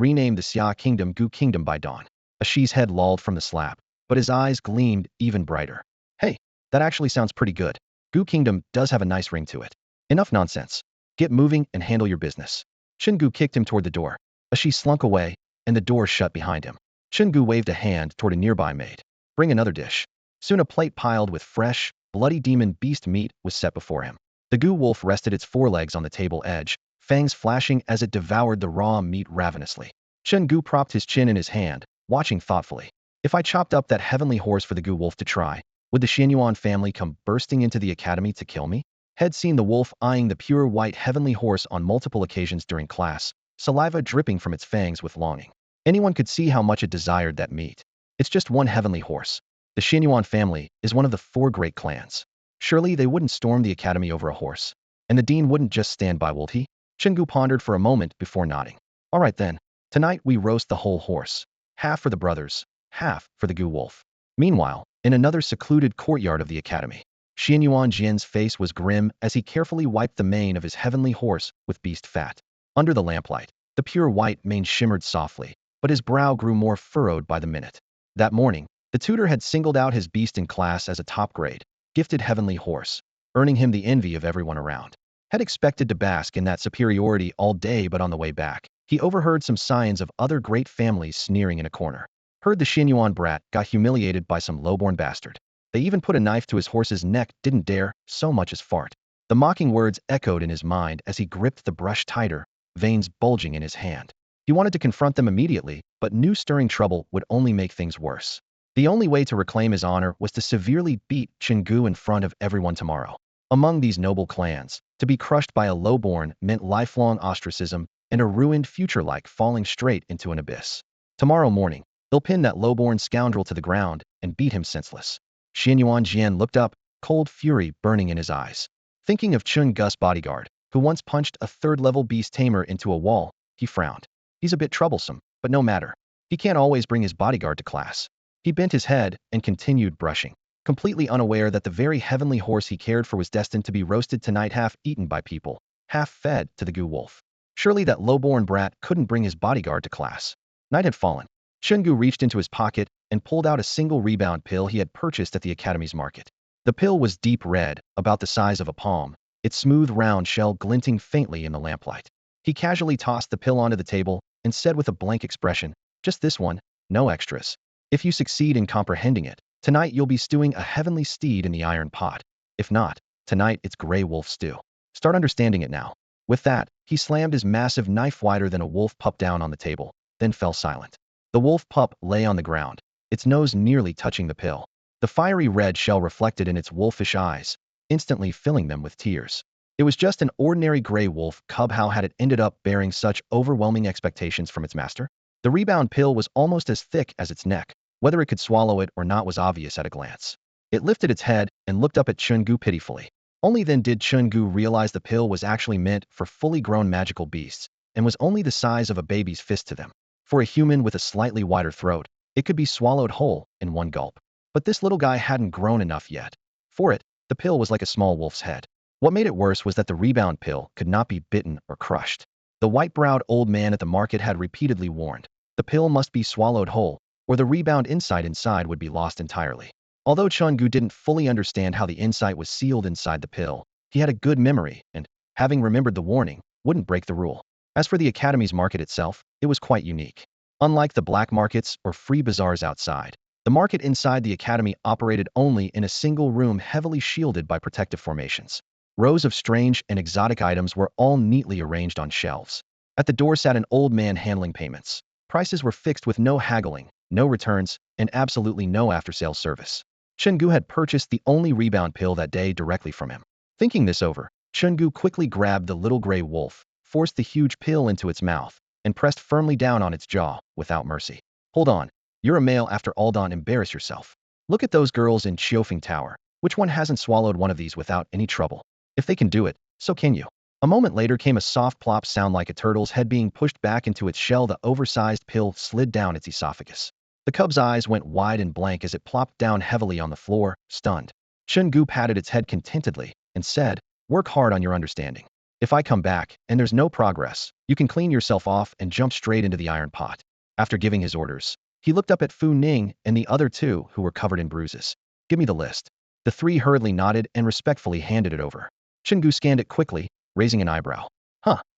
rename the Xia Kingdom Gu Kingdom by dawn. Aishi's head lolled from the slap, but his eyes gleamed even brighter. Hey, that actually sounds pretty good. Gu Kingdom does have a nice ring to it. Enough nonsense. Get moving and handle your business. Chen Gu kicked him toward the door. Aishi slunk away, and the door shut behind him. Chen Gu waved a hand toward a nearby maid. Bring another dish. Soon a plate piled with fresh, bloody demon beast meat was set before him. The Gu wolf rested its forelegs on the table edge, fangs flashing as it devoured the raw meat ravenously. Chen Gu propped his chin in his hand, watching thoughtfully. If I chopped up that heavenly horse for the Gu wolf to try, would the Xianyuan family come bursting into the academy to kill me? Had seen the wolf eyeing the pure white heavenly horse on multiple occasions during class, saliva dripping from its fangs with longing. Anyone could see how much it desired that meat. It's just one heavenly horse. The Xianyuan family is one of the 4 great clans. Surely they wouldn't storm the academy over a horse. And the dean wouldn't just stand by, would he? Chen Gu pondered for a moment before nodding. All right then, tonight we roast the whole horse. Half for the brothers, half for the Gu wolf. Meanwhile, in another secluded courtyard of the academy, Xianyuan Jian's face was grim as he carefully wiped the mane of his heavenly horse with beast fat. Under the lamplight, the pure white mane shimmered softly, but his brow grew more furrowed by the minute. That morning, the tutor had singled out his beast in class as a top grade, gifted heavenly horse, earning him the envy of everyone around. Had expected to bask in that superiority all day, but on the way back, he overheard some signs of other great families sneering in a corner. Heard the Xianyuan brat got humiliated by some lowborn bastard. They even put a knife to his horse's neck, didn't dare so much as fart. The mocking words echoed in his mind as he gripped the brush tighter, veins bulging in his hand. He wanted to confront them immediately, but knew stirring trouble would only make things worse. The only way to reclaim his honor was to severely beat Chen Gu in front of everyone tomorrow. Among these noble clans, to be crushed by a lowborn meant lifelong ostracism and a ruined future like falling straight into an abyss. Tomorrow morning, they'll pin that lowborn scoundrel to the ground and beat him senseless. Xianyuan Jian looked up, cold fury burning in his eyes. Thinking of Chen Gu's bodyguard, who once punched a third-level beast tamer into a wall, he frowned. He's a bit troublesome, but no matter. He can't always bring his bodyguard to class. He bent his head and continued brushing, completely unaware that the very heavenly horse he cared for was destined to be roasted tonight, half eaten by people, half fed to the Gu wolf. Surely that lowborn brat couldn't bring his bodyguard to class. Night had fallen. Chen Gu reached into his pocket and pulled out a single rebound pill he had purchased at the academy's market. The pill was deep red, about the size of a palm, its smooth round shell glinting faintly in the lamplight. He casually tossed the pill onto the table and said with a blank expression, "Just this one, no extras. If you succeed in comprehending it, tonight you'll be stewing a heavenly steed in the iron pot. If not, tonight it's gray wolf stew. Start understanding it now." With that, he slammed his massive knife wider than a wolf pup down on the table, then fell silent. The wolf pup lay on the ground, its nose nearly touching the pill. The fiery red shell reflected in its wolfish eyes, instantly filling them with tears. It was just an ordinary gray wolf cub. How had it ended up bearing such overwhelming expectations from its master? The rebound pill was almost as thick as its neck. Whether it could swallow it or not was obvious at a glance. It lifted its head and looked up at Chen Gu pitifully. Only then did Chen Gu realize the pill was actually meant for fully grown magical beasts, and was only the size of a baby's fist to them. For a human with a slightly wider throat, it could be swallowed whole in one gulp. But this little guy hadn't grown enough yet. For it, the pill was like a small wolf's head. What made it worse was that the rebound pill could not be bitten or crushed. The white-browed old man at the market had repeatedly warned, the pill must be swallowed whole, or the rebound inside would be lost entirely. Although Chen Gu didn't fully understand how the inside was sealed inside the pill, he had a good memory and, having remembered the warning, wouldn't break the rule. As for the academy's market itself, it was quite unique. Unlike the black markets or free bazaars outside, the market inside the academy operated only in a single room heavily shielded by protective formations. Rows of strange and exotic items were all neatly arranged on shelves. At the door sat an old man handling payments. Prices were fixed with no haggling, no returns, and absolutely no after-sales service. Chen Gu had purchased the only rebound pill that day directly from him. Thinking this over, Chen Gu quickly grabbed the little gray wolf, forced the huge pill into its mouth, and pressed firmly down on its jaw, without mercy. "Hold on. You're a male after all. Don't embarrass yourself. Look at those girls in Chiofeng Tower. Which one hasn't swallowed one of these without any trouble? If they can do it, so can you." A moment later came a soft plop sound like a turtle's head being pushed back into its shell. The oversized pill slid down its esophagus. The cub's eyes went wide and blank as it plopped down heavily on the floor, stunned. Chen Gu patted its head contentedly and said, "Work hard on your understanding. If I come back and there's no progress, you can clean yourself off and jump straight into the iron pot." After giving his orders, he looked up at Fu Ning and the other two who were covered in bruises. "Give me the list." The three hurriedly nodded and respectfully handed it over. Chen Gu scanned it quickly, raising an eyebrow.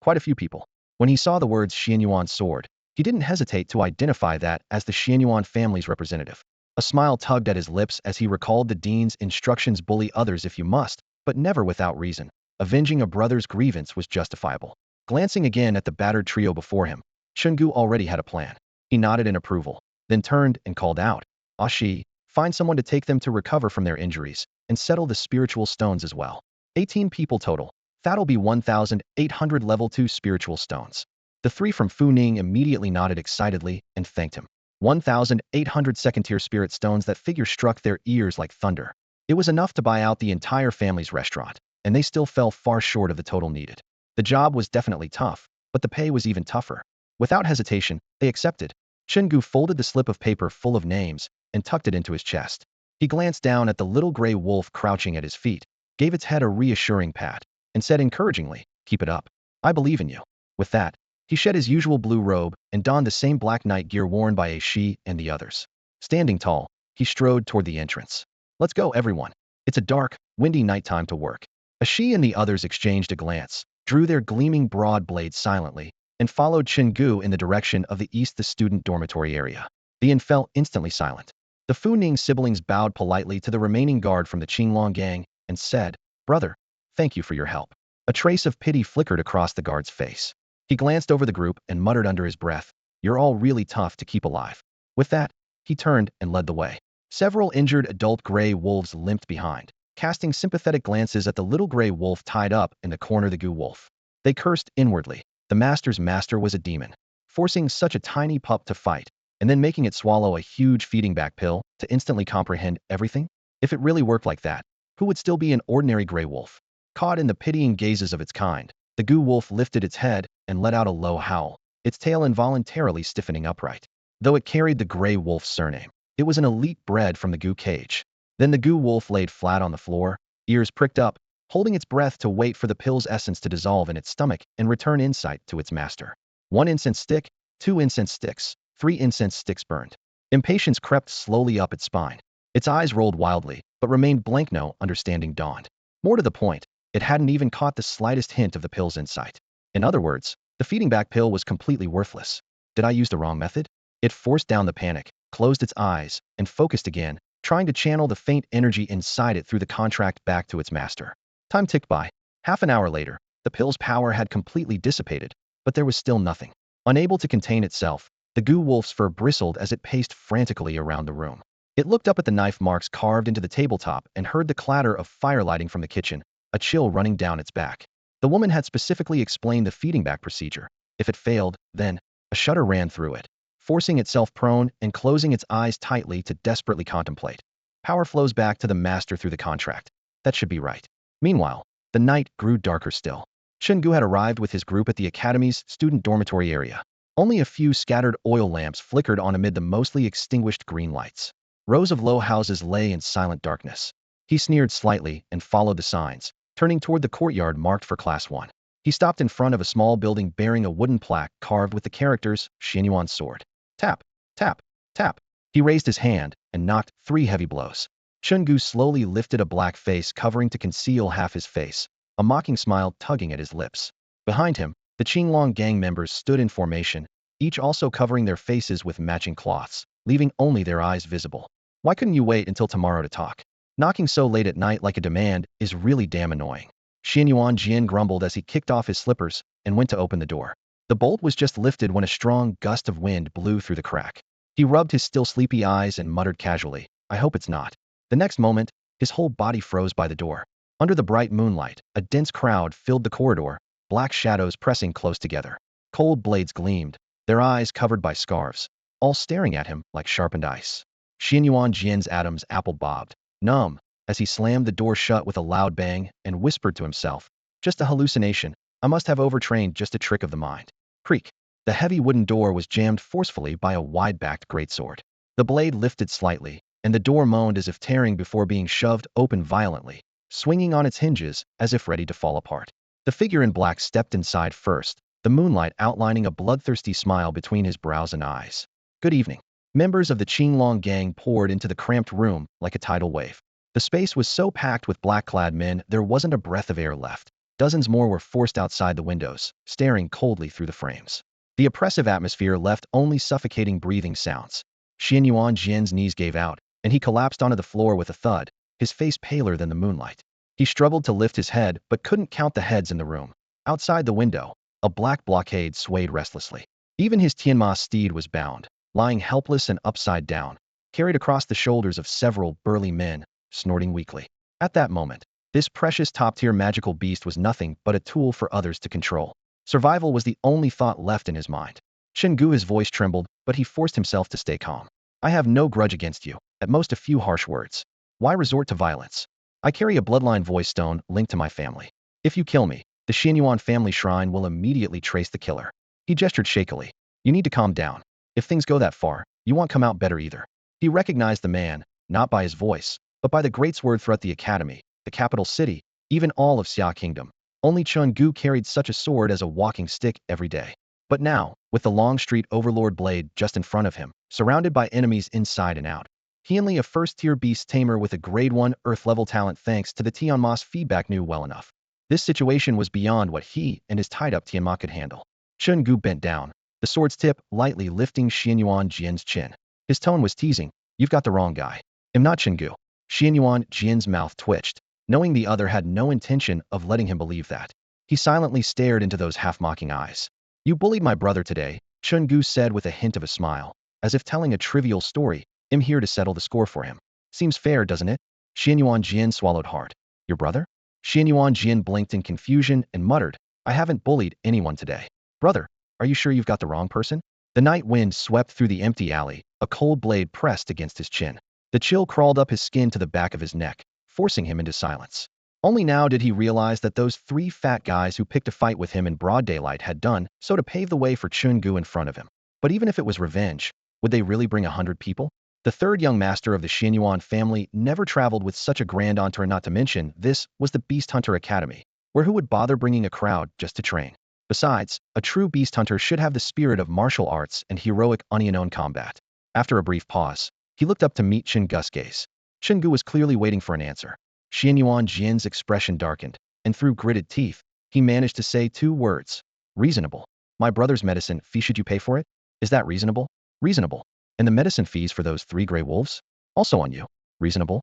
Quite a few people. When he saw the words Xianyuan sword, he didn't hesitate to identify that as the Xianyuan family's representative. A smile tugged at his lips as he recalled the dean's instructions: bully others if you must, but never without reason. Avenging a brother's grievance was justifiable. Glancing again at the battered trio before him, Chen Gu already had a plan. He nodded in approval, then turned and called out, "Ashi, find someone to take them to recover from their injuries, and settle the spiritual stones as well. 18 people total. That'll be 1,800 level 2 spiritual stones." The three from Fu Ning immediately nodded excitedly and thanked him. 1,800 second-tier spirit stones. That figure struck their ears like thunder. It was enough to buy out the entire family's restaurant, and they still fell far short of the total needed. The job was definitely tough, but the pay was even tougher. Without hesitation, they accepted. Chen Gu folded the slip of paper full of names and tucked it into his chest. He glanced down at the little gray wolf crouching at his feet, gave its head a reassuring pat, and said encouragingly, "Keep it up. I believe in you." With that, he shed his usual blue robe and donned the same black night gear worn by Shi and the others. Standing tall, he strode toward the entrance. "Let's go, everyone. It's a dark, windy nighttime to work." Shi and the others exchanged a glance, drew their gleaming broad blades silently, and followed Chen Gu in the direction of the east, the student dormitory area. The inn fell instantly silent. The Fu Ning siblings bowed politely to the remaining guard from the Qinglong gang and said, "Brother, thank you for your help." A trace of pity flickered across the guard's face. He glanced over the group and muttered under his breath, "You're all really tough to keep alive." With that, he turned and led the way. Several injured adult gray wolves limped behind, casting sympathetic glances at the little gray wolf tied up in the corner, the Gu wolf. They cursed inwardly. The master's master was a demon, forcing such a tiny pup to fight, and then making it swallow a huge feeding back pill to instantly comprehend everything? If it really worked like that, who would still be an ordinary gray wolf? Caught in the pitying gazes of its kind, the Gu wolf lifted its head and let out a low howl, its tail involuntarily stiffening upright. Though it carried the gray wolf's surname, it was an elite bred from the Gu cage. Then the Gu wolf laid flat on the floor, ears pricked up, holding its breath to wait for the pill's essence to dissolve in its stomach and return insight to its master. 1 incense stick, 2 incense sticks, 3 incense sticks burned. Impatience crept slowly up its spine. Its eyes rolled wildly, but remained blank. No understanding dawned. More to the point, it hadn't even caught the slightest hint of the pill's insight. In other words, the feeding back pill was completely worthless. Did I use the wrong method? It forced down the panic, closed its eyes, and focused again, trying to channel the faint energy inside it through the contract back to its master. Time ticked by. Half an hour later, the pill's power had completely dissipated, but there was still nothing. Unable to contain itself, the Gu wolf's fur bristled as it paced frantically around the room. It looked up at the knife marks carved into the tabletop and heard the clatter of fire lighting from the kitchen, a chill running down its back. The woman had specifically explained the feeding back procedure. If it failed, then a shudder ran through it, forcing itself prone and closing its eyes tightly to desperately contemplate. Power flows back to the master through the contract. That should be right. Meanwhile, the night grew darker still. Chen Gu had arrived with his group at the academy's student dormitory area. Only a few scattered oil lamps flickered on amid the mostly extinguished green lights. Rows of low houses lay in silent darkness. He sneered slightly and followed the signs, turning toward the courtyard marked for Class 1. He stopped in front of a small building bearing a wooden plaque carved with the characters Xianyuan's sword. Tap, tap, tap. He raised his hand and knocked 3 heavy blows. Chen Gu slowly lifted a black face covering to conceal half his face, a mocking smile tugging at his lips. Behind him, the Qinglong gang members stood in formation, each also covering their faces with matching cloths, leaving only their eyes visible. Why couldn't you wait until tomorrow to talk? Knocking so late at night like a demand is really damn annoying. Xianyuan Jian grumbled as he kicked off his slippers and went to open the door. The bolt was just lifted when a strong gust of wind blew through the crack. He rubbed his still sleepy eyes and muttered casually, "I hope it's not." The next moment, his whole body froze by the door. Under the bright moonlight, a dense crowd filled the corridor, black shadows pressing close together. Cold blades gleamed, their eyes covered by scarves, all staring at him like sharpened ice. Xianyuan Jian's Adam's apple bobbed, numb, as he slammed the door shut with a loud bang and whispered to himself, "Just a hallucination. I must have overtrained, just a trick of the mind." Creak. The heavy wooden door was jammed forcefully by a wide-backed greatsword. The blade lifted slightly, and the door moaned as if tearing before being shoved open violently, swinging on its hinges as if ready to fall apart. The figure in black stepped inside first, the moonlight outlining a bloodthirsty smile between his brows and eyes. "Good evening." Members of the Qinglong gang poured into the cramped room like a tidal wave. The space was so packed with black-clad men there wasn't a breath of air left. Dozens more were forced outside the windows, staring coldly through the frames. The oppressive atmosphere left only suffocating breathing sounds. Xianyuan Jian's knees gave out, and he collapsed onto the floor with a thud, his face paler than the moonlight. He struggled to lift his head but couldn't count the heads in the room. Outside the window, a black blockade swayed restlessly. Even his Tianma steed was bound, lying helpless and upside down, carried across the shoulders of several burly men, snorting weakly. At that moment, this precious top-tier magical beast was nothing but a tool for others to control. Survival was the only thought left in his mind. Chen Gu, his voice trembled, but he forced himself to stay calm. "I have no grudge against you, at most a few harsh words. Why resort to violence? I carry a bloodline voice stone linked to my family. If you kill me, the Xianyuan family shrine will immediately trace the killer." He gestured shakily. "You need to calm down. If things go that far, you won't come out better either." He recognized the man, not by his voice, but by the greatsword throughout the academy, the capital city, even all of Xia Kingdom. Only Chen Gu carried such a sword as a walking stick every day. But now, with the long street overlord blade just in front of him, surrounded by enemies inside and out, he only a first-tier beast tamer with a grade 1 Earth-level talent thanks to the Tianma's feedback knew well enough. This situation was beyond what he and his tied-up Tianma could handle. Chen Gu bent down, the sword's tip lightly lifting Xianyuan Jian's chin. His tone was teasing. You've got the wrong guy. I'm not Chen Gu. Xianyuan Jian's mouth twitched, knowing the other had no intention of letting him believe that. He silently stared into those half-mocking eyes. You bullied my brother today, Chen Gu said with a hint of a smile, as if telling a trivial story. I'm here to settle the score for him. Seems fair, doesn't it? Xianyuan Jian swallowed hard. Your brother? Xianyuan Jian blinked in confusion and muttered, I haven't bullied anyone today. Brother, are you sure you've got the wrong person? The night wind swept through the empty alley, a cold blade pressed against his chin. The chill crawled up his skin to the back of his neck, forcing him into silence. Only now did he realize that those three fat guys who picked a fight with him in broad daylight had done so to pave the way for Chen Gu in front of him. But even if it was revenge, would they really bring 100 people? The third young master of the Xianyuan family never traveled with such a grand entourage, not to mention this was the Beast Hunter Academy, where who would bother bringing a crowd just to train? Besides, a true beast hunter should have the spirit of martial arts and heroic unknown combat. After a brief pause, he looked up to meet Chen Gu's gaze. Chen Gu was clearly waiting for an answer. Xianyuan Jian's expression darkened, and through gritted teeth, he managed to say two words. Reasonable. My brother's medicine fee, should you pay for it? Is that reasonable? Reasonable. And the medicine fees for those 3 gray wolves? Also on you. Reasonable?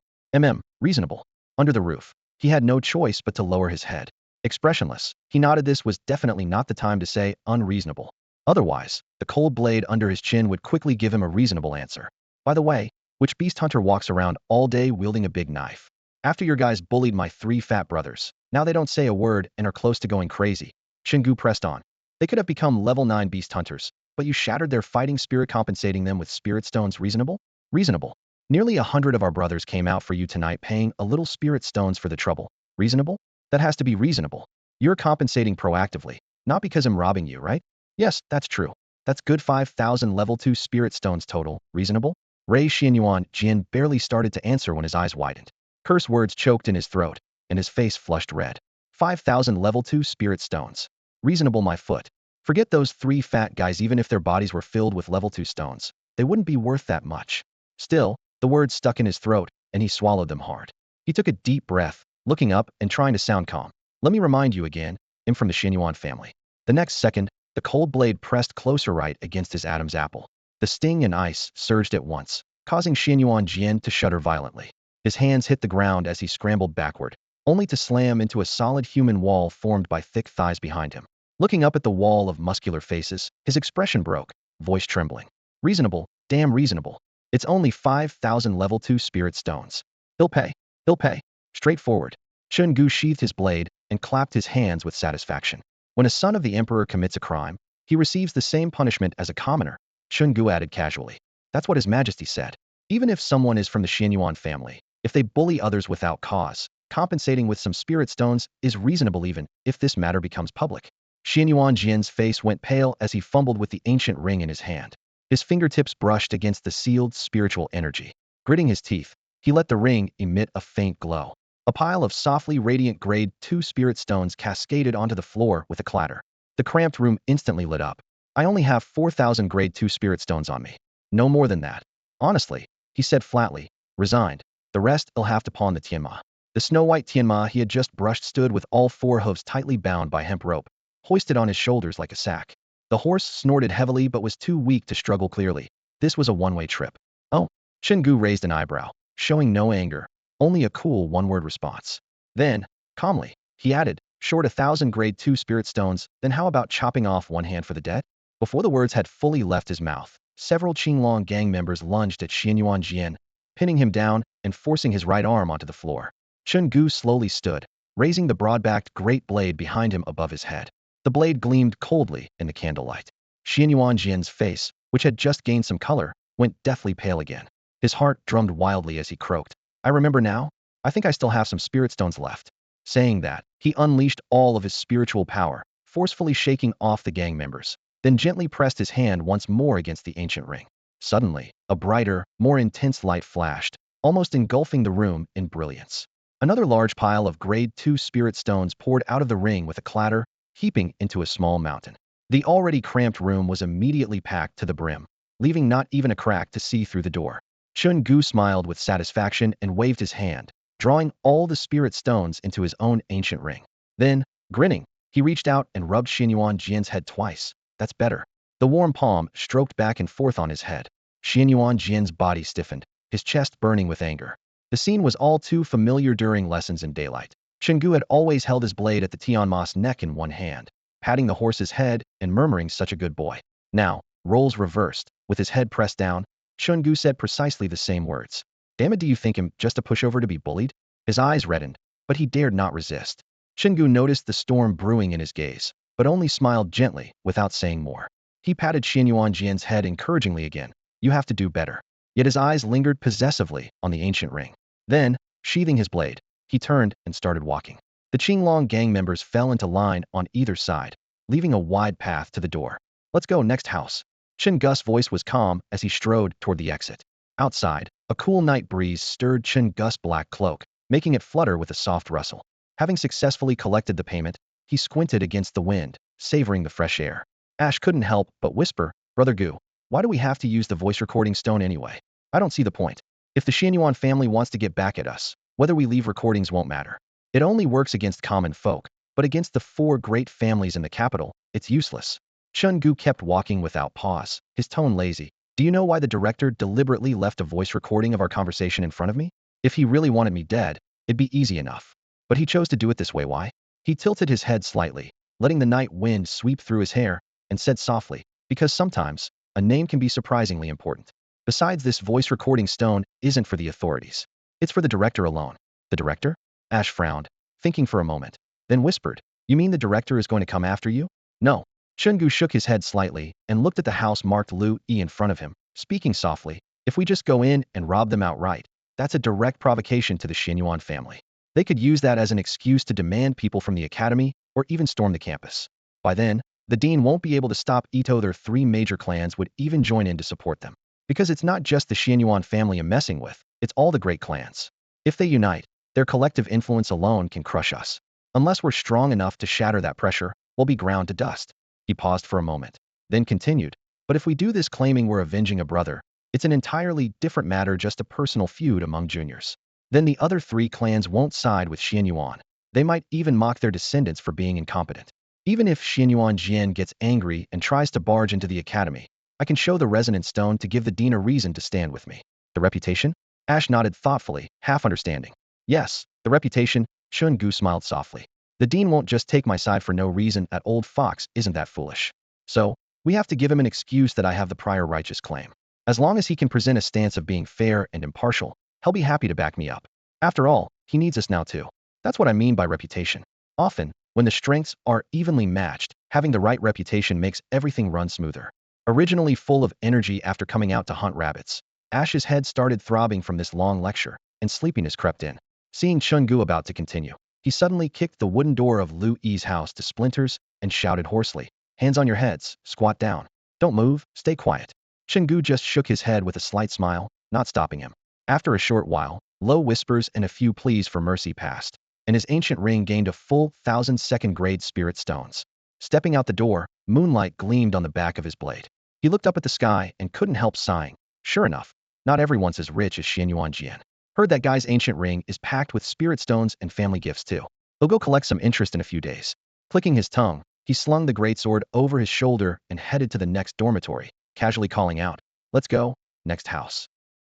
Reasonable. Under the roof, he had no choice but to lower his head. Expressionless, he nodded. This was definitely not the time to say unreasonable. Otherwise, the cold blade under his chin would quickly give him a reasonable answer. By the way, which beast hunter walks around all day wielding a big knife? After your guys bullied my 3 fat brothers, now they don't say a word and are close to going crazy. Chen Gu pressed on. They could have become level 9 beast hunters, but you shattered their fighting spirit, compensating them with spirit stones. Reasonable? Reasonable. Nearly 100 of our brothers came out for you tonight, paying a little spirit stones for the trouble. Reasonable? That has to be reasonable. You're compensating proactively, not because I'm robbing you, right? Yes, that's true. That's good. 5,000 level 2 spirit stones total. Reasonable? Ray Xianyuan Jian barely started to answer when his eyes widened. Curse words choked in his throat, and his face flushed red. 5,000 level 2 spirit stones. Reasonable, my foot. Forget those 3 fat guys. Even if their bodies were filled with level 2 stones, they wouldn't be worth that much. Still, the words stuck in his throat, and he swallowed them hard. He took a deep breath, looking up and trying to sound calm. Let me remind you again, I'm from the Xianyuan family. The next second, the cold blade pressed closer right against his Adam's apple. The sting and ice surged at once, causing Xianyuan Jian to shudder violently. His hands hit the ground as he scrambled backward, only to slam into a solid human wall formed by thick thighs behind him. Looking up at the wall of muscular faces, his expression broke, voice trembling. Reasonable, damn reasonable. It's only 5,000 level 2 spirit stones. He'll pay. He'll pay. Straightforward. Chen Gu sheathed his blade and clapped his hands with satisfaction. When a son of the emperor commits a crime, he receives the same punishment as a commoner, Chen Gu added casually. That's what His Majesty said. Even if someone is from the Xianyuan family, if they bully others without cause, compensating with some spirit stones is reasonable even if this matter becomes public. Xianyuan Jian's face went pale as he fumbled with the ancient ring in his hand. His fingertips brushed against the sealed spiritual energy. Gritting his teeth, he let the ring emit a faint glow. A pile of softly radiant grade 2 spirit stones cascaded onto the floor with a clatter. The cramped room instantly lit up. I only have 4,000 grade 2 spirit stones on me. No more than that. Honestly, he said flatly, resigned. The rest I'll have to pawn the Tianma. The snow-white Tianma he had just brushed stood with all 4 hooves tightly bound by hemp rope, hoisted on his shoulders like a sack. The horse snorted heavily but was too weak to struggle clearly. This was a one-way trip. Oh, Chen Gu raised an eyebrow, showing no anger, only a cool one-word response. Then, calmly, he added, short 1,000 grade 2 spirit stones, then how about chopping off one hand for the debt? Before the words had fully left his mouth, several Qinglong gang members lunged at Xianyuan Jian, pinning him down and forcing his right arm onto the floor. Chen Gu slowly stood, raising the broad-backed great blade behind him above his head. The blade gleamed coldly in the candlelight. Xianyuan Jian's face, which had just gained some color, went deathly pale again. His heart drummed wildly as he croaked. I remember now. I think I still have some spirit stones left. Saying that, he unleashed all of his spiritual power, forcefully shaking off the gang members, then gently pressed his hand once more against the ancient ring. Suddenly, a brighter, more intense light flashed, almost engulfing the room in brilliance. Another large pile of grade 2 spirit stones poured out of the ring with a clatter, heaping into a small mountain. The already cramped room was immediately packed to the brim, leaving not even a crack to see through the door. Chen Gu smiled with satisfaction and waved his hand, drawing all the spirit stones into his own ancient ring. Then, grinning, he reached out and rubbed Xianyuan Jian's head twice. That's better. The warm palm stroked back and forth on his head. Xianyuan Jian's body stiffened, his chest burning with anger. The scene was all too familiar during lessons in daylight. Chen Gu had always held his blade at the Tianma's neck in one hand, patting the horse's head and murmuring, "Such a good boy." Now, roles reversed. With his head pressed down, Chen Gu said precisely the same words. "Damn it, do you think him just a pushover to be bullied?" His eyes reddened, but he dared not resist. Chen Gu noticed the storm brewing in his gaze, but only smiled gently, without saying more. He patted Xianyuan Jian's head encouragingly again. "You have to do better." Yet his eyes lingered possessively on the ancient ring. Then, sheathing his blade, he turned and started walking. The Qinglong gang members fell into line on either side, leaving a wide path to the door. "Let's go, next house." Chen Gu's voice was calm as he strode toward the exit. Outside, a cool night breeze stirred Chen Gu's black cloak, making it flutter with a soft rustle. Having successfully collected the payment, he squinted against the wind, savoring the fresh air. Ash couldn't help but whisper, "Brother Gu, why do we have to use the voice recording stone anyway? I don't see the point. If the Xianyuan family wants to get back at us, whether we leave recordings won't matter. It only works against common folk, but against the 4 great families in the capital, it's useless." Chen Gu kept walking without pause, his tone lazy. "Do you know why the director deliberately left a voice recording of our conversation in front of me? If he really wanted me dead, it'd be easy enough. But he chose to do it this way. Why?" He tilted his head slightly, letting the night wind sweep through his hair, and said softly, "Because sometimes, a name can be surprisingly important. Besides, this voice recording stone isn't for the authorities. It's for the director alone." "The director?" Ash frowned, thinking for a moment, then whispered, "You mean the director is going to come after you?" "No." Chen Gu shook his head slightly and looked at the house marked Lu Yi in front of him, speaking softly. "If we just go in and rob them outright, that's a direct provocation to the Xianyuan family. They could use that as an excuse to demand people from the academy or even storm the campus. By then, the dean won't be able to stop Ito. Their 3 major clans would even join in to support them. Because it's not just the Xianyuan family I'm messing with, it's all the great clans. If they unite, their collective influence alone can crush us. Unless we're strong enough to shatter that pressure, we'll be ground to dust." He paused for a moment, then continued, "But if we do this claiming we're avenging a brother, it's an entirely different matter, just a personal feud among juniors. Then the other 3 clans won't side with Xianyuan. They might even mock their descendants for being incompetent. Even if Xianyuan Jian gets angry and tries to barge into the academy, I can show the resonant stone to give the dean a reason to stand with me." "The reputation?" Ash nodded thoughtfully, half understanding. "Yes, the reputation." Chen Gu smiled softly. "The dean won't just take my side for no reason. That old fox isn't that foolish. So, we have to give him an excuse that I have the prior righteous claim. As long as he can present a stance of being fair and impartial, he'll be happy to back me up. After all, he needs us now too. That's what I mean by reputation. Often, when the strengths are evenly matched, having the right reputation makes everything run smoother." Originally full of energy after coming out to hunt rabbits, Ash's head started throbbing from this long lecture, and sleepiness crept in. Seeing Chen Gu about to continue, he suddenly kicked the wooden door of Lu Yi's house to splinters and shouted hoarsely, "Hands on your heads, squat down. Don't move, stay quiet." Chen Gu just shook his head with a slight smile, not stopping him. After a short while, low whispers and a few pleas for mercy passed, and his ancient ring gained a full 1,000 grade spirit stones. Stepping out the door, moonlight gleamed on the back of his blade. He looked up at the sky and couldn't help sighing. Sure enough, not everyone's as rich as Xianyuan Jian. Heard that guy's ancient ring is packed with spirit stones and family gifts too. He'll go collect some interest in a few days. Clicking his tongue, he slung the greatsword over his shoulder and headed to the next dormitory, casually calling out, "Let's go, next house."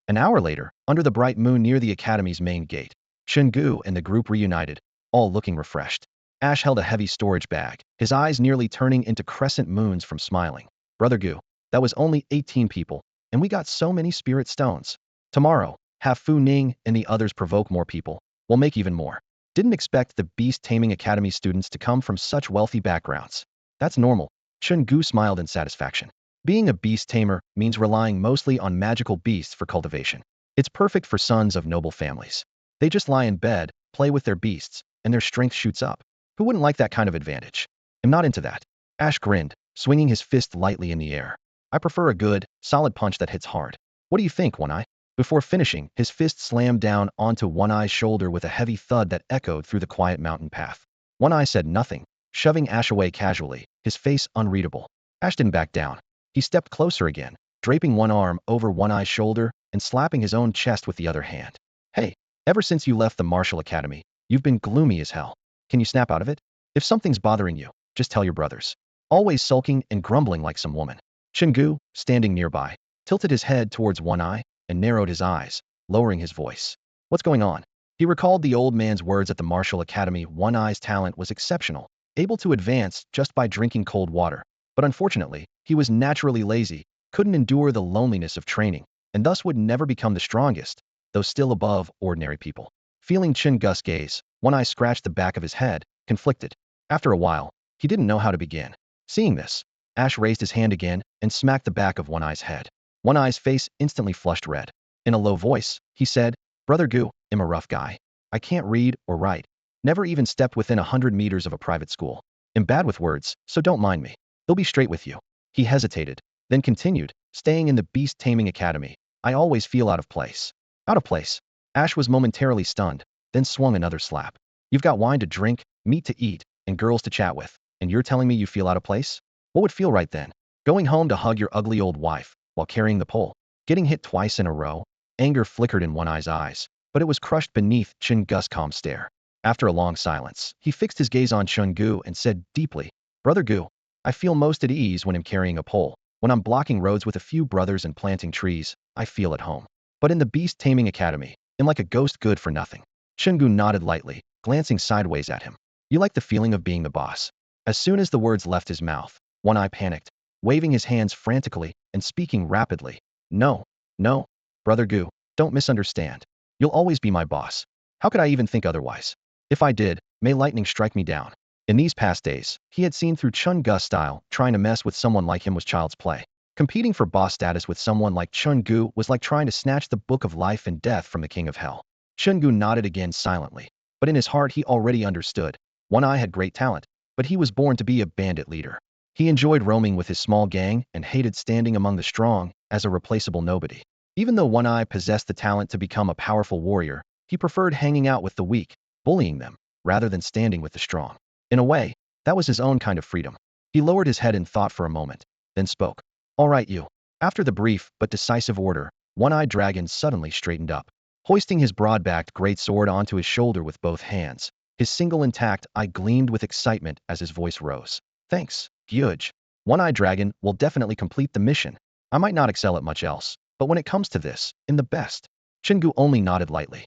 An hour later, under the bright moon near the academy's main gate, Chen Gu and the group reunited, all looking refreshed. Ash held a heavy storage bag, his eyes nearly turning into crescent moons from smiling. "Brother Gu, that was only 18 people, and we got so many spirit stones. Tomorrow, have Fu Ning and the others provoke more people. We'll make even more." Didn't expect the beast-taming academy students to come from such wealthy backgrounds. "That's normal." Chen Gu smiled in satisfaction. Being a beast tamer means relying mostly on magical beasts for cultivation. It's perfect for sons of noble families. They just lie in bed, play with their beasts, and their strength shoots up. Who wouldn't like that kind of advantage? I'm not into that. Ash grinned, swinging his fist lightly in the air. "I prefer a good, solid punch that hits hard. What do you think, One Eye?" Before finishing, his fist slammed down onto One Eye's shoulder with a heavy thud that echoed through the quiet mountain path. One Eye said nothing, shoving Ash away casually, his face unreadable. Ash didn't back down. He stepped closer again, draping one arm over One Eye's shoulder and slapping his own chest with the other hand. Hey, ever since you left the martial academy, you've been gloomy as hell. Can you snap out of it? If something's bothering you, just tell your brothers. Always sulking and grumbling like some woman. Chen Gu, standing nearby, tilted his head towards One Eye and narrowed his eyes, lowering his voice. What's going on? He recalled the old man's words at the martial academy. One Eye's talent was exceptional, able to advance just by drinking cold water. But unfortunately, he was naturally lazy, couldn't endure the loneliness of training, and thus would never become the strongest, though still above ordinary people. Feeling Chen Gu's gaze, One Eye scratched the back of his head, conflicted. After a while, he didn't know how to begin. Seeing this, Ash raised his hand again and smacked the back of One Eye's head. One Eye's face instantly flushed red. In a low voice, he said, Brother Gu, I'm a rough guy. I can't read or write. Never even stepped within 100 meters of a private school. I'm bad with words, so don't mind me. They'll be straight with you. He hesitated, then continued, staying in the beast-taming academy. I always feel out of place. Out of place. Ash was momentarily stunned, then swung another slap. You've got wine to drink, meat to eat, and girls to chat with, and you're telling me you feel out of place? What would feel right then? Going home to hug your ugly old wife while carrying the pole? Getting hit twice in a row? Anger flickered in One Eye's eyes, but it was crushed beneath Chen Gu's calm stare. After a long silence, he fixed his gaze on Chen Gu and said deeply, Brother Gu, I feel most at ease when I'm carrying a pole. When I'm blocking roads with a few brothers and planting trees, I feel at home. But in the beast-taming academy, I'm like a ghost good for nothing. Chen Gu nodded lightly, glancing sideways at him. You like the feeling of being the boss. As soon as the words left his mouth, One Eye panicked, waving his hands frantically and speaking rapidly. No, no, Brother Gu, don't misunderstand. You'll always be my boss. How could I even think otherwise? If I did, may lightning strike me down. In these past days, he had seen through Chen Gu's style. Trying to mess with someone like him was child's play. Competing for boss status with someone like Chen Gu was like trying to snatch the book of life and death from the king of hell. Chen Gu nodded again silently, but in his heart he already understood. One Eye had great talent, but he was born to be a bandit leader. He enjoyed roaming with his small gang and hated standing among the strong as a replaceable nobody. Even though One Eye possessed the talent to become a powerful warrior, he preferred hanging out with the weak, bullying them, rather than standing with the strong. In a way, that was his own kind of freedom. He lowered his head in thought for a moment, then spoke. All right, you. After the brief but decisive order, One-Eyed Dragon suddenly straightened up, hoisting his broad-backed great sword onto his shoulder with both hands. His single intact eye gleamed with excitement as his voice rose. Thanks, Gyuj. One-Eyed Dragon will definitely complete the mission. I might not excel at much else, but when it comes to this, I'm the best. Chen Gu only nodded lightly.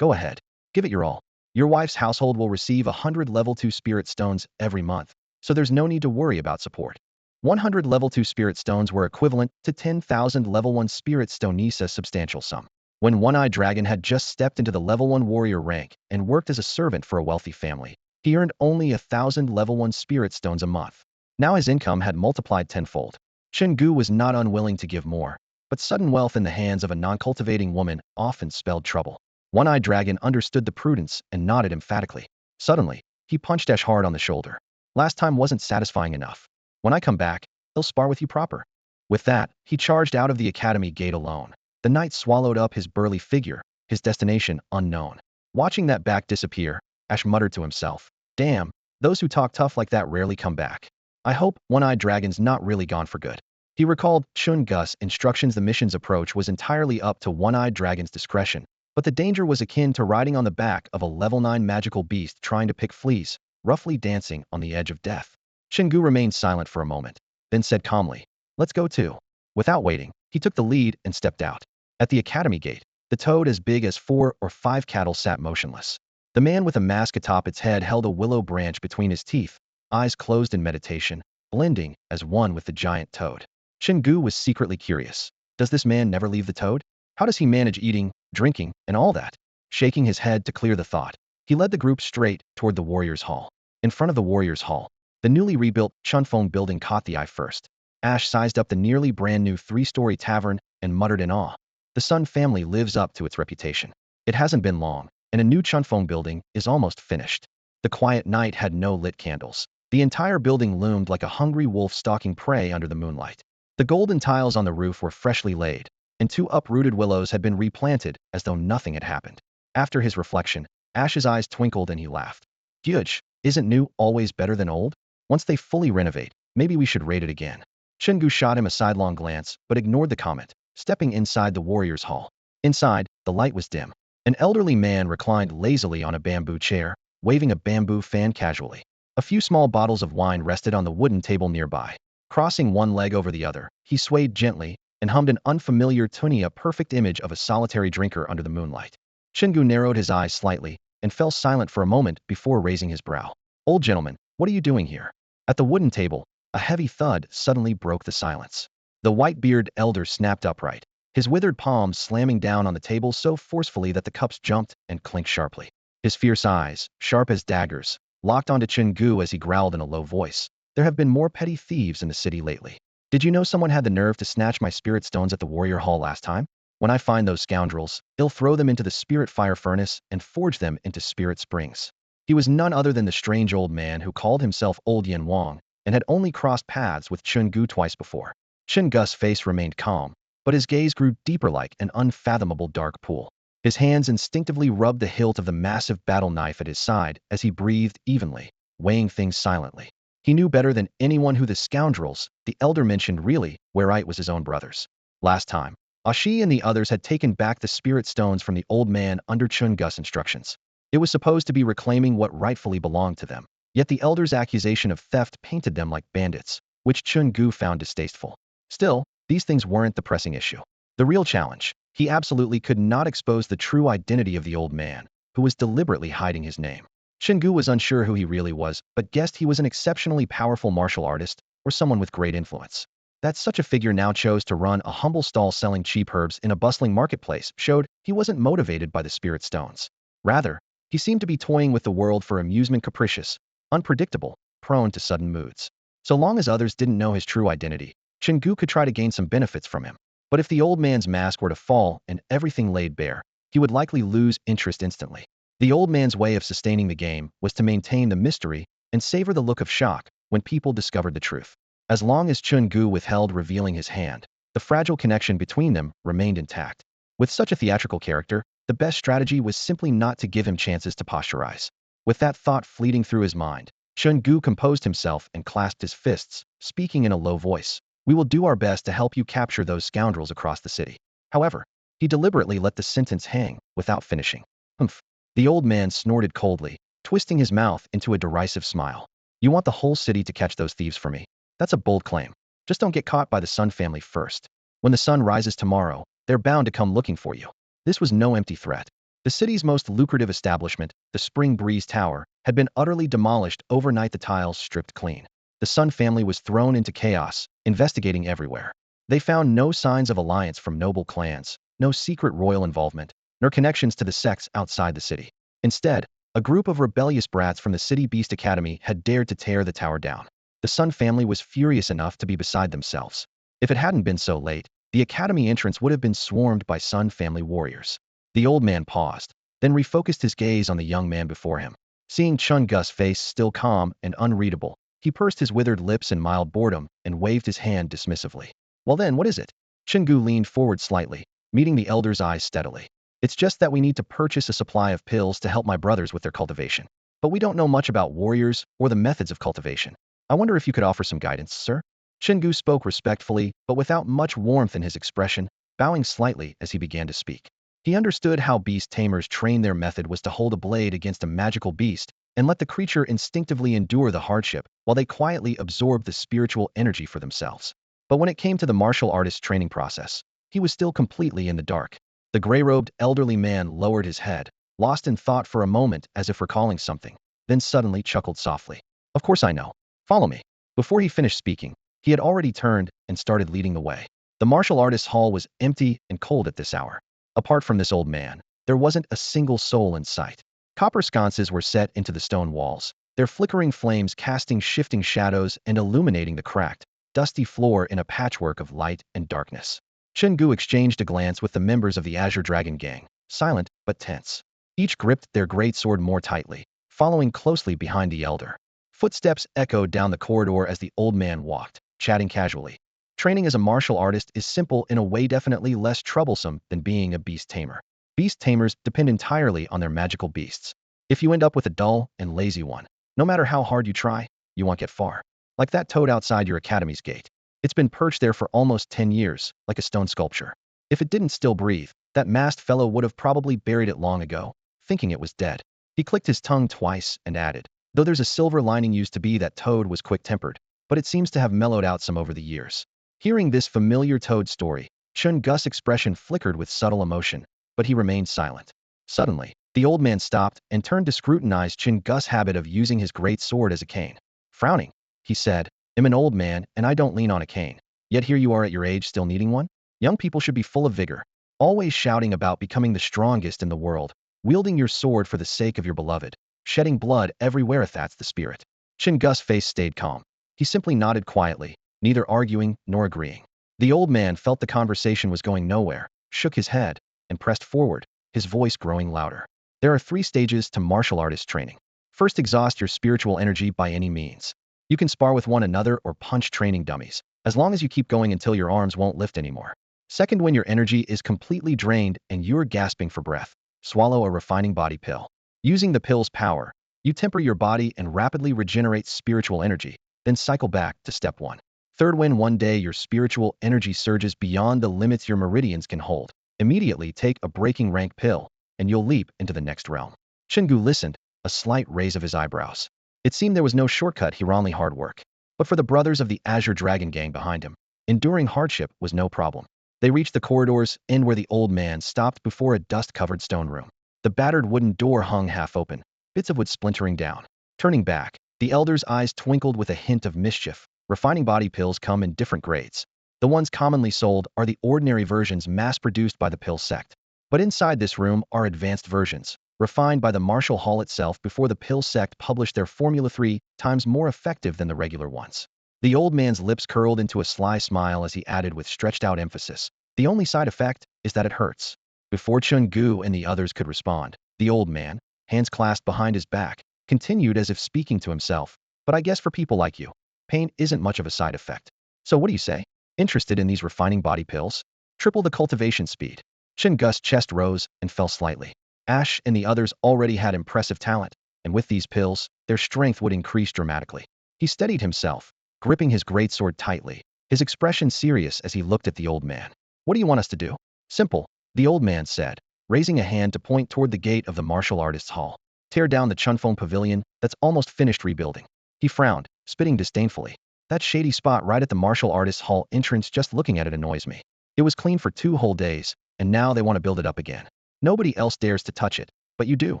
Go ahead. Give it your all. Your wife's household will receive 100 level 2 spirit stones every month, so there's no need to worry about support. 100 level 2 spirit stones were equivalent to 10,000 level 1 spirit stone, a substantial sum. When One-Eyed Dragon had just stepped into the level 1 warrior rank and worked as a servant for a wealthy family, he earned only 1,000 level 1 spirit stones a month. Now his income had multiplied tenfold. Chen Gu was not unwilling to give more, but sudden wealth in the hands of a non-cultivating woman often spelled trouble. One-Eyed Dragon understood the prudence and nodded emphatically. Suddenly, he punched Ash hard on the shoulder. Last time wasn't satisfying enough. When I come back, he'll spar with you proper. With that, he charged out of the academy gate alone. The knight swallowed up his burly figure, his destination unknown. Watching that back disappear, Ash muttered to himself, damn, those who talk tough like that rarely come back. I hope One-Eyed Dragon's not really gone for good. He recalled Chen Gu's instructions. The mission's approach was entirely up to One-Eyed Dragon's discretion, but the danger was akin to riding on the back of a level 9 magical beast trying to pick fleas, roughly dancing on the edge of death. Chen Gu remained silent for a moment, then said calmly, let's go too. Without waiting, he took the lead and stepped out. At the academy gate, the toad as big as 4 or 5 cattle sat motionless. The man with a mask atop its head held a willow branch between his teeth, eyes closed in meditation, blending as one with the giant toad. Chen Gu was secretly curious. Does this man never leave the toad? How does he manage eating, drinking, and all that? Shaking his head to clear the thought, he led the group straight toward the Warriors' Hall. In front of the Warriors' Hall, the newly rebuilt Chunfeng building caught the eye first. Ash sized up the nearly brand new 3-story tavern and muttered in awe. The Sun family lives up to its reputation. It hasn't been long, and a new Chunfeng building is almost finished. The quiet night had no lit candles. The entire building loomed like a hungry wolf stalking prey under the moonlight. The golden tiles on the roof were freshly laid, and 2 uprooted willows had been replanted as though nothing had happened. After his reflection, Ash's eyes twinkled and he laughed. Gyuj, isn't new always better than old? Once they fully renovate, maybe we should raid it again. Chen Gu shot him a sidelong glance, but ignored the comment, stepping inside the warrior's hall. Inside, the light was dim. An elderly man reclined lazily on a bamboo chair, waving a bamboo fan casually. A few small bottles of wine rested on the wooden table nearby. Crossing one leg over the other, he swayed gently and hummed an unfamiliar tune, a perfect image of a solitary drinker under the moonlight. Chen Gu narrowed his eyes slightly and fell silent for a moment before raising his brow. Old gentleman, what are you doing here? At the wooden table, a heavy thud suddenly broke the silence. The white-bearded elder snapped upright, his withered palms slamming down on the table so forcefully that the cups jumped and clinked sharply. His fierce eyes, sharp as daggers, locked onto Chen Gu as he growled in a low voice. There have been more petty thieves in the city lately. Did you know someone had the nerve to snatch my spirit stones at the warrior hall last time? When I find those scoundrels, I'll throw them into the spirit fire furnace and forge them into spirit springs. He was none other than the strange old man who called himself Old Yin Wang and had only crossed paths with Chen Gu twice before. Chen Gu's face remained calm, but his gaze grew deeper like an unfathomable dark pool. His hands instinctively rubbed the hilt of the massive battle knife at his side as he breathed evenly, weighing things silently. He knew better than anyone who the scoundrels, the elder mentioned really, were right was his own brothers. Last time, Ashi and the others had taken back the spirit stones from the old man under Chen Gu's instructions. It was supposed to be reclaiming what rightfully belonged to them. Yet the elder's accusation of theft painted them like bandits, which Chen Gu found distasteful. Still, these things weren't the pressing issue. The real challenge, he absolutely could not expose the true identity of the old man, who was deliberately hiding his name. Chen Gu was unsure who he really was, but guessed he was an exceptionally powerful martial artist or someone with great influence. That such a figure now chose to run a humble stall selling cheap herbs in a bustling marketplace showed he wasn't motivated by the spirit stones. Rather, he seemed to be toying with the world for amusement, capricious, unpredictable, prone to sudden moods. So long as others didn't know his true identity, Chen Gu could try to gain some benefits from him. But if the old man's mask were to fall and everything laid bare, he would likely lose interest instantly. The old man's way of sustaining the game was to maintain the mystery and savor the look of shock when people discovered the truth. As long as Chen Gu withheld revealing his hand, the fragile connection between them remained intact. With such a theatrical character, the best strategy was simply not to give him chances to posturize. With that thought fleeting through his mind, Chen Gu composed himself and clasped his fists, speaking in a low voice. We will do our best to help you capture those scoundrels across the city. However, he deliberately let the sentence hang without finishing. Humph. The old man snorted coldly, twisting his mouth into a derisive smile. You want the whole city to catch those thieves for me? That's a bold claim. Just don't get caught by the Sun family first. When the sun rises tomorrow, they're bound to come looking for you. This was no empty threat. The city's most lucrative establishment, the Spring Breeze Tower, had been utterly demolished overnight, the tiles stripped clean. The Sun family was thrown into chaos, investigating everywhere. They found no signs of alliance from noble clans, no secret royal involvement, nor connections to the sects outside the city. Instead, a group of rebellious brats from the City Beast Academy had dared to tear the tower down. The Sun family was furious enough to be beside themselves. If it hadn't been so late, the academy entrance would have been swarmed by Sun family warriors. The old man paused, then refocused his gaze on the young man before him. Seeing Chen Gu's face still calm and unreadable, he pursed his withered lips in mild boredom and waved his hand dismissively. Well then, what is it? Chen Gu leaned forward slightly, meeting the elder's eyes steadily. It's just that we need to purchase a supply of pills to help my brothers with their cultivation. But we don't know much about warriors or the methods of cultivation. I wonder if you could offer some guidance, sir? Chen Gu spoke respectfully, but without much warmth in his expression, bowing slightly as he began to speak. He understood how beast tamers trained. Their method was to hold a blade against a magical beast and let the creature instinctively endure the hardship while they quietly absorbed the spiritual energy for themselves. But when it came to the martial artist training process, he was still completely in the dark. The gray-robed elderly man lowered his head, lost in thought for a moment as if recalling something, then suddenly chuckled softly. Of course I know. Follow me. Before he finished speaking, he had already turned and started leading the way. The martial artist's hall was empty and cold at this hour. Apart from this old man, there wasn't a single soul in sight. Copper sconces were set into the stone walls, their flickering flames casting shifting shadows and illuminating the cracked, dusty floor in a patchwork of light and darkness. Chen Gu exchanged a glance with the members of the Azure Dragon gang, silent but tense. Each gripped their great sword more tightly, following closely behind the elder. Footsteps echoed down the corridor as the old man walked, chatting casually. Training as a martial artist is simple in a way, definitely less troublesome than being a beast tamer. Beast tamers depend entirely on their magical beasts. If you end up with a dull and lazy one, no matter how hard you try, you won't get far. Like that toad outside your academy's gate. It's been perched there for almost 10 years, like a stone sculpture. If it didn't still breathe, that masked fellow would have probably buried it long ago, thinking it was dead. He clicked his tongue twice and added, though there's a silver lining, used to be that toad was quick-tempered, but it seems to have mellowed out some over the years. Hearing this familiar toad story, Chen Gu's expression flickered with subtle emotion, but he remained silent. Suddenly, the old man stopped and turned to scrutinize Chen Gu's habit of using his great sword as a cane. Frowning, he said, "I'm an old man and I don't lean on a cane. Yet here you are at your age still needing one? Young people should be full of vigor, always shouting about becoming the strongest in the world, wielding your sword for the sake of your beloved, shedding blood everywhere if that's the spirit." Chen Gu's face stayed calm. He simply nodded quietly, neither arguing nor agreeing. The old man felt the conversation was going nowhere, shook his head, and pressed forward, his voice growing louder. There are 3 stages to martial artist training. First, exhaust your spiritual energy by any means. You can spar with one another or punch training dummies, as long as you keep going until your arms won't lift anymore. Second, when your energy is completely drained and you're gasping for breath, swallow a refining body pill. Using the pill's power, you temper your body and rapidly regenerate spiritual energy, then cycle back to step 1. Third, when one day your spiritual energy surges beyond the limits your meridians can hold, immediately take a breaking rank pill, and you'll leap into the next realm. Chen Gu listened, a slight raise of his eyebrows. It seemed there was no shortcut here, only hard work. But for the brothers of the Azure Dragon gang behind him, enduring hardship was no problem. They reached the corridor's end where the old man stopped before a dust-covered stone room. The battered wooden door hung half open, bits of wood splintering down. Turning back, the elder's eyes twinkled with a hint of mischief. Refining body pills come in different grades. The ones commonly sold are the ordinary versions mass-produced by the pill sect. But inside this room are advanced versions, refined by the martial hall itself before the pill sect published their formula 3 times more effective than the regular ones. The old man's lips curled into a sly smile as he added with stretched-out emphasis, "The only side effect is that it hurts." Before Chen Gu and the others could respond, the old man, hands clasped behind his back, continued as if speaking to himself, "But I guess for people like you, pain isn't much of a side effect. So what do you say? Interested in these refining body pills? Triple the cultivation speed." Chen Gu's chest rose and fell slightly. Ash and the others already had impressive talent, and with these pills, their strength would increase dramatically. He steadied himself, gripping his greatsword tightly, his expression serious as he looked at the old man. "What do you want us to do?" "Simple," the old man said, raising a hand to point toward the gate of the martial artists' hall. "Tear down the Chunfeng pavilion that's almost finished rebuilding." He frowned, spitting disdainfully. "That shady spot right at the martial artists' hall entrance, just looking at it annoys me. It was clean for 2 whole days, and now they want to build it up again. Nobody else dares to touch it, but you do,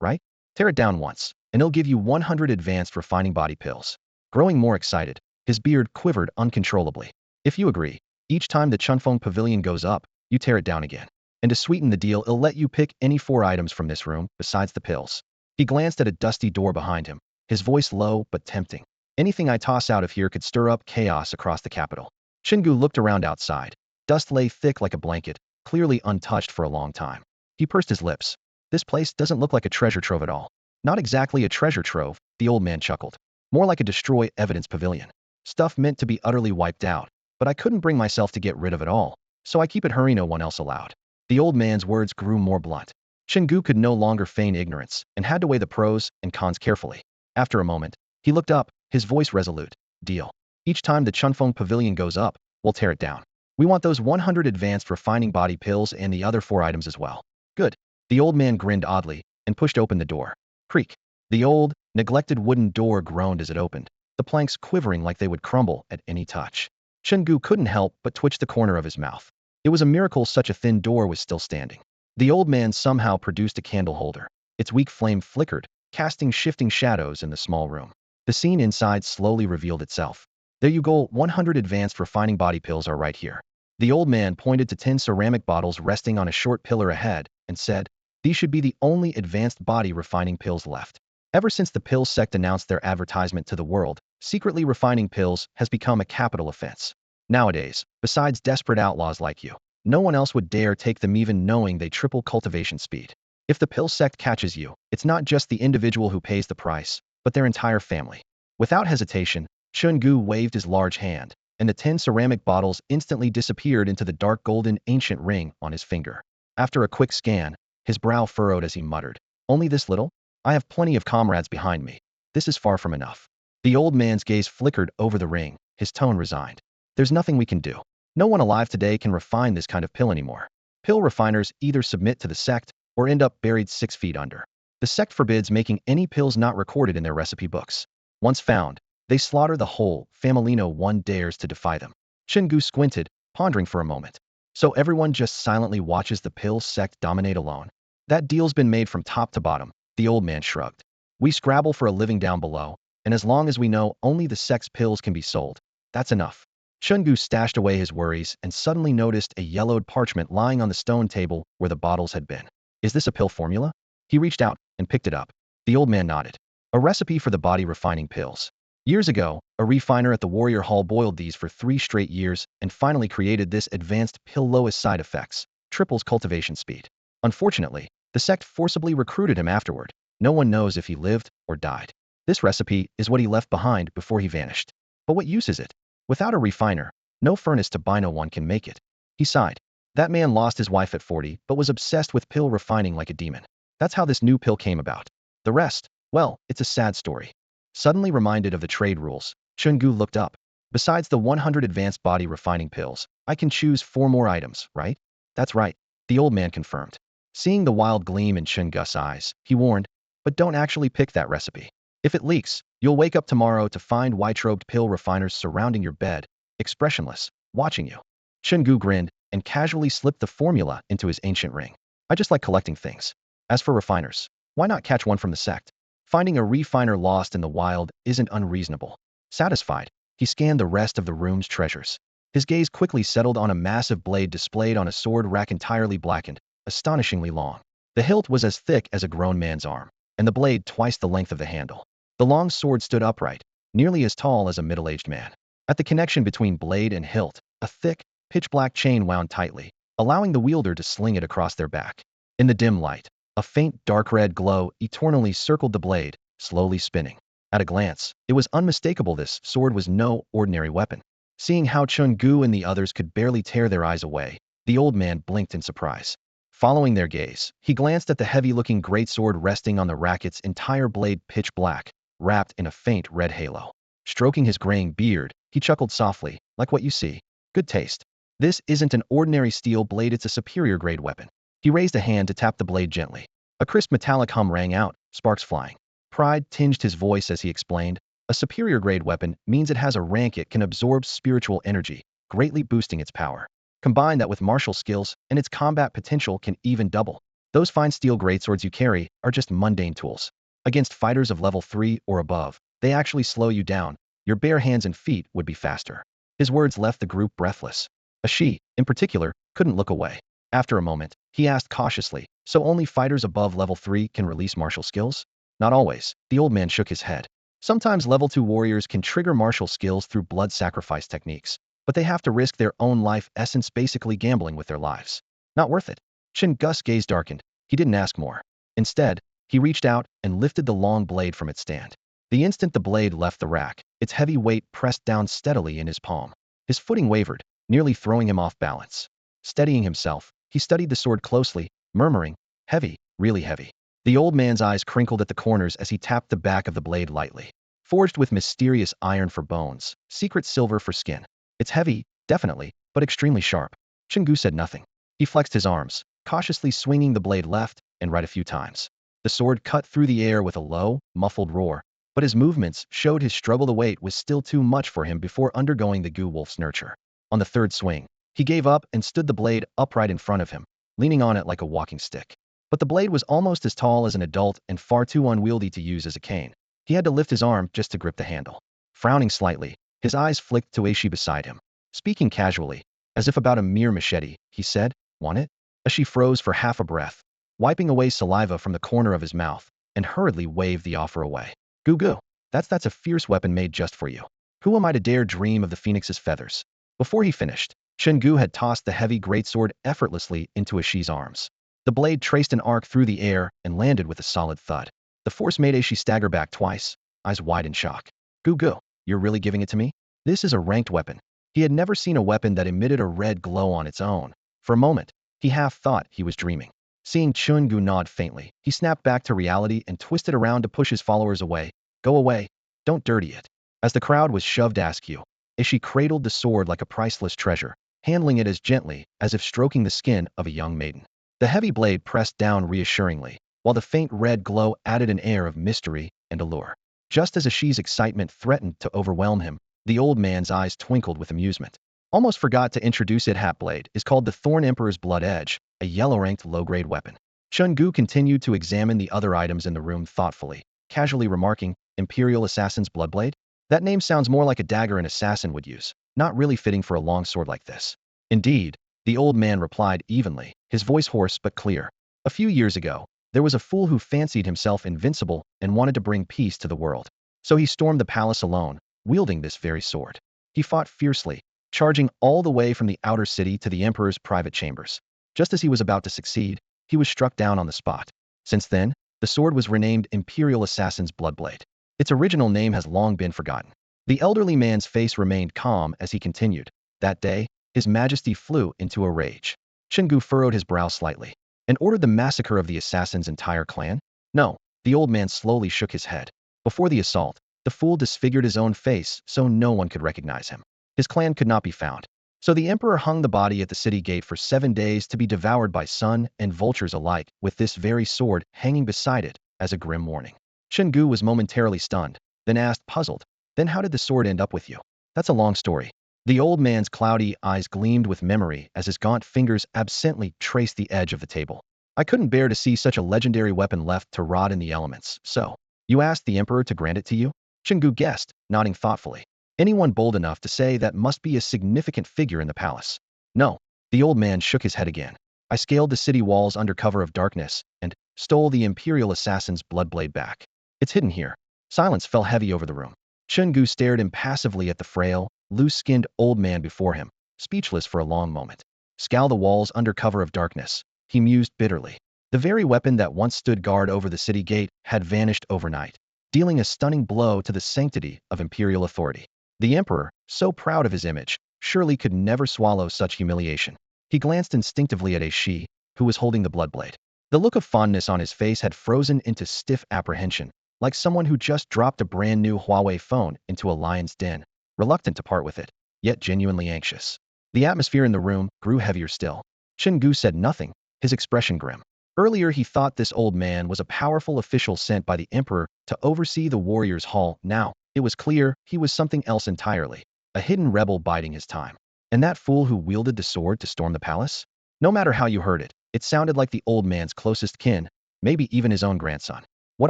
right? Tear it down once, and it'll give you 100 advanced refining body pills." Growing more excited, his beard quivered uncontrollably. "If you agree, each time the Chunfeng pavilion goes up, you tear it down again. And to sweeten the deal, it'll let you pick any 4 items from this room, besides the pills." He glanced at a dusty door behind him, his voice low but tempting. "Anything I toss out of here could stir up chaos across the capital." Chen Gu looked around outside. Dust lay thick like a blanket, clearly untouched for a long time. He pursed his lips. "This place doesn't look like a treasure trove at all." "Not exactly a treasure trove," the old man chuckled. "More like a destroy evidence pavilion. Stuff meant to be utterly wiped out, but I couldn't bring myself to get rid of it all, so I keep it hurry no one else allowed." The old man's words grew more blunt. Chen Gu could no longer feign ignorance and had to weigh the pros and cons carefully. After a moment, he looked up, his voice resolute. "Deal. Each time the Chunfeng pavilion goes up, we'll tear it down. We want those 100 advanced refining body pills and the other 4 items as well." "Good." The old man grinned oddly and pushed open the door. Creak. The old, neglected wooden door groaned as it opened, the planks quivering like they would crumble at any touch. Chen Gu couldn't help but twitch the corner of his mouth. It was a miracle such a thin door was still standing. The old man somehow produced a candle holder. Its weak flame flickered, casting shifting shadows in the small room. The scene inside slowly revealed itself. "There you go, 100 advanced refining body pills are right here." The old man pointed to 10 ceramic bottles resting on a short pillar ahead and said, "These should be the only advanced body refining pills left." Ever since the pill sect announced their advertisement to the world, secretly refining pills has become a capital offense. Nowadays, besides desperate outlaws like you, no one else would dare take them even knowing they triple cultivation speed. If the pill sect catches you, it's not just the individual who pays the price, but their entire family. Without hesitation, Chen Gu waved his large hand, and the 10 ceramic bottles instantly disappeared into the dark golden ancient ring on his finger. After a quick scan, his brow furrowed as he muttered, "Only this little? I have plenty of comrades behind me. This is far from enough." The old man's gaze flickered over the ring, his tone resigned. "There's nothing we can do. No one alive today can refine this kind of pill anymore. Pill refiners either submit to the sect or end up buried 6 feet under. The sect forbids making any pills not recorded in their recipe books. Once found, they slaughter the whole family. No one dares to defy them." Chen Gu squinted, pondering for a moment. "So everyone just silently watches the pill sect dominate alone? That deal's been made from top to bottom." The old man shrugged. "We scrabble for a living down below, and as long as we know only the sect's pills can be sold, that's enough." Chen Gu stashed away his worries and suddenly noticed a yellowed parchment lying on the stone table where the bottles had been. "Is this a pill formula?" He reached out and picked it up. The old man nodded. "A recipe for the body refining pills. Years ago, a refiner at the Warrior Hall boiled these for 3 straight years and finally created this advanced pill. Lowest side effects, triples cultivation speed. Unfortunately, the sect forcibly recruited him afterward. No one knows if he lived or died. This recipe is what he left behind before he vanished. But what use is it? Without a refiner, no furnace to buy, no one can make it." He sighed. "That man lost his wife at 40 but was obsessed with pill refining like a demon. That's how this new pill came about. The rest, well, it's a sad story." Suddenly reminded of the trade rules, Chen Gu looked up. "Besides the 100 advanced body refining pills, I can choose 4 more items, right?" "That's right," the old man confirmed. Seeing the wild gleam in Chen Gu's eyes, he warned, "But don't actually pick that recipe. If it leaks, you'll wake up tomorrow to find white-robed pill refiners surrounding your bed, expressionless, watching you." Chen Gu grinned and casually slipped the formula into his ancient ring. "I just like collecting things. As for refiners, why not catch one from the sect? Finding a refiner lost in the wild isn't unreasonable." Satisfied, he scanned the rest of the room's treasures. His gaze quickly settled on a massive blade displayed on a sword rack entirely blackened, astonishingly long. The hilt was as thick as a grown man's arm, and the blade twice the length of the handle. The long sword stood upright, nearly as tall as a middle-aged man. At the connection between blade and hilt, a thick, pitch-black chain wound tightly, allowing the wielder to sling it across their back. In the dim light, a faint dark red glow eternally circled the blade, slowly spinning. At a glance, it was unmistakable. This sword was no ordinary weapon. Seeing how Chen Gu and the others could barely tear their eyes away, the old man blinked in surprise. Following their gaze, he glanced at the heavy-looking greatsword resting on the rack, its entire blade pitch black, wrapped in a faint red halo. Stroking his graying beard, he chuckled softly, "Like what you see. Good taste. This isn't an ordinary steel blade, it's a superior grade weapon." He raised a hand to tap the blade gently. A crisp metallic hum rang out, sparks flying. Pride tinged his voice as he explained, "A superior grade weapon means it has a rank it can absorb spiritual energy, greatly boosting its power. Combine that with martial skills, and its combat potential can even double. Those fine steel greatswords you carry are just mundane tools. Against fighters of level 3 or above, they actually slow you down. Your bare hands and feet would be faster." His words left the group breathless. She, in particular, couldn't look away. After a moment, he asked cautiously, "So only fighters above level 3 can release martial skills?" "Not always," the old man shook his head. "Sometimes level 2 warriors can trigger martial skills through blood sacrifice techniques, but they have to risk their own life essence, basically gambling with their lives. Not worth it." Chen Gu's gaze darkened. He didn't ask more. Instead, he reached out and lifted the long blade from its stand. The instant the blade left the rack, its heavy weight pressed down steadily in his palm. His footing wavered, nearly throwing him off balance. Steadying himself, he studied the sword closely, murmuring, "Heavy, really heavy." The old man's eyes crinkled at the corners as he tapped the back of the blade lightly. "Forged with mysterious iron for bones, secret silver for skin. It's heavy, definitely, but extremely sharp." Chen Gu said nothing. He flexed his arms, cautiously swinging the blade left and right a few times. The sword cut through the air with a low, muffled roar, but his movements showed his struggle. The weight was still too much for him before undergoing the Gu Wolf's nurture. On the third swing, he gave up and stood the blade upright in front of him, leaning on it like a walking stick. But the blade was almost as tall as an adult and far too unwieldy to use as a cane. He had to lift his arm just to grip the handle. Frowning slightly, his eyes flicked to Aishi beside him. Speaking casually, as if about a mere machete, he said, "Want it?" Aishi froze for half a breath, wiping away saliva from the corner of his mouth, and hurriedly waved the offer away. "Goo goo. That's a fierce weapon made just for you. Who am I to dare dream of the phoenix's feathers?" Before he finished, Chen Gu had tossed the heavy greatsword effortlessly into Aishi's arms. The blade traced an arc through the air and landed with a solid thud. The force made Aishi stagger back twice, eyes wide in shock. "Goo goo, you're really giving it to me? This is a ranked weapon." He had never seen a weapon that emitted a red glow on its own. For a moment, he half thought he was dreaming. Seeing Chen Gu nod faintly, he snapped back to reality and twisted around to push his followers away. Go away. Don't dirty it. As the crowd was shoved askew, she cradled the sword like a priceless treasure, handling it as gently as if stroking the skin of a young maiden. The heavy blade pressed down reassuringly, while the faint red glow added an air of mystery and allure. Just as Ashi's excitement threatened to overwhelm him, the old man's eyes twinkled with amusement. Almost forgot to introduce it. Hat blade is called the Thorn Emperor's Blood Edge, a yellow-ranked low-grade weapon. Chen Gu continued to examine the other items in the room thoughtfully, casually remarking, Imperial Assassin's Bloodblade? That name sounds more like a dagger an assassin would use, not really fitting for a long sword like this. Indeed, the old man replied evenly, his voice hoarse but clear. A few years ago, there was a fool who fancied himself invincible and wanted to bring peace to the world. So he stormed the palace alone, wielding this very sword. He fought fiercely, charging all the way from the outer city to the emperor's private chambers. Just as he was about to succeed, he was struck down on the spot. Since then, the sword was renamed Imperial Assassin's Bloodblade. Its original name has long been forgotten. The elderly man's face remained calm as he continued. That day, His Majesty flew into a rage. Chen Gu furrowed his brow slightly and ordered the massacre of the assassin's entire clan? No, the old man slowly shook his head. Before the assault, the fool disfigured his own face so no one could recognize him. His clan could not be found. So the emperor hung the body at the city gate for 7 days to be devoured by sun and vultures alike, with this very sword hanging beside it as a grim warning. Chen Gu was momentarily stunned, then asked, puzzled, then how did the sword end up with you? That's a long story. The old man's cloudy eyes gleamed with memory as his gaunt fingers absently traced the edge of the table. I couldn't bear to see such a legendary weapon left to rot in the elements, so. You asked the emperor to grant it to you? Chen Gu guessed, nodding thoughtfully. Anyone bold enough to say that must be a significant figure in the palace. No. The old man shook his head again. I scaled the city walls under cover of darkness and stole the Imperial Assassin's Bloodblade back. It's hidden here. Silence fell heavy over the room. Chen Gu stared impassively at the frail, loose-skinned old man before him, speechless for a long moment. Scale the walls under cover of darkness, he mused bitterly. The very weapon that once stood guard over the city gate had vanished overnight, dealing a stunning blow to the sanctity of imperial authority. The emperor, so proud of his image, surely could never swallow such humiliation. He glanced instinctively at Ashi, who was holding the bloodblade. The look of fondness on his face had frozen into stiff apprehension, like someone who just dropped a brand new Huawei phone into a lion's den, reluctant to part with it, yet genuinely anxious. The atmosphere in the room grew heavier still. Chen Gu said nothing, his expression grim. Earlier he thought this old man was a powerful official sent by the emperor to oversee the warriors' hall. Now, it was clear he was something else entirely, a hidden rebel biding his time. And that fool who wielded the sword to storm the palace? No matter how you heard it, it sounded like the old man's closest kin, maybe even his own grandson. What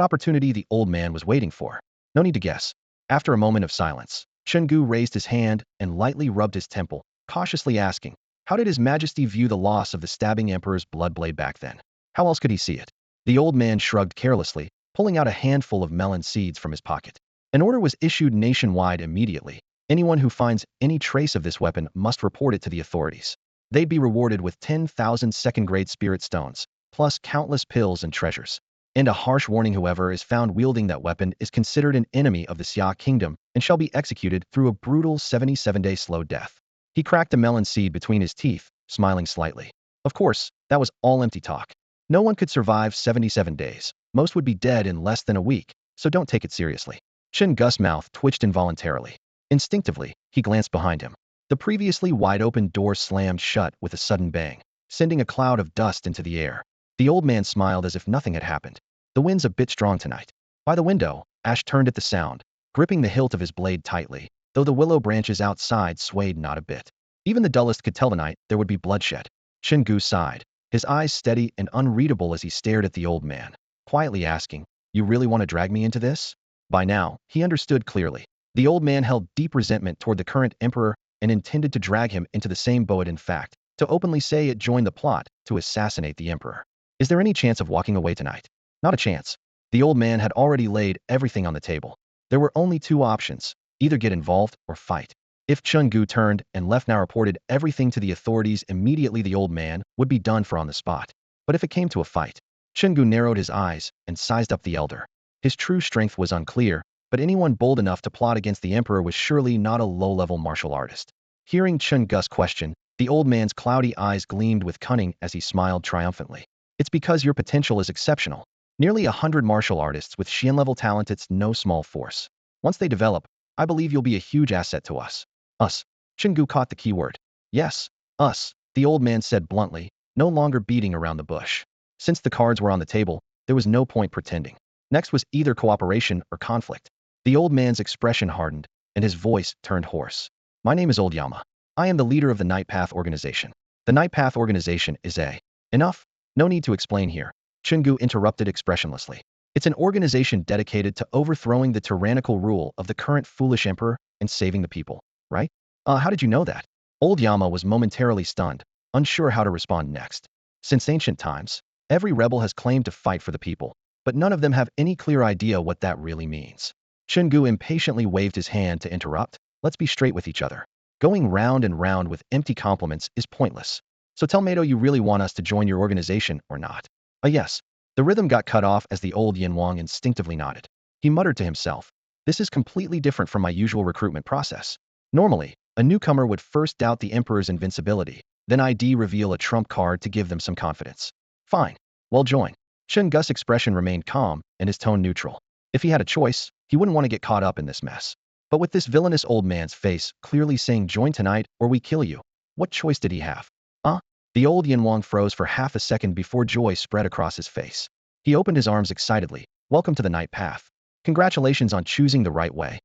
opportunity the old man was waiting for? No need to guess. After a moment of silence, Chen Gu raised his hand and lightly rubbed his temple, cautiously asking, how did His Majesty view the loss of the stabbing emperor's bloodblade back then? How else could he see it? The old man shrugged carelessly, pulling out a handful of melon seeds from his pocket. An order was issued nationwide immediately. Anyone who finds any trace of this weapon must report it to the authorities. They'd be rewarded with 10,000 second-grade spirit stones, plus countless pills and treasures. And a harsh warning: whoever is found wielding that weapon is considered an enemy of the Xia kingdom and shall be executed through a brutal 77-day slow death. He cracked a melon seed between his teeth, smiling slightly. Of course, that was all empty talk. No one could survive 77 days. Most would be dead in less than a week, so don't take it seriously. Chen Gu's mouth twitched involuntarily. Instinctively, he glanced behind him. The previously wide-open door slammed shut with a sudden bang, sending a cloud of dust into the air. The old man smiled as if nothing had happened. The wind's a bit strong tonight. By the window, Ash turned at the sound, gripping the hilt of his blade tightly, though the willow branches outside swayed not a bit. Even the dullest could tell tonight there would be bloodshed. Chen Gu sighed, his eyes steady and unreadable as he stared at the old man, quietly asking, you really want to drag me into this? By now, he understood clearly. The old man held deep resentment toward the current emperor and intended to drag him into the same boat, in fact, to openly say it joined the plot to assassinate the emperor. Is there any chance of walking away tonight? Not a chance. The old man had already laid everything on the table. There were only two options, either get involved or fight. If Chen Gu turned and left now reported everything to the authorities immediately, the old man would be done for on the spot. But if it came to a fight, Chen Gu narrowed his eyes and sized up the elder. His true strength was unclear, but anyone bold enough to plot against the emperor was surely not a low-level martial artist. Hearing Chen Gu's question, the old man's cloudy eyes gleamed with cunning as he smiled triumphantly. It's because your potential is exceptional. Nearly 100 martial artists with Sheen-level talent, it's no small force. Once they develop, I believe you'll be a huge asset to us. Us. Chen Gu caught the key word. Yes, us, the old man said bluntly, no longer beating around the bush. Since the cards were on the table, there was no point pretending. Next was either cooperation or conflict. The old man's expression hardened, and his voice turned hoarse. My name is Old Yama. I am the leader of the Night Path organization. The Night Path organization is a... Enough? No need to explain here. Chen Gu interrupted expressionlessly. It's an organization dedicated to overthrowing the tyrannical rule of the current foolish emperor and saving the people, right? How did you know that? Old Yama was momentarily stunned, unsure how to respond next. Since ancient times, every rebel has claimed to fight for the people, but none of them have any clear idea what that really means. Chen Gu impatiently waved his hand to interrupt. Let's be straight with each other. Going round and round with empty compliments is pointless. So tell Mado you really want us to join your organization or not. Yes. The rhythm got cut off as the old Yin Wang instinctively nodded. He muttered to himself, this is completely different from my usual recruitment process. Normally, a newcomer would first doubt the Emperor's invincibility, then reveal a trump card to give them some confidence. Fine. Well, join. Chen Gu's expression remained calm and his tone neutral. If he had a choice, he wouldn't want to get caught up in this mess. But with this villainous old man's face clearly saying join tonight or we kill you, what choice did he have? The old Yin Wang froze for half a second before joy spread across his face. He opened his arms excitedly. Welcome to the Night Path. Congratulations on choosing the right way.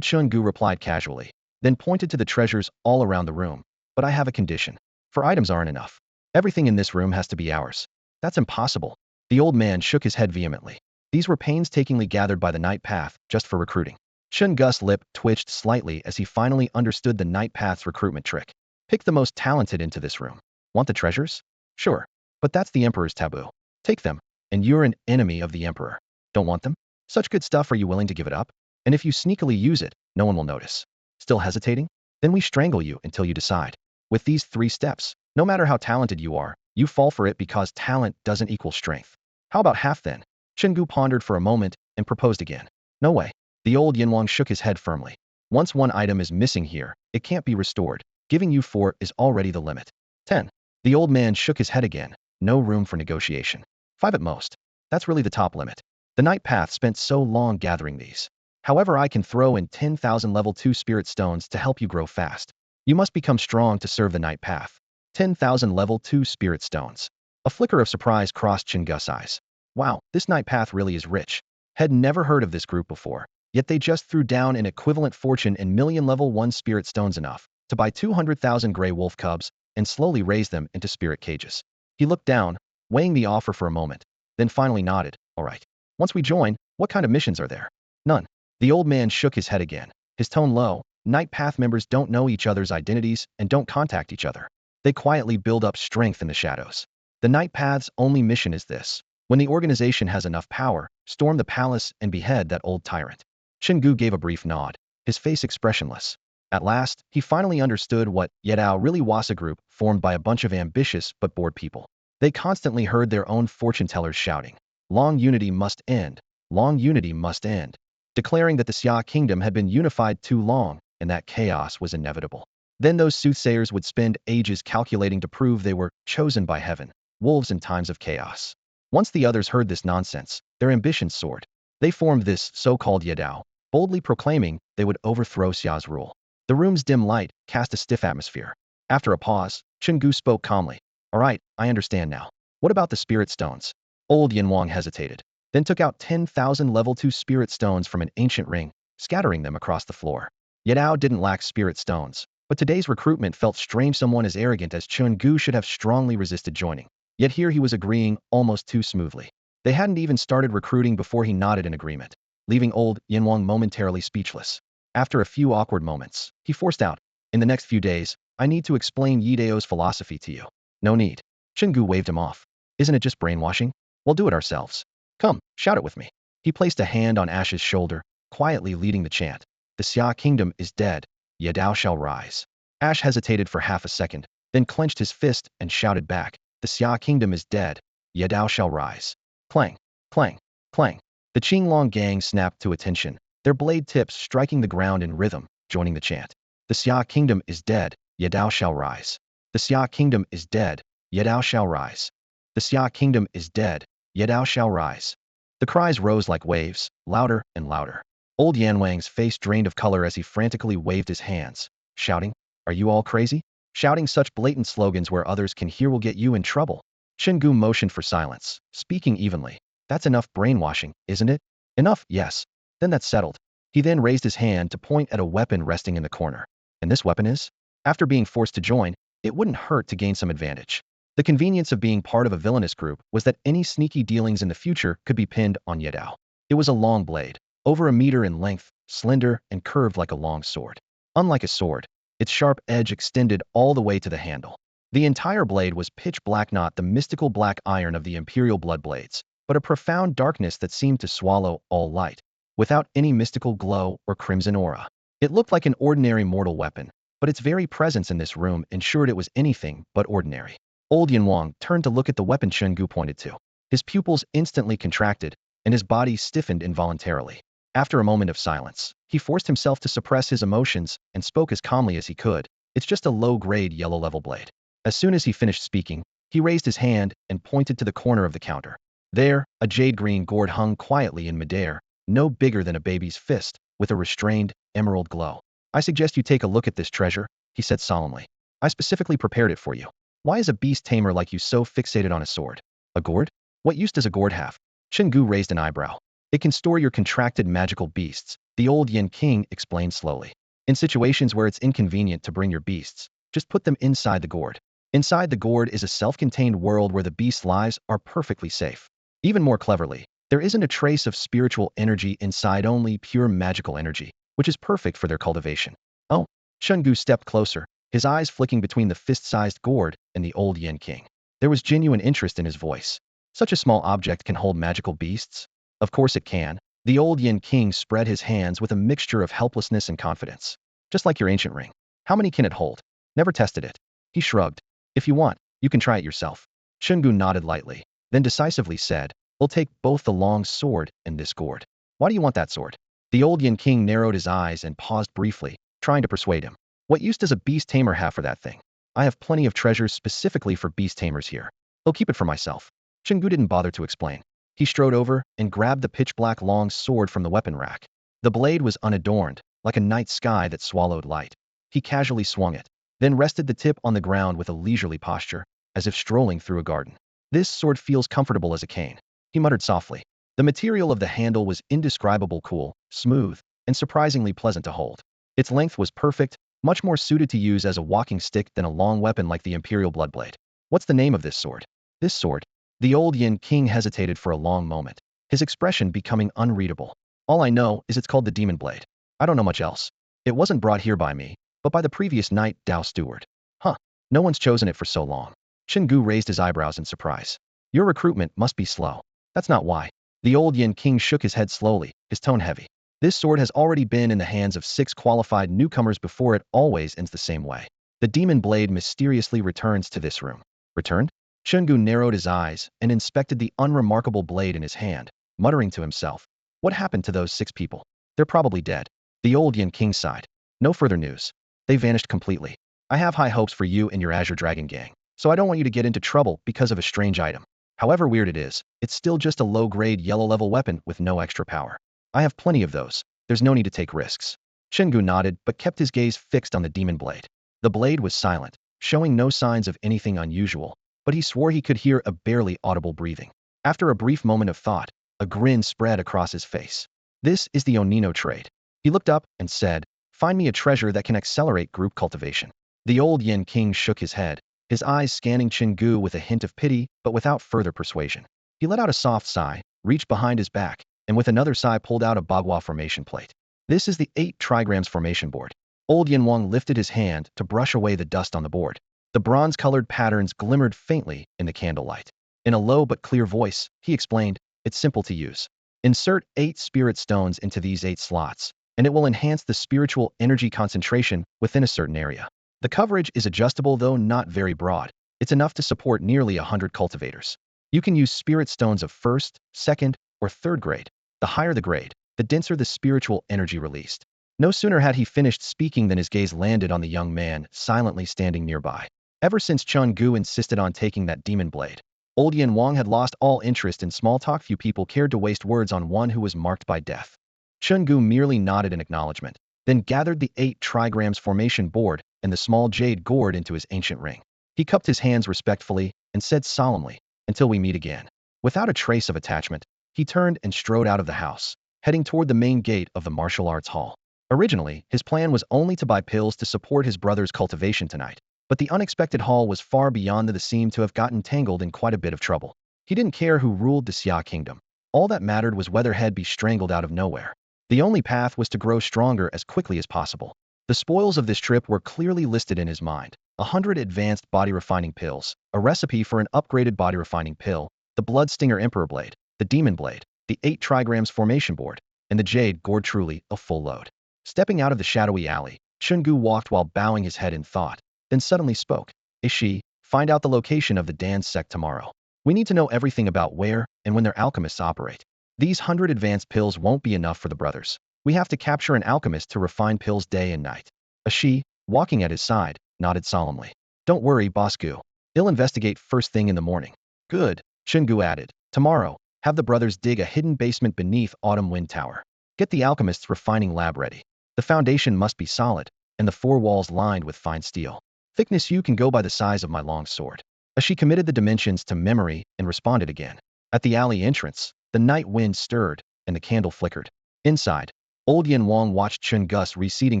Chen Gu replied casually, then pointed to the treasures all around the room. But I have a condition. For items aren't enough. Everything in this room has to be ours. That's impossible. The old man shook his head vehemently. These were painstakingly gathered by the Night Path just for recruiting. Chen Gu's lip twitched slightly as he finally understood the Night Path's recruitment trick. Pick the most talented into this room. Want the treasures? Sure. But that's the Emperor's taboo. Take them, and you're an enemy of the Emperor. Don't want them? Such good stuff, are you willing to give it up? And if you sneakily use it, no one will notice. Still hesitating? Then we strangle you until you decide. With these 3 steps, no matter how talented you are, you fall for it because talent doesn't equal strength. How about half then? Chen Gu pondered for a moment and proposed again. No way. The old Yin Wang shook his head firmly. Once one item is missing here, it can't be restored. Giving you 4 is already the limit. 10. The old man shook his head again. No room for negotiation. 5 at most. That's really the top limit. The Night Path spent so long gathering these. However, I can throw in 10,000 level 2 spirit stones to help you grow fast. You must become strong to serve the Night Path. 10,000 level 2 spirit stones. A flicker of surprise crossed Chen Gu's eyes. Wow, this Night Path really is rich. Had never heard of this group before, yet they just threw down an equivalent fortune in million level 1 spirit stones, enough to buy 200,000 gray wolf cubs and slowly raise them into spirit cages. He looked down, weighing the offer for a moment, then finally nodded. All right. Once we join, what kind of missions are there? None. The old man shook his head again, his tone low. Night Path members don't know each other's identities and don't contact each other. They quietly build up strength in the shadows. The Night Path's only mission is this. When the organization has enough power, storm the palace and behead that old tyrant. Chen Gu gave a brief nod, his face expressionless. At last, he finally understood what Yedao really was, a group formed by a bunch of ambitious but bored people. They constantly heard their own fortune-tellers shouting, long unity must end, long unity must end, declaring that the Xia kingdom had been unified too long and that chaos was inevitable. Then those soothsayers would spend ages calculating to prove they were chosen by heaven, wolves in times of chaos. Once the others heard this nonsense, their ambitions soared. They formed this so-called Yedao, boldly proclaiming they would overthrow Xia's rule. The room's dim light cast a stiff atmosphere. After a pause, Chen Gu spoke calmly. All right, I understand now. What about the spirit stones? Old Yin Wang hesitated, then took out 10,000 level 2 spirit stones from an ancient ring, scattering them across the floor. Yedao didn't lack spirit stones, but today's recruitment felt strange. Someone as arrogant as Chen Gu should have strongly resisted joining. Yet here he was agreeing almost too smoothly. They hadn't even started recruiting before he nodded in agreement, leaving old Yin Wang momentarily speechless. After a few awkward moments, he forced out, in the next few days, I need to explain Yidao's philosophy to you. No need. Chen Gu waved him off. Isn't it just brainwashing? We'll do it ourselves. Come, shout it with me. He placed a hand on Ash's shoulder, quietly leading the chant. The Xia kingdom is dead. Yedao shall rise. Ash hesitated for half a second, then clenched his fist and shouted back. The Xia kingdom is dead. Yedao shall rise. Clang, clang, clang. The Qinglong gang snapped to attention, their blade tips striking the ground in rhythm, joining the chant. The Xia kingdom is dead. Yadao shall rise. The Xia kingdom is dead, Yadao shall rise. The Xia kingdom is dead, Yadao shall rise. The cries rose like waves, louder and louder. Old Yanwang's face drained of color as he frantically waved his hands, shouting, "Are you all crazy? Shouting such blatant slogans where others can hear will get you in trouble." Chen Gu motioned for silence, speaking evenly. "That's enough brainwashing, isn't it?" "Enough, yes. Then that's settled." He then raised his hand to point at a weapon resting in the corner. "And this weapon is?" After being forced to join, it wouldn't hurt to gain some advantage. The convenience of being part of a villainous group was that any sneaky dealings in the future could be pinned on Yadao. It was a long blade, over a meter in length, slender and curved like a long sword. Unlike a sword, its sharp edge extended all the way to the handle. The entire blade was pitch black, not the mystical black iron of the imperial blood blades, but a profound darkness that seemed to swallow all light, without any mystical glow or crimson aura. It looked like an ordinary mortal weapon, but its very presence in this room ensured it was anything but ordinary. Old Yanwang turned to look at the weapon Chen Gu pointed to. His pupils instantly contracted, and his body stiffened involuntarily. After a moment of silence, he forced himself to suppress his emotions and spoke as calmly as he could. "It's just a low-grade yellow-level blade." As soon as he finished speaking, he raised his hand and pointed to the corner of the counter. There, a jade-green gourd hung quietly in midair, no bigger than a baby's fist, with a restrained, emerald glow. "I suggest you take a look at this treasure," he said solemnly. "I specifically prepared it for you. Why is a beast tamer like you so fixated on a sword?" "A gourd? What use does a gourd have?" Chen Gu raised an eyebrow. "It can store your contracted magical beasts," the old Yin King explained slowly. "In situations where it's inconvenient to bring your beasts, just put them inside the gourd. Inside the gourd is a self-contained world where the beast's lives are perfectly safe. Even more cleverly, there isn't a trace of spiritual energy inside, only pure magical energy, which is perfect for their cultivation." "Oh." Chen Gu stepped closer, his eyes flicking between the fist-sized gourd and the old Yin King. There was genuine interest in his voice. "Such a small object can hold magical beasts?" "Of course it can." The old Yin King spread his hands with a mixture of helplessness and confidence. "Just like your ancient ring. How many can it hold?" "Never tested it." He shrugged. "If you want, you can try it yourself." Chen Gu nodded lightly, then decisively said, "We'll take both the long sword and this gourd." "Why do you want that sword?" The old Yin King narrowed his eyes and paused briefly, trying to persuade him. "What use does a beast tamer have for that thing? I have plenty of treasures specifically for beast tamers here. I'll keep it for myself." Chen Gu didn't bother to explain. He strode over and grabbed the pitch-black long sword from the weapon rack. The blade was unadorned, like a night sky that swallowed light. He casually swung it, then rested the tip on the ground with a leisurely posture, as if strolling through a garden. "This sword feels comfortable as a cane," he muttered softly. The material of the handle was indescribable, cool, smooth, and surprisingly pleasant to hold. Its length was perfect, much more suited to use as a walking stick than a long weapon like the Imperial Bloodblade. "What's the name of this sword?" "This sword?" The old Yin King hesitated for a long moment, his expression becoming unreadable. "All I know is it's called the Demon Blade. I don't know much else. It wasn't brought here by me, but by the previous Knight Dao Steward." "Huh. No one's chosen it for so long." Chen Gu raised his eyebrows in surprise. "Your recruitment must be slow." "That's not why." The old Yin King shook his head slowly, his tone heavy. "This sword has already been in the hands of 6 qualified newcomers before. It always ends the same way. The Demon Blade mysteriously returns to this room." "Returned?" Chen Gu narrowed his eyes and inspected the unremarkable blade in his hand, muttering to himself, "What happened to those 6 people? They're probably dead." The old Yin King sighed. "No further news. They vanished completely. I have high hopes for you and your Azure Dragon gang, so I don't want you to get into trouble because of a strange item. However weird it is, it's still just a low-grade yellow-level weapon with no extra power. I have plenty of those. There's no need to take risks." Chen Gu nodded but kept his gaze fixed on the demon blade. The blade was silent, showing no signs of anything unusual, but he swore he could hear a barely audible breathing. After a brief moment of thought, a grin spread across his face. "This is the Onino trade." He looked up and said, "Find me a treasure that can accelerate group cultivation." The old Yin King shook his head, his eyes scanning Chen Gu with a hint of pity but without further persuasion. He let out a soft sigh, reached behind his back, and with another sigh pulled out a Bagua formation plate. "This is the 8 trigrams formation board." Old Yin Wang lifted his hand to brush away the dust on the board. The bronze-colored patterns glimmered faintly in the candlelight. In a low but clear voice, he explained, "It's simple to use. Insert 8 spirit stones into these 8 slots, and it will enhance the spiritual energy concentration within a certain area. The coverage is adjustable, though not very broad. It's enough to support nearly 100 cultivators. You can use spirit stones of 1st, 2nd, or 3rd grade. The higher the grade, the denser the spiritual energy released." No sooner had he finished speaking than his gaze landed on the young man, silently standing nearby. Ever since Chen Gu insisted on taking that demon blade, old Yan Wang had lost all interest in small talk. Few people cared to waste words on one who was marked by death. Chen Gu merely nodded in acknowledgement, then gathered the 8 trigrams formation board and the small jade gourd into his ancient ring. He cupped his hands respectfully and said solemnly, "Until we meet again." Without a trace of attachment, he turned and strode out of the house, heading toward the main gate of the martial arts hall. Originally, his plan was only to buy pills to support his brother's cultivation tonight, but the unexpected haul was far beyond that. Seemed to have gotten tangled in quite a bit of trouble. He didn't care who ruled the Xia kingdom. All that mattered was whether he'd be strangled out of nowhere. The only path was to grow stronger as quickly as possible. The spoils of this trip were clearly listed in his mind: 100 advanced body refining pills, a recipe for an upgraded body refining pill, the blood stinger emperor blade, the demon blade, the 8 trigrams formation board, and the jade gourd. Truly a full load. Stepping out of the shadowy alley, Chen Gu walked while bowing his head in thought, then suddenly spoke. "Ishi, find out the location of the Dan sect tomorrow. We need to know everything about where and when their alchemists operate. These 100 advanced pills won't be enough for the brothers. We have to capture an alchemist to refine pills day and night." Ishi, walking at his side, nodded solemnly. "Don't worry, Boss Gu. I'll investigate first thing in the morning." "Good," Chen Gu added. "Tomorrow, have the brothers dig a hidden basement beneath Autumn Wind Tower. Get the alchemist's refining lab ready. The foundation must be solid, and the 4 walls lined with fine steel. Thickness you can go by the size of my long sword." She committed the dimensions to memory and responded again. At the alley entrance, the night wind stirred, and the candle flickered. Inside, old Yan Wang watched Chen Gu's receding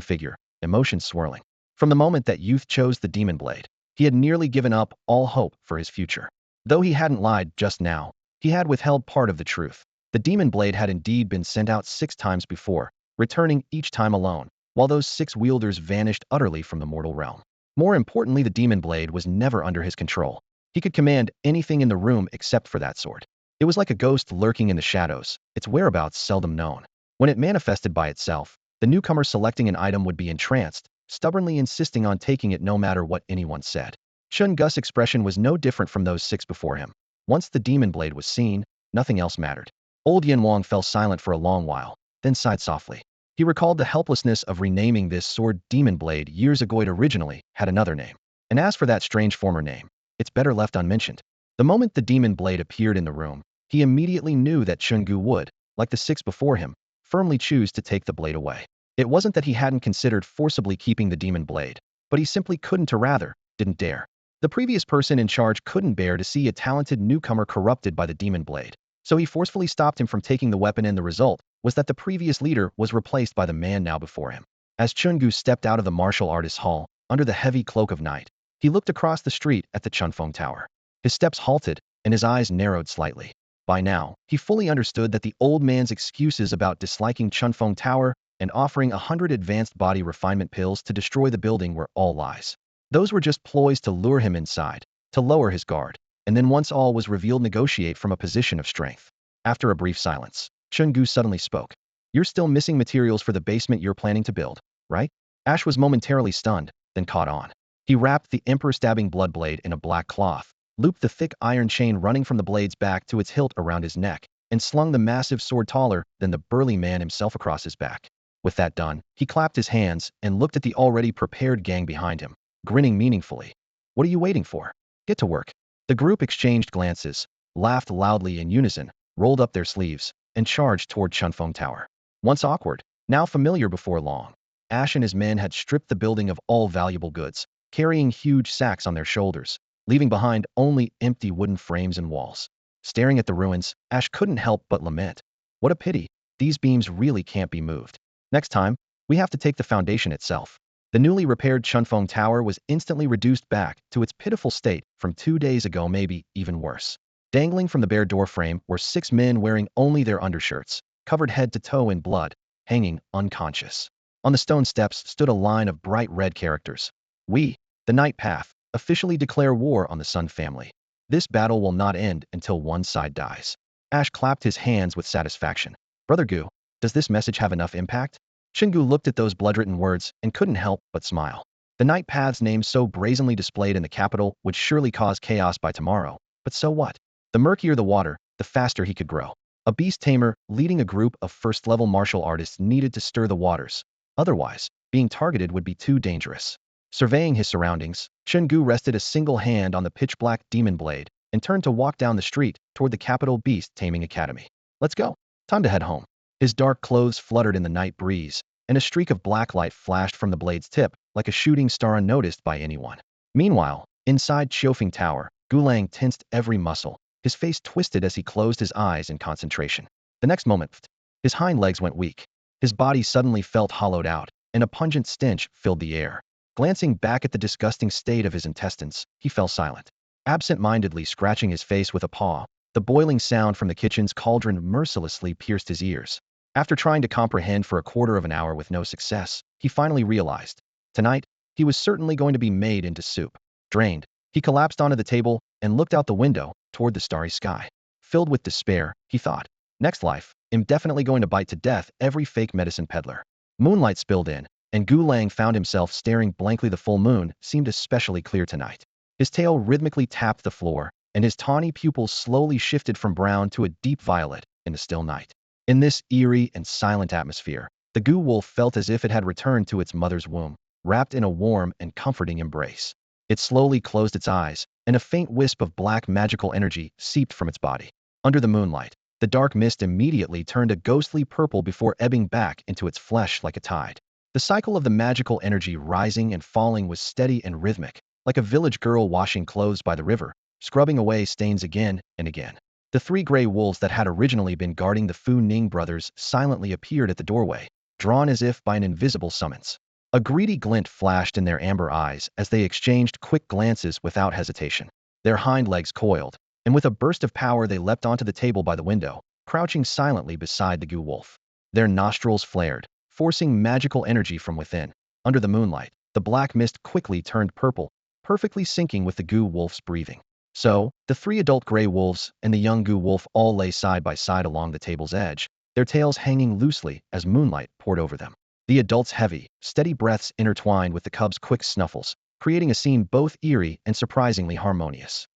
figure, emotions swirling. From the moment that youth chose the demon blade, he had nearly given up all hope for his future. Though he hadn't lied just now, he had withheld part of the truth. The demon blade had indeed been sent out 6 times before, returning each time alone, while those 6 wielders vanished utterly from the mortal realm. More importantly, the demon blade was never under his control. He could command anything in the room except for that sword. It was like a ghost lurking in the shadows, its whereabouts seldom known. When it manifested by itself, the newcomer selecting an item would be entranced, stubbornly insisting on taking it no matter what anyone said. Chen Gu's expression was no different from those 6 before him. Once the demon blade was seen, nothing else mattered. Old Yan Wang fell silent for a long while, then sighed softly. He recalled the helplessness of renaming this sword demon blade years ago. It originally had another name. And as for that strange former name, it's better left unmentioned. The moment the demon blade appeared in the room, he immediately knew that Chen Gu would, like the 6 before him, firmly choose to take the blade away. It wasn't that he hadn't considered forcibly keeping the demon blade, but he simply couldn't, or rather, didn't dare. The previous person in charge couldn't bear to see a talented newcomer corrupted by the demon blade, so he forcefully stopped him from taking the weapon, and the result was that the previous leader was replaced by the man now before him. As Chen Gu stepped out of the martial artist's hall, under the heavy cloak of night, he looked across the street at the Chunfeng Tower. His steps halted, and his eyes narrowed slightly. By now, he fully understood that the old man's excuses about disliking Chunfeng Tower and offering 100 advanced body refinement pills to destroy the building were all lies. Those were just ploys to lure him inside, to lower his guard, and then once all was revealed, negotiate from a position of strength. After a brief silence, Chen Gu suddenly spoke. "You're still missing materials for the basement you're planning to build, right?" Ash was momentarily stunned, then caught on. He wrapped the emperor-stabbing blood blade in a black cloth, looped the thick iron chain running from the blade's back to its hilt around his neck, and slung the massive sword taller than the burly man himself across his back. With that done, he clapped his hands and looked at the already prepared gang behind him, grinning meaningfully. "What are you waiting for? Get to work." The group exchanged glances, laughed loudly in unison, rolled up their sleeves, and charged toward Chunfeng Tower. Once awkward, now familiar before long, Ash and his men had stripped the building of all valuable goods, carrying huge sacks on their shoulders, leaving behind only empty wooden frames and walls. Staring at the ruins, Ash couldn't help but lament. What a pity, these beams really can't be moved. Next time, we have to take the foundation itself. The newly repaired Chunfeng Tower was instantly reduced back to its pitiful state from 2 days ago, maybe even worse. Dangling from the bare doorframe were 6 men wearing only their undershirts, covered head to toe in blood, hanging unconscious. On the stone steps stood a line of bright red characters. "We, the Night Path, officially declare war on the Sun family. This battle will not end until one side dies." Ash clapped his hands with satisfaction. "Brother Gu, does this message have enough impact?" Chen Gu looked at those blood-written words and couldn't help but smile. The Night Path's name so brazenly displayed in the capital would surely cause chaos by tomorrow, but so what? The murkier the water, the faster he could grow. A beast tamer leading a group of first-level martial artists needed to stir the waters. Otherwise, being targeted would be too dangerous. Surveying his surroundings, Chen Gu rested a single hand on the pitch-black demon blade and turned to walk down the street toward the capital beast-taming academy. Let's go. Time to head home. His dark clothes fluttered in the night breeze, and a streak of black light flashed from the blade's tip like a shooting star unnoticed by anyone. Meanwhile, inside Chiofeng Tower, Gulang tensed every muscle, his face twisted as he closed his eyes in concentration. The next moment, his hind legs went weak. His body suddenly felt hollowed out, and a pungent stench filled the air. Glancing back at the disgusting state of his intestines, he fell silent. Absent-mindedly scratching his face with a paw, the boiling sound from the kitchen's cauldron mercilessly pierced his ears. After trying to comprehend for a quarter of an hour with no success, he finally realized. Tonight, he was certainly going to be made into soup. Drained, he collapsed onto the table and looked out the window toward the starry sky. Filled with despair, he thought, next life, I'm definitely going to bite to death every fake medicine peddler. Moonlight spilled in, and Gu Lang found himself staring blankly. The full moon seemed especially clear tonight. His tail rhythmically tapped the floor, and his tawny pupils slowly shifted from brown to a deep violet in the still night. In this eerie and silent atmosphere, the Gu wolf felt as if it had returned to its mother's womb, wrapped in a warm and comforting embrace. It slowly closed its eyes, and a faint wisp of black magical energy seeped from its body. Under the moonlight, the dark mist immediately turned a ghostly purple before ebbing back into its flesh like a tide. The cycle of the magical energy rising and falling was steady and rhythmic, like a village girl washing clothes by the river, scrubbing away stains again and again. The three gray wolves that had originally been guarding the Fu Ning brothers silently appeared at the doorway, drawn as if by an invisible summons. A greedy glint flashed in their amber eyes as they exchanged quick glances without hesitation. Their hind legs coiled, and with a burst of power they leapt onto the table by the window, crouching silently beside the Gu wolf. Their nostrils flared, forcing magical energy from within. Under the moonlight, the black mist quickly turned purple, perfectly syncing with the Gu wolf's breathing. So, the three adult gray wolves and the young Gu wolf all lay side by side along the table's edge, their tails hanging loosely as moonlight poured over them. The adults' heavy, steady breaths intertwined with the cubs' quick snuffles, creating a scene both eerie and surprisingly harmonious.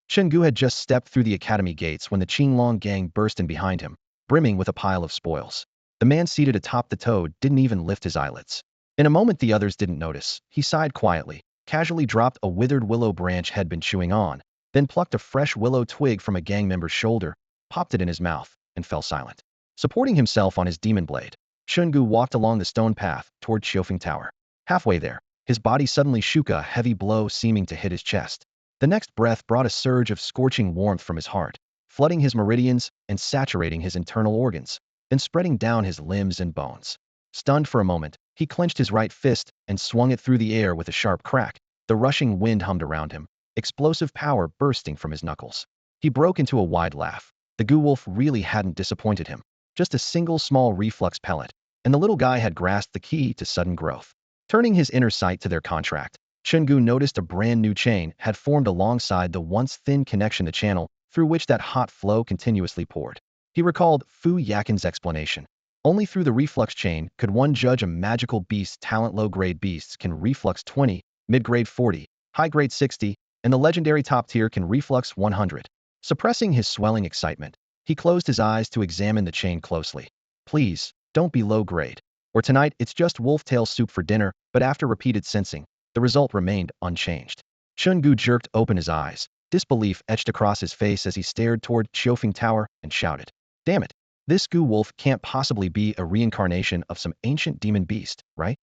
Chen Gu had just stepped through the academy gates when the Qinglong gang burst in behind him, brimming with a pile of spoils. The man seated atop the toad didn't even lift his eyelids. In a moment the others didn't notice. He sighed quietly, casually dropped a withered willow branch he'd been chewing on, then plucked a fresh willow twig from a gang member's shoulder, popped it in his mouth, and fell silent. Supporting himself on his demon blade, Chen Gu walked along the stone path toward Chiofeng Tower. Halfway there, his body suddenly shook a heavy blow seeming to hit his chest. The next breath brought a surge of scorching warmth from his heart, flooding his meridians and saturating his internal organs, then spreading down his limbs and bones. Stunned for a moment, he clenched his right fist and swung it through the air with a sharp crack. The rushing wind hummed around him, explosive power bursting from his knuckles. He broke into a wide laugh. The Gu wolf really hadn't disappointed him. Just a single small reflux pellet, and the little guy had grasped the key to sudden growth. Turning his inner sight to their contract, Chen Gu noticed a brand new chain had formed alongside the once thin connection, the channel through which that hot flow continuously poured. He recalled Fu Yakin's explanation. Only through the reflux chain could one judge a magical beast's talent. Low-grade beasts can reflux 20, mid-grade 40, high-grade 60, and the legendary top tier can reflux 100. Suppressing his swelling excitement, he closed his eyes to examine the chain closely. Please, don't be low-grade. Or tonight it's just wolf-tail soup for dinner. But after repeated sensing, the result remained unchanged. Chen Gu jerked open his eyes. Disbelief etched across his face as he stared toward Chiofeng Tower and shouted, "Damn it! This Gu wolf can't possibly be a reincarnation of some ancient demon beast, right?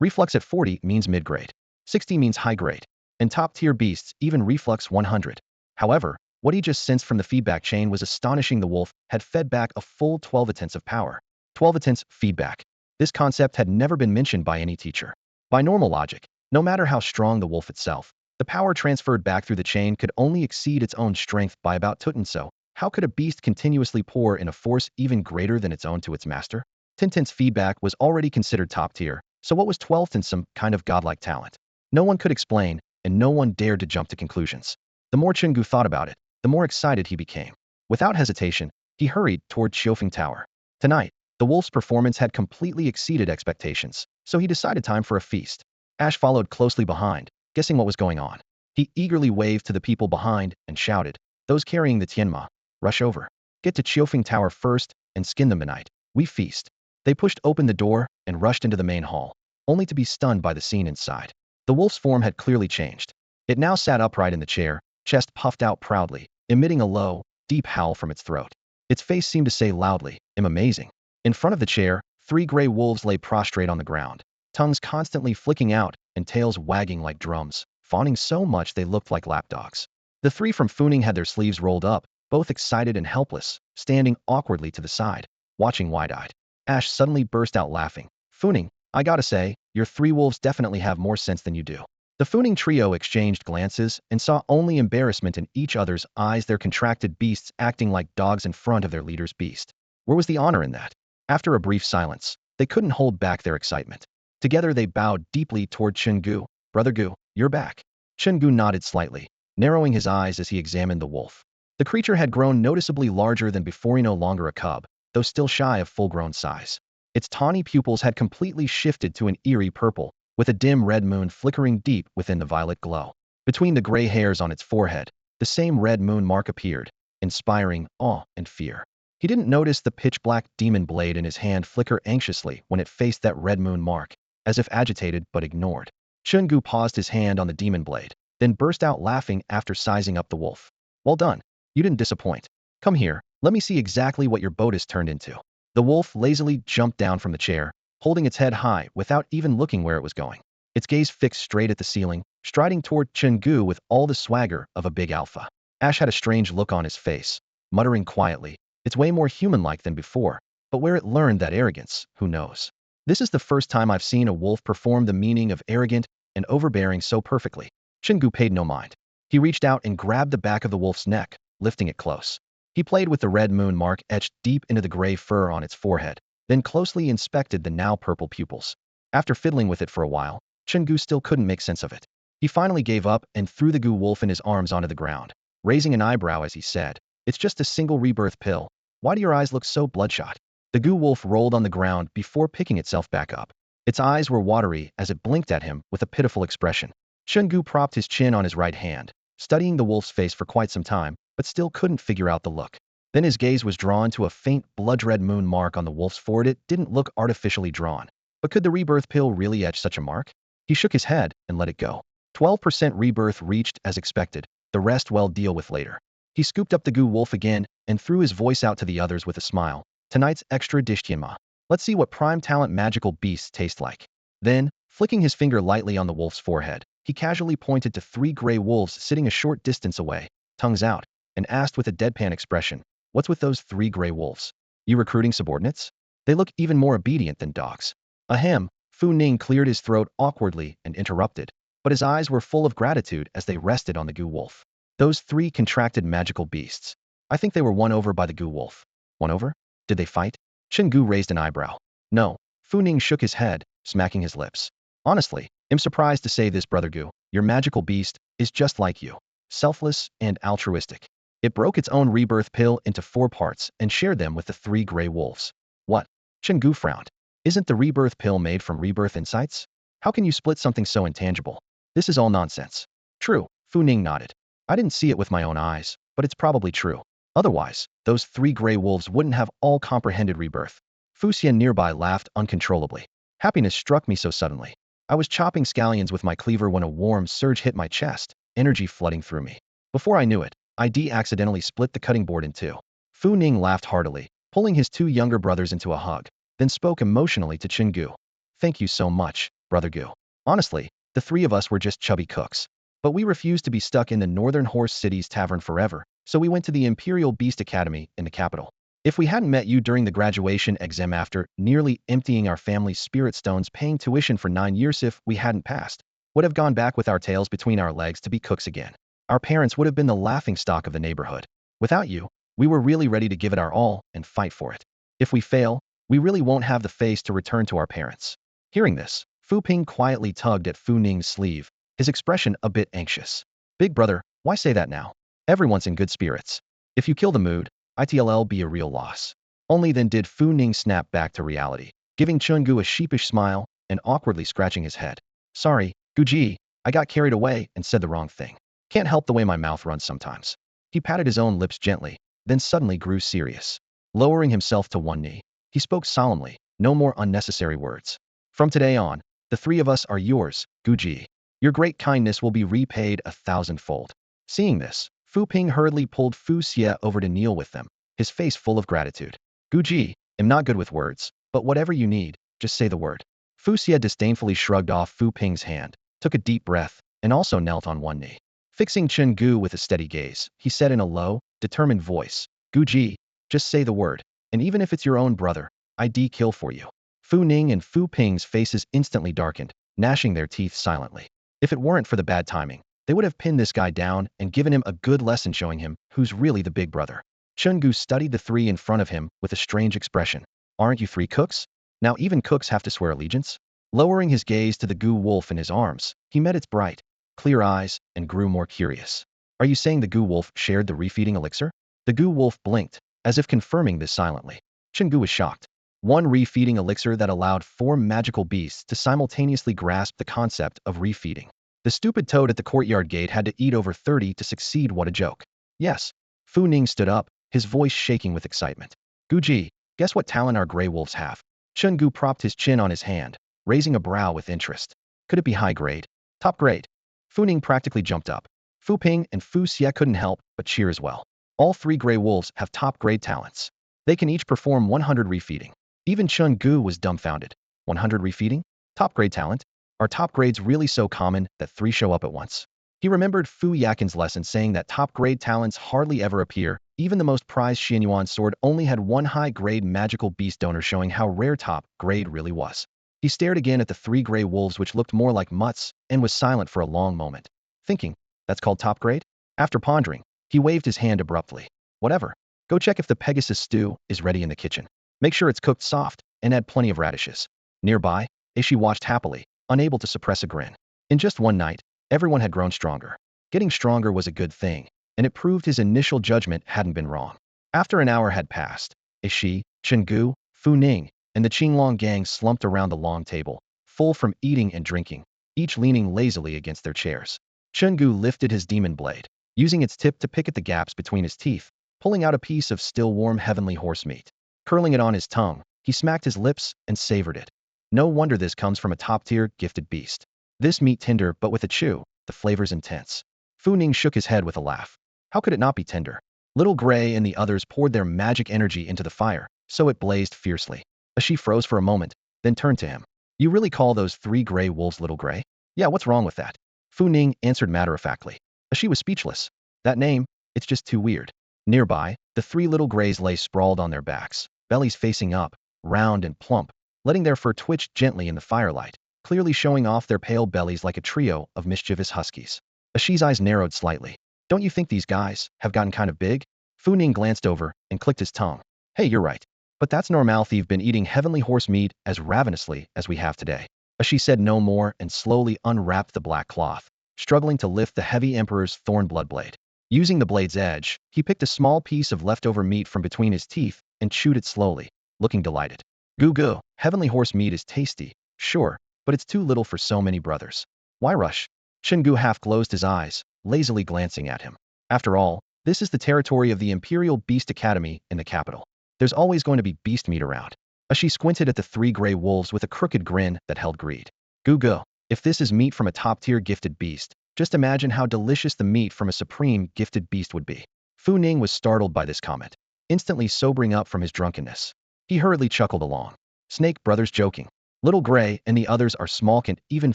Reflux at 40 means mid-grade. 60 means high-grade. And top-tier beasts even reflux 100. However, what he just sensed from the feedback chain was astonishing. The wolf had fed back a full 12 attents of power. 12 attents feedback. This concept had never been mentioned by any teacher. By normal logic, no matter how strong the wolf itself, the power transferred back through the chain could only exceed its own strength by about 2 so. How could a beast continuously pour in a force even greater than its own to its master? 10 feedback was already considered top tier, so what was 12th and some kind of godlike talent? No one could explain, and no one dared to jump to conclusions. The more Chen Gu thought about it, the more excited he became. Without hesitation, he hurried toward Chiofeng Tower. Tonight, the wolf's performance had completely exceeded expectations, so he decided time for a feast. Ash followed closely behind, guessing what was going on. He eagerly waved to the people behind and shouted, "Those carrying the Tianma, rush over. Get to Chiofeng Tower first and skin them tonight. We feast." They pushed open the door and rushed into the main hall, only to be stunned by the scene inside. The wolf's form had clearly changed. It now sat upright in the chair, chest puffed out proudly, emitting a low, deep howl from its throat. Its face seemed to say loudly, "I'm amazing." In front of the chair, 3 gray wolves lay prostrate on the ground, tongues constantly flicking out and tails wagging like drums, fawning so much they looked like lapdogs. The 3 from Funing had their sleeves rolled up, both excited and helpless, standing awkwardly to the side, watching wide-eyed. Ash suddenly burst out laughing. "Funing, I gotta say, your 3 wolves definitely have more sense than you do." The Funing trio exchanged glances and saw only embarrassment in each other's eyes, their contracted beasts acting like dogs in front of their leader's beast. Where was the honor in that? After a brief silence, they couldn't hold back their excitement. Together they bowed deeply toward Chen Gu. "Brother Gu, you're back." Chen Gu nodded slightly, narrowing his eyes as he examined the wolf. The creature had grown noticeably larger than before, no longer a cub, though still shy of full-grown size. Its tawny pupils had completely shifted to an eerie purple, with a dim red moon flickering deep within the violet glow. Between the gray hairs on its forehead, the same red moon mark appeared, inspiring awe and fear. He didn't notice the pitch-black demon blade in his hand flicker anxiously when it faced that red moon mark, as if agitated but ignored. Chen Gu paused his hand on the demon blade, then burst out laughing after sizing up the wolf. "Well done. You didn't disappoint. Come here, let me see exactly what your boat is turned into." The wolf lazily jumped down from the chair, holding its head high without even looking where it was going. Its gaze fixed straight at the ceiling, striding toward Chen Gu with all the swagger of a big alpha. Ash had a strange look on his face, muttering quietly, "It's way more human-like than before," but where it learned that arrogance, who knows? "This is the first time I've seen a wolf perform the meaning of arrogant and overbearing so perfectly." Chen Gu paid no mind. He reached out and grabbed the back of the wolf's neck, lifting it close. He played with the red moon mark etched deep into the gray fur on its forehead, then closely inspected the now purple pupils. After fiddling with it for a while, Chen Gu still couldn't make sense of it. He finally gave up and threw the Gu wolf in his arms onto the ground, raising an eyebrow as he said, "It's just a single rebirth pill. Why do your eyes look so bloodshot?" The Gu wolf rolled on the ground before picking itself back up. Its eyes were watery as it blinked at him with a pitiful expression. Chen Gu propped his chin on his right hand, studying the wolf's face for quite some time, but still couldn't figure out the look. Then his gaze was drawn to a faint blood-red moon mark on the wolf's forehead. It didn't look artificially drawn. But could the rebirth pill really etch such a mark? He shook his head and let it go. 12% rebirth reached as expected, the rest we'll deal with later. He scooped up the Gu wolf again and threw his voice out to the others with a smile. "Tonight's extra dish tianma. Let's see what prime talent magical beasts taste like." Then, flicking his finger lightly on the wolf's forehead, he casually pointed to 3 gray wolves sitting a short distance away, tongues out, and asked with a deadpan expression, "What's with those 3 gray wolves? You recruiting subordinates? They look even more obedient than dogs." Ahem, Fu Ning cleared his throat awkwardly and interrupted, but his eyes were full of gratitude as they rested on the Gu wolf. "Those 3 contracted magical beasts. I think they were won over by the Gu wolf." "Won over? Did they fight?" Chen Gu raised an eyebrow. "No." Fu Ning shook his head, smacking his lips. "Honestly, I'm surprised to say this, Brother Gu. Your magical beast is just like you. Selfless and altruistic. It broke its own rebirth pill into 4 parts and shared them with the 3 gray wolves." "What?" Chen Gu frowned. "Isn't the rebirth pill made from rebirth insights? How can you split something so intangible? This is all nonsense." "True," Fu Ning nodded. "I didn't see it with my own eyes, but it's probably true. Otherwise, those 3 gray wolves wouldn't have all comprehended rebirth." Fu Xian nearby laughed uncontrollably. Happiness struck me so suddenly. I was chopping scallions with my cleaver when a warm surge hit my chest, energy flooding through me. Before I knew it, I accidentally split the cutting board in 2. Fu Ning laughed heartily, pulling his 2 younger brothers into a hug, then spoke emotionally to Chen Gu. "Thank you so much, Brother Gu. Honestly, the 3 of us were just chubby cooks. But we refused to be stuck in the Northern Horse City's tavern forever, so we went to the Imperial Beast Academy in the capital. If we hadn't met you during the graduation exam after nearly emptying our family's spirit stones paying tuition for 9 years, if we hadn't passed, would have gone back with our tails between our legs to be cooks again. Our parents would have been the laughingstock of the neighborhood. Without you, we were really ready to give it our all and fight for it. If we fail, we really won't have the face to return to our parents." Hearing this, Fu Ping quietly tugged at Fu Ning's sleeve, his expression a bit anxious. "Big brother, why say that now? Everyone's in good spirits. If you kill the mood, it'll be a real loss." Only then did Fu Ning snap back to reality, giving Chen Gu a sheepish smile and awkwardly scratching his head. "Sorry, Guji, I got carried away and said the wrong thing. Can't help the way my mouth runs sometimes." He patted his own lips gently, then suddenly grew serious. Lowering himself to one knee, he spoke solemnly, No more unnecessary words. From today on, the three of us are yours, Guji. Your great kindness will be repaid 1,000-fold. Seeing this, Fu Ping hurriedly pulled Fu Xie over to kneel with them, his face full of gratitude. Guji, am not good with words, but whatever you need, just say the word. Fu Xie disdainfully shrugged off Fu Ping's hand, took a deep breath, and also knelt on one knee. Fixing Chen Gu with a steady gaze, he said in a low, determined voice, Guji, just say the word, and even if it's your own brother, I'd kill for you. Fu Ning and Fu Ping's faces instantly darkened, gnashing their teeth silently. If it weren't for the bad timing, they would have pinned this guy down and given him a good lesson showing him who's really the big brother. Chen Gu studied the three in front of him with a strange expression. Aren't you three cooks? Now even cooks have to swear allegiance? Lowering his gaze to the Gu wolf in his arms, he met its bright, clear eyes and grew more curious. Are you saying the Gu wolf shared the refeeding elixir? The Gu wolf blinked, as if confirming this silently. Chen Gu was shocked. One refeeding elixir that allowed 4 magical beasts to simultaneously grasp the concept of refeeding. The stupid toad at the courtyard gate had to eat over 30 to succeed. What a joke. Yes. Fu Ning stood up, his voice shaking with excitement. Guji, guess what talent our gray wolves have? Chen Gu propped his chin on his hand, raising a brow with interest. Could it be high grade? Top grade? Fu Ning practically jumped up. Fu Ping and Fu Xie couldn't help but cheer as well. All 3 gray wolves have top grade talents. They can each perform 100 refeeding. Even Chen Gu was dumbfounded. 100 refeeding? Top grade talent? Are top grades really so common that 3 show up at once? He remembered Fu Yakin's lesson saying that top grade talents hardly ever appear. Even the most prized Xianyuan sword only had 1 high grade magical beast donor, showing how rare top grade really was. He stared again at the 3 gray wolves, which looked more like mutts, and was silent for a long moment, thinking, that's called top grade? After pondering, he waved his hand abruptly. Whatever. Go check if the Pegasus stew is ready in the kitchen. Make sure it's cooked soft, and add plenty of radishes. Nearby, Ishi watched happily, unable to suppress a grin. In just one night, everyone had grown stronger. Getting stronger was a good thing, and it proved his initial judgment hadn't been wrong. After an hour had passed, Ishi, Chen Gu, Fu Ning, and the Qinglong gang slumped around the long table, full from eating and drinking, each leaning lazily against their chairs. Chen Gu lifted his demon blade, using its tip to pick at the gaps between his teeth, pulling out a piece of still warm heavenly horse meat. Curling it on his tongue, he smacked his lips and savored it. No wonder this comes from a top-tier gifted beast. This meat tender, but with a chew, the flavor's intense. Fu Ning shook his head with a laugh. How could it not be tender? Little Gray and the others poured their magic energy into the fire, so it blazed fiercely. She froze for a moment, then turned to him. You really call those 3 gray wolves Little Gray? Yeah, what's wrong with that? Fu Ning answered matter-of-factly. She was speechless. That name, it's just too weird. Nearby, the 3 little grays lay sprawled on their backs, bellies facing up, round and plump, letting their fur twitch gently in the firelight, clearly showing off their pale bellies like a trio of mischievous huskies. Ashi's eyes narrowed slightly. Don't you think these guys have gotten kind of big? Fu Ning glanced over and clicked his tongue. Hey, you're right. But that's normal. They've been eating heavenly horse meat as ravenously as we have today. Ashi said no more and slowly unwrapped the black cloth, struggling to lift the heavy emperor's thorn blood blade. Using the blade's edge, he picked a small piece of leftover meat from between his teeth and chewed it slowly, looking delighted. Goo, heavenly horse meat is tasty, sure, but it's too little for so many brothers. Why rush? Chen Gu half closed his eyes, lazily glancing at him. After all, this is the territory of the Imperial Beast Academy in the capital. There's always going to be beast meat around. Ashi squinted at the 3 gray wolves with a crooked grin that held greed. Goo, if this is meat from a top-tier gifted beast, just imagine how delicious the meat from a supreme gifted beast would be. Fu Ning was startled by this comment, instantly sobering up from his drunkenness. He hurriedly chuckled along. Snake brothers joking. Little Gray and the others are small, can't even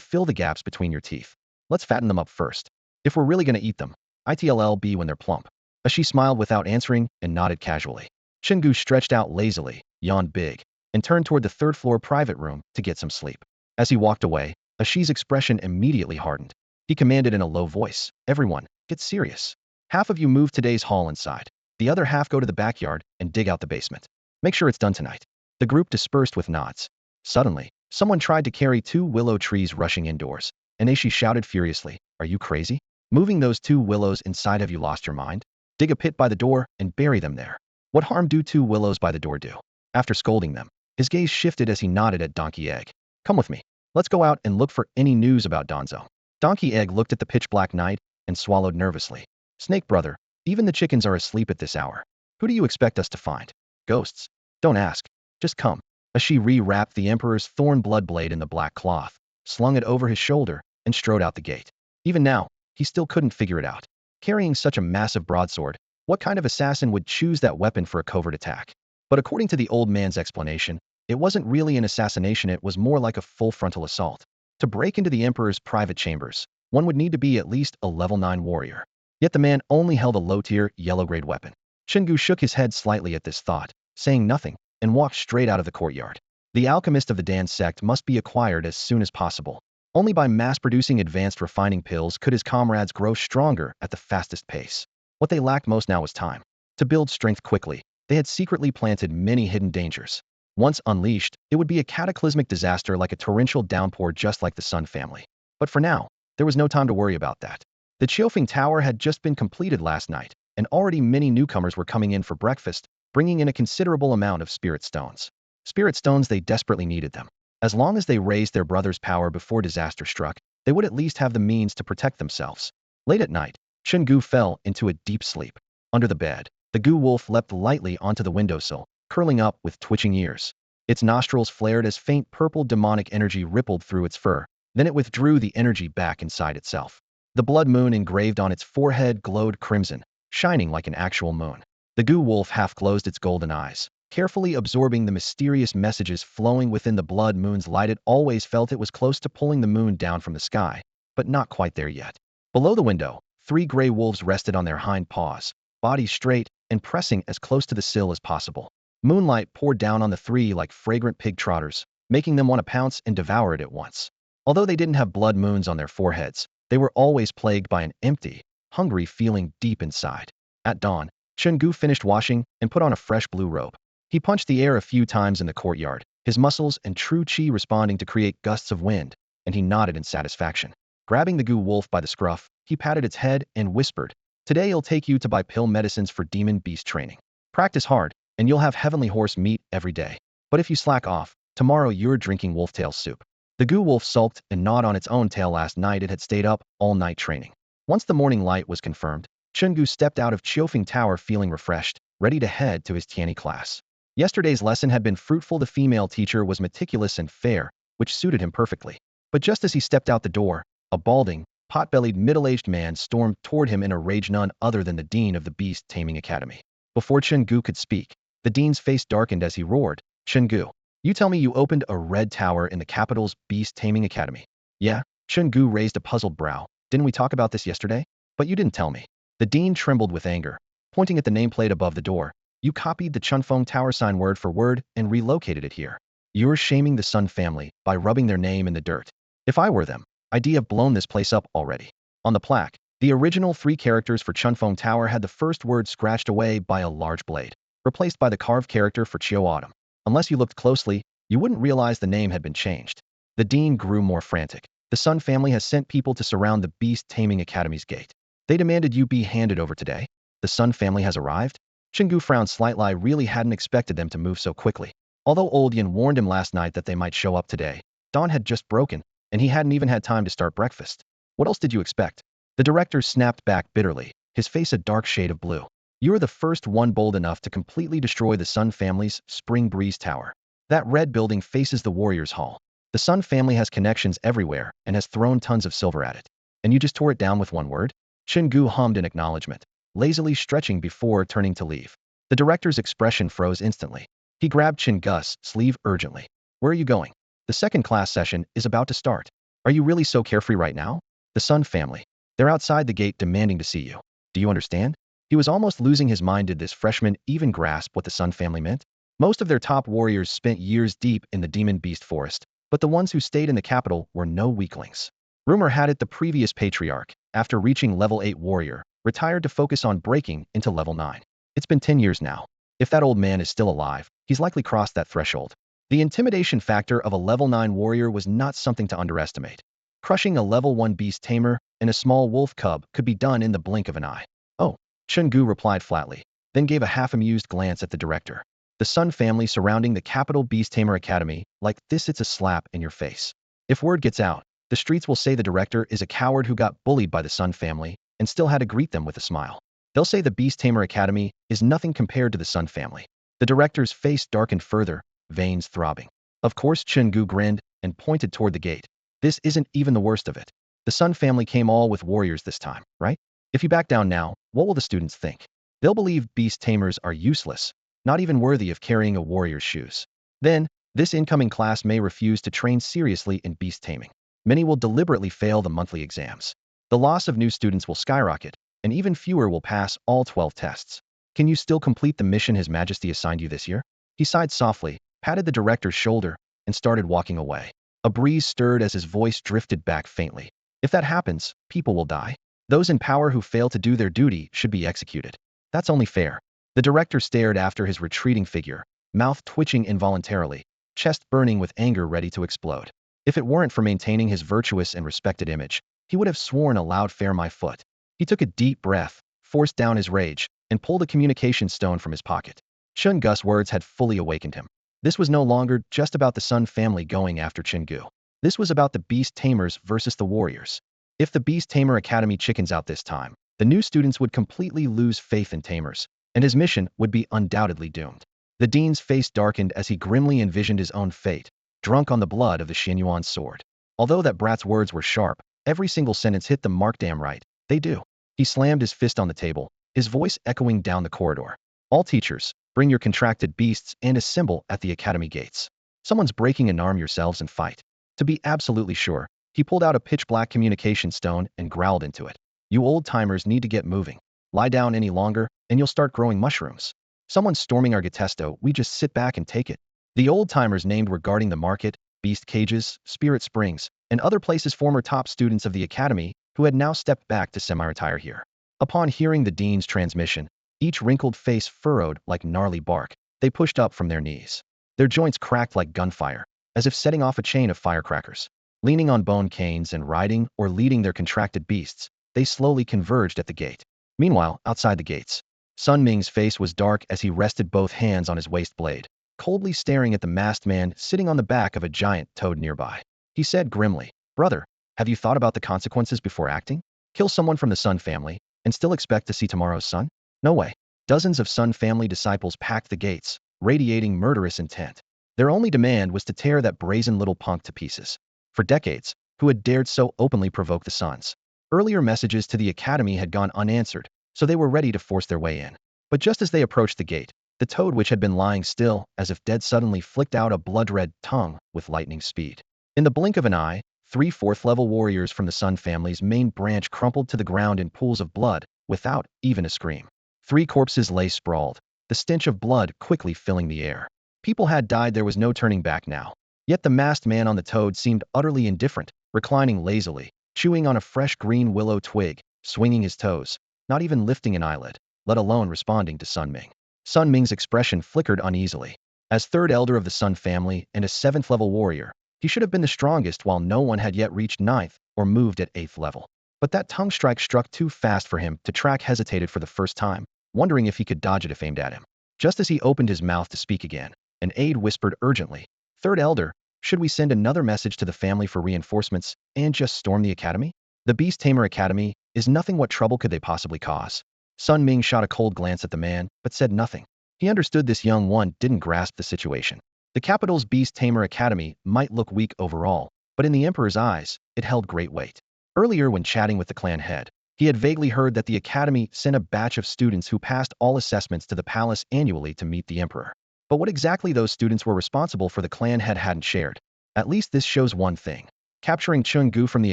fill the gaps between your teeth. Let's fatten them up first. If we're really gonna eat them, it'll be when they're plump. Ashi smiled without answering and nodded casually. Chen Gu stretched out lazily, yawned big, and turned toward the 3rd floor private room to get some sleep. As he walked away, Ashi's expression immediately hardened. He commanded in a low voice, everyone, get serious. Half of you move today's hall inside. The other half go to the backyard and dig out the basement. Make sure it's done tonight. The group dispersed with nods. Suddenly, someone tried to carry 2 willow trees rushing indoors, and Ashi shouted furiously, are you crazy? Moving those 2 willows inside, have you lost your mind? Dig a pit by the door and bury them there. What harm do 2 willows by the door do? After scolding them, his gaze shifted as he nodded at Donkey Egg. Come with me. Let's go out and look for any news about Donzo. Donkey Egg looked at the pitch-black night and swallowed nervously. Snake brother, even the chickens are asleep at this hour. Who do you expect us to find? Ghosts? Don't ask. Just come. She re-wrapped the Emperor's thorn blood blade in the black cloth, slung it over his shoulder, and strode out the gate. Even now, he still couldn't figure it out. Carrying such a massive broadsword, what kind of assassin would choose that weapon for a covert attack? But according to the old man's explanation, it wasn't really an assassination, it was more like a full frontal assault. To break into the Emperor's private chambers, one would need to be at least a level 9 warrior. Yet the man only held a low-tier, yellow-grade weapon. Chen Gu shook his head slightly at this thought, saying nothing, and walked straight out of the courtyard. The alchemist of the Dan sect must be acquired as soon as possible. Only by mass-producing advanced refining pills could his comrades grow stronger at the fastest pace. What they lacked most now was time. To build strength quickly, they had secretly planted many hidden dangers. Once unleashed, it would be a cataclysmic disaster like a torrential downpour, just like the Sun family. But for now, there was no time to worry about that. The Chiofeng Tower had just been completed last night, and already many newcomers were coming in for breakfast, bringing in a considerable amount of spirit stones. Spirit stones, they desperately needed them. As long as they raised their brother's power before disaster struck, they would at least have the means to protect themselves. Late at night, Chen Gu fell into a deep sleep. Under the bed, the Gu wolf leapt lightly onto the windowsill, curling up with twitching ears. Its nostrils flared as faint purple demonic energy rippled through its fur, then it withdrew the energy back inside itself. The blood moon engraved on its forehead glowed crimson, shining like an actual moon. The Gu wolf half closed its golden eyes, carefully absorbing the mysterious messages flowing within the blood moon's light. It always felt it was close to pulling the moon down from the sky, but not quite there yet. Below the window, 3 gray wolves rested on their hind paws, bodies straight and pressing as close to the sill as possible. Moonlight poured down on the 3 like fragrant pig trotters, making them want to pounce and devour it at once. Although they didn't have blood moons on their foreheads, they were always plagued by an empty, hungry feeling deep inside. At dawn, Chen Gu finished washing and put on a fresh blue robe. He punched the air a few times in the courtyard, his muscles and true qi responding to create gusts of wind, and he nodded in satisfaction. Grabbing the Gu wolf by the scruff, he patted its head and whispered, "Today I'll take you to buy pill medicines for demon beast training. Practice hard, and you'll have heavenly horse meat every day. But if you slack off, tomorrow you're drinking wolf-tail soup." The Gu wolf sulked and gnawed on its own tail. Last night it had stayed up all night training. Once the morning light was confirmed, Chen Gu stepped out of Chiofeng Tower feeling refreshed, ready to head to his Tianyi class. Yesterday's lesson had been fruitful. The female teacher was meticulous and fair, which suited him perfectly. But just as he stepped out the door, a balding, pot-bellied middle-aged man stormed toward him in a rage, none other than the dean of the beast-taming academy. Before Chen Gu could speak, the dean's face darkened as he roared, "Chen Gu, you tell me you opened a red tower in the capital's beast-taming academy?" "Yeah." Chen Gu raised a puzzled brow. "Didn't we talk about this yesterday? But you didn't tell me." The dean trembled with anger, pointing at the nameplate above the door. "You copied the Chunfeng Tower sign word for word and relocated it here. You're shaming the Sun family by rubbing their name in the dirt. If I were them, I'd have blown this place up already." On the plaque, the original 3 characters for Chunfeng Tower had the first word scratched away by a large blade, replaced by the carved character for Chiu Autumn. Unless you looked closely, you wouldn't realize the name had been changed. The dean grew more frantic. "The Sun family has sent people to surround the beast-taming academy's gate. They demanded you be handed over today." "The Sun family has arrived?" Chen Gu frowned slightly. "I really hadn't expected them to move so quickly." Although Old Yan warned him last night that they might show up today, dawn had just broken, and he hadn't even had time to start breakfast. "What else did you expect?" The director snapped back bitterly, his face a dark shade of blue. "You're the first one bold enough to completely destroy the Sun family's Spring Breeze Tower. That red building faces the Warriors' Hall. The Sun family has connections everywhere and has thrown tons of silver at it. And you just tore it down with one word?" Chen Gu hummed in acknowledgement, lazily stretching before turning to leave. The director's expression froze instantly. He grabbed Chen Gu's sleeve urgently. "Where are you going? The second class session is about to start. Are you really so carefree right now? The Sun family. They're outside the gate demanding to see you. Do you understand?" He was almost losing his mind. Did this freshman even grasp what the Sun family meant? Most of their top warriors spent years deep in the demon beast forest, but the ones who stayed in the capital were no weaklings. Rumor had it the previous patriarch, after reaching level 8 warrior, retired to focus on breaking into level 9. It's been 10 years now. If that old man is still alive, he's likely crossed that threshold. The intimidation factor of a level 9 warrior was not something to underestimate. Crushing a level 1 beast tamer and a small wolf cub could be done in the blink of an eye. "Oh," Chen Gu replied flatly, then gave a half-amused glance at the director. "The Sun family surrounding the capital beast tamer academy, like this, it's a slap in your face. If word gets out, the streets will say the director is a coward who got bullied by the Sun family and still had to greet them with a smile. They'll say the beast tamer academy is nothing compared to the Sun family." The director's face darkened further, veins throbbing. Of course, Chen Gu grinned and pointed toward the gate. This isn't even the worst of it. The Sun family came all with warriors this time, right? If you back down now, what will the students think? They'll believe beast tamers are useless, not even worthy of carrying a warrior's shoes. Then, this incoming class may refuse to train seriously in beast taming. Many will deliberately fail the monthly exams. The loss of new students will skyrocket, and even fewer will pass all 12 tests. Can you still complete the mission His Majesty assigned you this year? He sighed softly, patted the director's shoulder, and started walking away. A breeze stirred as his voice drifted back faintly. If that happens, people will die. Those in power who fail to do their duty should be executed. That's only fair. The director stared after his retreating figure, mouth twitching involuntarily, chest burning with anger ready to explode. If it weren't for maintaining his virtuous and respected image, he would have sworn aloud, "Fair my foot." He took a deep breath, forced down his rage, and pulled a communication stone from his pocket. Chen Gu's words had fully awakened him. This was no longer just about the Sun family going after Chen Gu. This was about the beast tamers versus the warriors. If the Beast Tamer Academy chickens out this time, the new students would completely lose faith in tamers, and his mission would be undoubtedly doomed. The dean's face darkened as he grimly envisioned his own fate, drunk on the blood of the Xianyuan sword. Although that brat's words were sharp, every single sentence hit the mark. Damn right, they do. He slammed his fist on the table, his voice echoing down the corridor. All teachers, bring your contracted beasts and assemble at the academy gates. Someone's breaking an arm, yourselves and fight. To be absolutely sure, he pulled out a pitch-black communication stone and growled into it. You old-timers need to get moving. Lie down any longer, and you'll start growing mushrooms. Someone's storming our Getesto, we just sit back and take it. The old-timers named were guarding the market, beast cages, spirit springs, and other places. Former top students of the academy, who had now stepped back to semi-retire here. Upon hearing the dean's transmission, each wrinkled face furrowed like gnarly bark. They pushed up from their knees. Their joints cracked like gunfire, as if setting off a chain of firecrackers. Leaning on bone canes and riding or leading their contracted beasts, they slowly converged at the gate. Meanwhile, outside the gates, Sun Ming's face was dark as he rested both hands on his waist blade, coldly staring at the masked man sitting on the back of a giant toad nearby. He said grimly, "Brother, have you thought about the consequences before acting? Kill someone from the Sun family, and still expect to see tomorrow's sun? No way." Dozens of Sun family disciples packed the gates, radiating murderous intent. Their only demand was to tear that brazen little punk to pieces. For decades, who had dared so openly provoke the Suns? Earlier messages to the academy had gone unanswered, so they were ready to force their way in. But just as they approached the gate, the toad, which had been lying still as if dead, suddenly flicked out a blood-red tongue with lightning speed. In the blink of an eye, 3 4th-level warriors from the Sun family's main branch crumpled to the ground in pools of blood, without even a scream. 3 corpses lay sprawled, the stench of blood quickly filling the air. People had died, there was no turning back now. Yet the masked man on the toad seemed utterly indifferent, reclining lazily, chewing on a fresh green willow twig, swinging his toes, not even lifting an eyelid, let alone responding to Sun Ming. Sun Ming's expression flickered uneasily. As 3rd elder of the Sun family and a 7th-level warrior, he should have been the strongest while no one had yet reached 9th or moved at 8th level. But that tongue strike struck too fast for him to track. Hesitated for the first time, wondering if he could dodge it if aimed at him. Just as he opened his mouth to speak again, an aide whispered urgently, "3rd elder, should we send another message to the family for reinforcements and just storm the academy? The Beast Tamer Academy is nothing. What trouble could they possibly cause?" Sun Ming shot a cold glance at the man, but said nothing. He understood this young one didn't grasp the situation. The capital's Beast Tamer Academy might look weak overall, but in the Emperor's eyes, it held great weight. Earlier, when chatting with the clan head, he had vaguely heard that the academy sent a batch of students who passed all assessments to the palace annually to meet the Emperor. But what exactly those students were responsible for, the clan head hadn't shared. At least this shows one thing. Capturing Chen Gu from the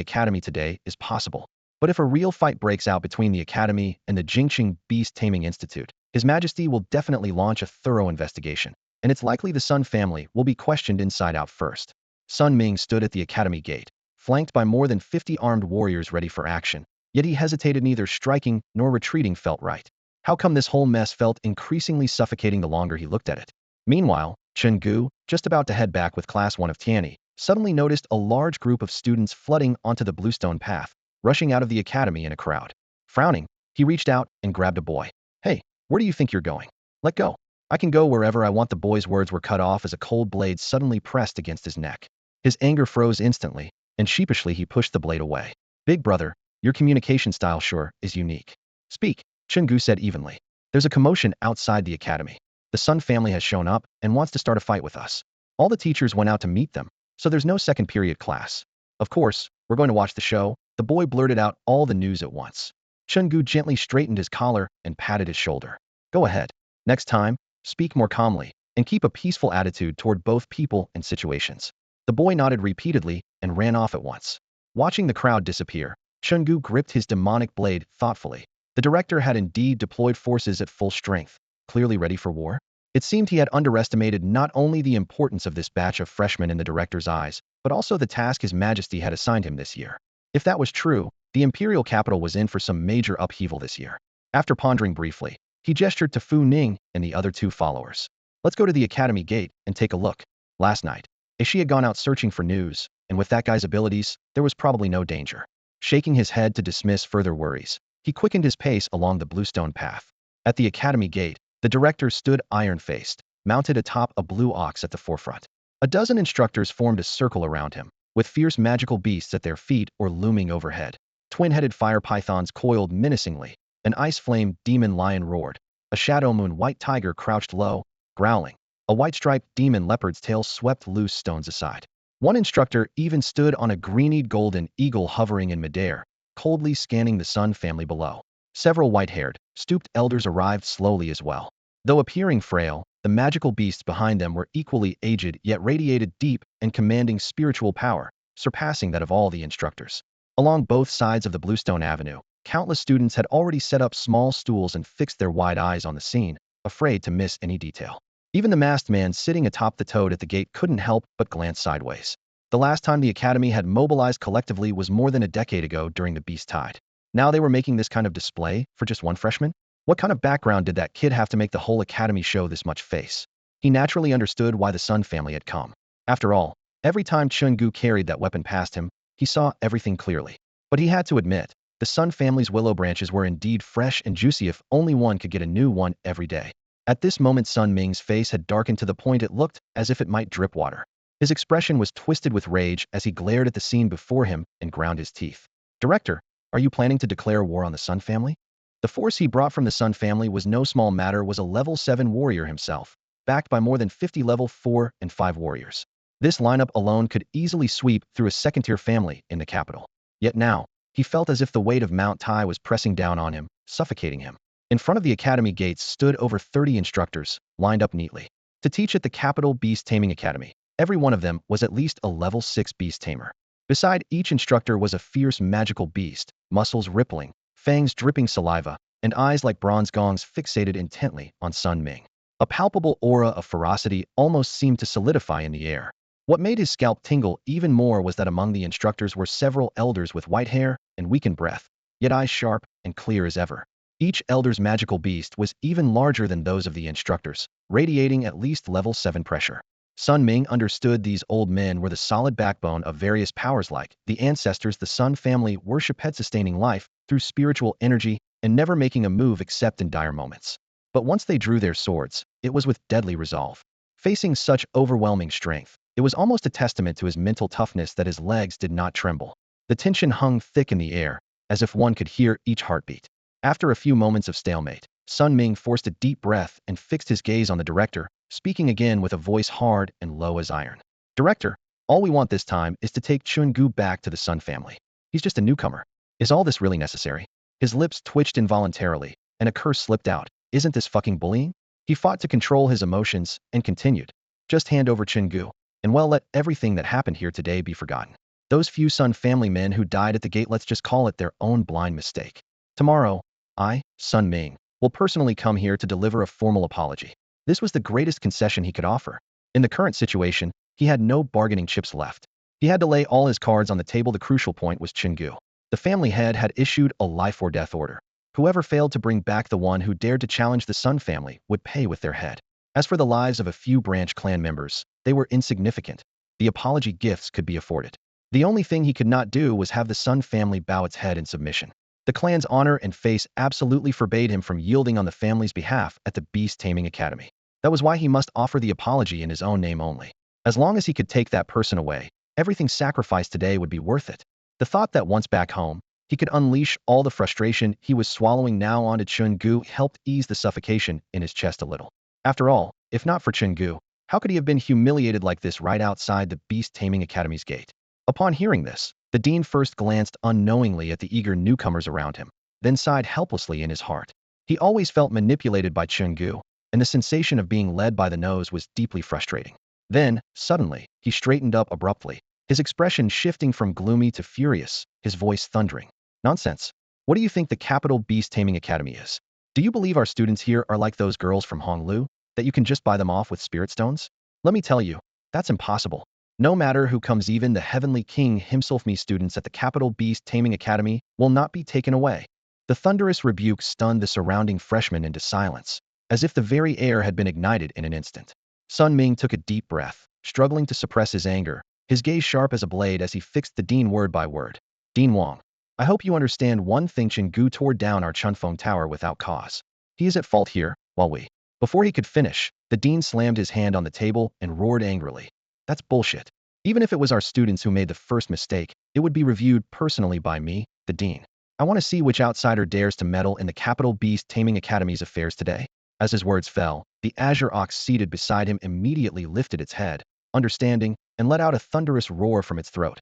academy today is possible. But if a real fight breaks out between the academy and the Jingqing Beast Taming Institute, His Majesty will definitely launch a thorough investigation, and it's likely the Sun family will be questioned inside out first. Sun Ming stood at the academy gate, flanked by more than 50 armed warriors ready for action, yet he hesitated. Neither striking nor retreating felt right. How come this whole mess felt increasingly suffocating the longer he looked at it? Meanwhile, Chen Gu, just about to head back with Class 1 of Tianyi, suddenly noticed a large group of students flooding onto the bluestone path, rushing out of the academy in a crowd. Frowning, he reached out and grabbed a boy. "Hey, where do you think you're going? Let go. I can go wherever I want." The boy's words were cut off as a cold blade suddenly pressed against his neck. His anger froze instantly, and sheepishly he pushed the blade away. "Big brother, your communication style sure is unique. Speak," Chen Gu said evenly. "There's a commotion outside the academy." The Sun family has shown up and wants to start a fight with us. All the teachers went out to meet them, so there's no second period class. Of course, we're going to watch the show. The boy blurted out all the news at once. Chen Gu gently straightened his collar and patted his shoulder. Go ahead. Next time, speak more calmly and keep a peaceful attitude toward both people and situations. The boy nodded repeatedly and ran off at once. Watching the crowd disappear, Chen Gu gripped his demonic blade thoughtfully. The director had indeed deployed forces at full strength, clearly ready for war. It seemed he had underestimated not only the importance of this batch of freshmen in the director's eyes, but also the task His Majesty had assigned him this year. If that was true, the imperial capital was in for some major upheaval this year. After pondering briefly, he gestured to Fu Ning and the other two followers. Let's go to the academy gate and take a look. Last night, Ishi had gone out searching for news, and with that guy's abilities, there was probably no danger. Shaking his head to dismiss further worries, he quickened his pace along the bluestone path. At the academy gate, the director stood iron-faced, mounted atop a blue ox at the forefront. A dozen instructors formed a circle around him, with fierce magical beasts at their feet or looming overhead. Twin-headed fire pythons coiled menacingly. An ice-flame demon lion roared. A shadow moon white tiger crouched low, growling. A white-striped demon leopard's tail swept loose stones aside. One instructor even stood on a greenied golden eagle hovering in midair, coldly scanning the Sun family below. Several white-haired, stooped elders arrived slowly as well. Though appearing frail, the magical beasts behind them were equally aged yet radiated deep and commanding spiritual power, surpassing that of all the instructors. Along both sides of the Bluestone Avenue, countless students had already set up small stools and fixed their wide eyes on the scene, afraid to miss any detail. Even the masked man sitting atop the toad at the gate couldn't help but glance sideways. The last time the academy had mobilized collectively was more than a decade ago during the Beast Tide. Now they were making this kind of display for just one freshman? What kind of background did that kid have to make the whole academy show this much face? He naturally understood why the Sun family had come. After all, every time Chen Gu carried that weapon past him, he saw everything clearly. But he had to admit, the Sun family's willow branches were indeed fresh and juicy if only one could get a new one every day. At this moment Sun Ming's face had darkened to the point it looked as if it might drip water. His expression was twisted with rage as he glared at the scene before him and ground his teeth. Director, are you planning to declare war on the Sun family? The force he brought from the Sun family was no small matter, was a level 7 warrior himself, backed by more than 50 level 4 and 5 warriors. This lineup alone could easily sweep through a second-tier family in the capital. Yet now, he felt as if the weight of Mount Tai was pressing down on him, suffocating him. In front of the academy gates stood over 30 instructors, lined up neatly, to teach at the capital beast-taming academy. Every one of them was at least a level 6 beast-tamer. Beside each instructor was a fierce magical beast, muscles rippling, fangs dripping saliva, and eyes like bronze gongs fixated intently on Sun Ming. A palpable aura of ferocity almost seemed to solidify in the air. What made his scalp tingle even more was that among the instructors were several elders with white hair and weakened breath, yet eyes sharp and clear as ever. Each elder's magical beast was even larger than those of the instructors, radiating at least level 7 pressure. Sun Ming understood these old men were the solid backbone of various powers like the ancestors. The Sun family worship had sustaining life through spiritual energy and never making a move except in dire moments. But once they drew their swords, it was with deadly resolve. Facing such overwhelming strength, it was almost a testament to his mental toughness that his legs did not tremble. The tension hung thick in the air, as if one could hear each heartbeat. After a few moments of stalemate, Sun Ming forced a deep breath and fixed his gaze on the director, speaking again with a voice hard and low as iron. Director, all we want this time is to take Chen Gu back to the Sun family. He's just a newcomer. Is all this really necessary? His lips twitched involuntarily, and a curse slipped out. Isn't this fucking bullying? He fought to control his emotions and continued. Just hand over Chen Gu, and well, let everything that happened here today be forgotten. Those few Sun family men who died at the gate, let's just call it their own blind mistake. Tomorrow, I, Sun Ming, will personally come here to deliver a formal apology. This was the greatest concession he could offer. In the current situation, he had no bargaining chips left. He had to lay all his cards on the table. The crucial point was Chen Gu. The family head had issued a life or death order. Whoever failed to bring back the one who dared to challenge the Sun family would pay with their head. As for the lives of a few branch clan members, they were insignificant. The apology gifts could be afforded. The only thing he could not do was have the Sun family bow its head in submission. The clan's honor and face absolutely forbade him from yielding on the family's behalf at the beast-taming academy. That was why he must offer the apology in his own name only. As long as he could take that person away, everything sacrificed today would be worth it. The thought that once back home, he could unleash all the frustration he was swallowing now onto Chen Gu helped ease the suffocation in his chest a little. After all, if not for Chen Gu, how could he have been humiliated like this right outside the beast-taming academy's gate? Upon hearing this, the dean first glanced unknowingly at the eager newcomers around him, then sighed helplessly in his heart. He always felt manipulated by Chen Gu, and the sensation of being led by the nose was deeply frustrating. Then, suddenly, he straightened up abruptly, his expression shifting from gloomy to furious, his voice thundering. Nonsense. What do you think the capital beast-taming academy is? Do you believe our students here are like those girls from Honglu, that you can just buy them off with spirit stones? Let me tell you, that's impossible. No matter who comes, even the heavenly king himself, me students at the capital beast-taming academy will not be taken away. The thunderous rebuke stunned the surrounding freshmen into silence, as if the very air had been ignited in an instant. Sun Ming took a deep breath, struggling to suppress his anger, his gaze sharp as a blade as he fixed the dean word by word. Dean Wang, I hope you understand one thing. Chen Gu tore down our Chunfeng Tower without cause. He is at fault here, while we. Before he could finish, the dean slammed his hand on the table and roared angrily. That's bullshit. Even if it was our students who made the first mistake, it would be reviewed personally by me, the dean. I want to see which outsider dares to meddle in the capital beast-taming academy's affairs today. As his words fell, the azure ox seated beside him immediately lifted its head, understanding, and let out a thunderous roar from its throat.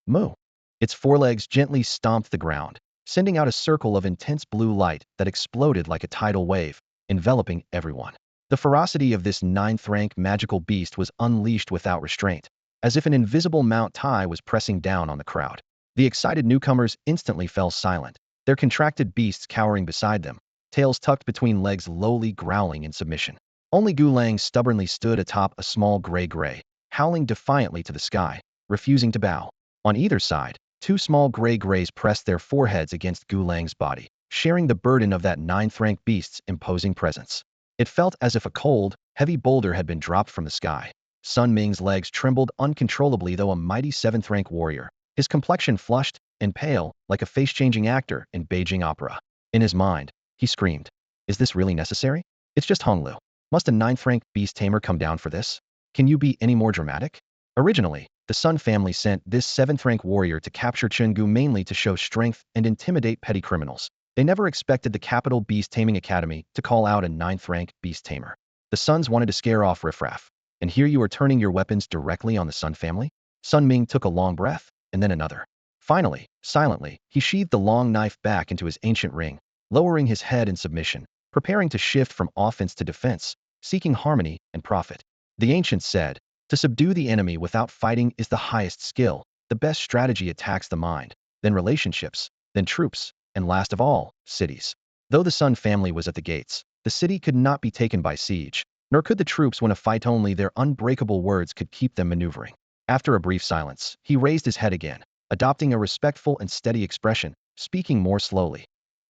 Moo! Its forelegs gently stomped the ground, sending out a circle of intense blue light that exploded like a tidal wave, enveloping everyone. The ferocity of this ninth-rank magical beast was unleashed without restraint, as if an invisible Mount Tai was pressing down on the crowd. The excited newcomers instantly fell silent, their contracted beasts cowering beside them, tails tucked between legs lowly growling in submission. Only Gu Lang stubbornly stood atop a small gray, howling defiantly to the sky, refusing to bow. On either side, two small grays pressed their foreheads against Gu Lang's body, sharing the burden of that ninth-rank beast's imposing presence. It felt as if a cold, heavy boulder had been dropped from the sky. Sun Ming's legs trembled uncontrollably, though a mighty seventh-rank warrior, his complexion flushed and pale like a face-changing actor in Beijing opera. In his mind, he screamed, is this really necessary? It's just Honglu. Must a ninth-rank beast tamer come down for this? Can you be any more dramatic? Originally, the Sun family sent this seventh-rank warrior to capture Chen Gu mainly to show strength and intimidate petty criminals. They never expected the capital beast-taming academy to call out a ninth-rank beast tamer. The Suns wanted to scare off riffraff. And here you are turning your weapons directly on the Sun family? Sun Ming took a long breath, and then another. Finally, silently, he sheathed the long knife back into his ancient ring, lowering his head in submission, preparing to shift from offense to defense, seeking harmony and profit. The ancients said, to subdue the enemy without fighting is the highest skill. The best strategy attacks the mind, then relationships, then troops, and last of all, cities. Though the Sun family was at the gates, the city could not be taken by siege, nor could the troops win a fight. Only their unbreakable words could keep them maneuvering. After a brief silence, he raised his head again, adopting a respectful and steady expression, speaking more slowly.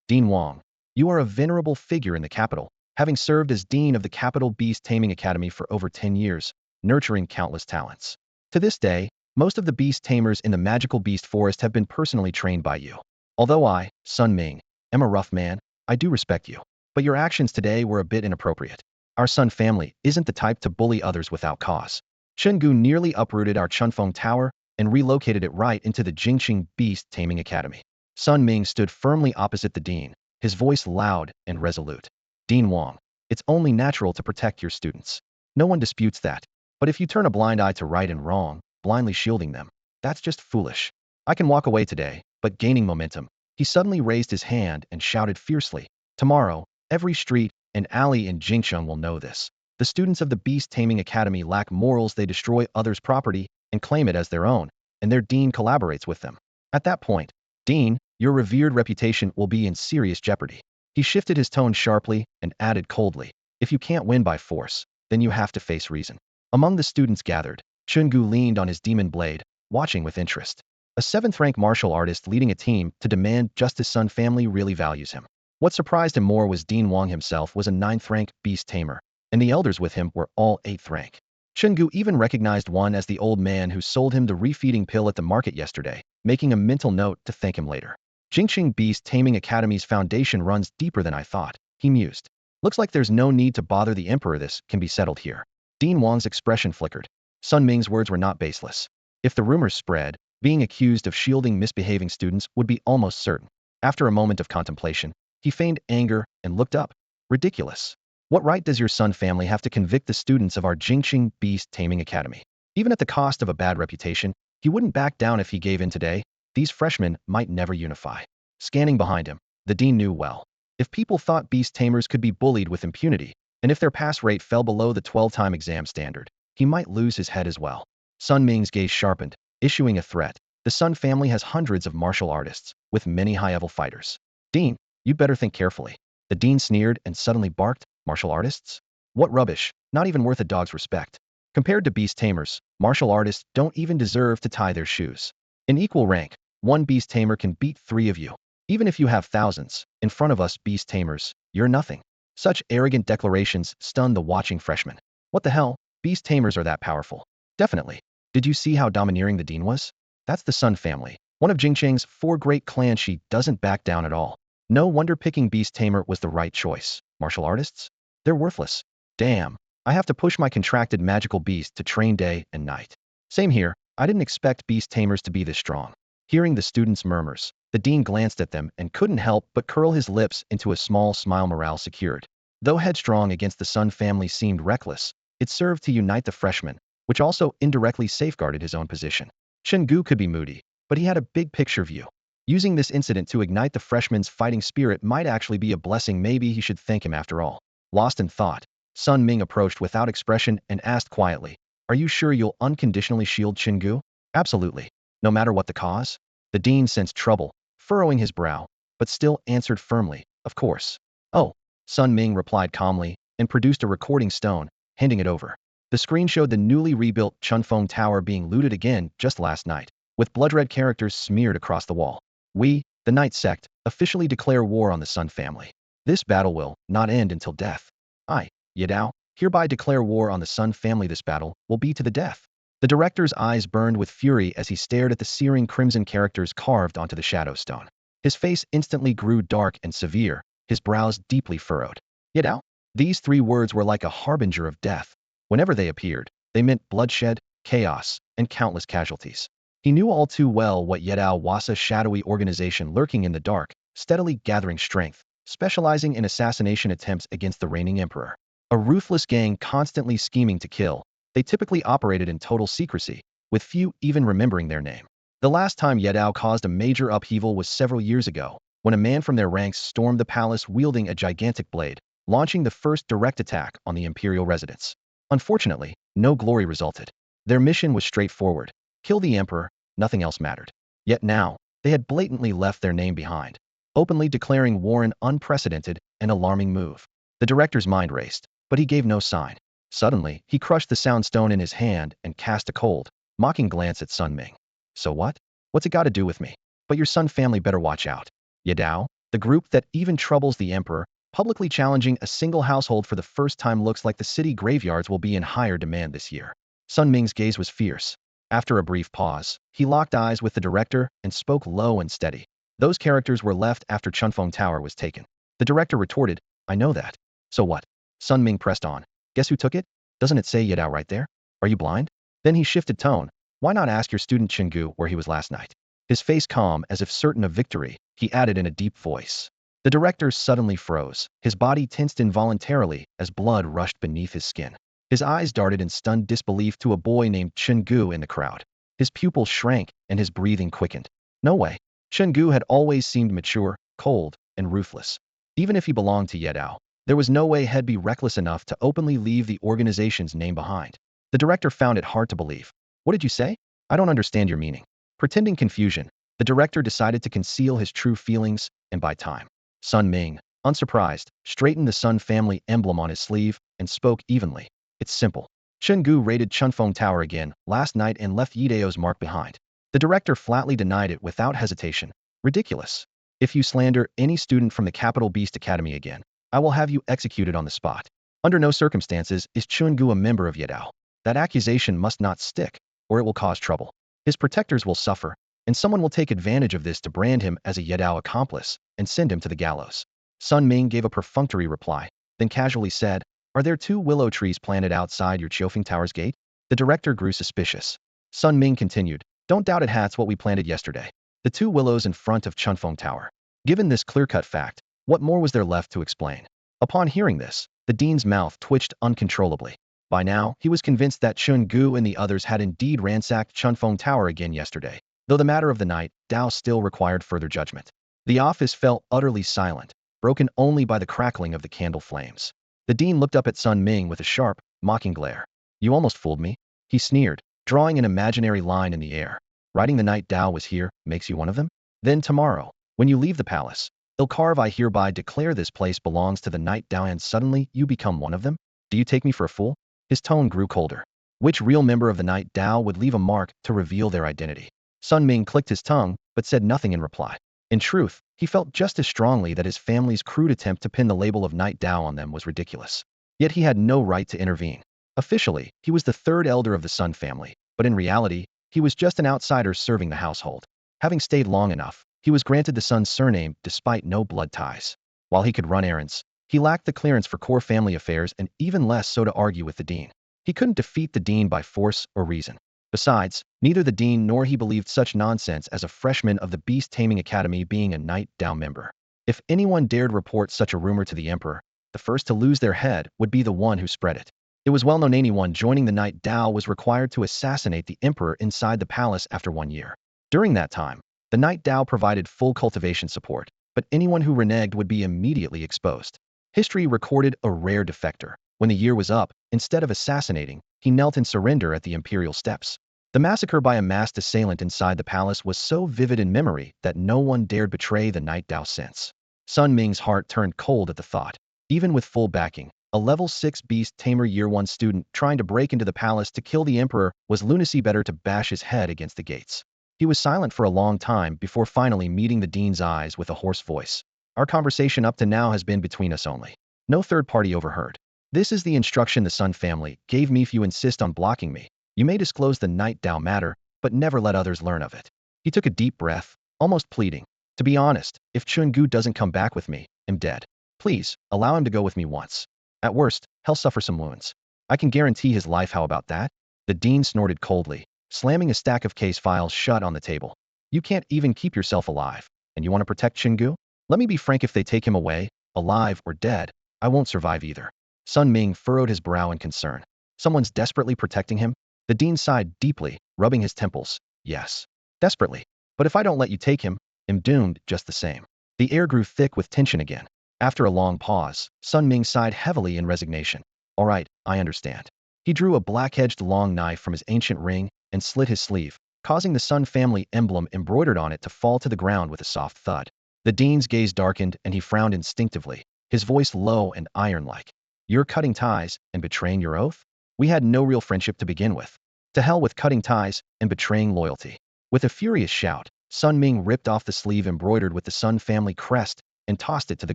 Dean Wang, you are a venerable figure in the capital, having served as dean of the capital beast-taming academy for over 10 years, nurturing countless talents. To this day, most of the beast tamers in the magical beast forest have been personally trained by you. Although I, Sun Ming, am a rough man, I do respect you. But your actions today were a bit inappropriate. Our Sun family isn't the type to bully others without cause. Chen Gu nearly uprooted our Chunfeng Tower and relocated it right into the Jingqing Beast-Taming Academy. Sun Ming stood firmly opposite the dean, his voice loud and resolute. Dean Wang, it's only natural to protect your students. No one disputes that. But if you turn a blind eye to right and wrong, blindly shielding them, that's just foolish. I can walk away today, but gaining momentum, he suddenly raised his hand and shouted fiercely, tomorrow, every street and alley in Jingcheng will know this. The students of the Beast Taming Academy lack morals. They destroy others' property and claim it as their own, and their dean collaborates with them. At that point, Dean, your revered reputation will be in serious jeopardy. He shifted his tone sharply and added coldly, if you can't win by force, then you have to face reason. Among the students gathered, Chen Gu leaned on his demon blade, watching with interest. A seventh-rank martial artist leading a team to demand justice. Sun family really values him. What surprised him more was Dean Wang himself was a ninth-rank beast tamer, and the elders with him were all 8th rank. Chen Gu even recognized one as the old man who sold him the refeeding pill at the market yesterday, making a mental note to thank him later. Jingqing Beast Taming Academy's foundation runs deeper than I thought, he mused. Looks like there's no need to bother the emperor. This can be settled here. Dean Wang's expression flickered. Sun Ming's words were not baseless. If the rumors spread, being accused of shielding misbehaving students would be almost certain. After a moment of contemplation, he feigned anger and looked up. Ridiculous. What right does your Sun family have to convict the students of our Jingqing beast-taming academy? Even at the cost of a bad reputation, he wouldn't back down if he gave in today. These freshmen might never unify. Scanning behind him, the dean knew well. If people thought beast tamers could be bullied with impunity, and if their pass rate fell below the 12-time exam standard, he might lose his head as well. Sun Ming's gaze sharpened, issuing a threat. The Sun family has hundreds of martial artists, with many high-level fighters. Dean, you'd better think carefully. The dean sneered and suddenly barked, martial artists? What rubbish, not even worth a dog's respect. Compared to beast tamers, martial artists don't even deserve to tie their shoes. In equal rank, one beast tamer can beat 3 of you. Even if you have thousands, in front of us beast tamers, you're nothing. Such arrogant declarations stunned the watching freshmen. What the hell? Beast tamers are that powerful. Definitely. Did you see how domineering the dean was? That's the Sun family. One of Jingqing's 4 great clans. She doesn't back down at all. No wonder picking beast tamer was the right choice. Martial artists? They're worthless. Damn. I have to push my contracted magical beast to train day and night. Same here. I didn't expect beast tamers to be this strong. Hearing the students' murmurs, the dean glanced at them and couldn't help but curl his lips into a small smile. Morale secured. Though headstrong against the Sun family seemed reckless, it served to unite the freshmen, which also indirectly safeguarded his own position. Chen Gu could be moody, but he had a big picture view. Using this incident to ignite the freshman's fighting spirit might actually be a blessing. Maybe he should thank him after all. Lost in thought, Sun Ming approached without expression and asked quietly, "Are you sure you'll unconditionally shield Chen Gu?" "Absolutely. No matter what the cause?" The dean sensed trouble, furrowing his brow, but still answered firmly, "Of course." "Oh." Sun Ming replied calmly and produced a recording stone, handing it over. The screen showed the newly rebuilt Chunfeng Tower being looted again just last night, with blood-red characters smeared across the wall. "We, the Night Sect, officially declare war on the Sun family. This battle will not end until death. I, Yadao, hereby declare war on the Sun family. This battle will be to the death." The director's eyes burned with fury as he stared at the searing crimson characters carved onto the shadow stone. His face instantly grew dark and severe, his brows deeply furrowed. "Yadao?" These 3 words were like a harbinger of death. Whenever they appeared, they meant bloodshed, chaos, and countless casualties. He knew all too well what Yadao was, a shadowy organization lurking in the dark, steadily gathering strength, specializing in assassination attempts against the reigning emperor. A ruthless gang constantly scheming to kill. They typically operated in total secrecy, with few even remembering their name. The last time Yadao caused a major upheaval was several years ago, when a man from their ranks stormed the palace wielding a gigantic blade, launching the first direct attack on the imperial residence. Unfortunately, no glory resulted. Their mission was straightforward: kill the emperor, nothing else mattered. Yet now, they had blatantly left their name behind, openly declaring war, an unprecedented and alarming move. The director's mind raced, but he gave no sign. Suddenly, he crushed the sound stone in his hand and cast a cold, mocking glance at Sun Ming. "So what? What's it got to do with me? But your Sun family better watch out. Yadao, the group that even troubles the emperor, publicly challenging a single household for the first time. Looks like the city graveyards will be in higher demand this year." Sun Ming's gaze was fierce. After a brief pause, he locked eyes with the director and spoke low and steady. "Those characters were left after Chunfeng Tower was taken." The director retorted, "I know that. So what?" Sun Ming pressed on. "Guess who took it? Doesn't it say Yadao right there? Are you blind?" Then he shifted tone. "Why not ask your student Chen Gu where he was last night?" His face calm as if certain of victory, he added in a deep voice. The director suddenly froze. His body tensed involuntarily as blood rushed beneath his skin. His eyes darted in stunned disbelief to a boy named Chen Gu in the crowd. His pupils shrank and his breathing quickened. No way. Chen Gu had always seemed mature, cold, and ruthless. Even if he belonged to Yadao, there was no way he'd be reckless enough to openly leave the organization's name behind. The director found it hard to believe. "What did you say? I don't understand your meaning." Pretending confusion, the director decided to conceal his true feelings and buy time. Sun Ming, unsurprised, straightened the Sun family emblem on his sleeve and spoke evenly. "It's simple. Chen Gu raided Chunfeng Tower again last night and left Yidao's mark behind." The director flatly denied it without hesitation. "Ridiculous. If you slander any student from the Capital Beast Academy again, I will have you executed on the spot. Under no circumstances is Chen Gu a member of Yadao. That accusation must not stick, or it will cause trouble. His protectors will suffer, and someone will take advantage of this to brand him as a Yadao accomplice and send him to the gallows." Sun Ming gave a perfunctory reply, then casually said, "Are there 2 willow trees planted outside your Chiofeng Tower's gate?" The director grew suspicious. Sun Ming continued, "Don't doubt it, that's what we planted yesterday. The 2 willows in front of Chunfeng Tower." Given this clear-cut fact, what more was there left to explain? Upon hearing this, the dean's mouth twitched uncontrollably. By now, he was convinced that Chen Gu and the others had indeed ransacked Chunfeng Tower again yesterday, though the matter of the night Dao still required further judgment. The office fell utterly silent, broken only by the crackling of the candle flames. The dean looked up at Sun Ming with a sharp, mocking glare. You almost fooled me, he sneered, drawing an imaginary line in the air. Writing the night Dao was here makes you one of them? Then tomorrow, when you leave the palace, Ilkarv, I hereby declare this place belongs to the night Dao, and suddenly you become one of them? Do you take me for a fool? His tone grew colder. Which real member of the night Dao would leave a mark to reveal their identity? Sun Ming clicked his tongue, but said nothing in reply. In truth, he felt just as strongly that his family's crude attempt to pin the label of night Dao on them was ridiculous. Yet he had no right to intervene. Officially, he was the third elder of the Sun family, but in reality, he was just an outsider serving the household. Having stayed long enough, he was granted the Sun's surname despite no blood ties. While he could run errands, he lacked the clearance for core family affairs and even less so to argue with the dean. He couldn't defeat the dean by force or reason. Besides, neither the dean nor he believed such nonsense as a freshman of the beast-taming academy being a night Dao member. If anyone dared report such a rumor to the emperor, the first to lose their head would be the one who spread it. It was well known anyone joining the night Dao was required to assassinate the emperor inside the palace after 1 year. During that time, the night Dao provided full cultivation support, but anyone who reneged would be immediately exposed. History recorded a rare defector. When the year was up, instead of assassinating, he knelt in surrender at the imperial steps. The massacre by a masked assailant inside the palace was so vivid in memory that no one dared betray the night Dao since. Sun Ming's heart turned cold at the thought. Even with full backing, a level 6 beast Tamer Year 1 student trying to break into the palace to kill the emperor was lunacy. Better to bash his head against the gates. He was silent for a long time before finally meeting the dean's eyes with a hoarse voice. Our conversation up to now has been between us only. No third party overheard. This is the instruction the Sun family gave me. If you insist on blocking me, you may disclose the night Dao matter, but never let others learn of it. He took a deep breath, almost pleading. To be honest, if Chen Gu doesn't come back with me, I'm dead. Please, allow him to go with me once. At worst, he'll suffer some wounds. I can guarantee his life. How about that? The dean snorted coldly, slamming a stack of case files shut on the table. You can't even keep yourself alive, and you want to protect Chen Gu? Let me be frank, if they take him away, alive or dead, I won't survive either. Sun Ming furrowed his brow in concern. Someone's desperately protecting him? The dean sighed deeply, rubbing his temples. Yes. Desperately. But if I don't let you take him, I'm doomed just the same. The air grew thick with tension again. After a long pause, Sun Ming sighed heavily in resignation. All right, I understand. He drew a black-edged long knife from his ancient ring and slit his sleeve, causing the Sun family emblem embroidered on it to fall to the ground with a soft thud. The dean's gaze darkened and he frowned instinctively, his voice low and iron-like. You're cutting ties and betraying your oath? We had no real friendship to begin with. To hell with cutting ties and betraying loyalty. With a furious shout, Sun Ming ripped off the sleeve embroidered with the Sun family crest and tossed it to the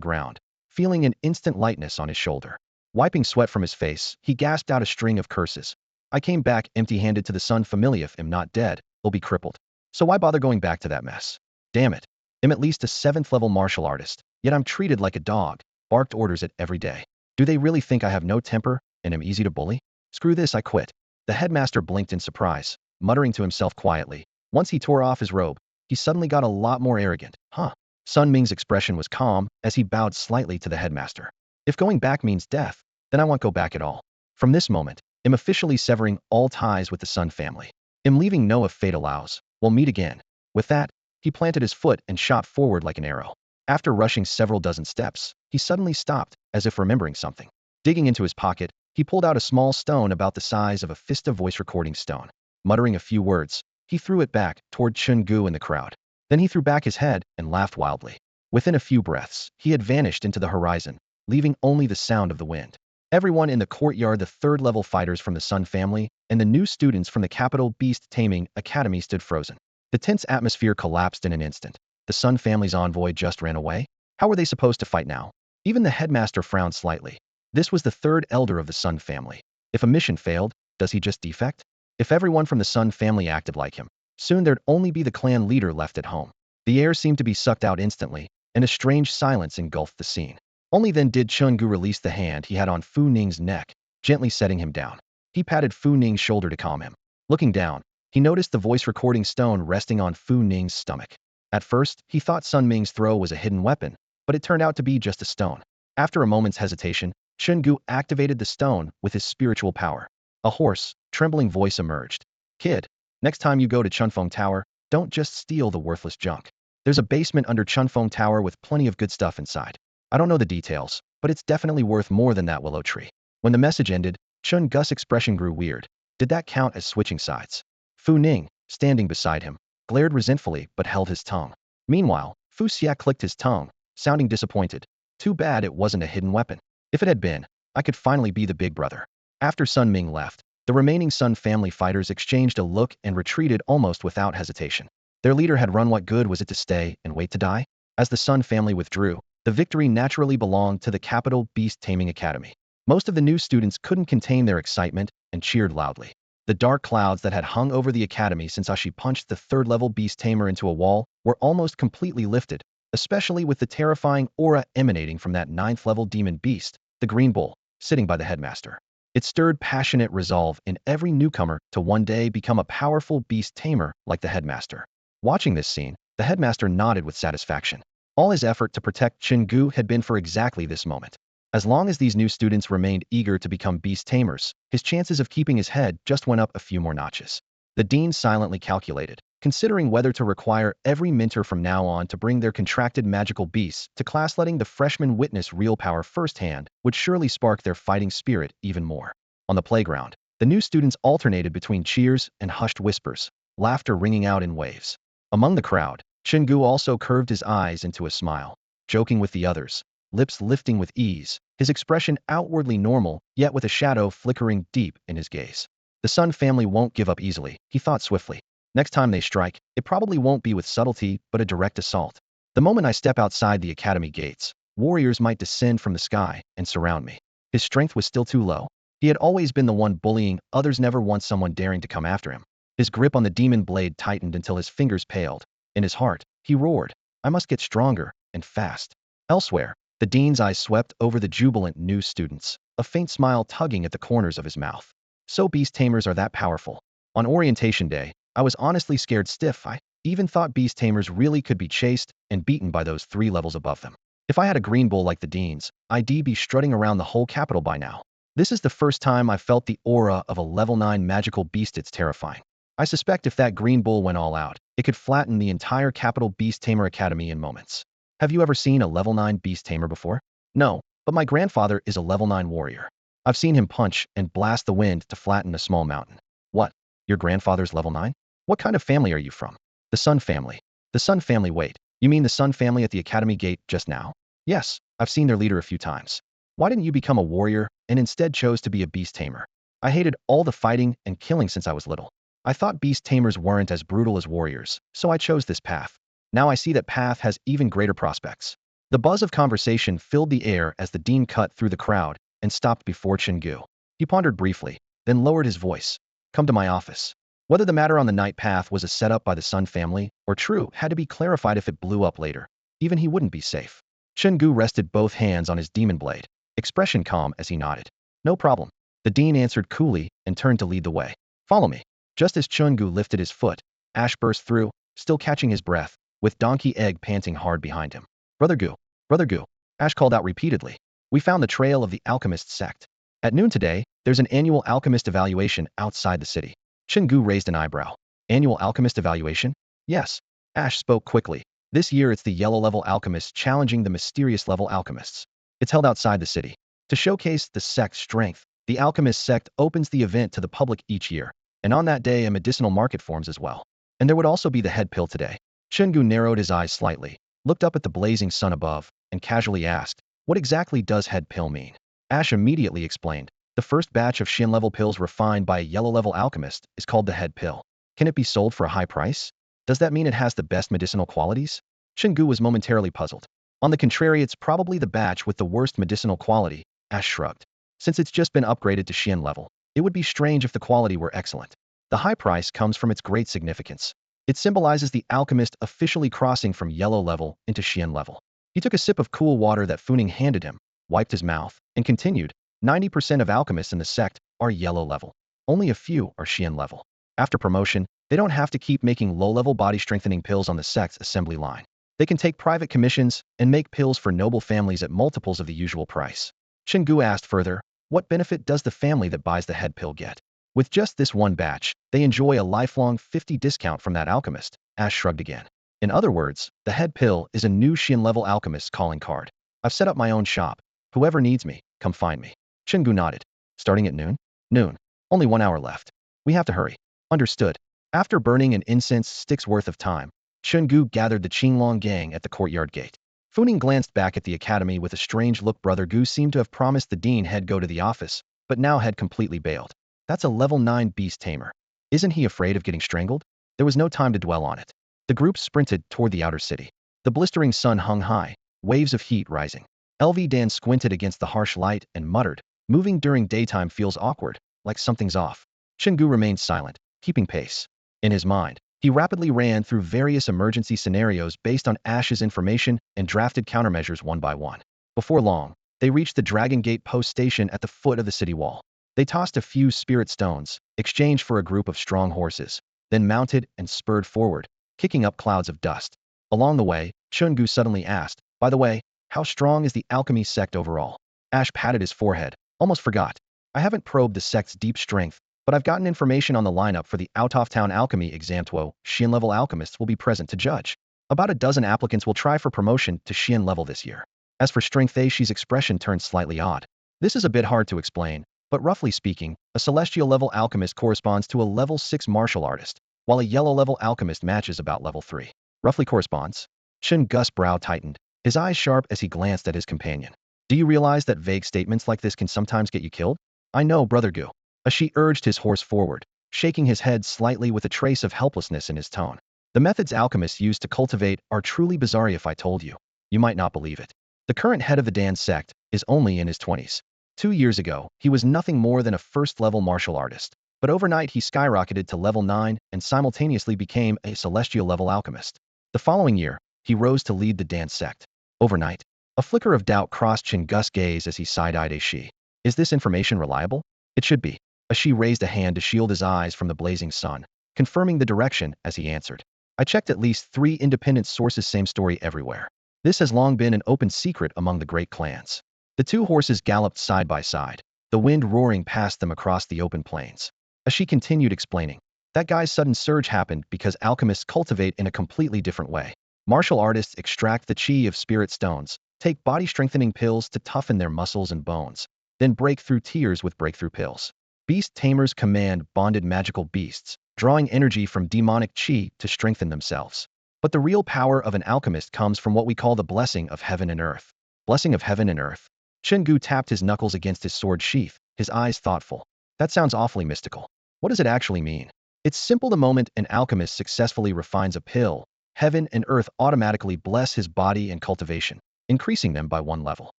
ground, feeling an instant lightness on his shoulder. Wiping sweat from his face, he gasped out a string of curses. I came back empty-handed to the Sun family. If I'm not dead, he'll be crippled. So why bother going back to that mess? Damn it. I'm at least a 7th level martial artist, yet I'm treated like a dog, barked orders at every day. Do they really think I have no temper and am easy to bully? Screw this, I quit. The headmaster blinked in surprise, muttering to himself quietly. Once he tore off his robe, he suddenly got a lot more arrogant. Huh. Sun Ming's expression was calm as he bowed slightly to the headmaster. If going back means death, then I won't go back at all. From this moment, I'm officially severing all ties with the Sun family. I'm leaving no if fate allows. We'll meet again. With that, he planted his foot and shot forward like an arrow. After rushing several dozen steps, he suddenly stopped, as if remembering something. Digging into his pocket, he pulled out a small stone about the size of a fist of voice recording stone. Muttering a few words, he threw it back toward Chen Gu in the crowd. Then he threw back his head and laughed wildly. Within a few breaths, he had vanished into the horizon, leaving only the sound of the wind. Everyone in the courtyard, the third-level fighters from the Sun family, and the new students from the capital beast-taming academy stood frozen. The tense atmosphere collapsed in an instant. The Sun family's envoy just ran away? How were they supposed to fight now? Even the headmaster frowned slightly. This was the third elder of the Sun family. If a mission failed, does he just defect? If everyone from the Sun family acted like him, soon there'd only be the clan leader left at home. The air seemed to be sucked out instantly, and a strange silence engulfed the scene. Only then did Chen Gu release the hand he had on Fu Ning's neck, gently setting him down. He patted Fu Ning's shoulder to calm him. Looking down, he noticed the voice recording stone resting on Fu Ning's stomach. At first, he thought Sun Ming's throw was a hidden weapon, but it turned out to be just a stone. After a moment's hesitation, Chen Gu activated the stone with his spiritual power. A hoarse, trembling voice emerged. Kid, next time you go to Chunfeng Tower, don't just steal the worthless junk. There's a basement under Chunfeng Tower with plenty of good stuff inside. I don't know the details, but it's definitely worth more than that willow tree. When the message ended, Chen Gu's expression grew weird. Did that count as switching sides? Fu Ning, standing beside him, glared resentfully but held his tongue. Meanwhile, Fu Xia clicked his tongue, sounding disappointed. Too bad it wasn't a hidden weapon. If it had been, I could finally be the big brother. After Sun Ming left, the remaining Sun family fighters exchanged a look and retreated almost without hesitation. Their leader had run. What good was it to stay and wait to die? As the Sun family withdrew, the victory naturally belonged to the capital beast-taming academy. Most of the new students couldn't contain their excitement and cheered loudly. The dark clouds that had hung over the academy since Ashi punched the third-level beast tamer into a wall were almost completely lifted, especially with the terrifying aura emanating from that ninth-level demon beast, the Green Bull, sitting by the headmaster. It stirred passionate resolve in every newcomer to one day become a powerful beast tamer like the headmaster. Watching this scene, the headmaster nodded with satisfaction. All his effort to protect Chen Gu had been for exactly this moment. As long as these new students remained eager to become beast tamers, his chances of keeping his head just went up a few more notches. The dean silently calculated, considering whether to require every mentor from now on to bring their contracted magical beasts to class. Letting the freshmen witness real power firsthand would surely spark their fighting spirit even more. On the playground, the new students alternated between cheers and hushed whispers, laughter ringing out in waves. Among the crowd, Chen Gu also curved his eyes into a smile, joking with the others, lips lifting with ease, his expression outwardly normal, yet with a shadow flickering deep in his gaze. The Sun family won't give up easily, he thought swiftly. Next time they strike, it probably won't be with subtlety, but a direct assault. The moment I step outside the academy gates, warriors might descend from the sky and surround me. His strength was still too low. He had always been the one bullying others, never once someone daring to come after him. His grip on the demon blade tightened until his fingers paled. In his heart, he roared, I must get stronger, and fast. Elsewhere, the dean's eyes swept over the jubilant new students, a faint smile tugging at the corners of his mouth. So beast tamers are that powerful. On orientation day, I was honestly scared stiff. I even thought beast tamers really could be chased and beaten by those 3 levels above them. If I had a green bull like the deans, I'd be strutting around the whole capital by now. This is the first time I felt the aura of a level 9 magical beast. It's terrifying. I suspect if that green bull went all out, it could flatten the entire capital beast tamer academy in moments. Have you ever seen a level 9 beast tamer before? No, but my grandfather is a level 9 warrior. I've seen him punch and blast the wind to flatten a small mountain. What? Your grandfather's level 9? What kind of family are you from? The Sun family. The Sun family. Wait, you mean the Sun family at the academy gate just now? Yes, I've seen their leader a few times. Why didn't you become a warrior and instead chose to be a beast tamer? I hated all the fighting and killing since I was little. I thought beast tamers weren't as brutal as warriors, so I chose this path. Now I see that path has even greater prospects. The buzz of conversation filled the air as the dean cut through the crowd and stopped before Chen Gu. He pondered briefly, then lowered his voice. Come to my office. Whether the matter on the night path was a setup by the Sun family or true had to be clarified. If it blew up later, even he wouldn't be safe. Chen Gu rested both hands on his demon blade, expression calm as he nodded. No problem. The dean answered coolly and turned to lead the way. Follow me. Just as Chen Gu lifted his foot, Ash burst through, still catching his breath, with Donkey Egg panting hard behind him. Brother Gu, Brother Gu, Ash called out repeatedly. We found the trail of the alchemist sect. At noon today, there's an annual alchemist evaluation outside the city. Chen Gu raised an eyebrow. Annual alchemist evaluation? Yes. Ash spoke quickly. This year it's the yellow level alchemists challenging the mysterious level alchemists. It's held outside the city. To showcase the sect's strength, the alchemist sect opens the event to the public each year. And on that day a medicinal market forms as well. And there would also be the head pill today. Chen Gu narrowed his eyes slightly, looked up at the blazing sun above, and casually asked, what exactly does head pill mean? Ash immediately explained. The first batch of Shin level pills refined by a yellow level alchemist is called the head pill. Can it be sold for a high price? Does that mean it has the best medicinal qualities? Chen Gu was momentarily puzzled. On the contrary, it's probably the batch with the worst medicinal quality, Ash shrugged. Since it's just been upgraded to Shin level, it would be strange if the quality were excellent. The high price comes from its great significance. It symbolizes the alchemist officially crossing from yellow level into Shin level. He took a sip of cool water that Fu Ning handed him, wiped his mouth, and continued, 90% of alchemists in the sect are yellow level. Only a few are Shin level. After promotion, they don't have to keep making low-level body strengthening pills on the sect's assembly line. They can take private commissions and make pills for noble families at multiples of the usual price. Chen Gu asked further, what benefit does the family that buys the head pill get? With just this one batch, they enjoy a lifelong 50 discount from that alchemist. Ash shrugged again. In other words, the head pill is a new Sheen-level alchemist's calling card. I've set up my own shop. Whoever needs me, come find me. Chen Gu nodded. Starting at noon? Noon. Only 1 hour left. We have to hurry. Understood. After burning an incense stick's worth of time, Chen Gu gathered the Qinglong gang at the courtyard gate. Funing glanced back at the academy with a strange look. Brother Gu seemed to have promised the dean he'd go to the office, but now had completely bailed. That's a level 9 beast-tamer. Isn't he afraid of getting strangled? There was no time to dwell on it. The group sprinted toward the outer city. The blistering sun hung high, waves of heat rising. LV Dan squinted against the harsh light and muttered, moving during daytime feels awkward, like something's off. Chen Gu remained silent, keeping pace. In his mind, he rapidly ran through various emergency scenarios based on Ash's information and drafted countermeasures one by one. Before long, they reached the Dragon Gate post station at the foot of the city wall. They tossed a few spirit stones, exchanged for a group of strong horses, then mounted and spurred forward, kicking up clouds of dust. Along the way, Chen Gu suddenly asked, by the way, how strong is the alchemy sect overall? Ash patted his forehead. Almost forgot. I haven't probed the sect's deep strength, but I've gotten information on the lineup for the out-of-town alchemy exam. Sheen-level alchemists will be present to judge. About a dozen applicants will try for promotion to Sheen level this year. As for strength, Ashi's expression turned slightly odd. This is a bit hard to explain, but roughly speaking, a celestial-level alchemist corresponds to a level 6 martial artist, while a yellow-level alchemist matches about level 3. Roughly corresponds? Chen Gu's brow tightened, his eyes sharp as he glanced at his companion. Do you realize that vague statements like this can sometimes get you killed? I know, Brother Gu. Ashi urged his horse forward, shaking his head slightly with a trace of helplessness in his tone. The methods alchemists use to cultivate are truly bizarre. If I told you, you might not believe it. The current head of the Dan sect is only in his 20s. 2 years ago, he was nothing more than a first-level martial artist, but overnight he skyrocketed to level 9 and simultaneously became a celestial-level alchemist. The following year, he rose to lead the Dan sect. Overnight, a flicker of doubt crossed Chen Gu's gaze as he side-eyed Ashi. Is this information reliable? It should be. Ashi raised a hand to shield his eyes from the blazing sun, confirming the direction as he answered. I checked at least 3 independent sources, same story everywhere. This has long been an open secret among the great clans. The 2 horses galloped side by side, the wind roaring past them across the open plains. Ashi continued explaining. That guy's sudden surge happened because alchemists cultivate in a completely different way. Martial artists extract the chi of spirit stones, take body-strengthening pills to toughen their muscles and bones, then break through tears with breakthrough pills. Beast-tamers command bonded magical beasts, drawing energy from demonic chi to strengthen themselves. But the real power of an alchemist comes from what we call the blessing of heaven and earth. Blessing of heaven and earth? Chen Gu tapped his knuckles against his sword sheath, his eyes thoughtful. That sounds awfully mystical. What does it actually mean? It's simple. The moment an alchemist successfully refines a pill, heaven and earth automatically bless his body and cultivation, increasing them by 1 level.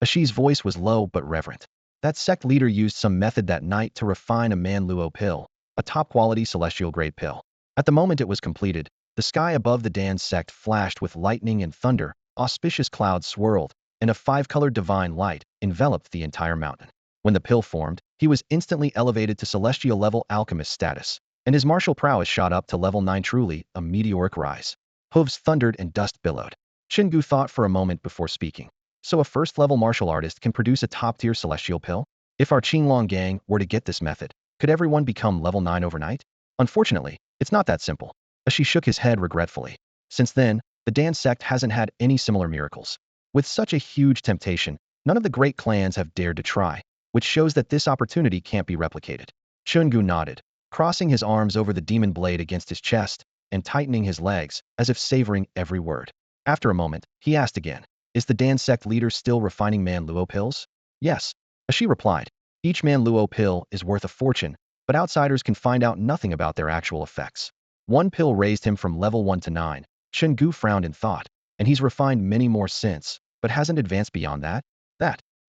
Ashi's voice was low but reverent. That sect leader used some method that night to refine a Man Luo pill, a top-quality celestial-grade pill. At the moment it was completed, the sky above the Dan sect flashed with lightning and thunder, auspicious clouds swirled, and a 5-colored divine light enveloped the entire mountain. When the pill formed, he was instantly elevated to celestial-level alchemist status, and his martial prowess shot up to level 9, truly a meteoric rise. Hooves thundered and dust billowed. Chen Gu thought for a moment before speaking. So a first-level martial artist can produce a top-tier celestial pill? If our Qinglong gang were to get this method, could everyone become level 9 overnight? Unfortunately, it's not that simple. Ashi shook his head regretfully. Since then, the Dan sect hasn't had any similar miracles. With such a huge temptation, none of the great clans have dared to try, which shows that this opportunity can't be replicated. Chen Gu nodded, crossing his arms over the demon blade against his chest and tightening his legs, as if savoring every word. After a moment, he asked again. Is the Dan sect leader still refining Man Luo pills? Yes, Ashi replied. Each Man Luo pill is worth a fortune, but outsiders can find out nothing about their actual effects. 1 pill raised him from level 1 to 9. Chen Gu frowned in thought, and he's refined many more since, but hasn't advanced beyond that?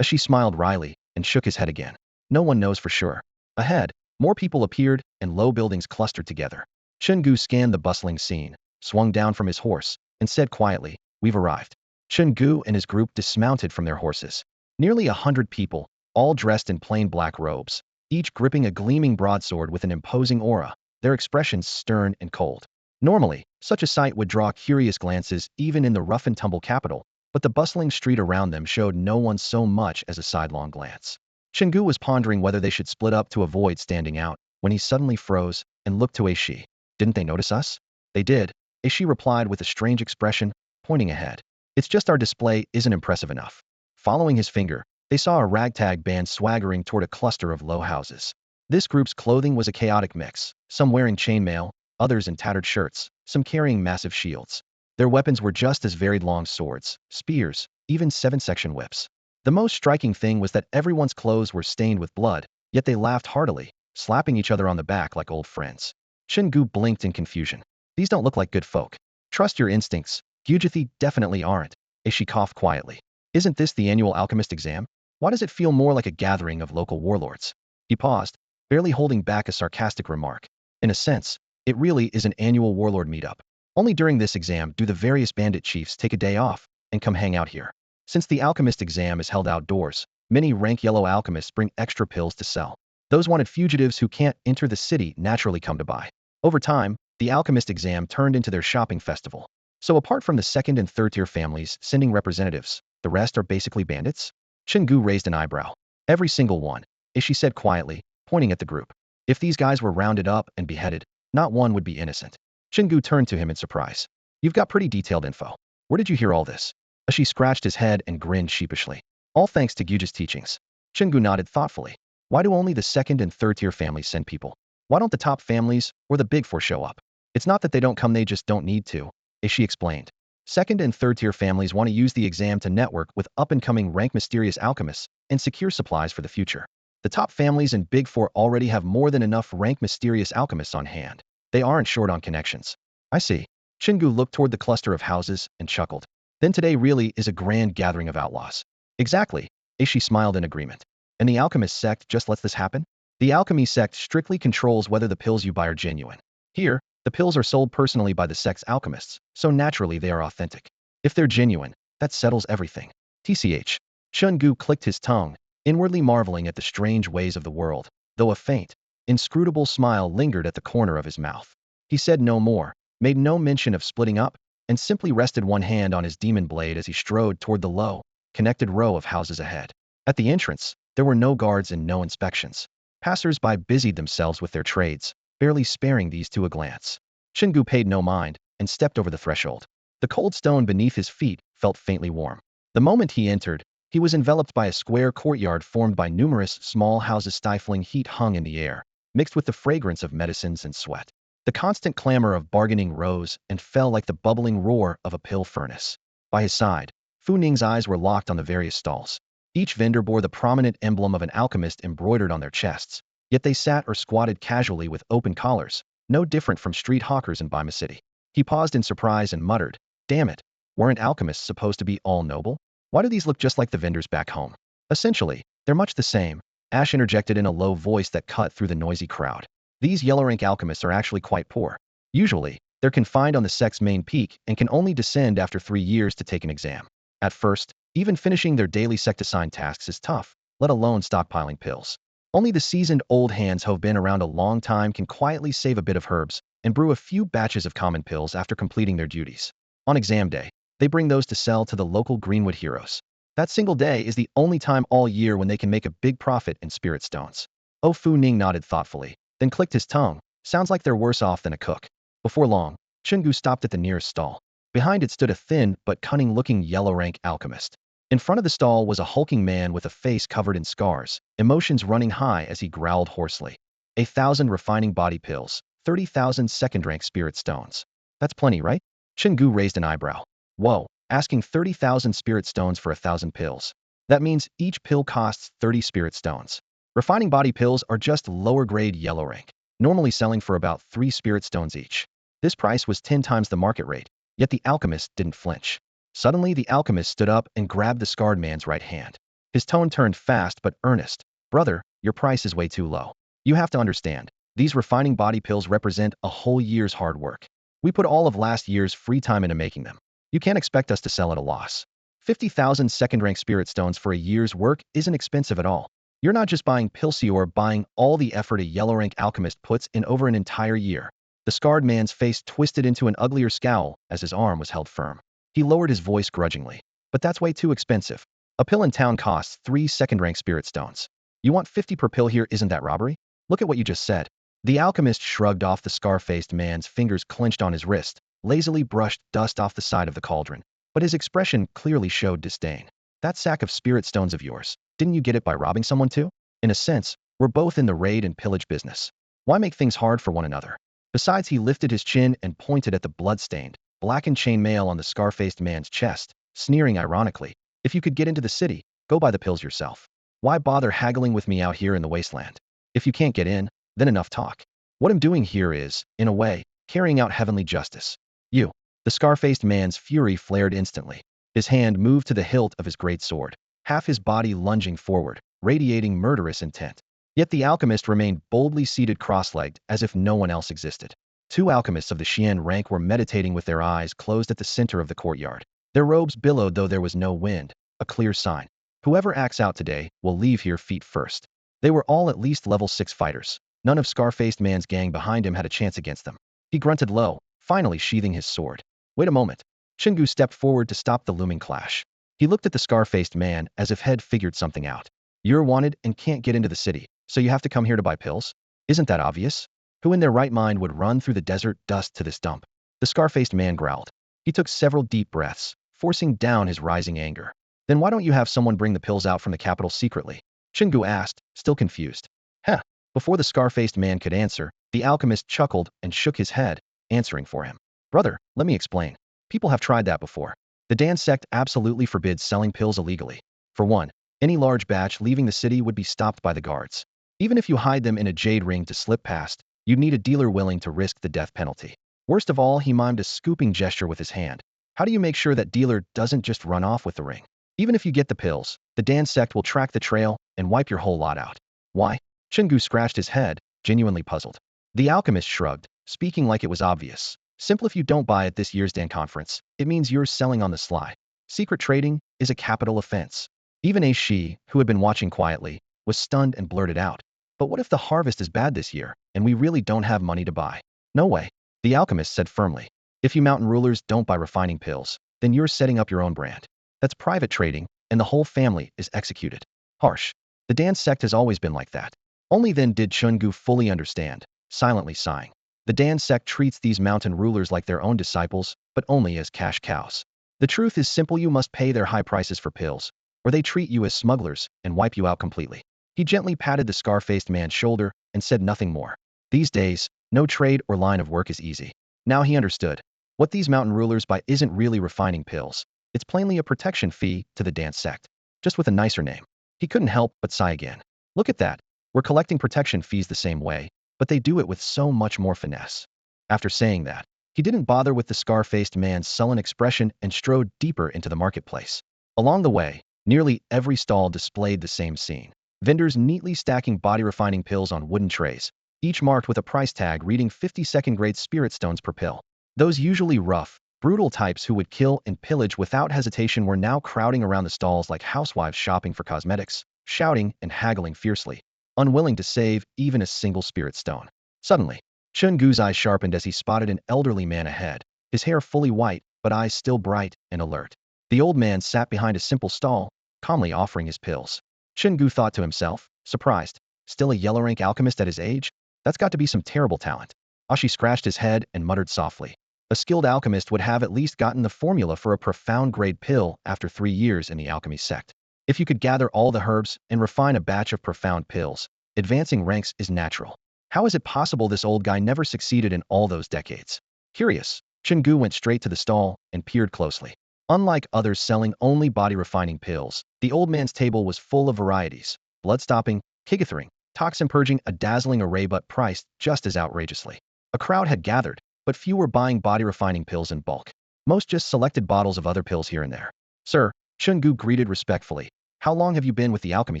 Ashi smiled wryly and shook his head again. No one knows for sure. Ahead, more people appeared and low buildings clustered together. Chen Gu scanned the bustling scene, swung down from his horse, and said quietly, we've arrived. Chen Gu and his group dismounted from their horses. Nearly 100 people, all dressed in plain black robes, each gripping a gleaming broadsword with an imposing aura, their expressions stern and cold. Normally, such a sight would draw curious glances even in the rough-and-tumble capital, but the bustling street around them showed no one so much as a sidelong glance. Chen Gu was pondering whether they should split up to avoid standing out, when he suddenly froze and looked to Aishi. Didn't they notice us? They did, Aishi replied with a strange expression, pointing ahead. It's just our display isn't impressive enough. Following his finger, they saw a ragtag band swaggering toward a cluster of low houses. This group's clothing was a chaotic mix, some wearing chainmail, others in tattered shirts, some carrying massive shields. Their weapons were just as varied: long swords, spears, even seven-section whips. The most striking thing was that everyone's clothes were stained with blood, yet they laughed heartily, slapping each other on the back like old friends. Chen Gu blinked in confusion. These don't look like good folk. Trust your instincts. Gyujithi definitely aren't. Aishi coughed quietly. Isn't this the annual alchemist exam? Why does it feel more like a gathering of local warlords? He paused, barely holding back a sarcastic remark. In a sense, it really is an annual warlord meetup. Only during this exam do the various bandit chiefs take a day off and come hang out here. Since the alchemist exam is held outdoors, many rank yellow alchemists bring extra pills to sell. Those wanted fugitives who can't enter the city naturally come to buy. Over time, the alchemist exam turned into their shopping festival. So apart from the second and third tier families sending representatives, the rest are basically bandits? Chen Gu raised an eyebrow. Every single one, as she said quietly, pointing at the group. If these guys were rounded up and beheaded, not one would be innocent. Chen Gu turned to him in surprise. You've got pretty detailed info. Where did you hear all this? She scratched his head and grinned sheepishly. All thanks to Gyuji's teachings. Chen Gu nodded thoughtfully. Why do only the second and third tier families send people? Why don't the top families or the big four show up? It's not that they don't come, they just don't need to, as she explained. Second and third tier families want to use the exam to network with up-and-coming rank mysterious alchemists and secure supplies for the future. The top families and big four already have more than enough rank mysterious alchemists on hand. They aren't short on connections. I see. Chen Gu looked toward the cluster of houses and chuckled. Then today really is a grand gathering of outlaws. Exactly, Aishi smiled in agreement. And the alchemist sect just lets this happen? The alchemy sect strictly controls whether the pills you buy are genuine. Here, the pills are sold personally by the sect's alchemists, so naturally they are authentic. If they're genuine, that settles everything. TCH. Chen Gu clicked his tongue, inwardly marveling at the strange ways of the world, though a faint, inscrutable smile lingered at the corner of his mouth. He said no more, made no mention of splitting up, and simply rested one hand on his demon blade as he strode toward the low, connected row of houses ahead. At the entrance, there were no guards and no inspections. Passers-by busied themselves with their trades, barely sparing these two a glance. Chen Gu paid no mind and stepped over the threshold. The cold stone beneath his feet felt faintly warm. The moment he entered, he was enveloped by a square courtyard formed by numerous small houses. Stifling heat hung in the air, mixed with the fragrance of medicines and sweat. The constant clamor of bargaining rose and fell like the bubbling roar of a pill furnace. By his side, Fu Ning's eyes were locked on the various stalls. Each vendor bore the prominent emblem of an alchemist embroidered on their chests, yet they sat or squatted casually with open collars, no different from street hawkers in Bima City. He paused in surprise and muttered, "Damn it, weren't alchemists supposed to be all noble? Why do these look just like the vendors back home?" Essentially, they're much the same, Ash interjected in a low voice that cut through the noisy crowd. These yellow rank alchemists are actually quite poor. Usually, they're confined on the sect's main peak and can only descend after 3 years to take an exam. At first, even finishing their daily sect-assigned tasks is tough, let alone stockpiling pills. Only the seasoned old hands who've been around a long time can quietly save a bit of herbs and brew a few batches of common pills after completing their duties. On exam day, they bring those to sell to the local Greenwood heroes. That single day is the only time all year when they can make a big profit in spirit stones. Oh, Fu Ning nodded thoughtfully, then clicked his tongue. Sounds like they're worse off than a cook. Before long, Chen Gu stopped at the nearest stall. Behind it stood a thin but cunning-looking yellow-rank alchemist. In front of the stall was a hulking man with a face covered in scars, emotions running high as he growled hoarsely. 1,000 refining body pills, 30,000 second-rank spirit stones. That's plenty, right? Chen Gu raised an eyebrow. Whoa, asking 30,000 spirit stones for 1,000 pills. That means each pill costs 30 spirit stones. Refining body pills are just lower-grade yellow rank, normally selling for about 3 spirit stones each. This price was 10 times the market rate, yet the alchemist didn't flinch. Suddenly, the alchemist stood up and grabbed the scarred man's right hand. His tone turned fast but earnest. "Brother, your price is way too low. You have to understand, these refining body pills represent a whole year's hard work. We put all of last year's free time into making them. You can't expect us to sell at a loss. 50,000 second-rank spirit stones for a year's work isn't expensive at all. You're not just buying pills, you're buying all the effort a yellow-rank alchemist puts in over an entire year." The scarred man's face twisted into an uglier scowl as his arm was held firm. He lowered his voice grudgingly. But that's way too expensive. A pill in town costs 3 second-rank spirit stones. You want 50 per pill here, isn't that robbery? Look at what you just said. The alchemist shrugged off. The scar-faced man's fingers clenched on his wrist, lazily brushed dust off the side of the cauldron. But his expression clearly showed disdain. That sack of spirit stones of yours, didn't you get it by robbing someone too? In a sense, we're both in the raid and pillage business. Why make things hard for one another? Besides, he lifted his chin and pointed at the blood-stained, blackened chainmail on the scar-faced man's chest, sneering ironically. If you could get into the city, go buy the pills yourself. Why bother haggling with me out here in the wasteland? If you can't get in, then enough talk. What I'm doing here is, in a way, carrying out heavenly justice. You. The scar-faced man's fury flared instantly. His hand moved to the hilt of his great sword, half his body lunging forward, radiating murderous intent. Yet the alchemist remained boldly seated cross-legged as if no one else existed. 2 alchemists of the sheen rank were meditating with their eyes closed at the center of the courtyard. Their robes billowed though there was no wind, a clear sign. Whoever acts out today will leave here feet first. They were all at least level 6 fighters. None of Scar-faced man's gang behind him had a chance against them. He grunted low, finally sheathing his sword. Wait a moment. Chen Gu stepped forward to stop the looming clash. He looked at the scar-faced man as if he'd figured something out. You're wanted and can't get into the city, so you have to come here to buy pills? Isn't that obvious? Who in their right mind would run through the desert dust to this dump? The scar-faced man growled. He took several deep breaths, forcing down his rising anger. Then why don't you have someone bring the pills out from the capital secretly? Chen Gu asked, still confused. Heh. Before the scar-faced man could answer, the alchemist chuckled and shook his head, answering for him. Brother, let me explain. People have tried that before. The Dan sect absolutely forbids selling pills illegally. For one, any large batch leaving the city would be stopped by the guards. Even if you hide them in a jade ring to slip past, you'd need a dealer willing to risk the death penalty. Worst of all, he mimed a scooping gesture with his hand. How do you make sure that dealer doesn't just run off with the ring? Even if you get the pills, the Dan sect will track the trail and wipe your whole lot out. Why? Chen Gu scratched his head, genuinely puzzled. The alchemist shrugged, speaking like it was obvious. Simple. If you don't buy at this year's Dan conference, it means you're selling on the sly. Secret trading is a capital offense. Even Shi, who had been watching quietly, was stunned and blurted out. But what if the harvest is bad this year, and we really don't have money to buy? No way. The alchemist said firmly. If you mountain rulers don't buy refining pills, then you're setting up your own brand. That's private trading, and the whole family is executed. Harsh. The Dan sect has always been like that. Only then did Chen Gu fully understand, silently sighing. The Dan sect treats these mountain rulers like their own disciples, but only as cash cows. The truth is simple: you must pay their high prices for pills, or they treat you as smugglers and wipe you out completely. He gently patted the scar-faced man's shoulder and said nothing more. These days, no trade or line of work is easy. Now he understood. What these mountain rulers buy isn't really refining pills. It's plainly a protection fee to the Dan sect, just with a nicer name. He couldn't help but sigh again. Look at that. We're collecting protection fees the same way, but they do it with so much more finesse. After saying that, he didn't bother with the scar-faced man's sullen expression and strode deeper into the marketplace. Along the way, nearly every stall displayed the same scene. Vendors neatly stacking body-refining pills on wooden trays, each marked with a price tag reading 52nd grade spirit stones per pill. Those usually rough, brutal types who would kill and pillage without hesitation were now crowding around the stalls like housewives shopping for cosmetics, shouting and haggling fiercely, unwilling to save even a single spirit stone. Suddenly, Chen Gu's eyes sharpened as he spotted an elderly man ahead, his hair fully white, but eyes still bright and alert. The old man sat behind a simple stall, calmly offering his pills. Chen Gu thought to himself, surprised. Still a yellow rank alchemist at his age? That's got to be some terrible talent. Ashi scratched his head and muttered softly. A skilled alchemist would have at least gotten the formula for a profound grade pill after 3 years in the alchemy sect. If you could gather all the herbs and refine a batch of profound pills, advancing ranks is natural. How is it possible this old guy never succeeded in all those decades? Curious, Chen Gu went straight to the stall and peered closely. Unlike others selling only body-refining pills, the old man's table was full of varieties: blood-stopping, kigothering, toxin-purging, a dazzling array but priced just as outrageously. A crowd had gathered, but few were buying body-refining pills in bulk. Most just selected bottles of other pills here and there. Sir, Chen Gu greeted respectfully. How long have you been with the alchemy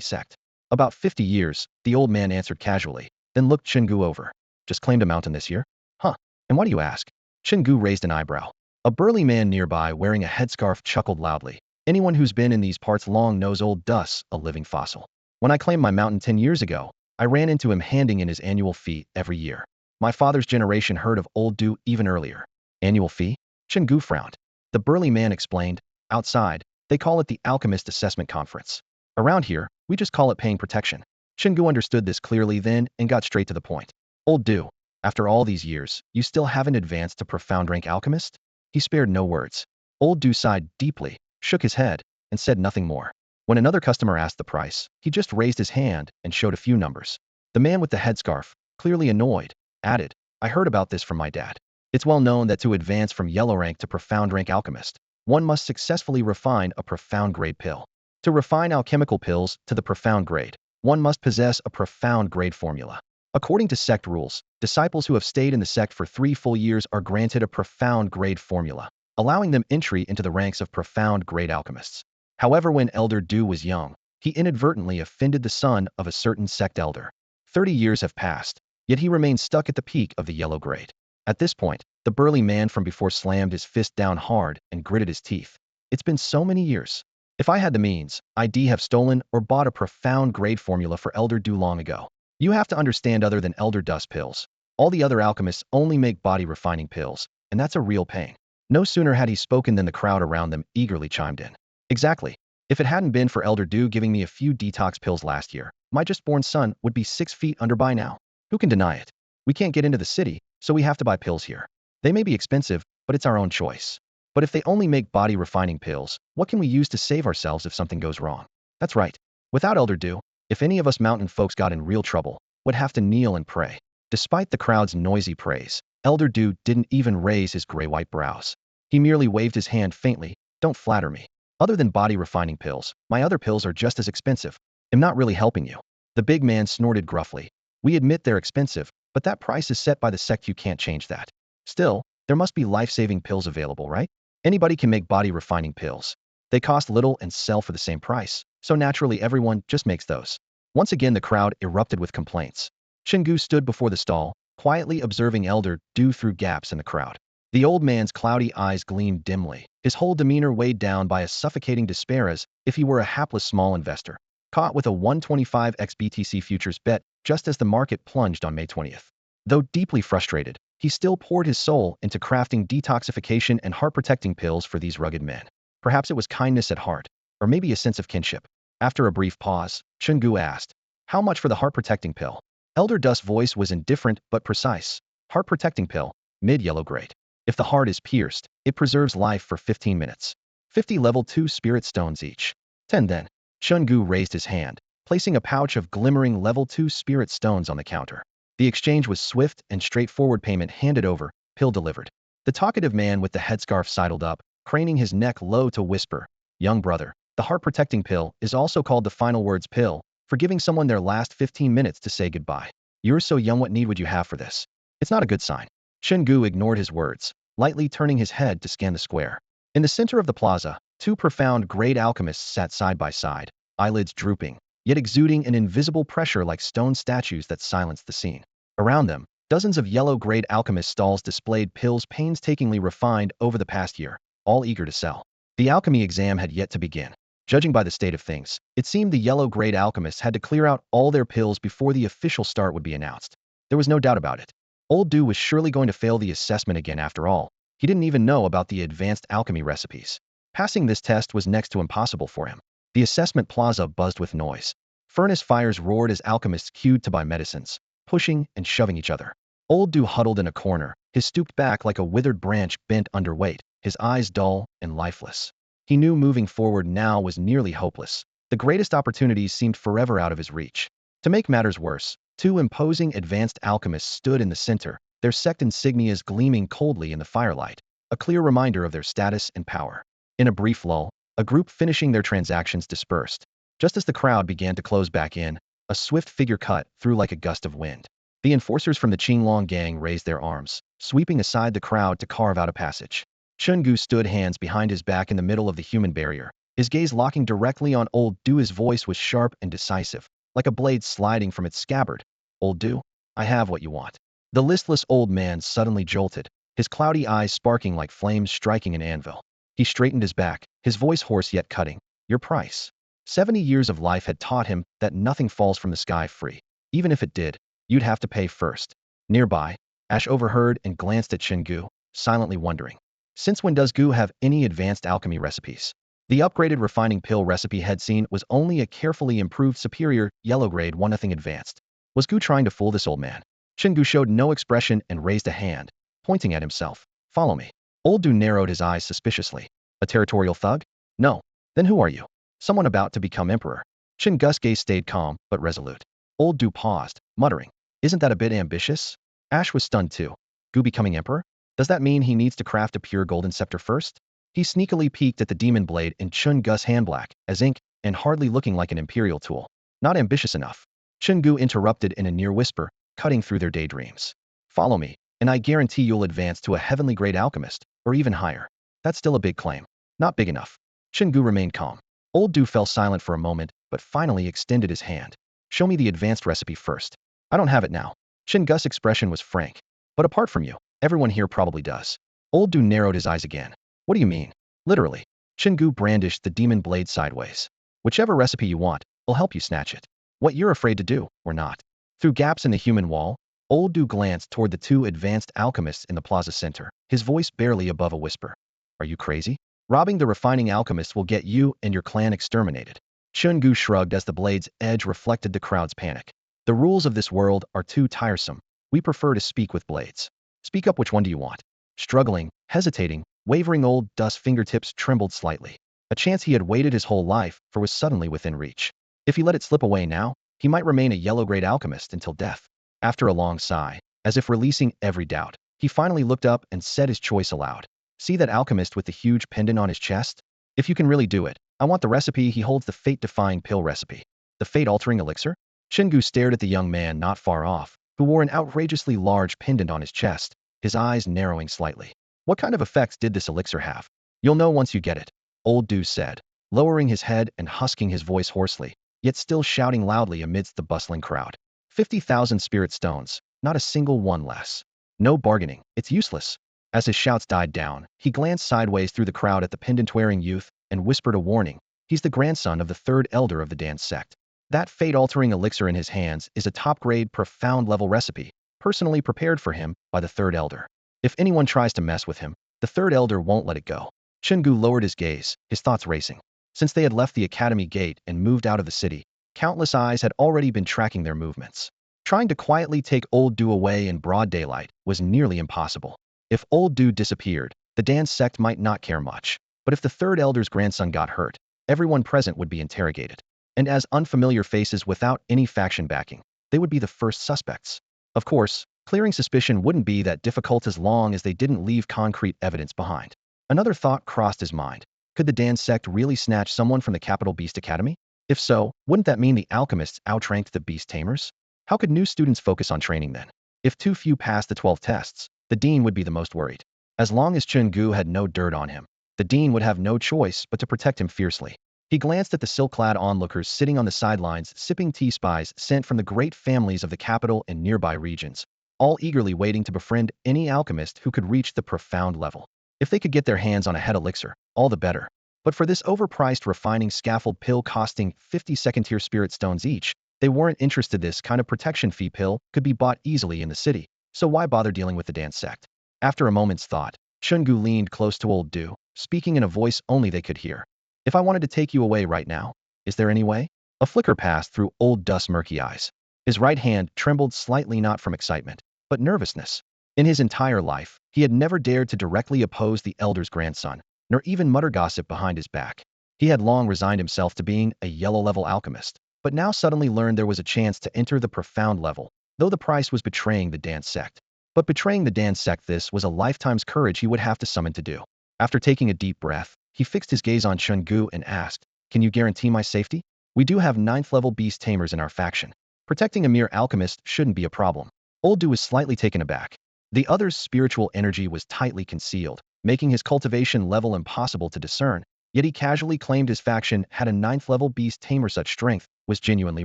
sect? About 50 years, the old man answered casually, then looked Chen Gu over. Just claimed a mountain this year? Huh. And why do you ask? Chen Gu raised an eyebrow. A burly man nearby wearing a headscarf chuckled loudly. Anyone who's been in these parts long knows old Duss, a living fossil. When I claimed my mountain 10 years ago, I ran into him handing in his annual fee every year. My father's generation heard of Old Du even earlier. Annual fee? Chen Gu frowned. The burly man explained, outside, they call it the Alchemist Assessment Conference. Around here, we just call it paying protection. Chen Gu understood this clearly then and got straight to the point. Old Du, after all these years, you still haven't advanced to profound rank alchemist? He spared no words. Old Du sighed deeply, shook his head, and said nothing more. When another customer asked the price, he just raised his hand and showed a few numbers. The man with the headscarf, clearly annoyed, added, I heard about this from my dad. It's well known that to advance from yellow rank to profound rank alchemist, one must successfully refine a profound grade pill. To refine alchemical pills to the profound grade, one must possess a profound grade formula. According to sect rules, disciples who have stayed in the sect for 3 full years are granted a profound grade formula, allowing them entry into the ranks of profound grade alchemists. However, when Elder Du was young, he inadvertently offended the son of a certain sect elder. 30 years have passed, yet he remains stuck at the peak of the yellow grade. At this point, the burly man from before slammed his fist down hard and gritted his teeth. It's been so many years. If I had the means, I'd have stolen or bought a profound grade formula for Elder Du long ago. You have to understand, other than Elder Dust pills, all the other alchemists only make body refining pills, and that's a real pain. No sooner had he spoken than the crowd around them eagerly chimed in. Exactly. If it hadn't been for Elder Du giving me a few detox pills last year, my just-born son would be 6 feet under by now. Who can deny it? We can't get into the city, so we have to buy pills here. They may be expensive, but it's our own choice. But if they only make body refining pills, what can we use to save ourselves if something goes wrong? That's right. Without Elder Du, if any of us mountain folks got in real trouble, would have to kneel and pray. Despite the crowd's noisy praise, Elder Du didn't even raise his gray-white brows. He merely waved his hand faintly. Don't flatter me. Other than body refining pills, my other pills are just as expensive. I'm not really helping you. The big man snorted gruffly. We admit they're expensive, but that price is set by the sect. You can't change that. Still, there must be life-saving pills available, right? Anybody can make body refining pills. They cost little and sell for the same price, so naturally everyone just makes those. Once again the crowd erupted with complaints. Chen Gu stood before the stall, quietly observing Elder Du through gaps in the crowd. The old man's cloudy eyes gleamed dimly, his whole demeanor weighed down by a suffocating despair as if he were a hapless small investor, caught with a 125x BTC futures bet just as the market plunged on May 20th. Though deeply frustrated, he still poured his soul into crafting detoxification and heart-protecting pills for these rugged men. Perhaps it was kindness at heart, or maybe a sense of kinship. After a brief pause, Chen Gu asked, how much for the heart-protecting pill? Elder Dust's voice was indifferent but precise. Heart-protecting pill, mid-yellow grade. If the heart is pierced, it preserves life for 15 minutes. 50 level 2 spirit stones each. 10 then. Chen Gu raised his hand, placing a pouch of glimmering level 2 spirit stones on the counter. The exchange was swift and straightforward. Payment handed over, pill delivered. The talkative man with the headscarf sidled up, craning his neck low to whisper, young brother, the heart-protecting pill is also called the final words pill, for giving someone their last 15 minutes to say goodbye. You're so young, what need would you have for this? It's not a good sign. Chen Gu ignored his words, lightly turning his head to scan the square. In the center of the plaza, 2 profound grade alchemists sat side by side, eyelids drooping, yet exuding an invisible pressure like stone statues that silenced the scene. Around them, dozens of yellow grade alchemist stalls displayed pills painstakingly refined over the past year, all eager to sell. The alchemy exam had yet to begin. Judging by the state of things, it seemed the yellow grade alchemists had to clear out all their pills before the official start would be announced. There was no doubt about it. Old Du was surely going to fail the assessment again after all. He didn't even know about the advanced alchemy recipes. Passing this test was next to impossible for him. The assessment plaza buzzed with noise. Furnace fires roared as alchemists queued to buy medicines, pushing and shoving each other. Old Du huddled in a corner, his stooped back like a withered branch bent under weight, his eyes dull and lifeless. He knew moving forward now was nearly hopeless. The greatest opportunities seemed forever out of his reach. To make matters worse, 2 imposing advanced alchemists stood in the center, their sect insignias gleaming coldly in the firelight, a clear reminder of their status and power. In a brief lull, a group finishing their transactions dispersed. Just as the crowd began to close back in, a swift figure cut through like a gust of wind. The enforcers from the Qinglong gang raised their arms, sweeping aside the crowd to carve out a passage. Chen Gu stood, hands behind his back in the middle of the human barrier, his gaze locking directly on Old Du. His voice was sharp and decisive, like a blade sliding from its scabbard. Old Du, I have what you want. The listless old man suddenly jolted, his cloudy eyes sparking like flames striking an anvil. He straightened his back, his voice hoarse yet cutting. Your price. 70 years of life had taught him that nothing falls from the sky free. Even if it did, you'd have to pay first. Nearby, Ash overheard and glanced at Chen Gu, silently wondering. Since when does Gu have any advanced alchemy recipes? The upgraded refining pill recipe he'd seen was only a carefully improved superior, yellow grade one nothing advanced. Was Gu trying to fool this old man? Chen Gu showed no expression and raised a hand, pointing at himself. Follow me. Old Du narrowed his eyes suspiciously. A territorial thug? No. Then who are you? Someone about to become emperor. Chen Gu's gaze stayed calm, but resolute. Old Du paused, muttering. Isn't that a bit ambitious? Ash was stunned too. Gu becoming emperor? Does that mean he needs to craft a pure golden scepter first? He sneakily peeked at the demon blade in Chen Gu's hand, black as ink and hardly looking like an imperial tool. Not ambitious enough. Chen Gu interrupted in a near whisper, cutting through their daydreams. Follow me, and I guarantee you'll advance to a heavenly grade alchemist, or even higher. That's still a big claim. Not big enough. Chen Gu remained calm. Old Du fell silent for a moment, but finally extended his hand. Show me the advanced recipe first. I don't have it now. Chen Gu's expression was frank. But apart from you, everyone here probably does. Old Du narrowed his eyes again. What do you mean? Literally. Chen Gu brandished the demon blade sideways. Whichever recipe you want, will help you snatch it. What you're afraid to do, or not. Through gaps in the human wall, Old Du glanced toward the two advanced alchemists in the plaza center, his voice barely above a whisper. Are you crazy? Robbing the refining alchemist will get you and your clan exterminated. Chen Gu shrugged as the blade's edge reflected the crowd's panic. The rules of this world are too tiresome. We prefer to speak with blades. Speak up, which one do you want? Struggling, hesitating, wavering, Old Du's fingertips trembled slightly. A chance he had waited his whole life for was suddenly within reach. If he let it slip away now, he might remain a yellow-grade alchemist until death. After a long sigh, as if releasing every doubt, he finally looked up and said his choice aloud. See that alchemist with the huge pendant on his chest? If you can really do it, I want the recipe he holds, the fate-defying pill recipe. The fate-altering elixir? Chen Gu stared at the young man not far off, who wore an outrageously large pendant on his chest, his eyes narrowing slightly. What kind of effects did this elixir have? You'll know once you get it, Old Du said, lowering his head and husking his voice hoarsely, yet still shouting loudly amidst the bustling crowd. 50,000 spirit stones, not a single one less. No bargaining, it's useless. As his shouts died down, he glanced sideways through the crowd at the pendant-wearing youth and whispered a warning. He's the grandson of the third elder of the dance sect. That fate-altering elixir in his hands is a top-grade, profound-level recipe, personally prepared for him by the third elder. If anyone tries to mess with him, the third elder won't let it go. Chen Gu lowered his gaze, his thoughts racing. Since they had left the academy gate and moved out of the city, countless eyes had already been tracking their movements. Trying to quietly take Old Du away in broad daylight was nearly impossible. If Old Du disappeared, the dance sect might not care much. But if the third elder's grandson got hurt, everyone present would be interrogated. And as unfamiliar faces without any faction backing, they would be the first suspects. Of course, clearing suspicion wouldn't be that difficult as long as they didn't leave concrete evidence behind. Another thought crossed his mind. Could the dance sect really snatch someone from the capital Beast Academy? If so, wouldn't that mean the alchemists outranked the beast tamers? How could new students focus on training then? If too few passed the 12 tests, the dean would be the most worried. As long as Chen Gu had no dirt on him, the dean would have no choice but to protect him fiercely. He glanced at the silk-clad onlookers sitting on the sidelines, sipping tea spies sent from the great families of the capital and nearby regions, all eagerly waiting to befriend any alchemist who could reach the profound level. If they could get their hands on a head elixir, all the better. But for this overpriced refining scaffold pill costing 50 second-tier spirit stones each, they weren't interested. This kind of protection fee pill could be bought easily in the city, so why bother dealing with the dance sect? After a moment's thought, Chen Gu leaned close to Old Du, speaking in a voice only they could hear. If I wanted to take you away right now, is there any way? A flicker passed through Old Du's murky eyes. His right hand trembled slightly, not from excitement, but nervousness. In his entire life, he had never dared to directly oppose the elder's grandson, nor even mutter gossip behind his back. He had long resigned himself to being a yellow-level alchemist, but now suddenly learned there was a chance to enter the profound level, though the price was betraying the dance sect. But betraying the dance sect, this was a lifetime's courage he would have to summon to do. After taking a deep breath, he fixed his gaze on Chen Gu and asked, "Can you guarantee my safety? We do have 9th-level beast tamers in our faction. Protecting a mere alchemist shouldn't be a problem." Old Du was slightly taken aback. The other's spiritual energy was tightly concealed, making his cultivation level impossible to discern, yet he casually claimed his faction had a 9th-level beast tamer. Such strength was genuinely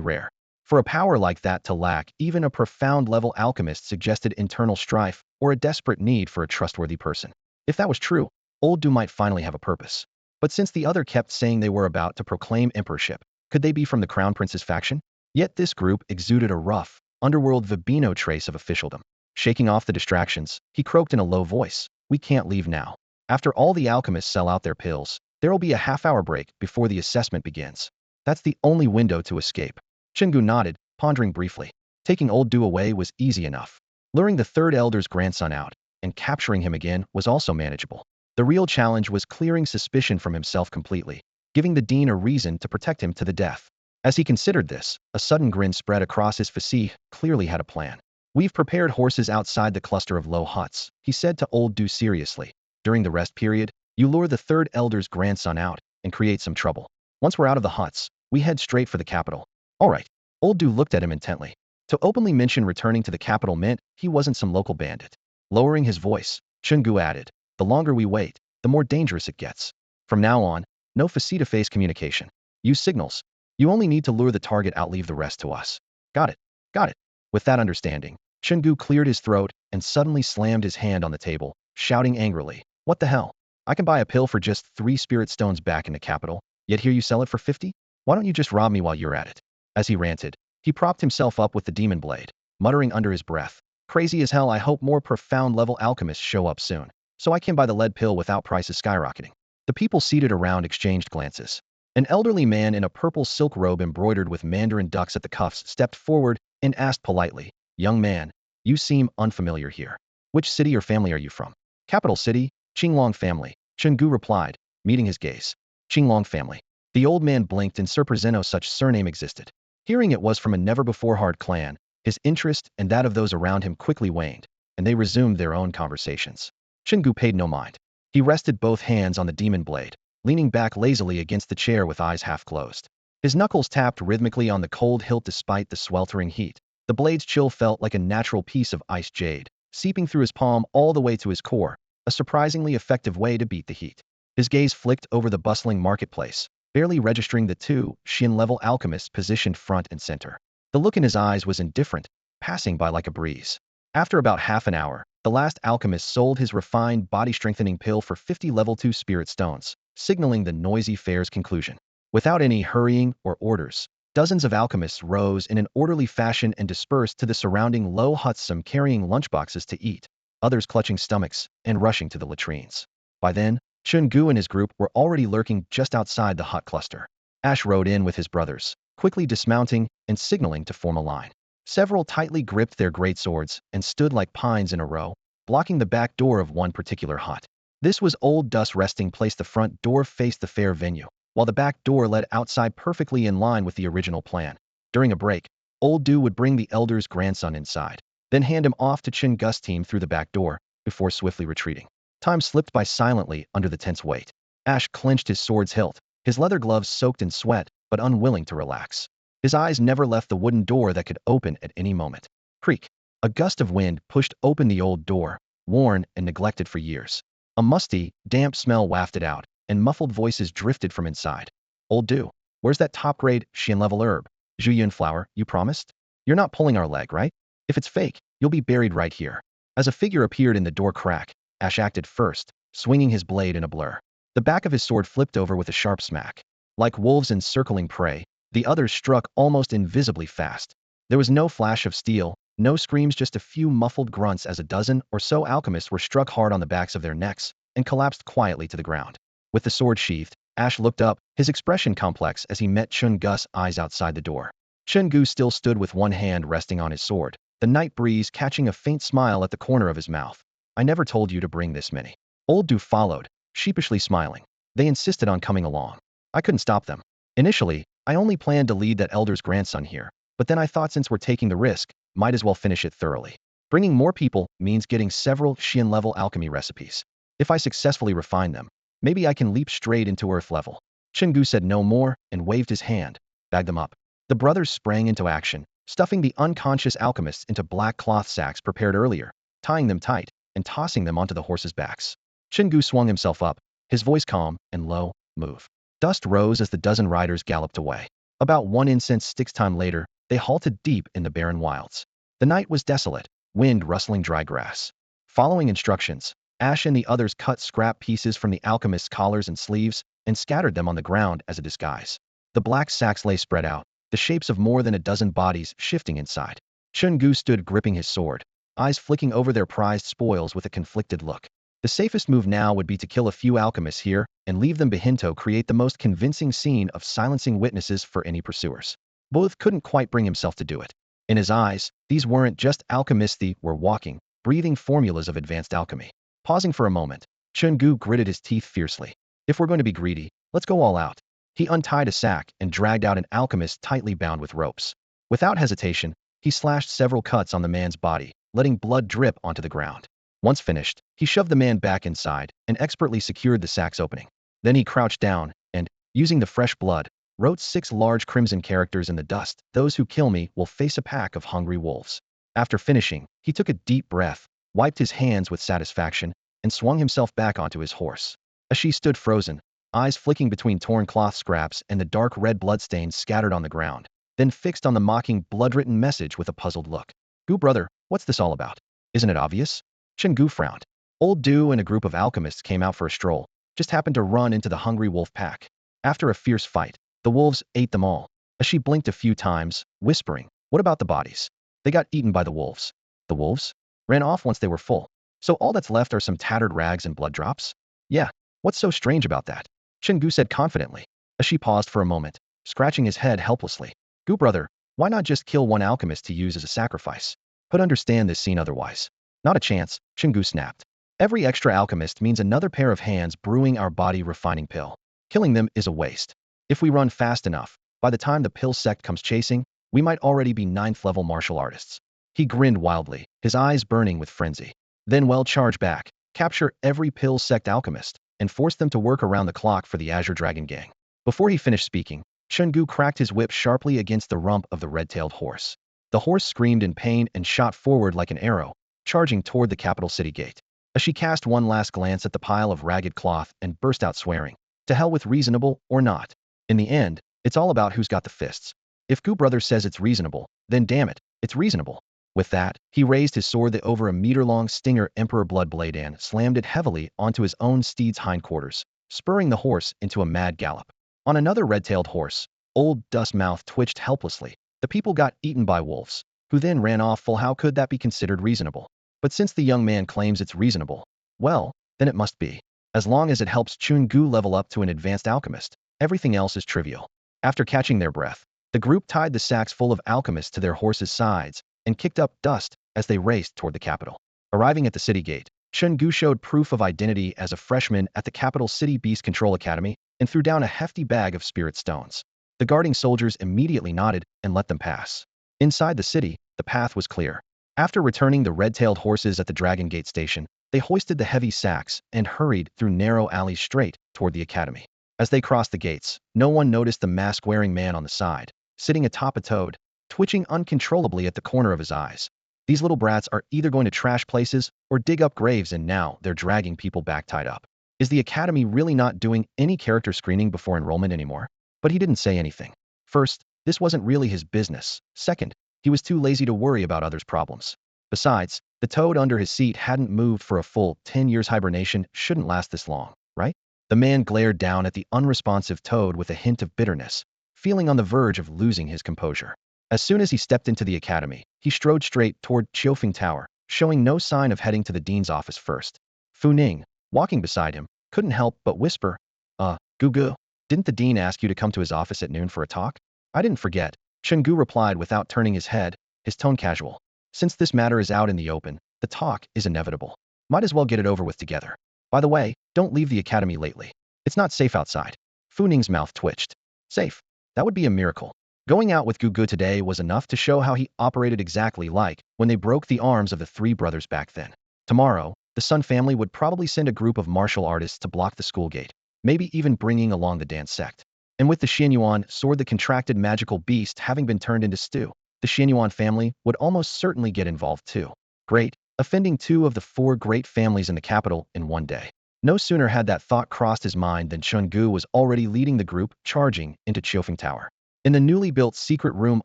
rare. For a power like that to lack even a profound-level alchemist suggested internal strife or a desperate need for a trustworthy person. If that was true, Old Du might finally have a purpose. But since the other kept saying they were about to proclaim emperorship, could they be from the Crown Prince's faction? Yet this group exuded a rough, underworld Vibino trace of officialdom. Shaking off the distractions, he croaked in a low voice, "We can't leave now. After all the alchemists sell out their pills, there'll be a half-hour break before the assessment begins. That's the only window to escape." Chen Gu nodded, pondering briefly. Taking old Du away was easy enough. Luring the third elder's grandson out and capturing him again was also manageable. The real challenge was clearing suspicion from himself completely, giving the dean a reason to protect him to the death. As he considered this, a sudden grin spread across his face. Clearly had a plan. "We've prepared horses outside the cluster of low huts," he said to old Du seriously. "During the rest period, you lure the third elder's grandson out and create some trouble. Once we're out of the huts, we head straight for the capital." "All right." Old Du looked at him intently. To openly mention returning to the capital meant he wasn't some local bandit. Lowering his voice, Chen Gu added, "The longer we wait, the more dangerous it gets. From now on, no face-to-face communication. Use signals. You only need to lure the target out, leave the rest to us." "Got it. Got it." With that understanding, Chen Gu cleared his throat and suddenly slammed his hand on the table, shouting angrily, "What the hell? I can buy a pill for just 3 spirit stones back in the capital, yet here you sell it for 50? Why don't you just rob me while you're at it?" As he ranted, he propped himself up with the demon blade, muttering under his breath, "Crazy as hell. I hope more profound level alchemists show up soon, so I can buy the lead pill without prices skyrocketing." The people seated around exchanged glances. An elderly man in a purple silk robe embroidered with mandarin ducks at the cuffs stepped forward and asked politely, "Young man, you seem unfamiliar here. Which city or family are you from?" "Capital city, Qinglong family," Chen Gu replied, meeting his gaze. "Qinglong family." The old man blinked in surprise. No such surname existed. Hearing it was from a never-before-heard clan, his interest and that of those around him quickly waned, and they resumed their own conversations. Chen Gu paid no mind. He rested both hands on the demon blade, leaning back lazily against the chair with eyes half closed. His knuckles tapped rhythmically on the cold hilt despite the sweltering heat. The blade's chill felt like a natural piece of iced jade, seeping through his palm all the way to his core, a surprisingly effective way to beat the heat. His gaze flicked over the bustling marketplace, barely registering the 2 Shin-level alchemists positioned front and center. The look in his eyes was indifferent, passing by like a breeze. After about half an hour, the last alchemist sold his refined body-strengthening pill for 50 level 2 spirit stones, signaling the noisy fair's conclusion. Without any hurrying or orders, dozens of alchemists rose in an orderly fashion and dispersed to the surrounding low huts, some carrying lunchboxes to eat, others clutching stomachs and rushing to the latrines. By then, Chen Gu and his group were already lurking just outside the hut cluster. Ash rode in with his brothers, quickly dismounting and signaling to form a line. Several tightly gripped their greatswords and stood like pines in a row, blocking the back door of one particular hut. This was Old Du's resting place. The front door faced the fair venue, while the back door led outside, perfectly in line with the original plan. During a break, Old Du would bring the elder's grandson inside, then hand him off to Chen Gu's team through the back door, before swiftly retreating. Time slipped by silently under the tense weight. Ash clenched his sword's hilt, his leather gloves soaked in sweat, but unwilling to relax. His eyes never left the wooden door that could open at any moment. Creak. A gust of wind pushed open the old door, worn and neglected for years. A musty, damp smell wafted out, and muffled voices drifted from inside. "Old Du, where's that top-grade, Shin-level herb, Zhuyun flower, you promised? You're not pulling our leg, right? If it's fake, you'll be buried right here." As a figure appeared in the door crack, Ash acted first, swinging his blade in a blur. The back of his sword flipped over with a sharp smack. Like wolves encircling prey, the others struck almost invisibly fast. There was no flash of steel, no screams, just a few muffled grunts as a dozen or so alchemists were struck hard on the backs of their necks and collapsed quietly to the ground. With the sword sheathed, Ash looked up, his expression complex as he met Chen Gu's eyes outside the door. Chen Gu still stood with one hand resting on his sword, the night breeze catching a faint smile at the corner of his mouth. "I never told you to bring this many." Old Du followed, sheepishly smiling. "They insisted on coming along. I couldn't stop them. Initially, I only planned to lead that elder's grandson here, but then I thought since we're taking the risk, might as well finish it thoroughly. Bringing more people means getting several Shin-level alchemy recipes. If I successfully refine them, maybe I can leap straight into Earth level." Chen Gu said no more and waved his hand. "Bag them up." The brothers sprang into action, stuffing the unconscious alchemists into black cloth sacks prepared earlier, tying them tight, and tossing them onto the horses' backs. Chen Gu swung himself up, his voice calm and low. "Move." Dust rose as the dozen riders galloped away. About 1 incense stick's time later, they halted deep in the barren wilds. The night was desolate, wind rustling dry grass. Following instructions, Ash and the others cut scrap pieces from the alchemist's collars and sleeves and scattered them on the ground as a disguise. The black sacks lay spread out, the shapes of more than a dozen bodies shifting inside. Chen Gu stood gripping his sword, eyes flicking over their prized spoils with a conflicted look. The safest move now would be to kill a few alchemists here and leave them behind to create the most convincing scene of silencing witnesses for any pursuers. Both couldn't quite bring himself to do it. In his eyes, these weren't just alchemists, they were walking, breathing formulas of advanced alchemy. Pausing for a moment, Chen Gu gritted his teeth fiercely. If we're going to be greedy, let's go all out. He untied a sack and dragged out an alchemist tightly bound with ropes. Without hesitation, he slashed several cuts on the man's body, letting blood drip onto the ground. Once finished, he shoved the man back inside and expertly secured the sack's opening. Then he crouched down and, using the fresh blood, wrote 6 large crimson characters in the dust. Those who kill me will face a pack of hungry wolves. After finishing, he took a deep breath, wiped his hands with satisfaction, and swung himself back onto his horse. As she stood frozen, eyes flicking between torn cloth scraps and the dark red bloodstains scattered on the ground, then fixed on the mocking blood-written message with a puzzled look. Gu brother, what's this all about? Isn't it obvious? Chen Gu frowned. Old Du and a group of alchemists came out for a stroll, just happened to run into the hungry wolf pack. After a fierce fight, the wolves ate them all. As she blinked a few times, whispering, what about the bodies? They got eaten by the wolves. The wolves? Ran off once they were full. So all that's left are some tattered rags and blood drops? Yeah, what's so strange about that? Chen Gu said confidently, as she paused for a moment, scratching his head helplessly. Gu brother, why not just kill one alchemist to use as a sacrifice? Could understand this scene otherwise. Not a chance, Chen Gu snapped. Every extra alchemist means another pair of hands brewing our body refining pill. Killing them is a waste. If we run fast enough, by the time the pill sect comes chasing, we might already be 9th level martial artists. He grinned wildly, his eyes burning with frenzy. Then charge back, capture every pill sect alchemist, and force them to work around the clock for the Azure Dragon Gang. Before he finished speaking, Chen Gu cracked his whip sharply against the rump of the red-tailed horse. The horse screamed in pain and shot forward like an arrow, charging toward the capital city gate. As she cast one last glance at the pile of ragged cloth and burst out swearing, to hell with reasonable or not. In the end, it's all about who's got the fists. If Gu brother says it's reasonable, then damn it, it's reasonable. With that, he raised his sword, the over a meter-long Stinger Emperor Blood Blade, and slammed it heavily onto his own steed's hindquarters, spurring the horse into a mad gallop. On another red-tailed horse, Old Dust's mouth twitched helplessly. The people got eaten by wolves, who then ran off full. How could that be considered reasonable? But since the young man claims it's reasonable, well, then it must be. As long as it helps Chen Gu level up to an advanced alchemist, everything else is trivial. After catching their breath, the group tied the sacks full of alchemists to their horses' sides and kicked up dust as they raced toward the capital. Arriving at the city gate, Chen Gu showed proof of identity as a freshman at the capital city Beast Control Academy and threw down a hefty bag of spirit stones. The guarding soldiers immediately nodded and let them pass. Inside the city, the path was clear. After returning the red-tailed horses at the Dragon Gate station, they hoisted the heavy sacks and hurried through narrow alleys straight toward the academy. As they crossed the gates, no one noticed the mask-wearing man on the side, sitting atop a toad, twitching uncontrollably at the corner of his eyes. These little brats are either going to trash places or dig up graves, and now they're dragging people back tied up. Is the academy really not doing any character screening before enrollment anymore? But he didn't say anything. First, this wasn't really his business. Second, he was too lazy to worry about others' problems. Besides, the toad under his seat hadn't moved for a full 10 years. Hibernation shouldn't last this long, right? The man glared down at the unresponsive toad with a hint of bitterness, feeling on the verge of losing his composure. As soon as he stepped into the academy, he strode straight toward Chiofeng Tower, showing no sign of heading to the dean's office first. Fu Ning, walking beside him, couldn't help but whisper, Gu Gu, didn't the dean ask you to come to his office at noon for a talk? I didn't forget, Chen Gu replied without turning his head, his tone casual. Since this matter is out in the open, the talk is inevitable. Might as well get it over with together. By the way, don't leave the academy lately. It's not safe outside. Fu Ning's mouth twitched. Safe? That would be a miracle. Going out with Gu Gu today was enough to show how he operated exactly like when they broke the arms of the 3 brothers back then. Tomorrow, the Sun family would probably send a group of martial artists to block the school gate, maybe even bringing along the dance sect. And with the Xianyuan sword, the contracted magical beast having been turned into stew, the Xianyuan family would almost certainly get involved too. Great, offending 2 of the 4 great families in the capital in one day. No sooner had that thought crossed his mind than Chen Gu was already leading the group charging into Chiofeng Tower. In the newly built secret room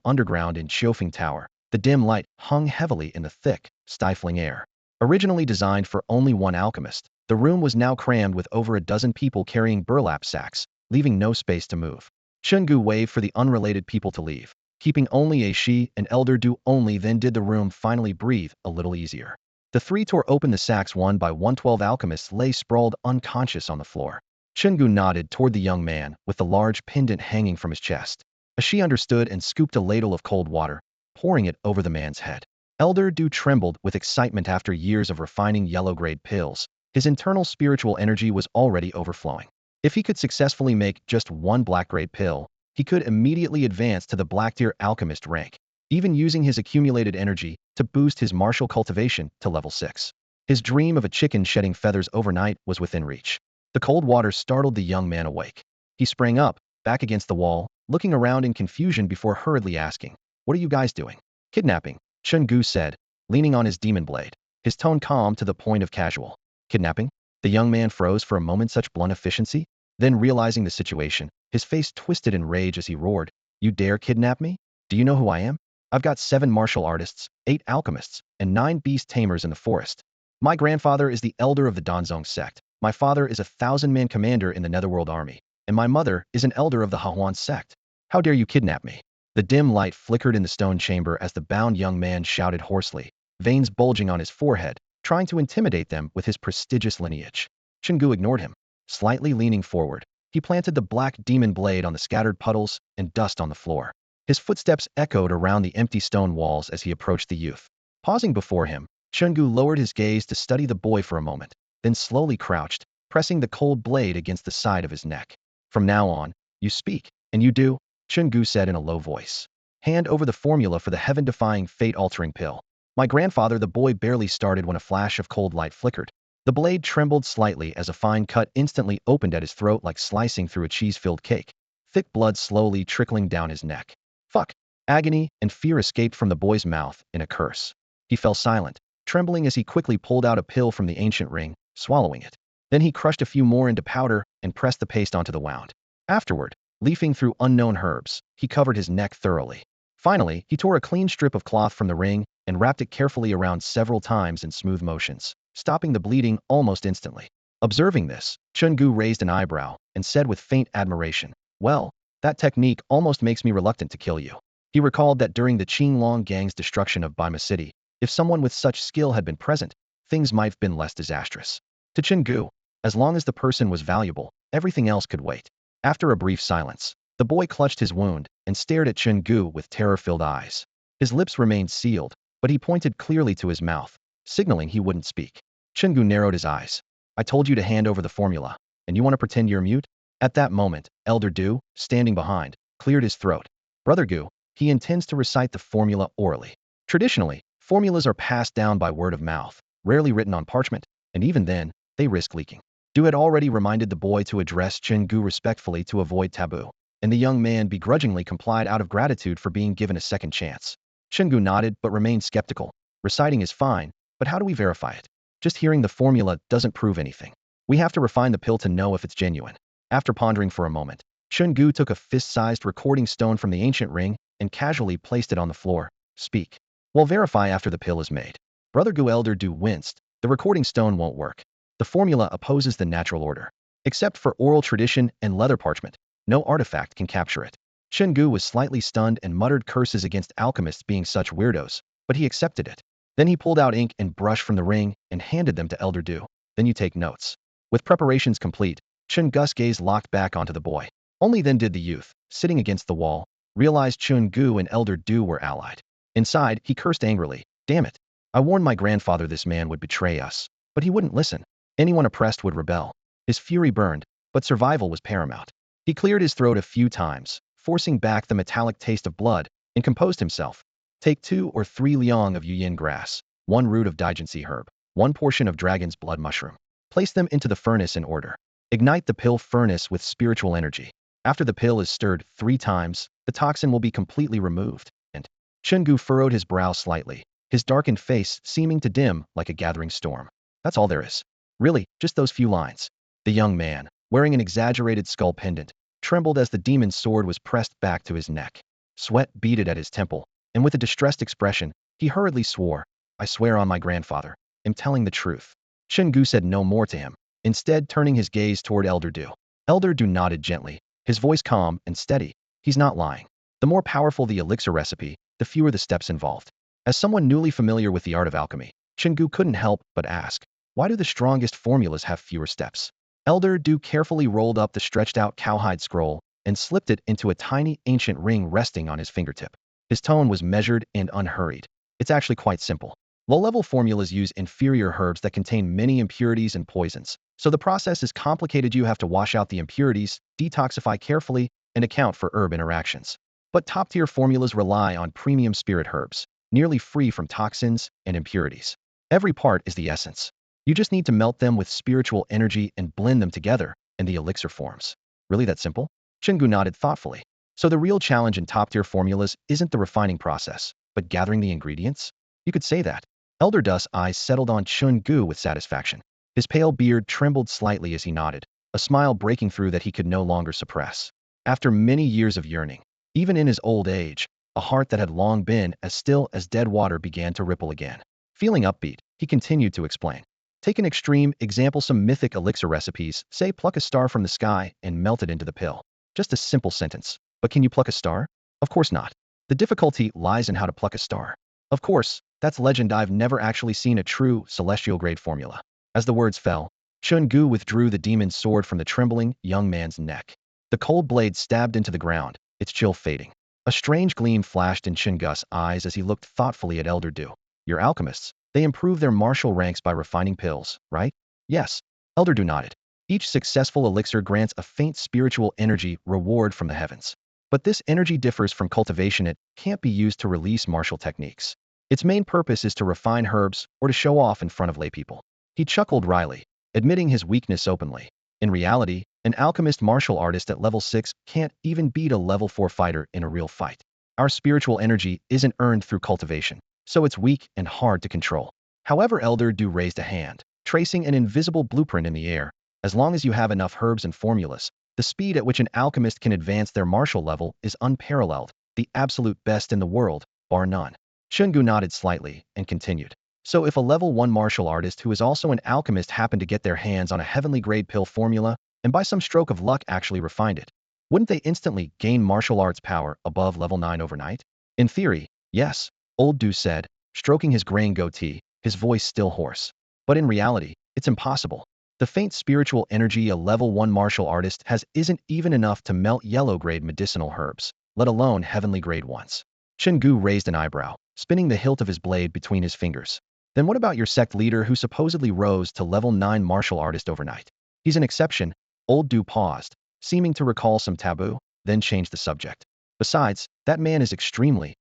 underground in Chiofeng Tower, the dim light hung heavily in the thick, stifling air. Originally designed for only one alchemist, the room was now crammed with over a dozen people carrying burlap sacks, leaving no space to move. Chen Gu waved for the unrelated people to leave. keeping only a she and Elder Du only. Then did the room finally breathe a little easier. The three tore open the sacks one by one. 12 alchemists lay sprawled unconscious on the floor. Chen Gu nodded toward the young man with the large pendant hanging from his chest. A she understood and scooped a ladle of cold water, pouring it over the man's head. Elder Du trembled with excitement. After years of refining yellow-grade pills, his internal spiritual energy was already overflowing. If he could successfully make just one black-grade pill, he could immediately advance to the Black-tier alchemist rank, even using his accumulated energy to boost his martial cultivation to level 6. His dream of a chicken shedding feathers overnight was within reach. The cold water startled the young man awake. He sprang up, back against the wall, looking around in confusion before hurriedly asking, "What are you guys doing?" "Kidnapping," Chen Gu said, leaning on his demon blade, his tone calm to the point of casual. "Kidnapping?" The young man froze for a moment. Such blunt efficiency? Then, realizing the situation, his face twisted in rage as he roared, "You dare kidnap me? Do you know who I am? I've got 7 martial artists, 8 alchemists, and 9 beast-tamers in the forest. My grandfather is the elder of the Danzong sect. My father is a 1,000-man commander in the Netherworld army, and my mother is an elder of the Hahuan sect. How dare you kidnap me?" The dim light flickered in the stone chamber as the bound young man shouted hoarsely, veins bulging on his forehead, trying to intimidate them with his prestigious lineage. Chen Gu ignored him. Slightly leaning forward, he planted the black demon blade on the scattered puddles and dust on the floor. His footsteps echoed around the empty stone walls as he approached the youth. Pausing before him, Chen Gu lowered his gaze to study the boy for a moment, then slowly crouched, pressing the cold blade against the side of his neck. "From now on, you speak, and you do," Chen Gu said in a low voice. "Hand over the formula for the heaven-defying, fate-altering pill." "My grandfather," the boy barely started when a flash of cold light flickered. The blade trembled slightly as a fine cut instantly opened at his throat like slicing through a cheese-filled cake, thick blood slowly trickling down his neck. "Fuck!" Agony and fear escaped from the boy's mouth in a curse. He fell silent, trembling as he quickly pulled out a pill from the ancient ring, swallowing it. Then he crushed a few more into powder and pressed the paste onto the wound. Afterward, leafing through unknown herbs, he covered his neck thoroughly. Finally, he tore a clean strip of cloth from the ring and wrapped it carefully around several times in smooth motions, stopping the bleeding almost instantly. Observing this, Chen Gu raised an eyebrow and said with faint admiration, "Well, that technique almost makes me reluctant to kill you." He recalled that during the Qinglong gang's destruction of Baima City, if someone with such skill had been present, things might have been less disastrous. To Chen Gu, as long as the person was valuable, everything else could wait. After a brief silence, the boy clutched his wound and stared at Chen Gu with terror-filled eyes. His lips remained sealed, but he pointed clearly to his mouth, signaling he wouldn't speak. Chen Gu narrowed his eyes. "I told you to hand over the formula, and you want to pretend you're mute?" At that moment, Elder Du, standing behind, cleared his throat. "Brother Gu, he intends to recite the formula orally. Traditionally, formulas are passed down by word of mouth, rarely written on parchment, and even then, they risk leaking." Du had already reminded the boy to address Chen Gu respectfully to avoid taboo, and the young man begrudgingly complied out of gratitude for being given a second chance. Chen Gu nodded but remained skeptical. "Reciting is fine, but how do we verify it? Just hearing the formula doesn't prove anything. We have to refine the pill to know if it's genuine." After pondering for a moment, Chen Gu took a fist-sized recording stone from the ancient ring and casually placed it on the floor. "Speak. We'll verify after the pill is made." Brother Gu Elder Du winced. "The recording stone won't work. The formula opposes the natural order. Except for oral tradition and leather parchment, no artifact can capture it." Chen Gu was slightly stunned and muttered curses against alchemists being such weirdos, but he accepted it. Then he pulled out ink and brush from the ring and handed them to Elder Du. "Then you take notes." With preparations complete, Chen Gu's gaze locked back onto the boy. Only then did the youth, sitting against the wall, realize Chen Gu and Elder Du were allied. Inside, he cursed angrily. "Damn it. I warned my grandfather this man would betray us, but he wouldn't listen. Anyone oppressed would rebel." His fury burned, but survival was paramount. He cleared his throat a few times, forcing back the metallic taste of blood, and composed himself. "Take 2 or 3 liang of yuyin grass, 1 root of digency herb, 1 portion of dragon's blood mushroom. Place them into the furnace in order. Ignite the pill furnace with spiritual energy. After the pill is stirred 3 times, the toxin will be completely removed." And Chen Gu furrowed his brow slightly, his darkened face seeming to dim like a gathering storm. "That's all there is. Really, just those few lines." The young man, wearing an exaggerated skull pendant, trembled as the demon's sword was pressed back to his neck. Sweat beaded at his temple, and with a distressed expression, he hurriedly swore, "I swear on my grandfather, am telling the truth." Chen Gu said no more to him, instead turning his gaze toward Elder Du. Elder Du nodded gently, his voice calm and steady. "He's not lying." The more powerful the elixir recipe, the fewer the steps involved. As someone newly familiar with the art of alchemy, Chen Gu couldn't help but ask, why do the strongest formulas have fewer steps? Elder Du carefully rolled up the stretched-out cowhide scroll and slipped it into a tiny ancient ring resting on his fingertip. His tone was measured and unhurried. It's actually quite simple. Low-level formulas use inferior herbs that contain many impurities and poisons. So the process is complicated. You have to wash out the impurities, detoxify carefully, and account for herb interactions. But top-tier formulas rely on premium spirit herbs, nearly free from toxins and impurities. Every part is the essence. You just need to melt them with spiritual energy and blend them together, and the elixir forms. Really that simple? Chen Gu nodded thoughtfully. So the real challenge in top-tier formulas isn't the refining process, but gathering the ingredients? You could say that. Elder Du's eyes settled on Chen Gu with satisfaction. His pale beard trembled slightly as he nodded, a smile breaking through that he could no longer suppress. After many years of yearning, even in his old age, a heart that had long been as still as dead water began to ripple again. Feeling upbeat, he continued to explain. Take an extreme example, some mythic elixir recipes, say pluck a star from the sky and melt it into the pill. Just a simple sentence. But can you pluck a star? Of course not. The difficulty lies in how to pluck a star. Of course, that's legend. I've never actually seen a true celestial-grade formula. As the words fell, Chen Gu withdrew the demon's sword from the trembling young man's neck. The cold blade stabbed into the ground, its chill fading. A strange gleam flashed in Chen Gu's eyes as he looked thoughtfully at Elder Du. You're alchemists. They improve their martial ranks by refining pills, right? Yes. Elder Du nodded. Each successful elixir grants a faint spiritual energy reward from the heavens. But this energy differs from cultivation. It can't be used to release martial techniques. Its main purpose is to refine herbs or to show off in front of laypeople. He chuckled wryly, admitting his weakness openly. In reality, an alchemist martial artist at level 6 can't even beat a level 4 fighter in a real fight. Our spiritual energy isn't earned through cultivation, so it's weak and hard to control. However, Elder Du raised a hand, tracing an invisible blueprint in the air. As long as you have enough herbs and formulas, the speed at which an alchemist can advance their martial level is unparalleled, the absolute best in the world, bar none. Chen Gu nodded slightly and continued. So if a level 1 martial artist who is also an alchemist happened to get their hands on a heavenly grade pill formula, and by some stroke of luck actually refined it, wouldn't they instantly gain martial arts power above level 9 overnight? In theory, yes, Old Du said, stroking his graying goatee, his voice still hoarse. But in reality, it's impossible. The faint spiritual energy a level 1 martial artist has isn't even enough to melt yellow-grade medicinal herbs, let alone heavenly-grade ones. Chen Gu raised an eyebrow, spinning the hilt of his blade between his fingers. Then what about your sect leader who supposedly rose to level 9 martial artist overnight? He's an exception. Old Du paused, seeming to recall some taboo, then changed the subject. Besides, that man is extremely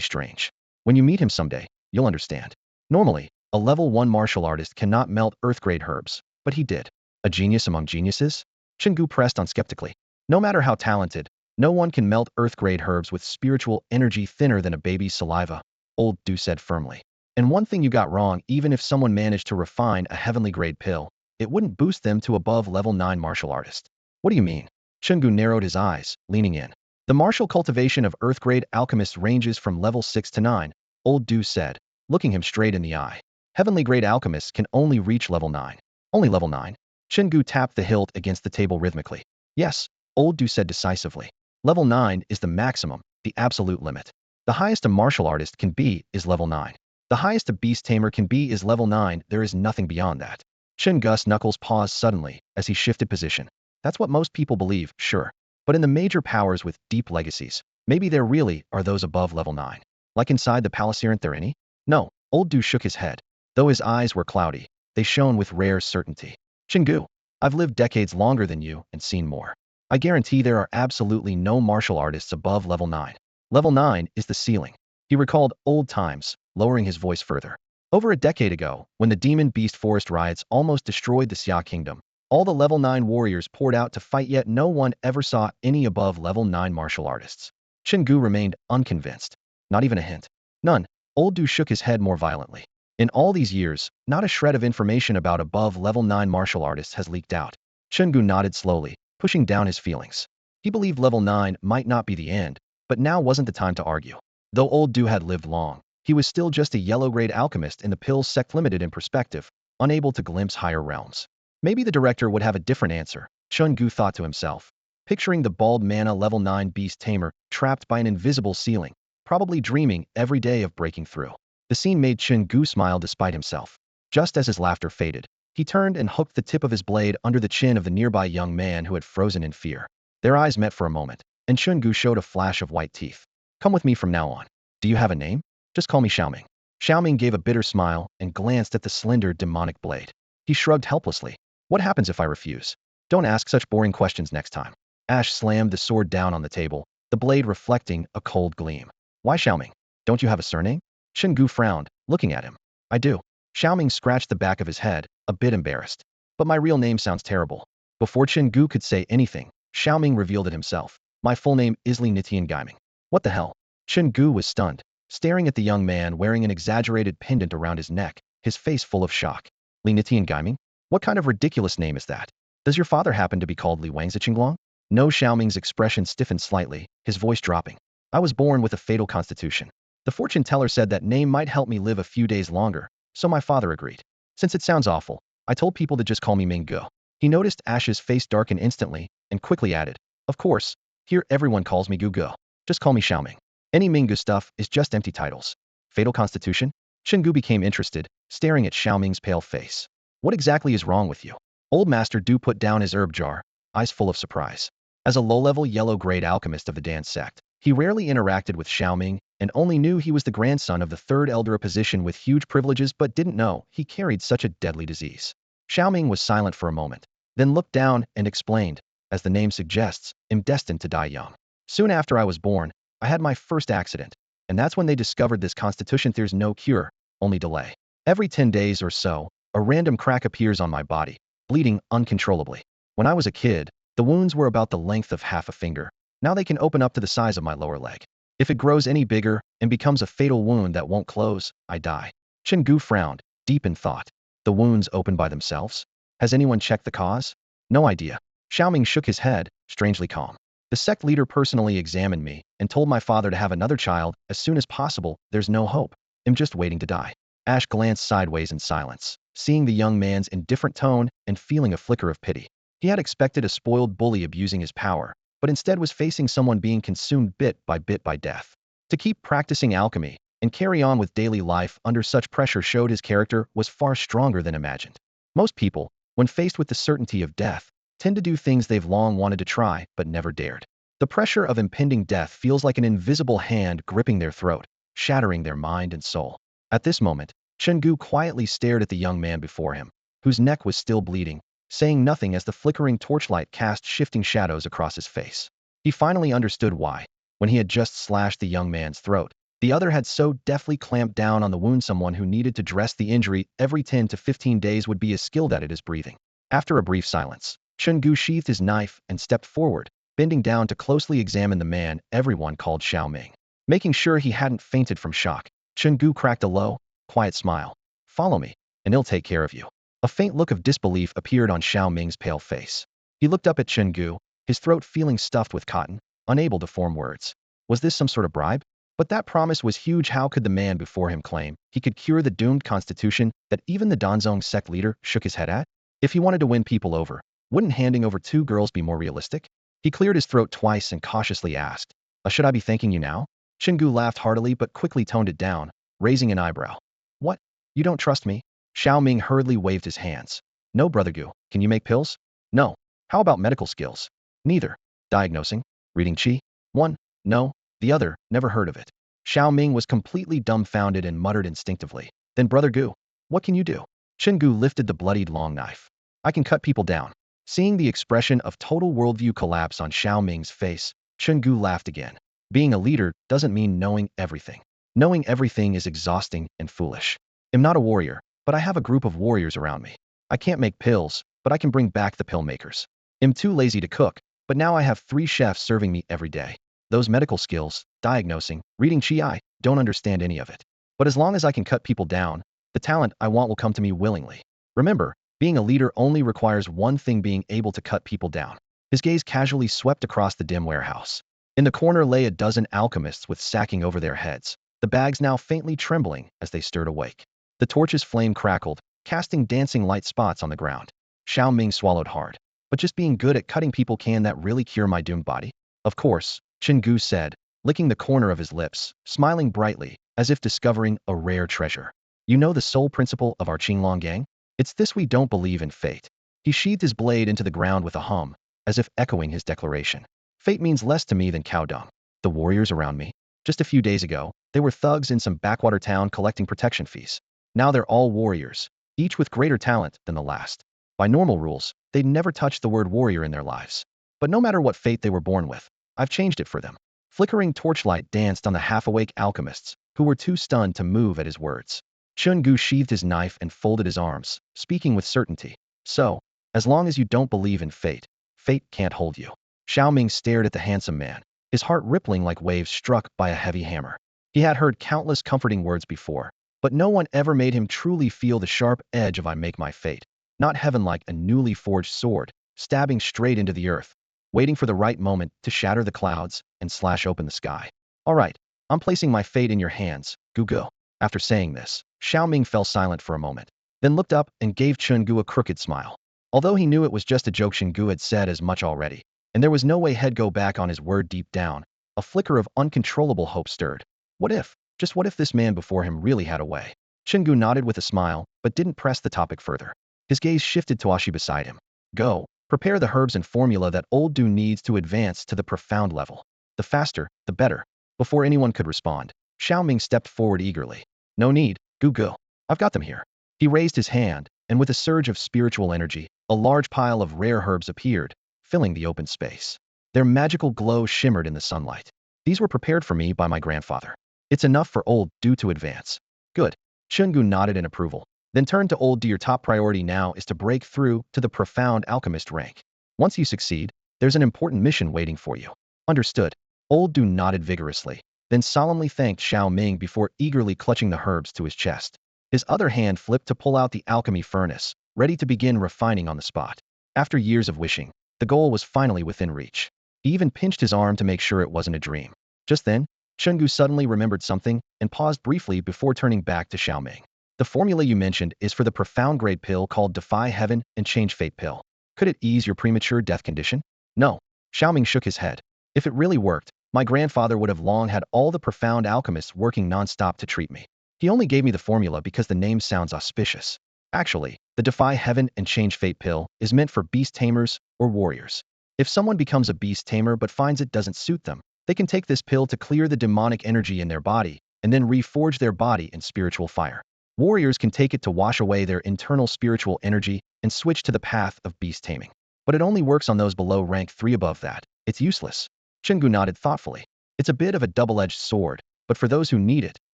strange. When you meet him someday, you'll understand. Normally, a level 1 martial artist cannot melt earth-grade herbs, but he did. A genius among geniuses? Chen Gu pressed on skeptically. No matter how talented, no one can melt earth-grade herbs with spiritual energy thinner than a baby's saliva, Old Du said firmly. And one thing you got wrong, even if someone managed to refine a heavenly grade pill, it wouldn't boost them to above level 9 martial artist. What do you mean? Chen Gu narrowed his eyes, leaning in. The martial cultivation of earth-grade alchemists ranges from level 6 to 9, Old Du said, looking him straight in the eye. Heavenly grade alchemists can only reach level 9. Only level 9? Chen Gu tapped the hilt against the table rhythmically. Yes, Old Du said decisively. Level 9 is the maximum, the absolute limit. The highest a martial artist can be is level 9. The highest a beast-tamer can be is level 9, there is nothing beyond that. Chen Gu's knuckles paused suddenly as he shifted position. That's what most people believe, sure. But in the major powers with deep legacies, maybe there really are those above level 9. Like inside the palace, aren't there any? No, Old Du shook his head. Though his eyes were cloudy, they shone with rare certainty. Chen Gu, I've lived decades longer than you and seen more. I guarantee there are absolutely no martial artists above level 9. Level 9 is the ceiling. He recalled old times, lowering his voice further. Over a decade ago, when the demon beast forest riots almost destroyed the Xia kingdom, all the level 9 warriors poured out to fight, yet no one ever saw any above level 9 martial artists. Chen Gu remained unconvinced. Not even a hint. None. Old Du shook his head more violently. In all these years, not a shred of information about above level 9 martial artists has leaked out. Chen Gu nodded slowly, pushing down his feelings. He believed level 9 might not be the end, but now wasn't the time to argue. Though Old Du had lived long, he was still just a yellow-grade alchemist in the pill sect, limited in perspective, unable to glimpse higher realms. Maybe the director would have a different answer, Chen Gu thought to himself. picturing the bald mana level 9 beast tamer trapped by an invisible ceiling, probably dreaming every day of breaking through. The scene made Chen Gu smile despite himself. Just as his laughter faded, he turned and hooked the tip of his blade under the chin of the nearby young man who had frozen in fear. Their eyes met for a moment, and Chen Gu showed a flash of white teeth. Come with me from now on. Do you have a name? Just call me Xiaoming. Xiaoming gave a bitter smile and glanced at the slender demonic blade. He shrugged helplessly. What happens if I refuse? Don't ask such boring questions next time. Ash slammed the sword down on the table, the blade reflecting a cold gleam. Why Xiaoming? Don't you have a surname? Chen Gu frowned, looking at him. I do. Xiaoming scratched the back of his head, a bit embarrassed. But my real name sounds terrible. Before Chen Gu could say anything, Xiaoming revealed it himself. My full name is Li Nitian Gaiming. What the hell? Chen Gu was stunned, staring at the young man wearing an exaggerated pendant around his neck, his face full of shock. Li Nitian Gaiming? What kind of ridiculous name is that? Does your father happen to be called Li Wangziqinglong? No. Xiaoming's expression stiffened slightly, his voice dropping. I was born with a fatal constitution. The fortune teller said that name might help me live a few days longer, so my father agreed. Since it sounds awful, I told people to just call me Ming Gu. He noticed Ash's face darken instantly, and quickly added, of course, here everyone calls me Gu Gu. Just call me Xiaoming. Any Ming Gu stuff is just empty titles. Fatal constitution? Chen Gu became interested, staring at Xiaoming's pale face. What exactly is wrong with you? Old Master Du put down his herb jar, eyes full of surprise. As a low-level yellow-grade alchemist of the Dan sect, he rarely interacted with Xiaoming and only knew he was the grandson of the third elder, a position with huge privileges, but didn't know he carried such a deadly disease. Xiaoming was silent for a moment, then looked down and explained, as the name suggests, I'm destined to die young. Soon after I was born, I had my first accident, and that's when they discovered this constitution. There's no cure, only delay. Every 10 days or so, a random crack appears on my body, bleeding uncontrollably. When I was a kid, the wounds were about the length of half a finger. Now they can open up to the size of my lower leg. If it grows any bigger and becomes a fatal wound that won't close, I die. Chen Gu frowned, deep in thought. The wounds open by themselves? Has anyone checked the cause? No idea. Xiaoming shook his head, strangely calm. The sect leader personally examined me and told my father to have another child as soon as possible. There's no hope. I'm just waiting to die. Ash glanced sideways in silence, seeing the young man's indifferent tone and feeling a flicker of pity. He had expected a spoiled bully abusing his power, but instead was facing someone being consumed bit by death. To keep practicing alchemy and carry on with daily life under such pressure showed his character was far stronger than imagined. Most people, when faced with the certainty of death, tend to do things they've long wanted to try but never dared. The pressure of impending death feels like an invisible hand gripping their throat, shattering their mind and soul. At this moment, Chen Gu quietly stared at the young man before him, whose neck was still bleeding, saying nothing as the flickering torchlight cast shifting shadows across his face. He finally understood why, when he had just slashed the young man's throat, the other had so deftly clamped down on the wound. Someone who needed to dress the injury every 10 to 15 days would be as skilled at it as breathing. After a brief silence, Chen Gu sheathed his knife and stepped forward, bending down to closely examine the man everyone called Xiaoming. Making sure he hadn't fainted from shock, Chen Gu cracked a low, quiet smile. Follow me, and he'll take care of you. A faint look of disbelief appeared on Xiaoming's pale face. He looked up at Chen Gu, his throat feeling stuffed with cotton, unable to form words. Was this some sort of bribe? But that promise was huge. How could the man before him claim he could cure the doomed constitution that even the Danzong sect leader shook his head at? If he wanted to win people over, wouldn't handing over 2 girls be more realistic? He cleared his throat twice and cautiously asked, should I be thanking you now? Chen Gu laughed heartily but quickly toned it down, raising an eyebrow. What? You don't trust me? Xiaoming hurriedly waved his hands. No, Brother Gu. Can you make pills? No. How about medical skills? Neither. Diagnosing? Reading qi? One. No. The other. Never heard of it. Xiaoming was completely dumbfounded and muttered instinctively. Then Brother Gu, what can you do? Chen Gu lifted the bloodied long knife. I can cut people down. Seeing the expression of total worldview collapse on Xiaoming's face, Chen Gu laughed again. Being a leader doesn't mean knowing everything. Knowing everything is exhausting and foolish. I'm not a warrior, but I have a group of warriors around me. I can't make pills, but I can bring back the pill makers. I'm too lazy to cook, but now I have 3 chefs serving me every day. Those medical skills, diagnosing, reading qi, I don't understand any of it. But as long as I can cut people down, the talent I want will come to me willingly. Remember, being a leader only requires one thing: being able to cut people down. His gaze casually swept across the dim warehouse. In the corner lay a dozen alchemists with sacking over their heads, the bags now faintly trembling as they stirred awake. The torch's flame crackled, casting dancing light spots on the ground. Xiaoming swallowed hard. but just being good at cutting people, can that really cure my doomed body? Of course, Chen Gu said, licking the corner of his lips, smiling brightly, as if discovering a rare treasure. You know the sole principle of our Qinglong gang? It's this: we don't believe in fate. He sheathed his blade into the ground with a hum, as if echoing his declaration. Fate means less to me than cow dung. The warriors around me. Just a few days ago, they were thugs in some backwater town collecting protection fees. Now they're all warriors, each with greater talent than the last. By normal rules, they'd never touch the word warrior in their lives. But no matter what fate they were born with, I've changed it for them. Flickering torchlight danced on the half-awake alchemists, who were too stunned to move at his words. Chen Gu sheathed his knife and folded his arms, speaking with certainty. So, as long as you don't believe in fate, fate can't hold you. Xiaoming stared at the handsome man, his heart rippling like waves struck by a heavy hammer. He had heard countless comforting words before, but no one ever made him truly feel the sharp edge of "I make my fate." Not heaven, like a newly forged sword, stabbing straight into the earth, waiting for the right moment to shatter the clouds and slash open the sky. All right, I'm placing my fate in your hands, Gu Gu. After saying this, Xiaoming fell silent for a moment, then looked up and gave Chen Gu a crooked smile. Although he knew it was just a joke, Chen Gu had said as much already, and there was no way he'd go back on his word. Deep down, a flicker of uncontrollable hope stirred. What if, just what if, this man before him really had a way? Chen Gu nodded with a smile, but didn't press the topic further. His gaze shifted to Ashi beside him. Go, prepare the herbs and formula that old Du needs to advance to the profound level. The faster, the better. Before anyone could respond, Xiaoming stepped forward eagerly. No need, Gu Gu. I've got them here. He raised his hand, and with a surge of spiritual energy, a large pile of rare herbs appeared, filling the open space. Their magical glow shimmered in the sunlight. These were prepared for me by my grandfather. It's enough for old Du to advance. Good. Chen Gu nodded in approval, then turned to old Du. Your top priority now is to break through to the profound alchemist rank. Once you succeed, there's an important mission waiting for you. Understood. Old Du nodded vigorously, then solemnly thanked Xiaoming before eagerly clutching the herbs to his chest. His other hand flipped to pull out the alchemy furnace, ready to begin refining on the spot. After years of wishing, the goal was finally within reach. He even pinched his arm to make sure it wasn't a dream. Just then, Chen Gu suddenly remembered something and paused briefly before turning back to Xiaoming. The formula you mentioned is for the profound grade pill called Defy Heaven and Change Fate pill. Could it ease your premature death condition? No. Xiaoming shook his head. If it really worked, my grandfather would have long had all the profound alchemists working non-stop to treat me. He only gave me the formula because the name sounds auspicious. Actually, the Defy Heaven and Change Fate pill is meant for beast tamers or warriors. If someone becomes a beast tamer but finds it doesn't suit them, they can take this pill to clear the demonic energy in their body and then reforge their body in spiritual fire. Warriors can take it to wash away their internal spiritual energy and switch to the path of beast taming. But it only works on those below rank 3. Above that, it's useless. Chen Gu nodded thoughtfully. It's a bit of a double-edged sword, but for those who need it,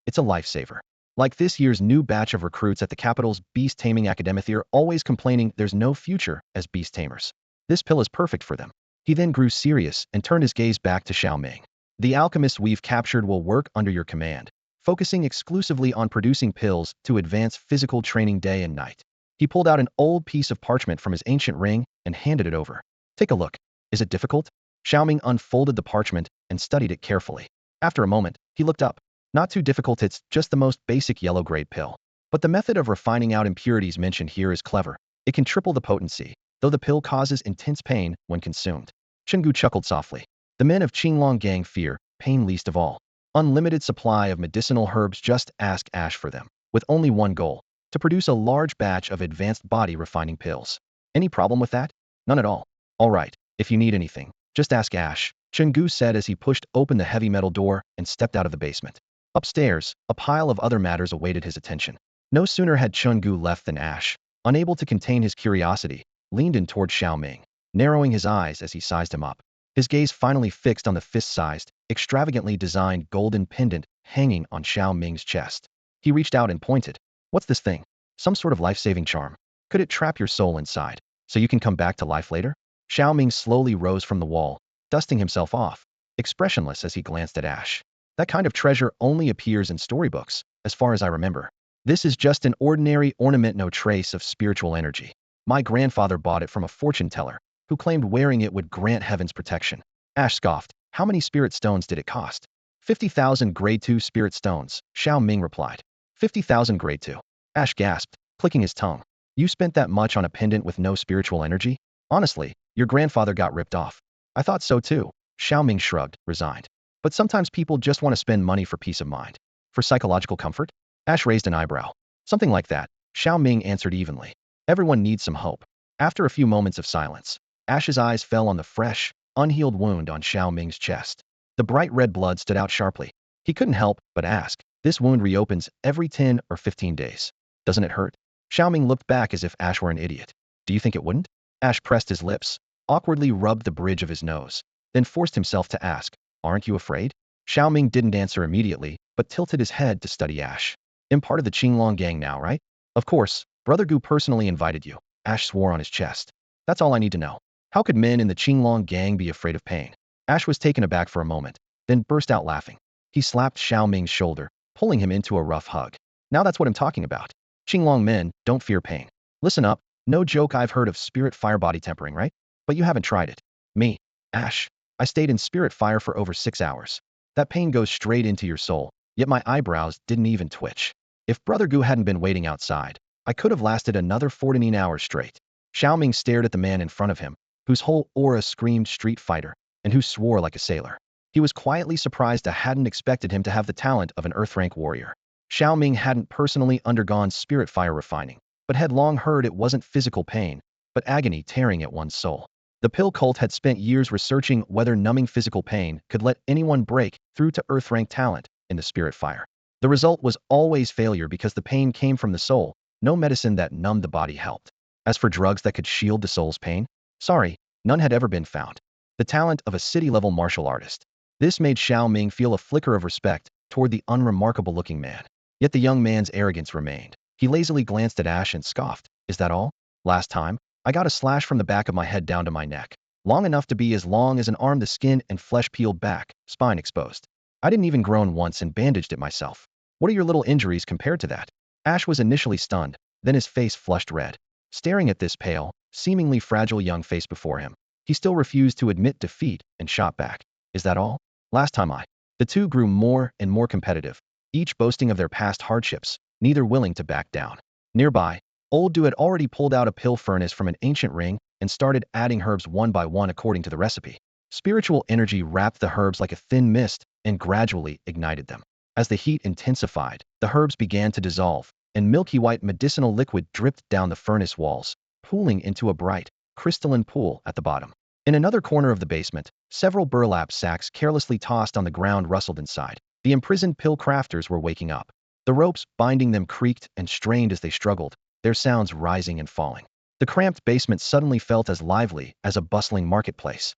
it's a lifesaver. Like this year's new batch of recruits at the capital's beast taming academy, they're always complaining there's no future as beast tamers. This pill is perfect for them. He then grew serious and turned his gaze back to Xiaoming. The alchemists we've captured will work under your command, focusing exclusively on producing pills to advance physical training day and night. He pulled out an old piece of parchment from his ancient ring and handed it over. Take a look. Is it difficult? Xiaoming unfolded the parchment and studied it carefully. After a moment, he looked up. Not too difficult, it's just the most basic yellow-grade pill. But the method of refining out impurities mentioned here is clever. It can triple the potency, though the pill causes intense pain when consumed. Chen Gu chuckled softly. The men of Qinglong gang fear pain least of all. Unlimited supply of medicinal herbs. Just ask Ash for them, with only one goal: to produce a large batch of advanced body refining pills. Any problem with that? None at all. All right, if you need anything, just ask Ash, Chen Gu said as he pushed open the heavy metal door and stepped out of the basement. Upstairs, a pile of other matters awaited his attention. No sooner had Chen Gu left than Ash, unable to contain his curiosity, leaned in toward Xiaoming, narrowing his eyes as he sized him up. His gaze finally fixed on the fist-sized, extravagantly designed golden pendant hanging on Xiaoming's chest. He reached out and pointed. What's this thing? Some sort of life-saving charm? Could it trap your soul inside, so you can come back to life later? Xiaoming slowly rose from the wall, dusting himself off, expressionless as he glanced at Ash. That kind of treasure only appears in storybooks, as far as I remember. This is just an ordinary ornament, no trace of spiritual energy. My grandfather bought it from a fortune teller, who claimed wearing it would grant heaven's protection. Ash scoffed. How many spirit stones did it cost? 50,000 grade 2 spirit stones, Xiaoming replied. 50,000 grade 2. Ash gasped, clicking his tongue. You spent that much on a pendant with no spiritual energy? Honestly, your grandfather got ripped off. I thought so too. Xiaoming shrugged, resigned. But sometimes people just want to spend money for peace of mind. For psychological comfort? Ash raised an eyebrow. Something like that. Xiaoming answered evenly. Everyone needs some hope. After a few moments of silence, Ash's eyes fell on the fresh, unhealed wound on Xiaoming's chest. The bright red blood stood out sharply. He couldn't help but ask, this wound reopens every 10 or 15 days. Doesn't it hurt? Xiaoming looked back as if Ash were an idiot. Do you think it wouldn't? Ash pressed his lips, awkwardly rubbed the bridge of his nose, then forced himself to ask, aren't you afraid? Xiaoming didn't answer immediately, but tilted his head to study Ash. I'm part of the Qinglong gang now, right? Of course, Brother Gu personally invited you. Ash swore on his chest. That's all I need to know. How could men in the Qinglong gang be afraid of pain? Ash was taken aback for a moment, then burst out laughing. He slapped Xiaoming's shoulder, pulling him into a rough hug. Now that's what I'm talking about. Qinglong men don't fear pain. Listen up, no joke, I've heard of spirit fire body tempering, right? But you haven't tried it. Me, Ash, I stayed in spirit fire for over 6 hours. That pain goes straight into your soul, yet my eyebrows didn't even twitch. If Brother Gu hadn't been waiting outside, I could have lasted another 14 hours straight. Xiaoming stared at the man in front of him, whose whole aura screamed street fighter, and who swore like a sailor. He was quietly surprised. I hadn't expected him to have the talent of an earth-rank warrior. Xiaoming hadn't personally undergone spirit fire refining, but had long heard it wasn't physical pain, but agony tearing at one's soul. The pill cult had spent years researching whether numbing physical pain could let anyone break through to earth-rank talent in the spirit fire. The result was always failure because the pain came from the soul. No medicine that numbed the body helped. As for drugs that could shield the soul's pain, sorry, none had ever been found. The talent of a city-level martial artist. This made Xiaoming feel a flicker of respect toward the unremarkable-looking man. Yet the young man's arrogance remained. He lazily glanced at Ash and scoffed. Is that all? Last time, I got a slash from the back of my head down to my neck. Long enough to be as long as an arm, the skin and flesh peeled back, spine exposed. I didn't even groan once and bandaged it myself. What are your little injuries compared to that? Ash was initially stunned, then his face flushed red. Staring at this pale, seemingly fragile young face before him, he still refused to admit defeat and shot back. Is that all? Last time The two grew more and more competitive, each boasting of their past hardships, neither willing to back down. Nearby, Old Du had already pulled out a pill furnace from an ancient ring and started adding herbs one by one according to the recipe. Spiritual energy wrapped the herbs like a thin mist and gradually ignited them. As the heat intensified, the herbs began to dissolve, and milky white medicinal liquid dripped down the furnace walls, pooling into a bright, crystalline pool at the bottom. In another corner of the basement, several burlap sacks carelessly tossed on the ground rustled inside. The imprisoned pill crafters were waking up. The ropes binding them creaked and strained as they struggled, their sounds rising and falling. The cramped basement suddenly felt as lively as a bustling marketplace.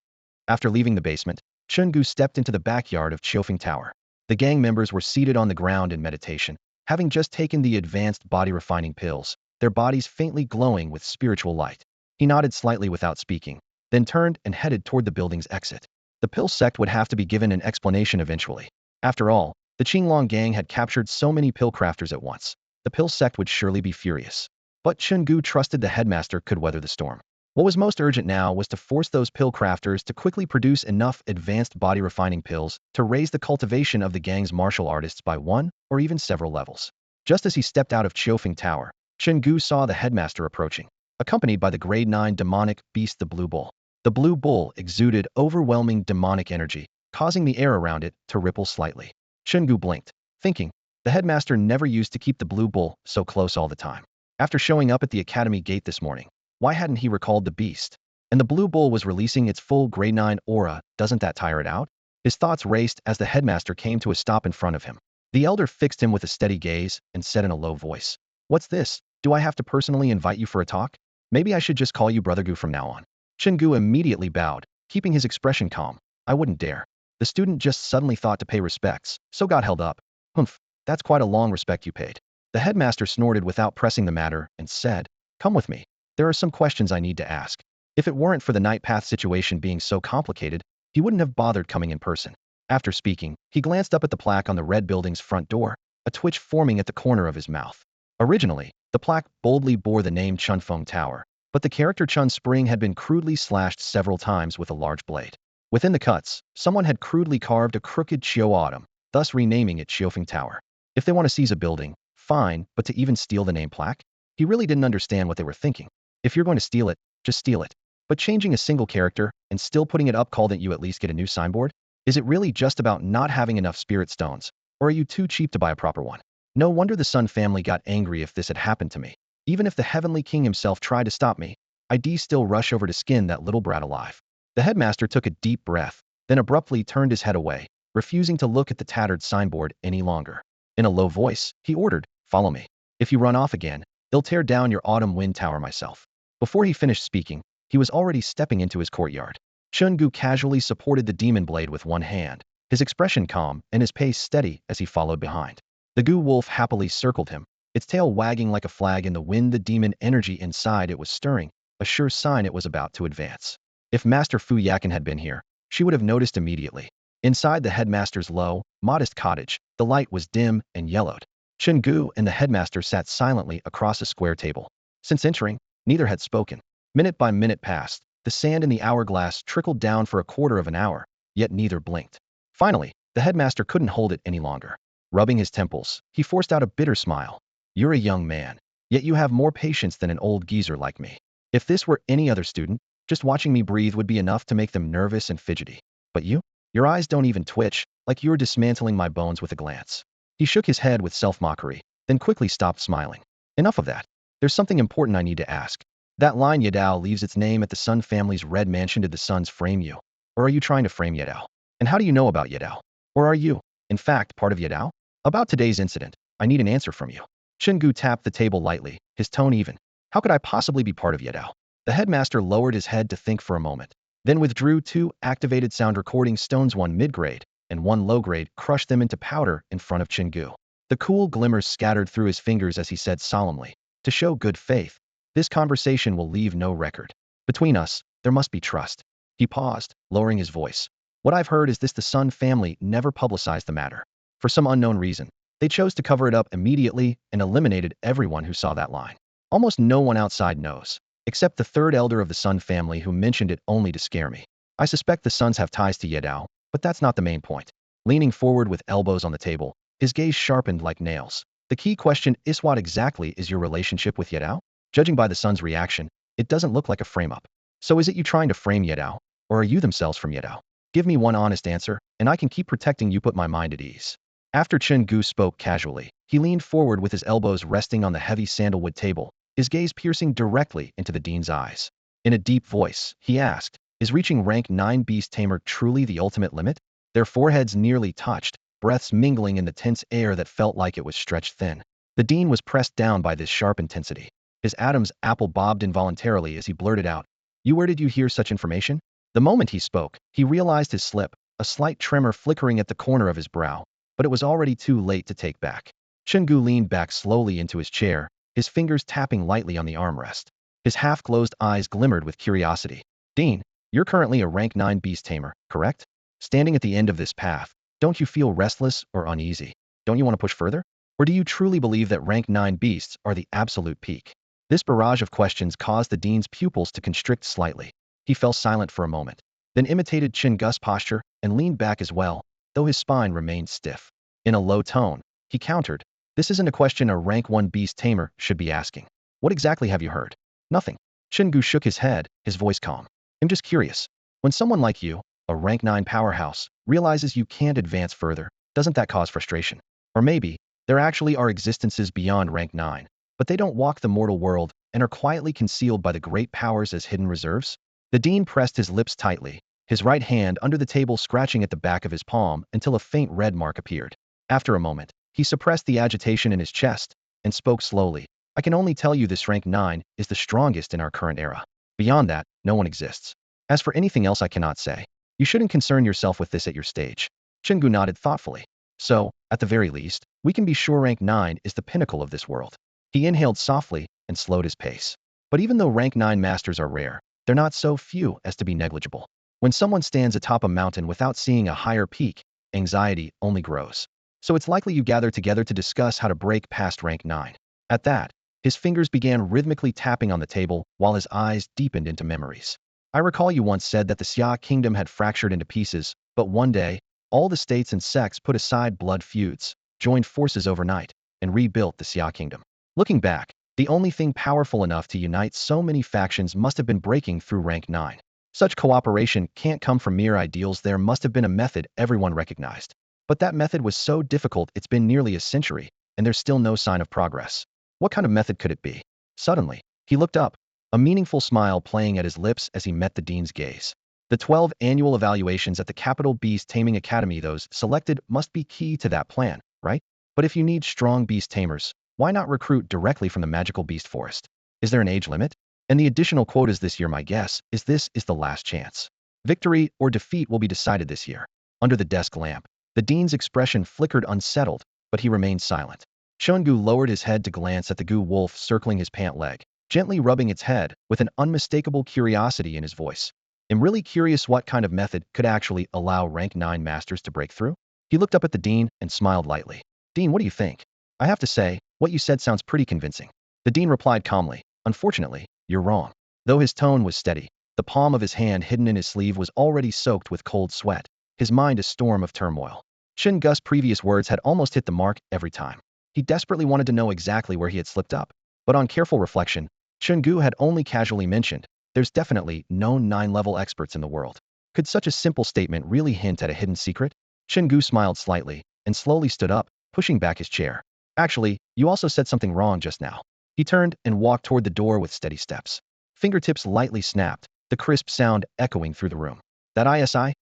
After leaving the basement, Chen Gu stepped into the backyard of Chiofeng Tower. The gang members were seated on the ground in meditation, having just taken the advanced body-refining pills, their bodies faintly glowing with spiritual light. He nodded slightly without speaking, then turned and headed toward the building's exit. The pill sect would have to be given an explanation eventually. After all, the Qinglong gang had captured so many pill crafters at once. The pill sect would surely be furious. But Chen Gu trusted the headmaster could weather the storm. What was most urgent now was to force those pill crafters to quickly produce enough advanced body-refining pills to raise the cultivation of the gang's martial artists by one or even several levels. Just as he stepped out of Chiofeng Tower, Chen Gu saw the headmaster approaching, accompanied by the grade 9 demonic beast, the Blue Bull. The Blue Bull exuded overwhelming demonic energy, causing the air around it to ripple slightly. Chen Gu blinked, thinking, the headmaster never used to keep the Blue Bull so close all the time. After showing up at the academy gate this morning, why hadn't he recalled the beast? And the Blue Bull was releasing its full grade 9 aura, doesn't that tire it out? His thoughts raced as the headmaster came to a stop in front of him. The elder fixed him with a steady gaze and said in a low voice, what's this? Do I have to personally invite you for a talk? Maybe I should just call you Brother Gu from now on. Chen Gu immediately bowed, keeping his expression calm. I wouldn't dare. The student just suddenly thought to pay respects, so got held up. Humph, that's quite a long respect you paid. The headmaster snorted without pressing the matter and said, come with me. There are some questions I need to ask. If it weren't for the night path situation being so complicated, he wouldn't have bothered coming in person. After speaking, he glanced up at the plaque on the red building's front door, a twitch forming at the corner of his mouth. Originally, the plaque boldly bore the name Chunfeng Tower, but the character Chun Spring had been crudely slashed several times with a large blade. Within the cuts, someone had crudely carved a crooked Chiu Autumn, thus renaming it Chiofeng Tower. If they want to seize a building, fine, but to even steal the name plaque? He really didn't understand what they were thinking. If you're going to steal it, just steal it. But changing a single character and still putting it up called that you at least get a new signboard? Is it really just about not having enough spirit stones? Or are you too cheap to buy a proper one? No wonder the Sun family got angry if this had happened to me. Even if the Heavenly King himself tried to stop me, I'd still rush over to skin that little brat alive. The headmaster took a deep breath, then abruptly turned his head away, refusing to look at the tattered signboard any longer. In a low voice, he ordered, "Follow me. If you run off again, I'll tear down your autumn wind tower myself." Before he finished speaking, he was already stepping into his courtyard. Chen Gu casually supported the demon blade with one hand, his expression calm and his pace steady as he followed behind. The Gu wolf happily circled him, its tail wagging like a flag in the wind. The demon energy inside it was stirring, a sure sign it was about to advance. If Master Fu Yakin had been here, she would have noticed immediately. Inside the headmaster's low, modest cottage, the light was dim and yellowed. Chen Gu and the headmaster sat silently across a square table. Since entering, neither had spoken. Minute by minute passed. The sand in the hourglass trickled down for a quarter of an hour, yet neither blinked. Finally, the headmaster couldn't hold it any longer. Rubbing his temples, he forced out a bitter smile. "You're a young man, yet you have more patience than an old geezer like me. If this were any other student, just watching me breathe would be enough to make them nervous and fidgety. But you? Your eyes don't even twitch, like you're dismantling my bones with a glance." He shook his head with self-mockery, then quickly stopped smiling. "Enough of that. There's something important I need to ask. That line Yadao leaves its name at the Sun family's red mansion. Did the Suns frame you? Or are you trying to frame Yadao? And how do you know about Yadao? Or are you, in fact, part of Yadao? About today's incident, I need an answer from you." Chen Gu tapped the table lightly, his tone even. "How could I possibly be part of Yadao?" The headmaster lowered his head to think for a moment, then withdrew two activated sound recording stones, one mid-grade and one low-grade, crushed them into powder in front of Chen Gu. The cool glimmers scattered through his fingers as he said solemnly, "To show good faith, this conversation will leave no record. Between us, there must be trust." He paused, lowering his voice. "What I've heard is this: the Sun family never publicized the matter. For some unknown reason, they chose to cover it up immediately and eliminated everyone who saw that line. Almost no one outside knows, except the third elder of the Sun family who mentioned it only to scare me. I suspect the Suns have ties to Yadao, but that's not the main point." Leaning forward with elbows on the table, his gaze sharpened like nails. "The key question is, what exactly is your relationship with Yadao? Judging by the Sun's reaction, it doesn't look like a frame-up. So is it you trying to frame Yadao, or are you themselves from Yadao? Give me one honest answer, and I can keep protecting you." Put my mind at ease. After Chen Gu spoke casually, he leaned forward with his elbows resting on the heavy sandalwood table, his gaze piercing directly into the dean's eyes. In a deep voice, he asked, "Is reaching rank 9 beast-tamer truly the ultimate limit?" Their foreheads nearly touched, breaths mingling in the tense air that felt like it was stretched thin. The dean was pressed down by this sharp intensity. His Adam's apple bobbed involuntarily as he blurted out, Where did you hear such information?" The moment he spoke, he realized his slip, a slight tremor flickering at the corner of his brow, but it was already too late to take back. Chen Gu leaned back slowly into his chair, his fingers tapping lightly on the armrest. His half-closed eyes glimmered with curiosity. "Dean, you're currently a rank 9 beast tamer, correct? Standing at the end of this path, don't you feel restless or uneasy? Don't you want to push further? Or do you truly believe that rank 9 beasts are the absolute peak?" This barrage of questions caused the dean's pupils to constrict slightly. He fell silent for a moment, then imitated Chen Gu's posture and leaned back as well, though his spine remained stiff. In a low tone, he countered, "This isn't a question a rank 1 beast tamer should be asking. What exactly have you heard?" "Nothing." Chen Gu shook his head, his voice calm. "I'm just curious. When someone like you, a rank 9 powerhouse, realizes you can't advance further, doesn't that cause frustration? Or maybe, there actually are existences beyond rank 9, but they don't walk the mortal world and are quietly concealed by the great powers as hidden reserves?" The dean pressed his lips tightly, his right hand under the table scratching at the back of his palm until a faint red mark appeared. After a moment, he suppressed the agitation in his chest and spoke slowly. "I can only tell you this rank 9 is the strongest in our current era. Beyond that, no one exists. As for anything else I cannot say. You shouldn't concern yourself with this at your stage." Chen Gu nodded thoughtfully. "So, at the very least, we can be sure rank 9 is the pinnacle of this world." He inhaled softly and slowed his pace. "But even though rank 9 masters are rare, they're not so few as to be negligible. When someone stands atop a mountain without seeing a higher peak, anxiety only grows. So it's likely you gather together to discuss how to break past rank 9. At that, his fingers began rhythmically tapping on the table while his eyes deepened into memories. "I recall you once said that the Xia kingdom had fractured into pieces, but one day, all the states and sects put aside blood feuds, joined forces overnight, and rebuilt the Xia kingdom. Looking back, The only thing powerful enough to unite so many factions must have been breaking through rank 9. Such cooperation can't come from mere ideals. There must have been a method everyone recognized. But that method was so difficult it's been nearly a century, and there's still no sign of progress. What kind of method could it be? Suddenly, he looked up, a meaningful smile playing at his lips as he met the dean's gaze. The 12 annual evaluations at the Capital Beast-Taming Academy, those selected must be key to that plan, right? But if you need strong beast tamers, why not recruit directly from the magical beast forest? Is there an age limit? And the additional quotas this year, my guess is this is the last chance. Victory or defeat will be decided this year. Under the desk lamp, the dean's expression flickered unsettled, but he remained silent. Chen Gu lowered his head to glance at the Gu wolf circling his pant leg, gently rubbing its head with an unmistakable curiosity in his voice. I'm really curious what kind of method could actually allow rank 9 masters to break through? He looked up at the dean and smiled lightly. Dean, what do you think? I have to say, what you said sounds pretty convincing. The dean replied calmly. Unfortunately, you're wrong. Though his tone was steady, the palm of his hand hidden in his sleeve was already soaked with cold sweat, his mind a storm of turmoil. Chen Gu's previous words had almost hit the mark every time. He desperately wanted to know exactly where he had slipped up. But on careful reflection, Chen Gu had only casually mentioned, there's definitely no 9-level experts in the world. Could such a simple statement really hint at a hidden secret? Chen Gu smiled slightly and slowly stood up, pushing back his chair. Actually, you also said something wrong just now. He turned and walked toward the door with steady steps. Fingertips lightly snapped, the crisp sound echoing through the room. That I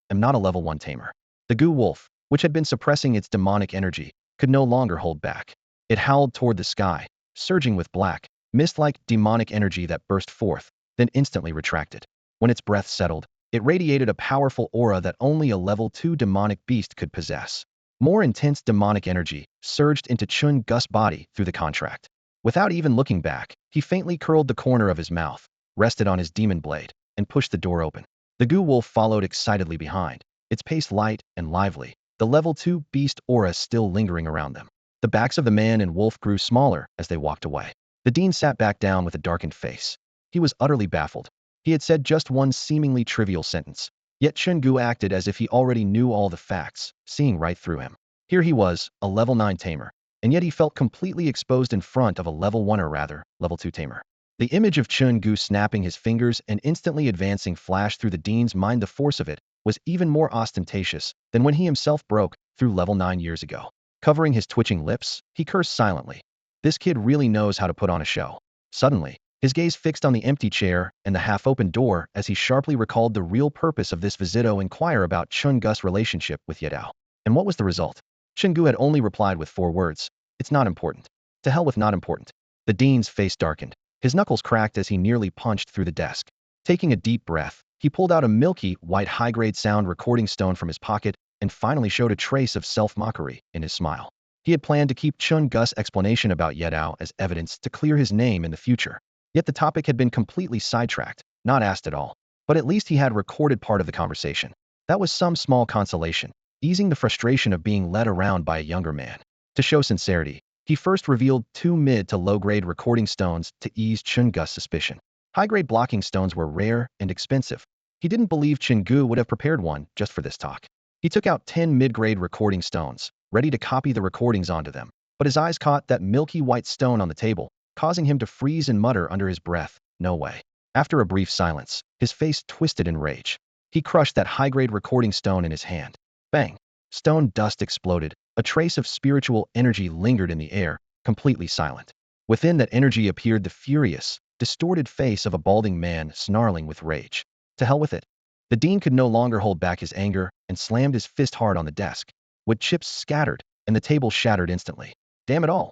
am not a level 1 tamer. The Gu wolf, which had been suppressing its demonic energy, could no longer hold back. It howled toward the sky, surging with black, mist-like demonic energy that burst forth, then instantly retracted. When its breath settled, it radiated a powerful aura that only a level 2 demonic beast could possess. More intense demonic energy surged into Chen Gu's body through the contract. Without even looking back, he faintly curled the corner of his mouth, rested on his demon blade, and pushed the door open. The Gu wolf followed excitedly behind, its pace light and lively, the level 2 beast aura still lingering around them. The backs of the man and wolf grew smaller as they walked away. The dean sat back down with a darkened face. He was utterly baffled. He had said just one seemingly trivial sentence, yet Chen Gu acted as if he already knew all the facts, seeing right through him. Here he was, a level 9 tamer, and yet he felt completely exposed in front of a level 1 or rather, level 2 tamer. The image of Chen Gu snapping his fingers and instantly advancing flashed through the dean's mind. The force of it was even more ostentatious than when he himself broke through level 9 years ago. Covering his twitching lips, he cursed silently. This kid really knows how to put on a show. Suddenly, his gaze fixed on the empty chair and the half-open door as he sharply recalled the real purpose of this visit to inquire about Chen Gu's relationship with Yedao. And what was the result? Chen Gu had only replied with 4 words. It's not important. To hell with not important. The dean's face darkened. His knuckles cracked as he nearly punched through the desk. Taking a deep breath, he pulled out a milky, white high-grade sound recording stone from his pocket and finally showed a trace of self-mockery in his smile. He had planned to keep Chen Gu's explanation about Yedao as evidence to clear his name in the future. Yet the topic had been completely sidetracked, not asked at all. But at least he had recorded part of the conversation. That was some small consolation, easing the frustration of being led around by a younger man. To show sincerity, he first revealed 2 mid to low-grade recording stones to ease Chen Gu's suspicion. High-grade blocking stones were rare and expensive. He didn't believe Chen Gu would have prepared one just for this talk. He took out 10 mid-grade recording stones, ready to copy the recordings onto them, but his eyes caught that milky white stone on the table, causing him to freeze and mutter under his breath, "No way." After a brief silence, his face twisted in rage. He crushed that high-grade recording stone in his hand. Bang! Stone dust exploded. A trace of spiritual energy lingered in the air, completely silent. Within that energy appeared the furious, distorted face of a balding man snarling with rage. To hell with it. The dean could no longer hold back his anger and slammed his fist hard on the desk. Wood chips scattered, and the table shattered instantly. Damn it all.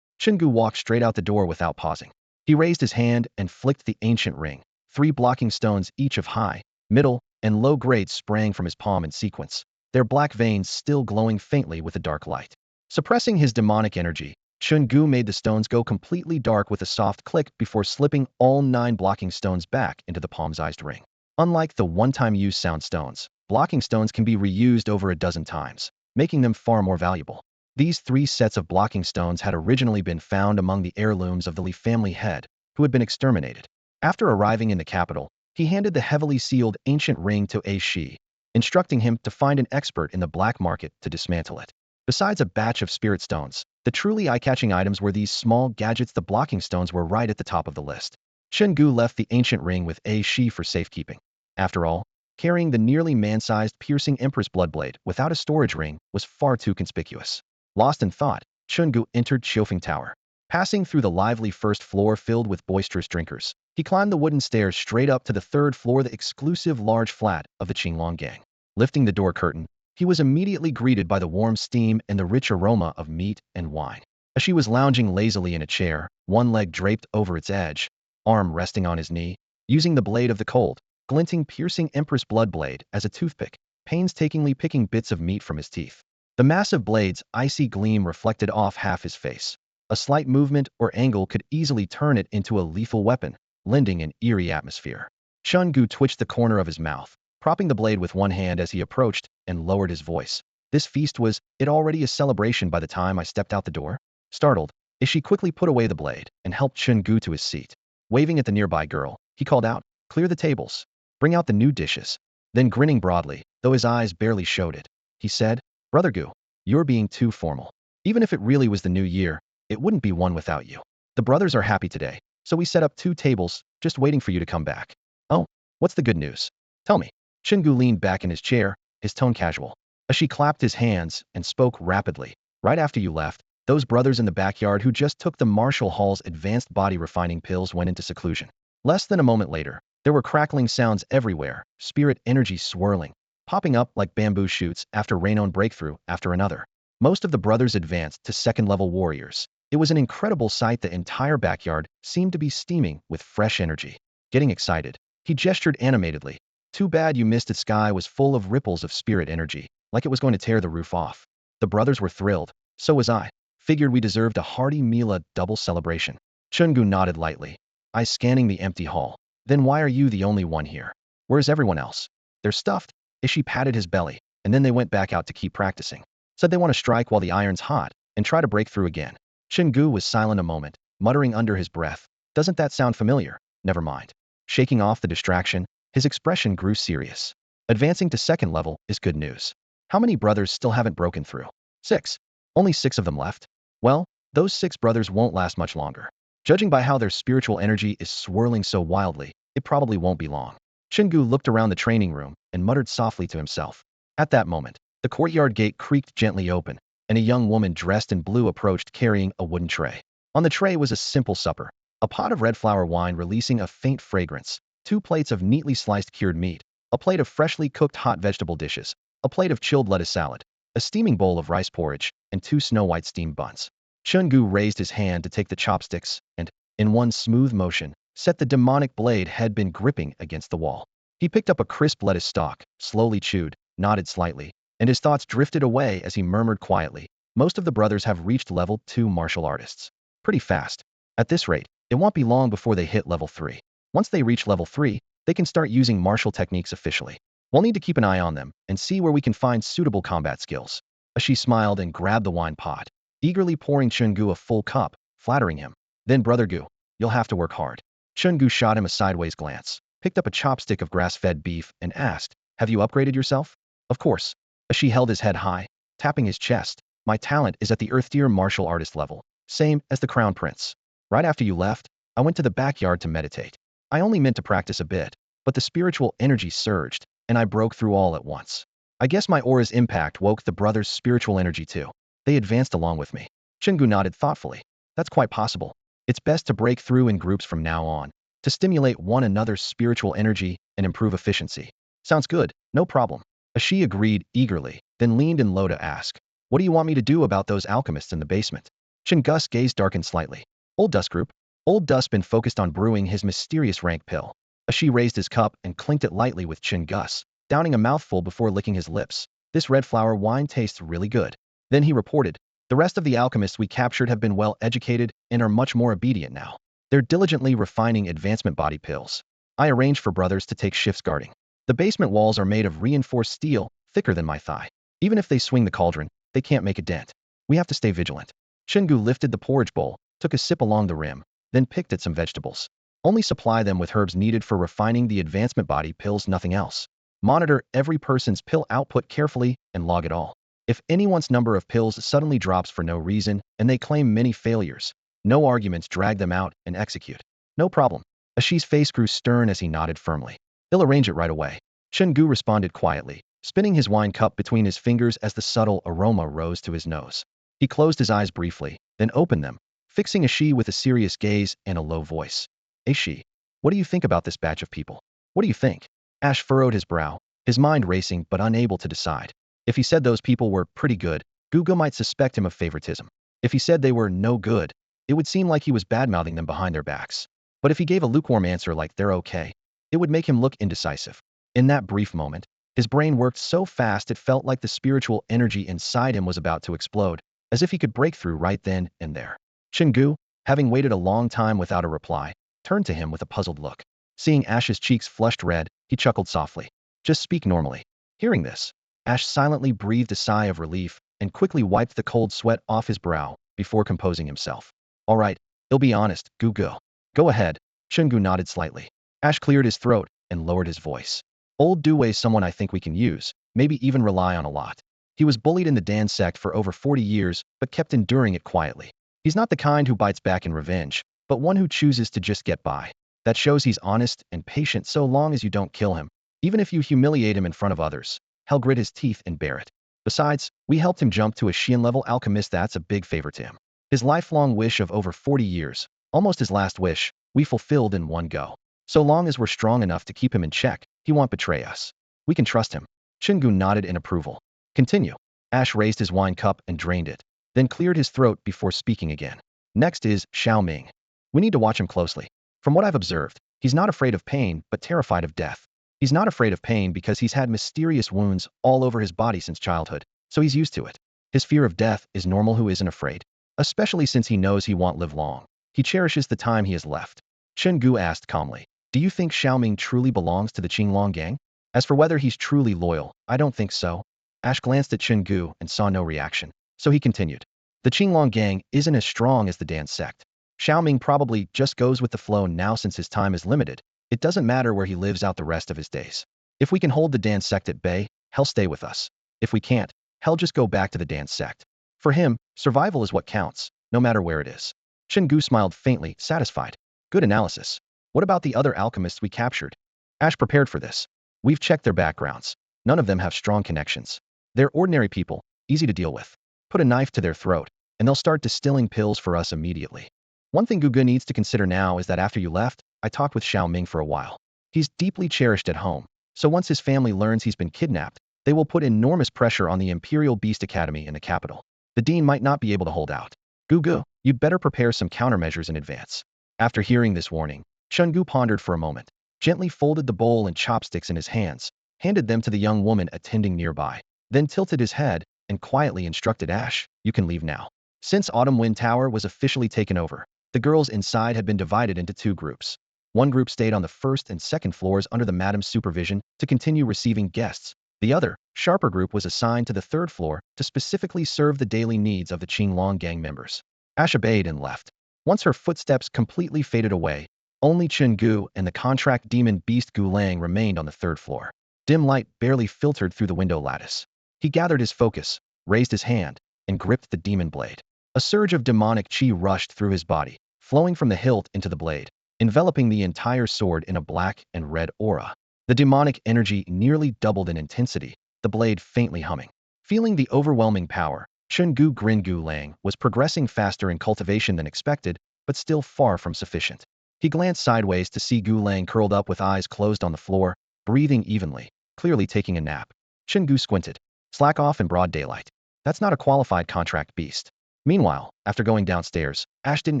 Chen Gu walked straight out the door without pausing. He raised his hand and flicked the ancient ring. 3 blocking stones, each of high, middle, and low grade, sprang from his palm in sequence, their black veins still glowing faintly with the dark light. Suppressing his demonic energy, Chen Gu made the stones go completely dark with a soft click before slipping all 9 blocking stones back into the palm-sized ring. Unlike the one-time use sound stones, blocking stones can be reused over a dozen times, making them far more valuable. These 3 sets of blocking stones had originally been found among the heirlooms of the Li family head, who had been exterminated. After arriving in the capital, he handed the heavily sealed ancient ring to A Shi, instructing him to find an expert in the black market to dismantle it. Besides a batch of spirit stones, the truly eye-catching items were these small gadgets. The blocking stones were right at the top of the list. Chen Gu left the ancient ring with a she for safekeeping. After all, carrying the nearly man-sized piercing Empress Bloodblade without a storage ring was far too conspicuous. Lost in thought, Chen Gu entered Qiufeng Tower. Passing through the lively first floor filled with boisterous drinkers, he climbed the wooden stairs straight up to the third floor, the exclusive large flat of the Qinglong gang. Lifting the door curtain, he was immediately greeted by the warm steam and the rich aroma of meat and wine. As she was lounging lazily in a chair, one leg draped over its edge, arm resting on his knee, using the blade of the cold, glinting piercing Empress Bloodblade as a toothpick, painstakingly picking bits of meat from his teeth. The massive blade's icy gleam reflected off half his face. A slight movement or angle could easily turn it into a lethal weapon, lending an eerie atmosphere. Chen Gu twitched the corner of his mouth, propping the blade with one hand as he approached, and lowered his voice. This feast was it already a celebration by the time I stepped out the door? Startled, Ishi quickly put away the blade and helped Chen Gu to his seat. Waving at the nearby girl, he called out, "Clear the tables. Bring out the new dishes." Then grinning broadly, though his eyes barely showed it, he said, "Brother Gu, you're being too formal. Even if it really was the new year, it wouldn't be one without you. The brothers are happy today, so we set up 2 tables, just waiting for you to come back." "Oh, what's the good news? Tell me." Chen Gu leaned back in his chair, his tone casual. She clapped his hands and spoke rapidly. "Right after you left, those brothers in the backyard who just took the Marshall Hall's advanced body refining pills went into seclusion. Less than a moment later, there were crackling sounds everywhere, spirit energy swirling, popping up like bamboo shoots after Rainon breakthrough after another. Most of the brothers advanced to second-level warriors. It was an incredible sight. The entire backyard seemed to be steaming with fresh energy. Getting excited, he gestured animatedly. "Too bad you missed it." Sky was full of ripples of spirit energy, like it was going to tear the roof off. The brothers were thrilled. So was I. Figured we deserved a hearty meal, a double celebration. Chen Gu nodded lightly, eyes scanning the empty hall. "Then why are you the only one here? Where's everyone else?" "They're stuffed." Ishi patted his belly, and then they went back out to keep practicing. Said they want to strike while the iron's hot, and try to break through again. Chen Gu was silent a moment, muttering under his breath, "Doesn't that sound familiar?" "Never mind." Shaking off the distraction, his expression grew serious. "Advancing to second level is good news. How many brothers still haven't broken through?" 6. "Only 6 of them left?" "Well, those 6 brothers won't last much longer. Judging by how their spiritual energy is swirling so wildly, it probably won't be long." Chen Gu looked around the training room and muttered softly to himself. At that moment, the courtyard gate creaked gently open, and a young woman dressed in blue approached carrying a wooden tray. On the tray was a simple supper, a pot of red flower wine releasing a faint fragrance, 2 plates of neatly sliced cured meat, a plate of freshly cooked hot vegetable dishes, a plate of chilled lettuce salad, a steaming bowl of rice porridge, and 2 snow-white steamed buns. Chen Gu raised his hand to take the chopsticks and, in one smooth motion, set the demonic blade had been gripping against the wall. He picked up a crisp lettuce stalk, slowly chewed, nodded slightly, and his thoughts drifted away as he murmured quietly, "Most of the brothers have reached level 2 martial artists. Pretty fast. At this rate, it won't be long before they hit level 3. Once they reach level 3, they can start using martial techniques officially. We'll need to keep an eye on them and see where we can find suitable combat skills." She smiled and grabbed the wine pot, eagerly pouring Chen Gu a full cup, flattering him. "Then Brother Gu, you'll have to work hard." Chen Gu shot him a sideways glance, picked up a chopstick of grass-fed beef, and asked, "Have you upgraded yourself?" "Of course." She held his head high, tapping his chest. "My talent is at the Earth Tier martial artist level, same as the Crown Prince. Right after you left, I went to the backyard to meditate. I only meant to practice a bit, but the spiritual energy surged, and I broke through all at once. I guess my aura's impact woke the brothers' spiritual energy too. They advanced along with me." Chen Gu nodded thoughtfully. "That's quite possible. It's best to break through in groups from now on, to stimulate one another's spiritual energy and improve efficiency." "Sounds good, no problem." She agreed eagerly, then leaned in low to ask, "What do you want me to do about those alchemists in the basement?" Chen Gu's gaze darkened slightly. "Old Dust Group." Old Dust been focused on brewing his mysterious rank pill. She raised his cup and clinked it lightly with Chen Gus, downing a mouthful before licking his lips. "This red flower wine tastes really good." Then he reported, "The rest of the alchemists we captured have been well educated and are much more obedient now. They're diligently refining advancement body pills. I arranged for brothers to take shifts guarding. The basement walls are made of reinforced steel, thicker than my thigh. Even if they swing the cauldron, they can't make a dent. We have to stay vigilant." Chen Gu lifted the porridge bowl, took a sip along the rim, then picked at some vegetables. "Only supply them with herbs needed for refining the advancement body pills, nothing else. Monitor every person's pill output carefully and log it all." If anyone's number of pills suddenly drops for no reason and they claim many failures, no arguments, drag them out and execute. No problem. Ashi's face grew stern as he nodded firmly. He'll arrange it right away. Chen Gu responded quietly, spinning his wine cup between his fingers as the subtle aroma rose to his nose. He closed his eyes briefly, then opened them, fixing Ashi with a serious gaze and a low voice. Ashi, what do you think about this batch of people? What do you think? Ash furrowed his brow, his mind racing but unable to decide. If he said those people were pretty good, Gugu might suspect him of favoritism. If he said they were no good, it would seem like he was badmouthing them behind their backs. But if he gave a lukewarm answer like they're okay, it would make him look indecisive. In that brief moment, his brain worked so fast it felt like the spiritual energy inside him was about to explode, as if he could break through right then and there. Chen Gu, having waited a long time without a reply, turned to him with a puzzled look. Seeing Ash's cheeks flushed red, he chuckled softly. Just speak normally. Hearing this, Ash silently breathed a sigh of relief and quickly wiped the cold sweat off his brow before composing himself. All right, he'll be honest, Gugu. Go ahead. Chen Gu nodded slightly. Ash cleared his throat and lowered his voice. Old Duwei's someone I think we can use, maybe even rely on a lot. He was bullied in the Dan sect for over 40 years, but kept enduring it quietly. He's not the kind who bites back in revenge, but one who chooses to just get by. That shows he's honest and patient so long as you don't kill him. Even if you humiliate him in front of others, he'll grit his teeth and bear it. Besides, we helped him jump to a Sheen-level alchemist. That's a big favor to him. His lifelong wish of over 40 years, almost his last wish, we fulfilled in one go. So long as we're strong enough to keep him in check, he won't betray us. We can trust him. Chen Gu nodded in approval. Continue. Ash raised his wine cup and drained it, then cleared his throat before speaking again. Next is Xiao Ming. We need to watch him closely. From what I've observed, he's not afraid of pain, but terrified of death. He's not afraid of pain because he's had mysterious wounds all over his body since childhood, so he's used to it. His fear of death is normal. Who isn't afraid? Especially since he knows he won't live long. He cherishes the time he has left. Chen Gu asked calmly. Do you think Xiao Ming truly belongs to the Qinglong gang? As for whether he's truly loyal, I don't think so. Ash glanced at Chen Gu and saw no reaction, so he continued. The Qinglong gang isn't as strong as the Dan sect. Xiao Ming probably just goes with the flow now since his time is limited. It doesn't matter where he lives out the rest of his days. If we can hold the Dan sect at bay, he'll stay with us. If we can't, he'll just go back to the Dan sect. For him, survival is what counts, no matter where it is. Chen Gu smiled faintly, satisfied. Good analysis. What about the other alchemists we captured? Ash prepared for this. We've checked their backgrounds. None of them have strong connections. They're ordinary people, easy to deal with. Put a knife to their throat, and they'll start distilling pills for us immediately. One thing Gugu needs to consider now is that after you left, I talked with Xiao Ming for a while. He's deeply cherished at home, so once his family learns he's been kidnapped, they will put enormous pressure on the Imperial Beast Academy in the capital. The dean might not be able to hold out. Gugu, you'd better prepare some countermeasures in advance. After hearing this warning, Chen Gu pondered for a moment, gently folded the bowl and chopsticks in his hands, handed them to the young woman attending nearby, then tilted his head and quietly instructed Ash, you can leave now. Since Autumn Wind Tower was officially taken over, the girls inside had been divided into two groups. One group stayed on the first and second floors under the madam's supervision to continue receiving guests. The other, sharper group was assigned to the third floor to specifically serve the daily needs of the Qinglong gang members. Ash obeyed and left. Once her footsteps completely faded away, only Chen Gu and the contract demon beast Gu Lang remained on the third floor. Dim light barely filtered through the window lattice. He gathered his focus, raised his hand, and gripped the demon blade. A surge of demonic chi rushed through his body, flowing from the hilt into the blade, enveloping the entire sword in a black and red aura. The demonic energy nearly doubled in intensity, the blade faintly humming. Feeling the overwhelming power, Chen Gu grinned. Gu Lang was progressing faster in cultivation than expected, but still far from sufficient. He glanced sideways to see Gu Lang curled up with eyes closed on the floor, breathing evenly, clearly taking a nap. Chen Gu squinted. Slack off in broad daylight. That's not a qualified contract beast. Meanwhile, after going downstairs, Ash didn't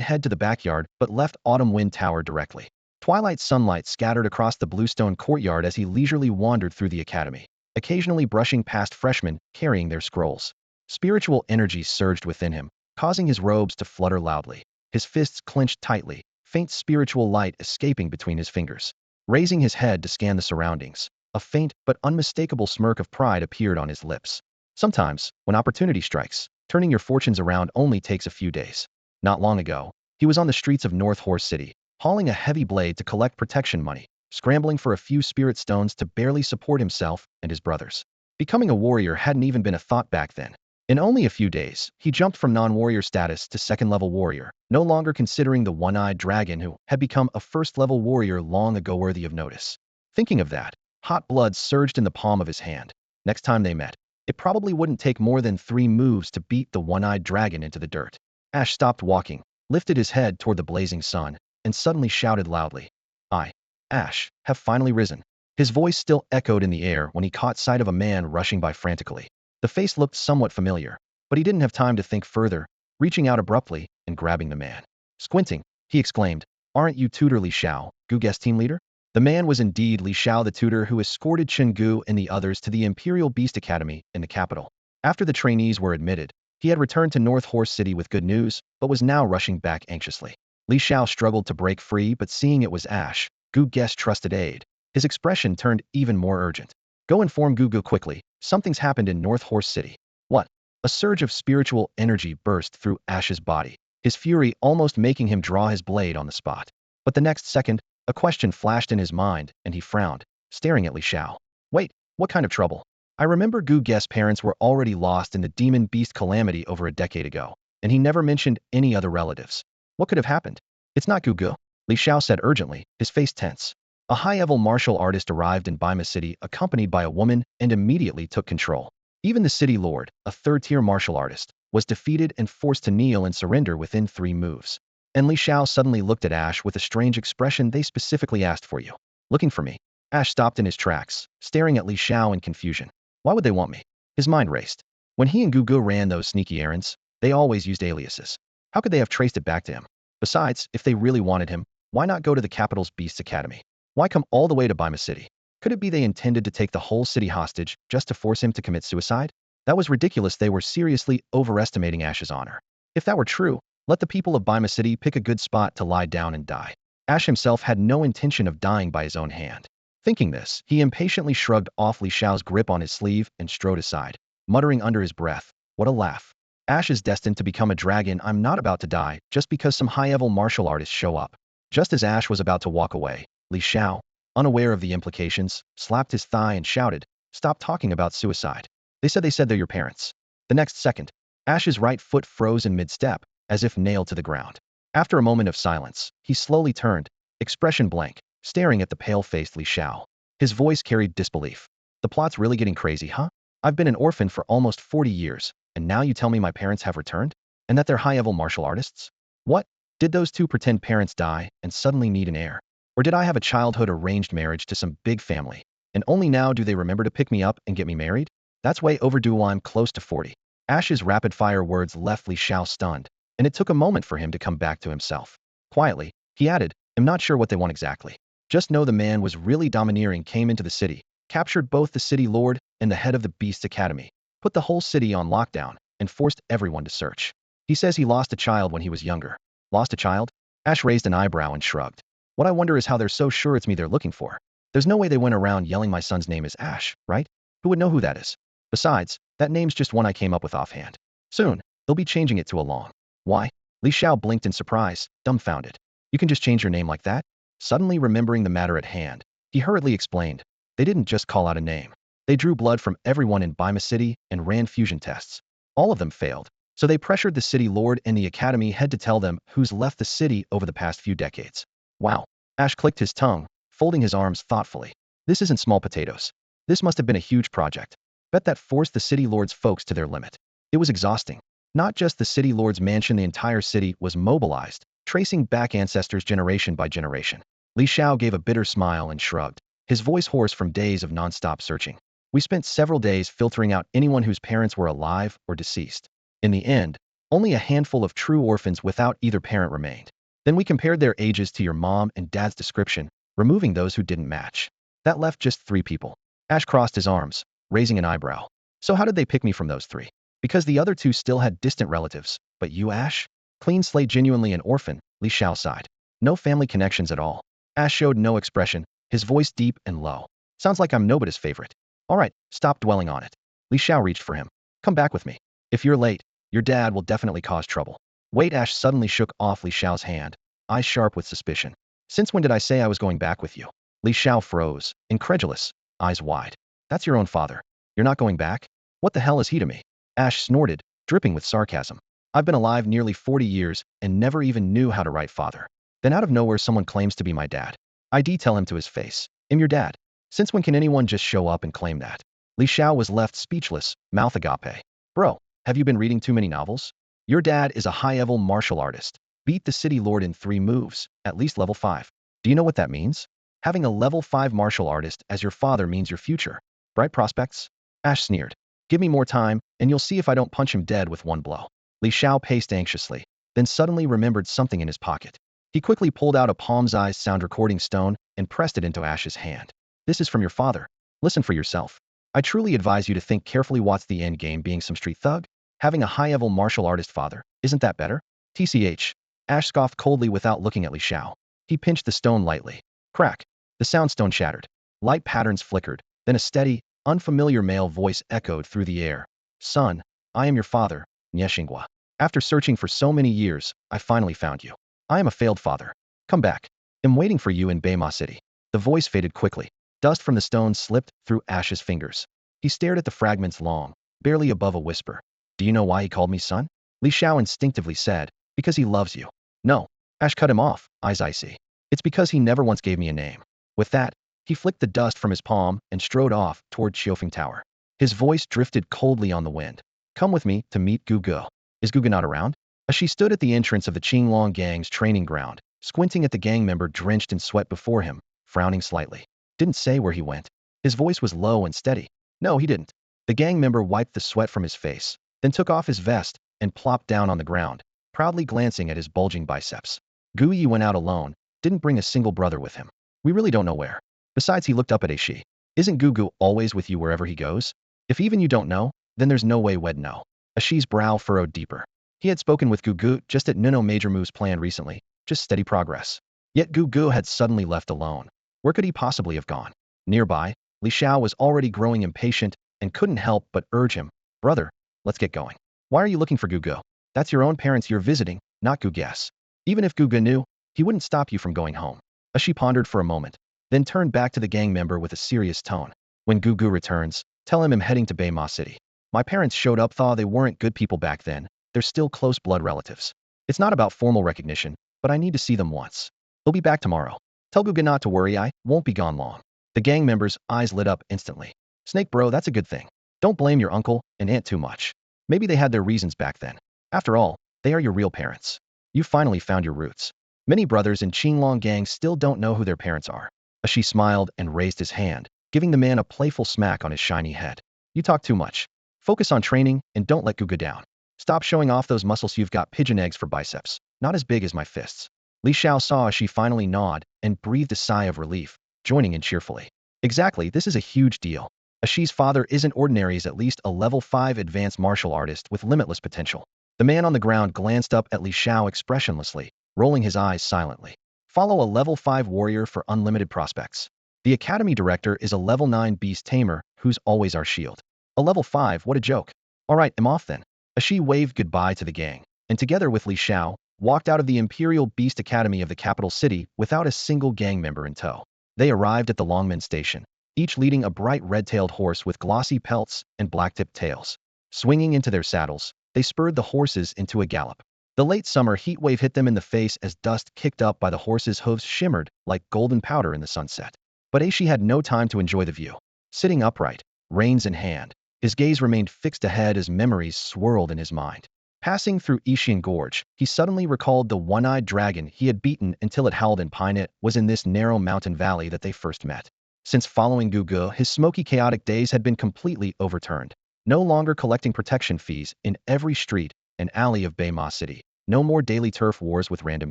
head to the backyard but left Autumn Wind Tower directly. Twilight sunlight scattered across the bluestone courtyard as he leisurely wandered through the academy, occasionally brushing past freshmen carrying their scrolls. Spiritual energy surged within him, causing his robes to flutter loudly. His fists clenched tightly, faint spiritual light escaping between his fingers. Raising his head to scan the surroundings, a faint but unmistakable smirk of pride appeared on his lips. Sometimes, when opportunity strikes, turning your fortunes around only takes a few days. Not long ago, he was on the streets of North Horse City, hauling a heavy blade to collect protection money, scrambling for a few spirit stones to barely support himself and his brothers. Becoming a warrior hadn't even been a thought back then. In only a few days, he jumped from non-warrior status to second-level warrior, no longer considering the one-eyed dragon who had become a first-level warrior long ago worthy of notice. Thinking of that, hot blood surged in the palm of his hand. Next time they met, it probably wouldn't take more than 3 moves to beat the one-eyed dragon into the dirt. Ash stopped walking, lifted his head toward the blazing sun, and suddenly shouted loudly, "I, Ash, have finally risen." His voice still echoed in the air when he caught sight of a man rushing by frantically. The face looked somewhat familiar, but he didn't have time to think further, reaching out abruptly and grabbing the man. Squinting, he exclaimed, "Aren't you Tutor Li Xiao, Gu guest team leader?" The man was indeed Li Xiao, the tutor who escorted Chen Gu and the others to the Imperial Beast Academy in the capital. After the trainees were admitted, he had returned to North Horse City with good news, but was now rushing back anxiously. Li Xiao struggled to break free, but seeing it was Ash, Gu guest's trusted aide, his expression turned even more urgent. "Go inform Gu Gu quickly. Something's happened in North Horse City." "What?" A surge of spiritual energy burst through Ash's body, his fury almost making him draw his blade on the spot. But the next second, a question flashed in his mind, and he frowned, staring at Li Xiao. "Wait, what kind of trouble?" "I remember Gu guest's parents were already lost in the demon beast calamity over a decade ago, and he never mentioned any other relatives. What could have happened?" "It's not Gu Gu," Li Xiao said urgently, his face tense. A high-level martial artist arrived in Bima City accompanied by a woman and immediately took control. Even the city lord, a third-tier martial artist, was defeated and forced to kneel and surrender within 3 moves. And Li Xiao suddenly looked at Ash with a strange expression. "They specifically asked for you. Looking for me?" Ash stopped in his tracks, staring at Li Xiao in confusion. Why would they want me? His mind raced. When he and Gu Gu ran those sneaky errands, they always used aliases. How could they have traced it back to him? Besides, if they really wanted him, why not go to the capital's Beasts Academy? Why come all the way to Bima City? Could it be they intended to take the whole city hostage just to force him to commit suicide? That was ridiculous. They were seriously overestimating Ash's honor. If that were true, let the people of Bima City pick a good spot to lie down and die. Ash himself had no intention of dying by his own hand. Thinking this, he impatiently shrugged off Li Xiao's grip on his sleeve and strode aside, muttering under his breath, "What a laugh. Ash is destined to become a dragon. I'm not about to die just because some high-level martial artists show up." Just as Ash was about to walk away, Li Xiao, unaware of the implications, slapped his thigh and shouted, "Stop talking about suicide. They said they're your parents." The next second, Ash's right foot froze in mid-step, as if nailed to the ground. After a moment of silence, he slowly turned, expression blank, staring at the pale-faced Li Xiao. His voice carried disbelief. "The plot's really getting crazy, huh? I've been an orphan for almost 40 years, and now you tell me my parents have returned? And that they're high-level martial artists? What? Did those 2 pretend parents die and suddenly need an heir? Or did I have a childhood arranged marriage to some big family, and only now do they remember to pick me up and get me married? That's way overdue. I'm close to 40. Ash's rapid-fire words left Li Xiao stunned, and it took a moment for him to come back to himself. Quietly, he added, "I'm not sure what they want exactly. Just know the man was really domineering, came into the city, captured both the city lord and the head of the Beast Academy, put the whole city on lockdown, and forced everyone to search. He says he lost a child when he was younger." "Lost a child?" Ash raised an eyebrow and shrugged. "What I wonder is how they're so sure it's me they're looking for. There's no way they went around yelling my son's name is Ash, right? Who would know who that is? Besides, that name's just one I came up with offhand. Soon, they'll be changing it to a long." "Why?" Li Xiao blinked in surprise, dumbfounded. "You can just change your name like that?" Suddenly remembering the matter at hand, he hurriedly explained, "They didn't just call out a name. They drew blood from everyone in Bima City and ran fusion tests. All of them failed. So they pressured the city lord and the academy head to tell them who's left the city over the past few decades." "Wow." Ash clicked his tongue, folding his arms thoughtfully. "This isn't small potatoes. This must have been a huge project. Bet that forced the city lord's folks to their limit. It was exhausting. Not just the city lord's mansion, the entire city was mobilized, tracing back ancestors generation by generation." Li Xiao gave a bitter smile and shrugged, his voice hoarse from days of non-stop searching. "We spent several days filtering out anyone whose parents were alive or deceased. In the end, only a handful of true orphans without either parent remained. Then we compared their ages to your mom and dad's description, removing those who didn't match. That left just 3 people." Ash crossed his arms, raising an eyebrow. "So how did they pick me from those 3? Because the other 2 still had distant relatives, but you, Ash? Clean slate, genuinely an orphan," Li Xiao sighed. "No family connections at all." Ash showed no expression, his voice deep and low. "Sounds like I'm nobody's favorite. All right, stop dwelling on it." Li Xiao reached for him. "Come back with me. If you're late, your dad will definitely cause trouble." "Wait." Ash suddenly shook off Li Xiao's hand, eyes sharp with suspicion. "Since when did I say I was going back with you?" Li Xiao froze, incredulous, eyes wide. "That's your own father. You're not going back? What the hell is he to me? Ash snorted, dripping with sarcasm. I've been alive nearly 40 years and never even knew how to write father. Then out of nowhere someone claims to be my dad. I tell him to his face. I'm your dad. Since when can anyone just show up and claim that? Li Xiao was left speechless, mouth agape. Bro, have you been reading too many novels? Your dad is a high-level martial artist. Beat the city lord in 3 moves, at least level 5. Do you know what that means? Having a level 5 martial artist as your father means your future. Bright prospects? Ash sneered. Give me more time, and you'll see if I don't punch him dead with one blow. Li Xiao paced anxiously, then suddenly remembered something in his pocket. He quickly pulled out a palm-sized sound recording stone and pressed it into Ash's hand. This is from your father. Listen for yourself. I truly advise you to think carefully. What's the end game being some street thug? Having a high-level martial artist father, isn't that better? TCH. Ash scoffed coldly without looking at Li Xiao. He pinched the stone lightly. Crack. The soundstone shattered. Light patterns flickered, then a steady, unfamiliar male voice echoed through the air. Son, I am your father, Nyeshingwa. After searching for so many years, I finally found you. I am a failed father. Come back. I'm waiting for you in Beima City. The voice faded quickly. Dust from the stone slipped through Ash's fingers. He stared at the fragments long, barely above a whisper. Do you know why he called me son? Li Xiao instinctively said, because he loves you. No. Ash cut him off, eyes icy. It's because he never once gave me a name. With that, he flicked the dust from his palm and strode off toward Qiufeng Tower. His voice drifted coldly on the wind. Come with me to meet Gu Gu. Is Gu Gu not around? As she stood at the entrance of the Qinglong gang's training ground, squinting at the gang member drenched in sweat before him, frowning slightly. Didn't say where he went. His voice was low and steady. No, he didn't. The gang member wiped the sweat from his face, then took off his vest and plopped down on the ground, proudly glancing at his bulging biceps. Gu Yi went out alone, didn't bring a single brother with him. We really don't know where. Besides, he looked up at Aishi. Isn't Gu Gu always with you wherever he goes? If even you don't know, then there's no way we'd know. Aishi's brow furrowed deeper. He had spoken with Gu Gu just at no major moves planned recently, just steady progress. Yet Gu Gu had suddenly left alone. Where could he possibly have gone? Nearby, Li Xiao was already growing impatient and couldn't help but urge him. Brother, let's get going. Why are you looking for Gu Gu? That's your own parents you're visiting, not Gu Guess. Even if Gu Gu knew, he wouldn't stop you from going home. Aishi pondered for a moment, then turned back to the gang member with a serious tone. When Gu Gu returns, tell him I'm heading to Beima City. My parents showed up, thought they weren't good people back then. They're still close blood relatives. It's not about formal recognition, but I need to see them once. They'll be back tomorrow. Tell Gu Gu not to worry, I won't be gone long. The gang member's eyes lit up instantly. Snake bro, that's a good thing. Don't blame your uncle and aunt too much. Maybe they had their reasons back then. After all, they are your real parents. You finally found your roots. Many brothers in Qinglong gang still don't know who their parents are. Aishi smiled and raised his hand, giving the man a playful smack on his shiny head. You talk too much. Focus on training and don't let Gu Gu down. Stop showing off those muscles. You've got pigeon eggs for biceps, not as big as my fists. Li Xiao saw Aishi finally nod and breathed a sigh of relief, joining in cheerfully. Exactly, this is a huge deal. Aishi's father isn't ordinary, he's at least a level 5 advanced martial artist with limitless potential. The man on the ground glanced up at Li Xiao expressionlessly, rolling his eyes silently. Follow a level 5 warrior for unlimited prospects. The academy director is a level 9 beast-tamer who's always our shield. A level 5, what a joke. Alright, I'm off then. Aishi waved goodbye to the gang, and together with Li Xiao, walked out of the Imperial Beast Academy of the capital city without a single gang member in tow. They arrived at the Longmen station, each leading a bright red-tailed horse with glossy pelts and black-tipped tails. Swinging into their saddles, they spurred the horses into a gallop. The late summer heat wave hit them in the face as dust kicked up by the horses' hooves shimmered like golden powder in the sunset. But Aishi had no time to enjoy the view. Sitting upright, reins in hand, his gaze remained fixed ahead as memories swirled in his mind. Passing through Ishian Gorge, he suddenly recalled the one-eyed dragon he had beaten until it howled in pain. It was in this narrow mountain valley that they first met. Since following Gu Gu, his smoky chaotic days had been completely overturned. No longer collecting protection fees in every street and alley of Beima City. No more daily turf wars with random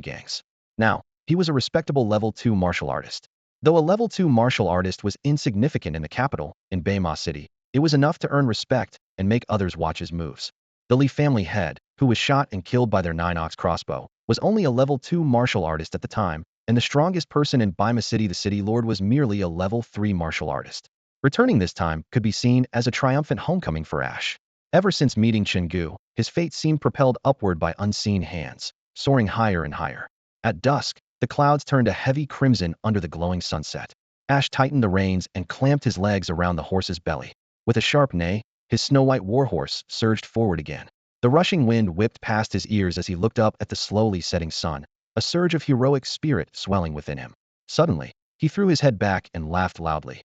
gangs. Now, he was a respectable level 2 martial artist. Though a level 2 martial artist was insignificant in the capital, in Beima City, it was enough to earn respect and make others watch his moves. The Li family head, who was shot and killed by their 9-ox crossbow, was only a level 2 martial artist at the time, and the strongest person in Beima City, the city lord, was merely a level 3 martial artist. Returning this time could be seen as a triumphant homecoming for Ash. Ever since meeting Chen Gu, his fate seemed propelled upward by unseen hands, soaring higher and higher. At dusk, the clouds turned a heavy crimson under the glowing sunset. Ash tightened the reins and clamped his legs around the horse's belly. With a sharp neigh, his snow-white warhorse surged forward again. The rushing wind whipped past his ears as he looked up at the slowly setting sun, a surge of heroic spirit swelling within him. Suddenly, he threw his head back and laughed loudly.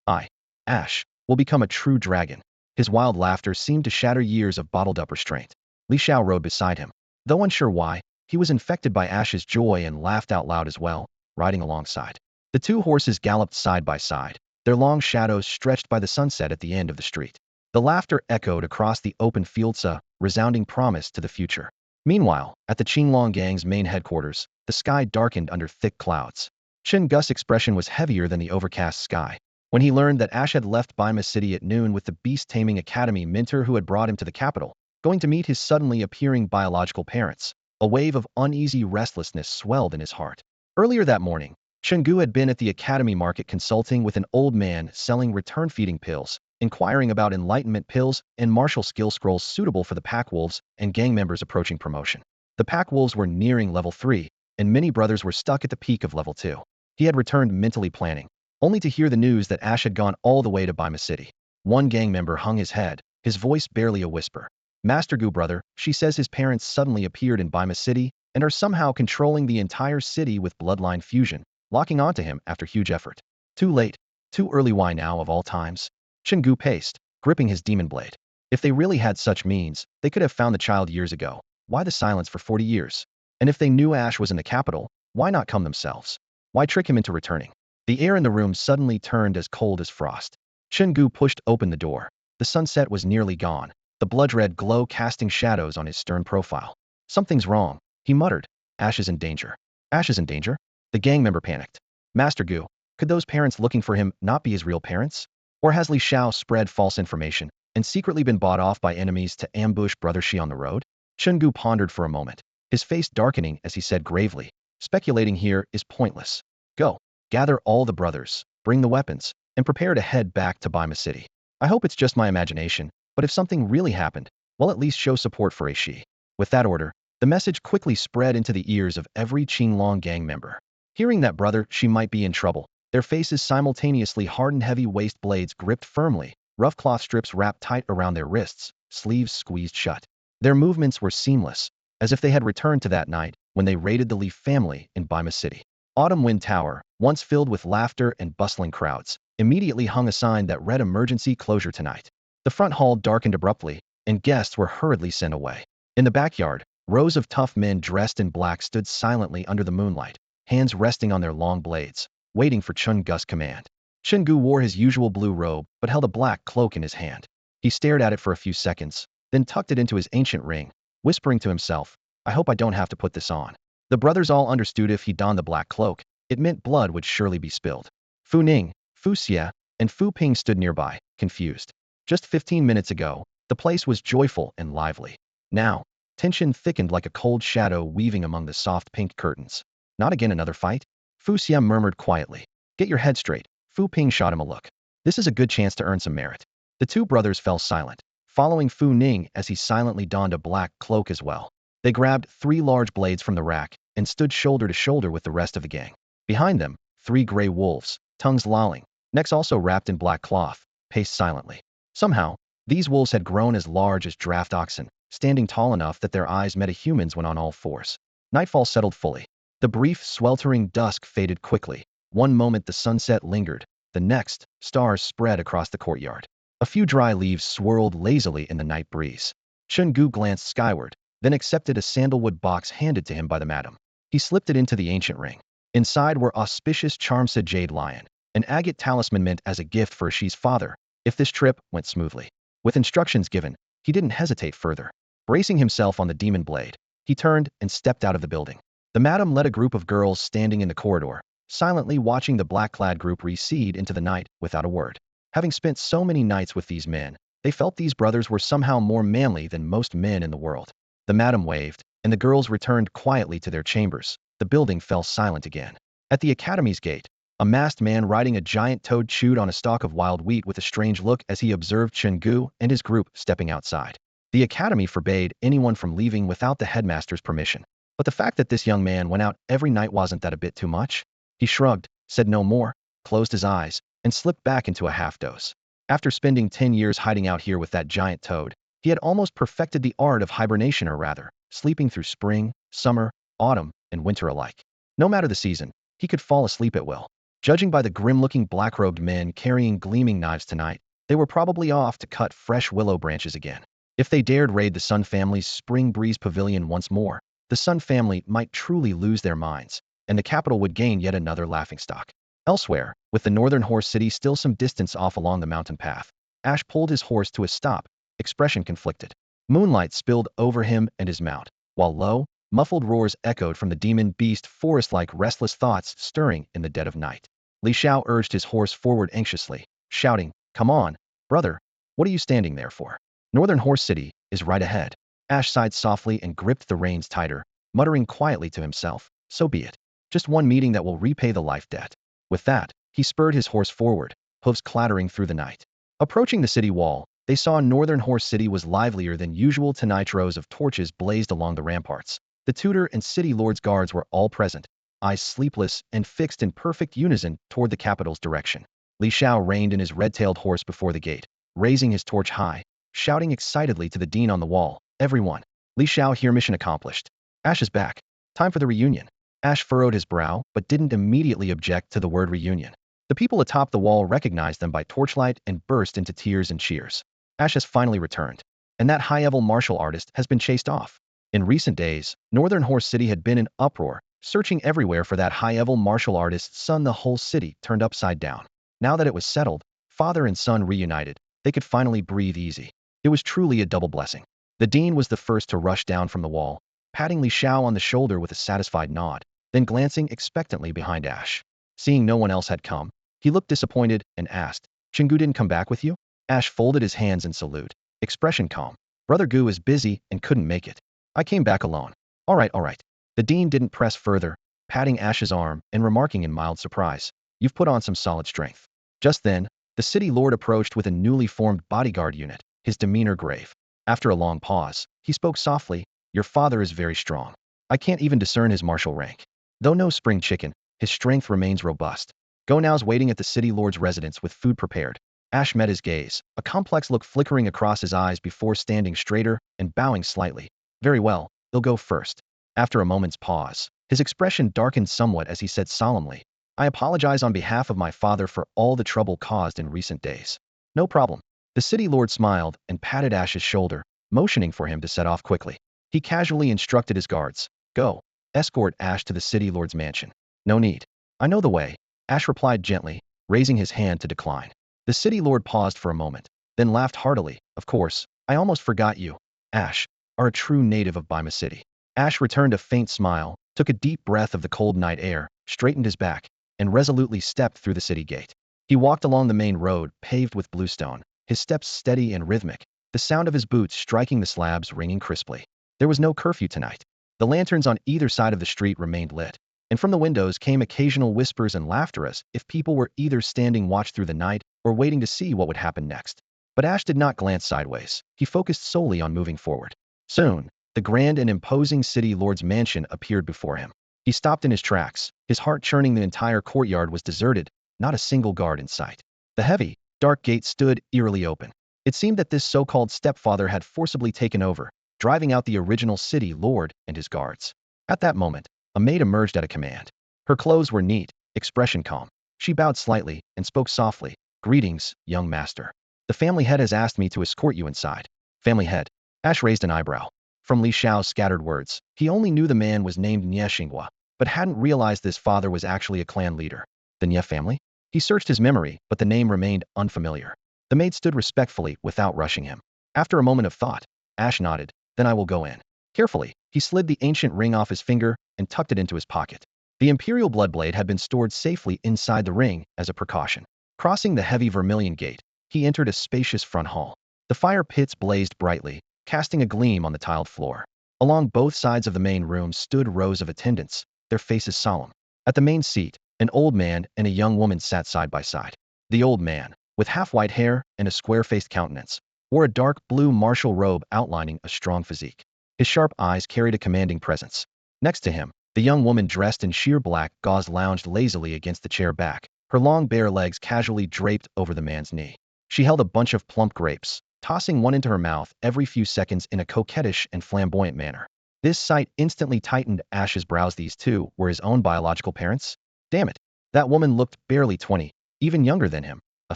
I, Ash, will become a true dragon. His wild laughter seemed to shatter years of bottled-up restraint. Li Xiao rode beside him. Though unsure why, he was infected by Ash's joy and laughed out loud as well, riding alongside. The two horses galloped side by side, their long shadows stretched by the sunset at the end of the street. The laughter echoed across the open fields, a resounding promise to the future. Meanwhile, at the Qinglong gang's main headquarters, the sky darkened under thick clouds. Chen Gu's expression was heavier than the overcast sky. When he learned that Ash had left Bima City at noon with the beast-taming academy mentor who had brought him to the capital, going to meet his suddenly appearing biological parents, a wave of uneasy restlessness swelled in his heart. Earlier that morning, Chen Gu had been at the academy market consulting with an old man selling return-feeding pills, inquiring about enlightenment pills and martial skill scrolls suitable for the pack wolves and gang members approaching promotion. The pack wolves were nearing level 3, and many brothers were stuck at the peak of level 2. He had returned mentally planning, only to hear the news that Ash had gone all the way to Bima City. One gang member hung his head, his voice barely a whisper. Master Gu brother, she says his parents suddenly appeared in Bima City and are somehow controlling the entire city with bloodline fusion, locking onto him after huge effort. Too late, too early. Why now of all times? Chen Gu paced, gripping his demon blade. If they really had such means, they could have found the child years ago. Why the silence for 40 years? And if they knew Ash was in the capital, why not come themselves? Why trick him into returning? The air in the room suddenly turned as cold as frost. Chen Gu pushed open the door. The sunset was nearly gone, the blood-red glow casting shadows on his stern profile. Something's wrong, he muttered. Ash is in danger. Ash is in danger? The gang member panicked. Master Gu, could those parents looking for him not be his real parents? Or has Li Xiao spread false information and secretly been bought off by enemies to ambush Brother Shi on the road? Chen Gu pondered for a moment, his face darkening as he said gravely, speculating here is pointless. Go. Gather all the brothers, bring the weapons, and prepare to head back to Bima City. I hope it's just my imagination, but if something really happened, well, at least show support for Shi. With that order, the message quickly spread into the ears of every Qinglong gang member. Hearing that Brother Shi might be in trouble, their faces simultaneously hardened, heavy waist blades gripped firmly, rough cloth strips wrapped tight around their wrists, sleeves squeezed shut. Their movements were seamless, as if they had returned to that night when they raided the Li family in Bima City. Autumn Wind Tower, once filled with laughter and bustling crowds, immediately hung a sign that read emergency closure tonight. The front hall darkened abruptly, and guests were hurriedly sent away. In the backyard, rows of tough men dressed in black stood silently under the moonlight, hands resting on their long blades, waiting for Chen Gu's command. Chen Gu wore his usual blue robe but held a black cloak in his hand. He stared at it for a few seconds, then tucked it into his ancient ring, whispering to himself, I hope I don't have to put this on. The brothers all understood if he donned the black cloak, it meant blood would surely be spilled. Fu Ning, Fu Xie, and Fu Ping stood nearby, confused. Just 15 minutes ago, the place was joyful and lively. Now, tension thickened like a cold shadow weaving among the soft pink curtains. Not again another fight? Fu Xie murmured quietly. Get your head straight. Fu Ping shot him a look. This is a good chance to earn some merit. The two brothers fell silent, following Fu Ning as he silently donned a black cloak as well. They grabbed 3 large blades from the rack and stood shoulder to shoulder with the rest of the gang. Behind them, 3 gray wolves, tongues lolling, necks also wrapped in black cloth, paced silently. Somehow, these wolves had grown as large as draft oxen, standing tall enough that their eyes met a human's when on all fours. Nightfall settled fully. The brief, sweltering dusk faded quickly. One moment the sunset lingered, the next, stars spread across the courtyard. A few dry leaves swirled lazily in the night breeze. Chen Gu glanced skyward, then accepted a sandalwood box handed to him by the madam. He slipped it into the ancient ring. Inside were auspicious charms, a jade lion, an agate talisman meant as a gift for Shi's father, if this trip went smoothly. With instructions given, he didn't hesitate further. Bracing himself on the demon blade, he turned and stepped out of the building. The madam led a group of girls standing in the corridor, silently watching the black-clad group recede into the night without a word. Having spent so many nights with these men, they felt these brothers were somehow more manly than most men in the world. The madam waved, and the girls returned quietly to their chambers. The building fell silent again. At the academy's gate, a masked man riding a giant toad chewed on a stalk of wild wheat with a strange look as he observed Chen Gu and his group stepping outside. The academy forbade anyone from leaving without the headmaster's permission. But the fact that this young man went out every night, wasn't that a bit too much? He shrugged, said no more, closed his eyes, and slipped back into a half-doze. After spending 10 years hiding out here with that giant toad, he had almost perfected the art of hibernation, or rather, sleeping through spring, summer, autumn, and winter alike. No matter the season, he could fall asleep at will. Judging by the grim-looking black-robed men carrying gleaming knives tonight, they were probably off to cut fresh willow branches again. If they dared raid the Sun family's Spring Breeze Pavilion once more, the Sun family might truly lose their minds, and the capital would gain yet another laughingstock. Elsewhere, with the northern horse city still some distance off along the mountain path, Ash pulled his horse to a stop, expression conflicted. Moonlight spilled over him and his mount, while low, muffled roars echoed from the demon beast forest like restless thoughts stirring in the dead of night. Li Xiao urged his horse forward anxiously, shouting, "Come on, brother, what are you standing there for? Northern Horse City is right ahead." Ash sighed softly and gripped the reins tighter, muttering quietly to himself, "So be it. Just one meeting that will repay the life debt." With that, he spurred his horse forward, hoofs clattering through the night. Approaching the city wall, they saw Northern Horse City was livelier than usual tonight. Rows of torches blazed along the ramparts. The tutor and city lord's guards were all present, eyes sleepless and fixed in perfect unison toward the capital's direction. Li Xiao reined in his red-tailed horse before the gate, raising his torch high, shouting excitedly to the dean on the wall, "Everyone! Li Xiao here, mission accomplished. Ash is back. Time for the reunion." Ash furrowed his brow, but didn't immediately object to the word reunion. The people atop the wall recognized them by torchlight and burst into tears and cheers. Ash has finally returned, and that high-level martial artist has been chased off. In recent days, Northern Horse City had been in uproar, searching everywhere for that high-level martial artist's son. The whole city turned upside down. Now that it was settled, father and son reunited, they could finally breathe easy. It was truly a double blessing. The dean was the first to rush down from the wall, patting Li Xiao on the shoulder with a satisfied nod, then glancing expectantly behind Ash. Seeing no one else had come, he looked disappointed and asked, "Chen Gu didn't come back with you?" Ash folded his hands in salute, expression calm. "Brother Gu is busy and couldn't make it. I came back alone." All right. The dean didn't press further, patting Ash's arm and remarking in mild surprise, "You've put on some solid strength." Just then, the city lord approached with a newly formed bodyguard unit, his demeanor grave. After a long pause, he spoke softly, "Your father is very strong. I can't even discern his martial rank. Though no spring chicken, his strength remains robust." Go Now's waiting at the city lord's residence with food prepared. Ash met his gaze, a complex look flickering across his eyes before standing straighter and bowing slightly. "Very well, they'll go first." After a moment's pause, his expression darkened somewhat as he said solemnly, "I apologize on behalf of my father for all the trouble caused in recent days." "No problem." The city lord smiled and patted Ash's shoulder, motioning for him to set off quickly. He casually instructed his guards, "Go, escort Ash to the city lord's mansion." "No need. I know the way," Ash replied gently, raising his hand to decline. The city lord paused for a moment, then laughed heartily. "Of course, I almost forgot you, Ash, are a true native of Bima City." Ash returned a faint smile, took a deep breath of the cold night air, straightened his back, and resolutely stepped through the city gate. He walked along the main road, paved with bluestone, his steps steady and rhythmic, the sound of his boots striking the slabs ringing crisply. There was no curfew tonight. The lanterns on either side of the street remained lit, and from the windows came occasional whispers and laughter as if people were either standing watch through the night or waiting to see what would happen next. But Ash did not glance sideways. He focused solely on moving forward. Soon, the grand and imposing city lord's mansion appeared before him. He stopped in his tracks, his heart churning. The entire courtyard was deserted, not a single guard in sight. The heavy, dark gate stood eerily open. It seemed that this so-called stepfather had forcibly taken over, driving out the original city lord and his guards. At that moment, a maid emerged at a command. Her clothes were neat, expression calm. She bowed slightly and spoke softly, "Greetings, young master. The family head has asked me to escort you inside." Family head? Ash raised an eyebrow. From Li Xiao's scattered words, he only knew the man was named Nye Xinghua, but hadn't realized this father was actually a clan leader. The Nye family? He searched his memory, but the name remained unfamiliar. The maid stood respectfully without rushing him. After a moment of thought, Ash nodded, "Then I will go in." Carefully, he slid the ancient ring off his finger and tucked it into his pocket. The imperial bloodblade had been stored safely inside the ring as a precaution. Crossing the heavy vermilion gate, he entered a spacious front hall. The fire pits blazed brightly, casting a gleam on the tiled floor. Along both sides of the main room stood rows of attendants, their faces solemn. At the main seat, an old man and a young woman sat side by side. The old man, with half-white hair and a square-faced countenance, wore a dark blue martial robe outlining a strong physique. His sharp eyes carried a commanding presence. Next to him, the young woman dressed in sheer black gauze lounged lazily against the chair back, her long bare legs casually draped over the man's knee. She held a bunch of plump grapes, tossing one into her mouth every few seconds in a coquettish and flamboyant manner. This sight instantly tightened Ash's brows. These two were his own biological parents? Damn it. That woman looked barely 20, even younger than him, a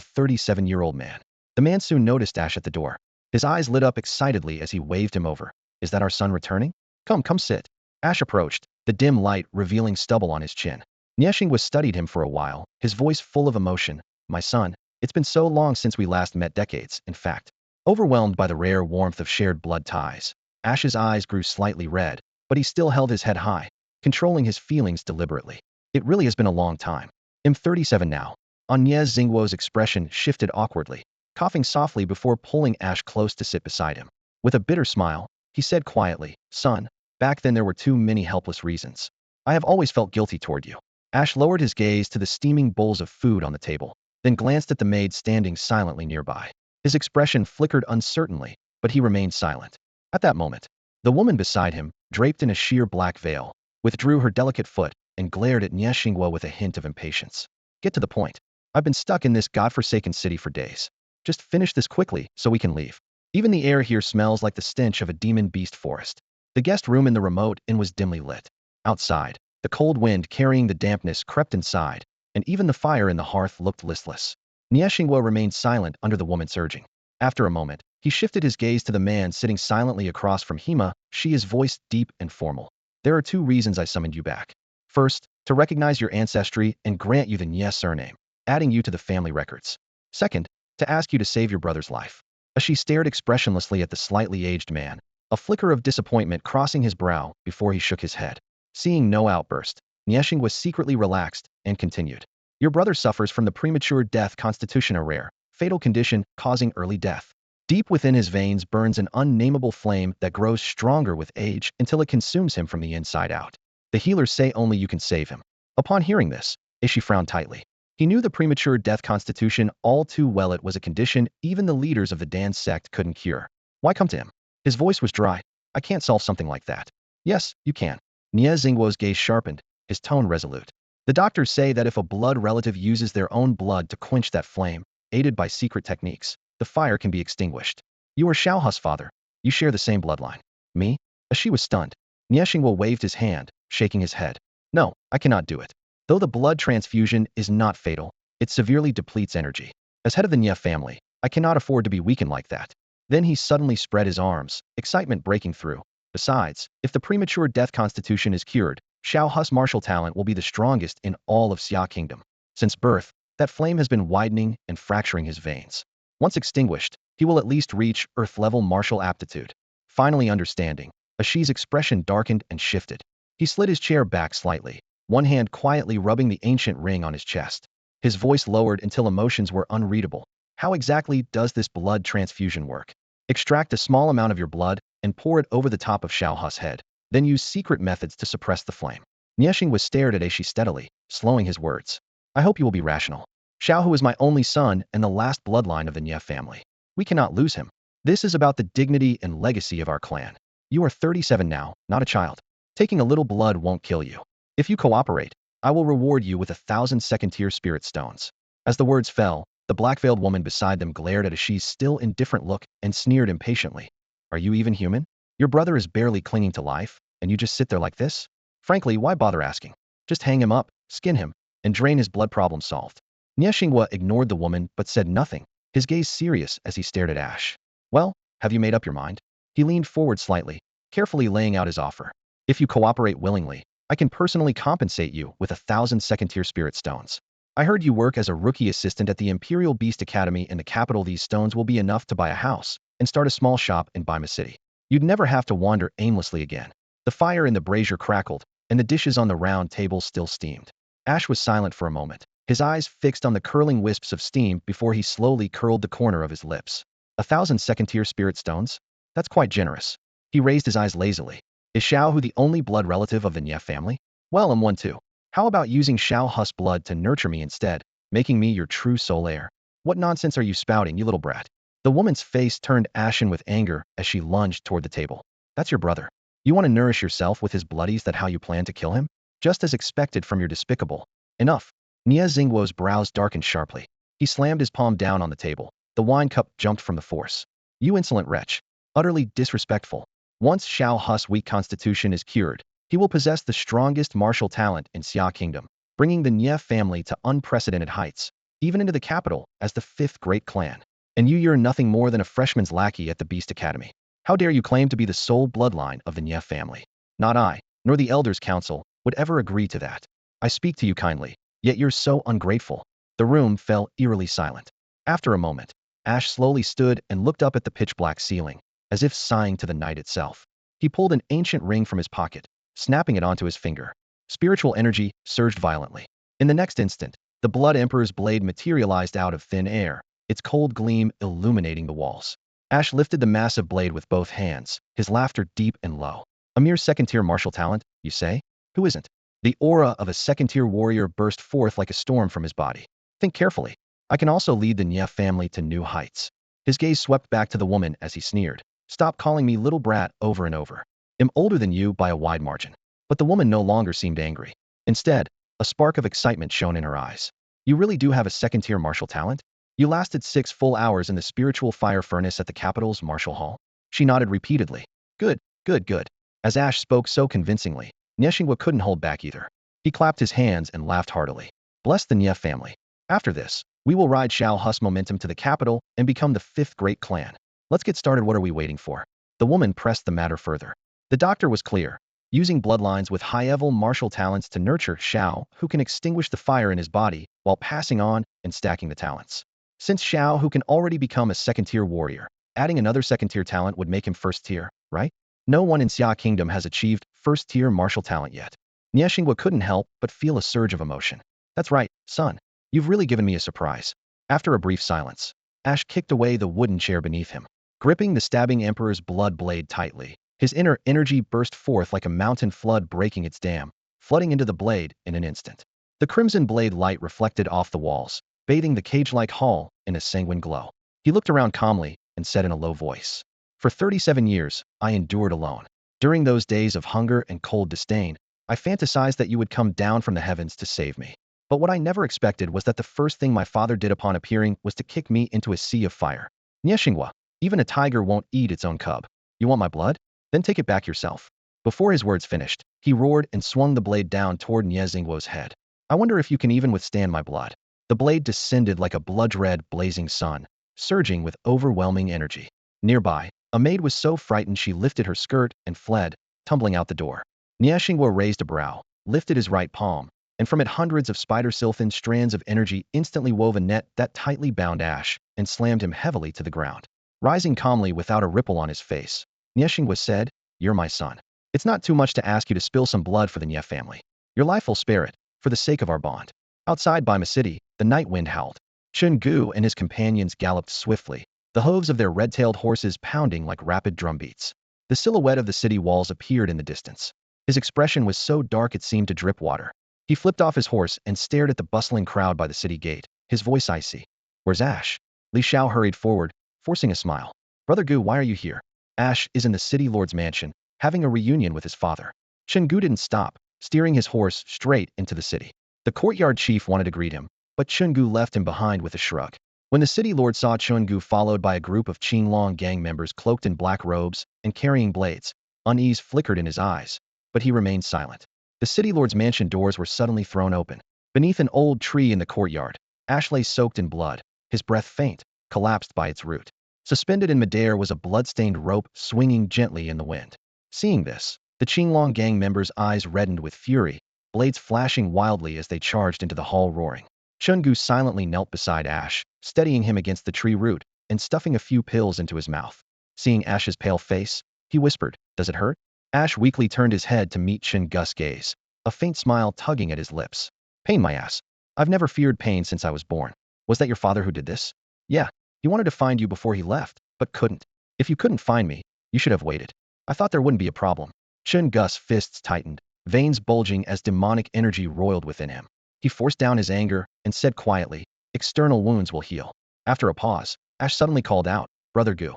37-year-old man. The man soon noticed Ash at the door. His eyes lit up excitedly as he waved him over. Is that our son returning? Come sit. Ash approached, the dim light revealing stubble on his chin. Nieshingwa studied him for a while, his voice full of emotion. My son, it's been so long since we last met, decades, in fact. Overwhelmed by the rare warmth of shared blood ties, Ash's eyes grew slightly red, but he still held his head high, controlling his feelings deliberately. It really has been a long time. I'm 37 now. Agnes Xingguo's expression shifted awkwardly, coughing softly before pulling Ash close to sit beside him. With a bitter smile, he said quietly, Son, back then there were too many helpless reasons. I have always felt guilty toward you. Ash lowered his gaze to the steaming bowls of food on the table, then glanced at the maid standing silently nearby. His expression flickered uncertainly, but he remained silent. At that moment, the woman beside him, draped in a sheer black veil, withdrew her delicate foot and glared at Nieshingwa with a hint of impatience. Get to the point. I've been stuck in this godforsaken city for days. Just finish this quickly so we can leave. Even the air here smells like the stench of a demon beast forest. The guest room in the remote inn was dimly lit. Outside, the cold wind carrying the dampness crept inside, and even the fire in the hearth looked listless. Nieshingwa remained silent under the woman's urging. After a moment, he shifted his gaze to the man sitting silently across from Hima. His voice deep and formal. There are two reasons I summoned you back. First, to recognize your ancestry and grant you the Nye surname, adding you to the family records. Second, to ask you to save your brother's life. She stared expressionlessly at the slightly aged man, a flicker of disappointment crossing his brow before he shook his head. Seeing no outburst, Nieshingwa secretly relaxed and continued. Your brother suffers from the premature death constitution, a rare, fatal condition causing early death. Deep within his veins burns an unnameable flame that grows stronger with age until it consumes him from the inside out. The healers say only you can save him. Upon hearing this, Ishi frowned tightly. He knew the premature death constitution all too well. It was a condition even the leaders of the Dan sect couldn't cure. Why come to him? His voice was dry. I can't solve something like that. Yes, you can. Nye Xingguo's gaze sharpened, his tone resolute. The doctors say that if a blood relative uses their own blood to quench that flame, aided by secret techniques, the fire can be extinguished. You are Xiaohu's father. You share the same bloodline. Me? She was stunned. Nieshingwa waved his hand, shaking his head. No, I cannot do it. Though the blood transfusion is not fatal, it severely depletes energy. As head of the Nye family, I cannot afford to be weakened like that. Then he suddenly spread his arms, excitement breaking through. Besides, if the premature death constitution is cured, Xiaohu's martial talent will be the strongest in all of Xia Kingdom. Since birth, that flame has been widening and fracturing his veins. Once extinguished, he will at least reach Earth-level martial aptitude. Finally understanding, Ashi's expression darkened and shifted. He slid his chair back slightly, one hand quietly rubbing the ancient ring on his chest. His voice lowered until emotions were unreadable. How exactly does this blood transfusion work? Extract a small amount of your blood and pour it over the top of Xiaohu's head, then use secret methods to suppress the flame. Nieshingwa stared at Ashi steadily, slowing his words. I hope you will be rational. Xiaohu is my only son and the last bloodline of the Nye family. We cannot lose him. This is about the dignity and legacy of our clan. You are 37 now, not a child. Taking a little blood won't kill you. If you cooperate, I will reward you with 1,000 second-tier spirit stones. As the words fell, the black-veiled woman beside them glared at Ashi's still indifferent look and sneered impatiently. Are you even human? Your brother is barely clinging to life, and you just sit there like this? Frankly, why bother asking? Just hang him up, skin him, and drain his blood. Problem solved. Nieshingwa ignored the woman but said nothing, his gaze serious as he stared at Ash. Well, have you made up your mind? He leaned forward slightly, carefully laying out his offer. If you cooperate willingly, I can personally compensate you with 1,000 second-tier spirit stones. I heard you work as a rookie assistant at the Imperial Beast Academy in the capital. These stones will be enough to buy a house and start a small shop in Baima City. You'd never have to wander aimlessly again. The fire in the brazier crackled, and the dishes on the round table still steamed. Ash was silent for a moment, his eyes fixed on the curling wisps of steam before he slowly curled the corner of his lips. 1,000 second-tier spirit stones? That's quite generous. He raised his eyes lazily. Is Xiaohu the only blood relative of the Nye family? Well, I'm one too. How about using Xiaohu's blood to nurture me instead, making me your true soul heir? What nonsense are you spouting, you little brat? The woman's face turned ashen with anger as she lunged toward the table. That's your brother. You want to nourish yourself with his bloodies? That how you plan to kill him? Just as expected from your despicable. Enough. Nye Xingguo's brows darkened sharply. He slammed his palm down on the table, The wine cup jumped from the force. You insolent wretch. Utterly disrespectful. Once Xiao Hu's weak constitution is cured, he will possess the strongest martial talent in Xia Kingdom, bringing the Nie family to unprecedented heights, even into the capital as the fifth great clan. And you're nothing more than a freshman's lackey at the Beast Academy. How dare you claim to be the sole bloodline of the Nie family? Not I, nor the Elders' Council, would ever agree to that. I speak to you kindly, yet you're so ungrateful. The room fell eerily silent. After a moment, Ash slowly stood and looked up at the pitch-black ceiling, as if sighing to the night itself. He pulled an ancient ring from his pocket, snapping it onto his finger. Spiritual energy surged violently. In the next instant, the Blood Emperor's blade materialized out of thin air, its cold gleam illuminating the walls. Ash lifted the massive blade with both hands, his laughter deep and low. A mere second-tier martial talent, you say? Who isn't? The aura of a second-tier warrior burst forth like a storm from his body. Think carefully. I can also lead the Nie family to new heights. His gaze swept back to the woman as he sneered. Stop calling me little brat over and over. I'm older than you by a wide margin. But the woman no longer seemed angry. Instead, a spark of excitement shone in her eyes. You really do have a second-tier martial talent? You lasted 6 full hours in the spiritual fire furnace at the capital's martial hall? She nodded repeatedly. Good, good, good. As Ash spoke so convincingly, Chen Gu couldn't hold back either. He clapped his hands and laughed heartily. Bless the Nie family. After this, we will ride Xiao Hu's momentum to the capital and become the fifth great clan. Let's get started. What are we waiting for? The woman pressed the matter further. The doctor was clear. Using bloodlines with high-level martial talents to nurture Xiao, who can extinguish the fire in his body while passing on and stacking the talents. Since Xiao, who can already become a second-tier warrior, adding another second-tier talent would make him first-tier, right? No one in Xia Kingdom has achieved first-tier martial talent yet. Chen Gu couldn't help but feel a surge of emotion. That's right, son. You've really given me a surprise. After a brief silence, Ash kicked away the wooden chair beneath him. Gripping the stabbing emperor's blood blade tightly, his inner energy burst forth like a mountain flood breaking its dam, flooding into the blade in an instant. The crimson blade light reflected off the walls, bathing the cage-like hall in a sanguine glow. He looked around calmly and said in a low voice, For 37 years, I endured alone. During those days of hunger and cold disdain, I fantasized that you would come down from the heavens to save me. But what I never expected was that the first thing my father did upon appearing was to kick me into a sea of fire. Chen Gu, even a tiger won't eat its own cub. You want my blood? Then take it back yourself. Before his words finished, he roared and swung the blade down toward Nyezinguo's head. I wonder if you can even withstand my blood. The blade descended like a blood-red, blazing sun, surging with overwhelming energy. Nearby, a maid was so frightened she lifted her skirt and fled, tumbling out the door. Nyezinguo raised a brow, lifted his right palm, and from it hundreds of spider-silk-thin strands of energy instantly wove a net that tightly bound Ash and slammed him heavily to the ground. Rising calmly without a ripple on his face, Chen Gu said, You're my son. It's not too much to ask you to spill some blood for the Nie family. Your life will spare it, for the sake of our bond. Outside Bima City, the night wind howled. Chen Gu and his companions galloped swiftly, the hooves of their red-tailed horses pounding like rapid drumbeats. The silhouette of the city walls appeared in the distance. His expression was so dark it seemed to drip water. He flipped off his horse and stared at the bustling crowd by the city gate, his voice icy. Where's Ash? Li Xiao hurried forward, forcing a smile. Brother Gu, why are you here? Ash is in the city lord's mansion, having a reunion with his father. Chen Gu didn't stop, steering his horse straight into the city. The courtyard chief wanted to greet him, but Chen Gu left him behind with a shrug. When the city lord saw Chen Gu followed by a group of Qinglong gang members cloaked in black robes and carrying blades, unease flickered in his eyes, but he remained silent. The city lord's mansion doors were suddenly thrown open. Beneath an old tree in the courtyard, Ash lay soaked in blood, his breath faint, collapsed by its root. Suspended in midair was a blood-stained rope swinging gently in the wind. Seeing this, the Qinglong gang members' eyes reddened with fury, blades flashing wildly as they charged into the hall roaring. Chen Gu silently knelt beside Ash, steadying him against the tree root and stuffing a few pills into his mouth. Seeing Ash's pale face, he whispered, Does it hurt? Ash weakly turned his head to meet Chen Gu's gaze, a faint smile tugging at his lips. Pain, my ass. I've never feared pain since I was born. Was that your father who did this? Yeah. He wanted to find you before he left, but couldn't. If you couldn't find me, you should have waited. I thought there wouldn't be a problem. Chen Gu's fists tightened, veins bulging as demonic energy roiled within him. He forced down his anger and said quietly, External wounds will heal. After a pause, Ash suddenly called out, Brother Gu.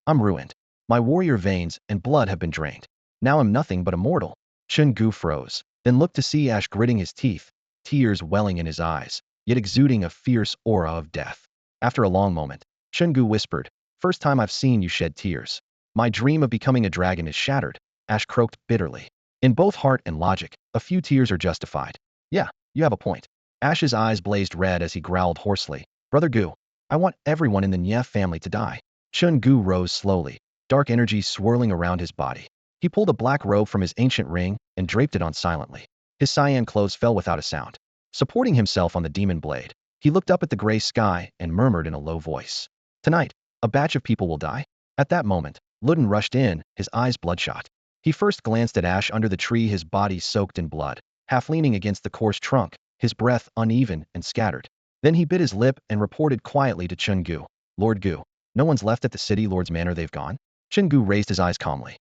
I'm ruined. My warrior veins and blood have been drained. Now I'm nothing but a mortal. Chen Gu froze, then looked to see Ash gritting his teeth, tears welling in his eyes, yet exuding a fierce aura of death. After a long moment, Chen Gu whispered, "First time I've seen you shed tears. My dream of becoming a dragon is shattered," Ash croaked bitterly. In both heart and logic, a few tears are justified. Yeah, you have a point. Ash's eyes blazed red as he growled hoarsely, "Brother Gu, I want everyone in the Nye family to die." Chen Gu rose slowly, dark energy swirling around his body. He pulled a black robe from his ancient ring and draped it on silently. His cyan clothes fell without a sound. Supporting himself on the demon blade, he looked up at the gray sky and murmured in a low voice, "Tonight, a batch of people will die." At that moment, Ludin rushed in, his eyes bloodshot. He first glanced at Ash under the tree, his body soaked in blood, half leaning against the coarse trunk, his breath uneven and scattered. Then he bit his lip and reported quietly to Chen Gu, "Lord Gu, no one's left at the city lord's manor, they've gone?" Chen Gu raised his eyes calmly.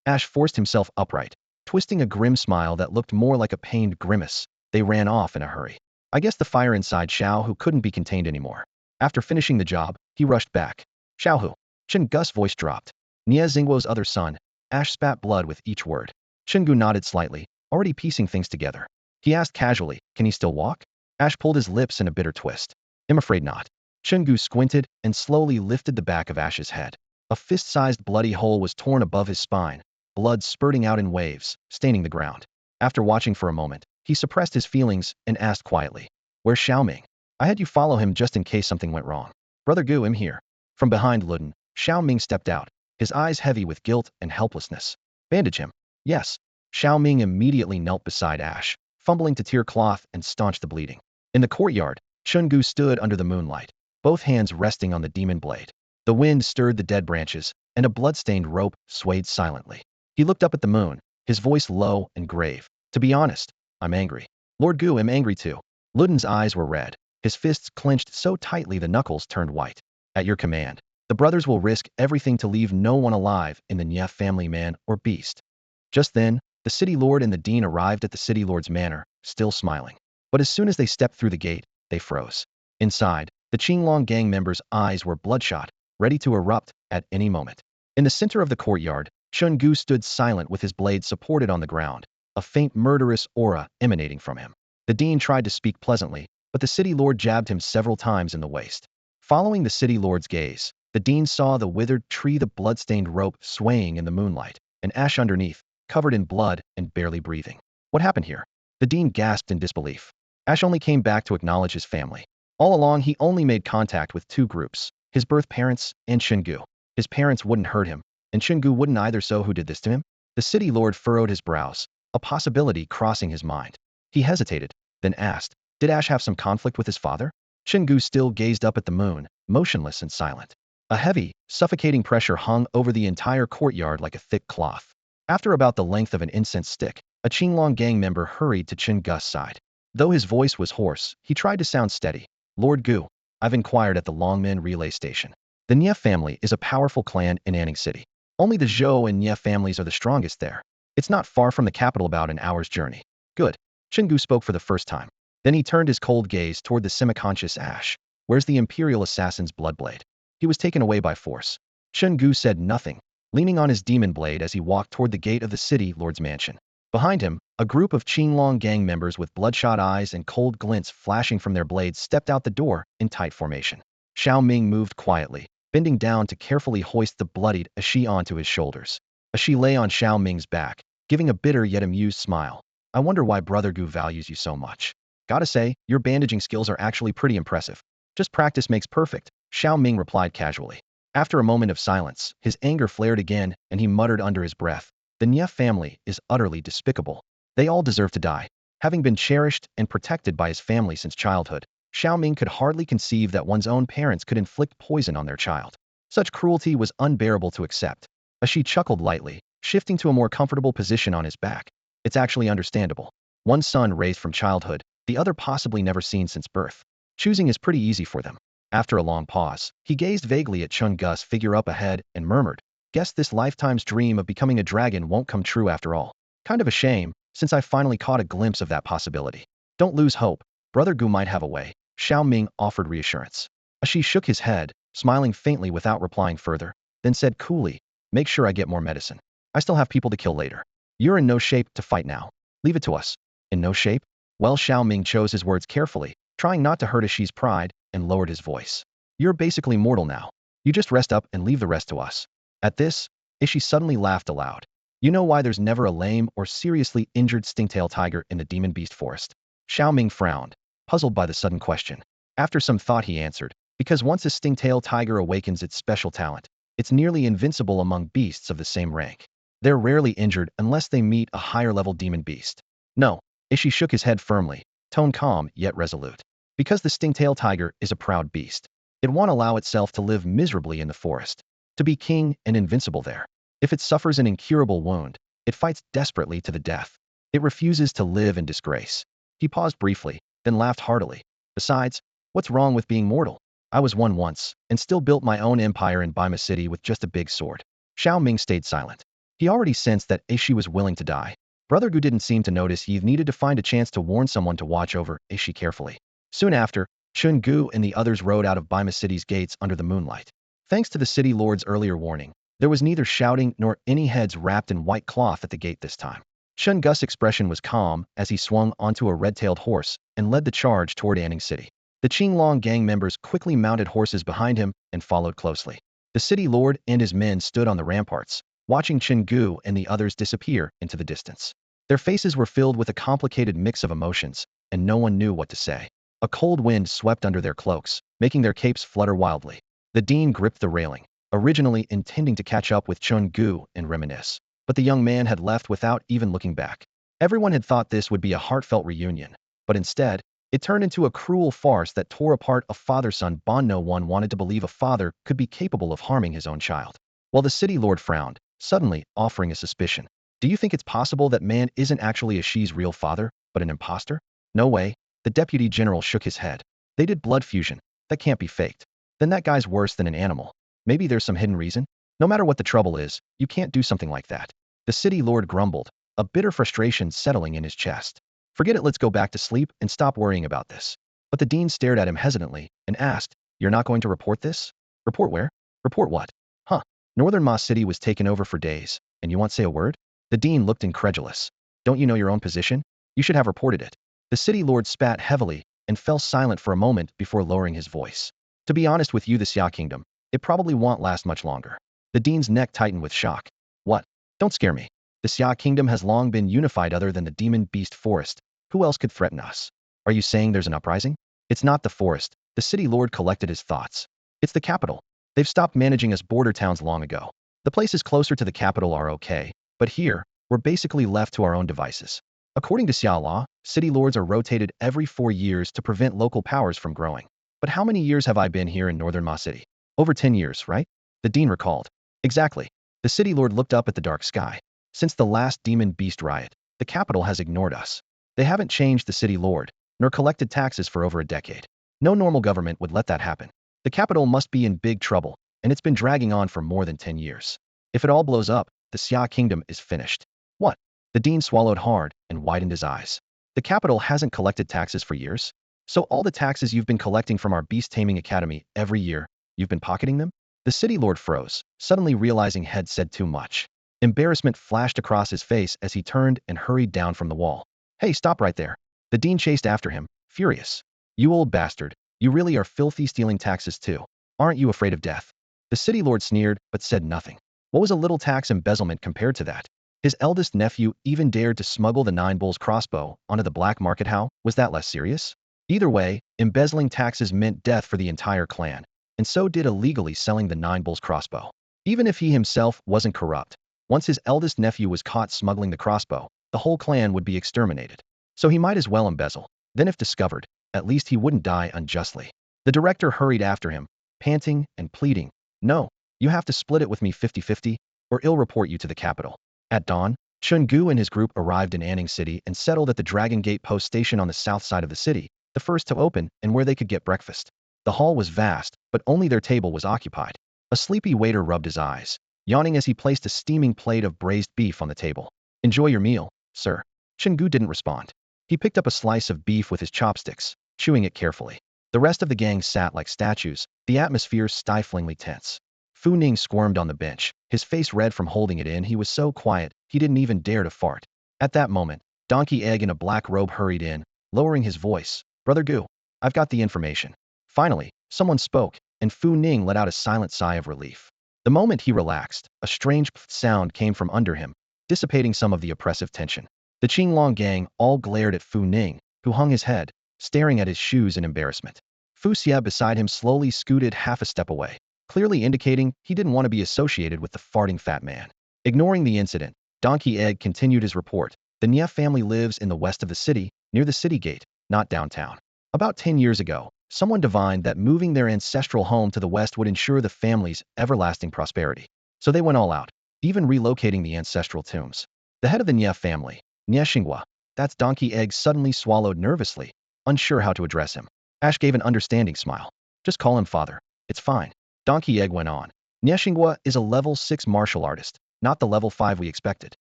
Ash forced himself upright, twisting a grim smile that looked more like a pained grimace. "They ran off in a hurry. I guess the fire inside Xiao Hu couldn't be contained anymore." After finishing the job, he rushed back. "Xiao Hu." Chen Gu's voice dropped. "Nie Xingguo's other son." Ash spat blood with each word. Chen Gu nodded slightly, already piecing things together. He asked casually, "Can he still walk?" Ash pulled his lips in a bitter twist. "I'm afraid not." Chen Gu squinted and slowly lifted the back of Ash's head. A fist-sized bloody hole was torn above his spine, blood spurting out in waves, staining the ground. After watching for a moment, he suppressed his feelings and asked quietly, "Where's Xiaoming? I had you follow him just in case something went wrong." "Brother Gu, I'm here." From behind Ludin, Xiaoming stepped out, his eyes heavy with guilt and helplessness. "Bandage him." "Yes." Xiaoming immediately knelt beside Ash, fumbling to tear cloth and staunch the bleeding. In the courtyard, Chen Gu stood under the moonlight, both hands resting on the demon blade. The wind stirred the dead branches, and a blood-stained rope swayed silently. He looked up at the moon, his voice low and grave. "To be honest, I'm angry." "Lord Gu, I'm angry too." Ludin's eyes were red, his fists clenched so tightly the knuckles turned white. "At your command, the brothers will risk everything to leave no one alive in the Nye family, man or beast." Just then, the city lord and the dean arrived at the city lord's manor, still smiling. But as soon as they stepped through the gate, they froze. Inside, the Qinglong gang members' eyes were bloodshot, ready to erupt at any moment. In the center of the courtyard, Chen Gu stood silent with his blade supported on the ground, a faint murderous aura emanating from him. The dean tried to speak pleasantly, but the city lord jabbed him several times in the waist. Following the city lord's gaze, the dean saw the withered tree, the blood-stained rope swaying in the moonlight, and Ash underneath, covered in blood and barely breathing. "What happened here?" The dean gasped in disbelief. Ash only came back to acknowledge his family. All along, he only made contact with two groups, his birth parents and Chen Gu. His parents wouldn't hurt him, and Chen Gu wouldn't either, so who did this to him? The city lord furrowed his brows, a possibility crossing his mind. He hesitated, then asked, "Did Ash have some conflict with his father?" Chen Gu still gazed up at the moon, motionless and silent. A heavy, suffocating pressure hung over the entire courtyard like a thick cloth. After about the length of an incense stick, a Qinglong gang member hurried to Chen Gu's side. Though his voice was hoarse, he tried to sound steady. "Lord Gu, I've inquired at the Longmen relay station. The Nye family is a powerful clan in Anning City. Only the Zhou and Nye families are the strongest there. It's not far from the capital, about an hour's journey." "Good." Chen Gu spoke for the first time. Then he turned his cold gaze toward the semi-conscious Ash. "Where's the Imperial Assassin's bloodblade?" "He was taken away by force." Chen Gu said nothing, leaning on his demon blade as he walked toward the gate of the city lord's mansion. Behind him, a group of Qinglong gang members with bloodshot eyes and cold glints flashing from their blades stepped out the door in tight formation. Xiao Ming moved quietly, bending down to carefully hoist the bloodied Ashi onto his shoulders. Ashi lay on Xiao Ming's back, giving a bitter yet amused smile. "I wonder why Brother Gu values you so much. Gotta say, your bandaging skills are actually pretty impressive." "Just practice makes perfect," Xiao Ming replied casually. After a moment of silence, his anger flared again, and he muttered under his breath, "The Nye family is utterly despicable. They all deserve to die." Having been cherished and protected by his family since childhood, Xiao Ming could hardly conceive that one's own parents could inflict poison on their child. Such cruelty was unbearable to accept. She chuckled lightly, shifting to a more comfortable position on his back. "It's actually understandable. One son raised from childhood, the other possibly never seen since birth. Choosing is pretty easy for them." After a long pause, he gazed vaguely at Chen Gu's figure up ahead and murmured, "Guess this lifetime's dream of becoming a dragon won't come true after all. Kind of a shame, since I finally caught a glimpse of that possibility." "Don't lose hope. Brother Gu might have a way," Xiao Ming offered reassurance. She shook his head, smiling faintly without replying further, then said coolly, "Make sure I get more medicine. I still have people to kill later. You're in no shape to fight now. Leave it to us." "In no shape?" Well, Xiao Ming chose his words carefully, trying not to hurt Ashi's pride and lowered his voice. You're basically mortal now. You just rest up and leave the rest to us. At this, Ishi suddenly laughed aloud. You know why there's never a lame or seriously injured stingtail tiger in the demon beast forest? Xiao Ming frowned, puzzled by the sudden question. After some thought he answered, because once a stingtail tiger awakens its special talent, it's nearly invincible among beasts of the same rank. They're rarely injured unless they meet a higher-level demon beast. No, Ishi shook his head firmly, tone calm yet resolute. Because the stingtail tiger is a proud beast. It won't allow itself to live miserably in the forest, to be king and invincible there. If it suffers an incurable wound, it fights desperately to the death. It refuses to live in disgrace. He paused briefly, then laughed heartily. Besides, what's wrong with being mortal? I was one once, and still built my own empire in Bima City with just a big sword. Xiao Ming stayed silent. He already sensed that Ishi was willing to die. Brother Gu didn't seem to notice he needed to find a chance to warn someone to watch over Ishi carefully. Soon after, Chen Gu and the others rode out of Bima City's gates under the moonlight. Thanks to the city lord's earlier warning, there was neither shouting nor any heads wrapped in white cloth at the gate this time. Chen Gu's expression was calm as he swung onto a red-tailed horse and led the charge toward Anning City. The Qinglong gang members quickly mounted horses behind him and followed closely. The city lord and his men stood on the ramparts, watching Chen Gu and the others disappear into the distance. Their faces were filled with a complicated mix of emotions, and no one knew what to say. A cold wind swept under their cloaks, making their capes flutter wildly. The dean gripped the railing, originally intending to catch up with Chen Gu and reminisce. But the young man had left without even looking back. Everyone had thought this would be a heartfelt reunion, but instead, it turned into a cruel farce that tore apart a father-son bond. No one wanted to believe a father could be capable of harming his own child. While the city lord frowned, suddenly offering a suspicion. Do you think it's possible that man isn't actually Ishi's real father, but an imposter? No way. The deputy general shook his head. They did blood fusion. That can't be faked. Then that guy's worse than an animal. Maybe there's some hidden reason? No matter what the trouble is, you can't do something like that. The city lord grumbled, a bitter frustration settling in his chest. Forget it, let's go back to sleep and stop worrying about this. But the dean stared at him hesitantly and asked, You're not going to report this? Report where? Report what? Huh. Northern Ma City was taken over for days, and you won't say a word? The dean looked incredulous. Don't you know your own position? You should have reported it. The city lord spat heavily and fell silent for a moment before lowering his voice. To be honest with you, the Xia Kingdom, it probably won't last much longer. The dean's neck tightened with shock. What? Don't scare me. The Xia Kingdom has long been unified other than the demon beast forest. Who else could threaten us? Are you saying there's an uprising? It's not the forest. The city lord collected his thoughts. It's the capital. They've stopped managing us border towns long ago. The places closer to the capital are okay, but here, we're basically left to our own devices. According to Xia law, city lords are rotated every 4 years to prevent local powers from growing. But how many years have I been here in Northern Ma City? Over 10 years, right? The dean recalled. Exactly. The city lord looked up at the dark sky. Since the last demon beast riot, the capital has ignored us. They haven't changed the city lord, nor collected taxes for over a decade. No normal government would let that happen. The capital must be in big trouble, and it's been dragging on for more than 10 years. If it all blows up, the Xia Kingdom is finished. What? The dean swallowed hard and widened his eyes. The capital hasn't collected taxes for years? So all the taxes you've been collecting from our beast-taming academy every year, you've been pocketing them? The city lord froze, suddenly realizing he had said too much. Embarrassment flashed across his face as he turned and hurried down from the wall. Hey, stop right there. The dean chased after him, furious. You old bastard, you really are filthy, stealing taxes too. Aren't you afraid of death? The city lord sneered, but said nothing. What was a little tax embezzlement compared to that? His eldest nephew even dared to smuggle the 9 Bulls crossbow onto the black market. How was that less serious? Either way, embezzling taxes meant death for the entire clan, and so did illegally selling the 9 Bulls crossbow. Even if he himself wasn't corrupt, once his eldest nephew was caught smuggling the crossbow, the whole clan would be exterminated. So he might as well embezzle. Then if discovered, at least he wouldn't die unjustly. The director hurried after him, panting and pleading. No, you have to split it with me 50-50, or I'll report you to the capital. At dawn, Chen Gu and his group arrived in Anning City and settled at the Dragon Gate post station on the south side of the city, the first to open and where they could get breakfast. The hall was vast, but only their table was occupied. A sleepy waiter rubbed his eyes, yawning as he placed a steaming plate of braised beef on the table. Enjoy your meal, sir. Chen Gu didn't respond. He picked up a slice of beef with his chopsticks, chewing it carefully. The rest of the gang sat like statues, the atmosphere stiflingly tense. Fu Ning squirmed on the bench, his face red from holding it in. He was so quiet, he didn't even dare to fart. At that moment, Donkey Egg in a black robe hurried in, lowering his voice. Brother Gu, I've got the information. Finally, someone spoke, and Fu Ning let out a silent sigh of relief. The moment he relaxed, a strange sound came from under him, dissipating some of the oppressive tension. The Qinglong gang all glared at Fu Ning, who hung his head, staring at his shoes in embarrassment. Fu Xie beside him slowly scooted half a step away, clearly indicating he didn't want to be associated with the farting fat man. Ignoring the incident, Donkey Egg continued his report. The Nie family lives in the west of the city, near the city gate, not downtown. About 10 years ago, someone divined that moving their ancestral home to the west would ensure the family's everlasting prosperity. So they went all out, even relocating the ancestral tombs. The head of the Nie family, Nie Xinghua, that's Donkey Egg, suddenly swallowed nervously, unsure how to address him. Ash gave an understanding smile. Just call him father. It's fine. Donkey Egg went on. Nie Xinghua is a level 6 martial artist, not the level 5 we expected.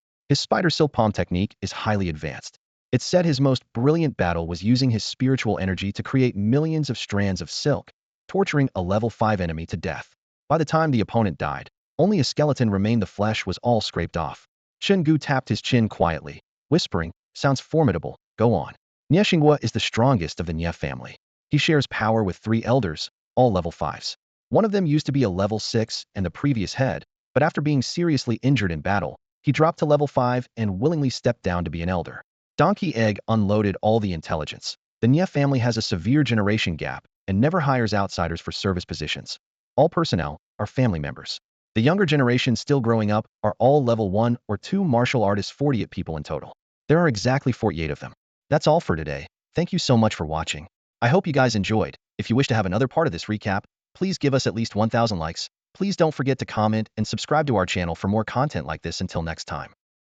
His spider silk palm technique is highly advanced. It's said his most brilliant battle was using his spiritual energy to create millions of strands of silk, torturing a level 5 enemy to death. By the time the opponent died, only a skeleton remained. The flesh was all scraped off. Chen Gu tapped his chin quietly, whispering, sounds formidable, go on. Nie Xinghua is the strongest of the Nie family. He shares power with 3 elders, all level 5s. One of them used to be a level 6 and the previous head, but after being seriously injured in battle, he dropped to level 5 and willingly stepped down to be an elder. Donkey Egg unloaded all the intelligence. The Nie family has a severe generation gap and never hires outsiders for service positions. All personnel are family members. The younger generation still growing up are all level 1 or 2 martial artists, 48 people in total. There are exactly 48 of them. That's all for today. Thank you so much for watching. I hope you guys enjoyed. If you wish to have another part of this recap, please give us at least 1,000 likes. Please don't forget to comment and subscribe to our channel for more content like this. Until next time.